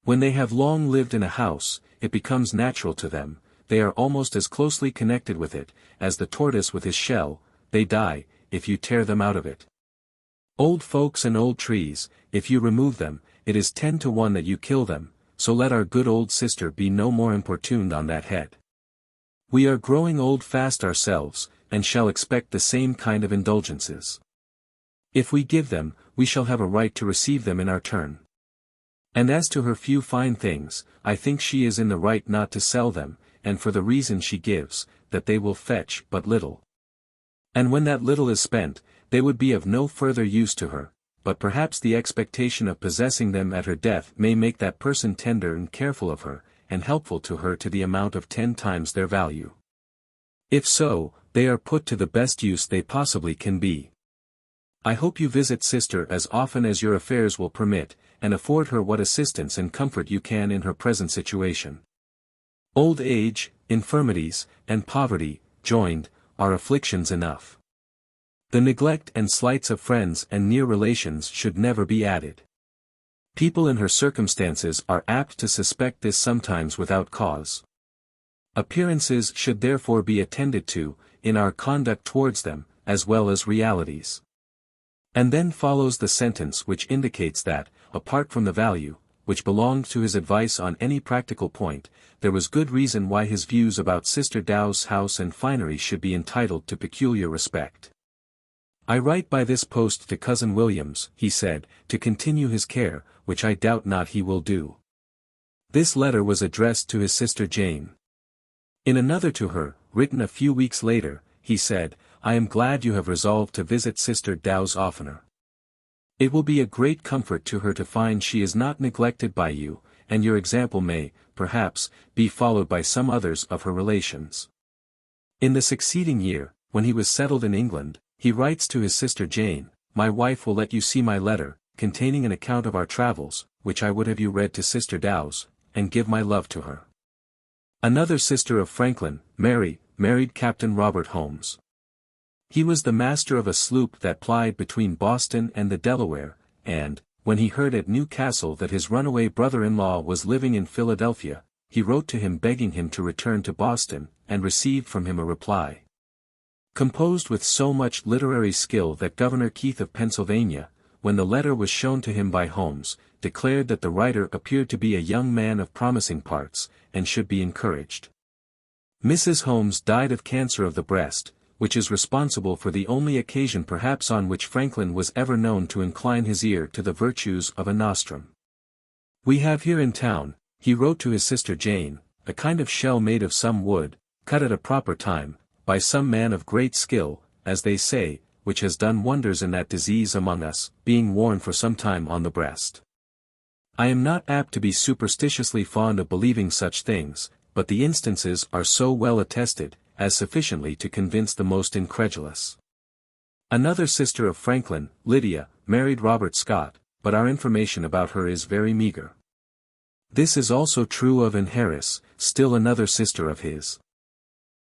When they have long lived in a house, it becomes natural to them, they are almost as closely connected with it, as the tortoise with his shell, they die, if you tear them out of it. Old folks and old trees, if you remove them, it is 10 to 1 that you kill them, so let our good old sister be no more importuned on that head. We are growing old fast ourselves, and shall expect the same kind of indulgences. If we give them, we shall have a right to receive them in our turn. And as to her few fine things, I think she is in the right not to sell them, and for the reason she gives, that they will fetch but little. And when that little is spent, they would be of no further use to her, but perhaps the expectation of possessing them at her death may make that person tender and careful of her, and helpful to her to the amount of 10 times their value. If so, they are put to the best use they possibly can be. I hope you visit sister as often as your affairs will permit, and afford her what assistance and comfort you can in her present situation. Old age, infirmities, and poverty, joined, are afflictions enough. The neglect and slights of friends and near relations should never be added. People in her circumstances are apt to suspect this sometimes without cause. Appearances should therefore be attended to, in our conduct towards them, as well as realities. And then follows the sentence which indicates that, apart from the value, which belonged to his advice on any practical point, there was good reason why his views about Sister Dow's house and finery should be entitled to peculiar respect. I write by this post to Cousin Williams, he said, to continue his care, which I doubt not he will do. This letter was addressed to his sister Jane. In another to her, written a few weeks later, he said, I am glad you have resolved to visit Sister Dow's oftener. It will be a great comfort to her to find she is not neglected by you, and your example may, perhaps, be followed by some others of her relations. In the succeeding year, when he was settled in England, he writes to his sister Jane, My wife will let you see my letter, containing an account of our travels, which I would have you read to Sister Dow's, and give my love to her. Another sister of Franklin, Mary, married Captain Robert Holmes. He was the master of a sloop that plied between Boston and the Delaware, and, when he heard at New Castle that his runaway brother-in-law was living in Philadelphia, he wrote to him begging him to return to Boston, and received from him a reply, composed with so much literary skill that Governor Keith of Pennsylvania, when the letter was shown to him by Holmes, declared that the writer appeared to be a young man of promising parts, and should be encouraged. Mrs. Holmes died of cancer of the breast, which is responsible for the only occasion perhaps on which Franklin was ever known to incline his ear to the virtues of a nostrum. "We have here in town," he wrote to his sister Jane, "a kind of shell made of some wood, cut at a proper time, by some man of great skill, as they say, which has done wonders in that disease among us, being worn for some time on the breast. I am not apt to be superstitiously fond of believing such things, but the instances are so well attested, as sufficiently to convince the most incredulous." Another sister of Franklin, Lydia, married Robert Scott, but our information about her is very meager. This is also true of Anne Harris, still another sister of his.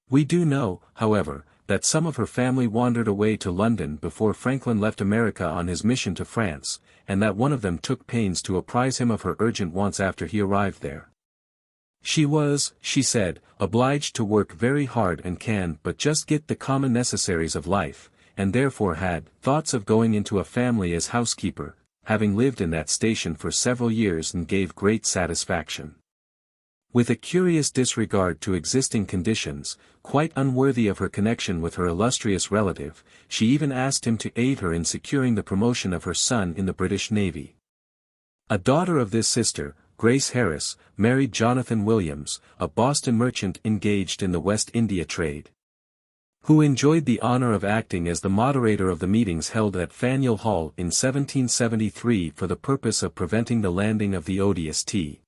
We do know, however, that some of her family wandered away to London before Franklin left America on his mission to France, and that one of them took pains to apprise him of her urgent wants after he arrived there. She was, she said, obliged to work very hard and can but just get the common necessaries of life, and therefore had thoughts of going into a family as housekeeper, having lived in that station for several years and gave great satisfaction. With a curious disregard to existing conditions, quite unworthy of her connection with her illustrious relative, she even asked him to aid her in securing the promotion of her son in the British Navy. A daughter of this sister, Grace Harris, married Jonathan Williams, a Boston merchant engaged in the West India trade, who enjoyed the honor of acting as the moderator of the meetings held at Faneuil Hall in 1773 for the purpose of preventing the landing of the odious tea.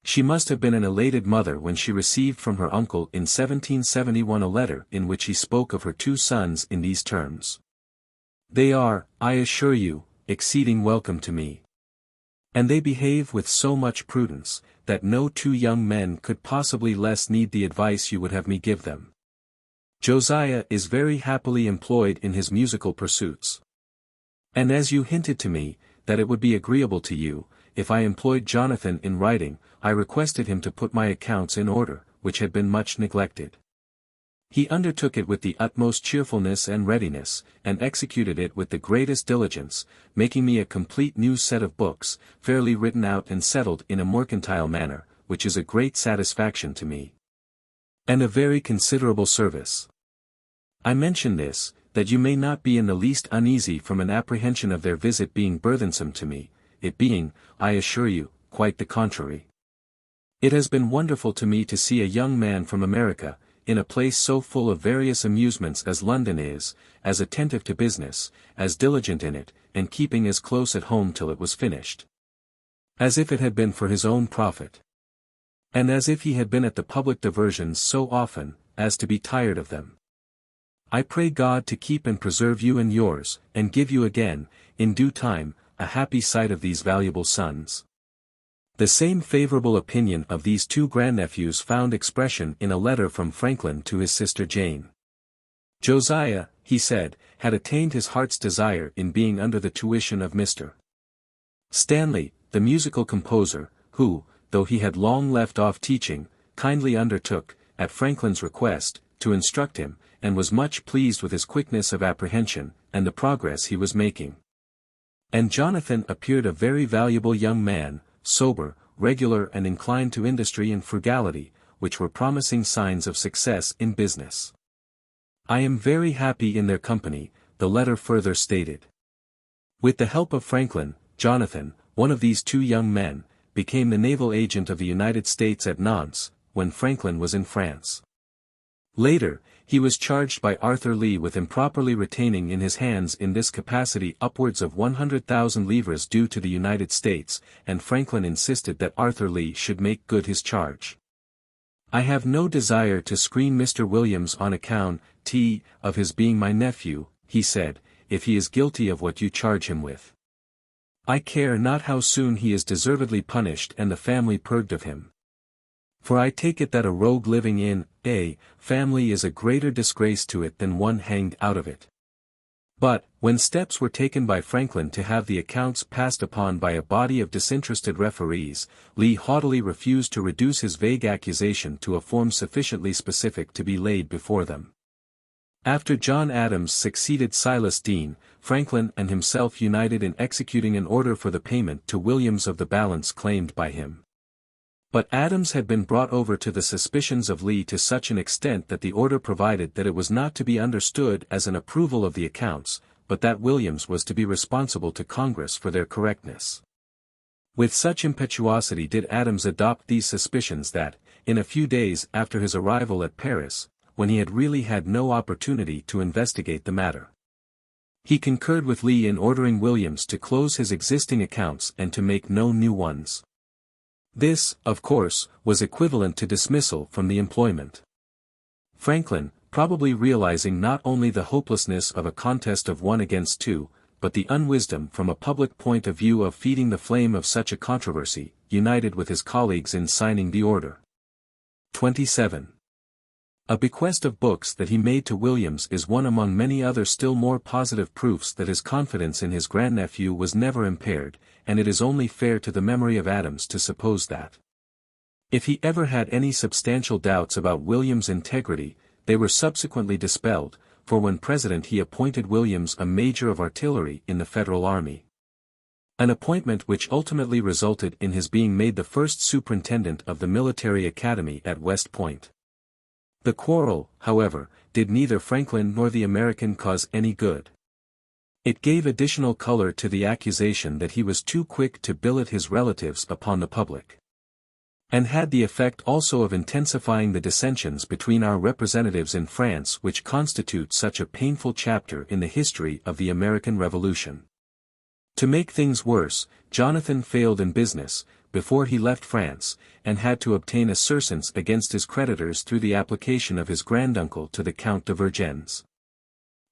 She must have been an elated mother when she received from her uncle in 1771 a letter in which he spoke of her two sons in these terms: "They are, I assure you, exceeding welcome to me. And they behave with so much prudence, that no two young men could possibly less need the advice you would have me give them. Josiah is very happily employed in his musical pursuits. And as you hinted to me, that it would be agreeable to you, if I employed Jonathan in writing, I requested him to put my accounts in order, which had been much neglected. He undertook it with the utmost cheerfulness and readiness, and executed it with the greatest diligence, making me a complete new set of books, fairly written out and settled in a mercantile manner, which is a great satisfaction to me, and a very considerable service. I mention this, that you may not be in the least uneasy from an apprehension of their visit being burthensome to me, it being, I assure you, quite the contrary. It has been wonderful to me to see a young man from America, in a place so full of various amusements as London is, as attentive to business, as diligent in it, and keeping as close at home till it was finished, as if it had been for his own profit, and as if he had been at the public diversions so often, as to be tired of them. I pray God to keep and preserve you and yours, and give you again, in due time, a happy sight of these valuable sons." The same favorable opinion of these two grandnephews found expression in a letter from Franklin to his sister Jane. Josiah, he said, had attained his heart's desire in being under the tuition of Mr. Stanley, the musical composer, who, though he had long left off teaching, kindly undertook, at Franklin's request, to instruct him, and was much pleased with his quickness of apprehension, and the progress he was making. And Jonathan appeared a very valuable young man, sober, regular and inclined to industry and frugality, which were promising signs of success in business. I am very happy in their company, the letter further stated. With the help of Franklin, Jonathan, one of these two young men, became the naval agent of the United States at Nantes, when Franklin was in France. Later, he was charged by Arthur Lee with improperly retaining in his hands in this capacity upwards of 100,000 livres due to the United States, and Franklin insisted that Arthur Lee should make good his charge. I have no desire to screen Mr. Williams on account of his being my nephew, he said, if he is guilty of what you charge him with. I care not how soon he is deservedly punished and the family purged of him. For I take it that a rogue living in a family is a greater disgrace to it than one hanged out of it. But, when steps were taken by Franklin to have the accounts passed upon by a body of disinterested referees, Lee haughtily refused to reduce his vague accusation to a form sufficiently specific to be laid before them. After John Adams succeeded Silas Deane, Franklin and himself united in executing an order for the payment to Williams of the balance claimed by him. But Adams had been brought over to the suspicions of Lee to such an extent that the order provided that it was not to be understood as an approval of the accounts, but that Williams was to be responsible to Congress for their correctness. With such impetuosity did Adams adopt these suspicions that, in a few days after his arrival at Paris, when he had really had no opportunity to investigate the matter, he concurred with Lee in ordering Williams to close his existing accounts and to make no new ones. This, of course, was equivalent to dismissal from the employment. Franklin, probably realizing not only the hopelessness of a contest of 1 against 2, but the unwisdom from a public point of view of feeding the flame of such a controversy, united with his colleagues in signing the order. 27. A bequest of books that he made to Williams is one among many other still more positive proofs that his confidence in his grandnephew was never impaired, and it is only fair to the memory of Adams to suppose that, if he ever had any substantial doubts about Williams' integrity, they were subsequently dispelled, for when president he appointed Williams a major of artillery in the Federal Army. An appointment which ultimately resulted in his being made the first superintendent of the military academy at West Point. The quarrel, however, did neither Franklin nor the American cause any good. It gave additional color to the accusation that he was too quick to billet his relatives upon the public, and had the effect also of intensifying the dissensions between our representatives in France which constitute such a painful chapter in the history of the American Revolution. To make things worse, Jonathan failed in business, before he left France, and had to obtain a surcease against his creditors through the application of his granduncle to the Count de Vergennes.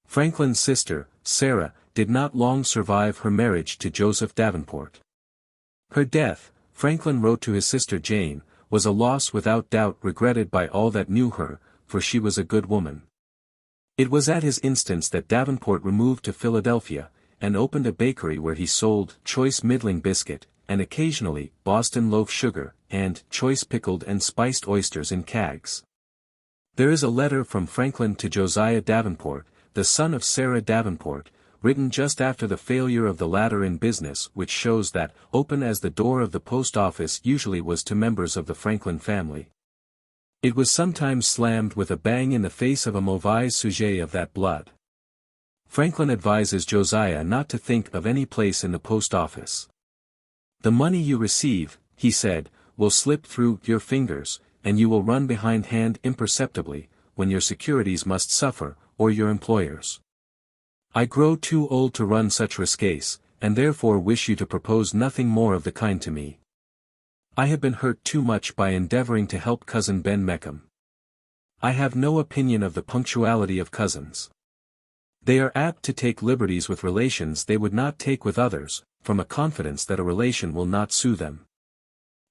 Franklin's sister, Sarah, did not long survive her marriage to Joseph Davenport. Her death, Franklin wrote to his sister Jane, was a loss without doubt regretted by all that knew her, for she was a good woman. It was at his instance that Davenport removed to Philadelphia, and opened a bakery where he sold choice middling biscuit, and occasionally Boston loaf sugar, and choice pickled and spiced oysters in kegs. There is a letter from Franklin to Josiah Davenport, the son of Sarah Davenport, written just after the failure of the latter in business, which shows that, open as the door of the post office usually was to members of the Franklin family, it was sometimes slammed with a bang in the face of a mauvais sujet of that blood. Franklin advises Josiah not to think of any place in the post office. The money you receive, he said, will slip through your fingers, and you will run behindhand imperceptibly, when your securities must suffer, or your employers. I grow too old to run such risques, and therefore wish you to propose nothing more of the kind to me. I have been hurt too much by endeavoring to help cousin Ben Meckham. I have no opinion of the punctuality of cousins. They are apt to take liberties with relations they would not take with others, from a confidence that a relation will not sue them.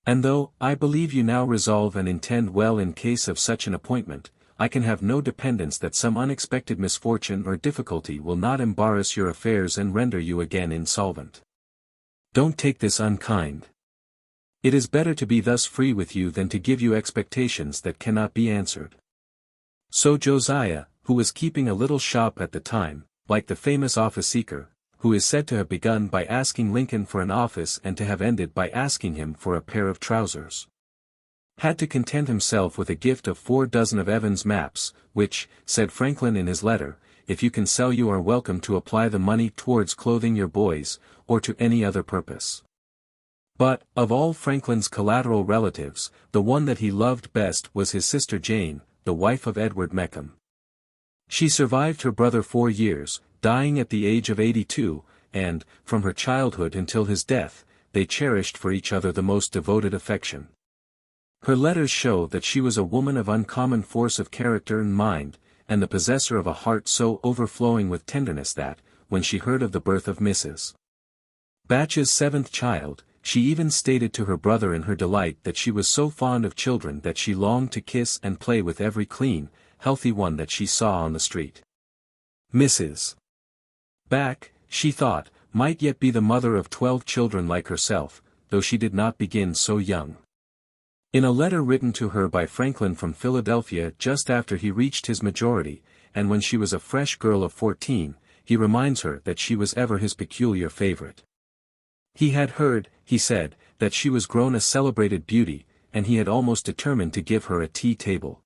And though, I believe you now resolve and intend well in case of such an appointment, I can have no dependence that some unexpected misfortune or difficulty will not embarrass your affairs and render you again insolvent. Don't take this unkind. It is better to be thus free with you than to give you expectations that cannot be answered. So Josiah, who was keeping a little shop at the time, like the famous office-seeker, who is said to have begun by asking Lincoln for an office and to have ended by asking him for a pair of trousers, had to content himself with a gift of 4 dozen of Evans maps, which, said Franklin in his letter, if you can sell you are welcome to apply the money towards clothing your boys, or to any other purpose. But, of all Franklin's collateral relatives, the one that he loved best was his sister Jane, the wife of Edward Meckham. She survived her brother 4 years, dying at the age of 82, and, from her childhood until his death, they cherished for each other the most devoted affection. Her letters show that she was a woman of uncommon force of character and mind, and the possessor of a heart so overflowing with tenderness that, when she heard of the birth of Mrs. Batch's 7th child, she even stated to her brother in her delight that she was so fond of children that she longed to kiss and play with every clean, healthy one that she saw on the street. Mrs. Back, she thought, might yet be the mother of 12 children like herself, though she did not begin so young. In a letter written to her by Franklin from Philadelphia just after he reached his majority, and when she was a fresh girl of 14, he reminds her that she was ever his peculiar favorite. He had heard, he said, that she was grown a celebrated beauty, and he had almost determined to give her a tea table.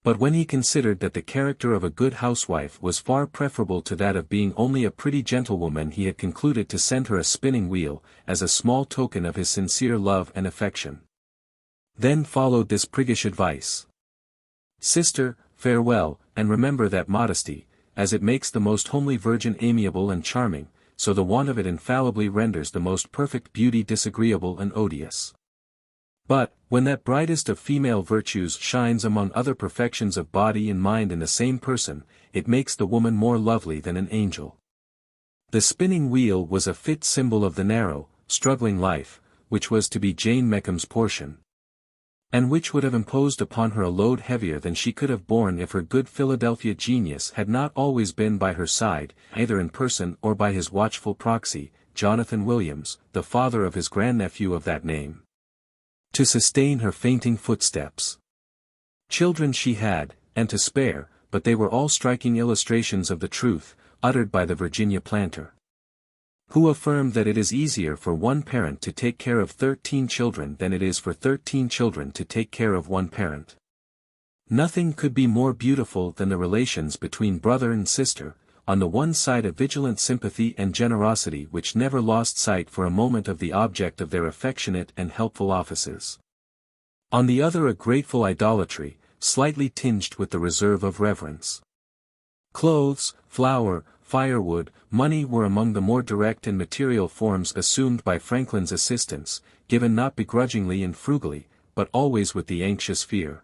But when he considered that the character of a good housewife was far preferable to that of being only a pretty gentlewoman, he had concluded to send her a spinning wheel, as a small token of his sincere love and affection. Then followed this priggish advice. Sister, farewell, and remember that modesty, as it makes the most homely virgin amiable and charming, so the want of it infallibly renders the most perfect beauty disagreeable and odious. But, when that brightest of female virtues shines among other perfections of body and mind in the same person, it makes the woman more lovely than an angel. The spinning wheel was a fit symbol of the narrow, struggling life, which was to be Jane Meckham's portion, and which would have imposed upon her a load heavier than she could have borne if her good Philadelphia genius had not always been by her side, either in person or by his watchful proxy, Jonathan Williams, the father of his grandnephew of that name, to sustain her fainting footsteps. Children she had, and to spare, but they were all striking illustrations of the truth, uttered by the Virginia planter, who affirmed that it is easier for one parent to take care of 13 children than it is for 13 children to take care of one parent. Nothing could be more beautiful than the relations between brother and sister, on the one side a vigilant sympathy and generosity which never lost sight for a moment of the object of their affectionate and helpful offices. On the other a grateful idolatry, slightly tinged with the reserve of reverence. Clothes, flour, firewood, money were among the more direct and material forms assumed by Franklin's assistants, given not begrudgingly and frugally, but always with the anxious fear,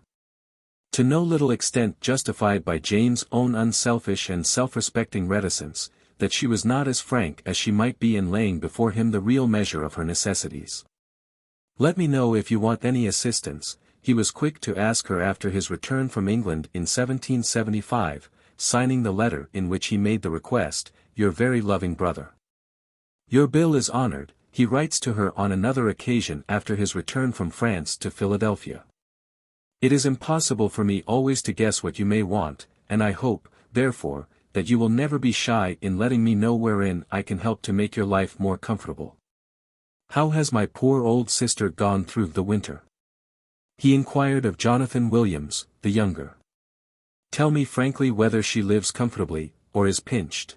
to no little extent justified by Jane's own unselfish and self-respecting reticence, that she was not as frank as she might be in laying before him the real measure of her necessities. "Let me know if you want any assistance," he was quick to ask her after his return from England in 1775, signing the letter in which he made the request, "Your very loving brother." "Your bill is honored," he writes to her on another occasion after his return from France to Philadelphia. "It is impossible for me always to guess what you may want, and I hope, therefore, that you will never be shy in letting me know wherein I can help to make your life more comfortable. How has my poor old sister gone through the winter?" He inquired of Jonathan Williams, the younger. "Tell me frankly whether she lives comfortably, or is pinched.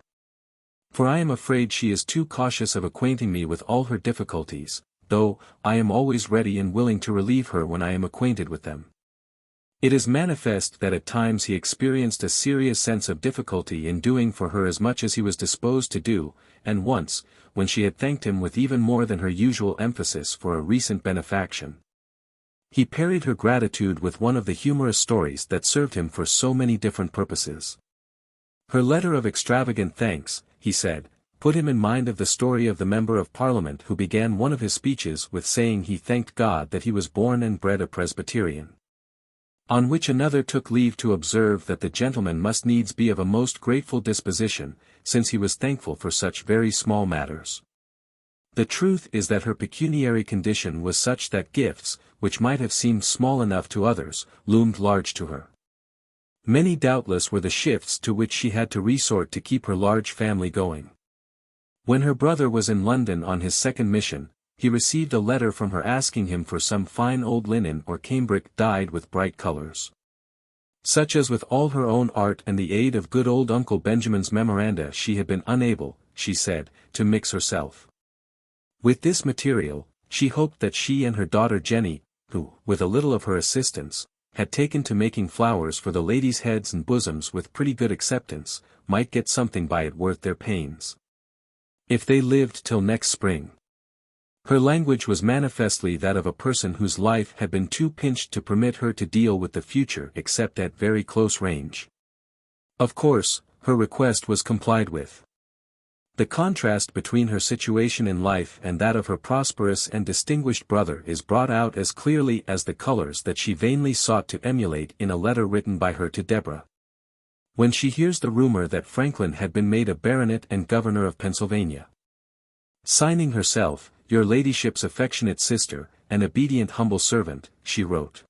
For I am afraid she is too cautious of acquainting me with all her difficulties, though I am always ready and willing to relieve her when I am acquainted with them." It is manifest that at times he experienced a serious sense of difficulty in doing for her as much as he was disposed to do, and once, when she had thanked him with even more than her usual emphasis for a recent benefaction, he parried her gratitude with one of the humorous stories that served him for so many different purposes. Her letter of extravagant thanks, he said, put him in mind of the story of the Member of Parliament who began one of his speeches with saying he thanked God that he was born and bred a Presbyterian. On which another took leave to observe that the gentleman must needs be of a most grateful disposition, since he was thankful for such very small matters. The truth is that her pecuniary condition was such that gifts, which might have seemed small enough to others, loomed large to her. Many doubtless were the shifts to which she had to resort to keep her large family going. When her brother was in London on his second mission, he received a letter from her asking him for some fine old linen or cambric dyed with bright colors, such as with all her own art and the aid of good old Uncle Benjamin's memoranda she had been unable, she said, to mix herself. With this material, she hoped that she and her daughter Jenny, who, with a little of her assistance, had taken to making flowers for the ladies' heads and bosoms with pretty good acceptance, might get something by it worth their pains, if they lived till next spring. Her language was manifestly that of a person whose life had been too pinched to permit her to deal with the future except at very close range. Of course, her request was complied with. The contrast between her situation in life and that of her prosperous and distinguished brother is brought out as clearly as the colors that she vainly sought to emulate in a letter written by her to Deborah. When she hears the rumor that Franklin had been made a baronet and governor of Pennsylvania. Signing herself, "Your ladyship's affectionate sister, and obedient humble servant," she wrote.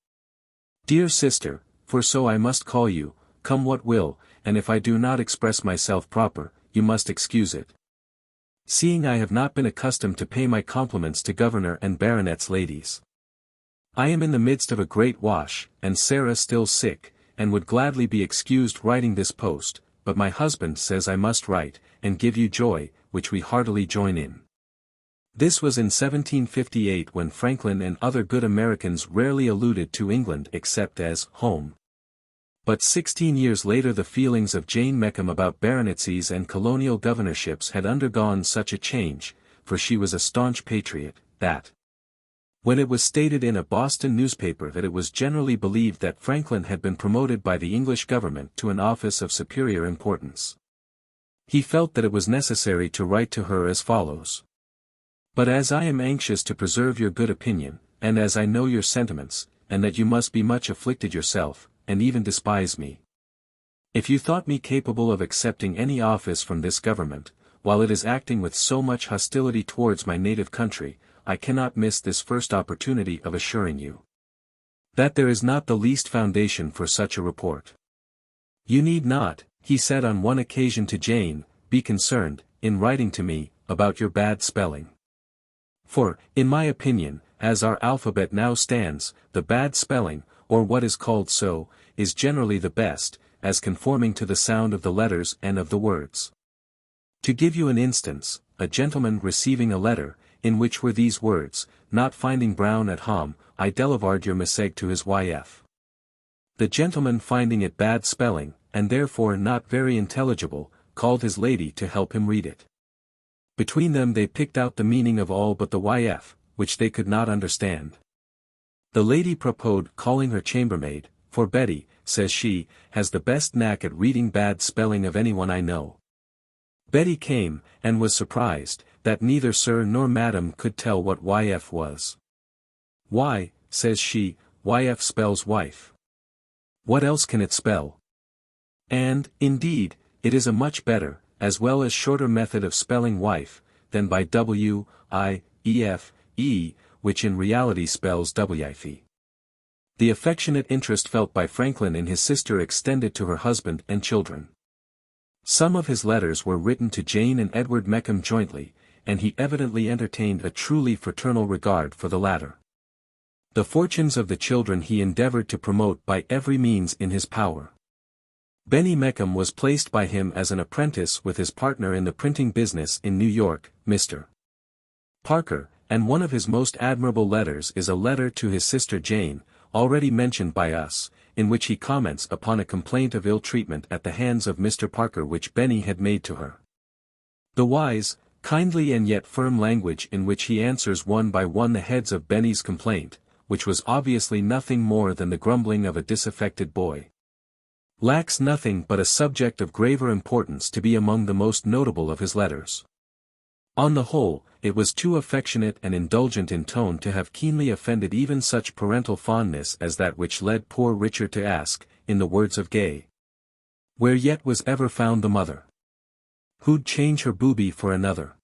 "Dear sister, for so I must call you, come what will, and if I do not express myself proper, you must excuse it. Seeing I have not been accustomed to pay my compliments to governor and baronet's ladies. I am in the midst of a great wash, and Sarah still sick, and would gladly be excused writing this post, but my husband says I must write, and give you joy, which we heartily join in." This was in 1758, when Franklin and other good Americans rarely alluded to England except as home. But 16 years later the feelings of Jane Meckham about baronetcies and colonial governorships had undergone such a change, for she was a staunch patriot, that when it was stated in a Boston newspaper that it was generally believed that Franklin had been promoted by the English government to an office of superior importance, he felt that it was necessary to write to her as follows. "But as I am anxious to preserve your good opinion, and as I know your sentiments, and that you must be much afflicted yourself, and even despise me, if you thought me capable of accepting any office from this government, while it is acting with so much hostility towards my native country, I cannot miss this first opportunity of assuring you that there is not the least foundation for such a report. You need not," he said on one occasion to Jane, "be concerned, in writing to me, about your bad spelling. For, in my opinion, as our alphabet now stands, the bad spelling, or what is called so, is generally the best, as conforming to the sound of the letters and of the words. To give you an instance, a gentleman receiving a letter, in which were these words, 'Not finding Brown at home, I delivered your message to his wife.' The gentleman finding it bad spelling, and therefore not very intelligible, called his lady to help him read it. Between them they picked out the meaning of all but the YF, which they could not understand. The lady proposed calling her chambermaid, for Betty, says she, has the best knack at reading bad spelling of anyone I know. Betty came, and was surprised, that neither sir nor madam could tell what YF was. 'Why,' says she, 'YF spells wife. What else can it spell?' And, indeed, it is a much better, as well as shorter method of spelling wife, than by W-I-E-F-E, which in reality spells W-I-F-E. The affectionate interest felt by Franklin in his sister extended to her husband and children. Some of his letters were written to Jane and Edward Meckham jointly, and he evidently entertained a truly fraternal regard for the latter. The fortunes of the children he endeavored to promote by every means in his power. Benny Meckham was placed by him as an apprentice with his partner in the printing business in New York, Mr. Parker, and one of his most admirable letters is a letter to his sister Jane, already mentioned by us, in which he comments upon a complaint of ill treatment at the hands of Mr. Parker which Benny had made to her. The wise, kindly and yet firm language in which he answers one by one the heads of Benny's complaint, which was obviously nothing more than the grumbling of a disaffected boy, lacks nothing but a subject of graver importance to be among the most notable of his letters. On the whole, it was too affectionate and indulgent in tone to have keenly offended even such parental fondness as that which led poor Richard to ask, in the words of Gay, "Where yet was ever found the mother who'd change her booby for another?"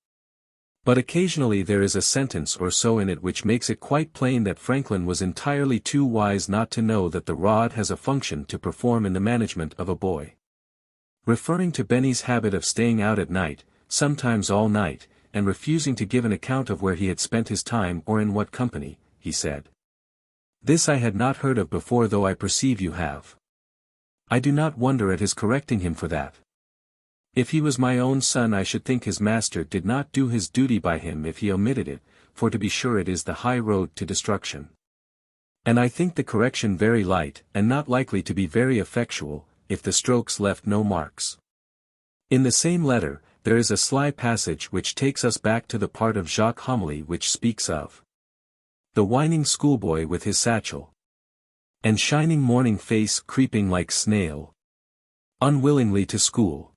But occasionally there is a sentence or so in it which makes it quite plain that Franklin was entirely too wise not to know that the rod has a function to perform in the management of a boy. Referring to Benny's habit of staying out at night, sometimes all night, and refusing to give an account of where he had spent his time or in what company, he said, "This I had not heard of before, though I perceive you have. I do not wonder at his correcting him for that. If he was my own son I should think his master did not do his duty by him if he omitted it, for to be sure it is the high road to destruction. And I think the correction very light, and not likely to be very effectual, if the strokes left no marks." In the same letter, there is a sly passage which takes us back to the part of Jacques Homily which speaks of the whining schoolboy with his satchel and shining morning face creeping like snail unwillingly to school.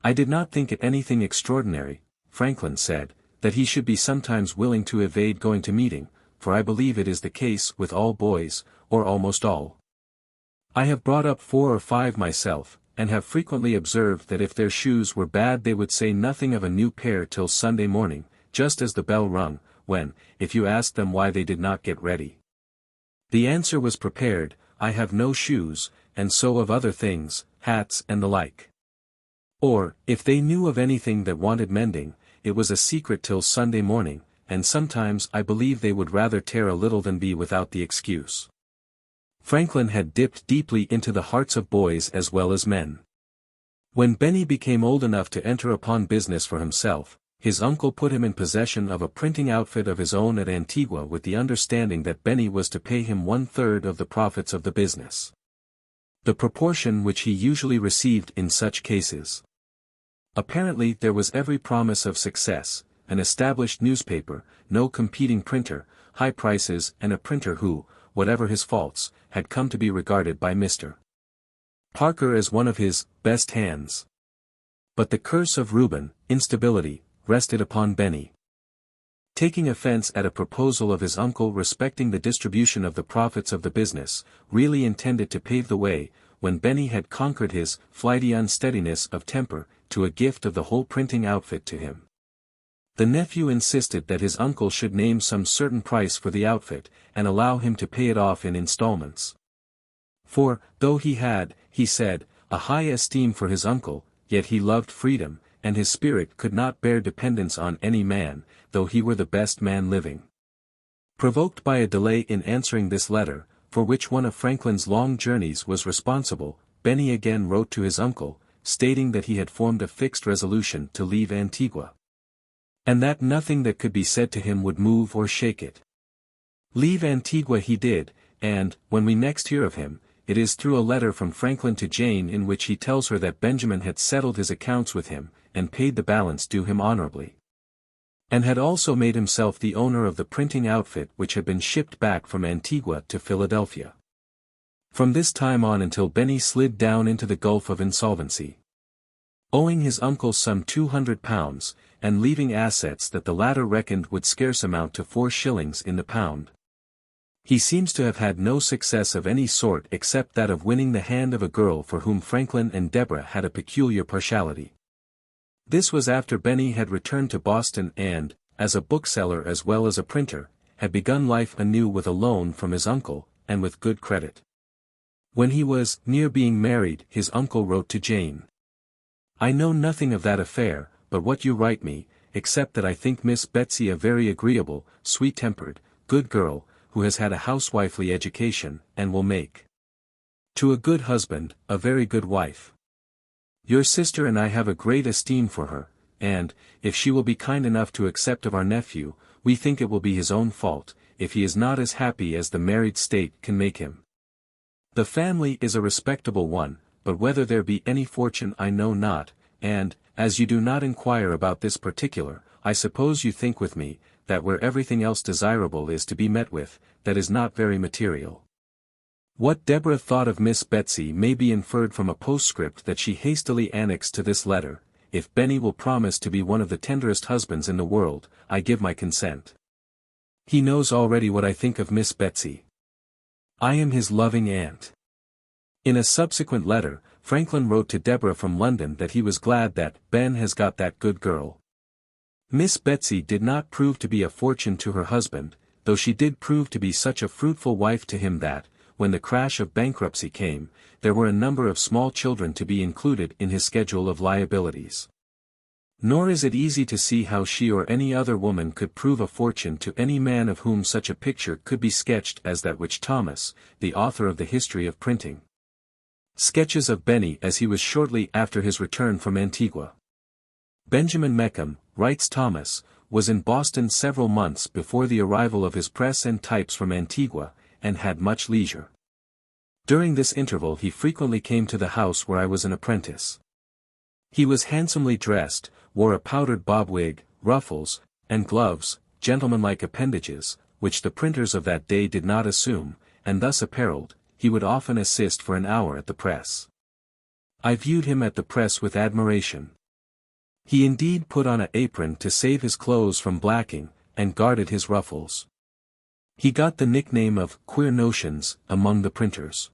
I did not think it anything extraordinary, Franklin said, that he should be sometimes willing to evade going to meeting, for I believe it is the case with all boys, or almost all. I have brought up 4 or 5 myself, and have frequently observed that if their shoes were bad they would say nothing of a new pair till Sunday morning, just as the bell rung, when, if you asked them why they did not get ready, the answer was prepared, I have no shoes, and so of other things, hats and the like. Or, if they knew of anything that wanted mending, it was a secret till Sunday morning, and sometimes I believe they would rather tear a little than be without the excuse. Franklin had dipped deeply into the hearts of boys as well as men. When Benny became old enough to enter upon business for himself, his uncle put him in possession of a printing outfit of his own at Antigua with the understanding that Benny was to pay him 1/3 of the profits of the business. The proportion which he usually received in such cases. Apparently there was every promise of success, an established newspaper, no competing printer, high prices and a printer who, whatever his faults, had come to be regarded by Mr. Parker as one of his best hands. But the curse of Reuben, instability, rested upon Benny. Taking offense at a proposal of his uncle respecting the distribution of the profits of the business, really intended to pave the way, when Benny had conquered his flighty unsteadiness of temper, to a gift of the whole printing outfit to him. The nephew insisted that his uncle should name some certain price for the outfit, and allow him to pay it off in installments. For, though he had, he said, a high esteem for his uncle, yet he loved freedom, and his spirit could not bear dependence on any man, though he were the best man living. Provoked by a delay in answering this letter, for which one of Franklin's long journeys was responsible, Benny again wrote to his uncle, stating that he had formed a fixed resolution to leave Antigua, and that nothing that could be said to him would move or shake it. Leave Antigua he did, and, when we next hear of him, it is through a letter from Franklin to Jane in which he tells her that Benjamin had settled his accounts with him, and paid the balance due him honorably, and had also made himself the owner of the printing outfit which had been shipped back from Antigua to Philadelphia. From this time on until Benny slid down into the gulf of insolvency, owing his uncle some £200, and leaving assets that the latter reckoned would scarce amount to 4 shillings in the pound. He seems to have had no success of any sort except that of winning the hand of a girl for whom Franklin and Deborah had a peculiar partiality. This was after Benny had returned to Boston and, as a bookseller as well as a printer, had begun life anew with a loan from his uncle, and with good credit. When he was near being married, his uncle wrote to Jane, I know nothing of that affair, but what you write me, except that I think Miss Betsy a very agreeable, sweet-tempered, good girl, who has had a housewifely education, and will make to a good husband, a very good wife. Your sister and I have a great esteem for her, and, if she will be kind enough to accept of our nephew, we think it will be his own fault, if he is not as happy as the married state can make him. The family is a respectable one, but whether there be any fortune I know not, and, as you do not inquire about this particular, I suppose you think with me, that where everything else desirable is to be met with, that is not very material. What Deborah thought of Miss Betsy may be inferred from a postscript that she hastily annexed to this letter, if Benny will promise to be one of the tenderest husbands in the world, I give my consent. He knows already what I think of Miss Betsy. I am his loving aunt. In a subsequent letter, Franklin wrote to Deborah from London that he was glad that Ben has got that good girl. Miss Betsy did not prove to be a fortune to her husband, though she did prove to be such a fruitful wife to him that, when the crash of bankruptcy came, there were a number of small children to be included in his schedule of liabilities. Nor is it easy to see how she or any other woman could prove a fortune to any man of whom such a picture could be sketched as that which Thomas, the author of the History of Printing, sketches of Benny as he was shortly after his return from Antigua. Benjamin Mecham, writes Thomas, was in Boston several months before the arrival of his press and types from Antigua, and had much leisure. During this interval he frequently came to the house where I was an apprentice. He was handsomely dressed, wore a powdered bob wig, ruffles, and gloves, gentlemanlike appendages, which the printers of that day did not assume, and thus apparelled, he would often assist for an hour at the press. I viewed him at the press with admiration. He indeed put on an apron to save his clothes from blacking, and guarded his ruffles. He got the nickname of "Queer Notions" among the printers.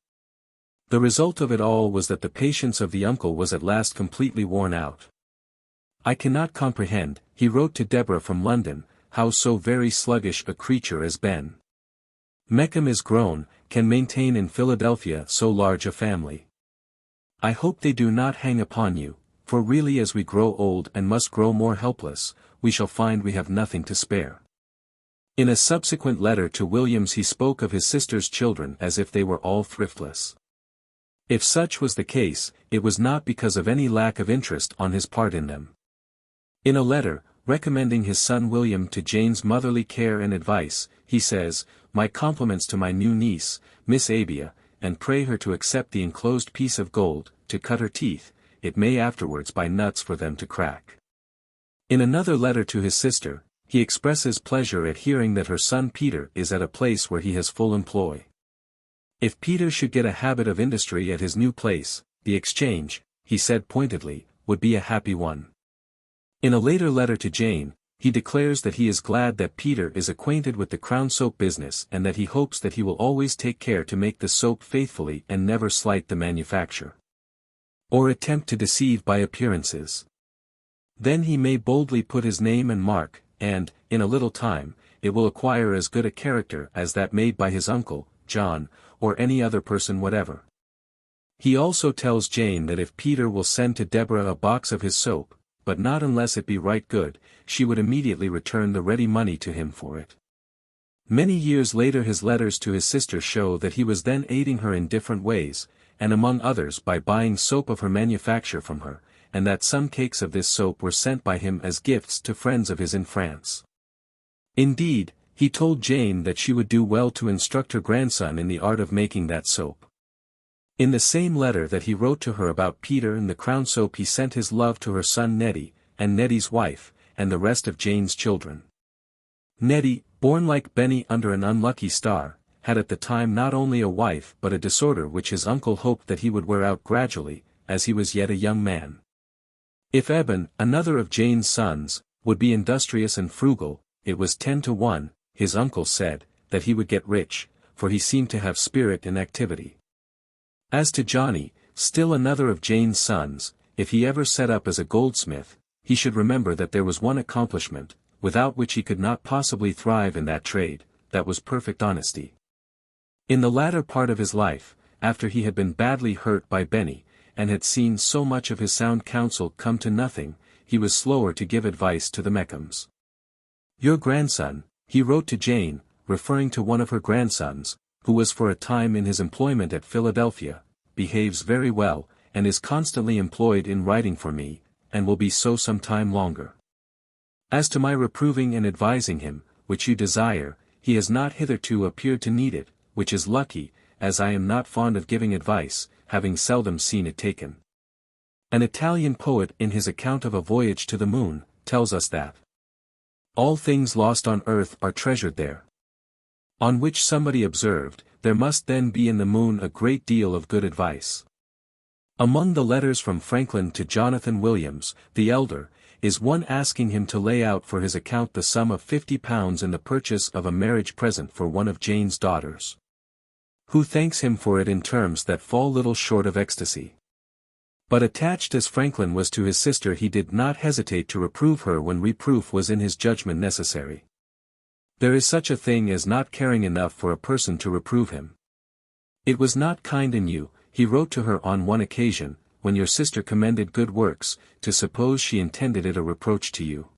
The result of it all was that the patience of the uncle was at last completely worn out. "I cannot comprehend," he wrote to Deborah from London, "how so very sluggish a creature as Ben Meckham is grown, can maintain in Philadelphia so large a family. I hope they do not hang upon you, for really as we grow old and must grow more helpless, we shall find we have nothing to spare." In a subsequent letter to Williams he spoke of his sister's children as if they were all thriftless. If such was the case, it was not because of any lack of interest on his part in them. In a letter, recommending his son William to Jane's motherly care and advice, he says, "My compliments to my new niece, Miss Abia, and pray her to accept the enclosed piece of gold, to cut her teeth, it may afterwards buy nuts for them to crack." In another letter to his sister, he expresses pleasure at hearing that her son Peter is at a place where he has full employ. If Peter should get a habit of industry at his new place, the Exchange, he said pointedly, would be a happy one. In a later letter to Jane, he declares that he is glad that Peter is acquainted with the Crown soap business and that he hopes that he will always take care to make the soap faithfully and never slight the manufacture, or attempt to deceive by appearances. Then he may boldly put his name and mark, and, in a little time, it will acquire as good a character as that made by his uncle, John, or any other person whatever. He also tells Jane that if Peter will send to Deborah a box of his soap, but not unless it be right good, she would immediately return the ready money to him for it. Many years later his letters to his sister show that he was then aiding her in different ways, and among others by buying soap of her manufacture from her, and that some cakes of this soap were sent by him as gifts to friends of his in France. Indeed, he told Jane that she would do well to instruct her grandson in the art of making that soap. In the same letter that he wrote to her about Peter and the Crown soap he sent his love to her son Nettie, and Nettie's wife, and the rest of Jane's children. Nettie, born like Benny under an unlucky star, had at the time not only a wife but a disorder which his uncle hoped that he would wear out gradually, as he was yet a young man. If Eben, another of Jane's sons, would be industrious and frugal, it was 10-1, his uncle said, that he would get rich, for he seemed to have spirit and activity. As to Johnny, still another of Jane's sons, if he ever set up as a goldsmith, he should remember that there was one accomplishment, without which he could not possibly thrive in that trade, that was perfect honesty. In the latter part of his life, after he had been badly hurt by Benny, and had seen so much of his sound counsel come to nothing, he was slower to give advice to the Meckhams. "Your grandson," he wrote to Jane, referring to one of her grandsons, who was for a time in his employment at Philadelphia, "behaves very well, and is constantly employed in writing for me, and will be so some time longer. As to my reproving and advising him, which you desire, he has not hitherto appeared to need it, which is lucky, as I am not fond of giving advice, having seldom seen it taken." An Italian poet in his account of a voyage to the moon, tells us that all things lost on earth are treasured there. On which somebody observed, there must then be in the moon a great deal of good advice. Among the letters from Franklin to Jonathan Williams, the elder, is one asking him to lay out for his account the sum of £50 in the purchase of a marriage present for one of Jane's daughters, who thanks him for it in terms that fall little short of ecstasy. But attached as Franklin was to his sister he did not hesitate to reprove her when reproof was in his judgment necessary. There is such a thing as not caring enough for a person to reprove him. "It was not kind in you," he wrote to her on one occasion, "when your sister commended good works, to suppose she intended it a reproach to you.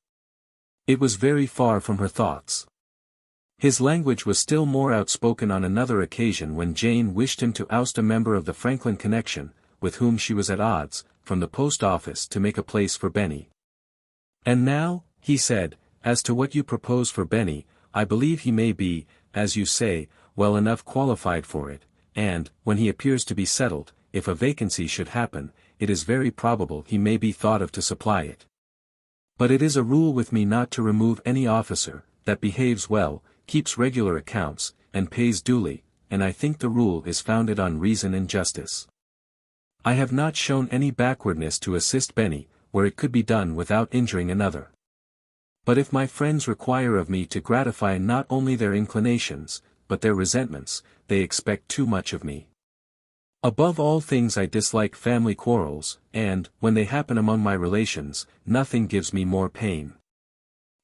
It was very far from her thoughts." His language was still more outspoken on another occasion when Jane wished him to oust a member of the Franklin connection, with whom she was at odds, from the post office to make a place for Benny. "And now," he said, "as to what you propose for Benny, I believe he may be, as you say, well enough qualified for it, and, when he appears to be settled, if a vacancy should happen, it is very probable he may be thought of to supply it. But it is a rule with me not to remove any officer, that behaves well, keeps regular accounts, and pays duly, and I think the rule is founded on reason and justice. I have not shown any backwardness to assist Benny, where it could be done without injuring another. But if my friends require of me to gratify not only their inclinations, but their resentments, they expect too much of me. Above all things I dislike family quarrels, and, when they happen among my relations, nothing gives me more pain.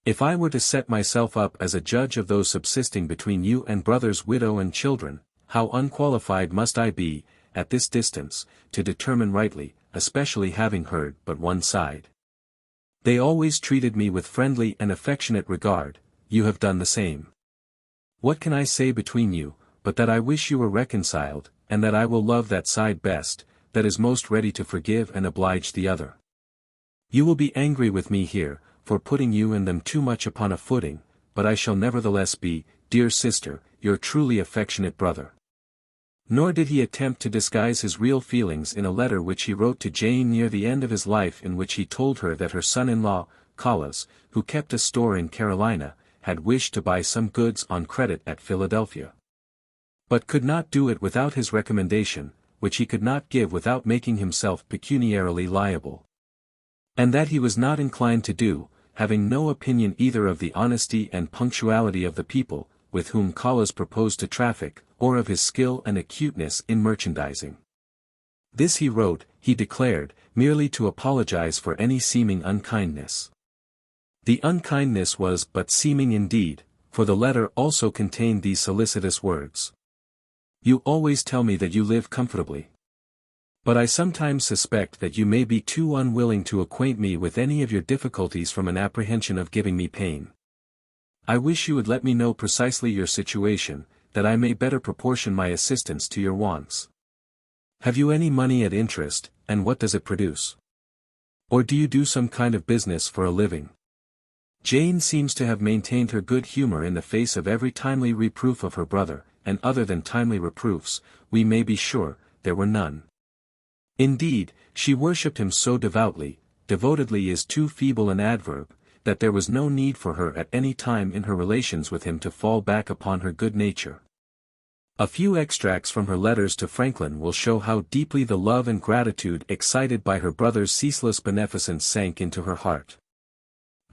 If I were to set myself up as a judge of those subsisting between you and brothers, widow and children, how unqualified must I be, at this distance, to determine rightly, especially having heard but one side. They always treated me with friendly and affectionate regard, you have done the same. What can I say between you, but that I wish you were reconciled, and that I will love that side best, that is most ready to forgive and oblige the other. You will be angry with me here, for putting you and them too much upon a footing, but I shall nevertheless be, dear sister, your truly affectionate brother. Nor did he attempt to disguise his real feelings in a letter which he wrote to Jane near the end of his life, in which he told her that her son-in-law, Collis, who kept a store in Carolina, had wished to buy some goods on credit at Philadelphia, but could not do it without his recommendation, which he could not give without making himself pecuniarily liable. And that he was not inclined to do, having no opinion either of the honesty and punctuality of the people, with whom Collis proposed to traffic, or of his skill and acuteness in merchandising. This he wrote, he declared, merely to apologize for any seeming unkindness. The unkindness was but seeming indeed, for the letter also contained these solicitous words. You always tell me that you live comfortably. But I sometimes suspect that you may be too unwilling to acquaint me with any of your difficulties from an apprehension of giving me pain. I wish you would let me know precisely your situation, that I may better proportion my assistance to your wants. Have you any money at interest, and what does it produce? Or do you do some kind of business for a living? Jane seems to have maintained her good humor in the face of every timely reproof of her brother, and other than timely reproofs, we may be sure, there were none. Indeed, she worshipped him so devoutly, devotedly is too feeble an adverb, that there was no need for her at any time in her relations with him to fall back upon her good nature. A few extracts from her letters to Franklin will show how deeply the love and gratitude excited by her brother's ceaseless beneficence sank into her heart.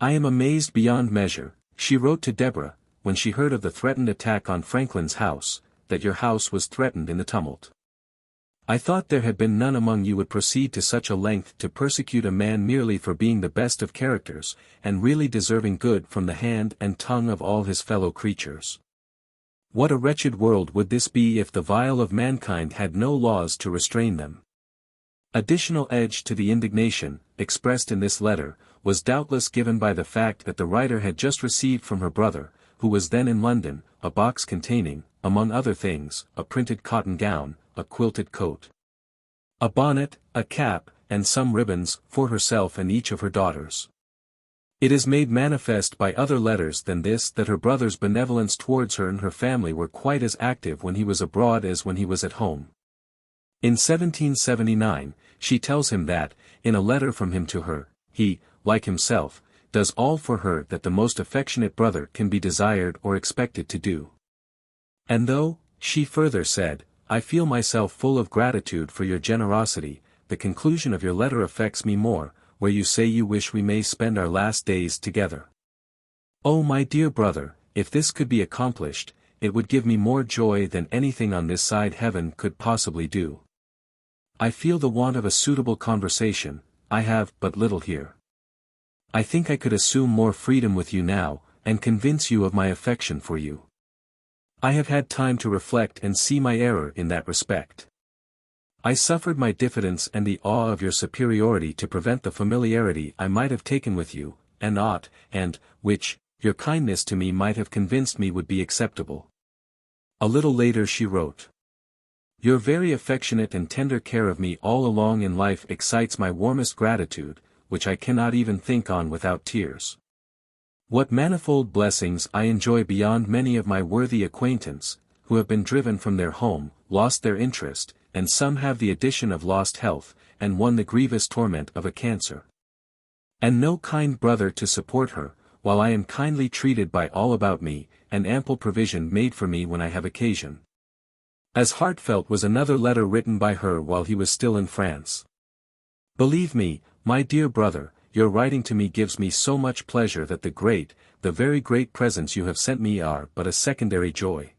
I am amazed beyond measure, she wrote to Deborah, when she heard of the threatened attack on Franklin's house, that your house was threatened in the tumult. I thought there had been none among you would proceed to such a length to persecute a man merely for being the best of characters, and really deserving good from the hand and tongue of all his fellow creatures. What a wretched world would this be if the vile of mankind had no laws to restrain them. Additional edge to the indignation, expressed in this letter, was doubtless given by the fact that the writer had just received from her brother, who was then in London, a box containing, among other things, a printed cotton gown, a quilted coat, a bonnet, a cap, and some ribbons, for herself and each of her daughters. It is made manifest by other letters than this that her brother's benevolence towards her and her family were quite as active when he was abroad as when he was at home. In 1779, she tells him that, in a letter from him to her, he, like himself, does all for her that the most affectionate brother can be desired or expected to do. And though, she further said, I feel myself full of gratitude for your generosity, the conclusion of your letter affects me more, where you say you wish we may spend our last days together. Oh my dear brother, if this could be accomplished, it would give me more joy than anything on this side heaven could possibly do. I feel the want of a suitable conversation, I have but little here. I think I could assume more freedom with you now, and convince you of my affection for you. I have had time to reflect and see my error in that respect. I suffered my diffidence and the awe of your superiority to prevent the familiarity I might have taken with you, and ought, and, which, your kindness to me might have convinced me would be acceptable. A little later she wrote, your very affectionate and tender care of me all along in life excites my warmest gratitude, which I cannot even think on without tears. What manifold blessings I enjoy beyond many of my worthy acquaintance, who have been driven from their home, lost their interest, and some have the addition of lost health, and one the grievous torment of a cancer. And no kind brother to support her, while I am kindly treated by all about me, and ample provision made for me when I have occasion. As heartfelt was another letter written by her while he was still in France. Believe me, My dear brother, your writing to me gives me so much pleasure that the very great presents you have sent me are but a secondary joy.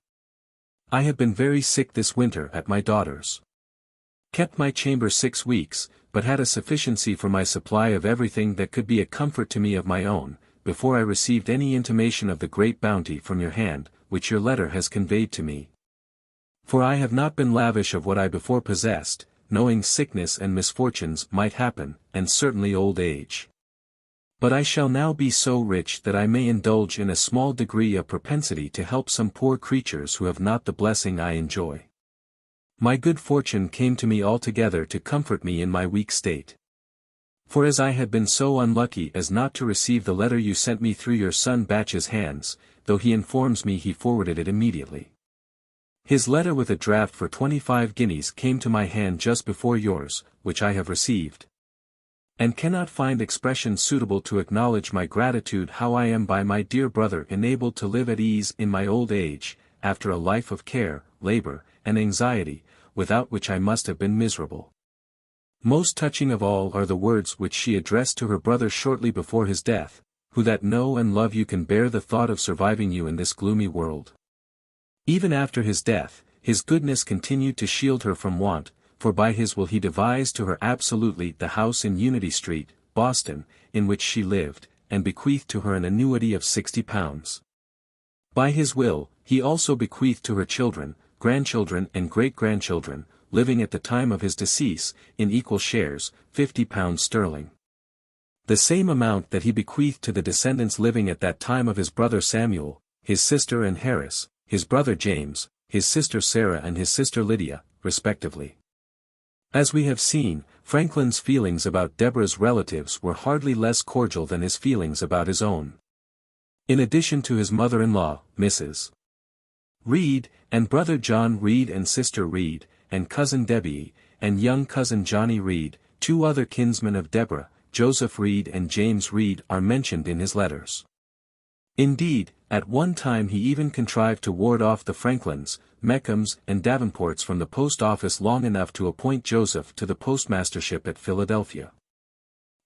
I have been very sick this winter at my daughter's. Kept my chamber 6 weeks, but had a sufficiency for my supply of everything that could be a comfort to me of my own, before I received any intimation of the great bounty from your hand, which your letter has conveyed to me. For I have not been lavish of what I before possessed, knowing sickness and misfortunes might happen, and certainly old age. But I shall now be so rich that I may indulge in a small degree of propensity to help some poor creatures who have not the blessing I enjoy. My good fortune came to me altogether to comfort me in my weak state. For as I had been so unlucky as not to receive the letter you sent me through your son Batch's hands, though he informs me he forwarded it immediately. His letter with a draft for 25 guineas came to my hand just before yours, which I have received. And cannot find expression suitable to acknowledge my gratitude how I am by my dear brother enabled to live at ease in my old age, after a life of care, labor, and anxiety, without which I must have been miserable. Most touching of all are the words which she addressed to her brother shortly before his death, who that know and love you can bear the thought of surviving you in this gloomy world. Even after his death, his goodness continued to shield her from want, for by his will he devised to her absolutely the house in Unity Street, Boston, in which she lived, and bequeathed to her an annuity of £60. By his will, he also bequeathed to her children, grandchildren and great-grandchildren, living at the time of his decease, in equal shares, £50 sterling. The same amount that he bequeathed to the descendants living at that time of his brother Samuel, his sister Anne Harris, his brother James, his sister Sarah and his sister Lydia, respectively. As we have seen, Franklin's feelings about Deborah's relatives were hardly less cordial than his feelings about his own. In addition to his mother-in-law, Mrs. Reed, and brother John Reed and sister Reed, and cousin Debbie, and young cousin Johnny Reed, 2 other kinsmen of Deborah, Joseph Reed and James Reed are mentioned in his letters. Indeed, at one time he even contrived to ward off the Franklins, Meckhams and Davenports from the post office long enough to appoint Joseph to the postmastership at Philadelphia.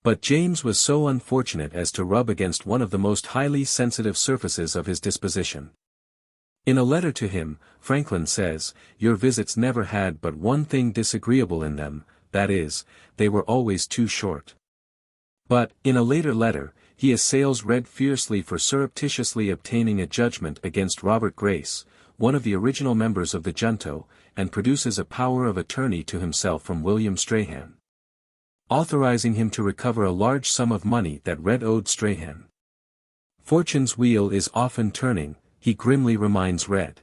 But James was so unfortunate as to rub against one of the most highly sensitive surfaces of his disposition. In a letter to him, Franklin says, "Your visits never had but one thing disagreeable in them, that is, they were always too short." But, in a later letter, he assails Red fiercely for surreptitiously obtaining a judgment against Robert Grace, one of the original members of the junto, and produces a power of attorney to himself from William Strahan, authorizing him to recover a large sum of money that Red owed Strahan. Fortune's wheel is often turning, he grimly reminds Red.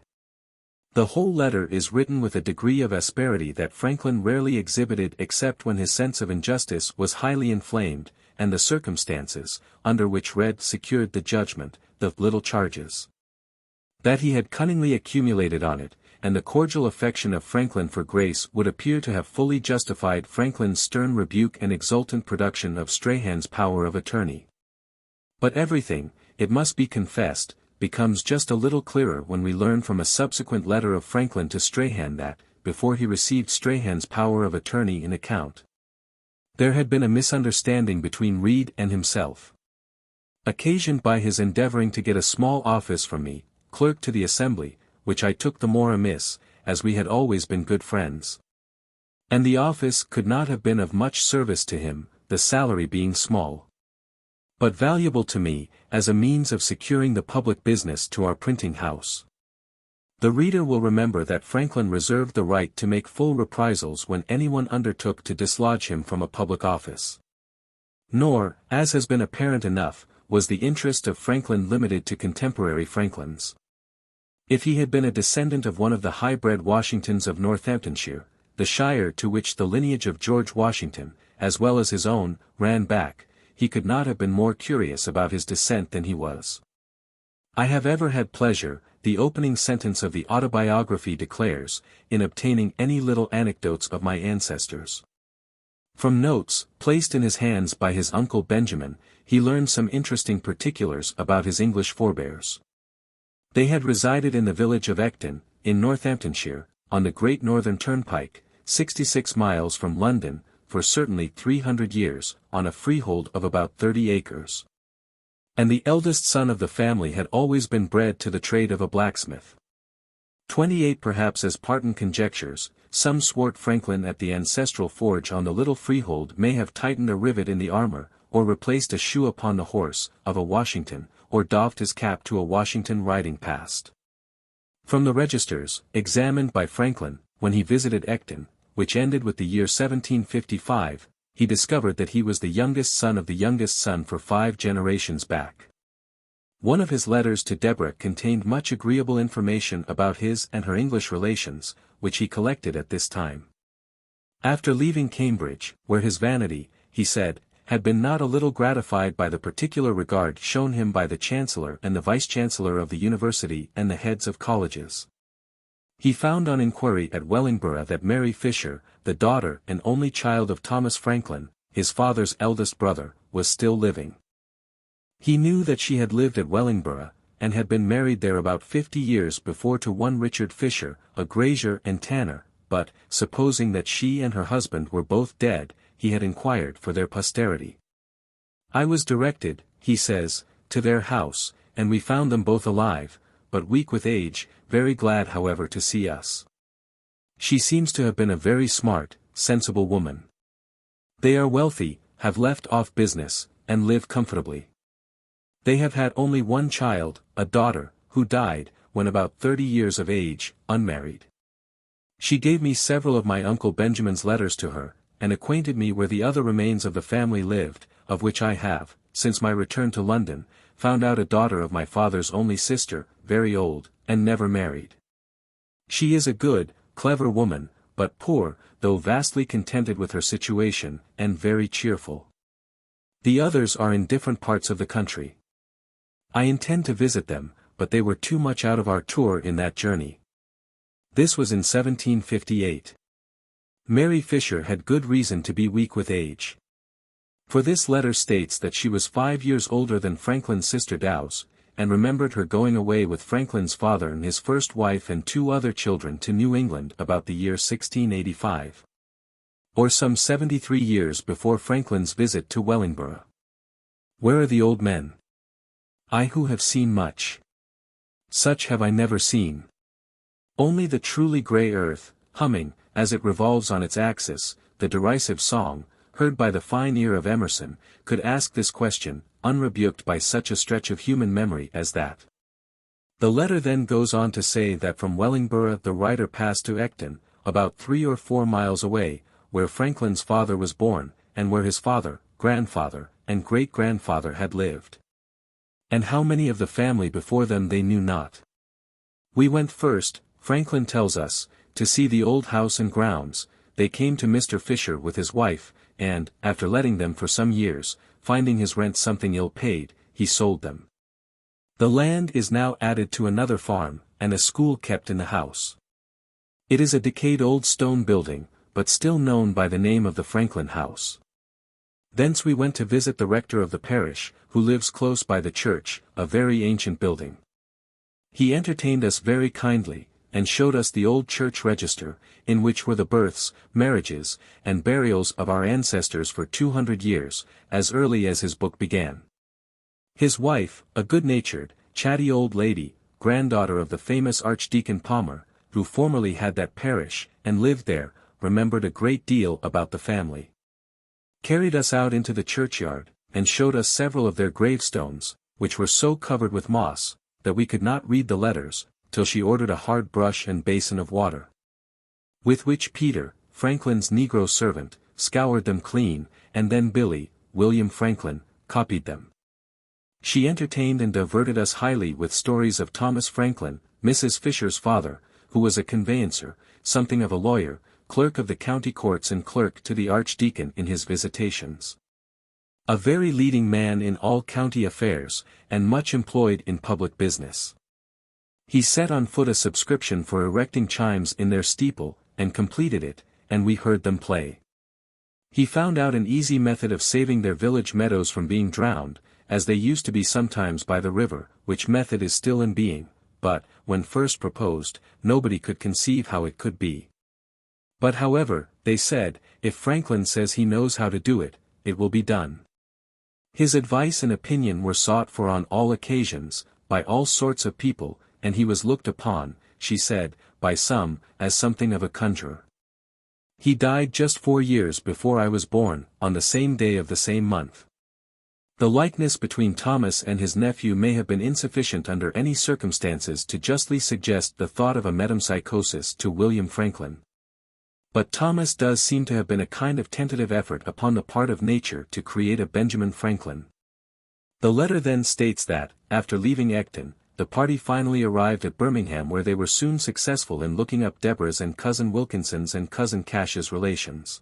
The whole letter is written with a degree of asperity that Franklin rarely exhibited except when his sense of injustice was highly inflamed, and the circumstances, under which Red secured the judgment, the little charges that he had cunningly accumulated on it, and the cordial affection of Franklin for Grace would appear to have fully justified Franklin's stern rebuke and exultant production of Strahan's power of attorney. But everything, it must be confessed, becomes just a little clearer when we learn from a subsequent letter of Franklin to Strahan that, before he received Strahan's power of attorney in account, there had been a misunderstanding between Reed and himself, occasioned by his endeavoring to get a small office from me, clerk to the Assembly, which I took the more amiss, as we had always been good friends. And the office could not have been of much service to him, the salary being small, but valuable to me, as a means of securing the public business to our printing house. The reader will remember that Franklin reserved the right to make full reprisals when anyone undertook to dislodge him from a public office. Nor, as has been apparent enough, was the interest of Franklin limited to contemporary Franklins. If he had been a descendant of one of the high-bred Washingtons of Northamptonshire, the shire to which the lineage of George Washington, as well as his own, ran back, he could not have been more curious about his descent than he was. "I have ever had pleasure," the opening sentence of the Autobiography declares, "in obtaining any little anecdotes of my ancestors." From notes, placed in his hands by his uncle Benjamin, he learned some interesting particulars about his English forebears. They had resided in the village of Ecton, in Northamptonshire, on the Great Northern Turnpike, 66 miles from London, for certainly 300 years, on a freehold of about 30 acres. And the eldest son of the family had always been bred to the trade of a blacksmith. 28 perhaps, as Parton conjectures, some swart Franklin at the ancestral forge on the little freehold may have tightened a rivet in the armor, or replaced a shoe upon the horse, of a Washington, or doffed his cap to a Washington riding past. From the registers, examined by Franklin, when he visited Ecton, which ended with the year 1755, he discovered that he was the youngest son of the youngest son for 5 generations back. One of his letters to Deborah contained much agreeable information about his and her English relations, which he collected at this time. After leaving Cambridge, where his vanity, he said, had been not a little gratified by the particular regard shown him by the Chancellor and the Vice-Chancellor of the University and the heads of colleges. He found on inquiry at Wellingborough that Mary Fisher, the daughter and only child of Thomas Franklin, his father's eldest brother, was still living. He knew that she had lived at Wellingborough, and had been married there about 50 years before to one Richard Fisher, a grazier and tanner, but, supposing that she and her husband were both dead, he had inquired for their posterity. I was directed, he says, to their house, and we found them both alive, but weak with age, very glad however to see us. She seems to have been a very smart, sensible woman. They are wealthy, have left off business, and live comfortably. They have had only one child, a daughter, who died, when about 30 years of age, unmarried. She gave me several of my Uncle Benjamin's letters to her, and acquainted me where the other remains of the family lived, of which I have, since my return to London, found out a daughter of my father's only sister, very old, and never married. She is a good, clever woman, but poor, though vastly contented with her situation, and very cheerful. The others are in different parts of the country. I intend to visit them, but they were too much out of our tour in that journey. This was in 1758. Mary Fisher had good reason to be weak with age. For this letter states that she was 5 years older than Franklin's sister Dowse, and remembered her going away with Franklin's father and his first wife and 2 other children to New England about the year 1685. Or some 73 years before Franklin's visit to Wellingborough. Where are the old men? I who have seen much. Such have I never seen. Only the truly grey earth, humming, as it revolves on its axis, the derisive song, heard by the fine ear of Emerson, could ask this question, unrebuked by such a stretch of human memory as that. The letter then goes on to say that from Wellingborough the writer passed to Ecton, about 3 or 4 miles away, where Franklin's father was born, and where his father, grandfather, and great-grandfather had lived. And how many of the family before them they knew not. We went first, Franklin tells us, to see the old house and grounds. They came to Mr. Fisher with his wife, and, after letting them for some years, finding his rent something ill paid, he sold them. The land is now added to another farm, and a school kept in the house. It is a decayed old stone building, but still known by the name of the Franklin House. Thence we went to visit the rector of the parish, who lives close by the church, a very ancient building. He entertained us very kindly, and showed us the old church register, in which were the births, marriages, and burials of our ancestors for 200 years, as early as his book began. His wife, a good-natured, chatty old lady, granddaughter of the famous Archdeacon Palmer, who formerly had that parish, and lived there, remembered a great deal about the family. Carried us out into the churchyard, and showed us several of their gravestones, which were so covered with moss, that we could not read the letters, till she ordered a hard brush and basin of water. With which Peter, Franklin's negro servant, scoured them clean, and then Billy, William Franklin, copied them. She entertained and diverted us highly with stories of Thomas Franklin, Mrs. Fisher's father, who was a conveyancer, something of a lawyer, clerk of the county courts and clerk to the archdeacon in his visitations. A very leading man in all county affairs, and much employed in public business. He set on foot a subscription for erecting chimes in their steeple, and completed it, and we heard them play. He found out an easy method of saving their village meadows from being drowned, as they used to be sometimes by the river, which method is still in being, but, when first proposed, nobody could conceive how it could be. But however, they said, if Franklin says he knows how to do it, it will be done. His advice and opinion were sought for on all occasions, by all sorts of people, and he was looked upon, she said, by some, as something of a conjurer. He died just 4 years before I was born, on the same day of the same month. The likeness between Thomas and his nephew may have been insufficient under any circumstances to justly suggest the thought of a metempsychosis to William Franklin. But Thomas does seem to have been a kind of tentative effort upon the part of nature to create a Benjamin Franklin. The letter then states that, after leaving Egton, the party finally arrived at Birmingham, where they were soon successful in looking up Deborah's and Cousin Wilkinson's and Cousin Cash's relations.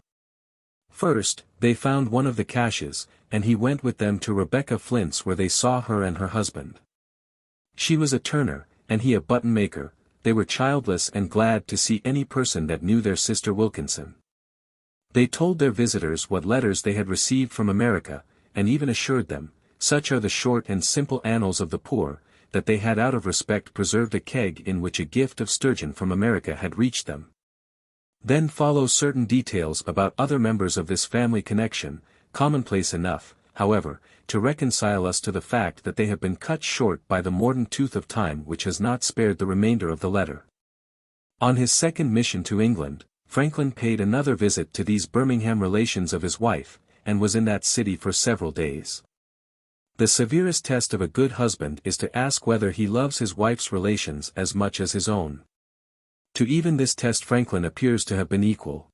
First, they found one of the Cashes, and he went with them to Rebecca Flint's, where they saw her and her husband. She was a turner, and he a button-maker. They were childless and glad to see any person that knew their sister Wilkinson. They told their visitors what letters they had received from America, and even assured them, such are the short and simple annals of the poor, that they had out of respect preserved a keg in which a gift of sturgeon from America had reached them. Then follow certain details about other members of this family connection, commonplace enough, however, to reconcile us to the fact that they have been cut short by the mordant tooth of time, which has not spared the remainder of the letter. On his second mission to England, Franklin paid another visit to these Birmingham relations of his wife, and was in that city for several days. The severest test of a good husband is to ask whether he loves his wife's relations as much as his own. To even this test Franklin appears to have been equal.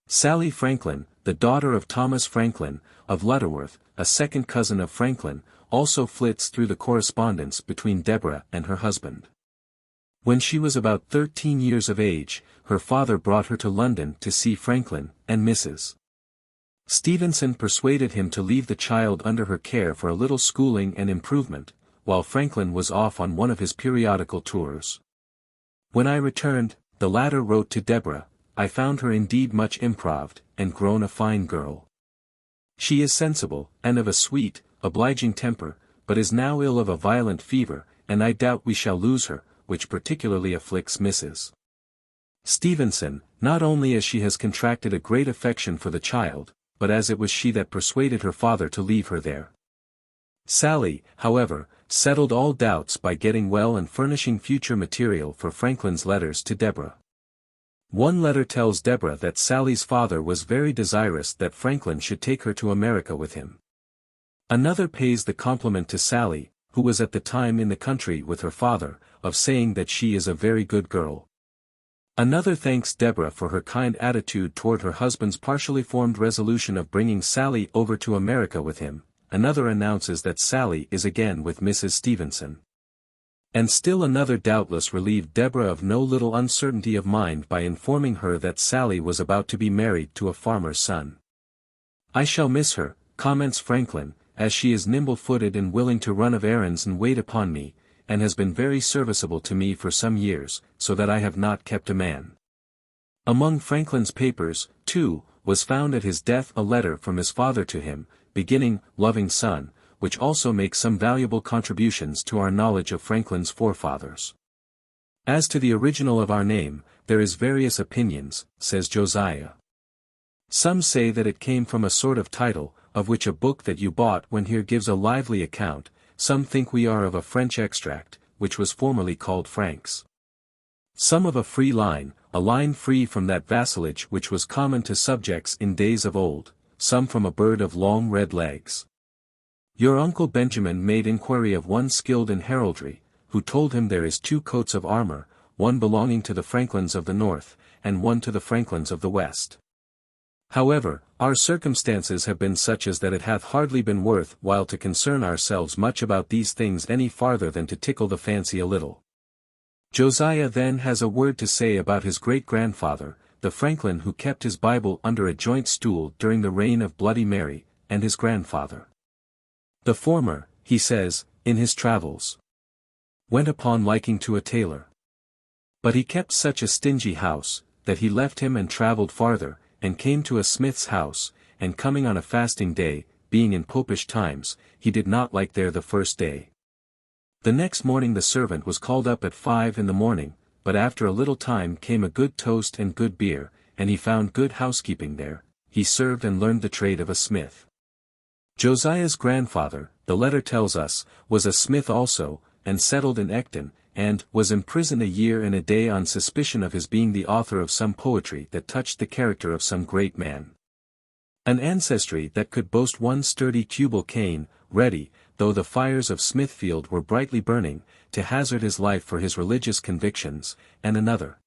Sally Franklin, the daughter of Thomas Franklin, of Lutterworth, a second cousin of Franklin, also flits through the correspondence between Deborah and her husband. When she was about 13 years of age, her father brought her to London to see Franklin, and Mrs. Stevenson persuaded him to leave the child under her care for a little schooling and improvement, while Franklin was off on one of his periodical tours. When I returned, the latter wrote to Deborah, I found her indeed much improved, and grown a fine girl. She is sensible, and of a sweet, obliging temper, but is now ill of a violent fever, and I doubt we shall lose her, which particularly afflicts Mrs. Stevenson, not only as she has contracted a great affection for the child, but as it was she that persuaded her father to leave her there. Sally, however, settled all doubts by getting well and furnishing future material for Franklin's letters to Deborah. One letter tells Deborah that Sally's father was very desirous that Franklin should take her to America with him. Another pays the compliment to Sally, who was at the time in the country with her father, of saying that she is a very good girl. Another thanks Deborah for her kind attitude toward her husband's partially formed resolution of bringing Sally over to America with him. Another announces that Sally is again with Mrs. Stevenson. And still another doubtless relieved Deborah of no little uncertainty of mind by informing her that Sally was about to be married to a farmer's son. I shall miss her, comments Franklin, as she is nimble-footed and willing to run of errands and wait upon me, and has been very serviceable to me for some years, so that I have not kept a man. Among Franklin's papers, too, was found at his death a letter from his father to him, beginning, Loving Son, which also makes some valuable contributions to our knowledge of Franklin's forefathers. As to the original of our name, there is various opinions, says Josiah. Some say that it came from a sort of title, of which a book that you bought when here gives a lively account. Some think we are of a French extract, which was formerly called Franks. Some of a free line, a line free from that vassalage which was common to subjects in days of old, some from a bird of long red legs. Your uncle Benjamin made inquiry of one skilled in heraldry, who told him there is 2 coats of armor, one belonging to the Franklins of the North, and one to the Franklins of the West. However, our circumstances have been such as that it hath hardly been worth while to concern ourselves much about these things any farther than to tickle the fancy a little. Josiah then has a word to say about his great-grandfather, the Franklin who kept his Bible under a joint stool during the reign of Bloody Mary, and his grandfather. The former, he says, in his travels, went upon liking to a tailor. But he kept such a stingy house, that he left him and travelled farther, and came to a smith's house, and coming on a fasting day, being in popish times, he did not like there the first day. The next morning the servant was called up at 5 in the morning, but after a little time came a good toast and good beer, and he found good housekeeping there. He served and learned the trade of a smith. Josiah's grandfather, the letter tells us, was a smith also, and settled in Ecton, and was imprisoned a year and a day on suspicion of his being the author of some poetry that touched the character of some great man. An ancestry that could boast one sturdy Tubal Cain, ready, though the fires of Smithfield were brightly burning, to hazard his life for his religious convictions, and another,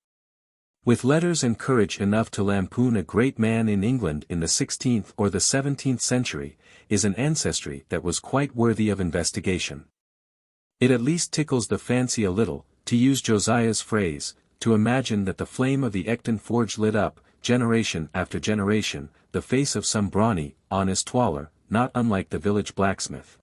with letters and courage enough to lampoon a great man in England in the 16th or the 17th century, is an ancestry that was quite worthy of investigation. It at least tickles the fancy a little, to use Josiah's phrase, to imagine that the flame of the Ecton forge lit up, generation after generation, the face of some brawny, honest toiler, not unlike the village blacksmith,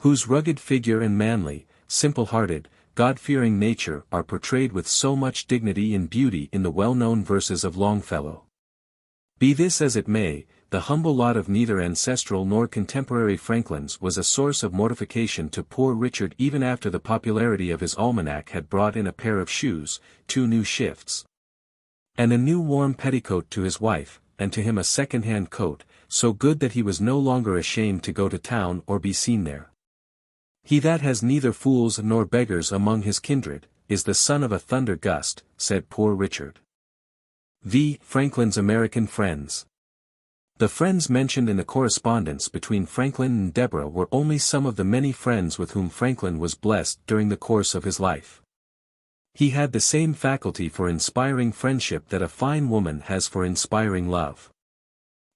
whose rugged figure and manly, simple-hearted, God-fearing nature are portrayed with so much dignity and beauty in the well-known verses of Longfellow. Be this as it may, the humble lot of neither ancestral nor contemporary Franklins was a source of mortification to poor Richard even after the popularity of his almanac had brought in a pair of shoes, 2 new shifts, and a new warm petticoat to his wife, and to him a second-hand coat, so good that he was no longer ashamed to go to town or be seen there. He that has neither fools nor beggars among his kindred, is the son of a thunder gust, said poor Richard. V. Franklin's American friends. The friends mentioned in the correspondence between Franklin and Deborah were only some of the many friends with whom Franklin was blessed during the course of his life. He had the same faculty for inspiring friendship that a fine woman has for inspiring love.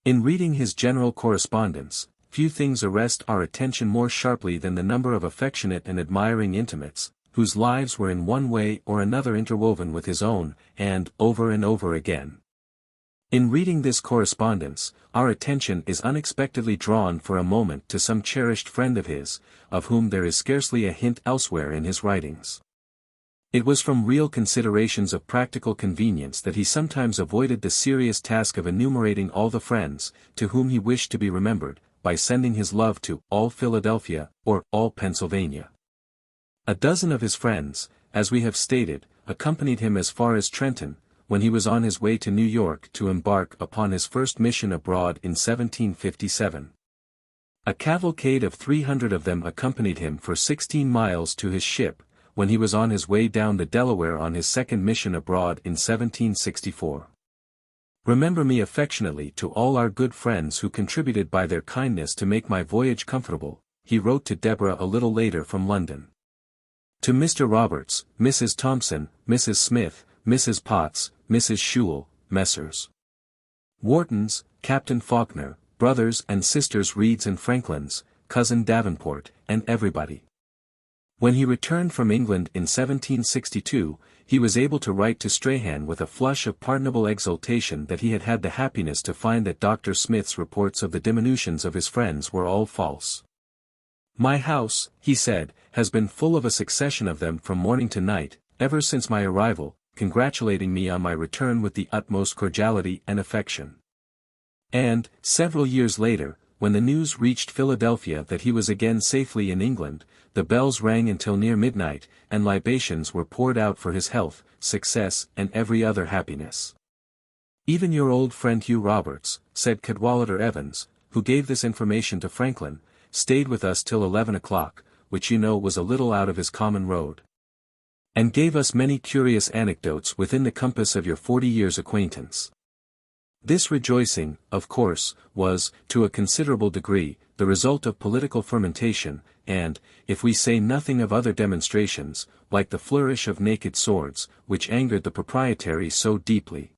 In reading his general correspondence, few things arrest our attention more sharply than the number of affectionate and admiring intimates, whose lives were in one way or another interwoven with his own, and over again. In reading this correspondence, our attention is unexpectedly drawn for a moment to some cherished friend of his, of whom there is scarcely a hint elsewhere in his writings. It was from real considerations of practical convenience that he sometimes avoided the serious task of enumerating all the friends, to whom he wished to be remembered, by sending his love to all Philadelphia, or all Pennsylvania. A dozen of his friends, as we have stated, accompanied him as far as Trenton, when he was on his way to New York to embark upon his first mission abroad in 1757. A cavalcade of 300 of them accompanied him for 16 miles to his ship, when he was on his way down the Delaware on his second mission abroad in 1764. Remember me affectionately to all our good friends who contributed by their kindness to make my voyage comfortable, he wrote to Deborah a little later from London. To Mr. Roberts, Mrs. Thompson, Mrs. Smith, Mrs. Potts, Mrs. Shule, Messrs. Whartons, Captain Faulkner, brothers and sisters Reeds and Franklins, cousin Davenport, and everybody. When he returned from England in 1762, he was able to write to Strahan with a flush of pardonable exultation that he had had the happiness to find that Dr. Smith's reports of the diminutions of his friends were all false. My house, he said, has been full of a succession of them from morning to night, ever since my arrival, congratulating me on my return with the utmost cordiality and affection. And, several years later, when the news reached Philadelphia that he was again safely in England, the bells rang until near midnight, and libations were poured out for his health, success, and every other happiness. Even your old friend Hugh Roberts, said Cadwallader Evans, who gave this information to Franklin, stayed with us till 11 o'clock, which you know was a little out of his common road, and gave us many curious anecdotes within the compass of your 40 years' acquaintance. This rejoicing, of course, was, to a considerable degree, the result of political fermentation, and, if we say nothing of other demonstrations, like the flourish of naked swords, which angered the proprietary so deeply,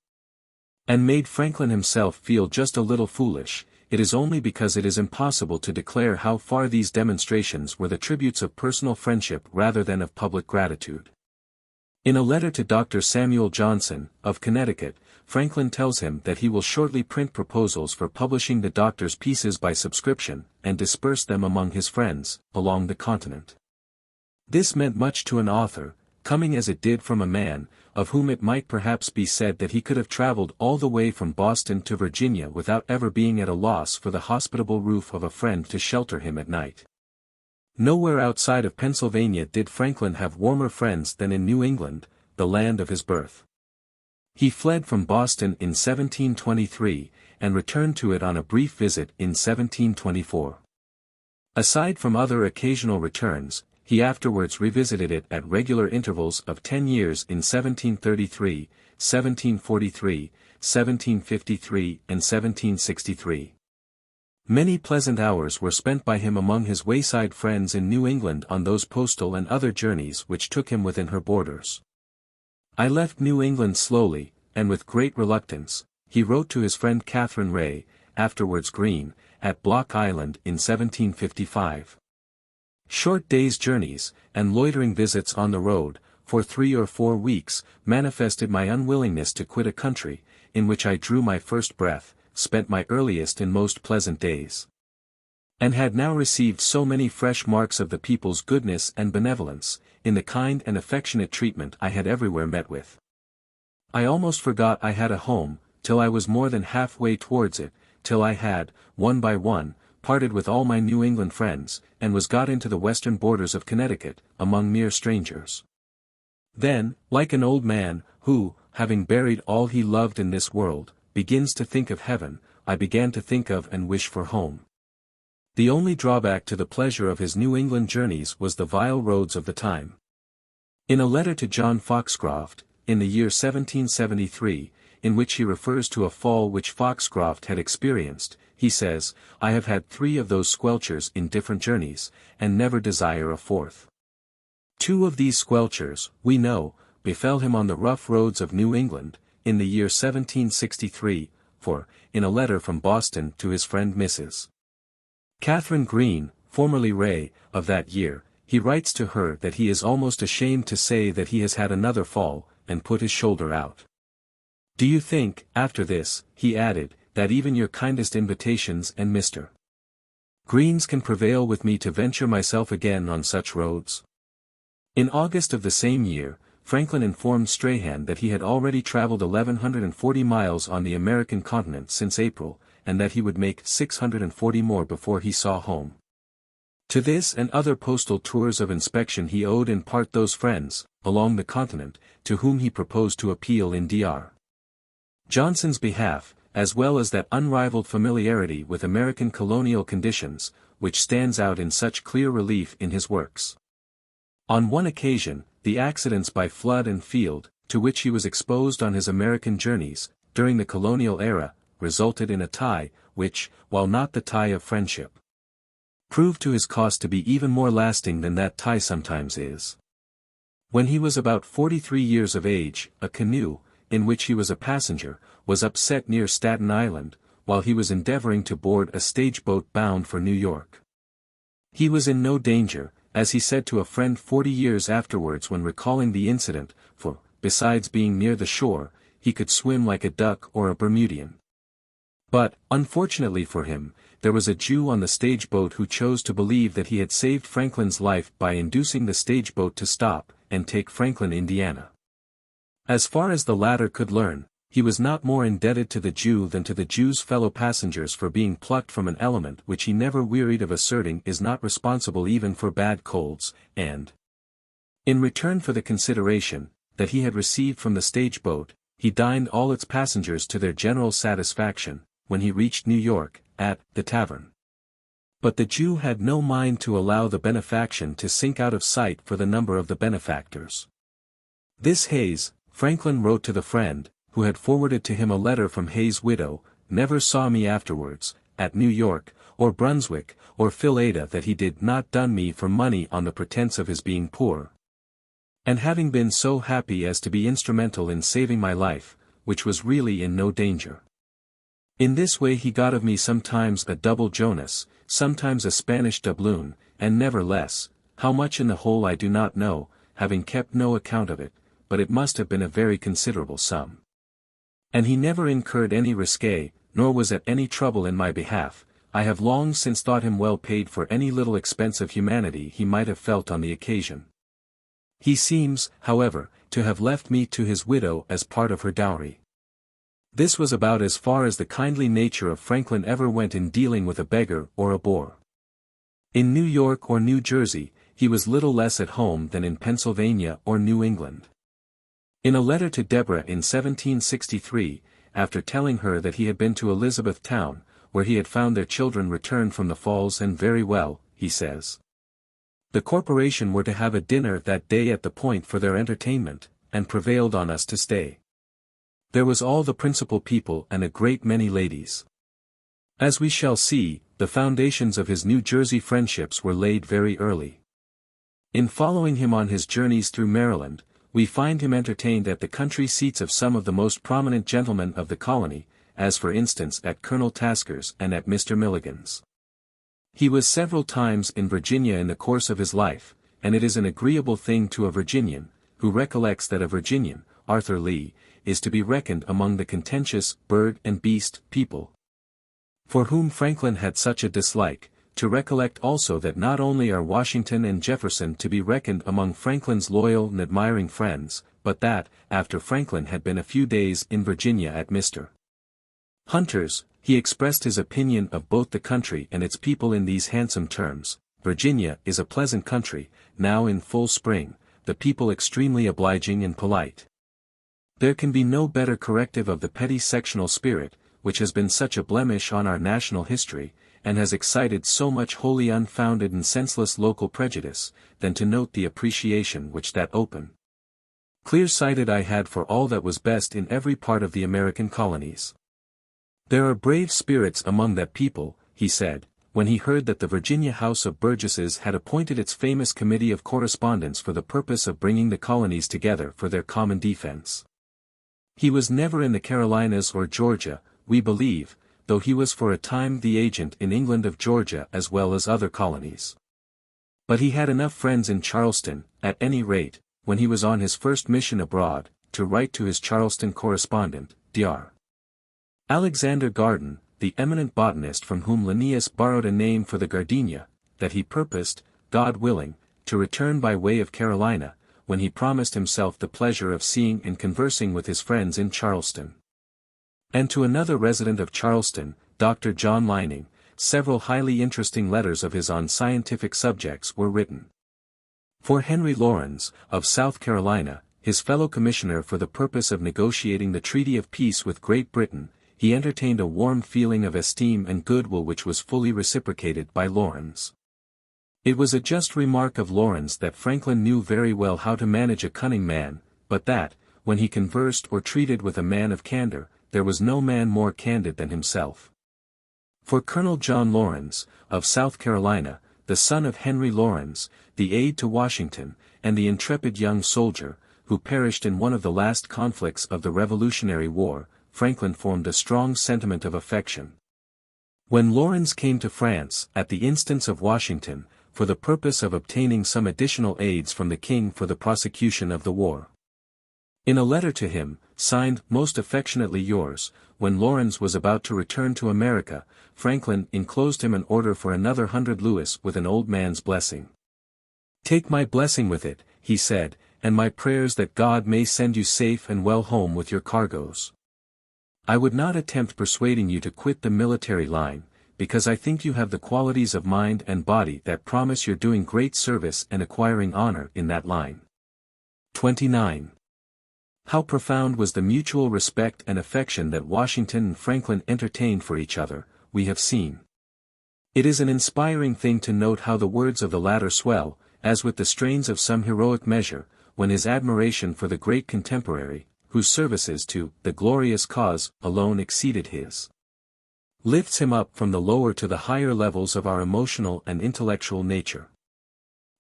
and made Franklin himself feel just a little foolish, it is only because it is impossible to declare how far these demonstrations were the tributes of personal friendship rather than of public gratitude. In a letter to Dr. Samuel Johnson, of Connecticut, Franklin tells him that he will shortly print proposals for publishing the doctor's pieces by subscription, and disperse them among his friends, along the continent. This meant much to an author, coming as it did from a man, of whom it might perhaps be said that he could have traveled all the way from Boston to Virginia without ever being at a loss for the hospitable roof of a friend to shelter him at night. Nowhere outside of Pennsylvania did Franklin have warmer friends than in New England, the land of his birth. He fled from Boston in 1723, and returned to it on a brief visit in 1724. Aside from other occasional returns, he afterwards revisited it at regular intervals of 10 years in 1733, 1743, 1753 and 1763. Many pleasant hours were spent by him among his wayside friends in New England on those postal and other journeys which took him within her borders. "I left New England slowly, and with great reluctance," he wrote to his friend Catherine Ray, afterwards Greene, at Block Island in 1755. "Short days' journeys, and loitering visits on the road, for 3 or 4 weeks, manifested my unwillingness to quit a country, in which I drew my first breath, spent my earliest and most pleasant days, and had now received so many fresh marks of the people's goodness and benevolence, in the kind and affectionate treatment I had everywhere met with. I almost forgot I had a home, till I was more than half-way towards it, till I had, one by one, parted with all my New England friends, and was got into the western borders of Connecticut, among mere strangers. Then, like an old man, who, having buried all he loved in this world, begins to think of heaven, I began to think of and wish for home." The only drawback to the pleasure of his New England journeys was the vile roads of the time. In a letter to John Foxcroft, in the year 1773, in which he refers to a fall which Foxcroft had experienced, he says, "I have had 3 of those squelchers in different journeys, and never desire a 4th. 2 of these squelchers, we know, befell him on the rough roads of New England, in the year 1763, for, in a letter from Boston to his friend Mrs. Catherine Greene, formerly Ray, of that year, he writes to her that he is almost ashamed to say that he has had another fall, and put his shoulder out. Do you think, after this, he added, that even your kindest invitations and Mr. Greene's can prevail with me to venture myself again on such roads?" In August of the same year, Franklin informed Strahan that he had already traveled 1,140 miles on the American continent since April, and that he would make 640 more before he saw home. To this and other postal tours of inspection he owed in part those friends, along the continent, to whom he proposed to appeal in Dr. Johnson's behalf, as well as that unrivaled familiarity with American colonial conditions, which stands out in such clear relief in his works. On one occasion, the accidents by flood and field, to which he was exposed on his American journeys, during the colonial era, resulted in a tie, which, while not the tie of friendship, proved to his cost to be even more lasting than that tie sometimes is. When he was about 43 years of age, a canoe, in which he was a passenger, was upset near Staten Island, while he was endeavoring to board a stage-boat bound for New York. He was in no danger, as he said to a friend 40 years afterwards when recalling the incident, for, besides being near the shore, he could swim like a duck or a Bermudian. But, unfortunately for him, there was a Jew on the stage-boat who chose to believe that he had saved Franklin's life by inducing the stage-boat to stop, and take Franklin, Indiana. As far as the latter could learn, he was not more indebted to the Jew than to the Jew's fellow passengers for being plucked from an element which he never wearied of asserting is not responsible even for bad colds, and, in return for the consideration that he had received from the stage-boat, he dined all its passengers to their general satisfaction, when he reached New York, at the tavern. But the Jew had no mind to allow the benefaction to sink out of sight for the number of the benefactors. This Hayes, Franklin wrote to the friend, who had forwarded to him a letter from Hayes' widow, never saw me afterwards, at New York, or Brunswick, or Philadelphia, that he did not dun me for money on the pretense of his being poor, and having been so happy as to be instrumental in saving my life, which was really in no danger. In this way he got of me sometimes a double Jonas, sometimes a Spanish doubloon, and never less, how much in the whole I do not know, having kept no account of it, but it must have been a very considerable sum. And he never incurred any risque, nor was at any trouble in my behalf. I have long since thought him well paid for any little expense of humanity he might have felt on the occasion. He seems, however, to have left me to his widow as part of her dowry. This was about as far as the kindly nature of Franklin ever went in dealing with a beggar or a boor. In New York or New Jersey, he was little less at home than in Pennsylvania or New England. In a letter to Deborah in 1763, after telling her that he had been to Elizabethtown, where he had found their children returned from the falls and very well, he says. The corporation were to have a dinner that day at the Point for their entertainment, and prevailed on us to stay. There was all the principal people and a great many ladies. As we shall see, the foundations of his New Jersey friendships were laid very early. In following him on his journeys through Maryland, we find him entertained at the country seats of some of the most prominent gentlemen of the colony, as for instance at Colonel Tasker's and at Mr. Milligan's. He was several times in Virginia in the course of his life, and it is an agreeable thing to a Virginian, who recollects that a Virginian, Arthur Lee, is to be reckoned among the contentious bird and beast people, for whom Franklin had such a dislike, to recollect also that not only are Washington and Jefferson to be reckoned among Franklin's loyal and admiring friends, but that, after Franklin had been a few days in Virginia at Mr. Hunter's, he expressed his opinion of both the country and its people in these handsome terms: Virginia is a pleasant country, now in full spring, the people extremely obliging and polite. There can be no better corrective of the petty sectional spirit, which has been such a blemish on our national history, and has excited so much wholly unfounded and senseless local prejudice, than to note the appreciation which that open, clear-sighted eye had for all that was best in every part of the American colonies. There are brave spirits among that people, he said, when he heard that the Virginia House of Burgesses had appointed its famous Committee of Correspondence for the purpose of bringing the colonies together for their common defense. He was never in the Carolinas or Georgia, we believe, though he was for a time the agent in England of Georgia as well as other colonies. But he had enough friends in Charleston, at any rate, when he was on his first mission abroad, to write to his Charleston correspondent, Dr. Alexander Garden, the eminent botanist from whom Linnaeus borrowed a name for the gardenia, that he purposed, God willing, to return by way of Carolina, when he promised himself the pleasure of seeing and conversing with his friends in Charleston. And to another resident of Charleston, Dr. John Lining, several highly interesting letters of his on scientific subjects were written. For Henry Laurens, of South Carolina, his fellow commissioner for the purpose of negotiating the treaty of peace with Great Britain, he entertained a warm feeling of esteem and goodwill which was fully reciprocated by Laurens. It was a just remark of Laurens that Franklin knew very well how to manage a cunning man, but that, when he conversed or treated with a man of candor, there was no man more candid than himself. For Colonel John Laurens, of South Carolina, the son of Henry Laurens, the aide to Washington, and the intrepid young soldier, who perished in one of the last conflicts of the Revolutionary War, Franklin formed a strong sentiment of affection. When Laurens came to France, at the instance of Washington, for the purpose of obtaining some additional aids from the king for the prosecution of the war. In a letter to him, signed "Most affectionately yours," when Laurens was about to return to America, Franklin enclosed him an order for another 100 louis with an old man's blessing. "Take my blessing with it," he said, "and my prayers that God may send you safe and well home with your cargoes. I would not attempt persuading you to quit the military line, because I think you have the qualities of mind and body that promise your doing great service and acquiring honor in that line." 29. How profound was the mutual respect and affection that Washington and Franklin entertained for each other, we have seen. It is an inspiring thing to note how the words of the latter swell, as with the strains of some heroic measure, when his admiration for the great contemporary, whose services to the glorious cause alone exceeded his, lifts him up from the lower to the higher levels of our emotional and intellectual nature.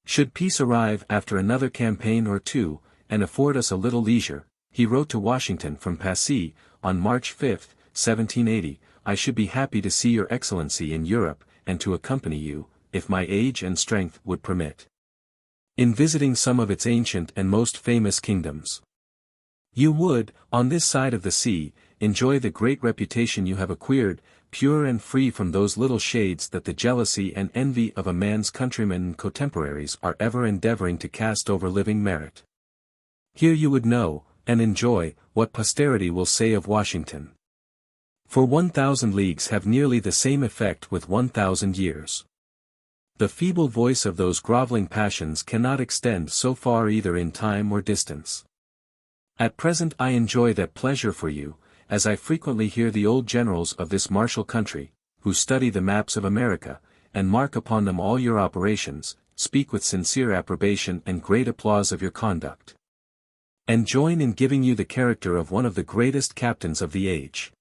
Should peace arrive after another campaign or two, and afford us a little leisure, he wrote to Washington from Passy, on March 5, 1780, "I should be happy to see your Excellency in Europe, and to accompany you, if my age and strength would permit, in visiting some of its ancient and most famous kingdoms. You would, on this side of the sea, enjoy the great reputation you have acquired, pure and free from those little shades that the jealousy and envy of a man's countrymen and contemporaries are ever endeavoring to cast over living merit. Here you would know, and enjoy, what posterity will say of Washington. For 1,000 leagues have nearly the same effect with 1,000 years. The feeble voice of those groveling passions cannot extend so far either in time or distance. At present I enjoy that pleasure for you, as I frequently hear the old generals of this martial country, who study the maps of America, and mark upon them all your operations, speak with sincere approbation and great applause of your conduct, and join in giving you the character of one of the greatest captains of the age.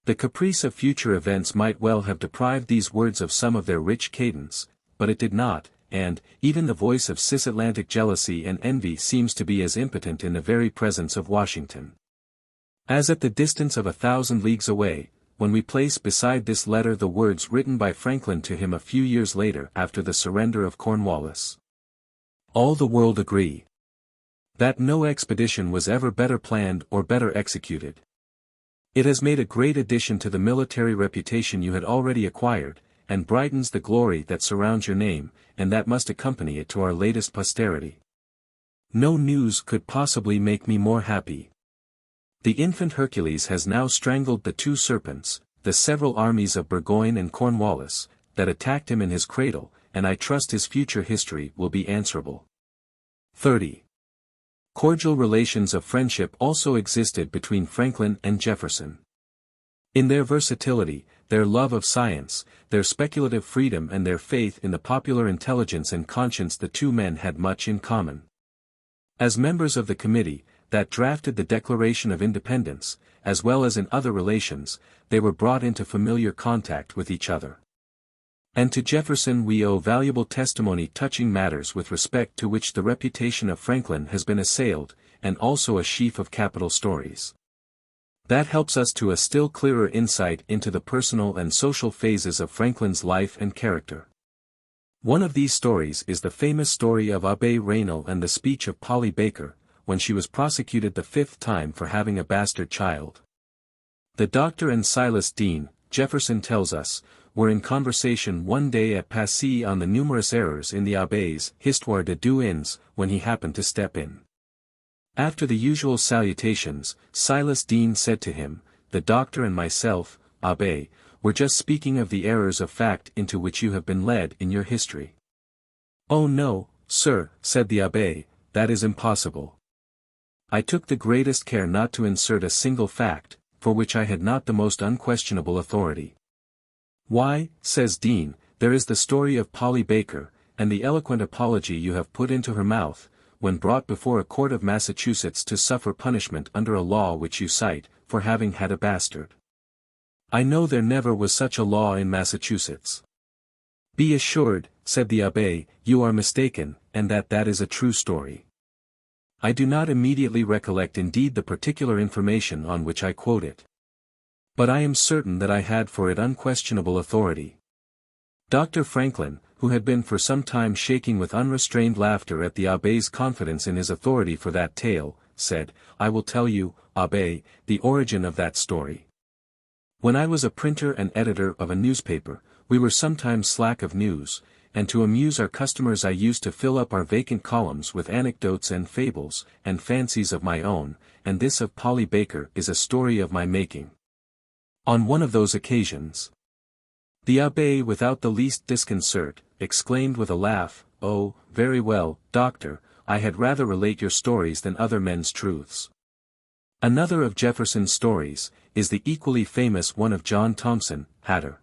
The caprice of future events might well have deprived these words of some of their rich cadence, but it did not, and, even the voice of cisatlantic jealousy and envy seems to be as impotent in the very presence of Washington, as at the distance of 1,000 leagues away, when we place beside this letter the words written by Franklin to him a few years later after the surrender of Cornwallis. All the world agree that no expedition was ever better planned or better executed. It has made a great addition to the military reputation you had already acquired, and brightens the glory that surrounds your name, and that must accompany it to our latest posterity. No news could possibly make me more happy. The infant Hercules has now strangled the two serpents, the several armies of Burgoyne and Cornwallis, that attacked him in his cradle, and I trust his future history will be answerable. 30. Cordial relations of friendship also existed between Franklin and Jefferson. In their versatility, their love of science, their speculative freedom and their faith in the popular intelligence and conscience, the two men had much in common. As members of the committee that drafted the Declaration of Independence, as well as in other relations, they were brought into familiar contact with each other. And to Jefferson we owe valuable testimony touching matters with respect to which the reputation of Franklin has been assailed, and also a sheaf of capital stories. That helps us to a still clearer insight into the personal and social phases of Franklin's life and character. One of these stories is the famous story of Abbé Raynal and the speech of Polly Baker, when she was prosecuted the 5th time for having a bastard child. The doctor and Silas Deane, Jefferson tells us, were in conversation one day at Passy on the numerous errors in the Abbé's Histoire de deux Inns, when he happened to step in. After the usual salutations, Silas Deane said to him, "The doctor and myself, Abbé, were just speaking of the errors of fact into which you have been led in your history." "Oh no, sir," said the Abbé, "that is impossible. I took the greatest care not to insert a single fact, for which I had not the most unquestionable authority." "Why," says Deane, "there is the story of Polly Baker, and the eloquent apology you have put into her mouth, when brought before a court of Massachusetts to suffer punishment under a law which you cite, for having had a bastard. I know there never was such a law in Massachusetts." "Be assured," said the Abbé, "you are mistaken, and that is a true story. I do not immediately recollect indeed the particular information on which I quote it. But I am certain that I had for it unquestionable authority." Dr. Franklin, who had been for some time shaking with unrestrained laughter at the Abbé's confidence in his authority for that tale, said, "I will tell you, Abbé, the origin of that story. When I was a printer and editor of a newspaper, we were sometimes slack of news, and to amuse our customers I used to fill up our vacant columns with anecdotes and fables, and fancies of my own, and this of Polly Baker is a story of my making. On one of those occasions," the Abbé, without the least disconcert, exclaimed with a laugh, "Oh, very well, doctor, I had rather relate your stories than other men's truths." Another of Jefferson's stories, is the equally famous one of John Thompson, hatter.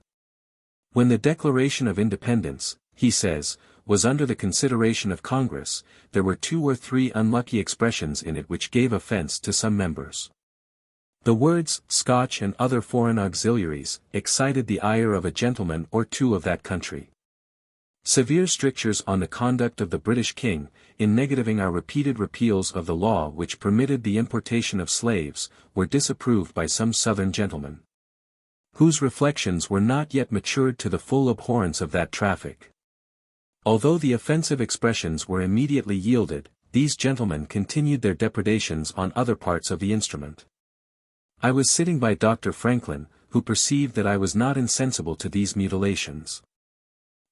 When the Declaration of Independence, he says, was under the consideration of Congress, there were 2 or 3 unlucky expressions in it which gave offense to some members. The words, Scotch and other foreign auxiliaries, excited the ire of a gentleman or 2 of that country. Severe strictures on the conduct of the British King, in negativing our repeated repeals of the law which permitted the importation of slaves, were disapproved by some Southern gentlemen, whose reflections were not yet matured to the full abhorrence of that traffic. Although the offensive expressions were immediately yielded, these gentlemen continued their depredations on other parts of the instrument. I was sitting by Dr. Franklin, who perceived that I was not insensible to these mutilations.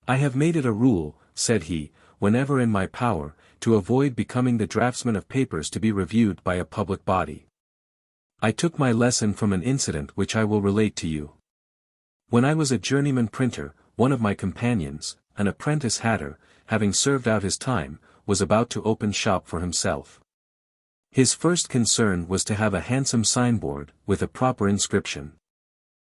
"I have made it a rule," said he, "whenever in my power, to avoid becoming the draftsman of papers to be reviewed by a public body. I took my lesson from an incident which I will relate to you. When I was a journeyman printer, one of my companions, an apprentice hatter, having served out his time, was about to open shop for himself. His first concern was to have a handsome signboard, with a proper inscription.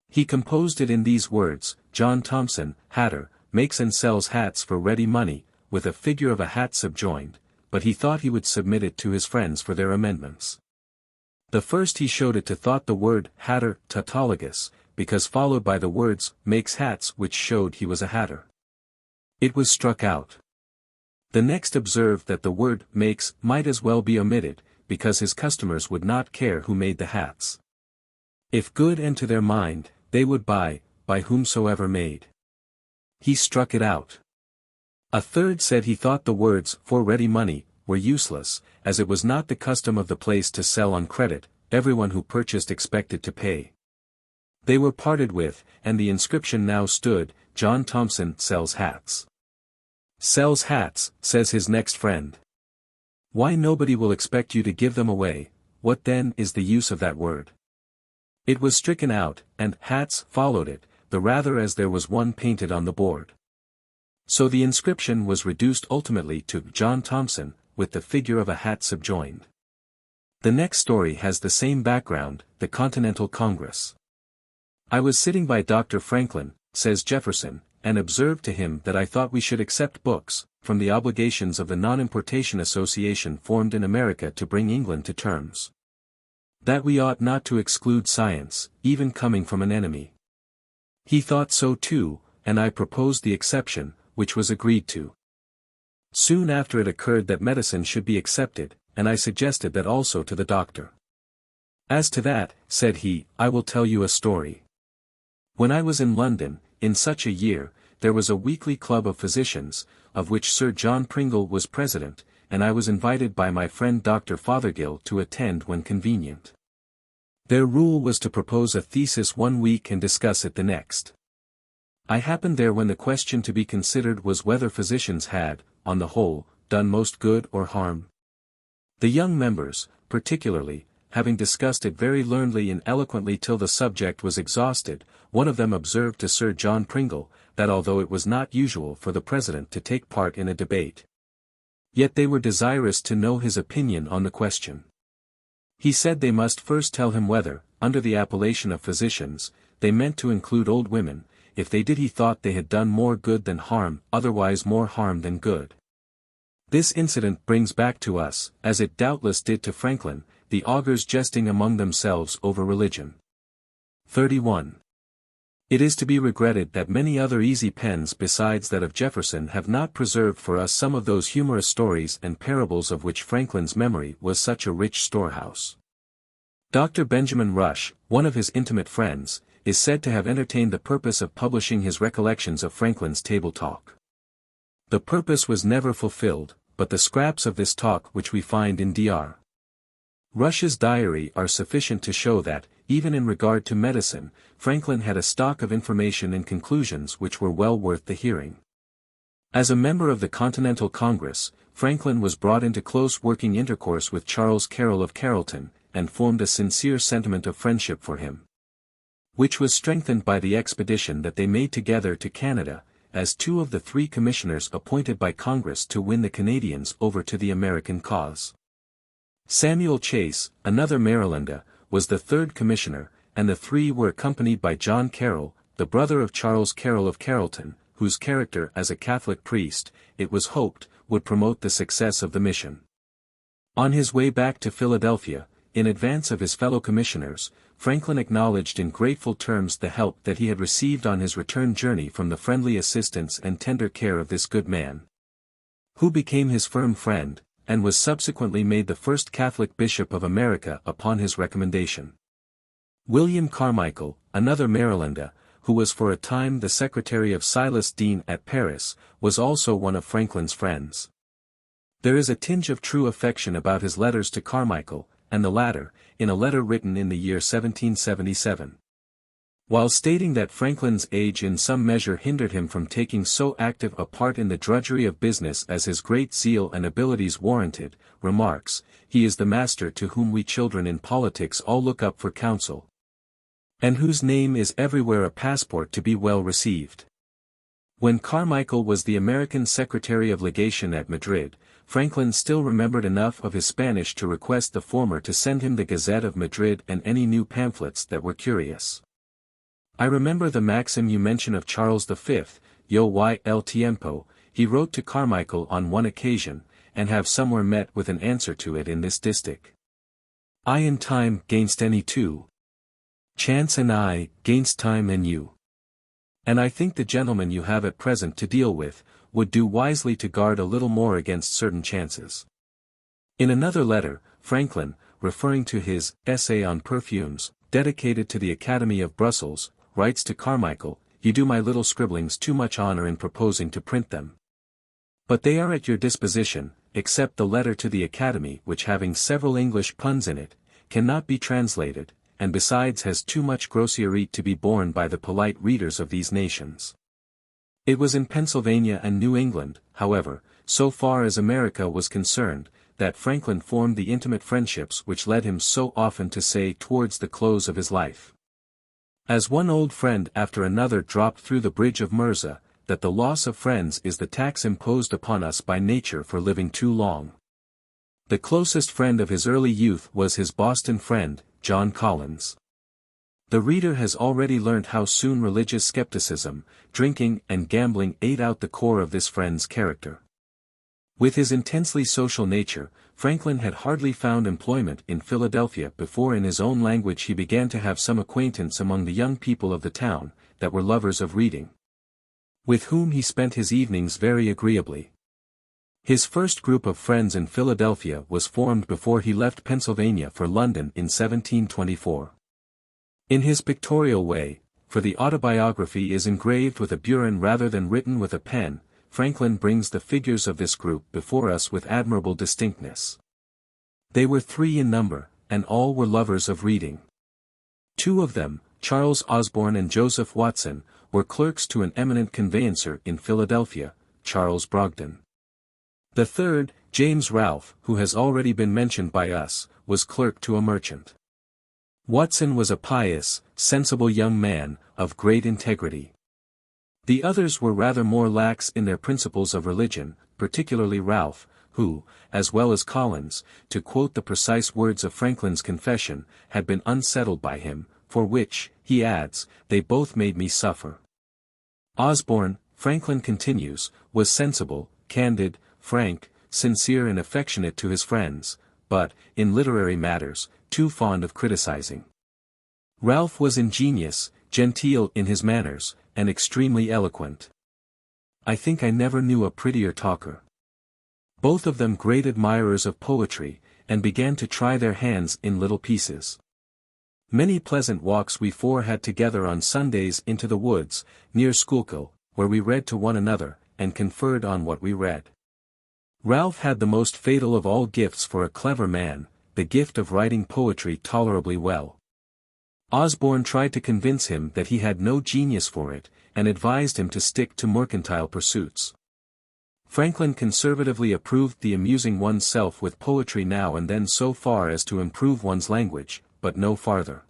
He composed it in these words: John Thompson, hatter, makes and sells hats for ready money, with a figure of a hat subjoined, but he thought he would submit it to his friends for their amendments. The first he showed it to thought the word hatter tautologous, because followed by the words makes hats, which showed he was a hatter. It was struck out. The next observed that the word makes might as well be omitted, because his customers would not care who made the hats. If good and to their mind, they would buy, by whomsoever made. He struck it out. A third said he thought the words for ready money were useless, as it was not the custom of the place to sell on credit, everyone who purchased expected to pay. They were parted with, and the inscription now stood: John Thompson sells hats. Sells hats, says his next friend. Why, nobody will expect you to give them away. What then is the use of that word? It was stricken out, and hats followed it, the rather as there was one painted on the board. So the inscription was reduced ultimately to John Thompson, with the figure of a hat subjoined. The next story has the same background, the Continental Congress. I was sitting by Dr. Franklin, says Jefferson, and observed to him that I thought we should accept books, from the obligations of the Non-Importation Association formed in America to bring England to terms. That we ought not to exclude science, even coming from an enemy. He thought so too, and I proposed the exception, which was agreed to. Soon after it occurred that medicine should be accepted, and I suggested that also to the doctor. As to that, said he, I will tell you a story. When I was in London, in such a year, there was a weekly club of physicians, of which Sir John Pringle was president, and I was invited by my friend Dr. Fothergill to attend when convenient. Their rule was to propose a thesis one week and discuss it the next. I happened there when the question to be considered was whether physicians had, on the whole, done most good or harm. The young members, particularly, having discussed it very learnedly and eloquently till the subject was exhausted, one of them observed to Sir John Pringle, that although it was not usual for the President to take part in a debate, yet they were desirous to know his opinion on the question. He said they must first tell him whether, under the appellation of physicians, they meant to include old women. If they did, he thought they had done more good than harm, otherwise more harm than good. This incident brings back to us, as it doubtless did to Franklin, the augurs jesting among themselves over religion. 31. It is to be regretted that many other easy pens besides that of Jefferson have not preserved for us some of those humorous stories and parables of which Franklin's memory was such a rich storehouse. Dr. Benjamin Rush, one of his intimate friends, is said to have entertained the purpose of publishing his recollections of Franklin's table talk. The purpose was never fulfilled, but the scraps of this talk which we find in Dr. Rush's diary are sufficient to show that, even in regard to medicine, Franklin had a stock of information and conclusions which were well worth the hearing. As a member of the Continental Congress, Franklin was brought into close working intercourse with Charles Carroll of Carrollton, and formed a sincere sentiment of friendship for him, which was strengthened by the expedition that they made together to Canada, as two of the three commissioners appointed by Congress to win the Canadians over to the American cause. Samuel Chase, another Marylander, was the third commissioner, and the three were accompanied by John Carroll, the brother of Charles Carroll of Carrollton, whose character as a Catholic priest, it was hoped, would promote the success of the mission. On his way back to Philadelphia, in advance of his fellow commissioners, Franklin acknowledged in grateful terms the help that he had received on his return journey from the friendly assistance and tender care of this good man, who became his firm friend, and was subsequently made the first Catholic bishop of America upon his recommendation. William Carmichael, another Marylander, who was for a time the secretary of Silas Deane at Paris, was also one of Franklin's friends. There is a tinge of true affection about his letters to Carmichael, and the latter, in a letter written in the year 1777. While stating that Franklin's age in some measure hindered him from taking so active a part in the drudgery of business as his great zeal and abilities warranted, remarks, "He is the master to whom we children in politics all look up for counsel, and whose name is everywhere a passport to be well received." When Carmichael was the American Secretary of Legation at Madrid, Franklin still remembered enough of his Spanish to request the former to send him the Gazette of Madrid and any new pamphlets that were curious. I remember the maxim you mention of Charles V, yo y el tiempo, he wrote to Carmichael on one occasion, and have somewhere met with an answer to it in this distich. I in time, gainst any two. Chance and I, gainst time and you. And I think the gentleman you have at present to deal with, would do wisely to guard a little more against certain chances. In another letter, Franklin, referring to his Essay on Perfumes, dedicated to the Academy of Brussels, writes to Carmichael, "You do my little scribblings too much honor in proposing to print them. But they are at your disposition, except the letter to the Academy which having several English puns in it, cannot be translated, and besides has too much grossièreté to be borne by the polite readers of these nations." It was in Pennsylvania and New England, however, so far as America was concerned, that Franklin formed the intimate friendships which led him so often to say towards the close of his life, as one old friend after another dropped through the bridge of Mirza, that the loss of friends is the tax imposed upon us by nature for living too long. The closest friend of his early youth was his Boston friend, John Collins. The reader has already learnt how soon religious skepticism, drinking and gambling ate out the core of this friend's character. With his intensely social nature, Franklin had hardly found employment in Philadelphia before in his own language he began to have some acquaintance among the young people of the town, that were lovers of reading, with whom he spent his evenings very agreeably. His first group of friends in Philadelphia was formed before he left Pennsylvania for London in 1724. In his pictorial way, for the Autobiography is engraved with a burin rather than written with a pen, Franklin brings the figures of this group before us with admirable distinctness. They were 3 in number, and all were lovers of reading. 2 of them, Charles Osborne and Joseph Watson, were clerks to an eminent conveyancer in Philadelphia, Charles Brogden. The third, James Ralph, who has already been mentioned by us, was clerk to a merchant. Watson was a pious, sensible young man, of great integrity. The others were rather more lax in their principles of religion, particularly Ralph, who, as well as Collins, to quote the precise words of Franklin's confession, had been unsettled by him, for which, he adds, they both made me suffer. Osborne, Franklin continues, was sensible, candid, frank, sincere and affectionate to his friends, but, in literary matters, too fond of criticizing. Ralph was ingenious, genteel in his manners, and extremely eloquent. I think I never knew a prettier talker. Both of them great admirers of poetry, and began to try their hands in little pieces. Many pleasant walks we 4 had together on Sundays into the woods, near Schuylkill, where we read to one another, and conferred on what we read. Ralph had the most fatal of all gifts for a clever man, the gift of writing poetry tolerably well. Osborne tried to convince him that he had no genius for it, and advised him to stick to mercantile pursuits. Franklin conservatively approved the amusing oneself with poetry now and then so far as to improve one's language, but no farther.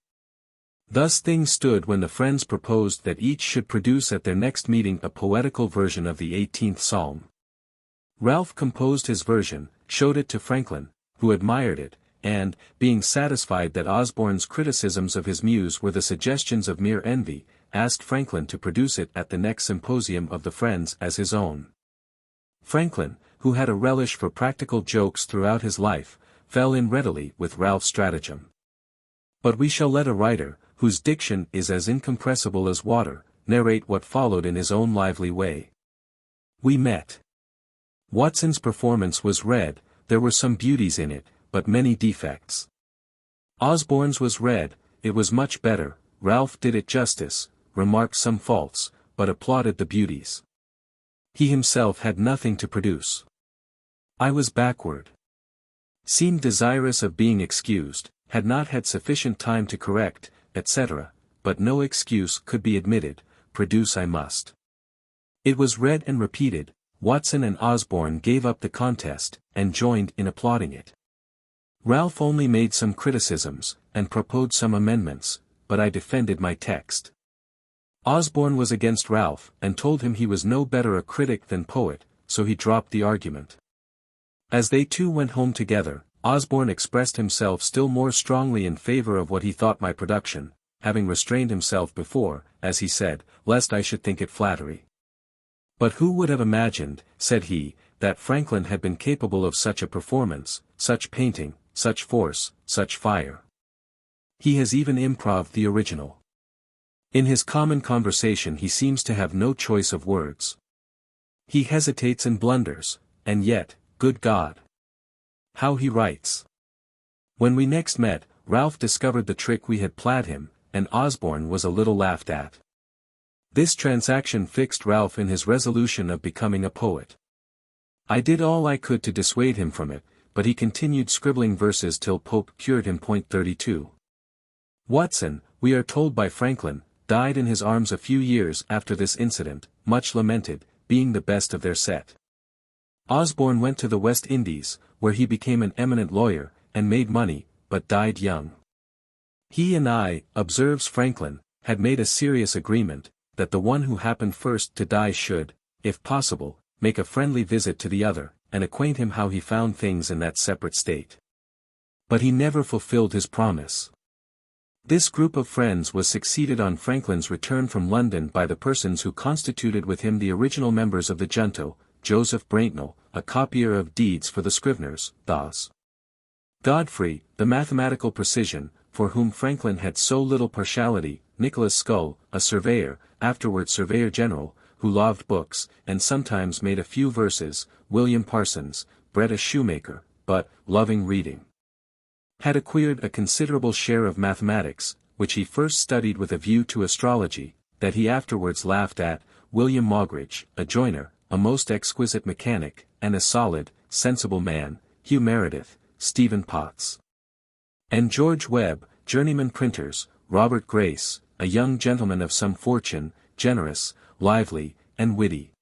Thus things stood when the friends proposed that each should produce at their next meeting a poetical version of the 18th Psalm. Ralph composed his version, showed it to Franklin, who admired it, and, being satisfied that Osborne's criticisms of his muse were the suggestions of mere envy, asked Franklin to produce it at the next symposium of the Friends as his own. Franklin, who had a relish for practical jokes throughout his life, fell in readily with Ralph's stratagem. But we shall let a writer, whose diction is as incompressible as water, narrate what followed in his own lively way. We met. Watson's performance was read, there were some beauties in it, but many defects. Osborne's was read, it was much better, Ralph did it justice, remarked some faults, but applauded the beauties. He himself had nothing to produce. I was backward. Seemed desirous of being excused, had not had sufficient time to correct, etc., but no excuse could be admitted, produce I must. It was read and repeated. Watson and Osborne gave up the contest, and joined in applauding it. Ralph only made some criticisms, and proposed some amendments, but I defended my text. Osborne was against Ralph and told him he was no better a critic than poet, so he dropped the argument. As they two went home together, Osborne expressed himself still more strongly in favor of what he thought my production, having restrained himself before, as he said, lest I should think it flattery. But who would have imagined, said he, that Franklin had been capable of such a performance, such painting, such force, such fire. He has even improved the original. In his common conversation he seems to have no choice of words. He hesitates and blunders, and yet, good God! How he writes! When we next met, Ralph discovered the trick we had played him, and Osborne was a little laughed at. This transaction fixed Ralph in his resolution of becoming a poet. I did all I could to dissuade him from it, but he continued scribbling verses till Pope cured him. 32. Watson, we are told by Franklin, died in his arms a few years after this incident, much lamented, being the best of their set. Osborne went to the West Indies, where he became an eminent lawyer, and made money, but died young. He and I, observes Franklin, had made a serious agreement, that the one who happened first to die should, if possible, make a friendly visit to the other, and acquaint him how he found things in that separate state. But he never fulfilled his promise. This group of friends was succeeded on Franklin's return from London by the persons who constituted with him the original members of the junto, Joseph Braintnell, a copier of deeds for the scriveners, thus. Godfrey, the mathematical precision, for whom Franklin had so little partiality, Nicholas Scull, a surveyor, afterward surveyor general, who loved books, and sometimes made a few verses, William Parsons, bred a shoemaker, but, loving reading, had acquired a considerable share of mathematics, which he first studied with a view to astrology, that he afterwards laughed at, William Moggridge, a joiner, a most exquisite mechanic, and a solid, sensible man, Hugh Meredith, Stephen Potts, and George Webb, journeyman printers, Robert Grace, a young gentleman of some fortune, generous, lively, and witty,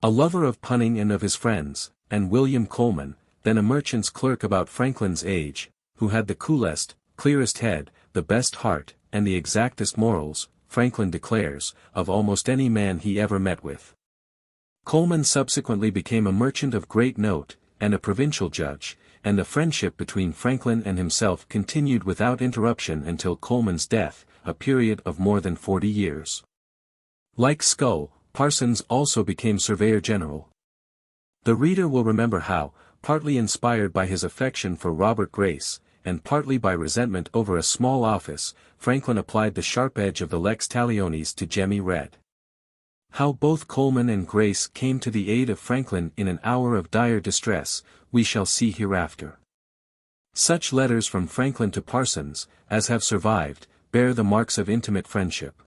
a lover of punning and of his friends, and William Coleman, then a merchant's clerk about Franklin's age, who had the coolest, clearest head, the best heart, and the exactest morals, Franklin declares, of almost any man he ever met with. Coleman subsequently became a merchant of great note, and a provincial judge, and the friendship between Franklin and himself continued without interruption until Coleman's death, a period of more than 40 years. Like Scull, Parsons also became Surveyor General. The reader will remember how, partly inspired by his affection for Robert Grace, and partly by resentment over a small office, Franklin applied the sharp edge of the lex talionis to Jemmy Red. How both Coleman and Grace came to the aid of Franklin in an hour of dire distress, we shall see hereafter. Such letters from Franklin to Parsons, as have survived, bear the marks of intimate friendship.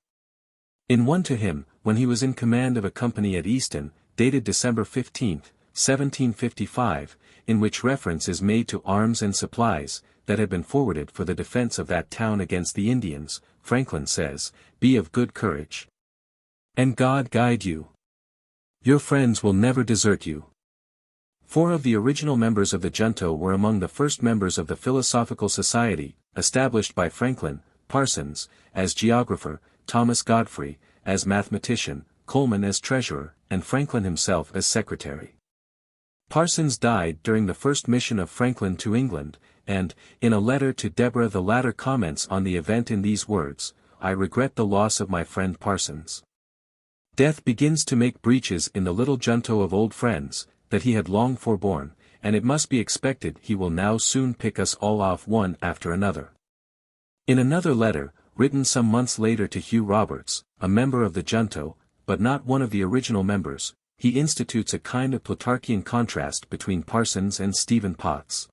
In one to him, when he was in command of a company at Easton, dated December 15, 1755, in which reference is made to arms and supplies, that had been forwarded for the defense of that town against the Indians, Franklin says, "Be of good courage. And God guide you. Your friends will never desert you." 4 of the original members of the junto were among the first members of the Philosophical Society, established by Franklin, Parsons, as geographer, Thomas Godfrey, as mathematician, Coleman as treasurer, and Franklin himself as secretary. Parsons died during the first mission of Franklin to England, and, in a letter to Deborah the latter comments on the event in these words, "I regret the loss of my friend Parsons. Death begins to make breaches in the little junto of old friends, that he had long forborne, and it must be expected he will now soon pick us all off one after another." In another letter, written some months later to Hugh Roberts, a member of the junto, but not one of the original members, he institutes a kind of Plutarchian contrast between Parsons and Stephen Potts,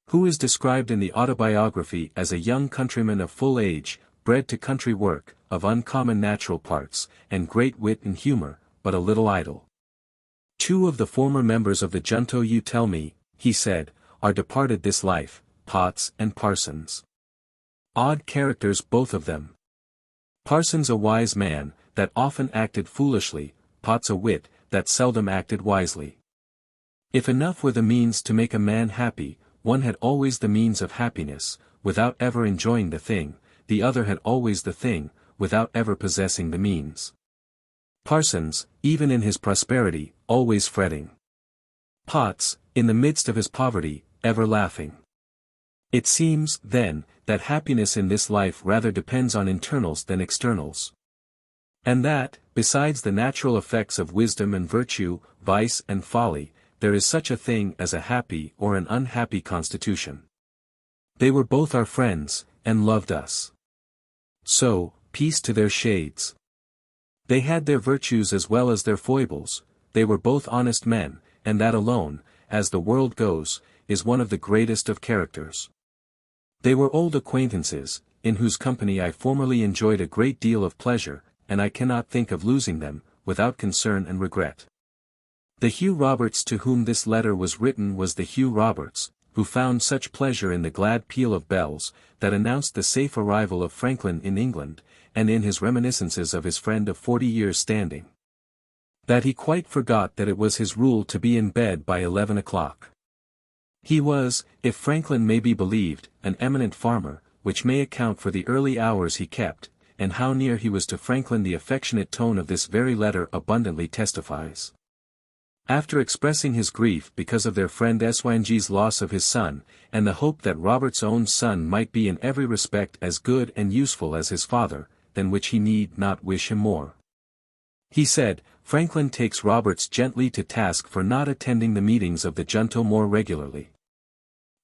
who is described in the Autobiography as a young countryman of full age, bred to country work, of uncommon natural parts, and great wit and humour, but a little idle. 2 of the former members of the junto, you tell me, he said, are departed this life, Potts and Parsons. Odd characters both of them. Parsons a wise man, that often acted foolishly, Potts a wit, that seldom acted wisely. If enough were the means to make a man happy, one had always the means of happiness, without ever enjoying the thing, the other had always the thing, without ever possessing the means. Parsons, even in his prosperity, always fretting. Potts, in the midst of his poverty, ever laughing. It seems, then, that happiness in this life rather depends on internals than externals. And that, besides the natural effects of wisdom and virtue, vice and folly, there is such a thing as a happy or an unhappy constitution. They were both our friends, and loved us. So, peace to their shades. They had their virtues as well as their foibles, they were both honest men, and that alone, as the world goes, is one of the greatest of characters. They were old acquaintances, in whose company I formerly enjoyed a great deal of pleasure, and I cannot think of losing them, without concern and regret. The Hugh Roberts to whom this letter was written was the Hugh Roberts, who found such pleasure in the glad peal of bells, that announced the safe arrival of Franklin in England, and in his reminiscences of his friend of 40 years' standing, that he quite forgot that it was his rule to be in bed by 11 o'clock. He was, if Franklin may be believed, an eminent farmer, which may account for the early hours he kept, and how near he was to Franklin the affectionate tone of this very letter abundantly testifies. After expressing his grief because of their friend Swinge's loss of his son, and the hope that Robert's own son might be in every respect as good and useful as his father, than which he need not wish him more, he said, Franklin takes Roberts gently to task for not attending the meetings of the junto more regularly.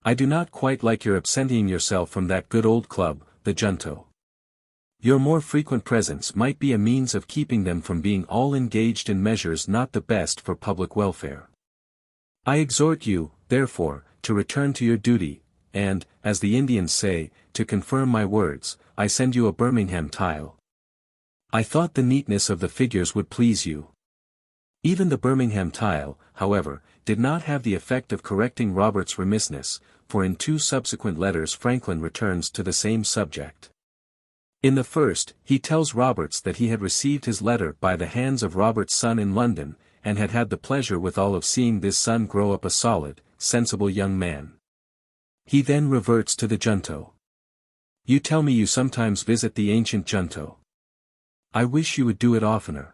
I do not quite like your absenting yourself from that good old club, the junto. Your more frequent presence might be a means of keeping them from being all engaged in measures not the best for public welfare. I exhort you, therefore, to return to your duty, and, as the Indians say, to confirm my words, I send you a Birmingham tile. I thought the neatness of the figures would please you. Even the Birmingham tile, however, did not have the effect of correcting Robert's remissness, for in 2 subsequent letters Franklin returns to the same subject. In the first, he tells Roberts that he had received his letter by the hands of Robert's son in London, and had had the pleasure withal of seeing this son grow up a solid, sensible young man. He then reverts to the junto. You tell me you sometimes visit the ancient junto. I wish you would do it oftener.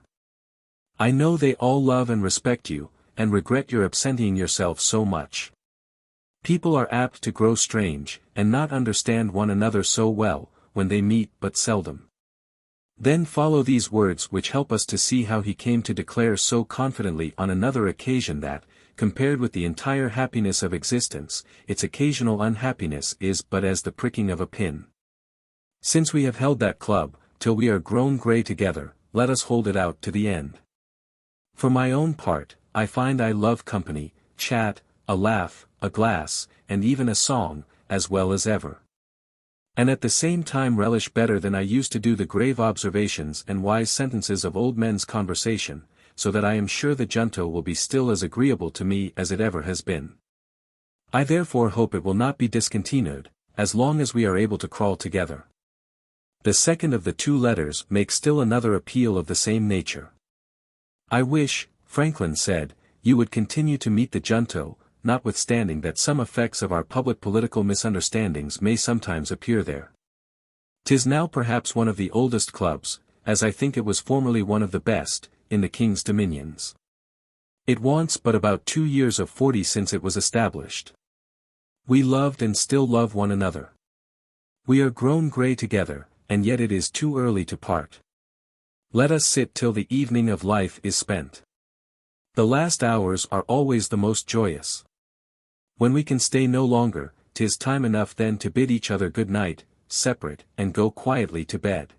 I know they all love and respect you, and regret your absenting yourself so much. People are apt to grow strange, and not understand one another so well, when they meet but seldom. Then follow these words which help us to see how he came to declare so confidently on another occasion that, compared with the entire happiness of existence, its occasional unhappiness is but as the pricking of a pin. Since we have held that club, till we are grown grey together, let us hold it out to the end. For my own part, I find I love company, chat, a laugh, a glass, and even a song, as well as ever. And at the same time relish better than I used to do the grave observations and wise sentences of old men's conversation, so that I am sure the junto will be still as agreeable to me as it ever has been. I therefore hope it will not be discontinued, as long as we are able to crawl together. The second of the 2 letters makes still another appeal of the same nature. I wish, Franklin said, you would continue to meet the junto, notwithstanding that some effects of our public political misunderstandings may sometimes appear there. 'Tis now perhaps one of the oldest clubs, as I think it was formerly one of the best, in the King's dominions. It wants but about 2 years of 40 since it was established. We loved and still love one another. We are grown grey together, and yet it is too early to part. Let us sit till the evening of life is spent. The last hours are always the most joyous. When we can stay no longer, 'tis time enough then to bid each other good night, separate, and go quietly to bed.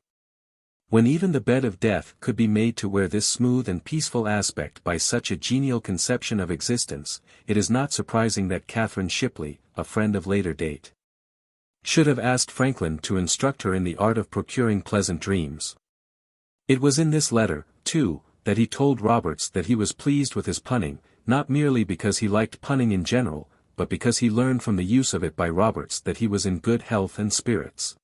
When even the bed of death could be made to wear this smooth and peaceful aspect by such a genial conception of existence, it is not surprising that Catherine Shipley, a friend of later date, should have asked Franklin to instruct her in the art of procuring pleasant dreams. It was in this letter, too, that he told Roberts that he was pleased with his punning, not merely because he liked punning in general, but because he learned from the use of it by Roberts that he was in good health and spirits.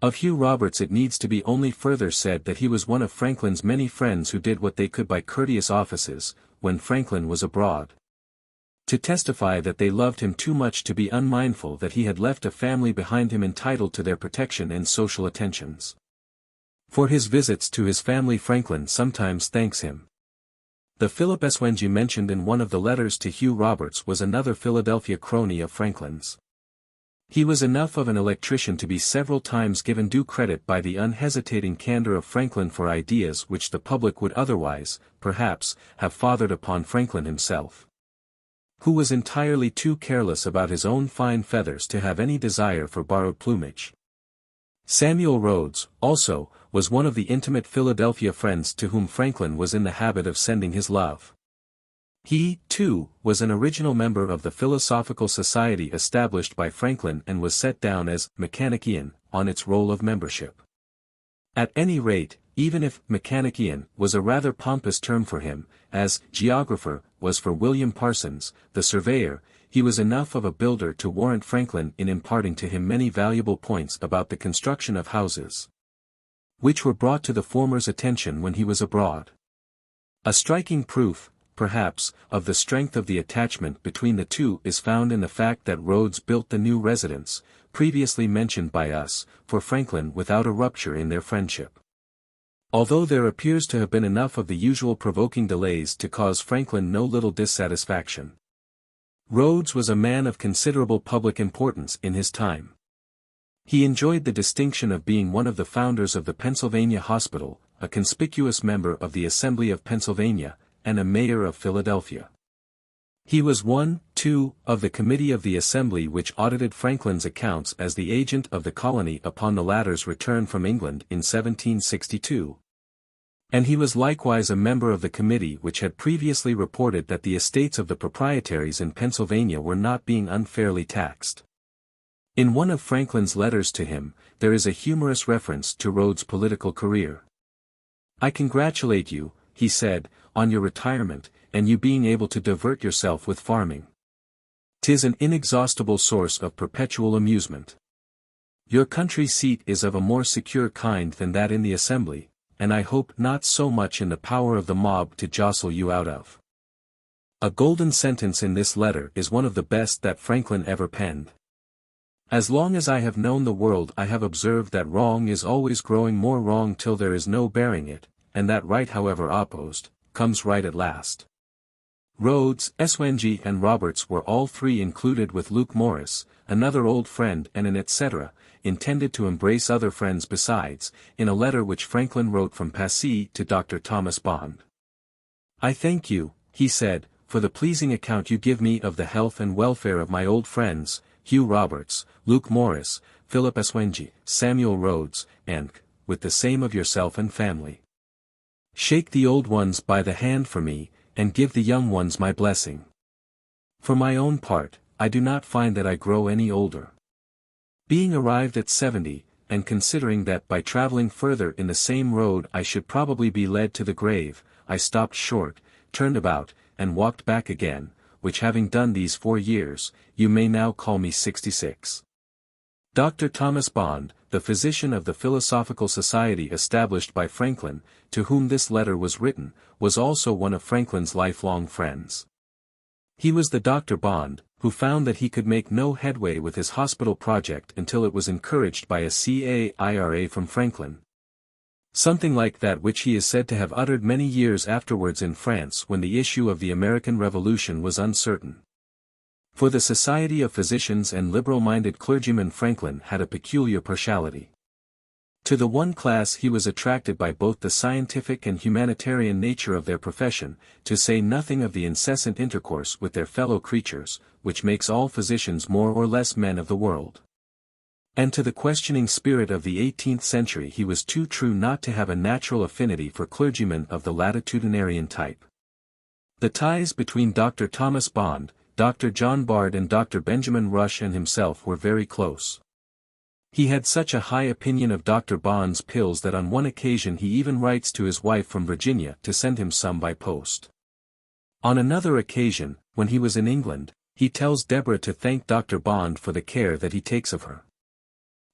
Of Hugh Roberts it needs to be only further said that he was one of Franklin's many friends who did what they could by courteous offices, when Franklin was abroad. To testify that they loved him too much to be unmindful that he had left a family behind him entitled to their protection and social attentions. For his visits to his family Franklin sometimes thanks him. The Philip Swenge mentioned in one of the letters to Hugh Roberts was another Philadelphia crony of Franklin's. He was enough of an electrician to be several times given due credit by the unhesitating candor of Franklin for ideas which the public would otherwise, perhaps, have fathered upon Franklin himself, who was entirely too careless about his own fine feathers to have any desire for borrowed plumage. Samuel Rhodes, also, was one of the intimate Philadelphia friends to whom Franklin was in the habit of sending his love. He, too, was an original member of the Philosophical Society established by Franklin and was set down as Mechanician on its roll of membership. At any rate, even if Mechanician was a rather pompous term for him, as geographer was for William Parsons, the surveyor, he was enough of a builder to warrant Franklin in imparting to him many valuable points about the construction of houses, which were brought to the former's attention when he was abroad. A striking proof, perhaps, of the strength of the attachment between the two is found in the fact that Rhodes built the new residence, previously mentioned by us, for Franklin without a rupture in their friendship. Although there appears to have been enough of the usual provoking delays to cause Franklin no little dissatisfaction. Rhodes was a man of considerable public importance in his time. He enjoyed the distinction of being one of the founders of the Pennsylvania Hospital, a conspicuous member of the Assembly of Pennsylvania, and a mayor of Philadelphia. He was one, too, of the committee of the Assembly which audited Franklin's accounts as the agent of the colony upon the latter's return from England in 1762. And he was likewise a member of the committee which had previously reported that the estates of the proprietaries in Pennsylvania were not being unfairly taxed. In one of Franklin's letters to him, there is a humorous reference to Rhodes' political career. "I congratulate you," he said, "on your retirement, and you being able to divert yourself with farming. 'Tis an inexhaustible source of perpetual amusement. Your country seat is of a more secure kind than that in the Assembly, and I hope not so much in the power of the mob to jostle you out of." A golden sentence in this letter is one of the best that Franklin ever penned. "As long as I have known the world I have observed that wrong is always growing more wrong till there is no bearing it, and that right however opposed, comes right at last." Rhodes, Swenge and Roberts were all three included with Luke Morris, another old friend and an etc., intended to embrace other friends besides, in a letter which Franklin wrote from Passy to Dr. Thomas Bond. "I thank you," he said, "for the pleasing account you give me of the health and welfare of my old friends, Hugh Roberts, Luke Morris, Philip Swenge, Samuel Rhodes, and, with the same of yourself and family. Shake the old ones by the hand for me, and give the young ones my blessing. For my own part, I do not find that I grow any older. Being arrived at 70, and considering that by traveling further in the same road I should probably be led to the grave, I stopped short, turned about, and walked back again, which having done these 4 years, you may now call me 66. Dr. Thomas Bond, the physician of the Philosophical Society established by Franklin, to whom this letter was written, was also one of Franklin's lifelong friends. He was the Dr. Bond, who found that he could make no headway with his hospital project until it was encouraged by a caira from Franklin. Something like that which he is said to have uttered many years afterwards in France when the issue of the American Revolution was uncertain. For the Society of Physicians and liberal-minded clergymen Franklin had a peculiar partiality. To the one class he was attracted by both the scientific and humanitarian nature of their profession, to say nothing of the incessant intercourse with their fellow creatures, which makes all physicians more or less men of the world. And to the questioning spirit of the 18th century he was too true not to have a natural affinity for clergymen of the latitudinarian type. The ties between Dr. Thomas Bond, Dr. John Bard and Dr. Benjamin Rush and himself were very close. He had such a high opinion of Dr. Bond's pills that on one occasion he even writes to his wife from Virginia to send him some by post. On another occasion, when he was in England, he tells Deborah to thank Dr. Bond for the care that he takes of her.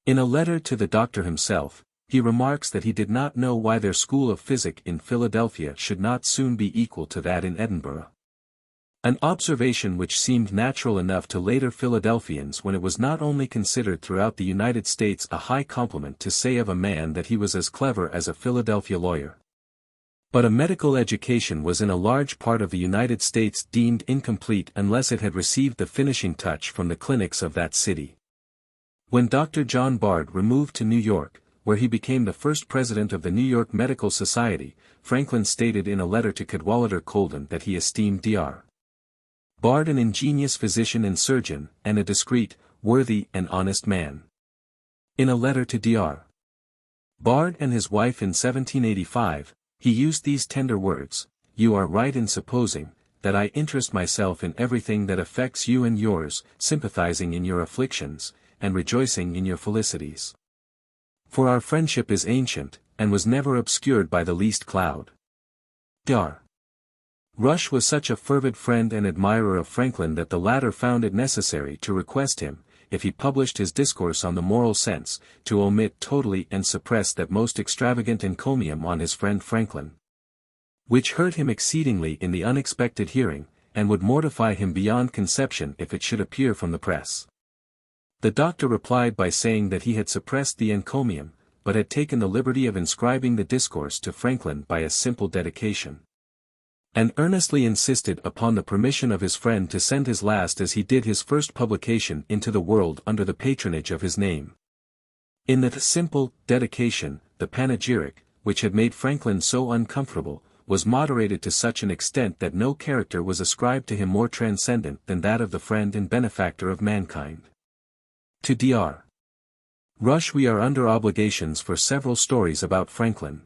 In a letter to the doctor himself, he remarks that he did not know why their school of physic in Philadelphia should not soon be equal to that in Edinburgh. An observation which seemed natural enough to later Philadelphians when it was not only considered throughout the United States a high compliment to say of a man that he was as clever as a Philadelphia lawyer. But a medical education was in a large part of the United States deemed incomplete unless it had received the finishing touch from the clinics of that city. When Dr. John Bard removed to New York, where he became the first president of the New York Medical Society, Franklin stated in a letter to Cadwallader Colden that he esteemed Dr. Bard an ingenious physician and surgeon, and a discreet, worthy and honest man. In a letter to Dr. Bard and his wife in 1785, he used these tender words: "You are right in supposing, that I interest myself in everything that affects you and yours, sympathizing in your afflictions, and rejoicing in your felicities. For our friendship is ancient, and was never obscured by the least cloud." Dr. Rush was such a fervid friend and admirer of Franklin that the latter found it necessary to request him, if he published his discourse on the moral sense, to omit totally and suppress that most extravagant encomium on his friend Franklin, which hurt him exceedingly in the unexpected hearing, and would mortify him beyond conception if it should appear from the press. The doctor replied by saying that he had suppressed the encomium, but had taken the liberty of inscribing the discourse to Franklin by a simple dedication, and earnestly insisted upon the permission of his friend to send his last as he did his first publication into the world under the patronage of his name. In that simple dedication, the panegyric, which had made Franklin so uncomfortable, was moderated to such an extent that no character was ascribed to him more transcendent than that of the friend and benefactor of mankind. To Dr. Rush we are under obligations for several stories about Franklin.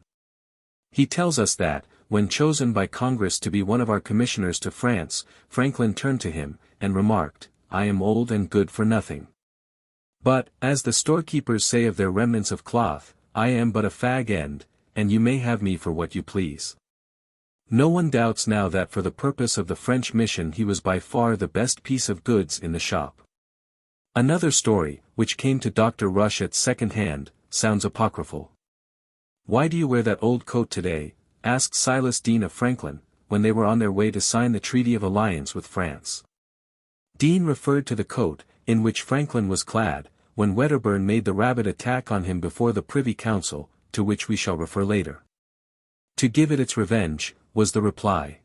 He tells us that, when chosen by Congress to be one of our commissioners to France, Franklin turned to him, and remarked, "I am old and good for nothing. But, as the storekeepers say of their remnants of cloth, I am but a fag end, and you may have me for what you please." No one doubts now that for the purpose of the French mission he was by far the best piece of goods in the shop. Another story, which came to Dr. Rush at second hand, sounds apocryphal. "Why do you wear that old coat today?" asked Silas Deane of Franklin, when they were on their way to sign the Treaty of Alliance with France. Deane referred to the coat, in which Franklin was clad, when Wedderburn made the rabid attack on him before the Privy Council, to which we shall refer later. "To give it its revenge," was the reply.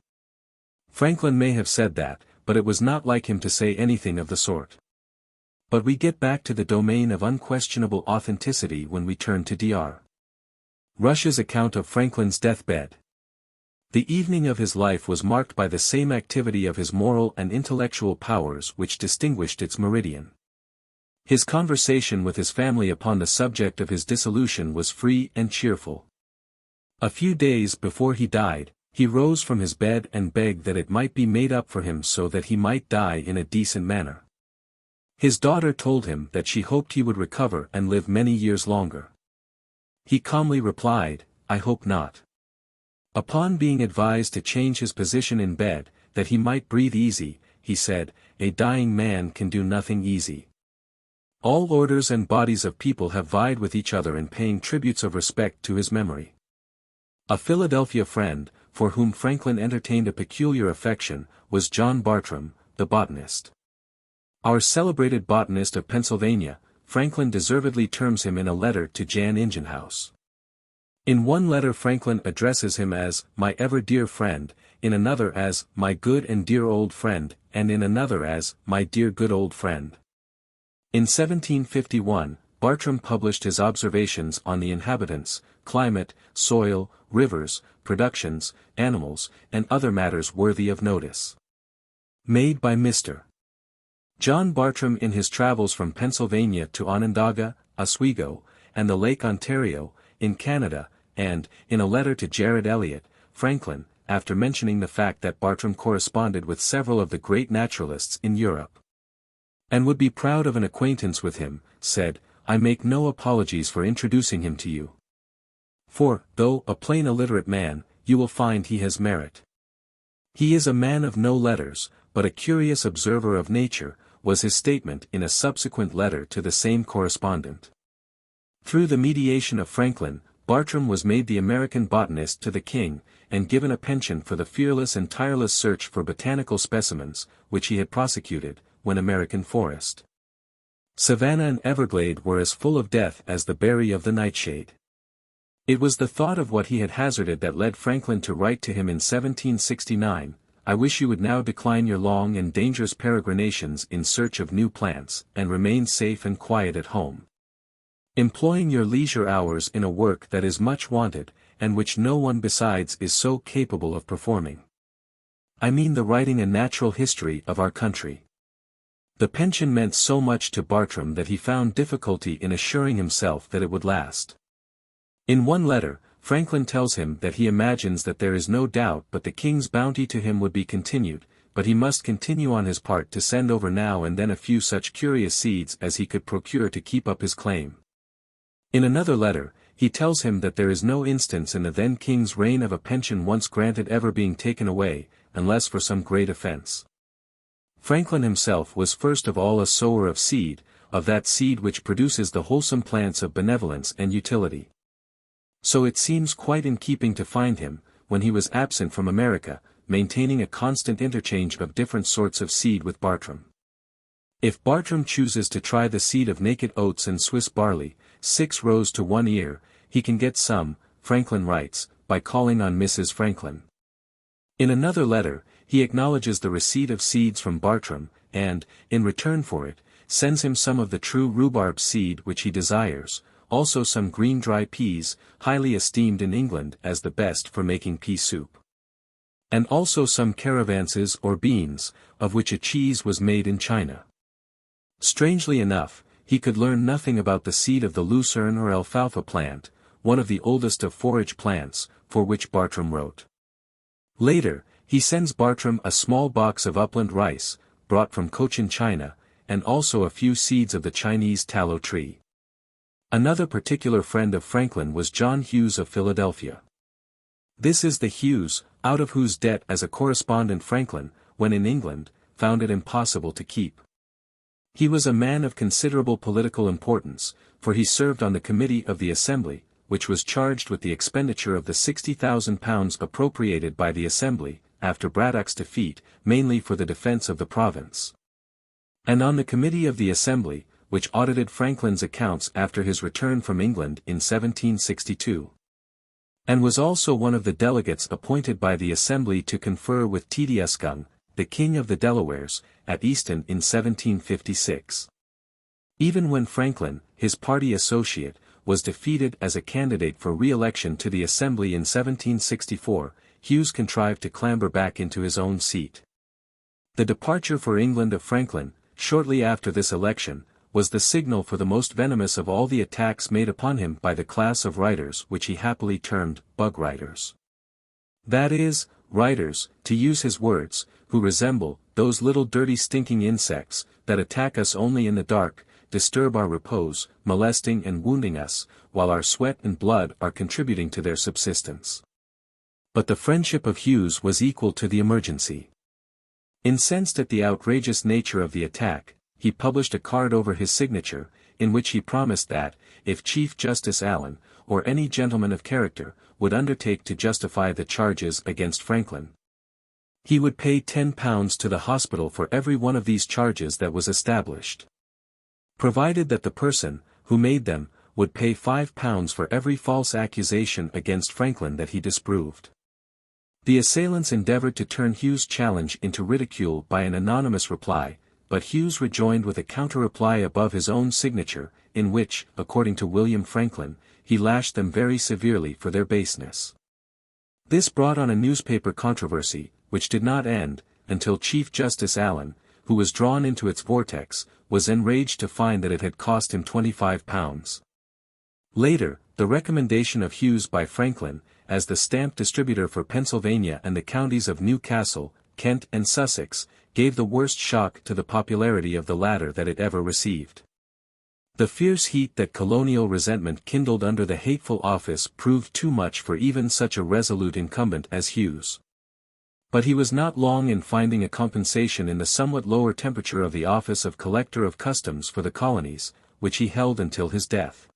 Franklin may have said that, but it was not like him to say anything of the sort. But we get back to the domain of unquestionable authenticity when we turn to Dr. Rush's account of Franklin's deathbed. The evening of his life was marked by the same activity of his moral and intellectual powers which distinguished its meridian. His conversation with his family upon the subject of his dissolution was free and cheerful. A few days before he died, he rose from his bed and begged that it might be made up for him so that he might die in a decent manner. His daughter told him that she hoped he would recover and live many years longer. He calmly replied, "I hope not." Upon being advised to change his position in bed, that he might breathe easy, he said, "A dying man can do nothing easy." All orders and bodies of people have vied with each other in paying tributes of respect to his memory. A Philadelphia friend, for whom Franklin entertained a peculiar affection, was John Bartram, the botanist. Our celebrated botanist of Pennsylvania, Franklin deservedly terms him in a letter to Jan Ingenhouse. In one letter Franklin addresses him as, "my ever dear friend," in another as, "my good and dear old friend," and in another as, "my dear good old friend." In 1751, Bartram published his observations on the inhabitants, climate, soil, rivers, productions, animals, and other matters worthy of notice. Made by Mr. John Bartram in his travels from Pennsylvania to Onondaga, Oswego, and the Lake Ontario, in Canada, and, in a letter to Jared Eliot, Franklin, after mentioning the fact that Bartram corresponded with several of the great naturalists in Europe, and would be proud of an acquaintance with him, said, "I make no apologies for introducing him to you. For, though a plain illiterate man, you will find he has merit. He is a man of no letters, but a curious observer of nature," was his statement in a subsequent letter to the same correspondent. Through the mediation of Franklin, Bartram was made the American botanist to the king, and given a pension for the fearless and tireless search for botanical specimens, which he had prosecuted, when American forest, savanna and everglade were as full of death as the berry of the nightshade. It was the thought of what he had hazarded that led Franklin to write to him in 1769, "I wish you would now decline your long and dangerous peregrinations in search of new plants, and remain safe and quiet at home, employing your leisure hours in a work that is much wanted, and which no one besides is so capable of performing. I mean the writing a natural history of our country." The pension meant so much to Bartram that he found difficulty in assuring himself that it would last. In one letter, Franklin tells him that he imagines that there is no doubt but the king's bounty to him would be continued, but he must continue on his part to send over now and then a few such curious seeds as he could procure to keep up his claim. In another letter, he tells him that there is no instance in the then king's reign of a pension once granted ever being taken away, unless for some great offense. Franklin himself was first of all a sower of seed, of that seed which produces the wholesome plants of benevolence and utility. So it seems quite in keeping to find him, when he was absent from America, maintaining a constant interchange of different sorts of seed with Bartram. If Bartram chooses to try the seed of naked oats and Swiss barley, 6 rows to 1 ear, he can get some, Franklin writes, by calling on Mrs. Franklin. In another letter, he acknowledges the receipt of seeds from Bartram, and, in return for it, sends him some of the true rhubarb seed which he desires, also some green dry peas, highly esteemed in England as the best for making pea soup. And also some caravanses or beans, of which a cheese was made in China. Strangely enough, he could learn nothing about the seed of the lucerne or alfalfa plant, one of the oldest of forage plants, for which Bartram wrote. Later, he sends Bartram a small box of upland rice, brought from Cochin China, and also a few seeds of the Chinese tallow tree. Another particular friend of Franklin was John Hughes of Philadelphia. This is the Hughes, out of whose debt as a correspondent Franklin, when in England, found it impossible to keep. He was a man of considerable political importance, for he served on the committee of the Assembly, which was charged with the expenditure of the £60,000 appropriated by the Assembly, after Braddock's defeat, mainly for the defence of the province. And on the committee of the Assembly, which audited Franklin's accounts after his return from England in 1762. And was also one of the delegates appointed by the Assembly to confer with Tediuscung, the King of the Delawares, at Easton in 1756. Even when Franklin, his party associate, was defeated as a candidate for re-election to the Assembly in 1764, Hughes contrived to clamber back into his own seat. The departure for England of Franklin, shortly after this election, was the signal for the most venomous of all the attacks made upon him by the class of writers which he happily termed bug writers. That is, writers, to use his words, who resemble those little dirty stinking insects that attack us only in the dark, disturb our repose, molesting and wounding us, while our sweat and blood are contributing to their subsistence. But the friendship of Hughes was equal to the emergency. Incensed at the outrageous nature of the attack, he published a card over his signature, in which he promised that, if Chief Justice Allen, or any gentleman of character, would undertake to justify the charges against Franklin, he would pay £10 to the hospital for every one of these charges that was established, provided that the person, who made them, would pay £5 for every false accusation against Franklin that he disproved. The assailants endeavored to turn Hughes' challenge into ridicule by an anonymous reply, but Hughes rejoined with a counter-reply above his own signature, in which, according to William Franklin, he lashed them very severely for their baseness. This brought on a newspaper controversy, which did not end, until Chief Justice Allen, who was drawn into its vortex, was enraged to find that it had cost him £25. Later, the recommendation of Hughes by Franklin, as the stamp distributor for Pennsylvania and the counties of Newcastle, Kent and Sussex, gave the worst shock to the popularity of the latter that it ever received. The fierce heat that colonial resentment kindled under the hateful office proved too much for even such a resolute incumbent as Hughes. But he was not long in finding a compensation in the somewhat lower temperature of the office of Collector of Customs for the colonies, which he held until his death.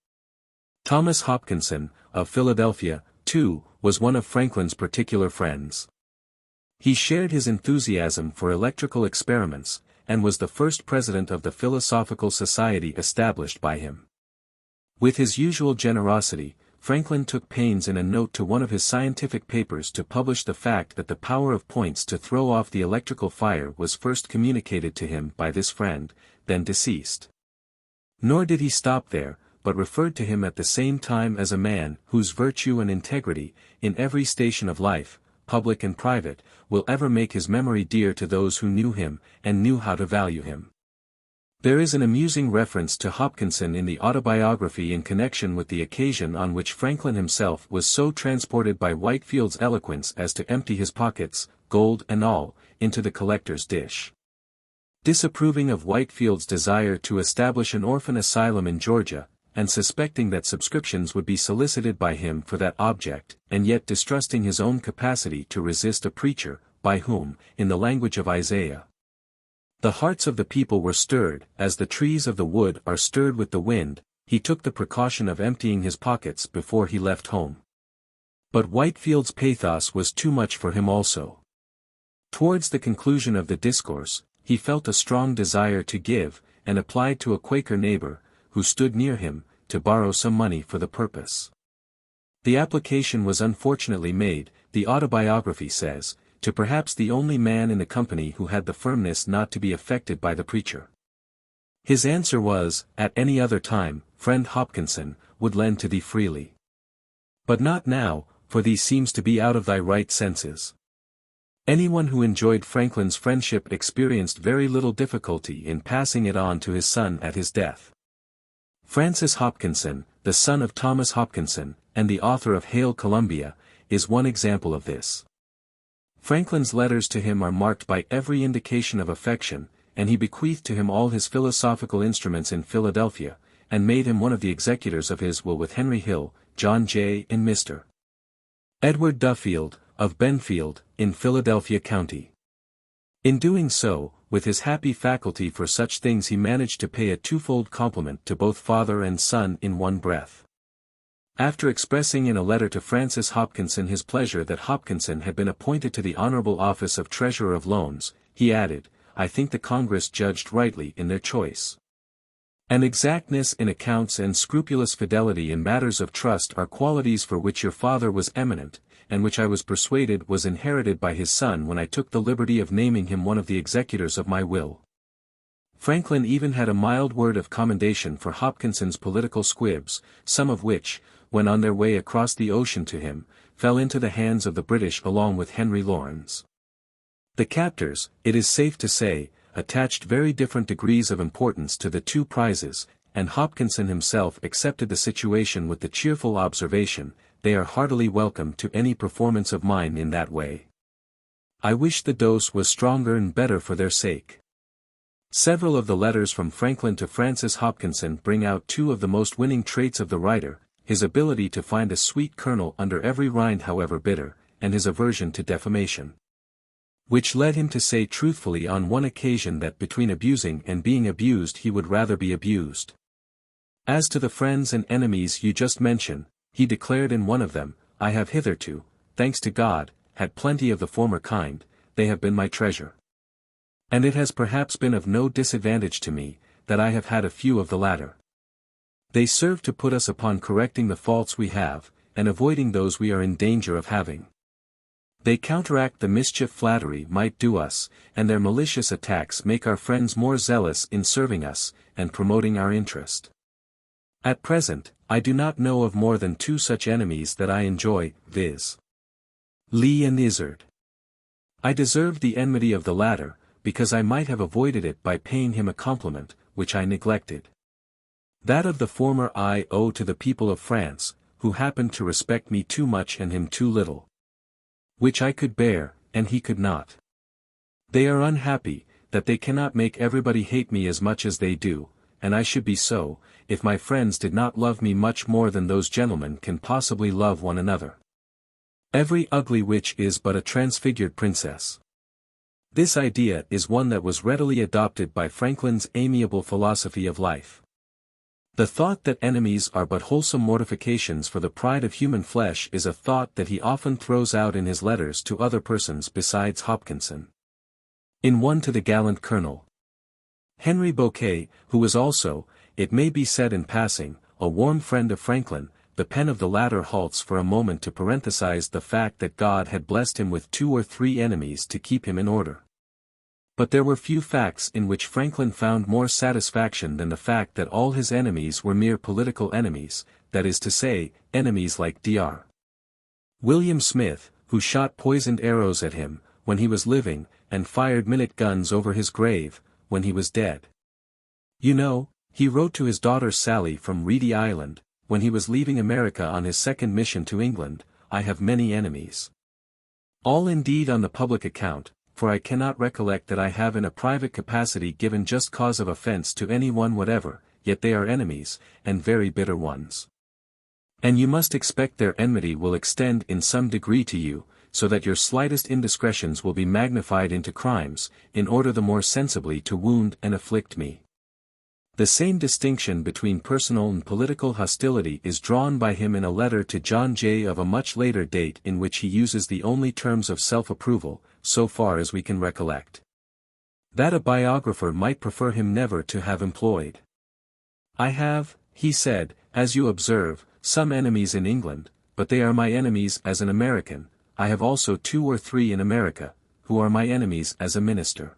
Thomas Hopkinson, of Philadelphia, too, was one of Franklin's particular friends. He shared his enthusiasm for electrical experiments, and was the first president of the Philosophical Society established by him. With his usual generosity, Franklin took pains in a note to one of his scientific papers to publish the fact that the power of points to throw off the electrical fire was first communicated to him by this friend, then deceased. Nor did he stop there, but referred to him at the same time as a man whose virtue and integrity, in every station of life, public and private, will ever make his memory dear to those who knew him, and knew how to value him. There is an amusing reference to Hopkinson in the Autobiography in connection with the occasion on which Franklin himself was so transported by Whitefield's eloquence as to empty his pockets, gold and all, into the collector's dish. Disapproving of Whitefield's desire to establish an orphan asylum in Georgia, and suspecting that subscriptions would be solicited by him for that object, and yet distrusting his own capacity to resist a preacher, by whom, in the language of Isaiah, the hearts of the people were stirred, as the trees of the wood are stirred with the wind, he took the precaution of emptying his pockets before he left home. But Whitefield's pathos was too much for him also. Towards the conclusion of the discourse, he felt a strong desire to give, and applied to a Quaker neighbor, who stood near him, to borrow some money for the purpose. The application was unfortunately made, the Autobiography says, to perhaps the only man in the company who had the firmness not to be affected by the preacher. His answer was, "At any other time, friend Hopkinson, would lend to thee freely. But not now, for thee seems to be out of thy right senses." Anyone who enjoyed Franklin's friendship experienced very little difficulty in passing it on to his son at his death. Francis Hopkinson, the son of Thomas Hopkinson, and the author of Hail Columbia, is one example of this. Franklin's letters to him are marked by every indication of affection, and he bequeathed to him all his philosophical instruments in Philadelphia, and made him one of the executors of his will with Henry Hill, John Jay and Mr. Edward Duffield, of Benfield, in Philadelphia County. In doing so, with his happy faculty for such things he managed to pay a twofold compliment to both father and son in one breath. After expressing in a letter to Francis Hopkinson his pleasure that Hopkinson had been appointed to the honorable office of Treasurer of Loans, he added, "I think the Congress judged rightly in their choice. An exactness in accounts and scrupulous fidelity in matters of trust are qualities for which your father was eminent, and which I was persuaded was inherited by his son when I took the liberty of naming him one of the executors of my will." Franklin even had a mild word of commendation for Hopkinson's political squibs, some of which, when on their way across the ocean to him, fell into the hands of the British along with Henry Laurens. The captors, it is safe to say, attached very different degrees of importance to the two prizes, and Hopkinson himself accepted the situation with the cheerful observation, "They are heartily welcome to any performance of mine in that way. I wish the dose was stronger and better for their sake." Several of the letters from Franklin to Francis Hopkinson bring out two of the most winning traits of the writer, his ability to find a sweet kernel under every rind however bitter, and his aversion to defamation. Which led him to say truthfully on one occasion that between abusing and being abused he would rather be abused. As to the friends and enemies you just mention, he declared in one of them, "I have hitherto, thanks to God, had plenty of the former kind, they have been my treasure. And it has perhaps been of no disadvantage to me, that I have had a few of the latter. They serve to put us upon correcting the faults we have, and avoiding those we are in danger of having. They counteract the mischief flattery might do us, and their malicious attacks make our friends more zealous in serving us, and promoting our interest. At present, I do not know of more than two such enemies that I enjoy, viz. Lee and Izard. I deserved the enmity of the latter, because I might have avoided it by paying him a compliment, which I neglected. That of the former I owe to the people of France, who happened to respect me too much and him too little. Which I could bear, and he could not. They are unhappy, that they cannot make everybody hate me as much as they do, and I should be so, if my friends did not love me much more than those gentlemen can possibly love one another. Every ugly witch is but a transfigured princess. This idea is one that was readily adopted by Franklin's amiable philosophy of life. The thought that enemies are but wholesome mortifications for the pride of human flesh is a thought that he often throws out in his letters to other persons besides Hopkinson. In one to the gallant Colonel Henry Bouquet, who was also, it may be said in passing, a warm friend of Franklin, the pen of the latter halts for a moment to parenthesize the fact that God had blessed him with 2 or 3 enemies to keep him in order. But there were few facts in which Franklin found more satisfaction than the fact that all his enemies were mere political enemies, that is to say, enemies like Dr. William Smith, who shot poisoned arrows at him, when he was living, and fired minute guns over his grave, when he was dead. You know, he wrote to his daughter Sally from Reedy Island, when he was leaving America on his second mission to England, I have many enemies. All indeed on the public account, for I cannot recollect that I have in a private capacity given just cause of offence to any one whatever, yet they are enemies, and very bitter ones. And you must expect their enmity will extend in some degree to you, so that your slightest indiscretions will be magnified into crimes, in order the more sensibly to wound and afflict me. The same distinction between personal and political hostility is drawn by him in a letter to John Jay of a much later date in which he uses the only terms of self-approval, so far as we can recollect. That a biographer might prefer him never to have employed. I have, he said, as you observe, some enemies in England, but they are my enemies as an American. I have also 2 or 3 in America, who are my enemies as a minister.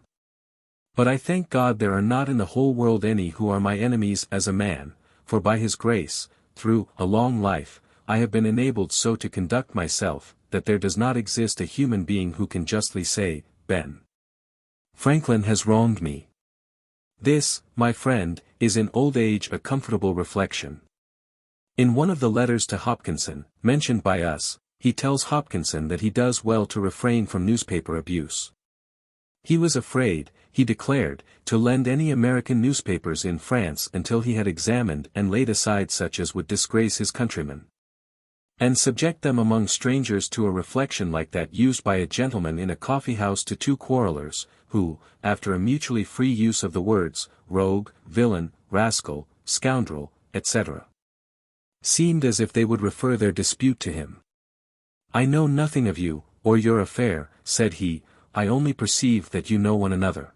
But I thank God there are not in the whole world any who are my enemies as a man, for by his grace, through a long life, I have been enabled so to conduct myself, that there does not exist a human being who can justly say, Ben Franklin has wronged me. This, my friend, is in old age a comfortable reflection. In one of the letters to Hopkinson, mentioned by us, he tells Hopkinson that he does well to refrain from newspaper abuse. He was afraid, he declared, to lend any American newspapers in France until he had examined and laid aside such as would disgrace his countrymen, and subject them among strangers to a reflection like that used by a gentleman in a coffee-house to 2 quarrellers, who, after a mutually free use of the words, rogue, villain, rascal, scoundrel, etc., seemed as if they would refer their dispute to him. I know nothing of you, or your affair, said he, I only perceive that you know one another.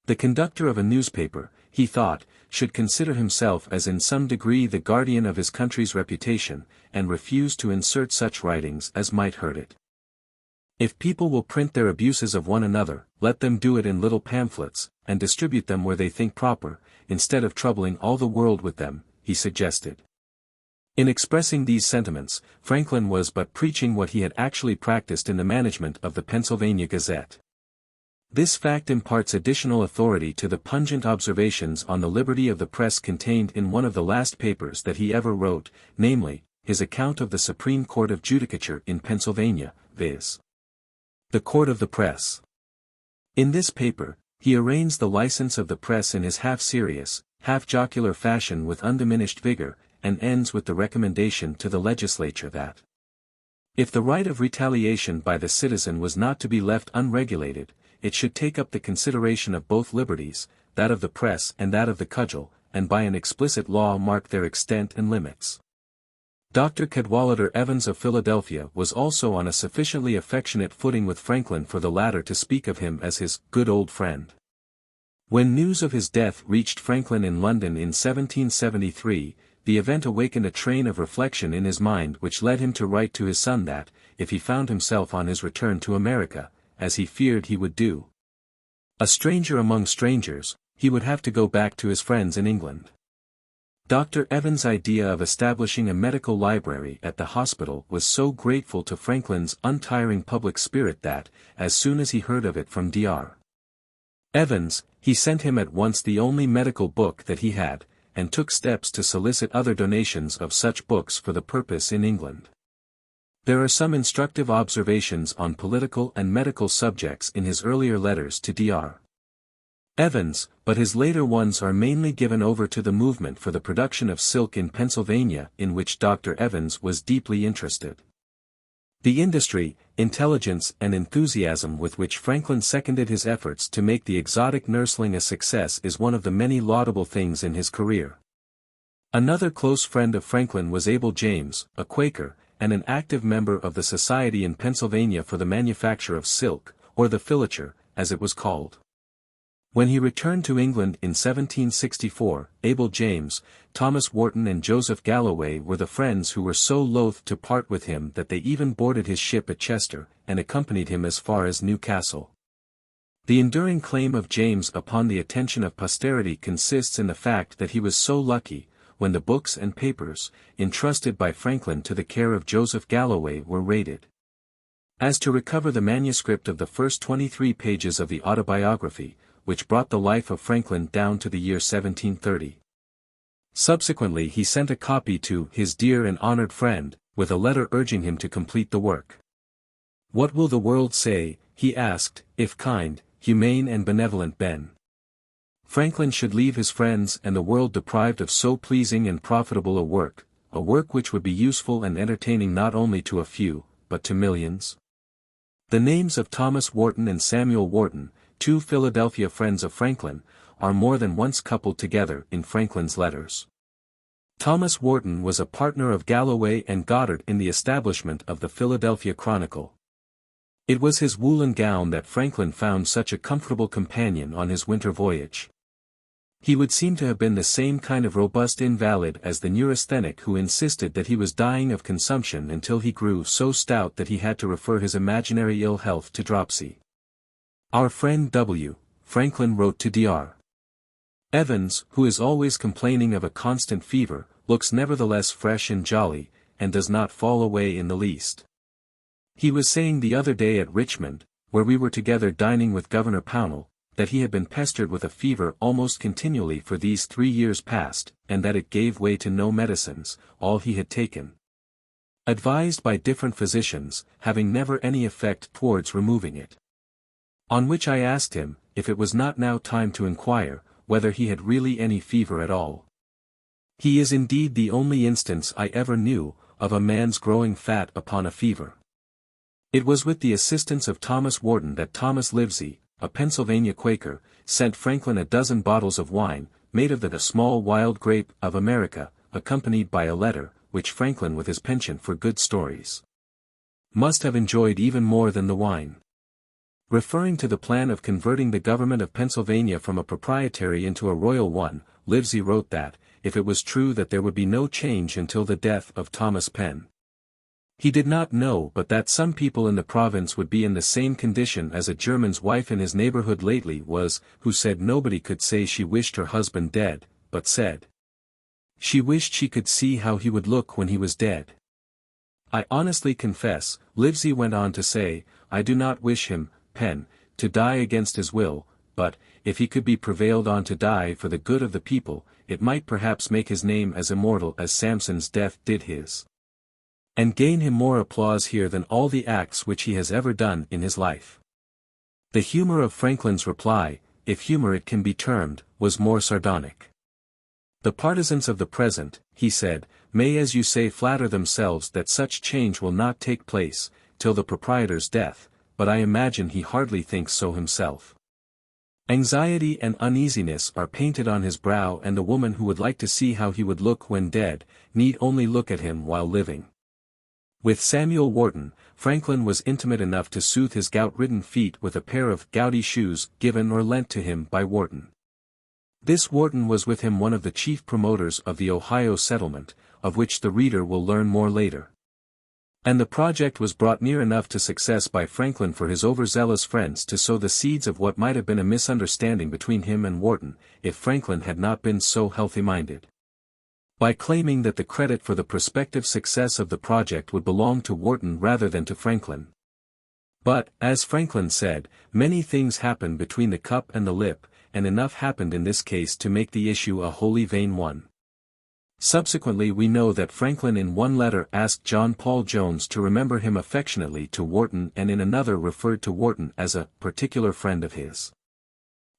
The conductor of a newspaper, he thought, should consider himself as in some degree the guardian of his country's reputation, and refuse to insert such writings as might hurt it. If people will print their abuses of one another, let them do it in little pamphlets, and distribute them where they think proper, instead of troubling all the world with them, he suggested. In expressing these sentiments, Franklin was but preaching what he had actually practiced in the management of the Pennsylvania Gazette. This fact imparts additional authority to the pungent observations on the liberty of the press contained in one of the last papers that he ever wrote, namely, his account of the Supreme Court of Judicature in Pennsylvania, viz. The Court of the Press. In this paper, he arraigns the license of the press in his half-serious, half-jocular fashion with undiminished vigor, and ends with the recommendation to the legislature that if the right of retaliation by the citizen was not to be left unregulated, it should take up the consideration of both liberties, that of the press and that of the cudgel, and by an explicit law mark their extent and limits. Dr. Cadwallader Evans of Philadelphia was also on a sufficiently affectionate footing with Franklin for the latter to speak of him as his good old friend. When news of his death reached Franklin in London in 1773, the event awakened a train of reflection in his mind which led him to write to his son that, if he found himself on his return to America, as he feared he would do, a stranger among strangers, he would have to go back to his friends in England. Dr. Evans' idea of establishing a medical library at the hospital was so grateful to Franklin's untiring public spirit that, as soon as he heard of it from Dr. Evans, he sent him at once the only medical book that he had, and took steps to solicit other donations of such books for the purpose in England. There are some instructive observations on political and medical subjects in his earlier letters to Dr. Evans, but his later ones are mainly given over to the movement for the production of silk in Pennsylvania, in which Dr. Evans was deeply interested. The industry, intelligence and enthusiasm with which Franklin seconded his efforts to make the exotic nursling a success is one of the many laudable things in his career. Another close friend of Franklin was Abel James, a Quaker, and an active member of the Society in Pennsylvania for the Manufacture of Silk, or the filature, as it was called. When he returned to England in 1764, Abel James, Thomas Wharton and Joseph Galloway were the friends who were so loath to part with him that they even boarded his ship at Chester, and accompanied him as far as Newcastle. The enduring claim of James upon the attention of posterity consists in the fact that he was so lucky, when the books and papers, entrusted by Franklin to the care of Joseph Galloway were raided, as to recover the manuscript of the first 23 pages of the Autobiography, which brought the life of Franklin down to the year 1730. Subsequently he sent a copy to his dear and honored friend, with a letter urging him to complete the work. What will the world say, he asked, if kind, humane and benevolent Ben Franklin should leave his friends and the world deprived of so pleasing and profitable a work which would be useful and entertaining not only to a few, but to millions? The names of Thomas Wharton and Samuel Wharton, two Philadelphia friends of Franklin, are more than once coupled together in Franklin's letters. Thomas Wharton was a partner of Galloway and Goddard in the establishment of the Philadelphia Chronicle. It was his woolen gown that Franklin found such a comfortable companion on his winter voyage. He would seem to have been the same kind of robust invalid as the neurasthenic who insisted that he was dying of consumption until he grew so stout that he had to refer his imaginary ill health to dropsy. Our friend W. Franklin wrote to Dr. Evans, who is always complaining of a constant fever, looks nevertheless fresh and jolly, and does not fall away in the least. He was saying the other day at Richmond, where we were together dining with Governor Pownall, that he had been pestered with a fever almost continually for these 3 years past, and that it gave way to no medicines, all he had taken, advised by different physicians, having never any effect towards removing it. On which I asked him, if it was not now time to inquire, whether he had really any fever at all. He is indeed the only instance I ever knew, of a man's growing fat upon a fever. It was with the assistance of Thomas Wharton that Thomas Livesey, a Pennsylvania Quaker, sent Franklin a dozen bottles of wine, made of the small wild grape of America, accompanied by a letter, which Franklin with his penchant for good stories must have enjoyed even more than the wine. Referring to the plan of converting the government of Pennsylvania from a proprietary into a royal one, Livesey wrote that, if it was true that there would be no change until the death of Thomas Penn, he did not know but that some people in the province would be in the same condition as a German's wife in his neighborhood lately was, who said nobody could say she wished her husband dead, but said she wished she could see how he would look when he was dead. I honestly confess, Livesey went on to say, I do not wish him, Penn, to die against his will, but, if he could be prevailed on to die for the good of the people, it might perhaps make his name as immortal as Samson's death did his, and gain him more applause here than all the acts which he has ever done in his life. The humor of Franklin's reply, if humor it can be termed, was more sardonic. The partisans of the present, he said, may as you say flatter themselves that such change will not take place, till the proprietor's death, but I imagine he hardly thinks so himself. Anxiety and uneasiness are painted on his brow, and the woman who would like to see how he would look when dead, need only look at him while living. With Samuel Wharton, Franklin was intimate enough to soothe his gout-ridden feet with a pair of gouty shoes given or lent to him by Wharton. This Wharton was with him one of the chief promoters of the Ohio settlement, of which the reader will learn more later. And the project was brought near enough to success by Franklin for his overzealous friends to sow the seeds of what might have been a misunderstanding between him and Wharton, if Franklin had not been so healthy-minded, by claiming that the credit for the prospective success of the project would belong to Wharton rather than to Franklin. But, as Franklin said, many things happen between the cup and the lip, and enough happened in this case to make the issue a wholly vain one. Subsequently we know that Franklin in one letter asked John Paul Jones to remember him affectionately to Wharton, and in another referred to Wharton as a particular friend of his.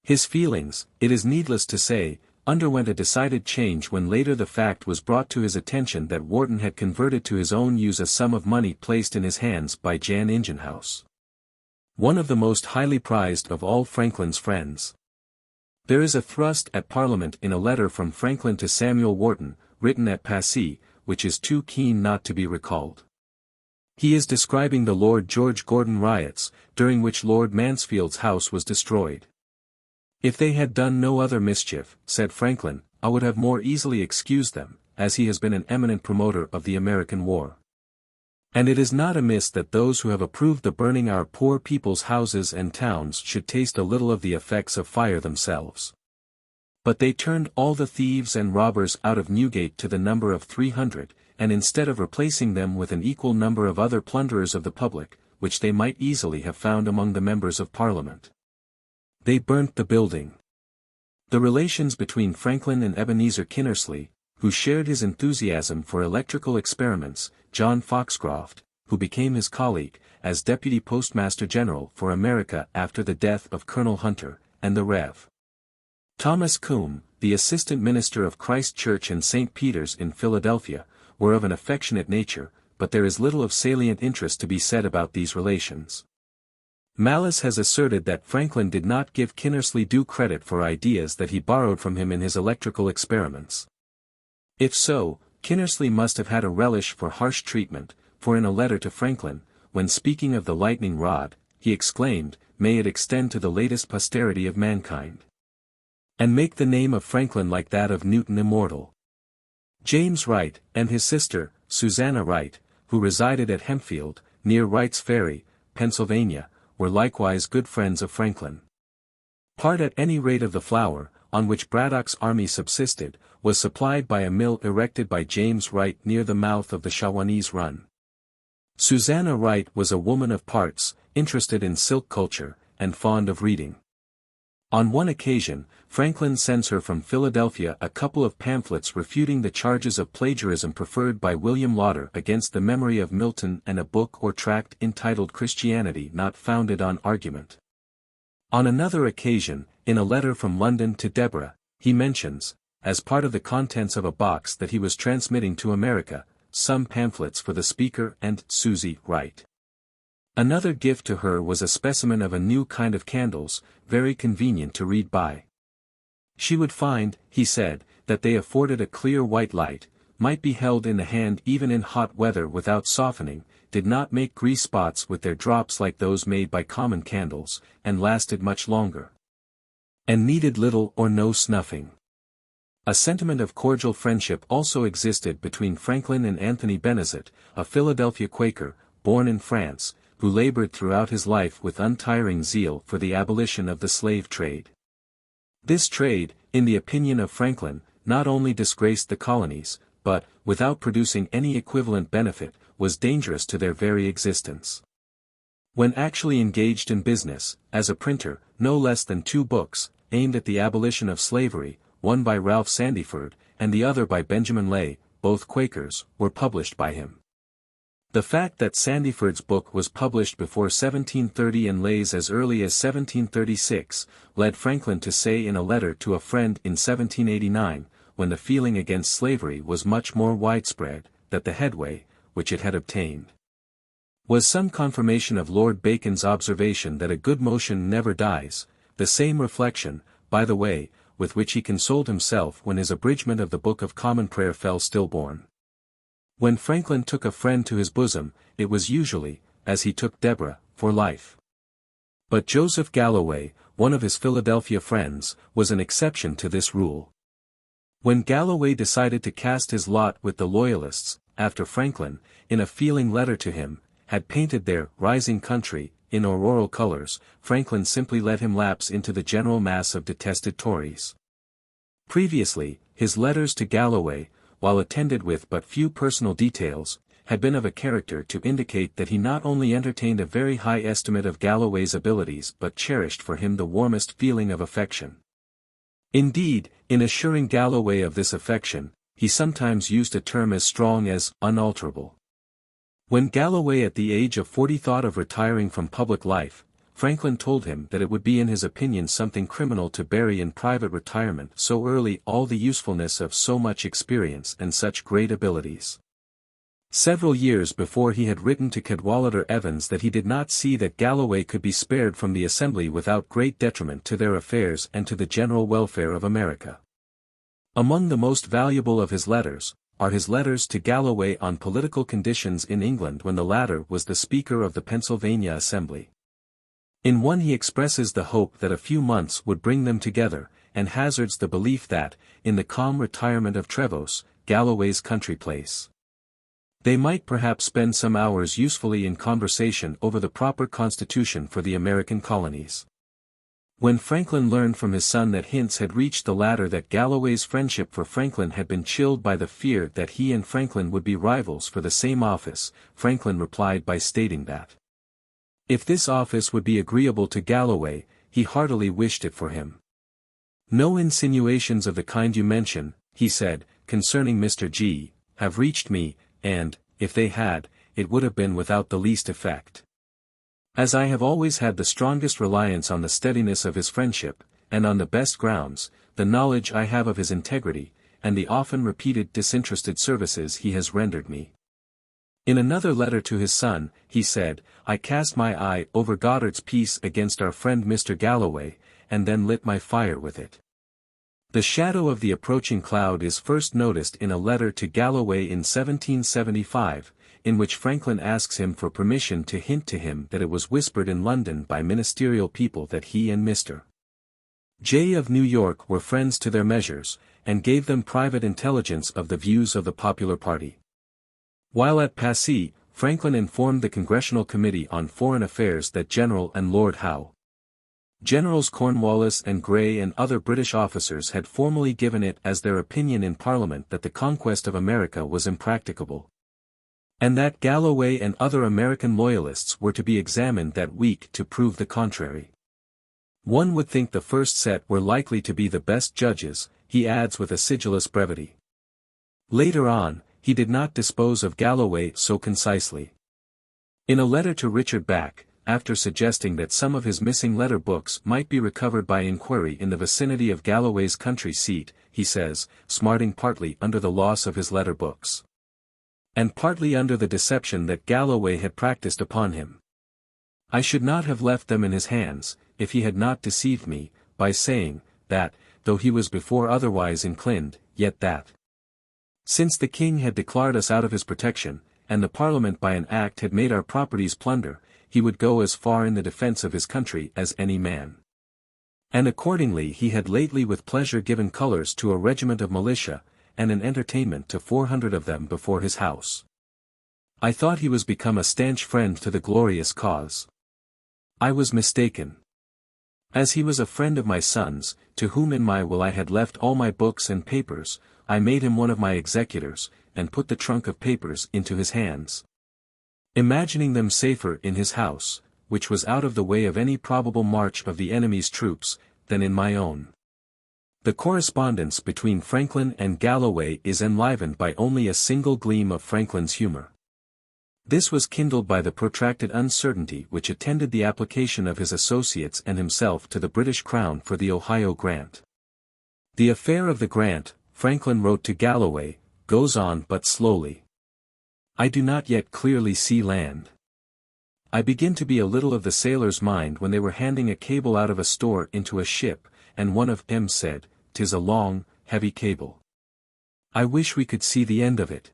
His feelings, it is needless to say, underwent a decided change when later the fact was brought to his attention that Wharton had converted to his own use a sum of money placed in his hands by Jan Ingenhouse, one of the most highly prized of all Franklin's friends. There is a thrust at Parliament in a letter from Franklin to Samuel Wharton, written at Passy, which is too keen not to be recalled. He is describing the Lord George Gordon riots, during which Lord Mansfield's house was destroyed. "If they had done no other mischief," said Franklin, "I would have more easily excused them, as he has been an eminent promoter of the American war. And it is not amiss that those who have approved the burning our poor people's houses and towns should taste a little of the effects of fire themselves. But they turned all the thieves and robbers out of Newgate to the number of 300, and instead of replacing them with an equal number of other plunderers of the public, which they might easily have found among the members of Parliament, they burnt the building." The relations between Franklin and Ebenezer Kinnersley, who shared his enthusiasm for electrical experiments, John Foxcroft, who became his colleague, as Deputy Postmaster General for America after the death of Colonel Hunter, and the Rev. Thomas Combe, the Assistant Minister of Christ Church and St. Peter's in Philadelphia, were of an affectionate nature, but there is little of salient interest to be said about these relations. Mallis has asserted that Franklin did not give Kinnersley due credit for ideas that he borrowed from him in his electrical experiments. If so, Kinnersley must have had a relish for harsh treatment, for in a letter to Franklin, when speaking of the lightning rod, he exclaimed, "May it extend to the latest posterity of mankind, and make the name of Franklin like that of Newton immortal." James Wright, and his sister, Susanna Wright, who resided at Hempfield, near Wright's Ferry, Pennsylvania, were likewise good friends of Franklin. Part at any rate of the flour, on which Braddock's army subsisted, was supplied by a mill erected by James Wright near the mouth of the Shawanese Run. Susanna Wright was a woman of parts, interested in silk culture, and fond of reading. On one occasion, Franklin sends her from Philadelphia a couple of pamphlets refuting the charges of plagiarism preferred by William Lauder against the memory of Milton and a book or tract entitled Christianity Not Founded on Argument. On another occasion, in a letter from London to Deborah, he mentions, as part of the contents of a box that he was transmitting to America, some pamphlets for the Speaker and Susie Wright. Another gift to her was a specimen of a new kind of candles, very convenient to read by. She would find, he said, that they afforded a clear white light, might be held in the hand even in hot weather without softening, did not make grease spots with their drops like those made by common candles, and lasted much longer, and needed little or no snuffing. A sentiment of cordial friendship also existed between Franklin and Anthony Benezet, a Philadelphia Quaker, born in France, who labored throughout his life with untiring zeal for the abolition of the slave trade. This trade, in the opinion of Franklin, not only disgraced the colonies, but, without producing any equivalent benefit, was dangerous to their very existence. When actually engaged in business, as a printer, no less than 2 books, aimed at the abolition of slavery, one by Ralph Sandiford, and the other by Benjamin Lay, both Quakers, were published by him. The fact that Sandiford's book was published before 1730 and Lay's as early as 1736, led Franklin to say in a letter to a friend in 1789, when the feeling against slavery was much more widespread, that the headway, which it had obtained, was some confirmation of Lord Bacon's observation that a good motion never dies, the same reflection, by the way, with which he consoled himself when his abridgment of the Book of Common Prayer fell stillborn. When Franklin took a friend to his bosom, it was usually, as he took Deborah, for life. But Joseph Galloway, one of his Philadelphia friends, was an exception to this rule. When Galloway decided to cast his lot with the Loyalists, after Franklin, in a feeling letter to him, had painted their rising country in auroral colors, Franklin simply let him lapse into the general mass of detested Tories. Previously, his letters to Galloway, while attended with but few personal details, had been of a character to indicate that he not only entertained a very high estimate of Galloway's abilities but cherished for him the warmest feeling of affection. Indeed, in assuring Galloway of this affection, he sometimes used a term as strong as unalterable. When Galloway at the age of 40 thought of retiring from public life, Franklin told him that it would be in his opinion something criminal to bury in private retirement so early all the usefulness of so much experience and such great abilities. Several years before he had written to Cadwallader Evans that he did not see that Galloway could be spared from the Assembly without great detriment to their affairs and to the general welfare of America. Among the most valuable of his letters, are his letters to Galloway on political conditions in England when the latter was the Speaker of the Pennsylvania Assembly. In one he expresses the hope that a few months would bring them together, and hazards the belief that, in the calm retirement of Trevose, Galloway's country place, they might perhaps spend some hours usefully in conversation over the proper constitution for the American colonies. When Franklin learned from his son that hints had reached the latter that Galloway's friendship for Franklin had been chilled by the fear that he and Franklin would be rivals for the same office, Franklin replied by stating that if this office would be agreeable to Galloway, he heartily wished it for him. No insinuations of the kind you mention, he said, concerning Mr. G, have reached me, and, if they had, it would have been without the least effect. As I have always had the strongest reliance on the steadiness of his friendship, and on the best grounds, the knowledge I have of his integrity, and the often repeated disinterested services he has rendered me. In another letter to his son, he said, I cast my eye over Goddard's piece against our friend Mr. Galloway, and then lit my fire with it. The shadow of the approaching cloud is first noticed in a letter to Galloway in 1775, in which Franklin asks him for permission to hint to him that it was whispered in London by ministerial people that he and Mr. J. of New York were friends to their measures, and gave them private intelligence of the views of the popular party. While at Passy, Franklin informed the Congressional Committee on Foreign Affairs that General and Lord Howe, Generals Cornwallis and Grey and other British officers had formally given it as their opinion in Parliament that the conquest of America was impracticable, and that Galloway and other American loyalists were to be examined that week to prove the contrary. One would think the first set were likely to be the best judges, he adds with acidulous brevity. Later on, he did not dispose of Galloway so concisely. In a letter to Richard Back, after suggesting that some of his missing letter books might be recovered by inquiry in the vicinity of Galloway's country seat, he says, smarting partly under the loss of his letter books, and partly under the deception that Galloway had practiced upon him, I should not have left them in his hands, if he had not deceived me, by saying, that, though he was before otherwise inclined, yet that, since the king had declared us out of his protection, and the Parliament by an act had made our properties plunder, he would go as far in the defence of his country as any man. And accordingly he had lately with pleasure given colours to a regiment of militia, and an entertainment to 400 of them before his house. I thought he was become a stanch friend to the glorious cause. I was mistaken. As he was a friend of my son's, to whom in my will I had left all my books and papers, I made him one of my executors, and put the trunk of papers into his hands, imagining them safer in his house, which was out of the way of any probable march of the enemy's troops, than in my own. The correspondence between Franklin and Galloway is enlivened by only a single gleam of Franklin's humor. This was kindled by the protracted uncertainty which attended the application of his associates and himself to the British Crown for the Ohio grant. The affair of the grant, Franklin wrote to Galloway, goes on but slowly. I do not yet clearly see land. I begin to be a little of the sailor's mind when they were handing a cable out of a store into a ship, and one of them said, "'Tis a long, heavy cable. I wish we could see the end of it."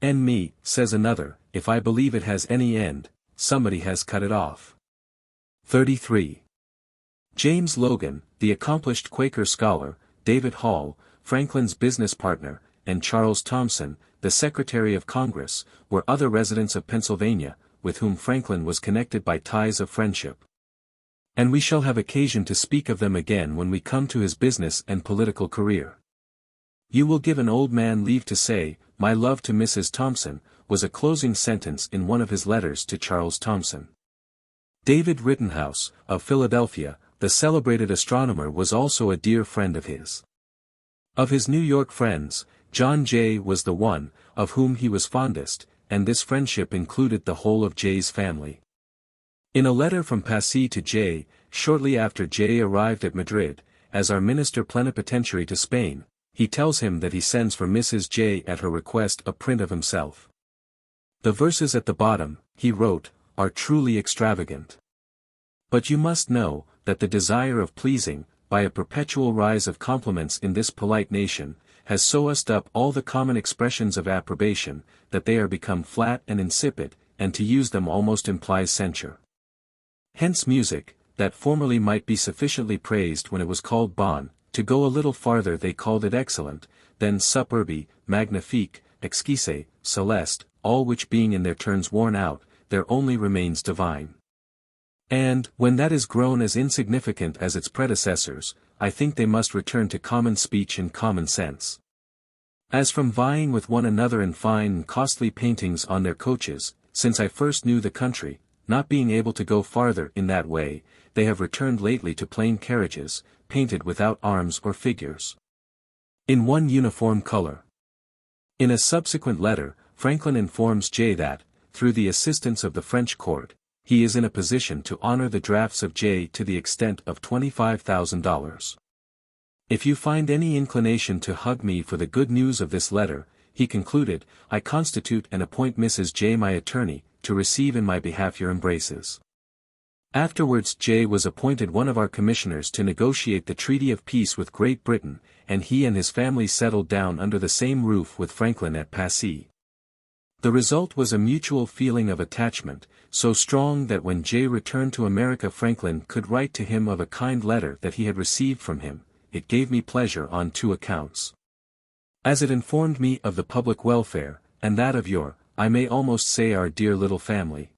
And me, says another, if I believe it has any end, somebody has cut it off. 33. James Logan, the accomplished Quaker scholar, David Hall, Franklin's business partner, and Charles Thomson, the Secretary of Congress, were other residents of Pennsylvania, with whom Franklin was connected by ties of friendship. And we shall have occasion to speak of them again when we come to his business and political career. You will give an old man leave to say, "My love to Mrs. Thompson," was a closing sentence in one of his letters to Charles Thomson. David Rittenhouse, of Philadelphia, the celebrated astronomer, was also a dear friend of his. Of his New York friends, John Jay was the one, of whom he was fondest, and this friendship included the whole of Jay's family. In a letter from Passy to Jay, shortly after Jay arrived at Madrid, as our minister plenipotentiary to Spain, he tells him that he sends for Mrs. J at her request a print of himself. The verses at the bottom, he wrote, are truly extravagant. But you must know, that the desire of pleasing, by a perpetual rise of compliments in this polite nation, has so used up all the common expressions of approbation, that they are become flat and insipid, and to use them almost implies censure. Hence music, that formerly might be sufficiently praised when it was called bon, to go a little farther they called it excellent, then superbe, magnifique, exquise, celeste, all which being in their turns worn out, there only remains divine. And, when that is grown as insignificant as its predecessors, I think they must return to common speech and common sense. As from vying with one another in fine and costly paintings on their coaches, since I first knew the country, not being able to go farther in that way, they have returned lately to plain carriages, painted without arms or figures, in one uniform color. In a subsequent letter, Franklin informs Jay that, through the assistance of the French court, he is in a position to honor the drafts of Jay to the extent of $25,000. If you find any inclination to hug me for the good news of this letter, he concluded, I constitute and appoint Mrs. J. my attorney, to receive in my behalf your embraces. Afterwards Jay was appointed one of our commissioners to negotiate the treaty of peace with Great Britain, and he and his family settled down under the same roof with Franklin at Passy. The result was a mutual feeling of attachment, so strong that when Jay returned to America Franklin could write to him of a kind letter that he had received from him. It gave me pleasure on two accounts. As it informed me of the public welfare, and that of your, I may almost say our dear little family.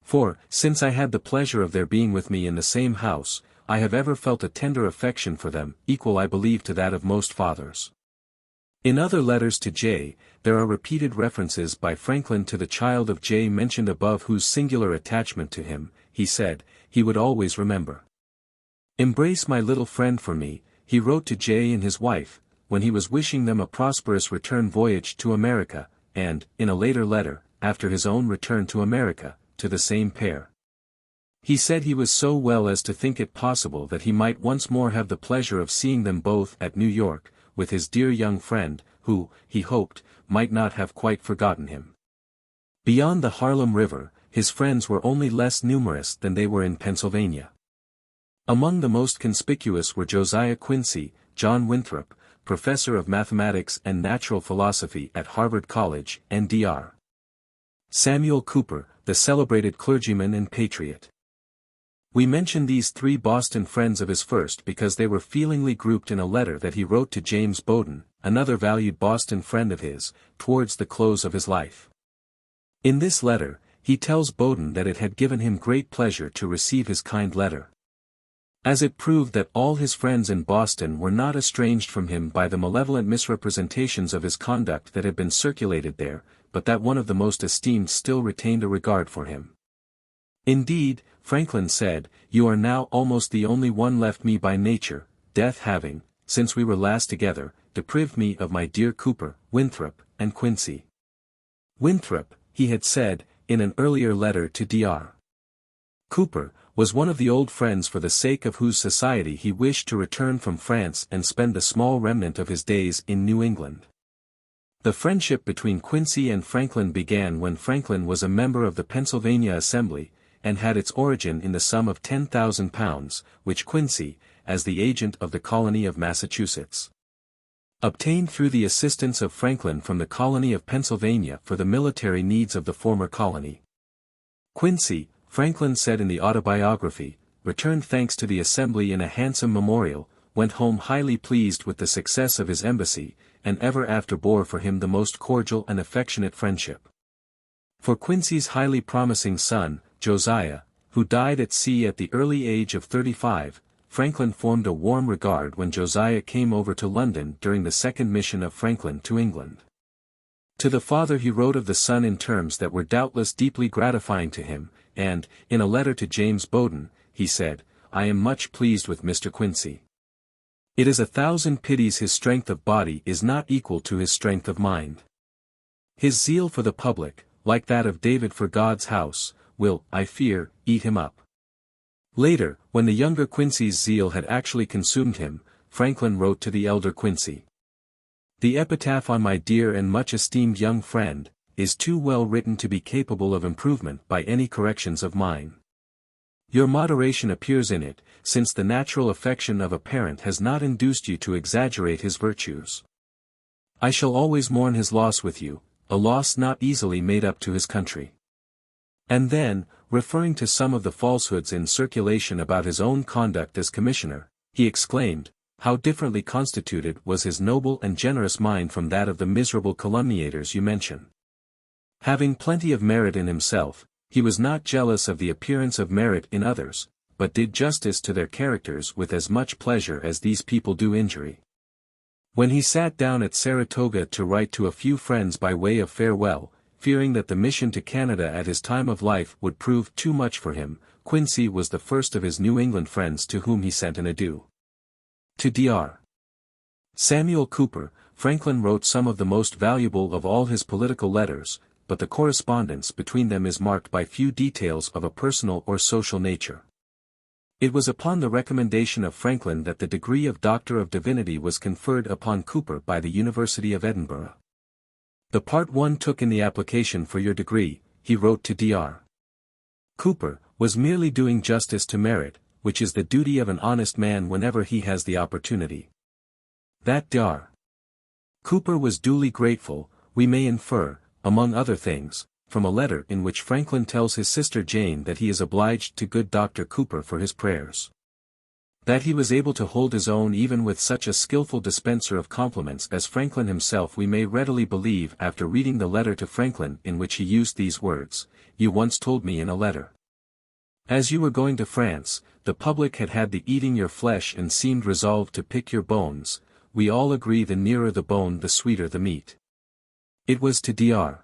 For, since I had the pleasure of their being with me in the same house, I have ever felt a tender affection for them, equal I believe to that of most fathers. In other letters to Jay, there are repeated references by Franklin to the child of Jay mentioned above whose singular attachment to him, he said, he would always remember. Embrace my little friend for me, he wrote to Jay and his wife, when he was wishing them a prosperous return voyage to America, and, in a later letter, after his own return to America, to the same pair. He said he was so well as to think it possible that he might once more have the pleasure of seeing them both at New York, with his dear young friend, who, he hoped, might not have quite forgotten him. Beyond the Harlem River, his friends were only less numerous than they were in Pennsylvania. Among the most conspicuous were Josiah Quincy, John Winthrop, professor of mathematics and natural philosophy at Harvard College, and Dr. Samuel Cooper, the celebrated clergyman and patriot. We mention these three Boston friends of his first because they were feelingly grouped in a letter that he wrote to James Bowdoin, another valued Boston friend of his, towards the close of his life. In this letter, he tells Bowdoin that it had given him great pleasure to receive his kind letter, as it proved that all his friends in Boston were not estranged from him by the malevolent misrepresentations of his conduct that had been circulated there, but that one of the most esteemed still retained a regard for him. Indeed, Franklin said, you are now almost the only one left me by nature, death having, since we were last together, deprived me of my dear Cooper, Winthrop, and Quincy. Winthrop, he had said, in an earlier letter to Dr. Cooper, was one of the old friends for the sake of whose society he wished to return from France and spend the small remnant of his days in New England. The friendship between Quincy and Franklin began when Franklin was a member of the Pennsylvania Assembly, and had its origin in the sum of £10,000, which Quincy, as the agent of the colony of Massachusetts, obtained through the assistance of Franklin from the colony of Pennsylvania for the military needs of the former colony. Quincy, Franklin said in the Autobiography, returned thanks to the Assembly in a handsome memorial, went home highly pleased with the success of his embassy, and ever after bore for him the most cordial and affectionate friendship. For Quincy's highly promising son, Josiah, who died at sea at the early age of 35, Franklin formed a warm regard when Josiah came over to London during the second mission of Franklin to England. To the father he wrote of the son in terms that were doubtless deeply gratifying to him, and, in a letter to James Bowdoin, he said, I am much pleased with Mr. Quincy. It is 1,000 pities his strength of body is not equal to his strength of mind. His zeal for the public, like that of David for God's house, will, I fear, eat him up. Later, when the younger Quincy's zeal had actually consumed him, Franklin wrote to the elder Quincy, the epitaph on my dear and much esteemed young friend, is too well written to be capable of improvement by any corrections of mine. Your moderation appears in it, since the natural affection of a parent has not induced you to exaggerate his virtues. I shall always mourn his loss with you, a loss not easily made up to his country. And then, referring to some of the falsehoods in circulation about his own conduct as commissioner, he exclaimed, how differently constituted was his noble and generous mind from that of the miserable calumniators you mention. Having plenty of merit in himself, he was not jealous of the appearance of merit in others, but did justice to their characters with as much pleasure as these people do injury. When he sat down at Saratoga to write to a few friends by way of farewell, fearing that the mission to Canada at his time of life would prove too much for him, Quincy was the first of his New England friends to whom he sent an adieu. To Dr. Samuel Cooper, Franklin wrote some of the most valuable of all his political letters, but the correspondence between them is marked by few details of a personal or social nature. It was upon the recommendation of Franklin that the degree of Doctor of Divinity was conferred upon Cooper by the University of Edinburgh. The part one took in the application for your degree, he wrote to Dr. Cooper, was merely doing justice to merit, which is the duty of an honest man whenever he has the opportunity. That Dr. Cooper was duly grateful, we may infer, among other things, from a letter in which Franklin tells his sister Jane that he is obliged to good Dr. Cooper for his prayers. That he was able to hold his own even with such a skillful dispenser of compliments as Franklin himself we may readily believe after reading the letter to Franklin in which he used these words, "You once told me in a letter. As you were going to France, the public had had the eating your flesh and seemed resolved to pick your bones, we all agree the nearer the bone the sweeter the meat." It was to Dr.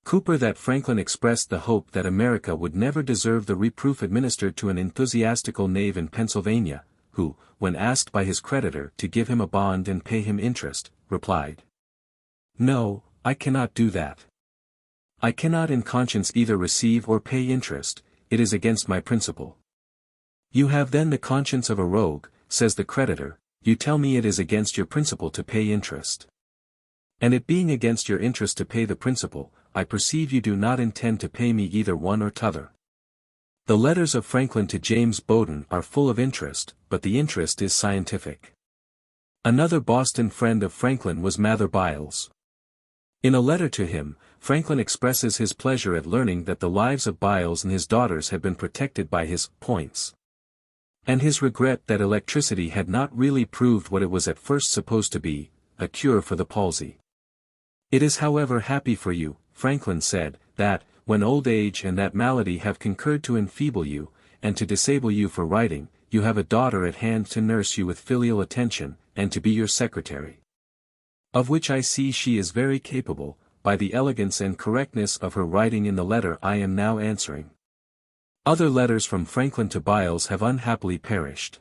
Cooper that Franklin expressed the hope that America would never deserve the reproof administered to an enthusiastical knave in Pennsylvania, who, when asked by his creditor to give him a bond and pay him interest, replied, "No, I cannot do that. I cannot in conscience either receive or pay interest, it is against my principle." "You have then the conscience of a rogue," says the creditor, "you tell me it is against your principle to pay interest. And it being against your interest to pay the principal, I perceive you do not intend to pay me either one or t'other." The letters of Franklin to James Bowdoin are full of interest, but the interest is scientific. Another Boston friend of Franklin was Mather Byles. In a letter to him, Franklin expresses his pleasure at learning that the lives of Byles and his daughters had been protected by his points, and his regret that electricity had not really proved what it was at first supposed to be, a cure for the palsy. "It is however happy for you," Franklin said, "that, when old age and that malady have concurred to enfeeble you, and to disable you for writing, you have a daughter at hand to nurse you with filial attention, and to be your secretary. Of which I see she is very capable, by the elegance and correctness of her writing in the letter I am now answering." Other letters from Franklin to Byles have unhappily perished.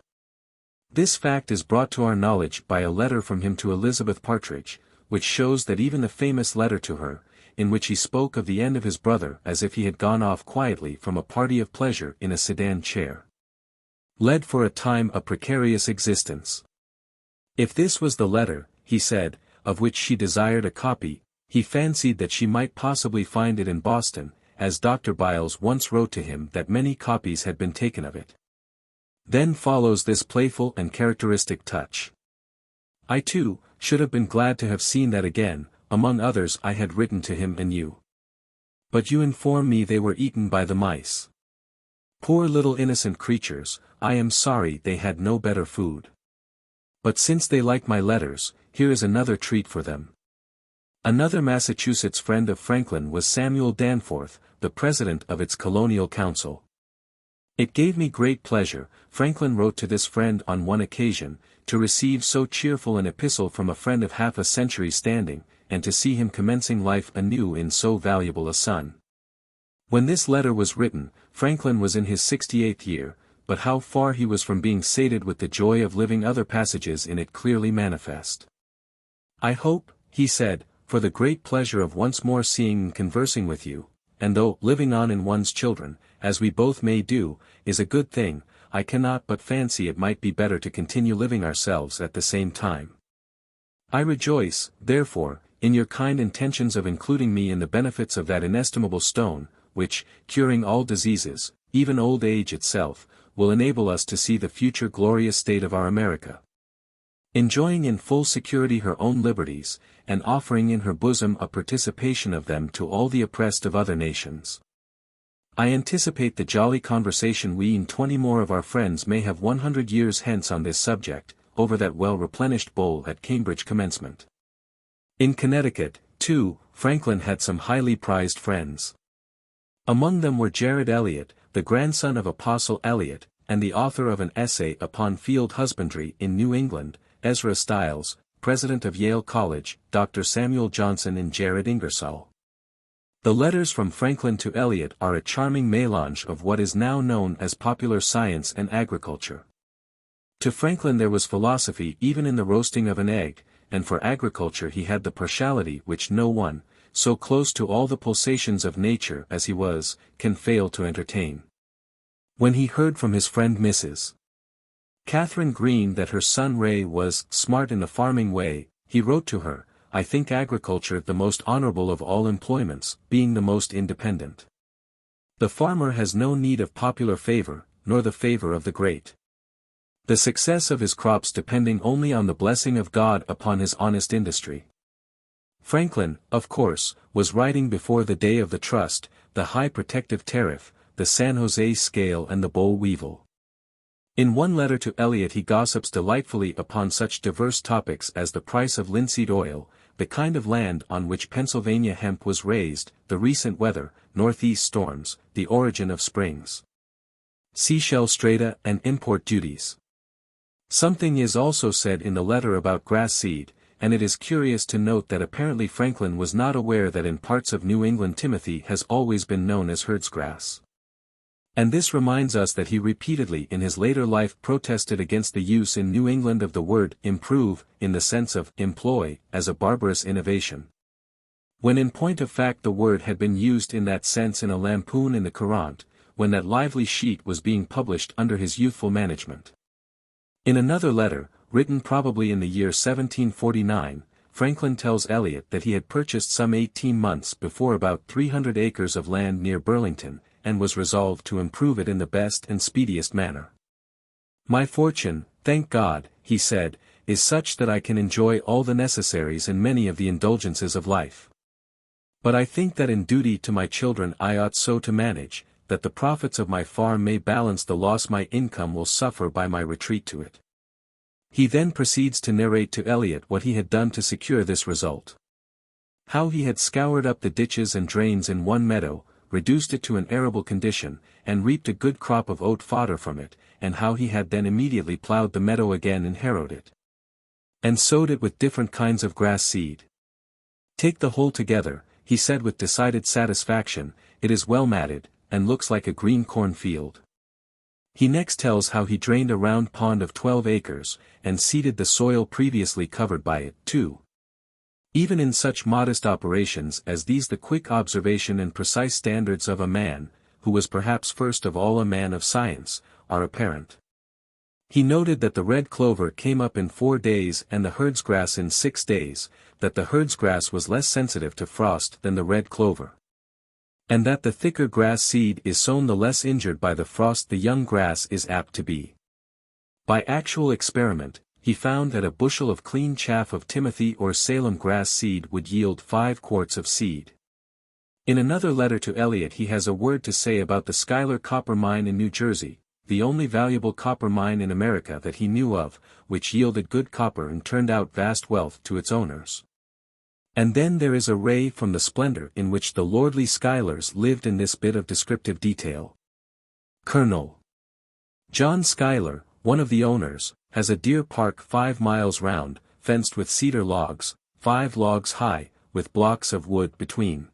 This fact is brought to our knowledge by a letter from him to Elizabeth Partridge, which shows that even the famous letter to her, in which he spoke of the end of his brother as if he had gone off quietly from a party of pleasure in a sedan chair, led for a time a precarious existence. If this was the letter, he said, of which she desired a copy, he fancied that she might possibly find it in Boston, as Dr. Byles once wrote to him that many copies had been taken of it. Then follows this playful and characteristic touch. "I too, should have been glad to have seen that again, among others I had written to him and you. But you inform me they were eaten by the mice. Poor little innocent creatures, I am sorry they had no better food. But since they like my letters, here is another treat for them." Another Massachusetts friend of Franklin was Samuel Danforth, the president of its colonial council. "It gave me great pleasure," Franklin wrote to this friend on one occasion, "to receive so cheerful an epistle from a friend of half a century's standing, and to see him commencing life anew in so valuable a son." When this letter was written, Franklin was in his 68th year, but how far he was from being sated with the joy of living other passages in it clearly manifest. "I hope," he said, "for the great pleasure of once more seeing and conversing with you, and though living on in one's children, as we both may do, is a good thing, I cannot but fancy it might be better to continue living ourselves at the same time. I rejoice, therefore, in your kind intentions of including me in the benefits of that inestimable stone, which, curing all diseases, even old age itself, will enable us to see the future glorious state of our America. Enjoying in full security her own liberties, and offering in her bosom a participation of them to all the oppressed of other nations. I anticipate the jolly conversation we and 20 more of our friends may have 100 years hence on this subject, over that well-replenished bowl at Cambridge commencement. In Connecticut, too, Franklin had some highly prized friends. Among them were Jared Eliot, the grandson of Apostle Eliot, and the author of an essay upon field husbandry in New England, Ezra Stiles, president of Yale College, Dr. Samuel Johnson and Jared Ingersoll. The letters from Franklin to Eliot are a charming mélange of what is now known as popular science and agriculture. To Franklin there was philosophy even in the roasting of an egg, and for agriculture he had the partiality which no one, so close to all the pulsations of nature as he was, can fail to entertain. When he heard from his friend Mrs. Catherine Green that her son Ray was smart in a farming way, he wrote to her, "I think agriculture the most honorable of all employments, being the most independent. The farmer has no need of popular favor, nor the favor of the great. The success of his crops depending only on the blessing of God upon his honest industry." Franklin, of course, was writing before the day of the trust, the high protective tariff, the San Jose scale and the boll weevil. In one letter to Eliot he gossips delightfully upon such diverse topics as the price of linseed oil, the kind of land on which Pennsylvania hemp was raised, the recent weather, northeast storms, the origin of springs, seashell strata and import duties. Something is also said in the letter about grass seed, and it is curious to note that apparently Franklin was not aware that in parts of New England timothy has always been known as herdsgrass. And this reminds us that he repeatedly in his later life protested against the use in New England of the word improve, in the sense of employ, as a barbarous innovation. When in point of fact the word had been used in that sense in a lampoon in the Courant, when that lively sheet was being published under his youthful management. In another letter, written probably in the year 1749, Franklin tells Eliot that he had purchased some 18 months before about 300 acres of land near Burlington, and was resolved to improve it in the best and speediest manner. "My fortune, thank God," he said, "is such that I can enjoy all the necessaries and many of the indulgences of life. But I think that in duty to my children I ought so to manage, that the profits of my farm may balance the loss my income will suffer by my retreat to it." He then proceeds to narrate to Eliot what he had done to secure this result. How he had scoured up the ditches and drains in one meadow, reduced it to an arable condition, and reaped a good crop of oat fodder from it, and how he had then immediately ploughed the meadow again and harrowed it, and sowed it with different kinds of grass seed. "Take the whole together," he said with decided satisfaction, "it is well matted, and looks like a green corn field." He next tells how he drained a round pond of 12 acres, and seeded the soil previously covered by it, too. Even in such modest operations as these the quick observation and precise standards of a man, who was perhaps first of all a man of science, are apparent. He noted that the red clover came up in 4 days and the herdsgrass in 6 days, that the herdsgrass was less sensitive to frost than the red clover, and that the thicker grass seed is sown the less injured by the frost the young grass is apt to be. By actual experiment, he found that a bushel of clean chaff of Timothy or Salem grass seed would yield 5 quarts of seed. In another letter to Eliot he has a word to say about the Schuyler copper mine in New Jersey, the only valuable copper mine in America that he knew of, which yielded good copper and turned out vast wealth to its owners. And then there is a ray from the splendor in which the lordly Schuylers lived in this bit of descriptive detail. Colonel John Schuyler, one of the owners, has a deer park 5 miles round, fenced with cedar logs, 5 logs high, with blocks of wood between.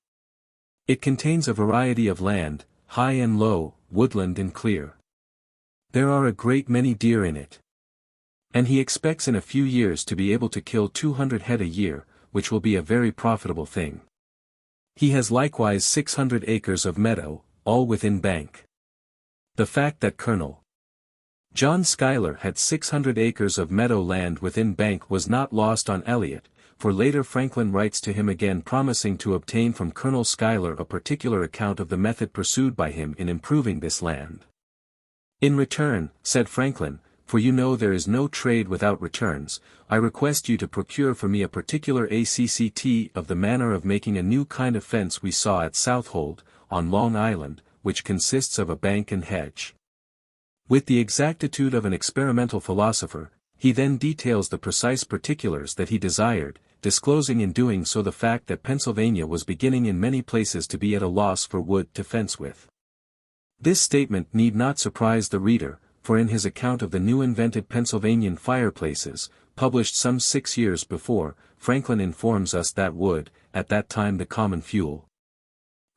It contains a variety of land, high and low, woodland and clear. There are a great many deer in it. And he expects in a few years to be able to kill 200 head a year, which will be a very profitable thing. He has likewise 600 acres of meadow, all within bank. The fact that Colonel John Schuyler had 600 acres of meadow land within bank was not lost on Eliot, for later Franklin writes to him again promising to obtain from Colonel Schuyler a particular account of the method pursued by him in improving this land. In return, said Franklin, for you know there is no trade without returns, I request you to procure for me a particular ACCT of the manner of making a new kind of fence we saw at Southold, on Long Island, which consists of a bank and hedge. With the exactitude of an experimental philosopher, he then details the precise particulars that he desired, disclosing in doing so the fact that Pennsylvania was beginning in many places to be at a loss for wood to fence with. This statement need not surprise the reader, for in his account of the new invented Pennsylvanian fireplaces, published some 6 years before, Franklin informs us that wood, at that time the common fuel,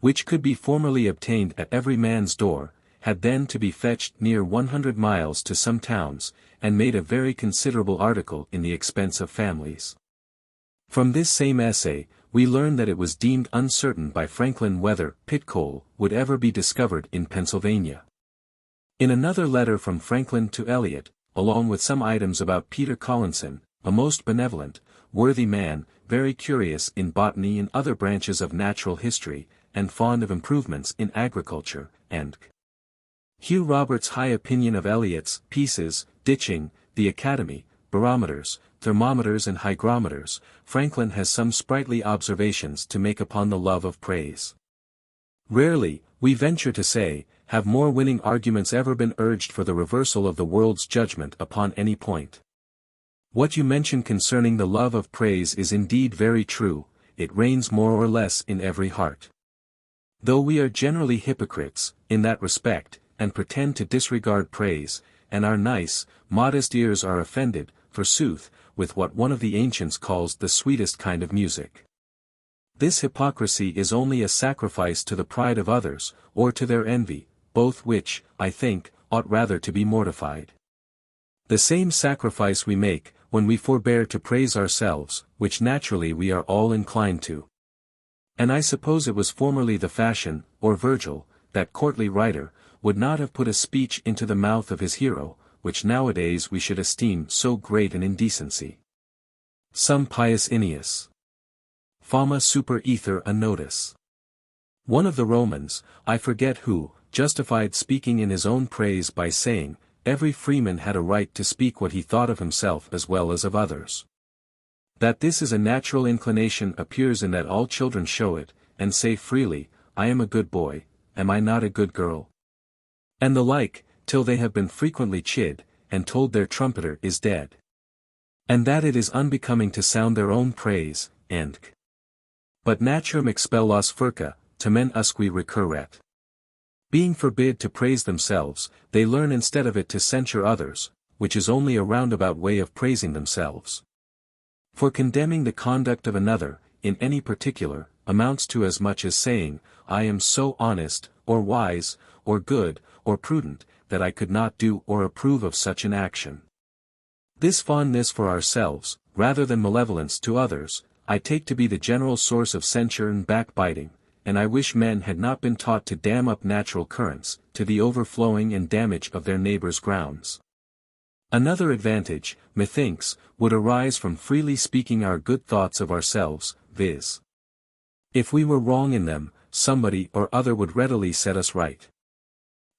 which could be formerly obtained at every man's door, had then to be fetched near 100 miles to some towns, and made a very considerable article in the expense of families. From this same essay, we learn that it was deemed uncertain by Franklin whether pit coal would ever be discovered in Pennsylvania. In another letter from Franklin to Eliot, along with some items about Peter Collinson, a most benevolent, worthy man, very curious in botany and other branches of natural history, and fond of improvements in agriculture, and Hugh Roberts' high opinion of Eliot's pieces, ditching, the Academy, barometers, thermometers and hygrometers, Franklin has some sprightly observations to make upon the love of praise. Rarely, we venture to say, have more winning arguments ever been urged for the reversal of the world's judgment upon any point. What you mention concerning the love of praise is indeed very true, it reigns more or less in every heart. Though we are generally hypocrites, in that respect, and pretend to disregard praise, and our nice, modest ears are offended, forsooth, with what one of the ancients calls the sweetest kind of music. This hypocrisy is only a sacrifice to the pride of others, or to their envy, both which, I think, ought rather to be mortified. The same sacrifice we make, when we forbear to praise ourselves, which naturally we are all inclined to. And I suppose it was formerly the fashion, or Virgil, that courtly writer, would not have put a speech into the mouth of his hero, which nowadays we should esteem so great an indecency. Some pious Aeneas. Fama super ether a notice. One of the Romans, I forget who, justified speaking in his own praise by saying, every freeman had a right to speak what he thought of himself as well as of others. That this is a natural inclination appears in that all children show it, and say freely, I am a good boy, am I not a good girl? And the like, till they have been frequently chid, and told their trumpeter is dead. And that it is unbecoming to sound their own praise, and but naturam expellas furca, tamen usque recurret. Being forbid to praise themselves, they learn instead of it to censure others, which is only a roundabout way of praising themselves. For condemning the conduct of another, in any particular, amounts to as much as saying, I am so honest, or wise, or good, or prudent, that I could not do or approve of such an action. This fondness for ourselves, rather than malevolence to others, I take to be the general source of censure and backbiting, and I wish men had not been taught to dam up natural currents, to the overflowing and damage of their neighbors' grounds. Another advantage, methinks, would arise from freely speaking our good thoughts of ourselves, viz. If we were wrong in them, somebody or other would readily set us right.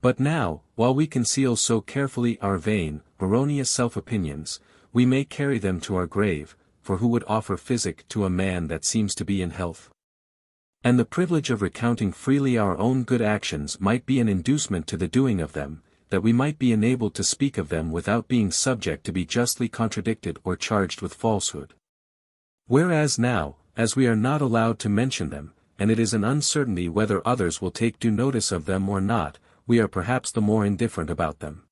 But now, while we conceal so carefully our vain, erroneous self-opinions, we may carry them to our grave, for who would offer physic to a man that seems to be in health? And the privilege of recounting freely our own good actions might be an inducement to the doing of them, that we might be enabled to speak of them without being subject to be justly contradicted or charged with falsehood. Whereas now, as we are not allowed to mention them, and it is an uncertainty whether others will take due notice of them or not, we are perhaps the more indifferent about them.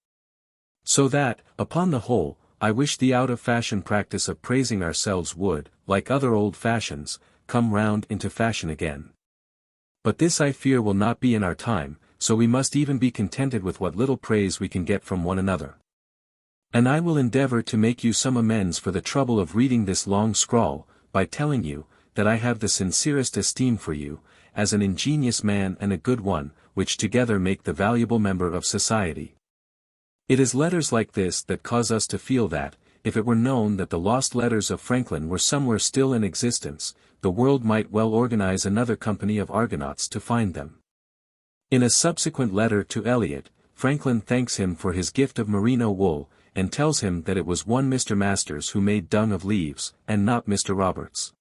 So that, upon the whole, I wish the out-of-fashion practice of praising ourselves would, like other old fashions, come round into fashion again. But this I fear will not be in our time, so we must even be contented with what little praise we can get from one another. And I will endeavor to make you some amends for the trouble of reading this long scrawl, by telling you, that I have the sincerest esteem for you, as an ingenious man and a good one, which together make the valuable member of society. It is letters like this that cause us to feel that, if it were known that the lost letters of Franklin were somewhere still in existence, the world might well organize another company of Argonauts to find them. In a subsequent letter to Eliot, Franklin thanks him for his gift of merino wool, and tells him that it was one Mr. Masters who made dung of leaves, and not Mr. Roberts.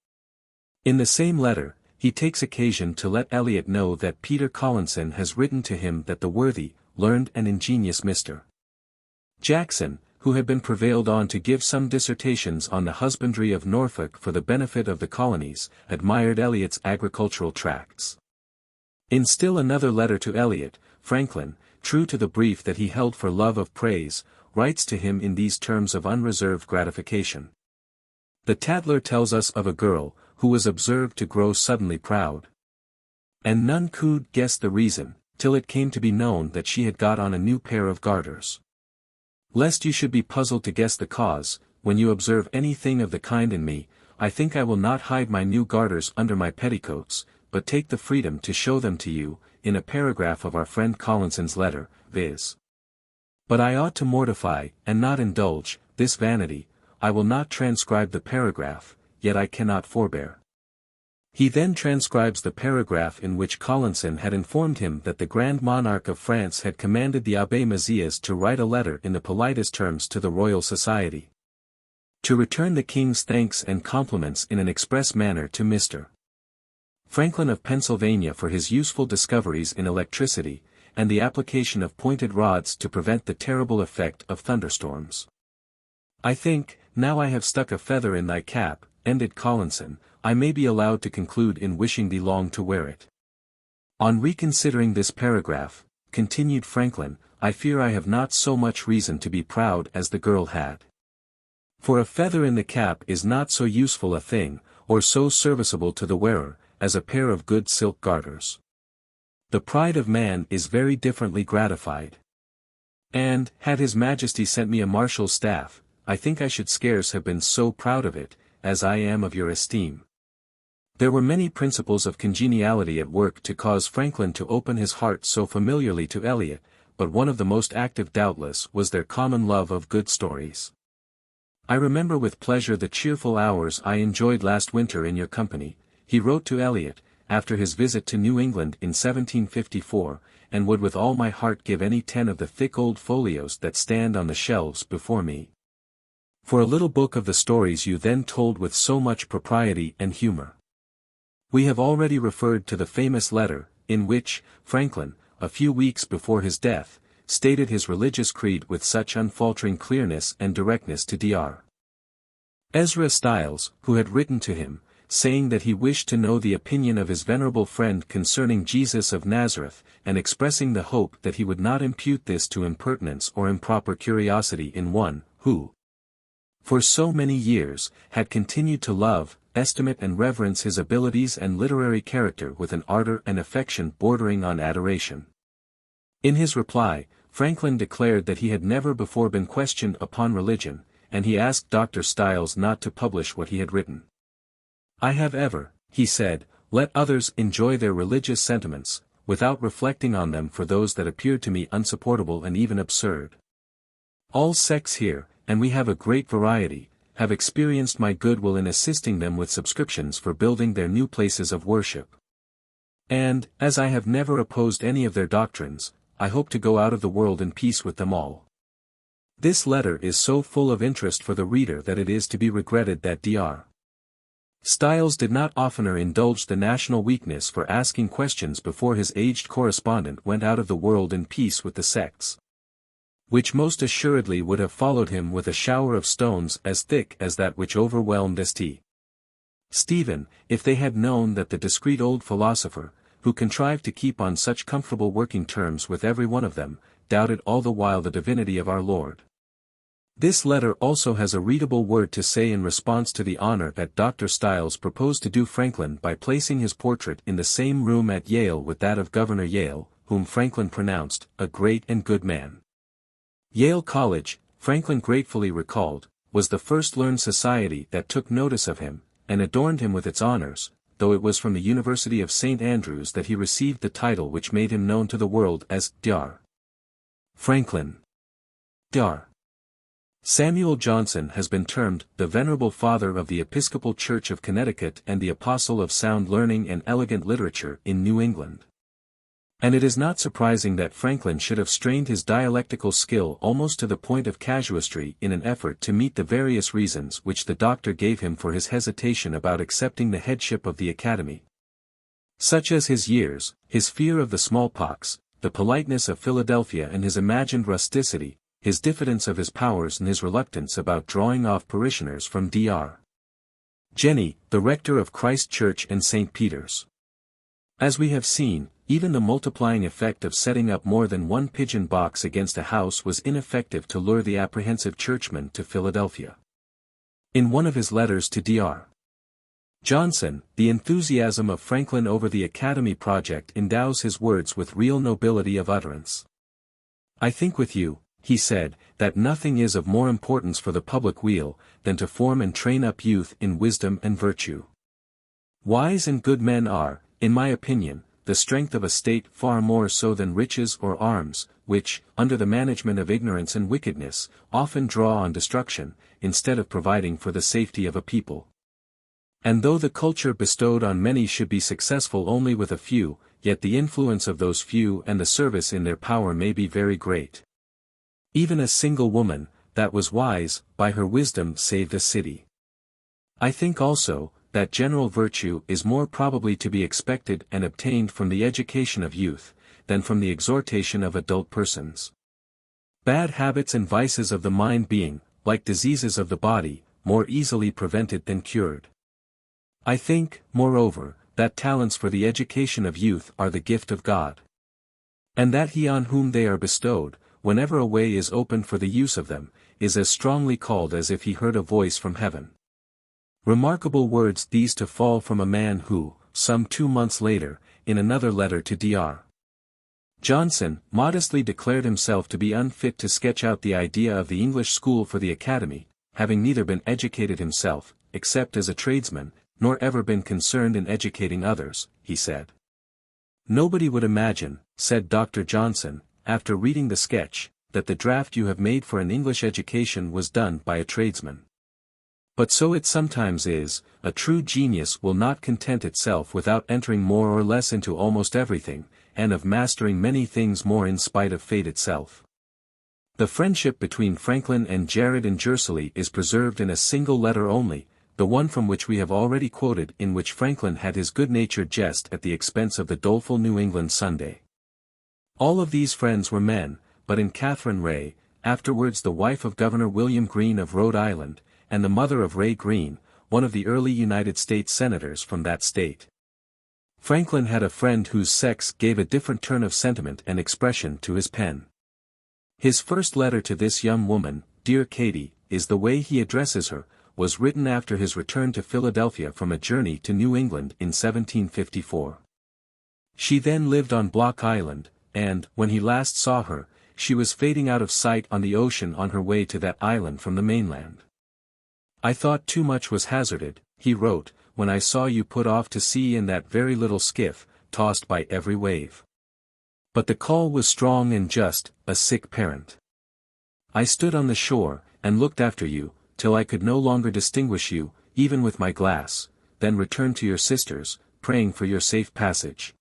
In the same letter, he takes occasion to let Eliot know that Peter Collinson has written to him that the worthy, learned and ingenious Mr. Jackson, who had been prevailed on to give some dissertations on the husbandry of Norfolk for the benefit of the colonies, admired Eliot's agricultural tracts. In still another letter to Eliot, Franklin, true to the brief that he held for love of praise, writes to him in these terms of unreserved gratification. The Tatler tells us of a girl, who was observed to grow suddenly proud. And none could guess the reason, till it came to be known that she had got on a new pair of garters. Lest you should be puzzled to guess the cause, when you observe anything of the kind in me, I think I will not hide my new garters under my petticoats, but take the freedom to show them to you, in a paragraph of our friend Collinson's letter, viz. But I ought to mortify, and not indulge, this vanity. I will not transcribe the paragraph, yet I cannot forbear. He then transcribes the paragraph in which Collinson had informed him that the Grand Monarch of France had commanded the Abbé Mazias to write a letter in the politest terms to the Royal Society, to return the King's thanks and compliments in an express manner to Mr. Franklin of Pennsylvania for his useful discoveries in electricity, and the application of pointed rods to prevent the terrible effect of thunderstorms. I think, now I have stuck a feather in thy cap, ended Collinson, I may be allowed to conclude in wishing thee long to wear it. On reconsidering this paragraph, continued Franklin, I fear I have not so much reason to be proud as the girl had. For a feather in the cap is not so useful a thing, or so serviceable to the wearer, as a pair of good silk garters. The pride of man is very differently gratified. And, had his Majesty sent me a marshal's staff, I think I should scarce have been so proud of it, as I am of your esteem. There were many principles of congeniality at work to cause Franklin to open his heart so familiarly to Eliot, but one of the most active doubtless was their common love of good stories. I remember with pleasure the cheerful hours I enjoyed last winter in your company, he wrote to Eliot, after his visit to New England in 1754, and would with all my heart give any 10 of the thick old folios that stand on the shelves before me, for a little book of the stories you then told with so much propriety and humor. We have already referred to the famous letter, in which, Franklin, a few weeks before his death, stated his religious creed with such unfaltering clearness and directness to Dr. Ezra Stiles, who had written to him, saying that he wished to know the opinion of his venerable friend concerning Jesus of Nazareth, and expressing the hope that he would not impute this to impertinence or improper curiosity in one, who, for so many years, had continued to love, estimate and reverence his abilities and literary character with an ardor and affection bordering on adoration. In his reply, Franklin declared that he had never before been questioned upon religion, and he asked Dr. Stiles not to publish what he had written. I have ever, he said, let others enjoy their religious sentiments, without reflecting on them for those that appeared to me unsupportable and even absurd. All sects here, and we have a great variety, have experienced my goodwill in assisting them with subscriptions for building their new places of worship. And, as I have never opposed any of their doctrines, I hope to go out of the world in peace with them all. This letter is so full of interest for the reader that it is to be regretted that Dr. Stiles did not oftener indulge the national weakness for asking questions before his aged correspondent went out of the world in peace with the sects, which most assuredly would have followed him with a shower of stones as thick as that which overwhelmed St. Stephen, if they had known that the discreet old philosopher, who contrived to keep on such comfortable working terms with every one of them, doubted all the while the divinity of our Lord. This letter also has a readable word to say in response to the honor that Dr. Stiles proposed to do Franklin by placing his portrait in the same room at Yale with that of Governor Yale, whom Franklin pronounced a great and good man. Yale College, Franklin gratefully recalled, was the first learned society that took notice of him, and adorned him with its honors, though it was from the University of St. Andrews that he received the title which made him known to the world as Dr. Franklin. Dr. Samuel Johnson has been termed the Venerable Father of the Episcopal Church of Connecticut and the Apostle of sound learning and elegant literature in New England. And it is not surprising that Franklin should have strained his dialectical skill almost to the point of casuistry in an effort to meet the various reasons which the doctor gave him for his hesitation about accepting the headship of the Academy. Such as his years, his fear of the smallpox, the politeness of Philadelphia and his imagined rusticity, his diffidence of his powers and his reluctance about drawing off parishioners from Dr. Jenny, the rector of Christ Church and St. Peter's. As we have seen, even the multiplying effect of setting up more than one pigeon box against a house was ineffective to lure the apprehensive churchman to Philadelphia. In one of his letters to Dr. Johnson, the enthusiasm of Franklin over the Academy project endows his words with real nobility of utterance. "I think with you," he said, "that nothing is of more importance for the public weal, than to form and train up youth in wisdom and virtue. Wise and good men are, in my opinion, the strength of a state far more so than riches or arms, which, under the management of ignorance and wickedness, often draw on destruction, instead of providing for the safety of a people. And though the culture bestowed on many should be successful only with a few, yet the influence of those few and the service in their power may be very great. Even a single woman, that was wise, by her wisdom saved a city. I think also, that general virtue is more probably to be expected and obtained from the education of youth, than from the exhortation of adult persons. Bad habits and vices of the mind being, like diseases of the body, more easily prevented than cured. I think, moreover, that talents for the education of youth are the gift of God. And that he on whom they are bestowed, whenever a way is opened for the use of them, is as strongly called as if he heard a voice from heaven." Remarkable words these to fall from a man who, some 2 months later, in another letter to Dr. Johnson, modestly declared himself to be unfit to sketch out the idea of the English school for the Academy, having neither been educated himself, except as a tradesman, nor ever been concerned in educating others, he said. "Nobody would imagine," said Dr. Johnson, after reading the sketch, "that the draft you have made for an English education was done by a tradesman. But so it sometimes is. A true genius will not content itself without entering more or less into almost everything, and of mastering many things more in spite of fate itself." The friendship between Franklin and Jared and Jersey is preserved in a single letter only, the one from which we have already quoted, in which Franklin had his good-natured jest at the expense of the doleful New England Sunday. All of these friends were men, but in Catherine Ray, afterwards the wife of Governor William Greene of Rhode Island, and the mother of Ray Greene, one of the early United States senators from that state, Franklin had a friend whose sex gave a different turn of sentiment and expression to his pen. His first letter to this young woman, "Dear Katie," is the way he addresses her, was written after his return to Philadelphia from a journey to New England in 1754. She then lived on Block Island, and, when he last saw her, she was fading out of sight on the ocean on her way to that island from the mainland. "I thought too much was hazarded," he wrote, "when I saw you put off to sea in that very little skiff, tossed by every wave. But the call was strong and just, a sick parent. I stood on the shore, and looked after you, till I could no longer distinguish you, even with my glass, then returned to your sisters, praying for your safe passage."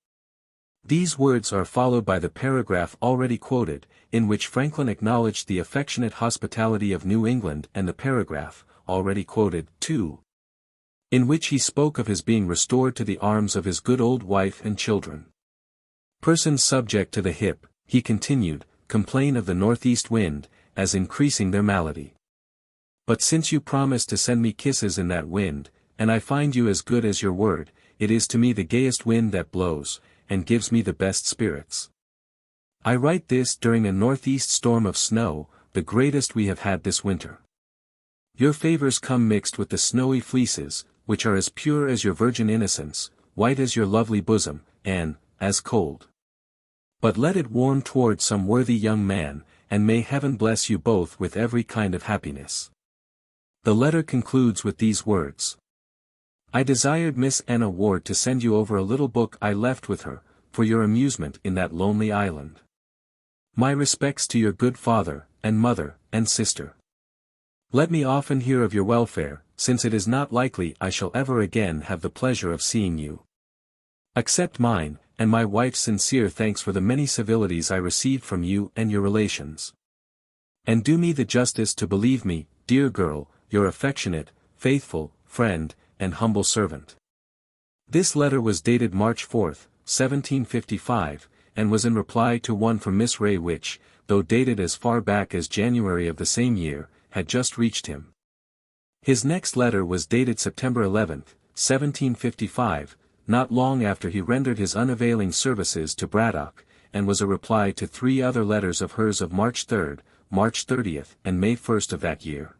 These words are followed by the paragraph already quoted, in which Franklin acknowledged the affectionate hospitality of New England, and the paragraph, already quoted, too, in which he spoke of his being restored to the arms of his good old wife and children. "Persons subject to the hip," he continued, "complain of the northeast wind, as increasing their malady. But since you promised to send me kisses in that wind, and I find you as good as your word, it is to me the gayest wind that blows, and gives me the best spirits. I write this during a northeast storm of snow, the greatest we have had this winter. Your favors come mixed with the snowy fleeces, which are as pure as your virgin innocence, white as your lovely bosom, and, as cold. But let it warm toward some worthy young man, and may heaven bless you both with every kind of happiness." The letter concludes with these words: "I desired Miss Anna Ward to send you over a little book I left with her, for your amusement in that lonely island. My respects to your good father, and mother, and sister. Let me often hear of your welfare, since it is not likely I shall ever again have the pleasure of seeing you. Accept mine, and my wife's sincere thanks for the many civilities I received from you and your relations. And do me the justice to believe me, dear girl, your affectionate, faithful, friend, and humble servant. This letter was dated March 4, 1755, and was in reply to one from Miss Ray which, though dated as far back as January of the same year, had just reached him. His next letter was dated September 11, 1755, not long after he rendered his unavailing services to Braddock, and was a reply to 3 other letters of hers of March 3, March 30, and May 1 of that year.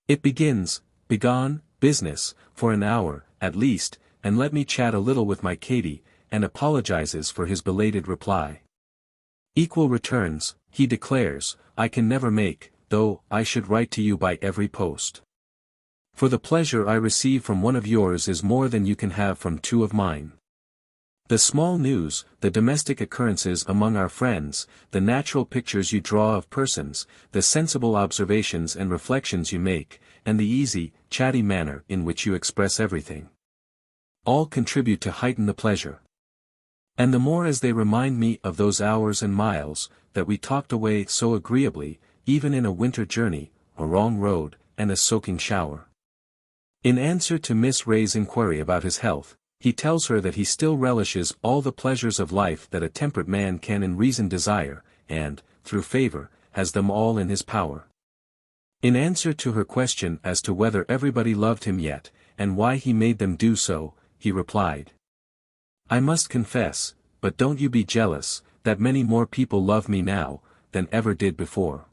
It begins, "Begone, business, for an hour, at least, and let me chat a little with my Katie," and apologizes for his belated reply. Equal returns, he declares, I can never make, though I should write to you by every post. For the pleasure I receive from one of yours is more than you can have from 2 of mine. The small news, the domestic occurrences among our friends, the natural pictures you draw of persons, the sensible observations and reflections you make, and the easy, chatty manner in which you express everything, all contribute to heighten the pleasure. And the more as they remind me of those hours and miles, that we talked away so agreeably, even in a winter journey, a wrong road, and a soaking shower. In answer to Miss Ray's inquiry about his health, he tells her that he still relishes all the pleasures of life that a temperate man can in reason desire, and, through favor, has them all in his power. In answer to her question as to whether everybody loved him yet, and why he made them do so, he replied, I must confess, but don't you be jealous, that many more people love me now, than ever did before.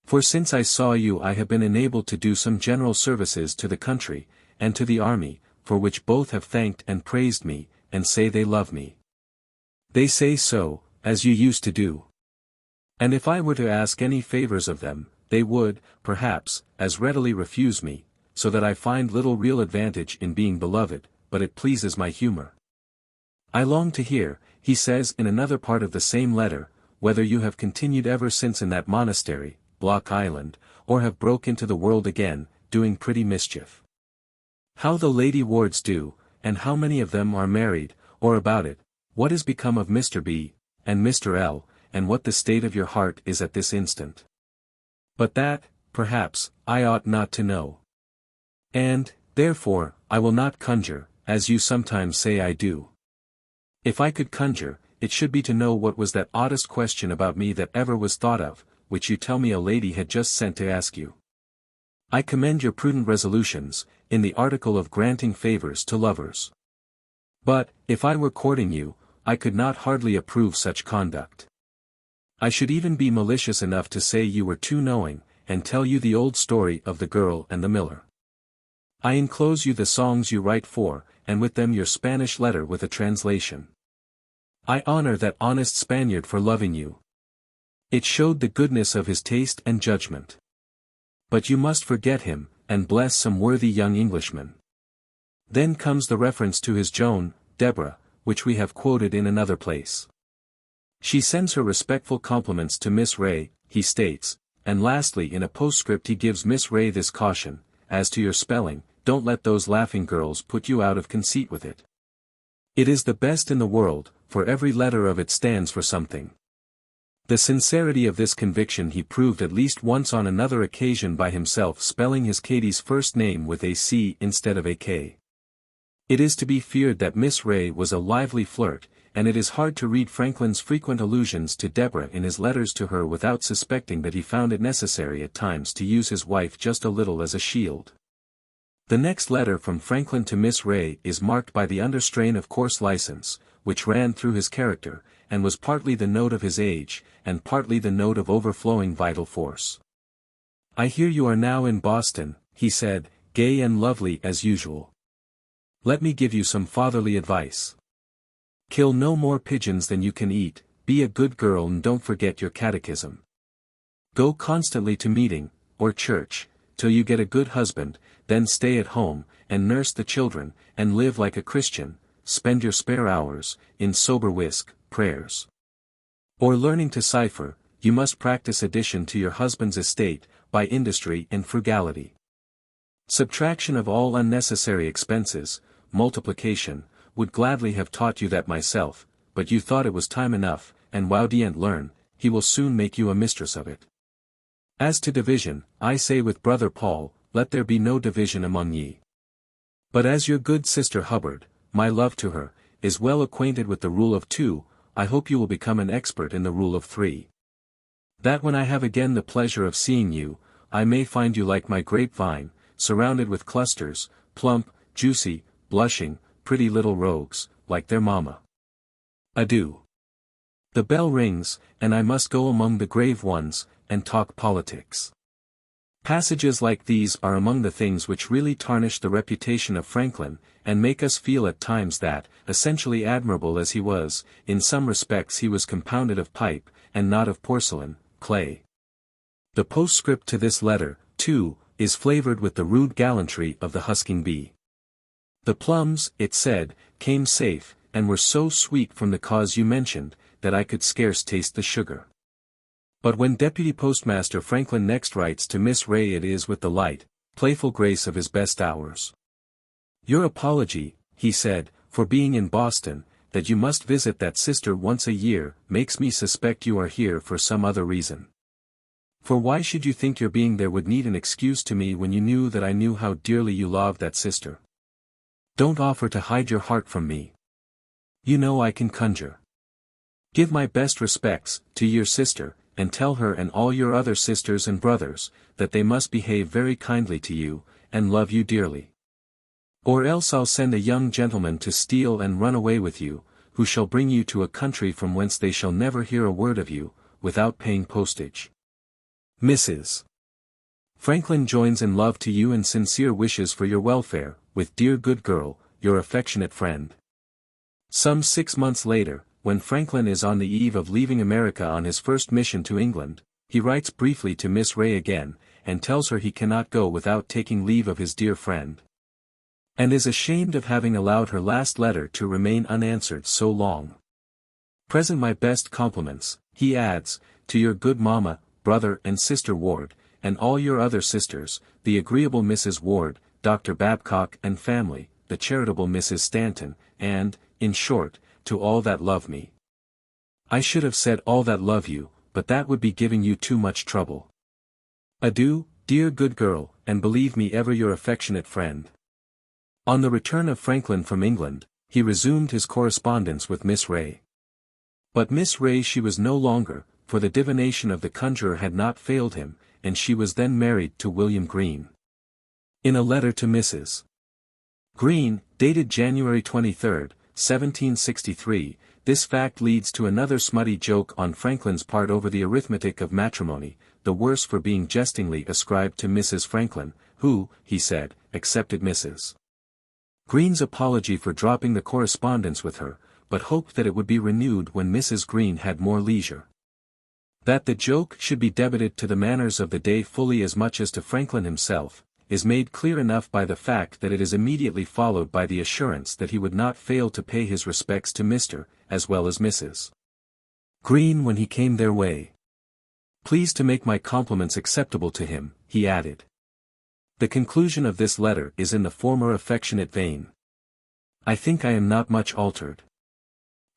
For since I saw you I have been enabled to do some general services to the country, and to the army, for which both have thanked and praised me, and say they love me. They say so, as you used to do. And if I were to ask any favors of them, they would, perhaps, as readily refuse me, so that I find little real advantage in being beloved, but it pleases my humor. I long to hear, he says in another part of the same letter, whether you have continued ever since in that monastery, Block Island, or have broke into the world again, doing pretty mischief. How the lady wards do, and how many of them are married, or about it, what is become of Mr. B, and Mr. L, and what the state of your heart is at this instant. But that, perhaps, I ought not to know. And, therefore, I will not conjure, as you sometimes say I do. If I could conjure, it should be to know what was that oddest question about me that ever was thought of, which you tell me a lady had just sent to ask you. I commend your prudent resolutions, in the article of granting favors to lovers. But, if I were courting you, I could not hardly approve such conduct. I should even be malicious enough to say you were too knowing, and tell you the old story of the girl and the miller. I enclose you the songs you write for, and with them your Spanish letter with a translation. I honor that honest Spaniard for loving you. It showed the goodness of his taste and judgment. But you must forget him, and bless some worthy young Englishman. Then comes the reference to his Joan, Deborah, which we have quoted in another place. She sends her respectful compliments to Miss Ray, he states, and lastly in a postscript he gives Miss Ray this caution, as to your spelling, don't let those laughing girls put you out of conceit with it. It is the best in the world, for every letter of it stands for something. The sincerity of this conviction he proved at least once on another occasion by himself spelling his Katie's first name with a C instead of a K. It is to be feared that Miss Ray was a lively flirt, and it is hard to read Franklin's frequent allusions to Deborah in his letters to her without suspecting that he found it necessary at times to use his wife just a little as a shield. The next letter from Franklin to Miss Ray is marked by the understrain of coarse license, which ran through his character, and was partly the note of his age, and partly the note of overflowing vital force. I hear you are now in Boston, he said, gay and lovely as usual. Let me give you some fatherly advice. Kill no more pigeons than you can eat, be a good girl and don't forget your catechism. Go constantly to meeting, or church, till you get a good husband, then stay at home, and nurse the children, and live like a Christian, spend your spare hours, in sober whisk, prayers. Or learning to cipher, you must practice addition to your husband's estate, by industry and frugality. Subtraction of all unnecessary expenses, multiplication, would gladly have taught you that myself, but you thought it was time enough, and while d'yent learn, he will soon make you a mistress of it. As to division, I say with brother Paul, let there be no division among ye. But as your good sister Hubbard, my love to her, is well acquainted with the rule of 2, I hope you will become an expert in the rule of 3. That when I have again the pleasure of seeing you, I may find you like my grapevine, surrounded with clusters, plump, juicy, blushing, pretty little rogues, like their mamma. Adieu. The bell rings, and I must go among the grave ones, and talk politics. Passages like these are among the things which really tarnish the reputation of Franklin, and make us feel at times that, essentially admirable as he was, in some respects he was compounded of pipe, and not of porcelain, clay. The postscript to this letter, too, is flavored with the rude gallantry of the husking bee. The plums, it said, came safe, and were so sweet from the cause you mentioned, that I could scarce taste the sugar. But when Deputy Postmaster Franklin next writes to Miss Ray it is with the light, playful grace of his best hours. Your apology, he said, for being in Boston, that you must visit that sister once a year, makes me suspect you are here for some other reason. For why should you think your being there would need an excuse to me when you knew that I knew how dearly you loved that sister? Don't offer to hide your heart from me. You know I can conjure. Give my best respects to your sister, and tell her and all your other sisters and brothers, that they must behave very kindly to you, and love you dearly. Or else I'll send a young gentleman to steal and run away with you, who shall bring you to a country from whence they shall never hear a word of you, without paying postage. Mrs. Franklin joins in love to you and sincere wishes for your welfare, with dear good girl, your affectionate friend. Some 6 months later, when Franklin is on the eve of leaving America on his first mission to England, he writes briefly to Miss Ray again, and tells her he cannot go without taking leave of his dear friend. And is ashamed of having allowed her last letter to remain unanswered so long. Present my best compliments, he adds, to your good mamma, brother and sister Ward, and all your other sisters, the agreeable Mrs. Ward, Dr. Babcock and family, the charitable Mrs. Stanton, and, in short, to all that love me. I should have said all that love you, but that would be giving you too much trouble. Adieu, dear good girl, and believe me ever your affectionate friend. On the return of Franklin from England, he resumed his correspondence with Miss Ray. But Miss Ray she was no longer, for the divination of the conjurer had not failed him, and she was then married to William Green. In a letter to Mrs. Green, dated January 23, 1763, this fact leads to another smutty joke on Franklin's part over the arithmetic of matrimony, the worse for being jestingly ascribed to Mrs. Franklin, who, he said, accepted Mrs. Green's apology for dropping the correspondence with her, but hoped that it would be renewed when Mrs. Green had more leisure. That the joke should be debited to the manners of the day fully as much as to Franklin himself, is made clear enough by the fact that it is immediately followed by the assurance that he would not fail to pay his respects to Mr., as well as Mrs. Green when he came their way. Please to make my compliments acceptable to him, he added. The conclusion of this letter is in the former affectionate vein. I think I am not much altered.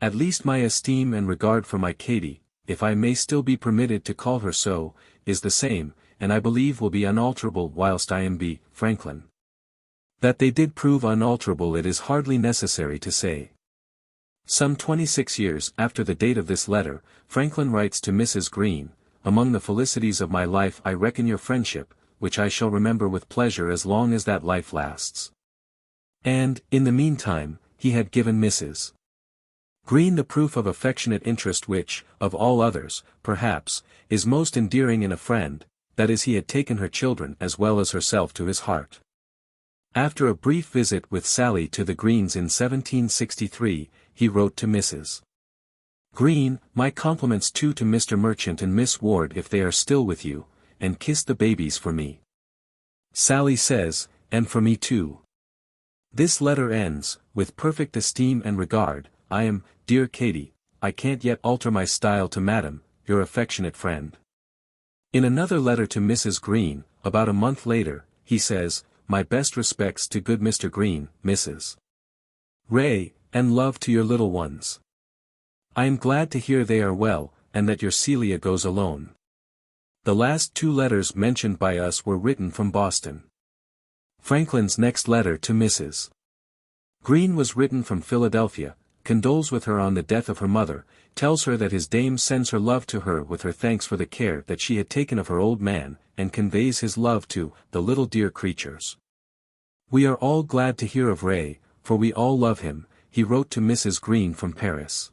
At least my esteem and regard for my Katy, if I may still be permitted to call her so, is the same, and I believe will be unalterable whilst I am B. Franklin. That they did prove unalterable it is hardly necessary to say. Some 26 years after the date of this letter, Franklin writes to Mrs. Green, among the felicities of my life I reckon your friendship, which I shall remember with pleasure as long as that life lasts. And, in the meantime, he had given Mrs. Green the proof of affectionate interest which, of all others, perhaps, is most endearing in a friend, that is he had taken her children as well as herself to his heart. After a brief visit with Sally to the Greens in 1763, he wrote to Mrs. Green, my compliments too to Mr. Merchant and Miss Ward if they are still with you, and kiss the babies for me. Sally says, and for me too. This letter ends, with perfect esteem and regard, I am, dear Katy, I can't yet alter my style to Madam, your affectionate friend. In another letter to Mrs. Green, about a month later, he says, "My best respects to good Mr. Green, Mrs. Ray, and love to your little ones. I am glad to hear they are well, and that your Celia goes alone." The last two letters mentioned by us were written from Boston. Franklin's next letter to Mrs. Green was written from Philadelphia, condoles with her on the death of her mother, tells her that his dame sends her love to her with her thanks for the care that she had taken of her old man, and conveys his love to the little dear creatures. "We are all glad to hear of Ray, for we all love him," he wrote to Mrs. Green from Paris.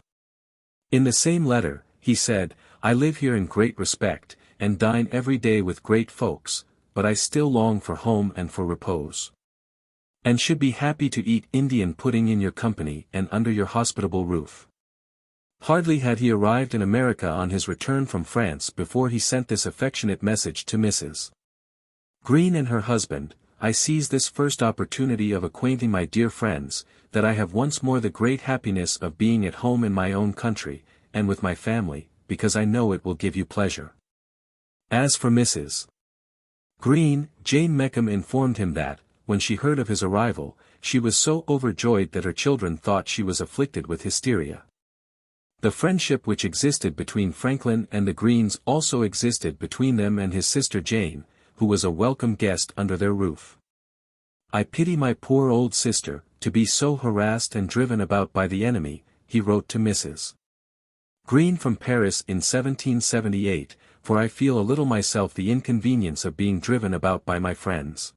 In the same letter, he said, "I live here in great respect, and dine every day with great folks, but I still long for home and for repose. And should be happy to eat Indian pudding in your company and under your hospitable roof." Hardly had he arrived in America on his return from France before he sent this affectionate message to Mrs. Green and her husband: "I seize this first opportunity of acquainting my dear friends, that I have once more the great happiness of being at home in my own country, and with my family, because I know it will give you pleasure." As for Mrs. Green, Jane Meckham informed him that, when she heard of his arrival, she was so overjoyed that her children thought she was afflicted with hysteria. The friendship which existed between Franklin and the Greens also existed between them and his sister Jane, who was a welcome guest under their roof. "I pity my poor old sister, to be so harassed and driven about by the enemy," he wrote to Mrs. Green from Paris in 1778, "for I feel a little myself the inconvenience of being driven about by my friends.